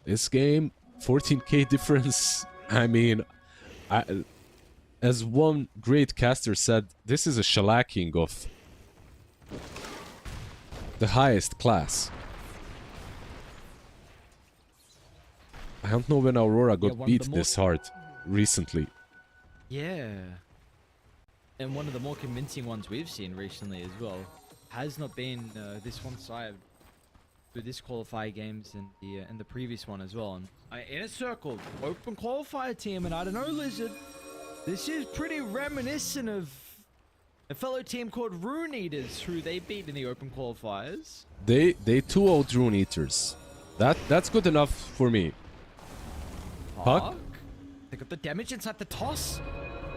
This game, 14k difference. I mean, as one great caster said, this is a shellacking of the highest class. I don't know when Aurora got beat this hard recently. Yeah. And one of the more convincing ones we've seen recently as well has not been this one side through this qualifier games and the previous one as well. And Inner Circle, open qualifier team, and I don't know, Lizard, this is pretty reminiscent of a fellow team called Rune Eaters, who they beat in the open qualifiers. They 2-0'd Rune Eaters. That's good enough for me. Puck? They got the damage inside the toss?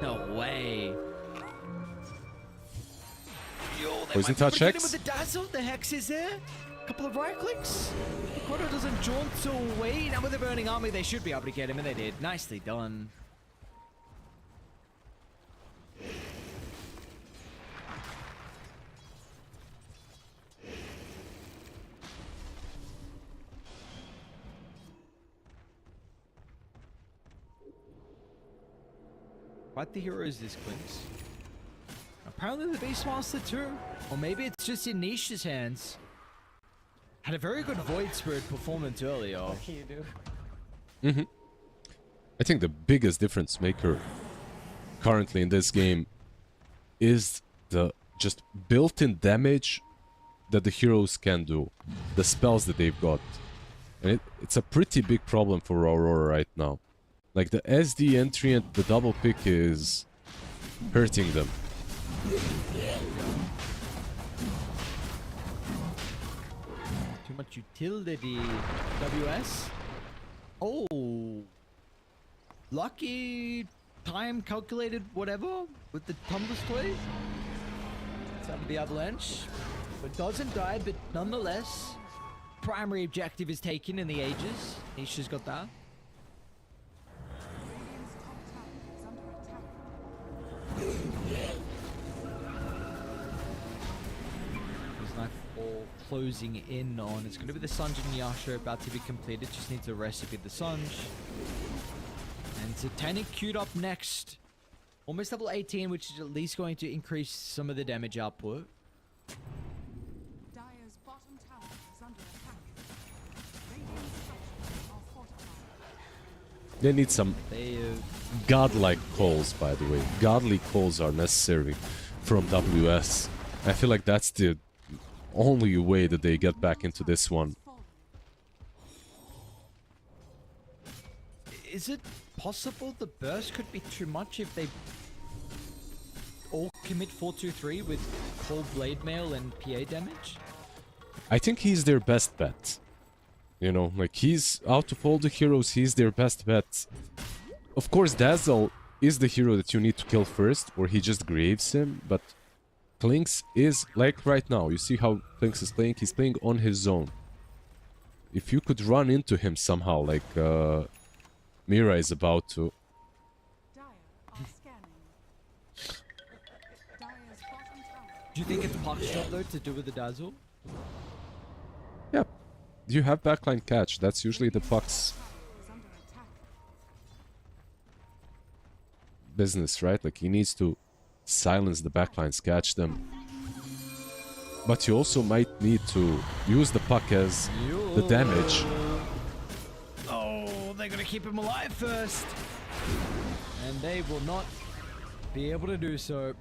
No way. Yo, Poison touch Hex. With the dazzle, the Hex is there. Couple of right clicks. Kodo doesn't jaunt away. Now with the burning army, they should be able to get him, and they did. Nicely done. Quite the heroes this Quinks. Apparently the Beastmaster too. Or maybe it's just in Nisha's hands. Had a very good Void Spirit performance earlier. I think the biggest difference maker currently in this game is the just built-in damage that the heroes can do. The spells that they've got. And it's a pretty big problem for Aurora right now. Like the SD entry and the double pick is hurting them. Too much utility. WS. Oh. Lucky time calculated whatever with the Tumblr's toy. It's out of the avalanche. But doesn't die, but nonetheless. Primary objective is taken in the ages. Nisha's got that. There's Nightfall closing in on. It's going to be the Sunj and Yasha about to be completed. Just needs a recipe the Sunj. And Satanic queued up next. Almost level 18, which is at least going to increase some of the damage output. Dire's bottom tower is under attack. Radiant structures are fortified. They need some godlike calls, by the way. Godly calls are necessary from WS. I feel like that's the only way that they get back into this one. Is it possible the burst could be too much if they all commit 4-2-3 with Cold Blade Mail and PA damage? I think he's their best bet. You know, like he's out of all the heroes, he's their best bet. Of course, Dazzle is the hero that you need to kill first, or he just graves him, but Klinks is, like right now, you see how Klinks is playing? He's playing on his own. If you could run into him somehow, like Mira is about to. Dire are scanning. Dire's bottom tower. Do you think it's Puck's job though to do with the Dazzle? Yeah, you have backline catch. That's usually the Puck's Is under attack. business, right? Like he needs to silence the backlines, catch them. But you also might need to use the Puck as the damage. Oh, they're gonna keep him alive first. And they will not be able to do so.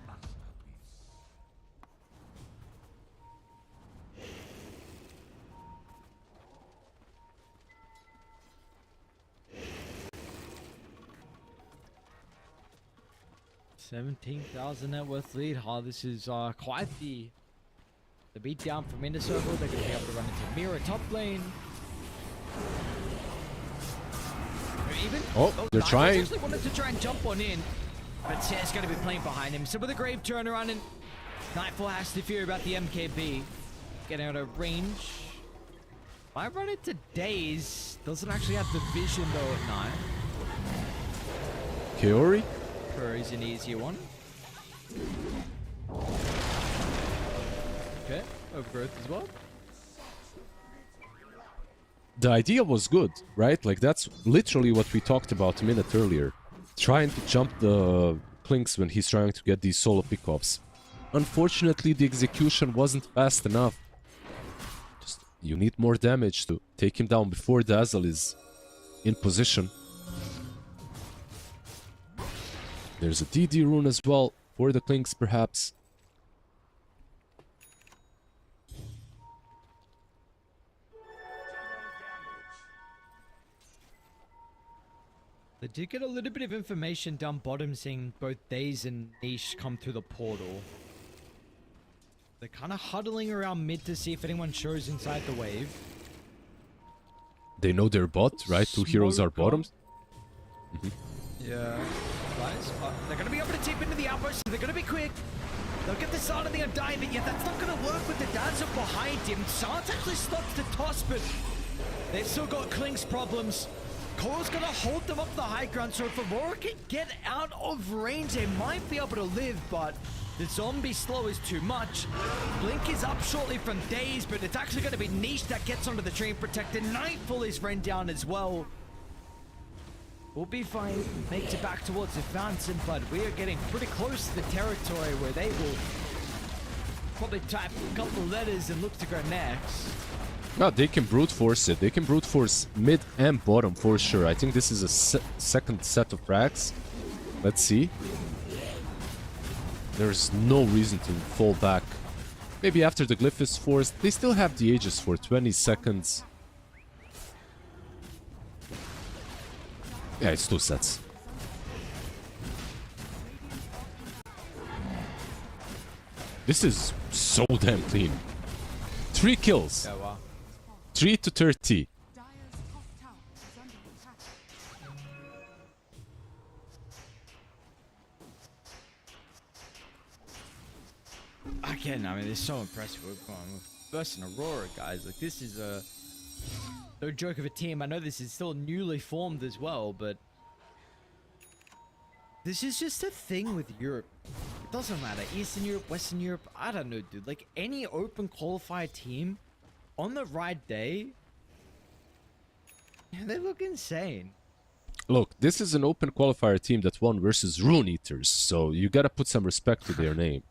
$17,000 net worth lead. Oh, this is quite the beatdown from Inner Circle. They're going to be able to run into Mira top lane. Even They're trying. actually wanted to try and jump on in, but Sar's going to be playing behind him. So with a grave turnaround, and Nightfall has to fear about the MKB getting out of range. I run into Daze. Doesn't actually have the vision though at night. Kaori? Curry's an easier one. Okay, overgrowth as well. The idea was good, right? Like, that's literally what we talked about a minute earlier. Trying to jump the Clinks when he's trying to get these solo pickoffs. Unfortunately, the execution wasn't fast enough. Just, you need more damage to take him down before Dazzle is in position. There's a DD rune as well for the Clinks, perhaps. They did get a little bit of information down bottom, seeing both Daze and Niche come through the portal. They're kind of huddling around mid to see if anyone shows inside the wave. They know their bot, right? Two heroes are bottoms. Yeah. Guys, they're going to be able to tip into the outpost, so they're going to be quick. They'll get the start of the Undying, but yet that's not going to work with the Dazzle behind him. Sart actually stops the toss, but they've still got Klink's problems. Core's going to hold them up the high ground, so if Aurora can get out of range, they might be able to live, but the zombie slow is too much. Blink is up shortly from Daze, but it's actually going to be Niche that gets onto the tree and protected. Nightfall is ran down as well. We'll be fine, makes it back towards advancing, but we are getting pretty close to the territory where they will probably type a couple of letters and look to go next. No, they can brute force it. They can brute force mid and bottom for sure. I think this is a second set of frags. Let's see. There's no reason to fall back. Maybe after the glyph is forced. They still have the Aegis for 20 seconds. Yeah, it's 2 sets. This is so damn clean. 3 kills. Yeah, wow. 3 to 30. Dire's top tower is under attack. Again, I mean, it's so impressive. We're going with first in Aurora, guys. Like, this is a no joke of a team. I know this is still newly formed as well, but this is just a thing with Europe. It doesn't matter. Eastern Europe, Western Europe, I don't know, dude. Like, any open qualifier team on the right day, they look insane. Look, this is an open qualifier team that won versus Rune Eaters, so you gotta put some respect to their name.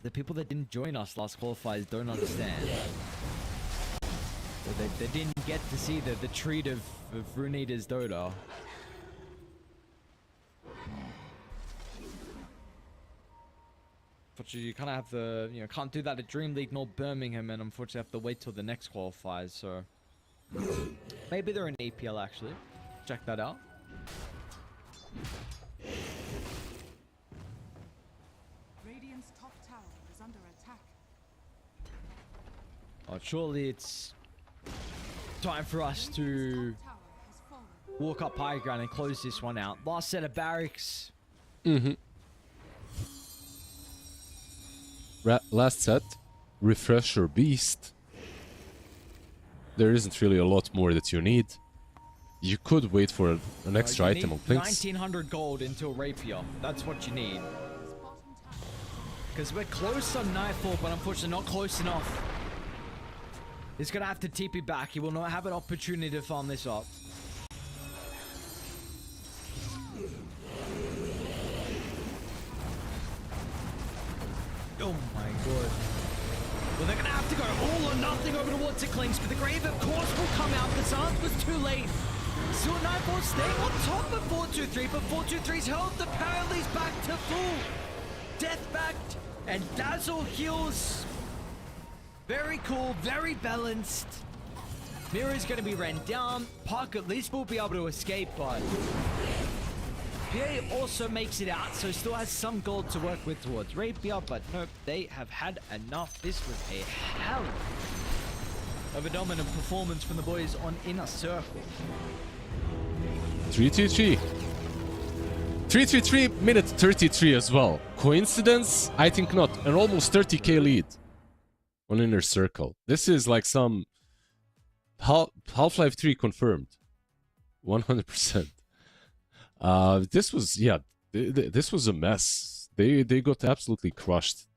The people that didn't join us last qualifiers don't understand. So they didn't get to see the treat of Rune Eater's Dota. Unfortunately, you kind of have the, can't do that at Dream League nor Birmingham, and unfortunately have to wait till the next qualifiers, so maybe they're in EPL actually. Check that out. Radiant's top tower is under attack. Oh, surely it's time for us to Tower has fallen. walk up high ground and close this one out. Last set of barracks. Last set, Refresher Beast. There isn't really a lot more that you need. You could wait for an extra You item need on Clinks. 1900 gold into a Rapier. That's what you need. His bottom tower. Because we're close on Nightfall, but unfortunately not close enough. He's going to have to TP back. He will not have an opportunity to farm this up. Oh my god. Well, they're going to have to go all or nothing over towards the Clinks, but the Grave of course will come out. The Zant was too late. Still Nightfall staying on top of 423, but 423's health apparently is back to full. Death backed, and Dazzle heals. Very cool, very balanced. Mirror's going to be ran down. Puck at least will be able to escape, but PA also makes it out, so still has some gold to work with towards Rapier, but nope, they have had enough. This was a hell of a dominant performance from the boys on Inner Circle. 3-2-3. 333 minute 33 as well. Coincidence? I think not. An almost 30k lead on Inner Circle. This is like some Half-Life 3 confirmed. 100%. This was, yeah, this was a mess. They got absolutely crushed.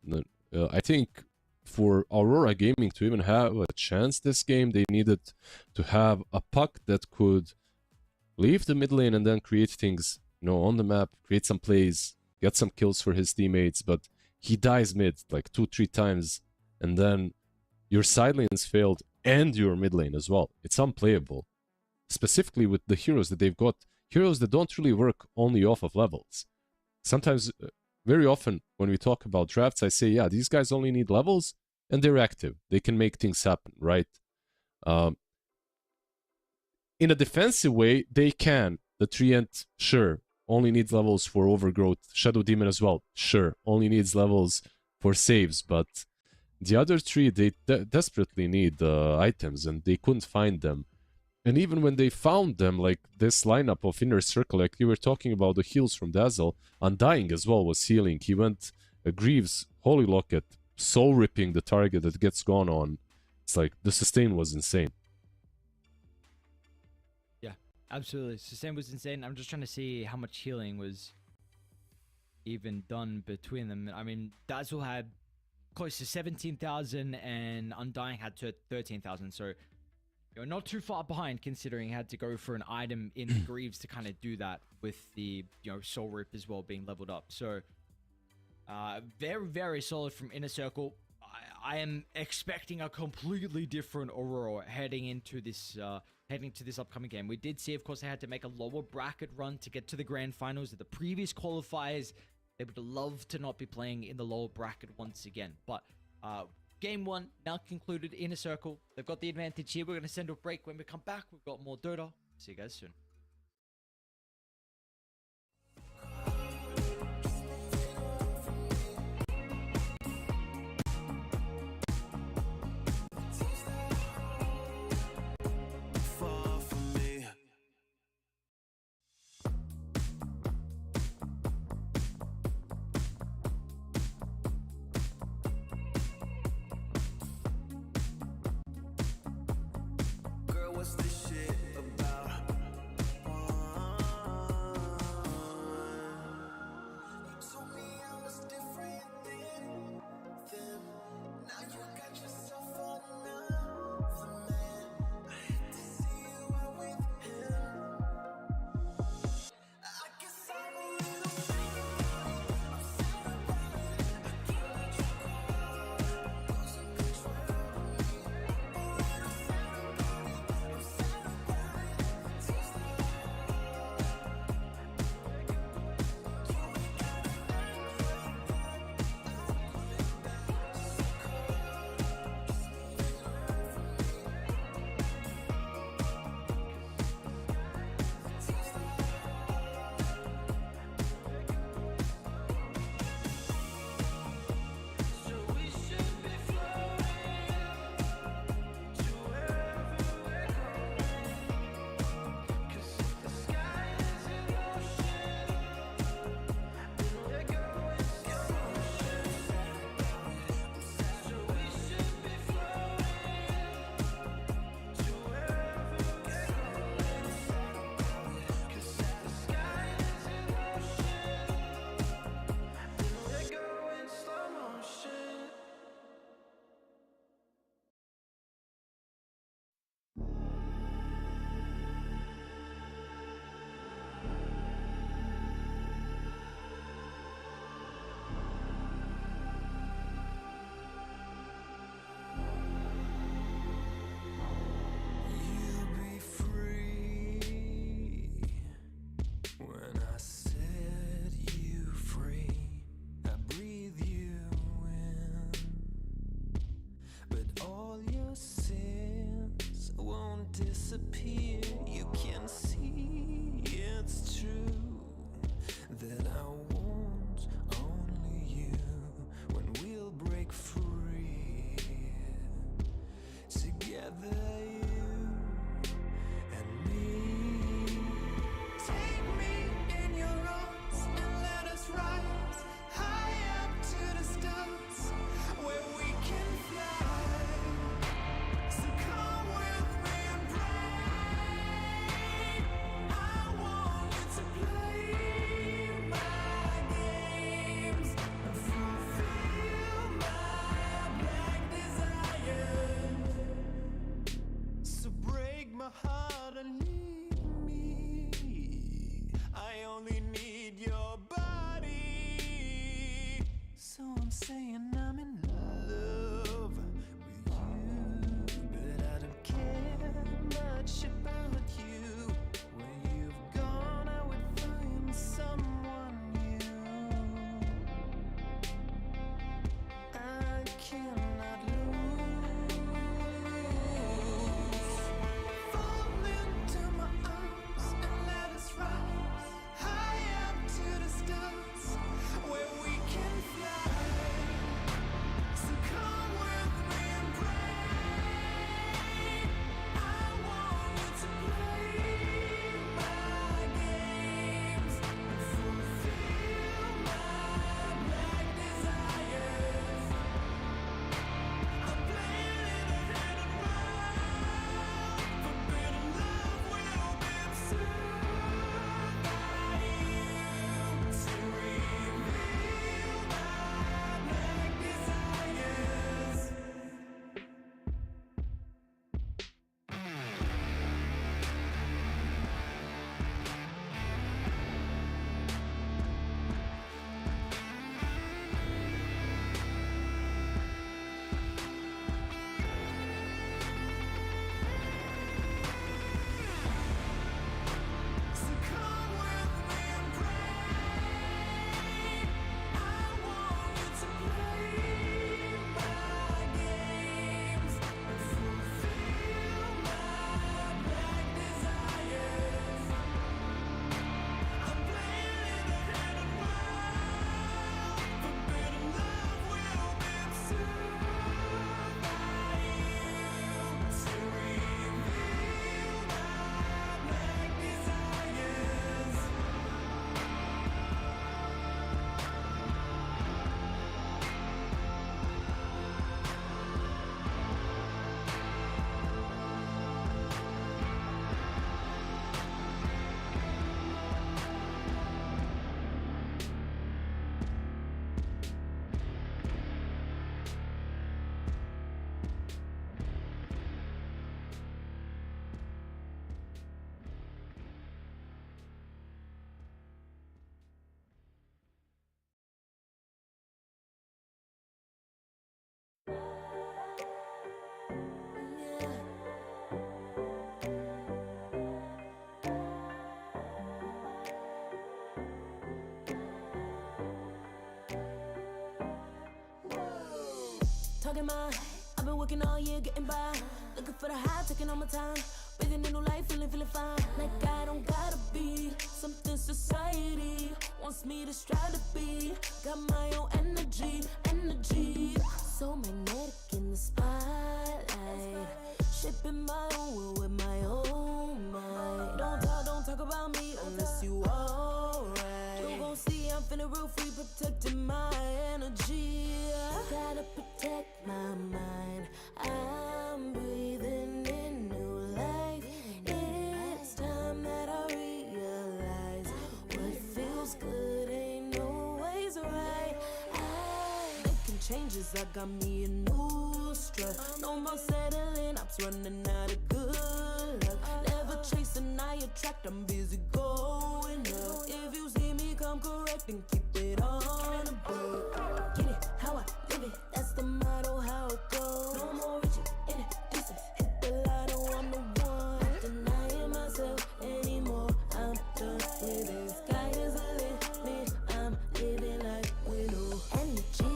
I think for Aurora Gaming to even have a chance this game, they needed to have a puck that could leave the mid lane and then create things, you know, on the map, create some plays, get some kills for his teammates, but he dies mid like 2-3 times, and then your side lanes failed and your mid lane as well. It's unplayable. Specifically with the heroes that they've got, heroes that don't really work only off of levels. Sometimes, very often, when we talk about drafts, I say, yeah, these guys only need levels, and they're active. They can make things happen, right? In a defensive way, they can. The Treant, sure, only needs levels for Overgrowth. Shadow Demon as well, sure, only needs levels for saves, but the other three, they desperately need items, and they couldn't find them. And even when they found them, like this lineup of Inner Circle, like you were talking about the heals from Dazzle, Undying as well was healing. He went Greaves, Holy Locket, soul ripping the target that gets gone on. It's like the sustain was insane. Yeah, absolutely. Sustain was insane. I'm just trying to see how much healing was even done between them. I mean, Dazzle had close to 17,000 and Undying had to 13,000, so you're not too far behind considering he had to go for an item in Greaves to kind of do that with the, you know, Soul Rip as well being leveled up. So very, very solid from Inner Circle. I am expecting a completely different Aurora heading into this upcoming game. We did see, of course, they had to make a lower bracket run to get to the grand finals of the previous qualifiers. They would love to not be playing in the lower bracket once again. But game one now concluded. Inner Circle, they've got the advantage here. We're going to send a break. When we come back, we've got more Dota. See you guys soon. Far from me. Girl, what's this shit about? You told me I was different than them. Now you got yourself another man. I hate to see you out with him. I guess I'm a little sad about it. I'm sad about it. I can't let you go. Losing control of me. A little sad about it. I'm sad about it. Taste the You'll be free when I set you free. I breathe you in, but all your sins won't disappear. You can see it's true that I want only you when we'll break free. Together, you and me. Take me in your arms, heart and leave me. I only need your body. So I'm saying I'm in love with you, but I don't care much about you. Where you've gone, I would find someone new. I cannot lose. Fall into my arms and let us rise high up to the stars where we can fly. So come with me and pray. I want you to play my games and fulfill my black desires. I'm playing in a hidden world. Forbidden love will be observed by you to reveal my black desires. So come with me and pray. I want you to play my games and fulfill my black desires. I'm playing in a hidden world. Forbidden love will be observed by you to reveal my black desires. Talking my, I've been working all year getting by. Looking for the high, taking all my time. Breathing in new life, feeling fine. Like I don't gotta be something society wants me to strive to be. Got my own energy. So magnetic in the spotlight. Shaping my own world with my own mind. Don't talk about me unless you alright. You gon' see I'm feeling real free, protecting my energy. Gotta protect my mind. I'm breathing in new life. It's time that I realize what feels good ain't always right. I'm making changes, I got me a new strut. No more settling, I'm running out of good luck. Never chasing, I attract, I'm busy going up. If you see me, come correct and keep it on the book. Get it how I live it, that's the motto, how it goes. No more reaching in it, decent. Hit the lotto, I'm the one. Not denying myself anymore, I'm done with it. Sky is the limit, I'm living like we know. Energy,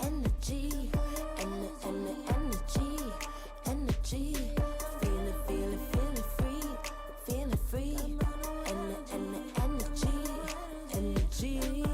energy, energy. Feeling free, energy.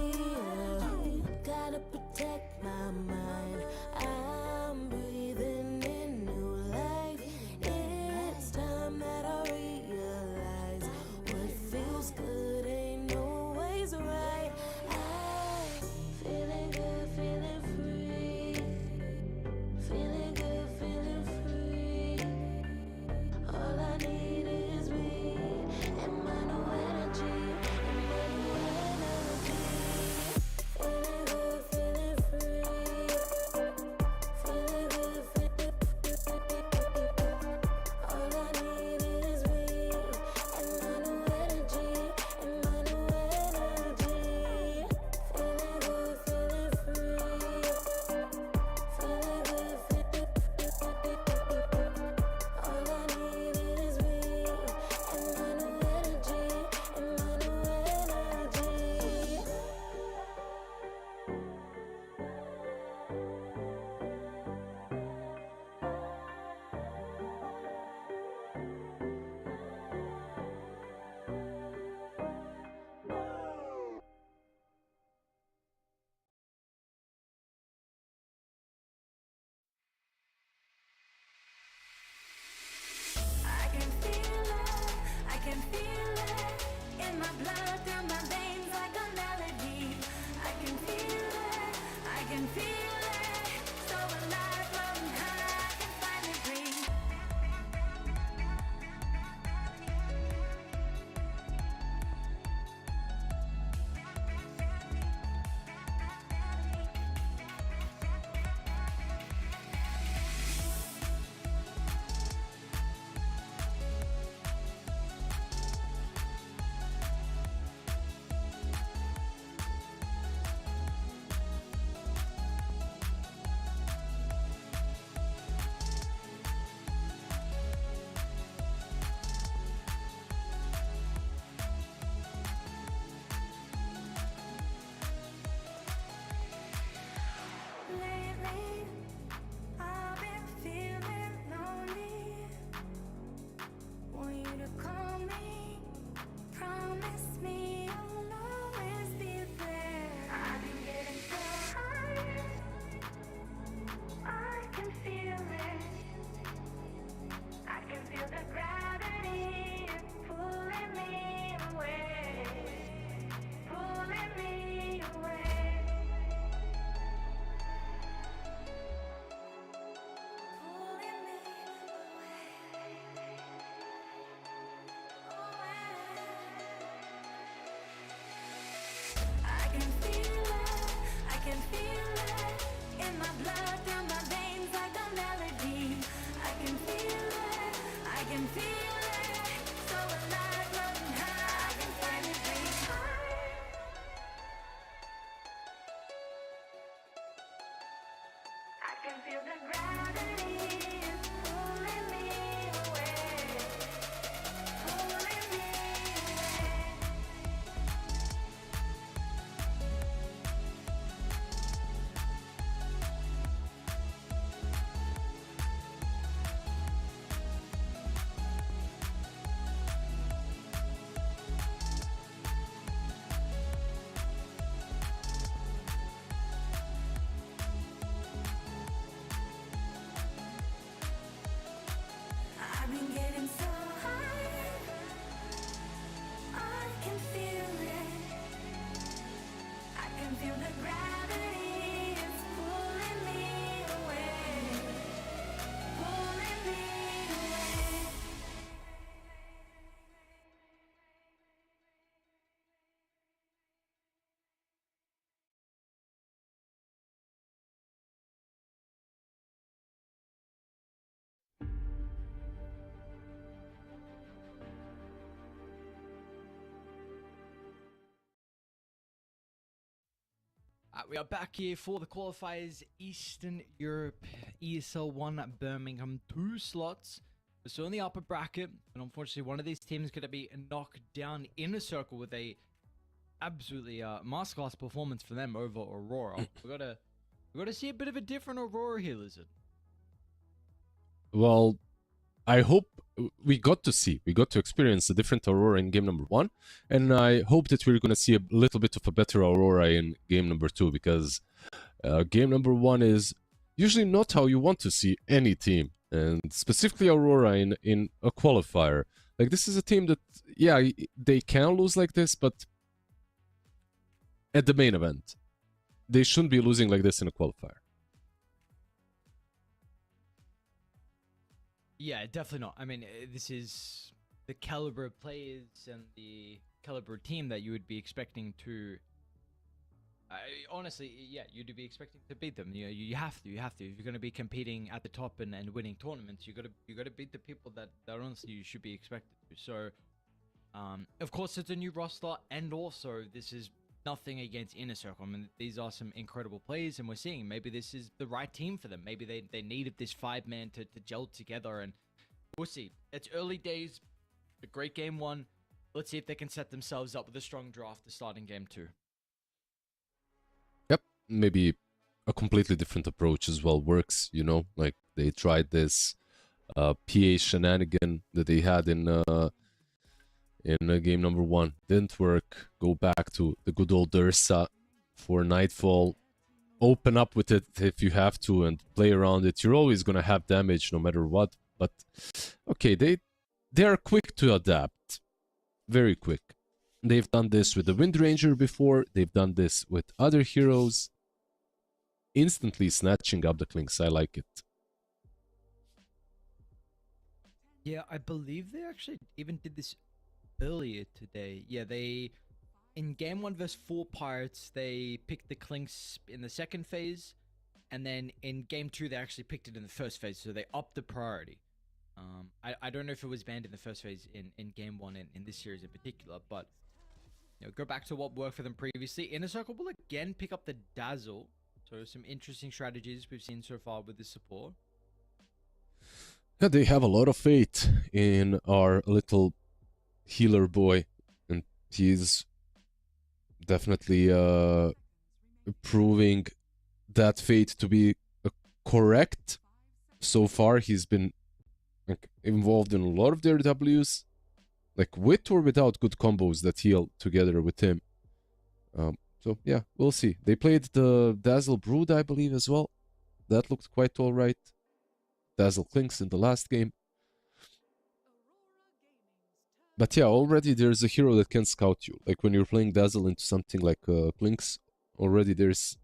can feel it in my blood, through my veins like a melody. I can feel it, I can feel it. So alive, floating high, I can finally breathe. Lately, I've been feeling lonely. Want you to call me, promise me you'll always be there. I've been getting so high, I can feel it. I can feel the gravity is pulling me away, pulling me away. Pulling me I can feel it, I can feel it in my blood, through my veins like a melody. I can feel it, I can feel it. So alive, floating high, I can finally breathe. I can feel the gravity is pulling me away, pulling me away. I've been getting so high, I can feel it. I can feel the gravity is pulling me away, pulling me away. We are back here for the qualifiers, Eastern Europe, ESL One Birmingham, 2 slots. We're still in the upper bracket, and unfortunately one of these teams is going to be knocked down in a circle with a absolutely masterclass performance for them over Aurora. we gotta see a bit of a different Aurora here, Lizard. Well, I hope we got to experience a different Aurora in game number 1, and I hope that we're going to see a little bit of a better Aurora in game number 2, because game number 1 is usually not how you want to see any team, and specifically Aurora in a qualifier. Like, this is a team that, yeah, they can lose like this, but at the main event, they shouldn't be losing like this in a qualifier. Yeah, definitely not. I mean, this is the caliber of players and the caliber of team that you would be expecting to. Honestly, yeah, you'd be expecting to beat them. You know, you have to. If you're going to be competing at the top and winning tournaments, you got to beat the people that honestly you should be expected to. So, of course, it's a new roster, and also this is nothing against Inner Circle. I mean, these are some incredible players, and we're seeing maybe this is the right team for them. Maybe they needed this 5-man to gel together, and we'll see. It's early days. A great game 1. Let's see if they can set themselves up with a strong draft to start in game 2. Yep, maybe a completely different approach as well works, you know? Like, they tried this PA shenanigan that they had in game number 1. Didn't work. Go back to the good old Ursa for Nightfall. Open up with it if you have to and play around it. You're always going to have damage no matter what. But, okay, they are quick to adapt. very quick. They've done this with the Wind Ranger before. They've done this with other heroes. Instantly snatching up the Clinks. I like it. Yeah, I believe they actually even did this earlier today. Yeah, they in game 1 versus 4 Pirates, they picked the Clinks in the second phase, and then in game 2 they actually picked it in the first phase, so they upped the priority. I don't know if it was banned in the first phase in game 1 in this series in particular, but go back to what worked for them previously. Inner Circle will again pick up the Dazzle, so some interesting strategies we've seen so far with this support. Yeah, they have a lot of faith in our little healer boy, and he's definitely proving that faith to be correct. So far, he's been involved in a lot of their Ws, like with or without good combos that heal together with him. So yeah, we'll see. They played the Dazzle Brood, I believe, as well. That looked quite alright. Dazzle Clinks in the last game. But yeah, already there's a hero that can scout you. Like when you're playing Dazzle into something like Clinks, already there's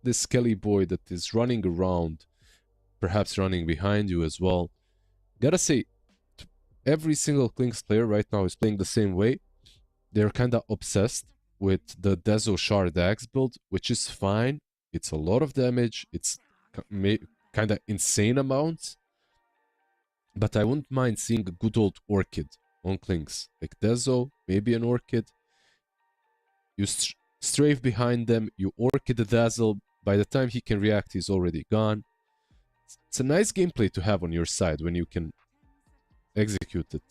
this Skelly boy that is running around, perhaps running behind you as well. Gotta say, every single Clinks player right now is playing the same way. They're kind of obsessed with the Dezo Shard Axe build, which is fine. It's a lot of damage. It's kind of insane amounts. But I wouldn't mind seeing a good old Orchid on Clinks. Like Dezo, maybe an Orchid. You strafe behind them, you Orchid the Dazzle. By the time he can react, he's already gone. It's a nice gameplay to have on your side when you can execute it.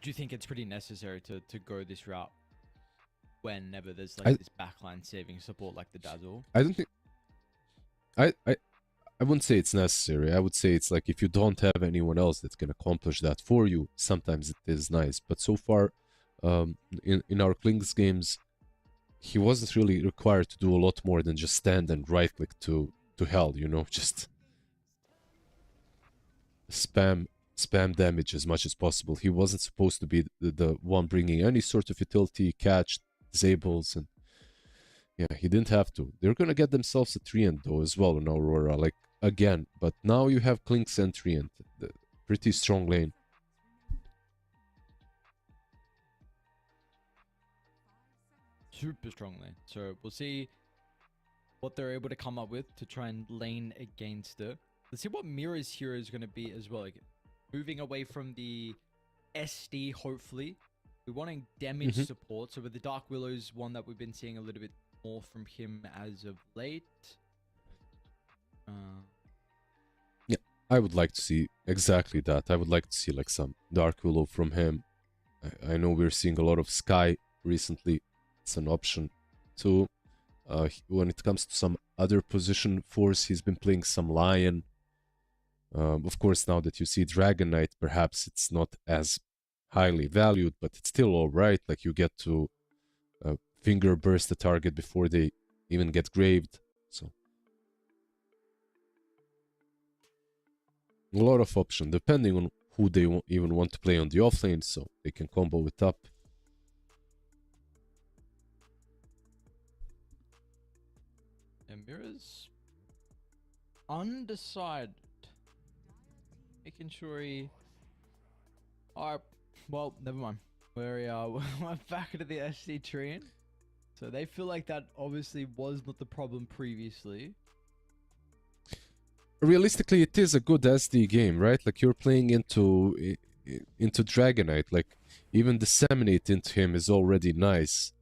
Do you think it's pretty necessary to go this route whenever there's like this backline saving support like the Dazzle? I don't think... I wouldn't say it's necessary. I would say it's like if you don't have anyone else that can accomplish that for you, sometimes it is nice. But so far, in our Clinks games, he wasn't really required to do a lot more than just stand and right-click to hell, you know? Just spam damage as much as possible. He wasn't supposed to be the one bringing any sort of utility, catch, disables, and yeah, he didn't have to. They're gonna get themselves a Treant though as well in Aurora, like again. But now you have Clinks and Treant, the pretty strong lane. Super strong lane. So we'll see what they're able to come up with to try and lane against it. Let's see what Mira's hero is going to be as well. Like, moving away from the SD, hopefully. We're wanting damage support. So with the Dark Willows, one that we've been seeing a little bit more from him as of late. Yeah, I would like to see exactly that. I would like to see like some Dark Willow from him. I know we're seeing a lot of Sky recently. It's an option too. When it comes to some other position force, he's been playing some Lion. Of course, now that you see Dragon Knight, perhaps it's not as highly valued, but it's still alright. Like you get to finger burst the target before they even get graved. So a lot of option depending on who they even want to play on the offlane, so they can combo it up. And Mira's undecided. Making sure he... Alright, well, never mind. We're back into the SD Treant. So they feel like that obviously was not the problem previously. Realistically, it is a good SD game, right? Like you're playing into Dragon Knight. Like even disseminate into him is already nice.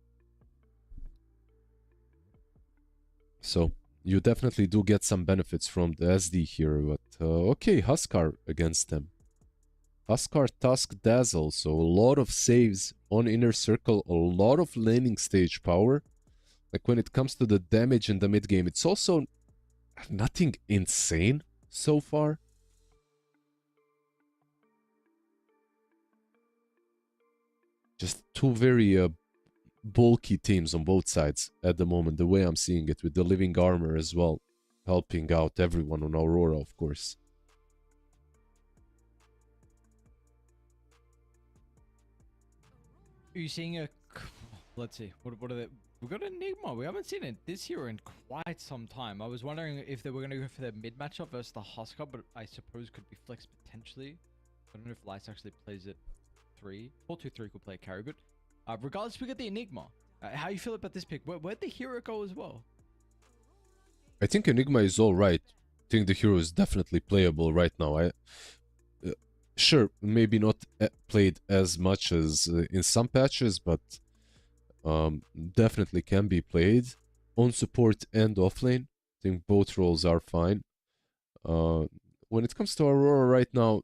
So you definitely do get some benefits from the SD here. But okay, Huskar against them. Huskar, Tusk, Dazzle. So a lot of saves on Inner Circle. A lot of laning stage power. Like when it comes to the damage in the mid game, it's also nothing insane so far. Just two very bulky teams on both sides at the moment, the way I'm seeing it, with the living armor as well, helping out everyone on Aurora, of course. Are you seeing a... Let's see. What are they... We got Enigma. We haven't seen it this year in quite some time. I was wondering if they were going to go for the mid matchup versus the Husker, but I suppose could be flex potentially. I don't know if Lights actually plays it 3. 4-2-3 could play a carry, but regardless, we got the Enigma. How you feel about this pick? Where'd the hero go as well? I think Enigma is all right. I think the hero is definitely playable right now. Sure, maybe not played as much as in some patches, but definitely can be played on support and offlane. I think both roles are fine. When it comes to Aurora right now,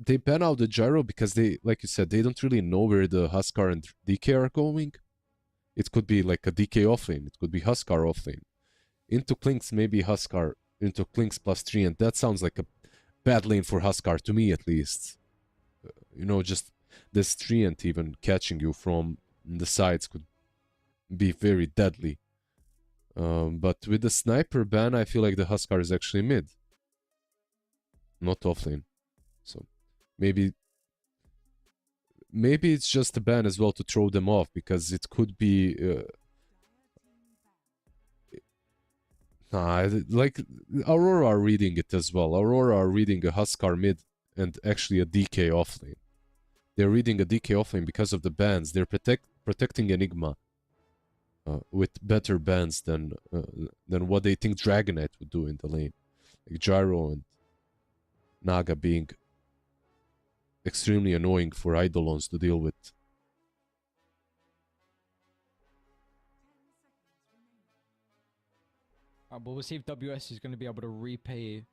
they ban out the gyro because they, like you said, they don't really know where the Huskar and DK are going. It could be like a DK offlane, it could be Huskar offlane. Into Klinks, maybe Huskar into Klinks +3, and that sounds like a bad lane for Huskar, to me at least. You know, just this treant even catching you from the sides could be very deadly. But with the sniper ban, I feel like the Huskar is actually mid, not offlane. So maybe it's just a ban as well to throw them off, because it could be like Aurora are reading it as well. Aurora are reading a Huskar mid and actually a DK offlane. They're reading a DK offlane because of the bans. They're protecting Enigma with better bans than what they think Dragonite would do in the lane. Like Gyro and Naga being extremely annoying for Eidolons to deal with. But we'll see if WS is going to be able to repay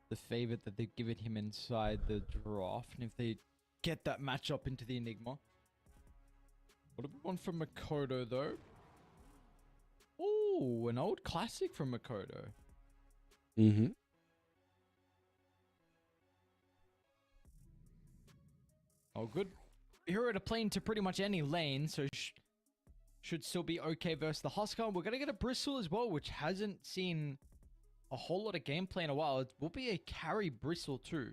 the favor that they've given him inside the draft, and if they get that matchup into the Enigma. What a one from Makoto, though. Oh, an old classic from Makoto. Mm-hmm. Oh, good. Hero to play into pretty much any lane, so should still be okay versus the Huskar. We're going to get a Bristle as well, which hasn't seen a whole lot of gameplay in a while. It will be a carry Bristle too.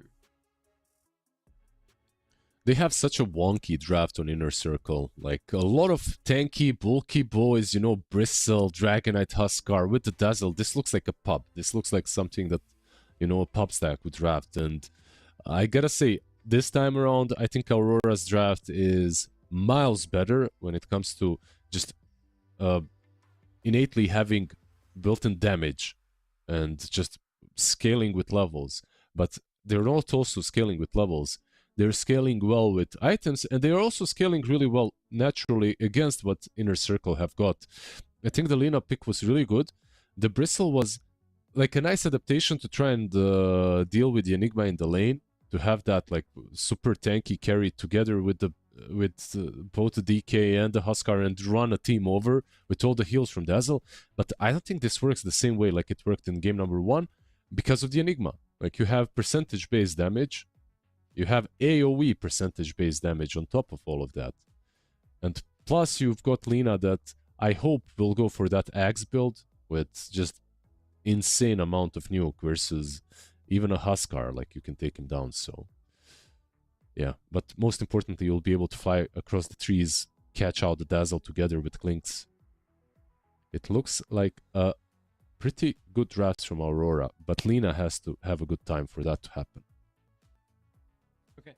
They have such a wonky draft on Inner Circle. Like, a lot of tanky, bulky boys, you know, Bristle, Dragonite, Huskar, with the Dazzle. This looks like a pub. This looks like something that, you know, a pub stack would draft. And I gotta say, this time around, I think Aurora's draft is miles better when it comes to just innately having built-in damage and just scaling with levels. But they're not also scaling with levels. They're scaling well with items, and they're also scaling really well naturally against what Inner Circle have got. I think the Lina pick was really good. The Bristle was like a nice adaptation to try and deal with the Enigma in the lane, to have that like super tanky carry together with both the DK and the Huskar and run a team over with all the heals from Dazzle. But I don't think this works the same way like it worked in game number 1 because of the Enigma. Like, you have percentage-based damage, you have AoE percentage-based damage on top of all of that. And plus you've got Lina that I hope will go for that Axe build with just insane amount of nuke versus even a Huskar, like you can take him down. So yeah, but most importantly, you'll be able to fly across the trees, catch out the Dazzle together with Klinks. It looks like a pretty good draft from Aurora, but Lina has to have a good time for that to happen. Okay.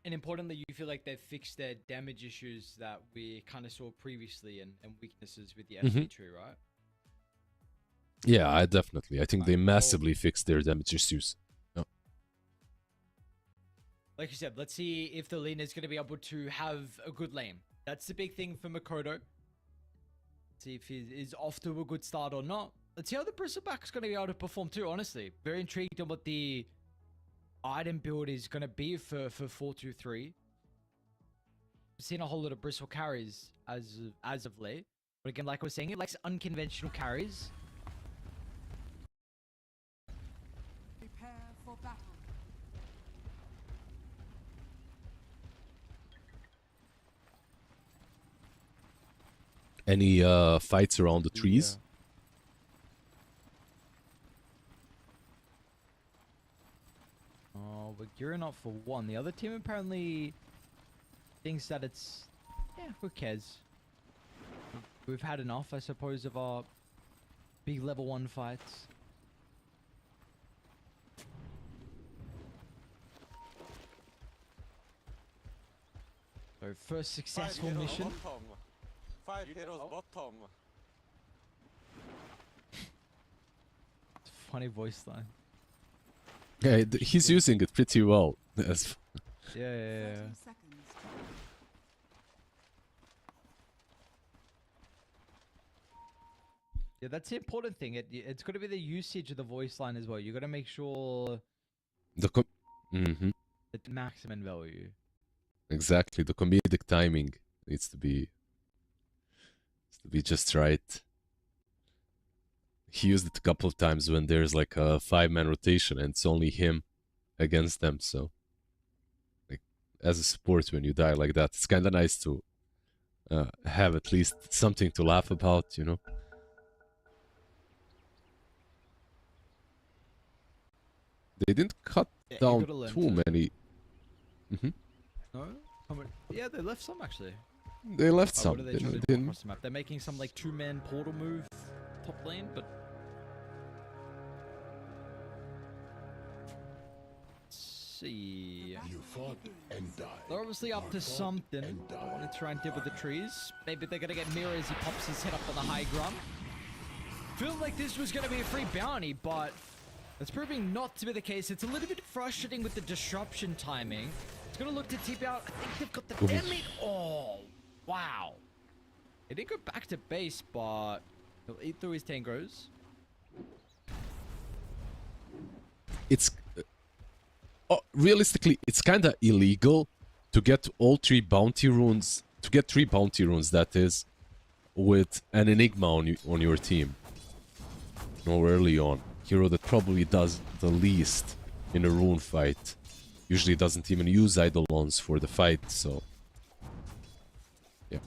And importantly, you feel like they've fixed their damage issues that we kind of saw previously and weaknesses with the SP tree, right? Yeah, I think they massively fixed their damage issues. Yeah. Like you said, let's see if the Lina is going to be able to have a good lane. That's the big thing for Makoto. See if he is off to a good start or not. Let's see how the Bristleback is going to be able to perform too, honestly. Very intrigued on what the item build is going to be for 4-2-3. We've seen a whole lot of Bristle carries as of late. But again, like I was saying, it likes unconventional carries. Prepare for battle. Any fights around the trees? Oh, we're gearing up for one. The other team apparently thinks that it's, yeah, who cares? We've had enough, I suppose, of our big level 1 fights. So first successful mission. Five heroes bottom. Funny voice line. Yeah, he's using it pretty well. As Yeah. Yeah, that's the important thing. It's got to be the usage of the voice line as well. You got to make sure the the maximum value. exactly, the comedic timing needs to be just right. He used it a couple of times when there's like a 5-man rotation and it's only him against them. So, like, as a support, when you die like that, it's kind of nice to have at least something to laugh about, you know. They didn't cut down too many. No? Yeah, they left some actually. They left Oh, some. what are they trying to do across the map? They're making some like 2-man portal move top lane, but let's see. You fought and died. They're obviously up to something. I want to try and deal with the trees. Maybe they're gonna get Mira as he pops his head up on the high ground. Felt like this was gonna be a free bounty, but it's proving not to be the case. It's a little bit frustrating with the disruption timing. It's gonna look to TP out. I think they've got the damage. Oh, wow. He didn't go back to base, but he'll eat through his tangos. It's realistically, it's kind of illegal to get all 3 bounty runes, to get 3 bounty runes, that is, with an Enigma on your team. No, early on. Hero that probably does the least in a rune fight usually doesn't even use Eidolons for the fight, so yeah,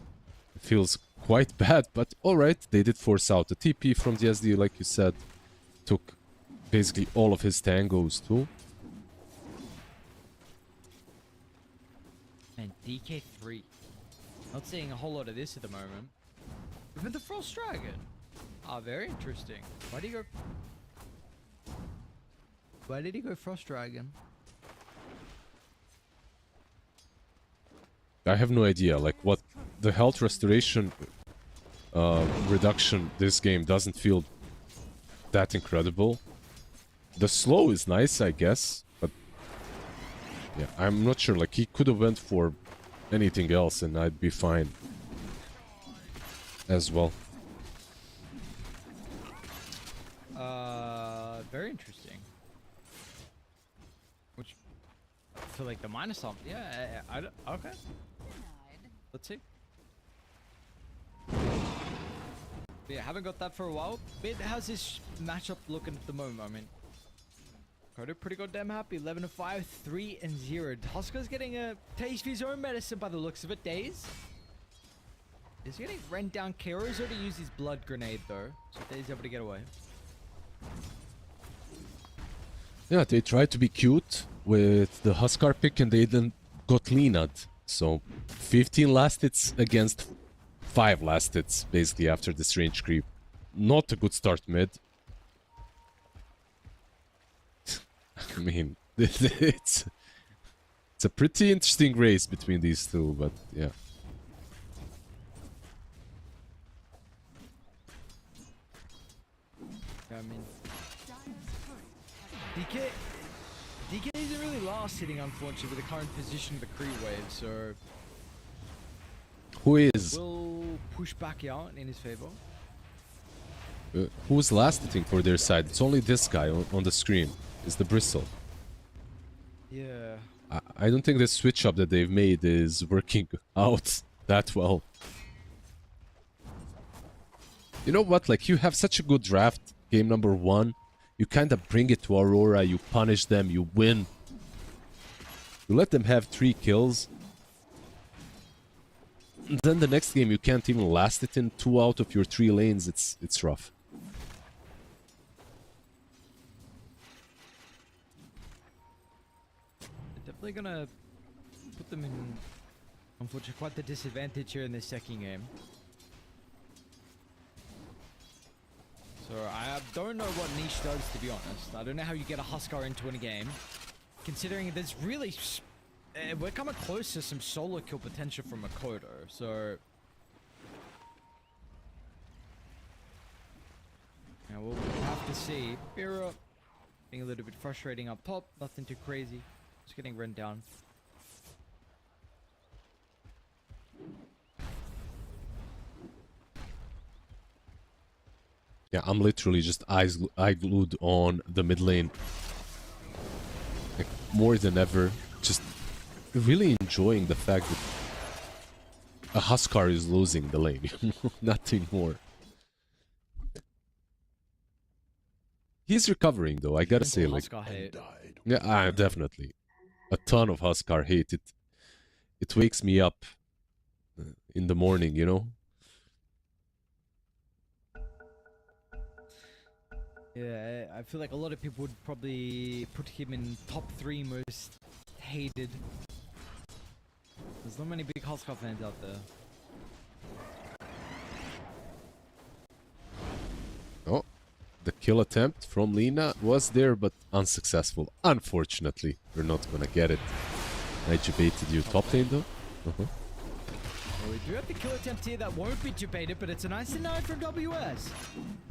it feels quite bad, but alright, they did force out a TP from the SD, like you said. Took basically all of his tangos too. And DK3. Not seeing a whole lot of this at the moment. Even the Frost Dragon. Ah, very interesting. Why did he go Frost Dragon? I have no idea, like, what the health restoration reduction this game doesn't feel that incredible. The slow is nice, I guess, but yeah, I'm not sure. Like, he could have went for anything else and I'd be fine as well. Very interesting. Which, for like the minus off, yeah, I don't, okay. Let's see. Yeah, haven't got that for a while. But how's this matchup looking at the moment? I mean, Kodo pretty goddamn happy. 11-5, 3-0. Tosca's getting a taste of his own medicine by the looks of it. Days. Is he getting rent down Keros or to use his blood grenade though? So Days able to get away. Yeah, they tried to be cute with the Huskar pick and they then got leaned. So 15 last hits against 5 last hits basically after this range creep. Not a good start mid. I mean, it's a pretty interesting race between these two, but yeah. I mean, DK isn't really last hitting, unfortunately, with the current position of the Kree wave, so Who is? will push back out in his favor. Who's last hitting for their side? It's only this guy on the screen. It's the Bristle. Yeah. I don't think the switch up that they've made is working out that well. You know what? Like, you have such a good draft, game number 1. You kind of bring it to Aurora, you punish them, you win. You let them have 3 kills. And then the next game you can't even last it in 2 out of your 3 lanes. It's rough. They're definitely gonna put them in Unfortunately, quite the disadvantage here in this second game. So I don't know what Niche does, to be honest. I don't know how you get a Huskar into a game, considering there's really we're coming close to some solo kill potential from Makoto. So yeah, we'll have to see. Mira being a little bit frustrating up top, nothing too crazy, just getting run down. Yeah, I'm literally just eye glued on the mid lane. Like, more than ever. Just really enjoying the fact that a Huskar is losing the lane. Nothing more. He's recovering though, I gotta say. Like, Huskar hate. yeah, definitely. A ton of Huskar hate. It wakes me up in the morning, you know? Yeah, I feel like a lot of people would probably put him in top 3 most hated. There's not many big Huskar fans out there. Oh, the kill attempt from Lina was there, but unsuccessful. Unfortunately, we're not gonna get it. I debated you top lane though. Well, we do have the kill attempt here that won't be debated, but it's a nice deny from WS.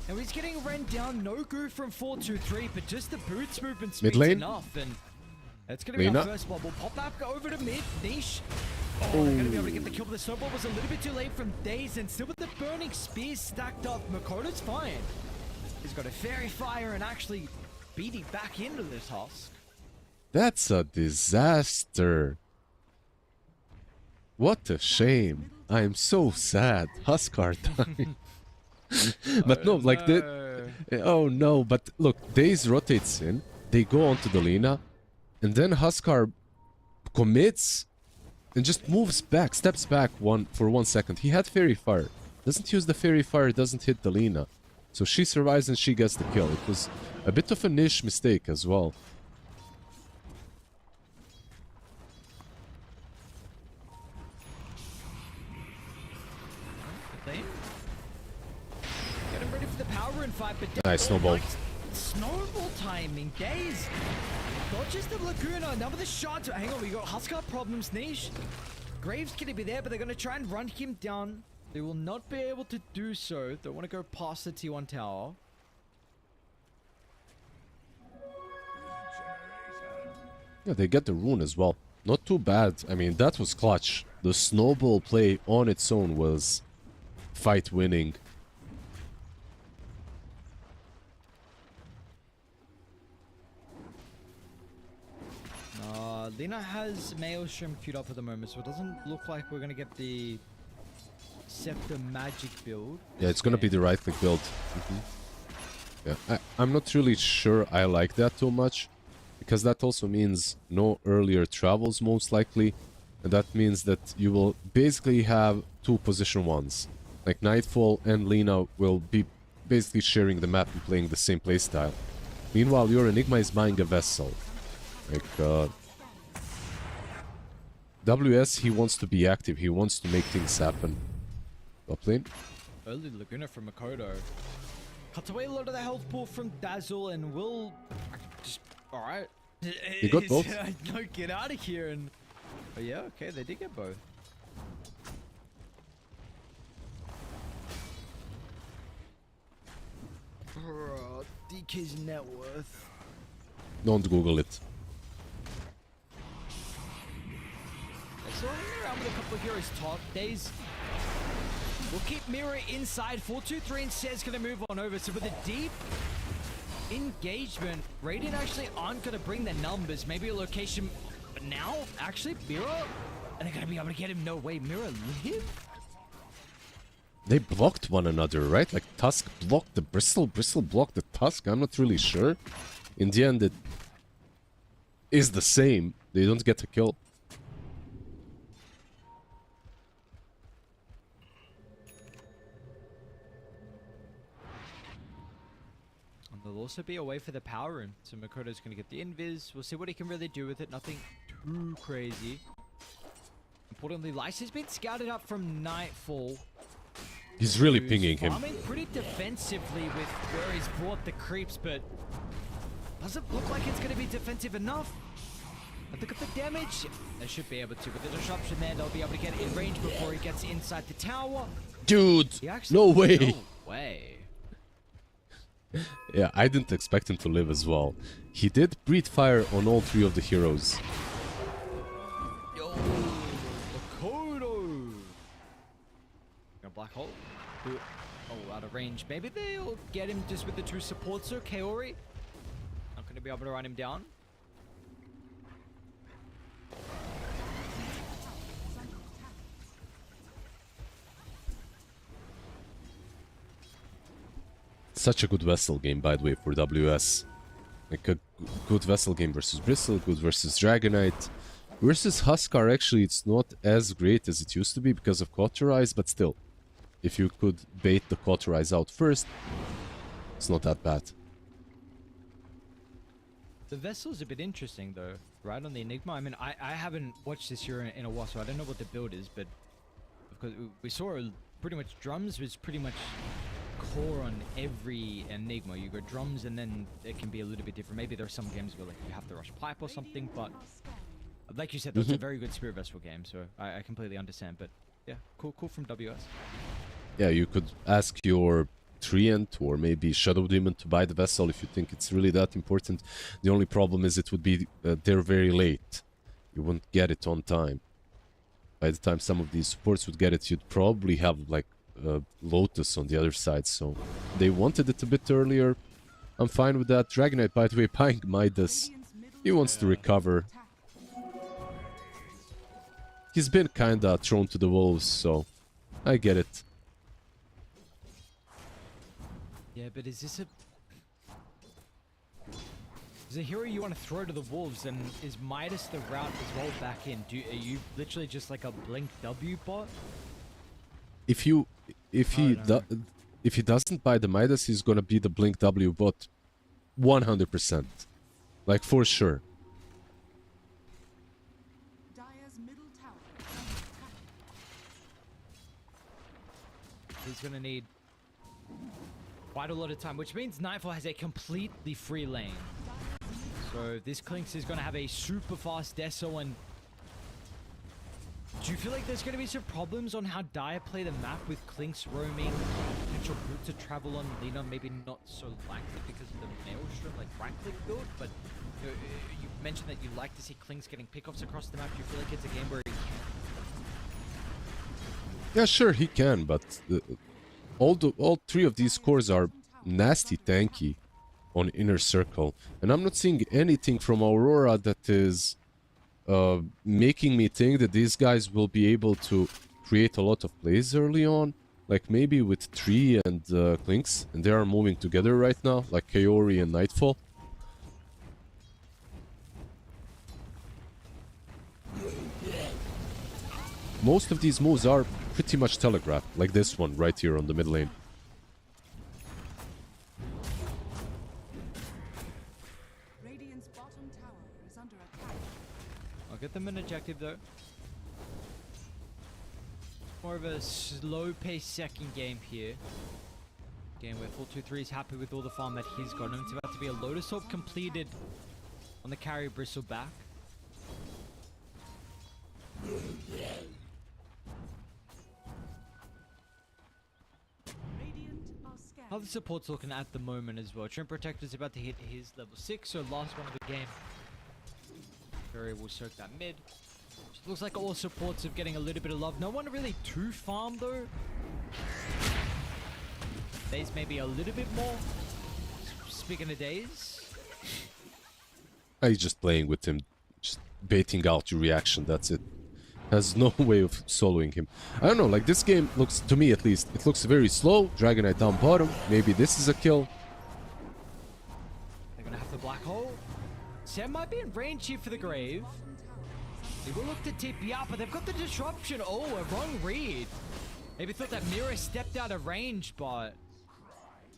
Now he's getting ran down, no go from 4-2-3, but just the boots movement speeds lane. enough, and it's gonna be Lina. our first bubble. Pop that over to mid, Niche. Oh, they're gonna be able to get the kill, but the snowball was a little bit too late from Daze, and still with the burning spears stacked up, Makoto's fine. He's got a fairy fire and actually beating back into this Husk. That's a disaster. What a shame. I am so sad. Huskar time. But no, like the... Oh no, but look, Daze rotates in, they go onto the Lina, and then Huskar commits and just moves back, steps back for 1 second. He had Fairy Fire. Doesn't use the Fairy Fire, doesn't hit the Lina. So she survives and she gets the kill. It was a bit of a niche mistake as well. Getting ready for the power rune fight, but Nice snowball. Snowball timing, Daze. Not just the Laguna, now with the shot. Hang on, we got Huskar problems, Niche. Graves gonna be there, but they're gonna try and run him down. They will not be able to do so. They want to go past the T1 tower. Yeah, they get the rune as well. Not too bad. I mean, that was clutch. The snowball play on its own was fight winning. Lina has Maelstrom queued up at the moment, so it doesn't look like we're going to get the Scepter Magic build. Yeah, it's going to be the right click build. Yeah, I'm not really sure I like that too much, because that also means no earlier travels most likely, and that means that you will basically have 2 position 1s. Like Nightfall and Lina will be basically sharing the map and playing the same playstyle. Meanwhile, your Enigma is buying a vessel. Like, WS, he wants to be active, he wants to make things happen. Top lane. Early Laguna from Makoto. Cuts away a lot of the health pool from Dazzle and will just... Alright. He got both. No, get out of here and... Oh yeah, okay, they did get both. DK's net worth. Don't Google it. So running around with a couple of heroes top. Daze will keep Mira inside. 4-2-3 and Sez gonna move on over. So with a deep engagement, Radiant actually aren't gonna bring the numbers. Maybe a location, but now actually Mira, are they gonna be able to get him? No way, Mira live? They blocked one another, right? Like Tusk blocked the Bristle, Bristle blocked the Tusk. I'm not really sure. In the end, it is the same. They don't get a kill. There'll also be a way for the power rune. So Makoto's going to get the invis. We'll see what he can really do with it. Nothing too crazy. importantly, Lice has been scouted up from Nightfall. He's really who's pinging him. farming pretty defensively with where he's brought the creeps, but doesn't look like it's going to be defensive enough. But look at the damage. They should be able to. With the disruption there, they'll be able to get in range before he gets inside the tower. Dude, He actually- no way. No way. Yeah, I didn't expect him to live as well. He did breathe fire on all 3 of the heroes. Yo, Makoto. A black hole. Oh, out of range. Maybe they'll get him just with the 2 supports. So Kaori not going to be able to run him down. Such a good Vessel game, by the way, for WS. Like a good Vessel game versus Bristle, good versus Dragonite. Versus Huskar, actually, it's not as great as it used to be because of Cauterize, but still. If you could bait the Cauterize out first, it's not that bad. The Vessel's a bit interesting, though, right on the Enigma. I mean, I haven't watched this year in a while, so I don't know what the build is, but because we saw pretty much Drums was pretty much core on every Enigma. You go Drums, and then it can be a little bit different. Maybe there are some games where like you have to rush Pipe or something, but like you said, that's a very good Spirit Vessel game, so I completely understand. But yeah, cool from WS. Yeah, you could ask your Treant or maybe Shadow Demon to buy the Vessel if you think it's really that important. The only problem is it would be they're very late. You wouldn't get it on time. By the time some of these supports would get it, you'd probably have like Lotus on the other side, so they wanted it a bit earlier. I'm fine with that. Dragonite, by the way, buying Midas. He wants to recover. He's been kinda thrown to the wolves, so I get it. Yeah, but is this a hero you want to throw to the wolves, and is Midas the route as well back in? Are you literally just like a Blink W bot? If he doesn't buy the Midas, he's gonna be the Blink W bot 100%. Like for sure. He's gonna need quite a lot of time, which means Nightfall has a completely free lane. So this Clinks is gonna have a super fast Deso, and do you feel like there's going to be some problems on how Dire play the map with Clinks roaming, potential route to travel on Lina, maybe not so likely because of the Maelstrom, like right-click build, but you mentioned that you like to see Clinks getting pickoffs across the map. Do you feel like it's a game where Yeah, sure, he can, but all 3 of these cores are nasty tanky on Inner Circle, and I'm not seeing anything from Aurora that is making me think that these guys will be able to create a lot of plays early on, like maybe with Tree and Clinks, and they are moving together right now, like Kaori and Nightfall. Most of these moves are pretty much telegraphed, like this one right here on the mid lane. get them an objective though. More of a slow-paced second game here. Game where 423 is happy with all the farm that he's got. And it's about to be a Lotus Orb completed on the carry Bristle back. How the support's looking at the moment as well. Trim Protector's about to hit his level 6, so last one of the game. Fury will soak that mid. Just looks like all supports are getting a little bit of love. No one really too farm though. Daze maybe a little bit more. Speaking of Daze. I'm just playing with him, just baiting out your reaction, that's it. Has no way of soloing him. I don't know, like this game looks, to me at least, it looks very slow. Dragonite down bottom. Maybe this is a kill. They're gonna have the black hole. Sam might be in range here for the grave. They will look to TP out, but they've got the disruption. Oh, a wrong read. Maybe thought that Mirror stepped out of range, but...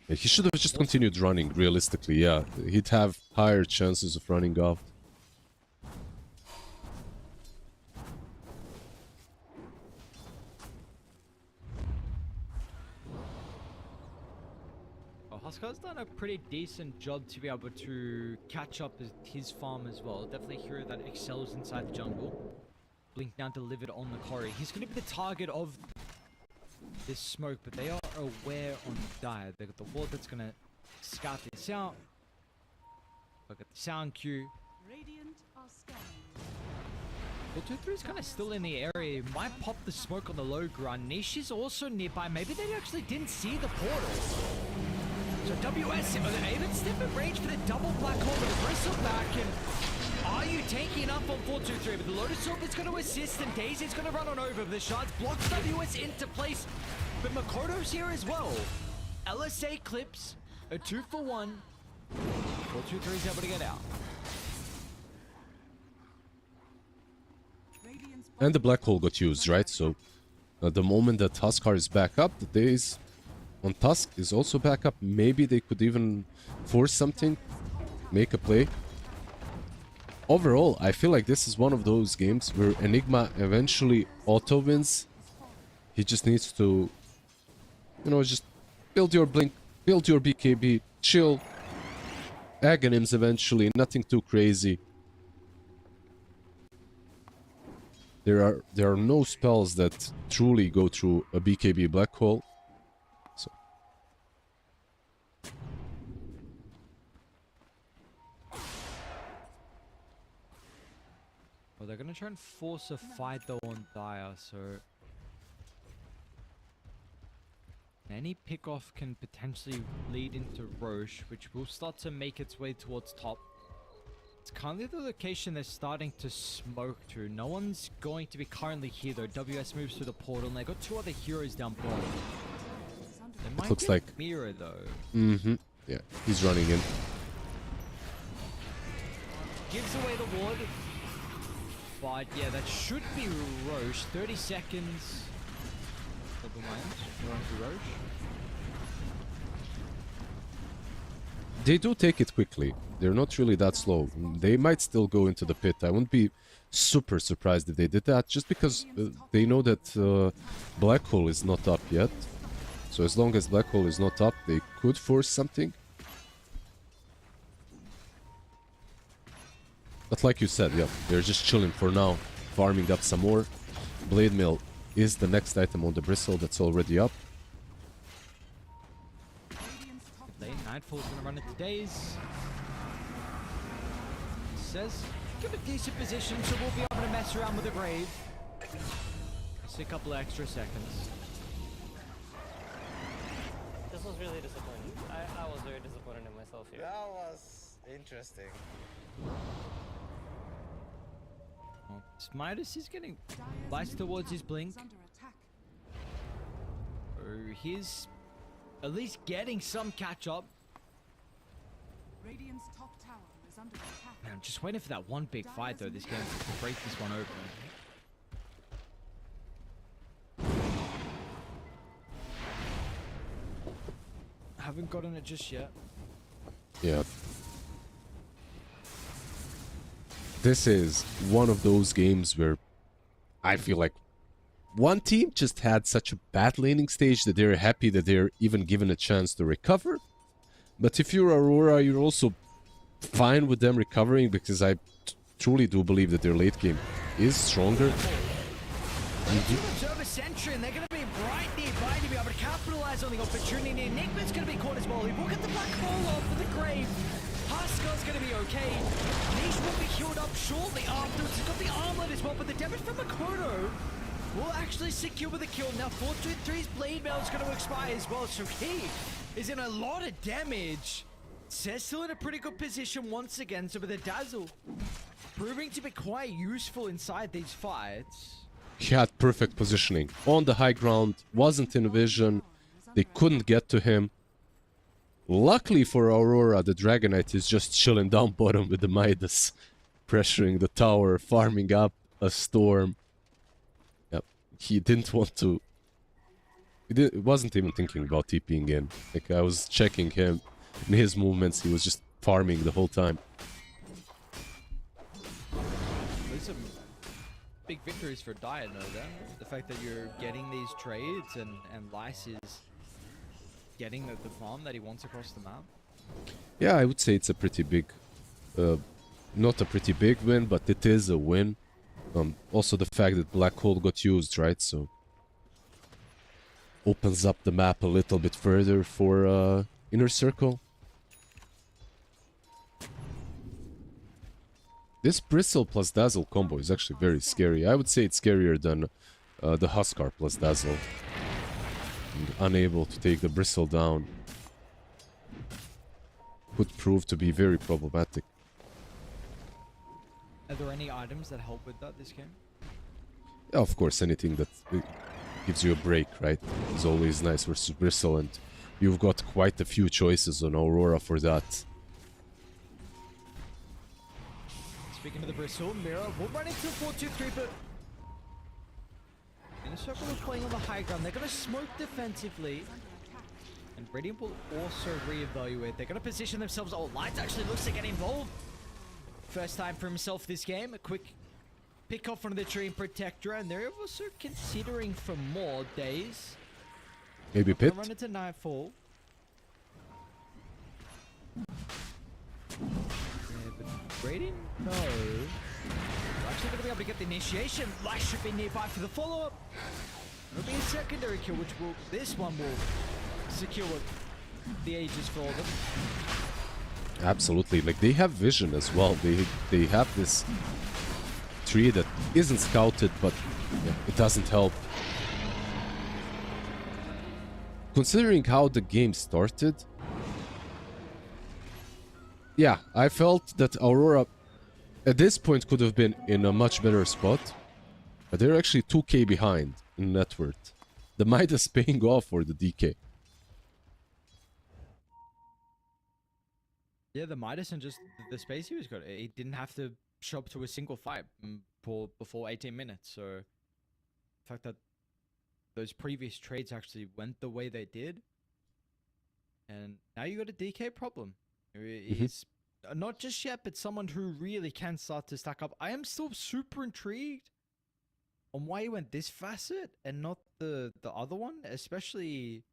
Yeah, he should have just continued running, realistically, yeah. He'd have higher chances of running off. Huskar's done a pretty decent job to be able to catch up with his farm as well. Definitely a hero that excels inside the jungle. Blink now delivered on the quarry. He's going to be the target of this smoke, but they are aware on Dire. They've got the ward that's going to scout this out. Look at the sound cue. Radiant are scanning. 423 is kind of still in the area. Might pop the smoke on the low ground. Niche is also nearby. Maybe they actually didn't see the portal. So WS, even step in range for the double black hole with a bristle back. And are you taking enough on 423? But the Lotus Orb is going to assist, and Daisy's going to run on over. The shards blocks WS into place. But Makoto's here as well. LSA clips a 2-for-1. 423 is able to get out. And the black hole got used, right? So at the moment that Huskar is back up, the days on Tusk is also back up. Maybe they could even force something, make a play. Overall, I feel like this is one of those games where Enigma eventually auto wins. He just needs to, you know, just build your Blink, build your BKB, chill. Aghanims eventually, nothing too crazy. There are no spells that truly go through a BKB black hole. So well, they're gonna try and force a fight though on Dire, so any pick-off can potentially lead into Roche, which will start to make its way towards top. It's currently the location they're starting to smoke to. No one's going to be currently here though. WS moves through the portal and they got two other heroes down bottom. They might looks get like Mira though. Yeah, he's running in. Gives away the ward. But yeah, that should be Roche. 30 seconds. Never mind. We're on to Roche. They do take it quickly. They're not really that slow. They might still go into the pit. I wouldn't be super surprised if they did that, just because they know that Black Hole is not up yet. So as long as Black Hole is not up, they could force something. But like you said, yeah, they're just chilling for now, farming up some more. Blade Mill is the next item on the bristle that's already up. Late Nightfall's gonna run into Days. Says, give a decent position so we'll be able to mess around with the Brave. Just a couple extra seconds. This was really disappointing. I was very disappointed in myself here. That was interesting. Well, Midas is getting biased towards his Blink. Oh, he's at least getting some catch up. Radiant's top tower is under attack. Man, I'm just waiting for that one big fight though this game to break this one open. Haven't gotten it just yet. Yeah. This is one of those games where I feel like one team just had such a bad laning stage that they're happy that they're even given a chance to recover. But if you're Aurora, you're also fine with them recovering, because I truly do believe that their late game is stronger. Observe a sentry and they're going to be right nearby to be able to capitalize on the opportunity. Enigma's going to be caught as well. He will get the black hole off for the grave. Huskar's going to be okay. Niche will be healed up shortly afterwards. He's got the armlet as well, but the damage from Makoto will actually secure with a kill. Now 423's Blade Mail is going to expire as well, so he is in a lot of damage. Cess still in a pretty good position once again, so with the Dazzle proving to be quite useful inside these fights. He had perfect positioning. On the high ground, wasn't in vision. They couldn't get to him. Luckily for Aurora, the Dragonite is just chilling down bottom with the Midas, pressuring the tower, farming up a storm. Yep, he didn't want to. He wasn't even thinking about TPing in. Like, I was checking him in his movements. He was just farming the whole time. There's some big victories for Dire, no doubt. The fact that you're getting these trades and Lice is getting the farm that he wants across the map? Yeah, I would say it's a pretty big, not a pretty big win, but it is a win. Also the fact that Black Hole got used, right? So opens up the map a little bit further for Inner Circle. This Bristle plus Dazzle combo is actually very scary. I would say it's scarier than the Huskar plus Dazzle. And unable to take the Bristle down could prove to be very problematic. Are there any items that help with that this game? Yeah, of course, anything that gives you a break, right, is always nice versus Bristle, and you've got quite a few choices on Aurora for that. Speaking of the Bristle, Mira will run into 4-2-3, but Inner Circle is playing on the high ground. They're going to smoke defensively, and Radiant will also reevaluate. They're going to position themselves. Oh, Lights actually looks to get involved. First time for himself this game. A quick pick off one of the tree and Protector, and they're also considering for more days. Maybe Pit? Run into Nightfall. Radiant? No. We're actually going to be able to get the initiation. Light should be nearby for the follow-up. It'll be a secondary kill, which will... This one will secure the Aegis for all of them. Absolutely. Like, they have vision as well. They have this tree that isn't scouted, but yeah, it doesn't help. Considering how the game started... Yeah, I felt that Aurora at this point could have been in a much better spot. But they're actually 2k behind in net worth. The Midas paying off for the DK. Yeah, the Midas and just the space he was got. He didn't have to show up to a single fight before 18 minutes. So the fact that those previous trades actually went the way they did. And now you got a DK problem. He's not just yet, but someone who really can start to stack up. I am still super intrigued on why he went this facet and not the other one, especially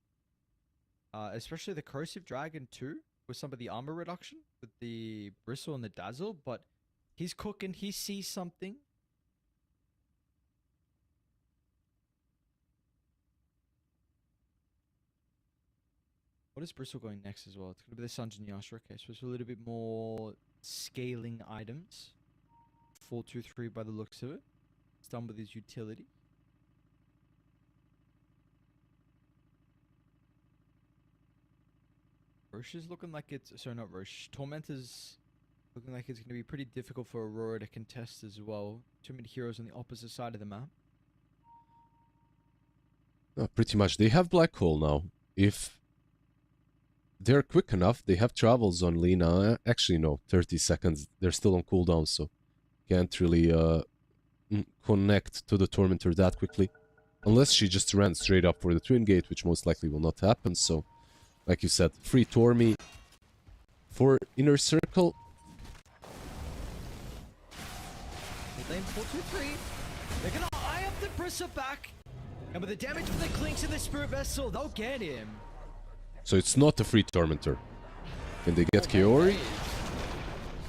the Corrosive Dragon 2 with some of the armor reduction with the Bristle and the Dazzle. But he's cooking. He sees something. What is Bristle going next as well? It's going to be the Sanjin Yashra case, which is a little bit more scaling items. 4-2-3 by the looks of it. It's done with his utility. Roche is looking like it's... Sorry, not Roche. Tormentor's looking like it's going to be pretty difficult for Aurora to contest as well. Too many heroes on the opposite side of the map. Pretty much. They have Black Hole now. If they're quick enough, they have travels on Lina. Actually, no, 30 seconds. They're still on cooldown, so can't really connect to the Tormentor that quickly. Unless she just ran straight up for the Twin Gate, which most likely will not happen. So, like you said, free Tormy for Inner Circle. Lane 4-2-3. They're going to eye up the Bristle back. And with the damage from the Clinks and the Spirit Vessel, they'll get him. So it's not a free Tormentor. Can they get Kaori?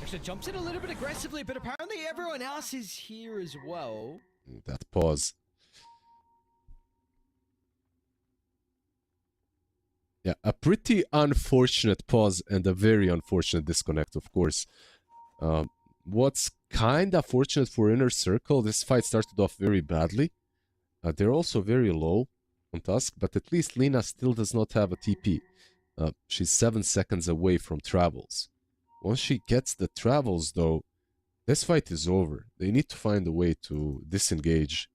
Actually jumps in a little bit aggressively, but apparently everyone else is here as well. That pause. Yeah, a pretty unfortunate pause and a very unfortunate disconnect, of course. What's kind of fortunate for Inner Circle, this fight started off very badly. They're also very low on Tusk, but at least Lina still does not have a TP. She's 7 seconds away from travels. Once she gets the travels, though, this fight is over. They need to find a way to disengage.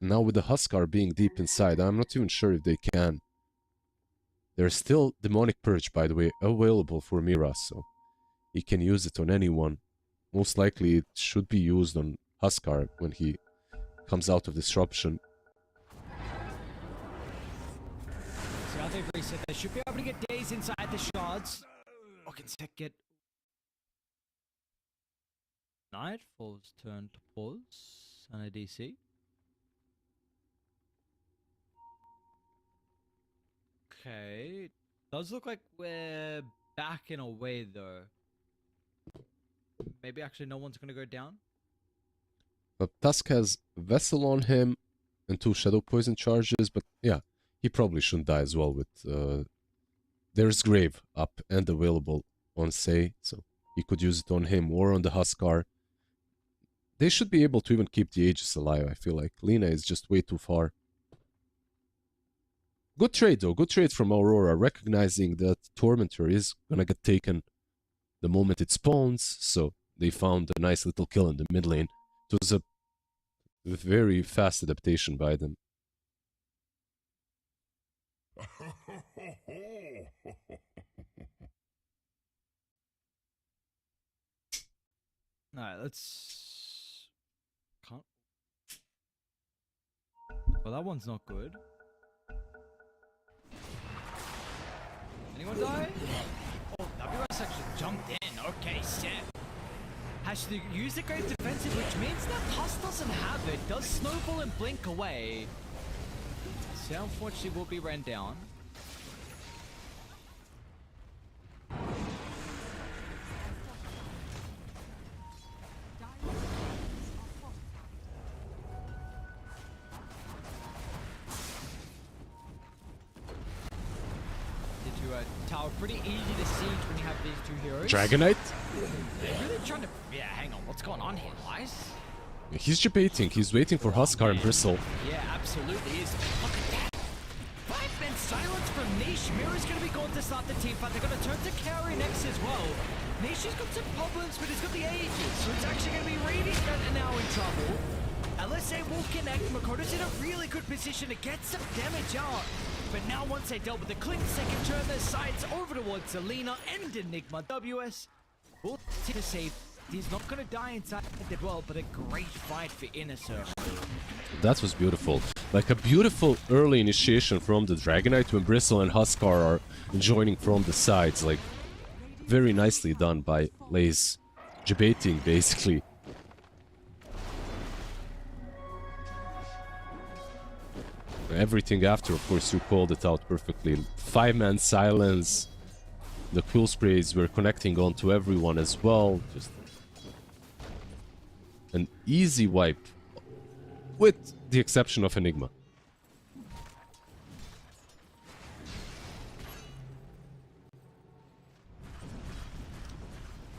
Now with the Huskar being deep inside, I'm not even sure if they can. There's still Demonic Purge, by the way, available for Mira, so he can use it on anyone. Most likely it should be used on Huskar when he comes out of disruption. See how they've reset. They should be able to get days inside the shards. Or can Sek get... Nightfall's turn to pause and a DC. Okay. Does look like we're back in a way though. Maybe actually no one's gonna go down. But Tusk has Vessel on him and 2 Shadow Poison charges, but yeah, he probably shouldn't die as well with... there's Grave up and available on Say, so he could use it on him or on the Huskar. They should be able to even keep the Aegis alive, I feel like. Lina is just way too far. Good trade though, good trade from Aurora, recognizing that Tormentor is gonna get taken the moment it spawns, so they found a nice little kill in the mid lane. It was a very fast adaptation by them. Alright, let's... Can't... Well, that one's not good. Anyone die? Oh, WS actually jumped in. Okay, set. Has to use the great defensive, which means that Tusk doesn't have it. Does snowball and blink away. So unfortunately will be ran down. Tower pretty easy to siege when you have these 2 heroes. Dragonite? They're really trying to... Yeah, hang on. What's going on here, guys? He's debating. He's waiting for Huskar and Bristle. Yeah, absolutely is. Look at that. 5-man silence from Niche. Mirror's going to be going to start the team fight. They're going to turn to carry next as well. Niche has got some problems, but he's got the Aegis, so it's actually going to be Radiant and now in trouble. LSA will connect. Makoto's in a really good position to get some damage out. But now once they dealt with the Clinks, they can turn their sights over towards Selena and Enigma. WS will see the safe. He's not going to die inside the well, but a great fight for Inner Circle. That was beautiful. Like a beautiful early initiation from the Dragonite when Bristle and Huskar are joining from the sides. Like, very nicely done by Laze. Debating, basically. Everything after, of course, you called it out perfectly. 5-man silence. The cool sprays were connecting onto everyone as well. Just an easy wipe, with the exception of Enigma.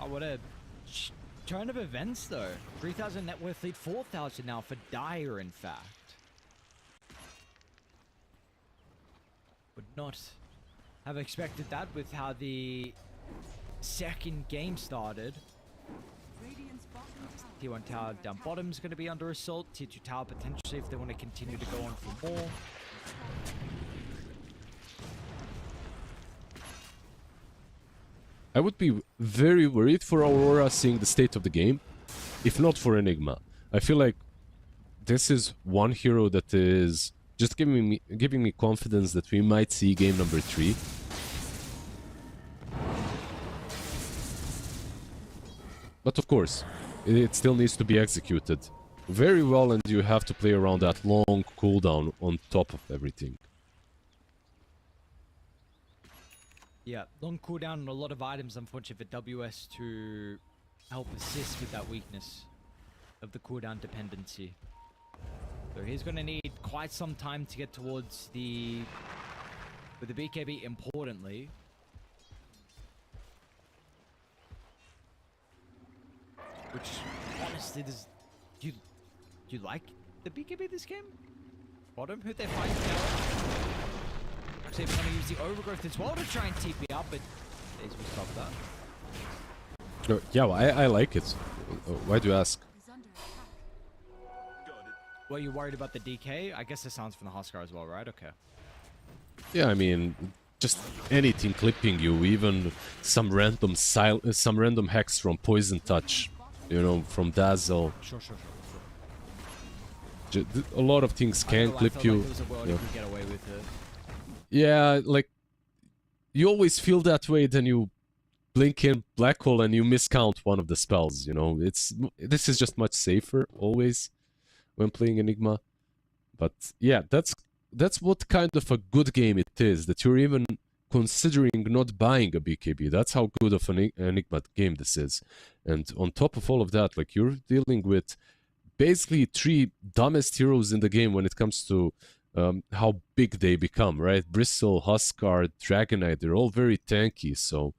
Oh, what a turn of events, though. 3,000 net worth lead, 4,000 now for Dire, in fact. Would not have expected that with how the second game started. T1 tower down bottom is going to be under assault. T2 tower potentially if they want to continue to go on for more. I would be very worried for Aurora seeing the state of the game, if not for Enigma. I feel like this is one hero that is just giving me confidence that we might see game number 3. But of course, it still needs to be executed very well, and you have to play around that long cooldown on top of everything. Yeah, long cooldown on a lot of items, unfortunately, for WS to help assist with that weakness of the cooldown dependency. So he's going to need quite some time to get towards the... with the BKB, importantly. Which, honestly, does... Do you like the BKB this game? Bottom, who they find now? Actually, I'm going to use the Overgrowth as well to try and TP up, but Days will stop that. Yeah, well, I like it. Why do you ask? Were you worried about the DK? I guess this sounds from the Huskar as well, right? Okay. Yeah, I mean, just anything clipping you, even some random hex from Poison Touch, you know, from Dazzle. Sure. A lot of things can clip you. Like there was a world you could get away with it. Yeah, like, you always feel that way, then you blink in black hole and you miscount one of the spells, you know. This is just much safer always when playing Enigma. But yeah, that's what kind of a good game it is, that you're even considering not buying a BKB. That's how good of an Enigma game this is. And on top of all of that, like, you're dealing with basically 3 dumbest heroes in the game when it comes to how big they become, right? Bristle, Huskar, Dragonite, they're all very tanky. So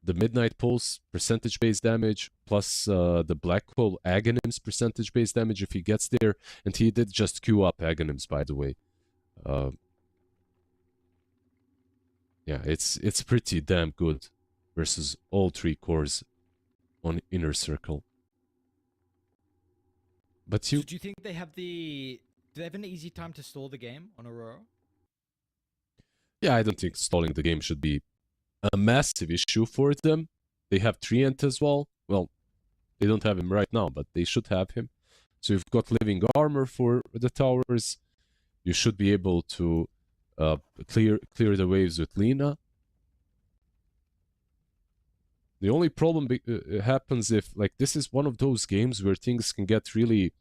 the Midnight Pulse percentage-based damage, plus the Black Hole Aghanim's percentage-based damage if he gets there. And he did just queue up Aghanim's, by the way. Yeah, it's pretty damn good versus all 3 cores on Inner Circle. But So do you think they have do they have an easy time to stall the game on Aurora? Yeah, I don't think stalling the game should be a massive issue for them. They have Treant as well. Well, they don't have him right now, but they should have him. So you've got Living Armor for the towers. You should be able to clear the waves with Lina. The only problem happens if, like, this is one of those games where things can get really,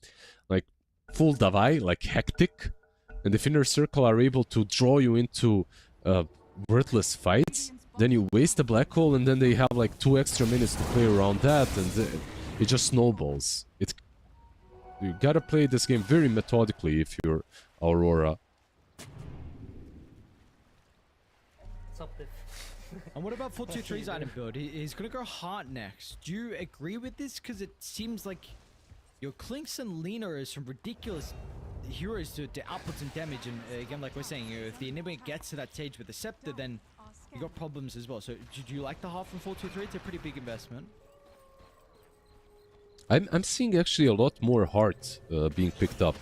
like, full davai, like hectic. And if Inner Circle are able to draw you into worthless fights, then you waste a black hole, and then they have like 2 extra minutes to play around that, and it just snowballs. You gotta play this game very methodically if you're Aurora. And what about 423's item build? He's gonna go Heart next. Do you agree with this? Because it seems like your Clinks and Lina are some ridiculous heroes to output some damage. And again, like we're saying, if the enemy gets to that stage with the Scepter, then you got problems as well. So do you like the Heart from 423? It's a pretty big investment. I'm seeing actually a lot more Heart being picked up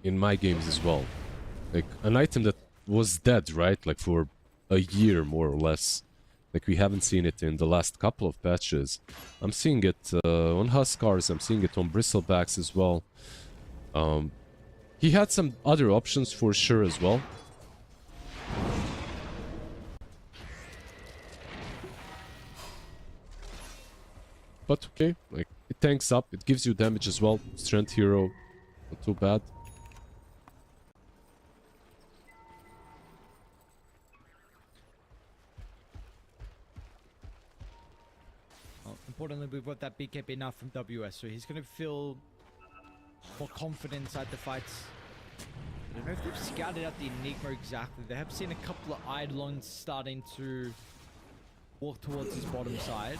in my games as well. Like, an item that was dead, right? Like, for a year, more or less. Like, we haven't seen it in the last couple of patches. I'm seeing it on Huskars, I'm seeing it on Bristlebacks as well. He had some other options for sure as well. But okay, like, it tanks up, it gives you damage as well. Strength hero, not too bad. Importantly, we've got that BKB now from WS, so he's going to feel more confident inside the fights. I don't know if they've scouted out the Enigma exactly. They have seen a couple of Eidolons starting to walk towards his bottom side.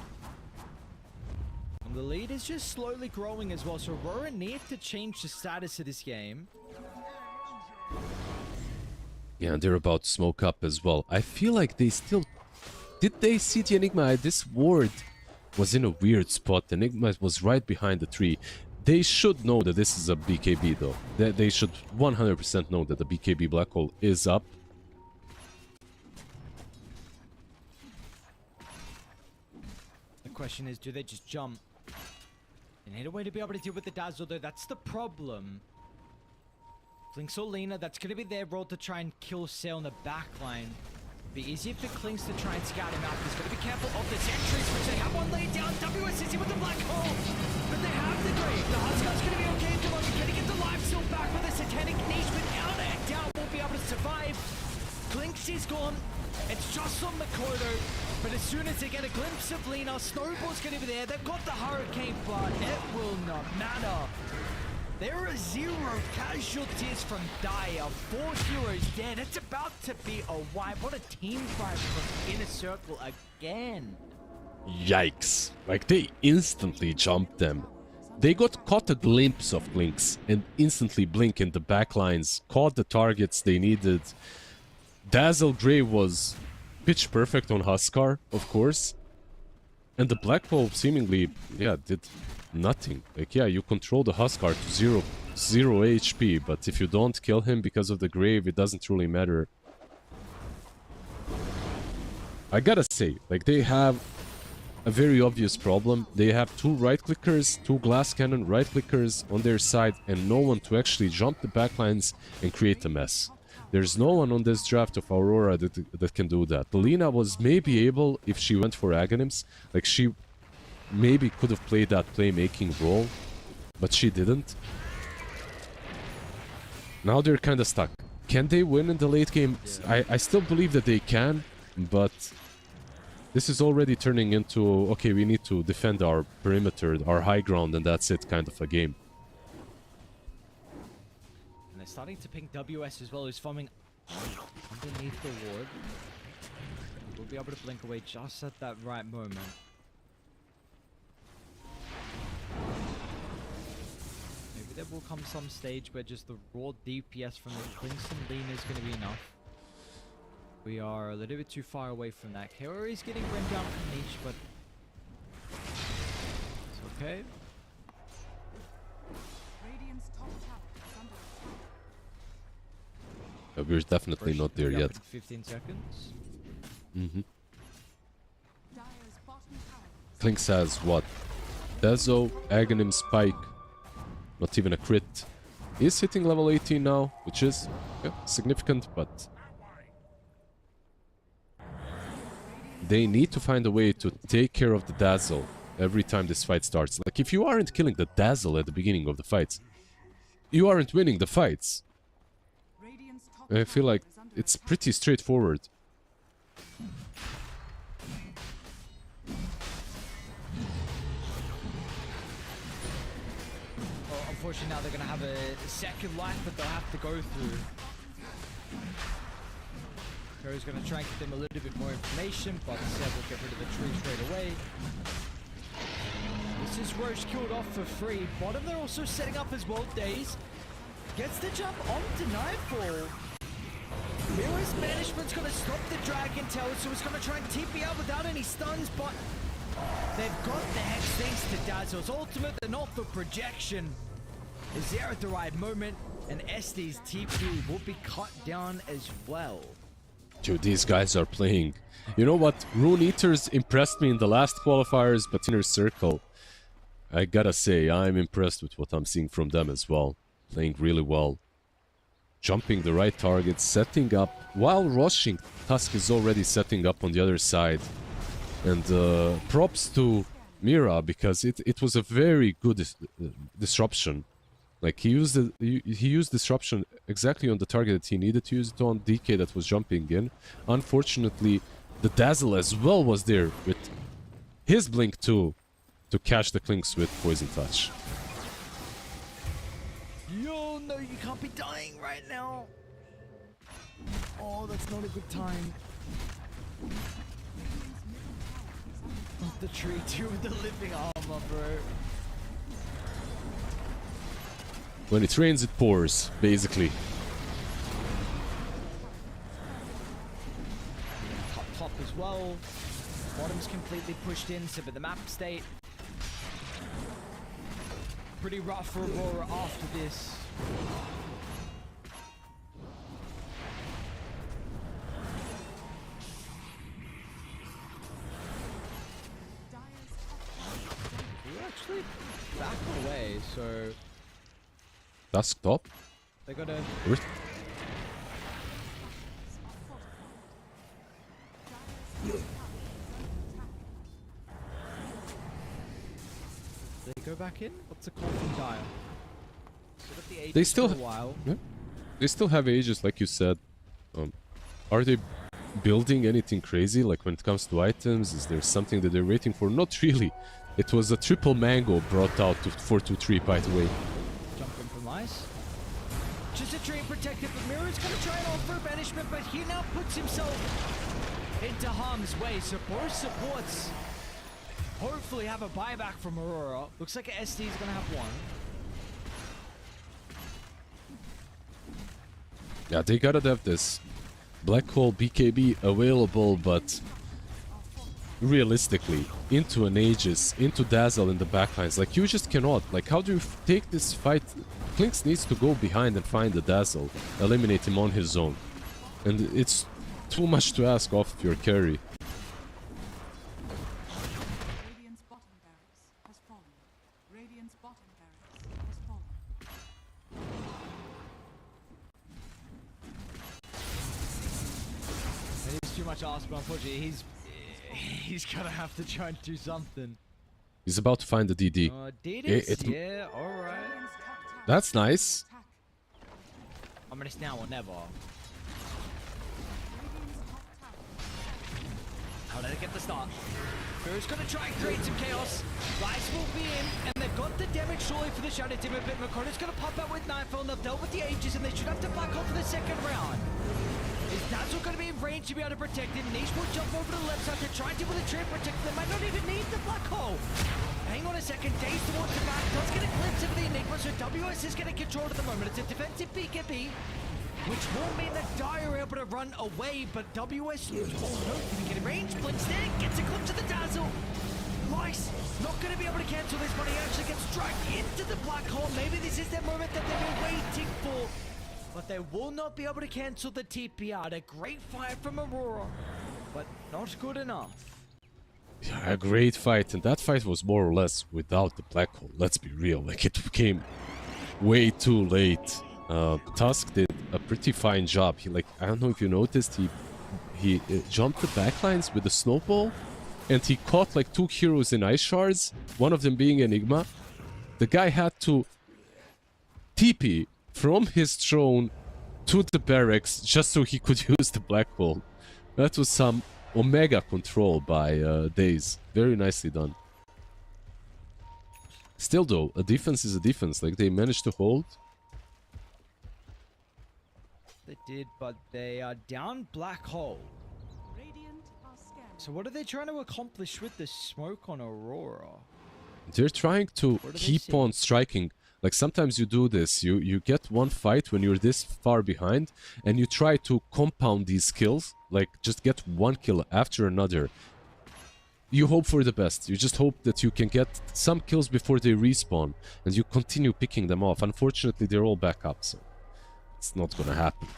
And the lead is just slowly growing as well, so Aurora need to change the status of this game. Yeah, and they're about to smoke up as well. I feel like they still... Did they see the Enigma? This ward was in a weird spot. The Enigma was right behind the tree. They should know that this is a BKB though. They should 100% know that the BKB black hole is up. The question is, do they just jump? They need a way to be able to deal with the Dazzle though. That's the problem. Clinks or Lina, that's going to be their role to try and kill Sail in the backline. Be easy if it clings to try and scout him out. He's got to be careful of the sentries, which they have one laid down. WSC with the black hole, but they have the grave. The Huskar's going to be okay at the moment. Can he get the life still back with a satanic niche without it? Down won't be able to survive. Clinks is gone. It's just on Makoto, but as soon as they get a glimpse of Lina, Snowball's going to be there. They've got the Hurricane, but it will not matter. There are 0 casualties from Dire, 4 heroes dead. It's about to be a wipe. What a team fight from Inner Circle again. Yikes. Like, they instantly jumped them. They caught a glimpse of Clinks and instantly blink in the backlines, caught the targets they needed. Dazzle Grey was pitch perfect on Huskar, of course. And the Black Hole seemingly, yeah, did nothing. Like, yeah, you control the Huskar to 0 HP, but if you don't kill him because of the grave, it doesn't really matter. I gotta say, like, they have a very obvious problem. They have 2 right-clickers, 2 glass cannon right-clickers on their side, and no one to actually jump the backlines and create a mess. There's no one on this draft of Aurora that can do that. Lina was maybe able, if she went for Aghanims, like she maybe could have played that playmaking role, but she didn't. Now they're kind of stuck. Can they win in the late game? I still believe that they can, but this is already turning into, okay, we need to defend our perimeter, our high ground, and that's it kind of a game. And they're starting to ping WS as well, who's farming underneath the ward. We'll be able to blink away just at that right moment. Maybe there will come some stage where just the raw DPS from the Crimson Lean is going to be enough. We are a little bit too far away from that. KO is getting run down from Niche, but it's okay. Radiant's top tower is under attack. We're definitely not there yet. 15 seconds. Mm-hmm. Dire's bottom tower is Clinks has what? Dezo, Aghanim, Spike. Not even a crit. Is hitting level 18 now, which is significant, but they need to find a way to take care of the Dazzle every time this fight starts. Like, if you aren't killing the Dazzle at the beginning of the fights, you aren't winning the fights. Radiant's top I feel like tower is under it's attack. pretty straightforward. Well, unfortunately, now they're going to have a second life that they'll have to go through. Curry's going to try and get them a little bit more information, but Seb will get rid of the tree straight away. This is Roche killed off for free. Bottom, they're also setting up as well. Daze gets the jump onto Nightfall. Mirror's management's going to stop the Dragon Tail, so it's going to try and TP out without any stuns, but they've got the Hex thanks to Dazzle's ultimate. They're not for projection. Is there at the right moment, and SD's TP will be cut down as well. Dude, these guys are playing. You know what? Rune Eaters impressed me in the last qualifiers, but Inner Circle, I gotta say, I'm impressed with what I'm seeing from them as well. Playing really well. Jumping the right targets, setting up. While rushing, Tusk is already setting up on the other side. And props to Mira, because it was a very good disruption. Like, he used disruption exactly on the target that he needed to use it on. DK that was jumping in. Unfortunately, the Dazzle as well was there with his Blink too, to catch the Clinks with Poison Touch. Yo, no, you can't be dying right now. Oh, that's not a good time. Not the tree too with the living armor, bro. When it rains, it pours, basically. Top as well. Bottom's completely pushed in, so but the map state pretty rough for Aurora after this. We're actually back away, so Dusk top. they got a Earth. they go back in? What's the call from Dire? They still for a while. Yeah. They still have ages, like you said. Are they building anything crazy? Like, when it comes to items, is there something that they're waiting for? Not really. It was a triple mango brought out to 4-2-3, by the way. Jumping from ice. Just a dream protected, but Mirror's gonna try and offer banishment, but he now puts himself into harm's way. So both supports hopefully have a buyback from Aurora. Looks like SD is gonna have one. Yeah, they gotta have this Black Hole BKB available, but realistically, into an Aegis, into Dazzle in the backlines, like, you just cannot. Like, how do you take this fight? Clinks needs to go behind and find the Dazzle, eliminate him on his own. And it's too much to ask off of your carry. Radiant's bottom barracks has fallen. Radiant's bottom barracks has fallen. too much ask, but unfortunately he's gonna have to try and do something. He's about to find the DD. Adidas? Yeah, alright. That's nice. I mean, it's now or never. How did it get the start? Who's gonna try and create some chaos? Lights will be in, and they've got the damage surely for the Shadow Demon, but Makoto's gonna pop out with Nightfall, and they've dealt with the Ages, and they should have to Black Hole for the second round. Is Dazzle gonna be in range to be able to protect him? Niche will jump over to the left side to try and deal with a trip protect. They might not even need the Black Hole. Hang on a second, Daze towards the back, does get a glimpse of the Enigma, so WS is getting control at the moment. It's a defensive BKB, which will mean that Dire are able to run away, but WS, oh no, can he get in range? Blinks there, gets a glimpse of the Dazzle. Nice, not going to be able to cancel this, but he actually gets dragged into the Black Hole. Maybe this is the moment that they've been waiting for, but they will not be able to cancel the TP out. A great fight from Aurora, but not good enough. Yeah, a great fight, and that fight was more or less without the Black Hole. Let's be real, like it came way too late. Tusk did a pretty fine job. He, like, I don't know if you noticed, he jumped the backlines with a snowball, and he caught like 2 heroes in ice shards, one of them being Enigma. The guy had to TP from his throne to the barracks just so he could use the Black Hole. That was some Omega control by Daze. Very nicely done. Still though, a defense is a defense. Like, they managed to hold. They did, but they are down Black Hole. So what are they trying to accomplish with the smoke on Aurora? They're trying to keep on striking. Like, sometimes you do this. You get one fight when you're this far behind, and you try to compound these kills. Like, just get one kill after another. You hope for the best. You just hope that you can get some kills before they respawn, and you continue picking them off. Unfortunately, they're all back up, so it's not gonna happen.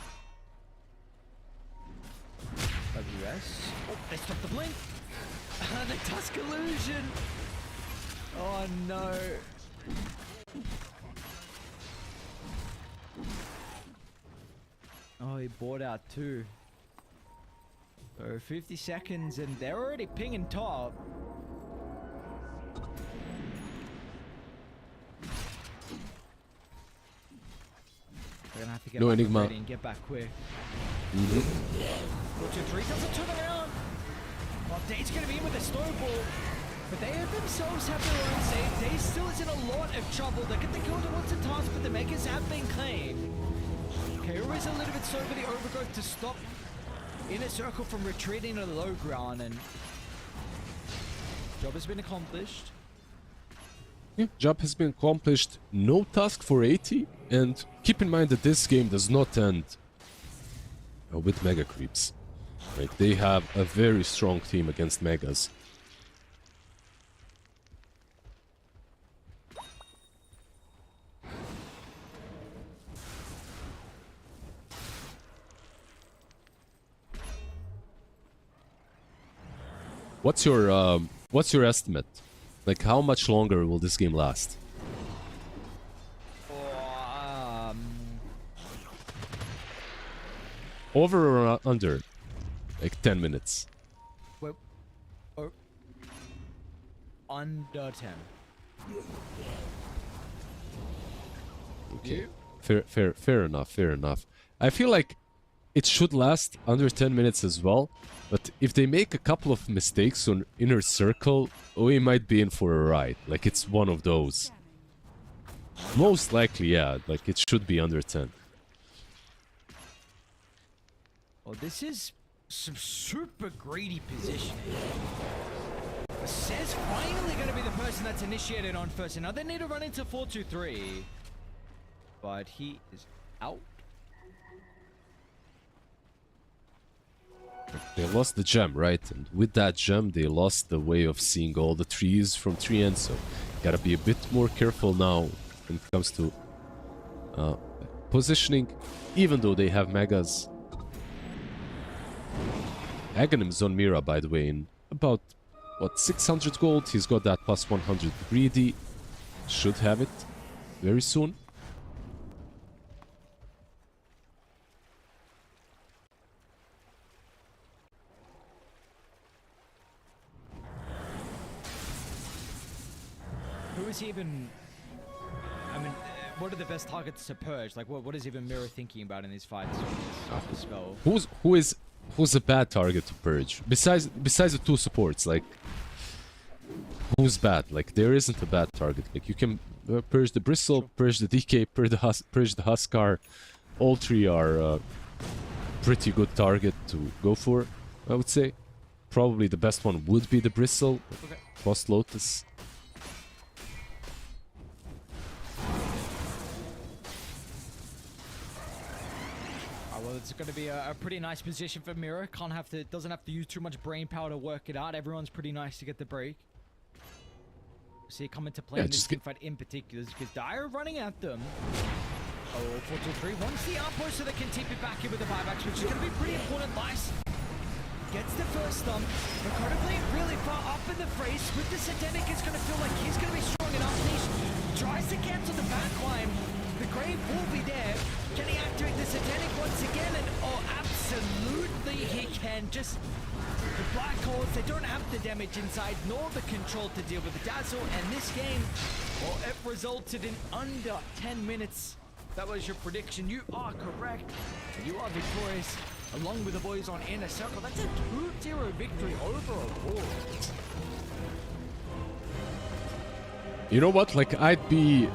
WS. Oh, they stopped the blink. The Tusk illusion. Oh no. Oh, he bought out too. So 50 seconds and they're already pinging top. We're gonna have to get No back Enigma. ready and get back quick. 4-2-3 doesn't turn around. Well, Dave's gonna be in with a snowball. But they themselves have their own save. Dave still is in a lot of trouble. They get the kill towards the task, but the makers have been claimed. Kaoru is a little bit slow for the overgrowth to stop Inner Circle from retreating to the low ground, and job has been accomplished. Yeah, job has been accomplished. No task for 80, and keep in mind that this game does not end with mega creeps. Like, they have a very strong team against megas. What's your estimate? Like, how much longer will this game last? Over or under? Like 10 minutes. Well, under 10. Okay. Fair enough. I feel like it should last under 10 minutes as well, but if they make a couple of mistakes on Inner Circle, we might be in for a ride. Like, it's one of those. Most likely, yeah, like, it should be under 10. Well, this is some super greedy positioning. Says finally going to be the person that's initiated on first. And now they need to run into 4-2-3. But he is out. They lost the gem, right? And with that gem, they lost the way of seeing all the trees from 3 ends. So, gotta be a bit more careful now when it comes to positioning, even though they have megas. Aghanim's on Mira, by the way, in about, what, 600 gold. He's got that plus 100 greedy. Should have it very soon. who is even... I mean, what are the best targets to purge? Like, what is even Mirror thinking about in these fights? Spell. Who's a bad target to purge? Besides the two supports, like who's bad? Like there isn't a bad target. Like you can purge the Bristle, purge the DK, purge the Huskar. All three are pretty good target to go for, I would say. Probably the best one would be the Bristle, plus Lotus. Well, it's going to be a pretty nice position for Mirror. Doesn't have to use too much brain power to work it out. Everyone's pretty nice to get the break. See it come into play in this team fight in particular because Dire running at them. Oh, 4-2-3 wants the outpost so they can tip it back in with the buybacks, which is going to be pretty important. Nice. Gets the first stump. Dakota playing really far up in the face. With the Satanic, it's going to feel like he's going to be strong enough. He tries to cancel the backline. The Grave will be there. Can he activate the Satanic once again? And oh, absolutely he can. Just the Black Holes, they don't have the damage inside, nor the control to deal with the Dazzle. And this game, well, it resulted in under 10 minutes. That was your prediction. You are correct. And you are victorious, along with the boys on Inner Circle. That's a 2-0 victory over Aurora. You know what? Like, I'd be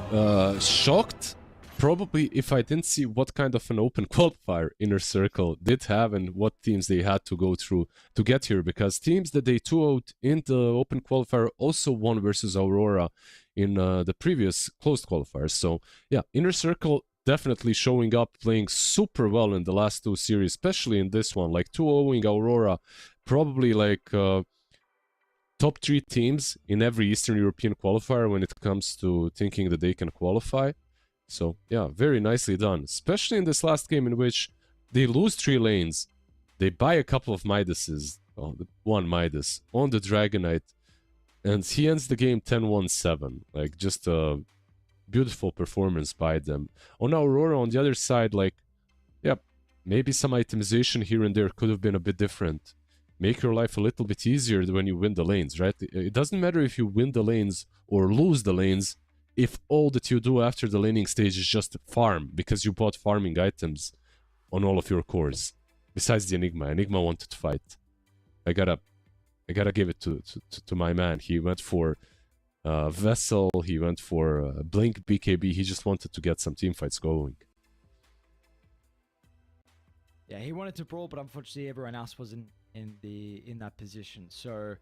shocked, probably, if I didn't see what kind of an open qualifier Inner Circle did have and what teams they had to go through to get here. Because teams that they 2-0'd in the open qualifier also won versus Aurora in the previous closed qualifiers. So, yeah, Inner Circle definitely showing up, playing super well in the last two series, especially in this one. Like 2-0ing Aurora, probably like... top 3 teams in every Eastern European qualifier when it comes to thinking that they can qualify. So, yeah, very nicely done. Especially in this last game in which they lose 3 lanes. They buy a couple of Midases, one Midas, on the Dragonite. And he ends the game 10-1-7. Like, just a beautiful performance by them. On Aurora, on the other side, like, yeah, maybe some itemization here and there could have been a bit different. Make your life a little bit easier when you win the lanes, right? It doesn't matter if you win the lanes or lose the lanes if all that you do after the laning stage is just farm, because you bought farming items on all of your cores. Besides the Enigma. Enigma wanted to fight. I gotta give it to my man. He went for Vessel, he went for Blink BKB, he just wanted to get some team fights going. Yeah, he wanted to brawl, but unfortunately everyone else wasn't in that position. So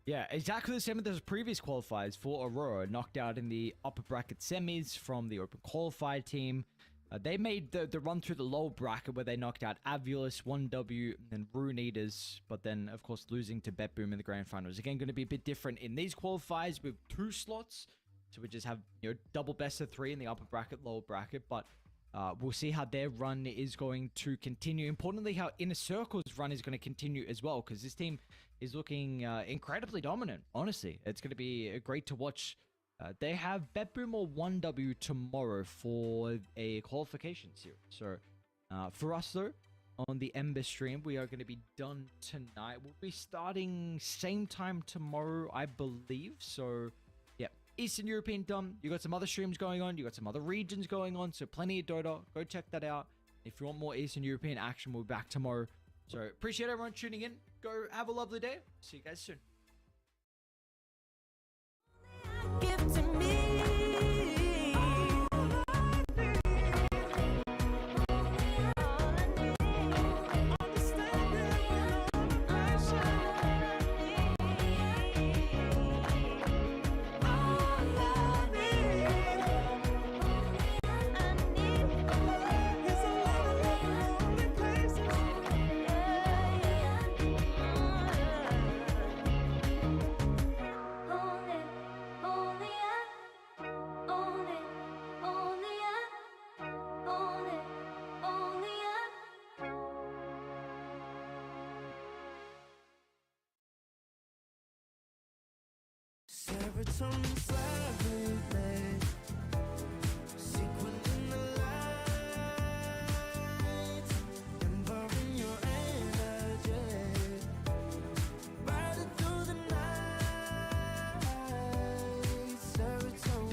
yeah, exactly the same as those previous qualifiers for Aurora, knocked out in the upper bracket semis from the open qualified team. They made the run through the lower bracket where they knocked out AVULUS, 1W, and Rune Eaters, but then of course losing to BetBoom in the grand finals. Again, going to be a bit different in these qualifiers with 2 slots, so we just have, you know, double best of 3 in the upper bracket, lower bracket, but we'll see how their run is going to continue. Importantly, how Inner Circle's run is going to continue as well, because this team is looking incredibly dominant, honestly. It's going to be great to watch. They have BetBoom or 1W tomorrow for a qualification series. So, for us, though, on the Ember stream, we are going to be done tonight. We'll be starting same time tomorrow, I believe. So, yeah. Eastern European done. You got some other streams going on. You got some other regions going on. So plenty of Dota. Go check that out. If you want more Eastern European action, we'll be back tomorrow. So appreciate everyone tuning in. Go have a lovely day. See you guys soon. Give to me. Serotonin's everything. Sequin in the light, enveloping your energy, riding through the night. Serotonin.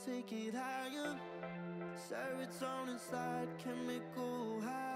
take it higher. Serotonin slide, chemical high.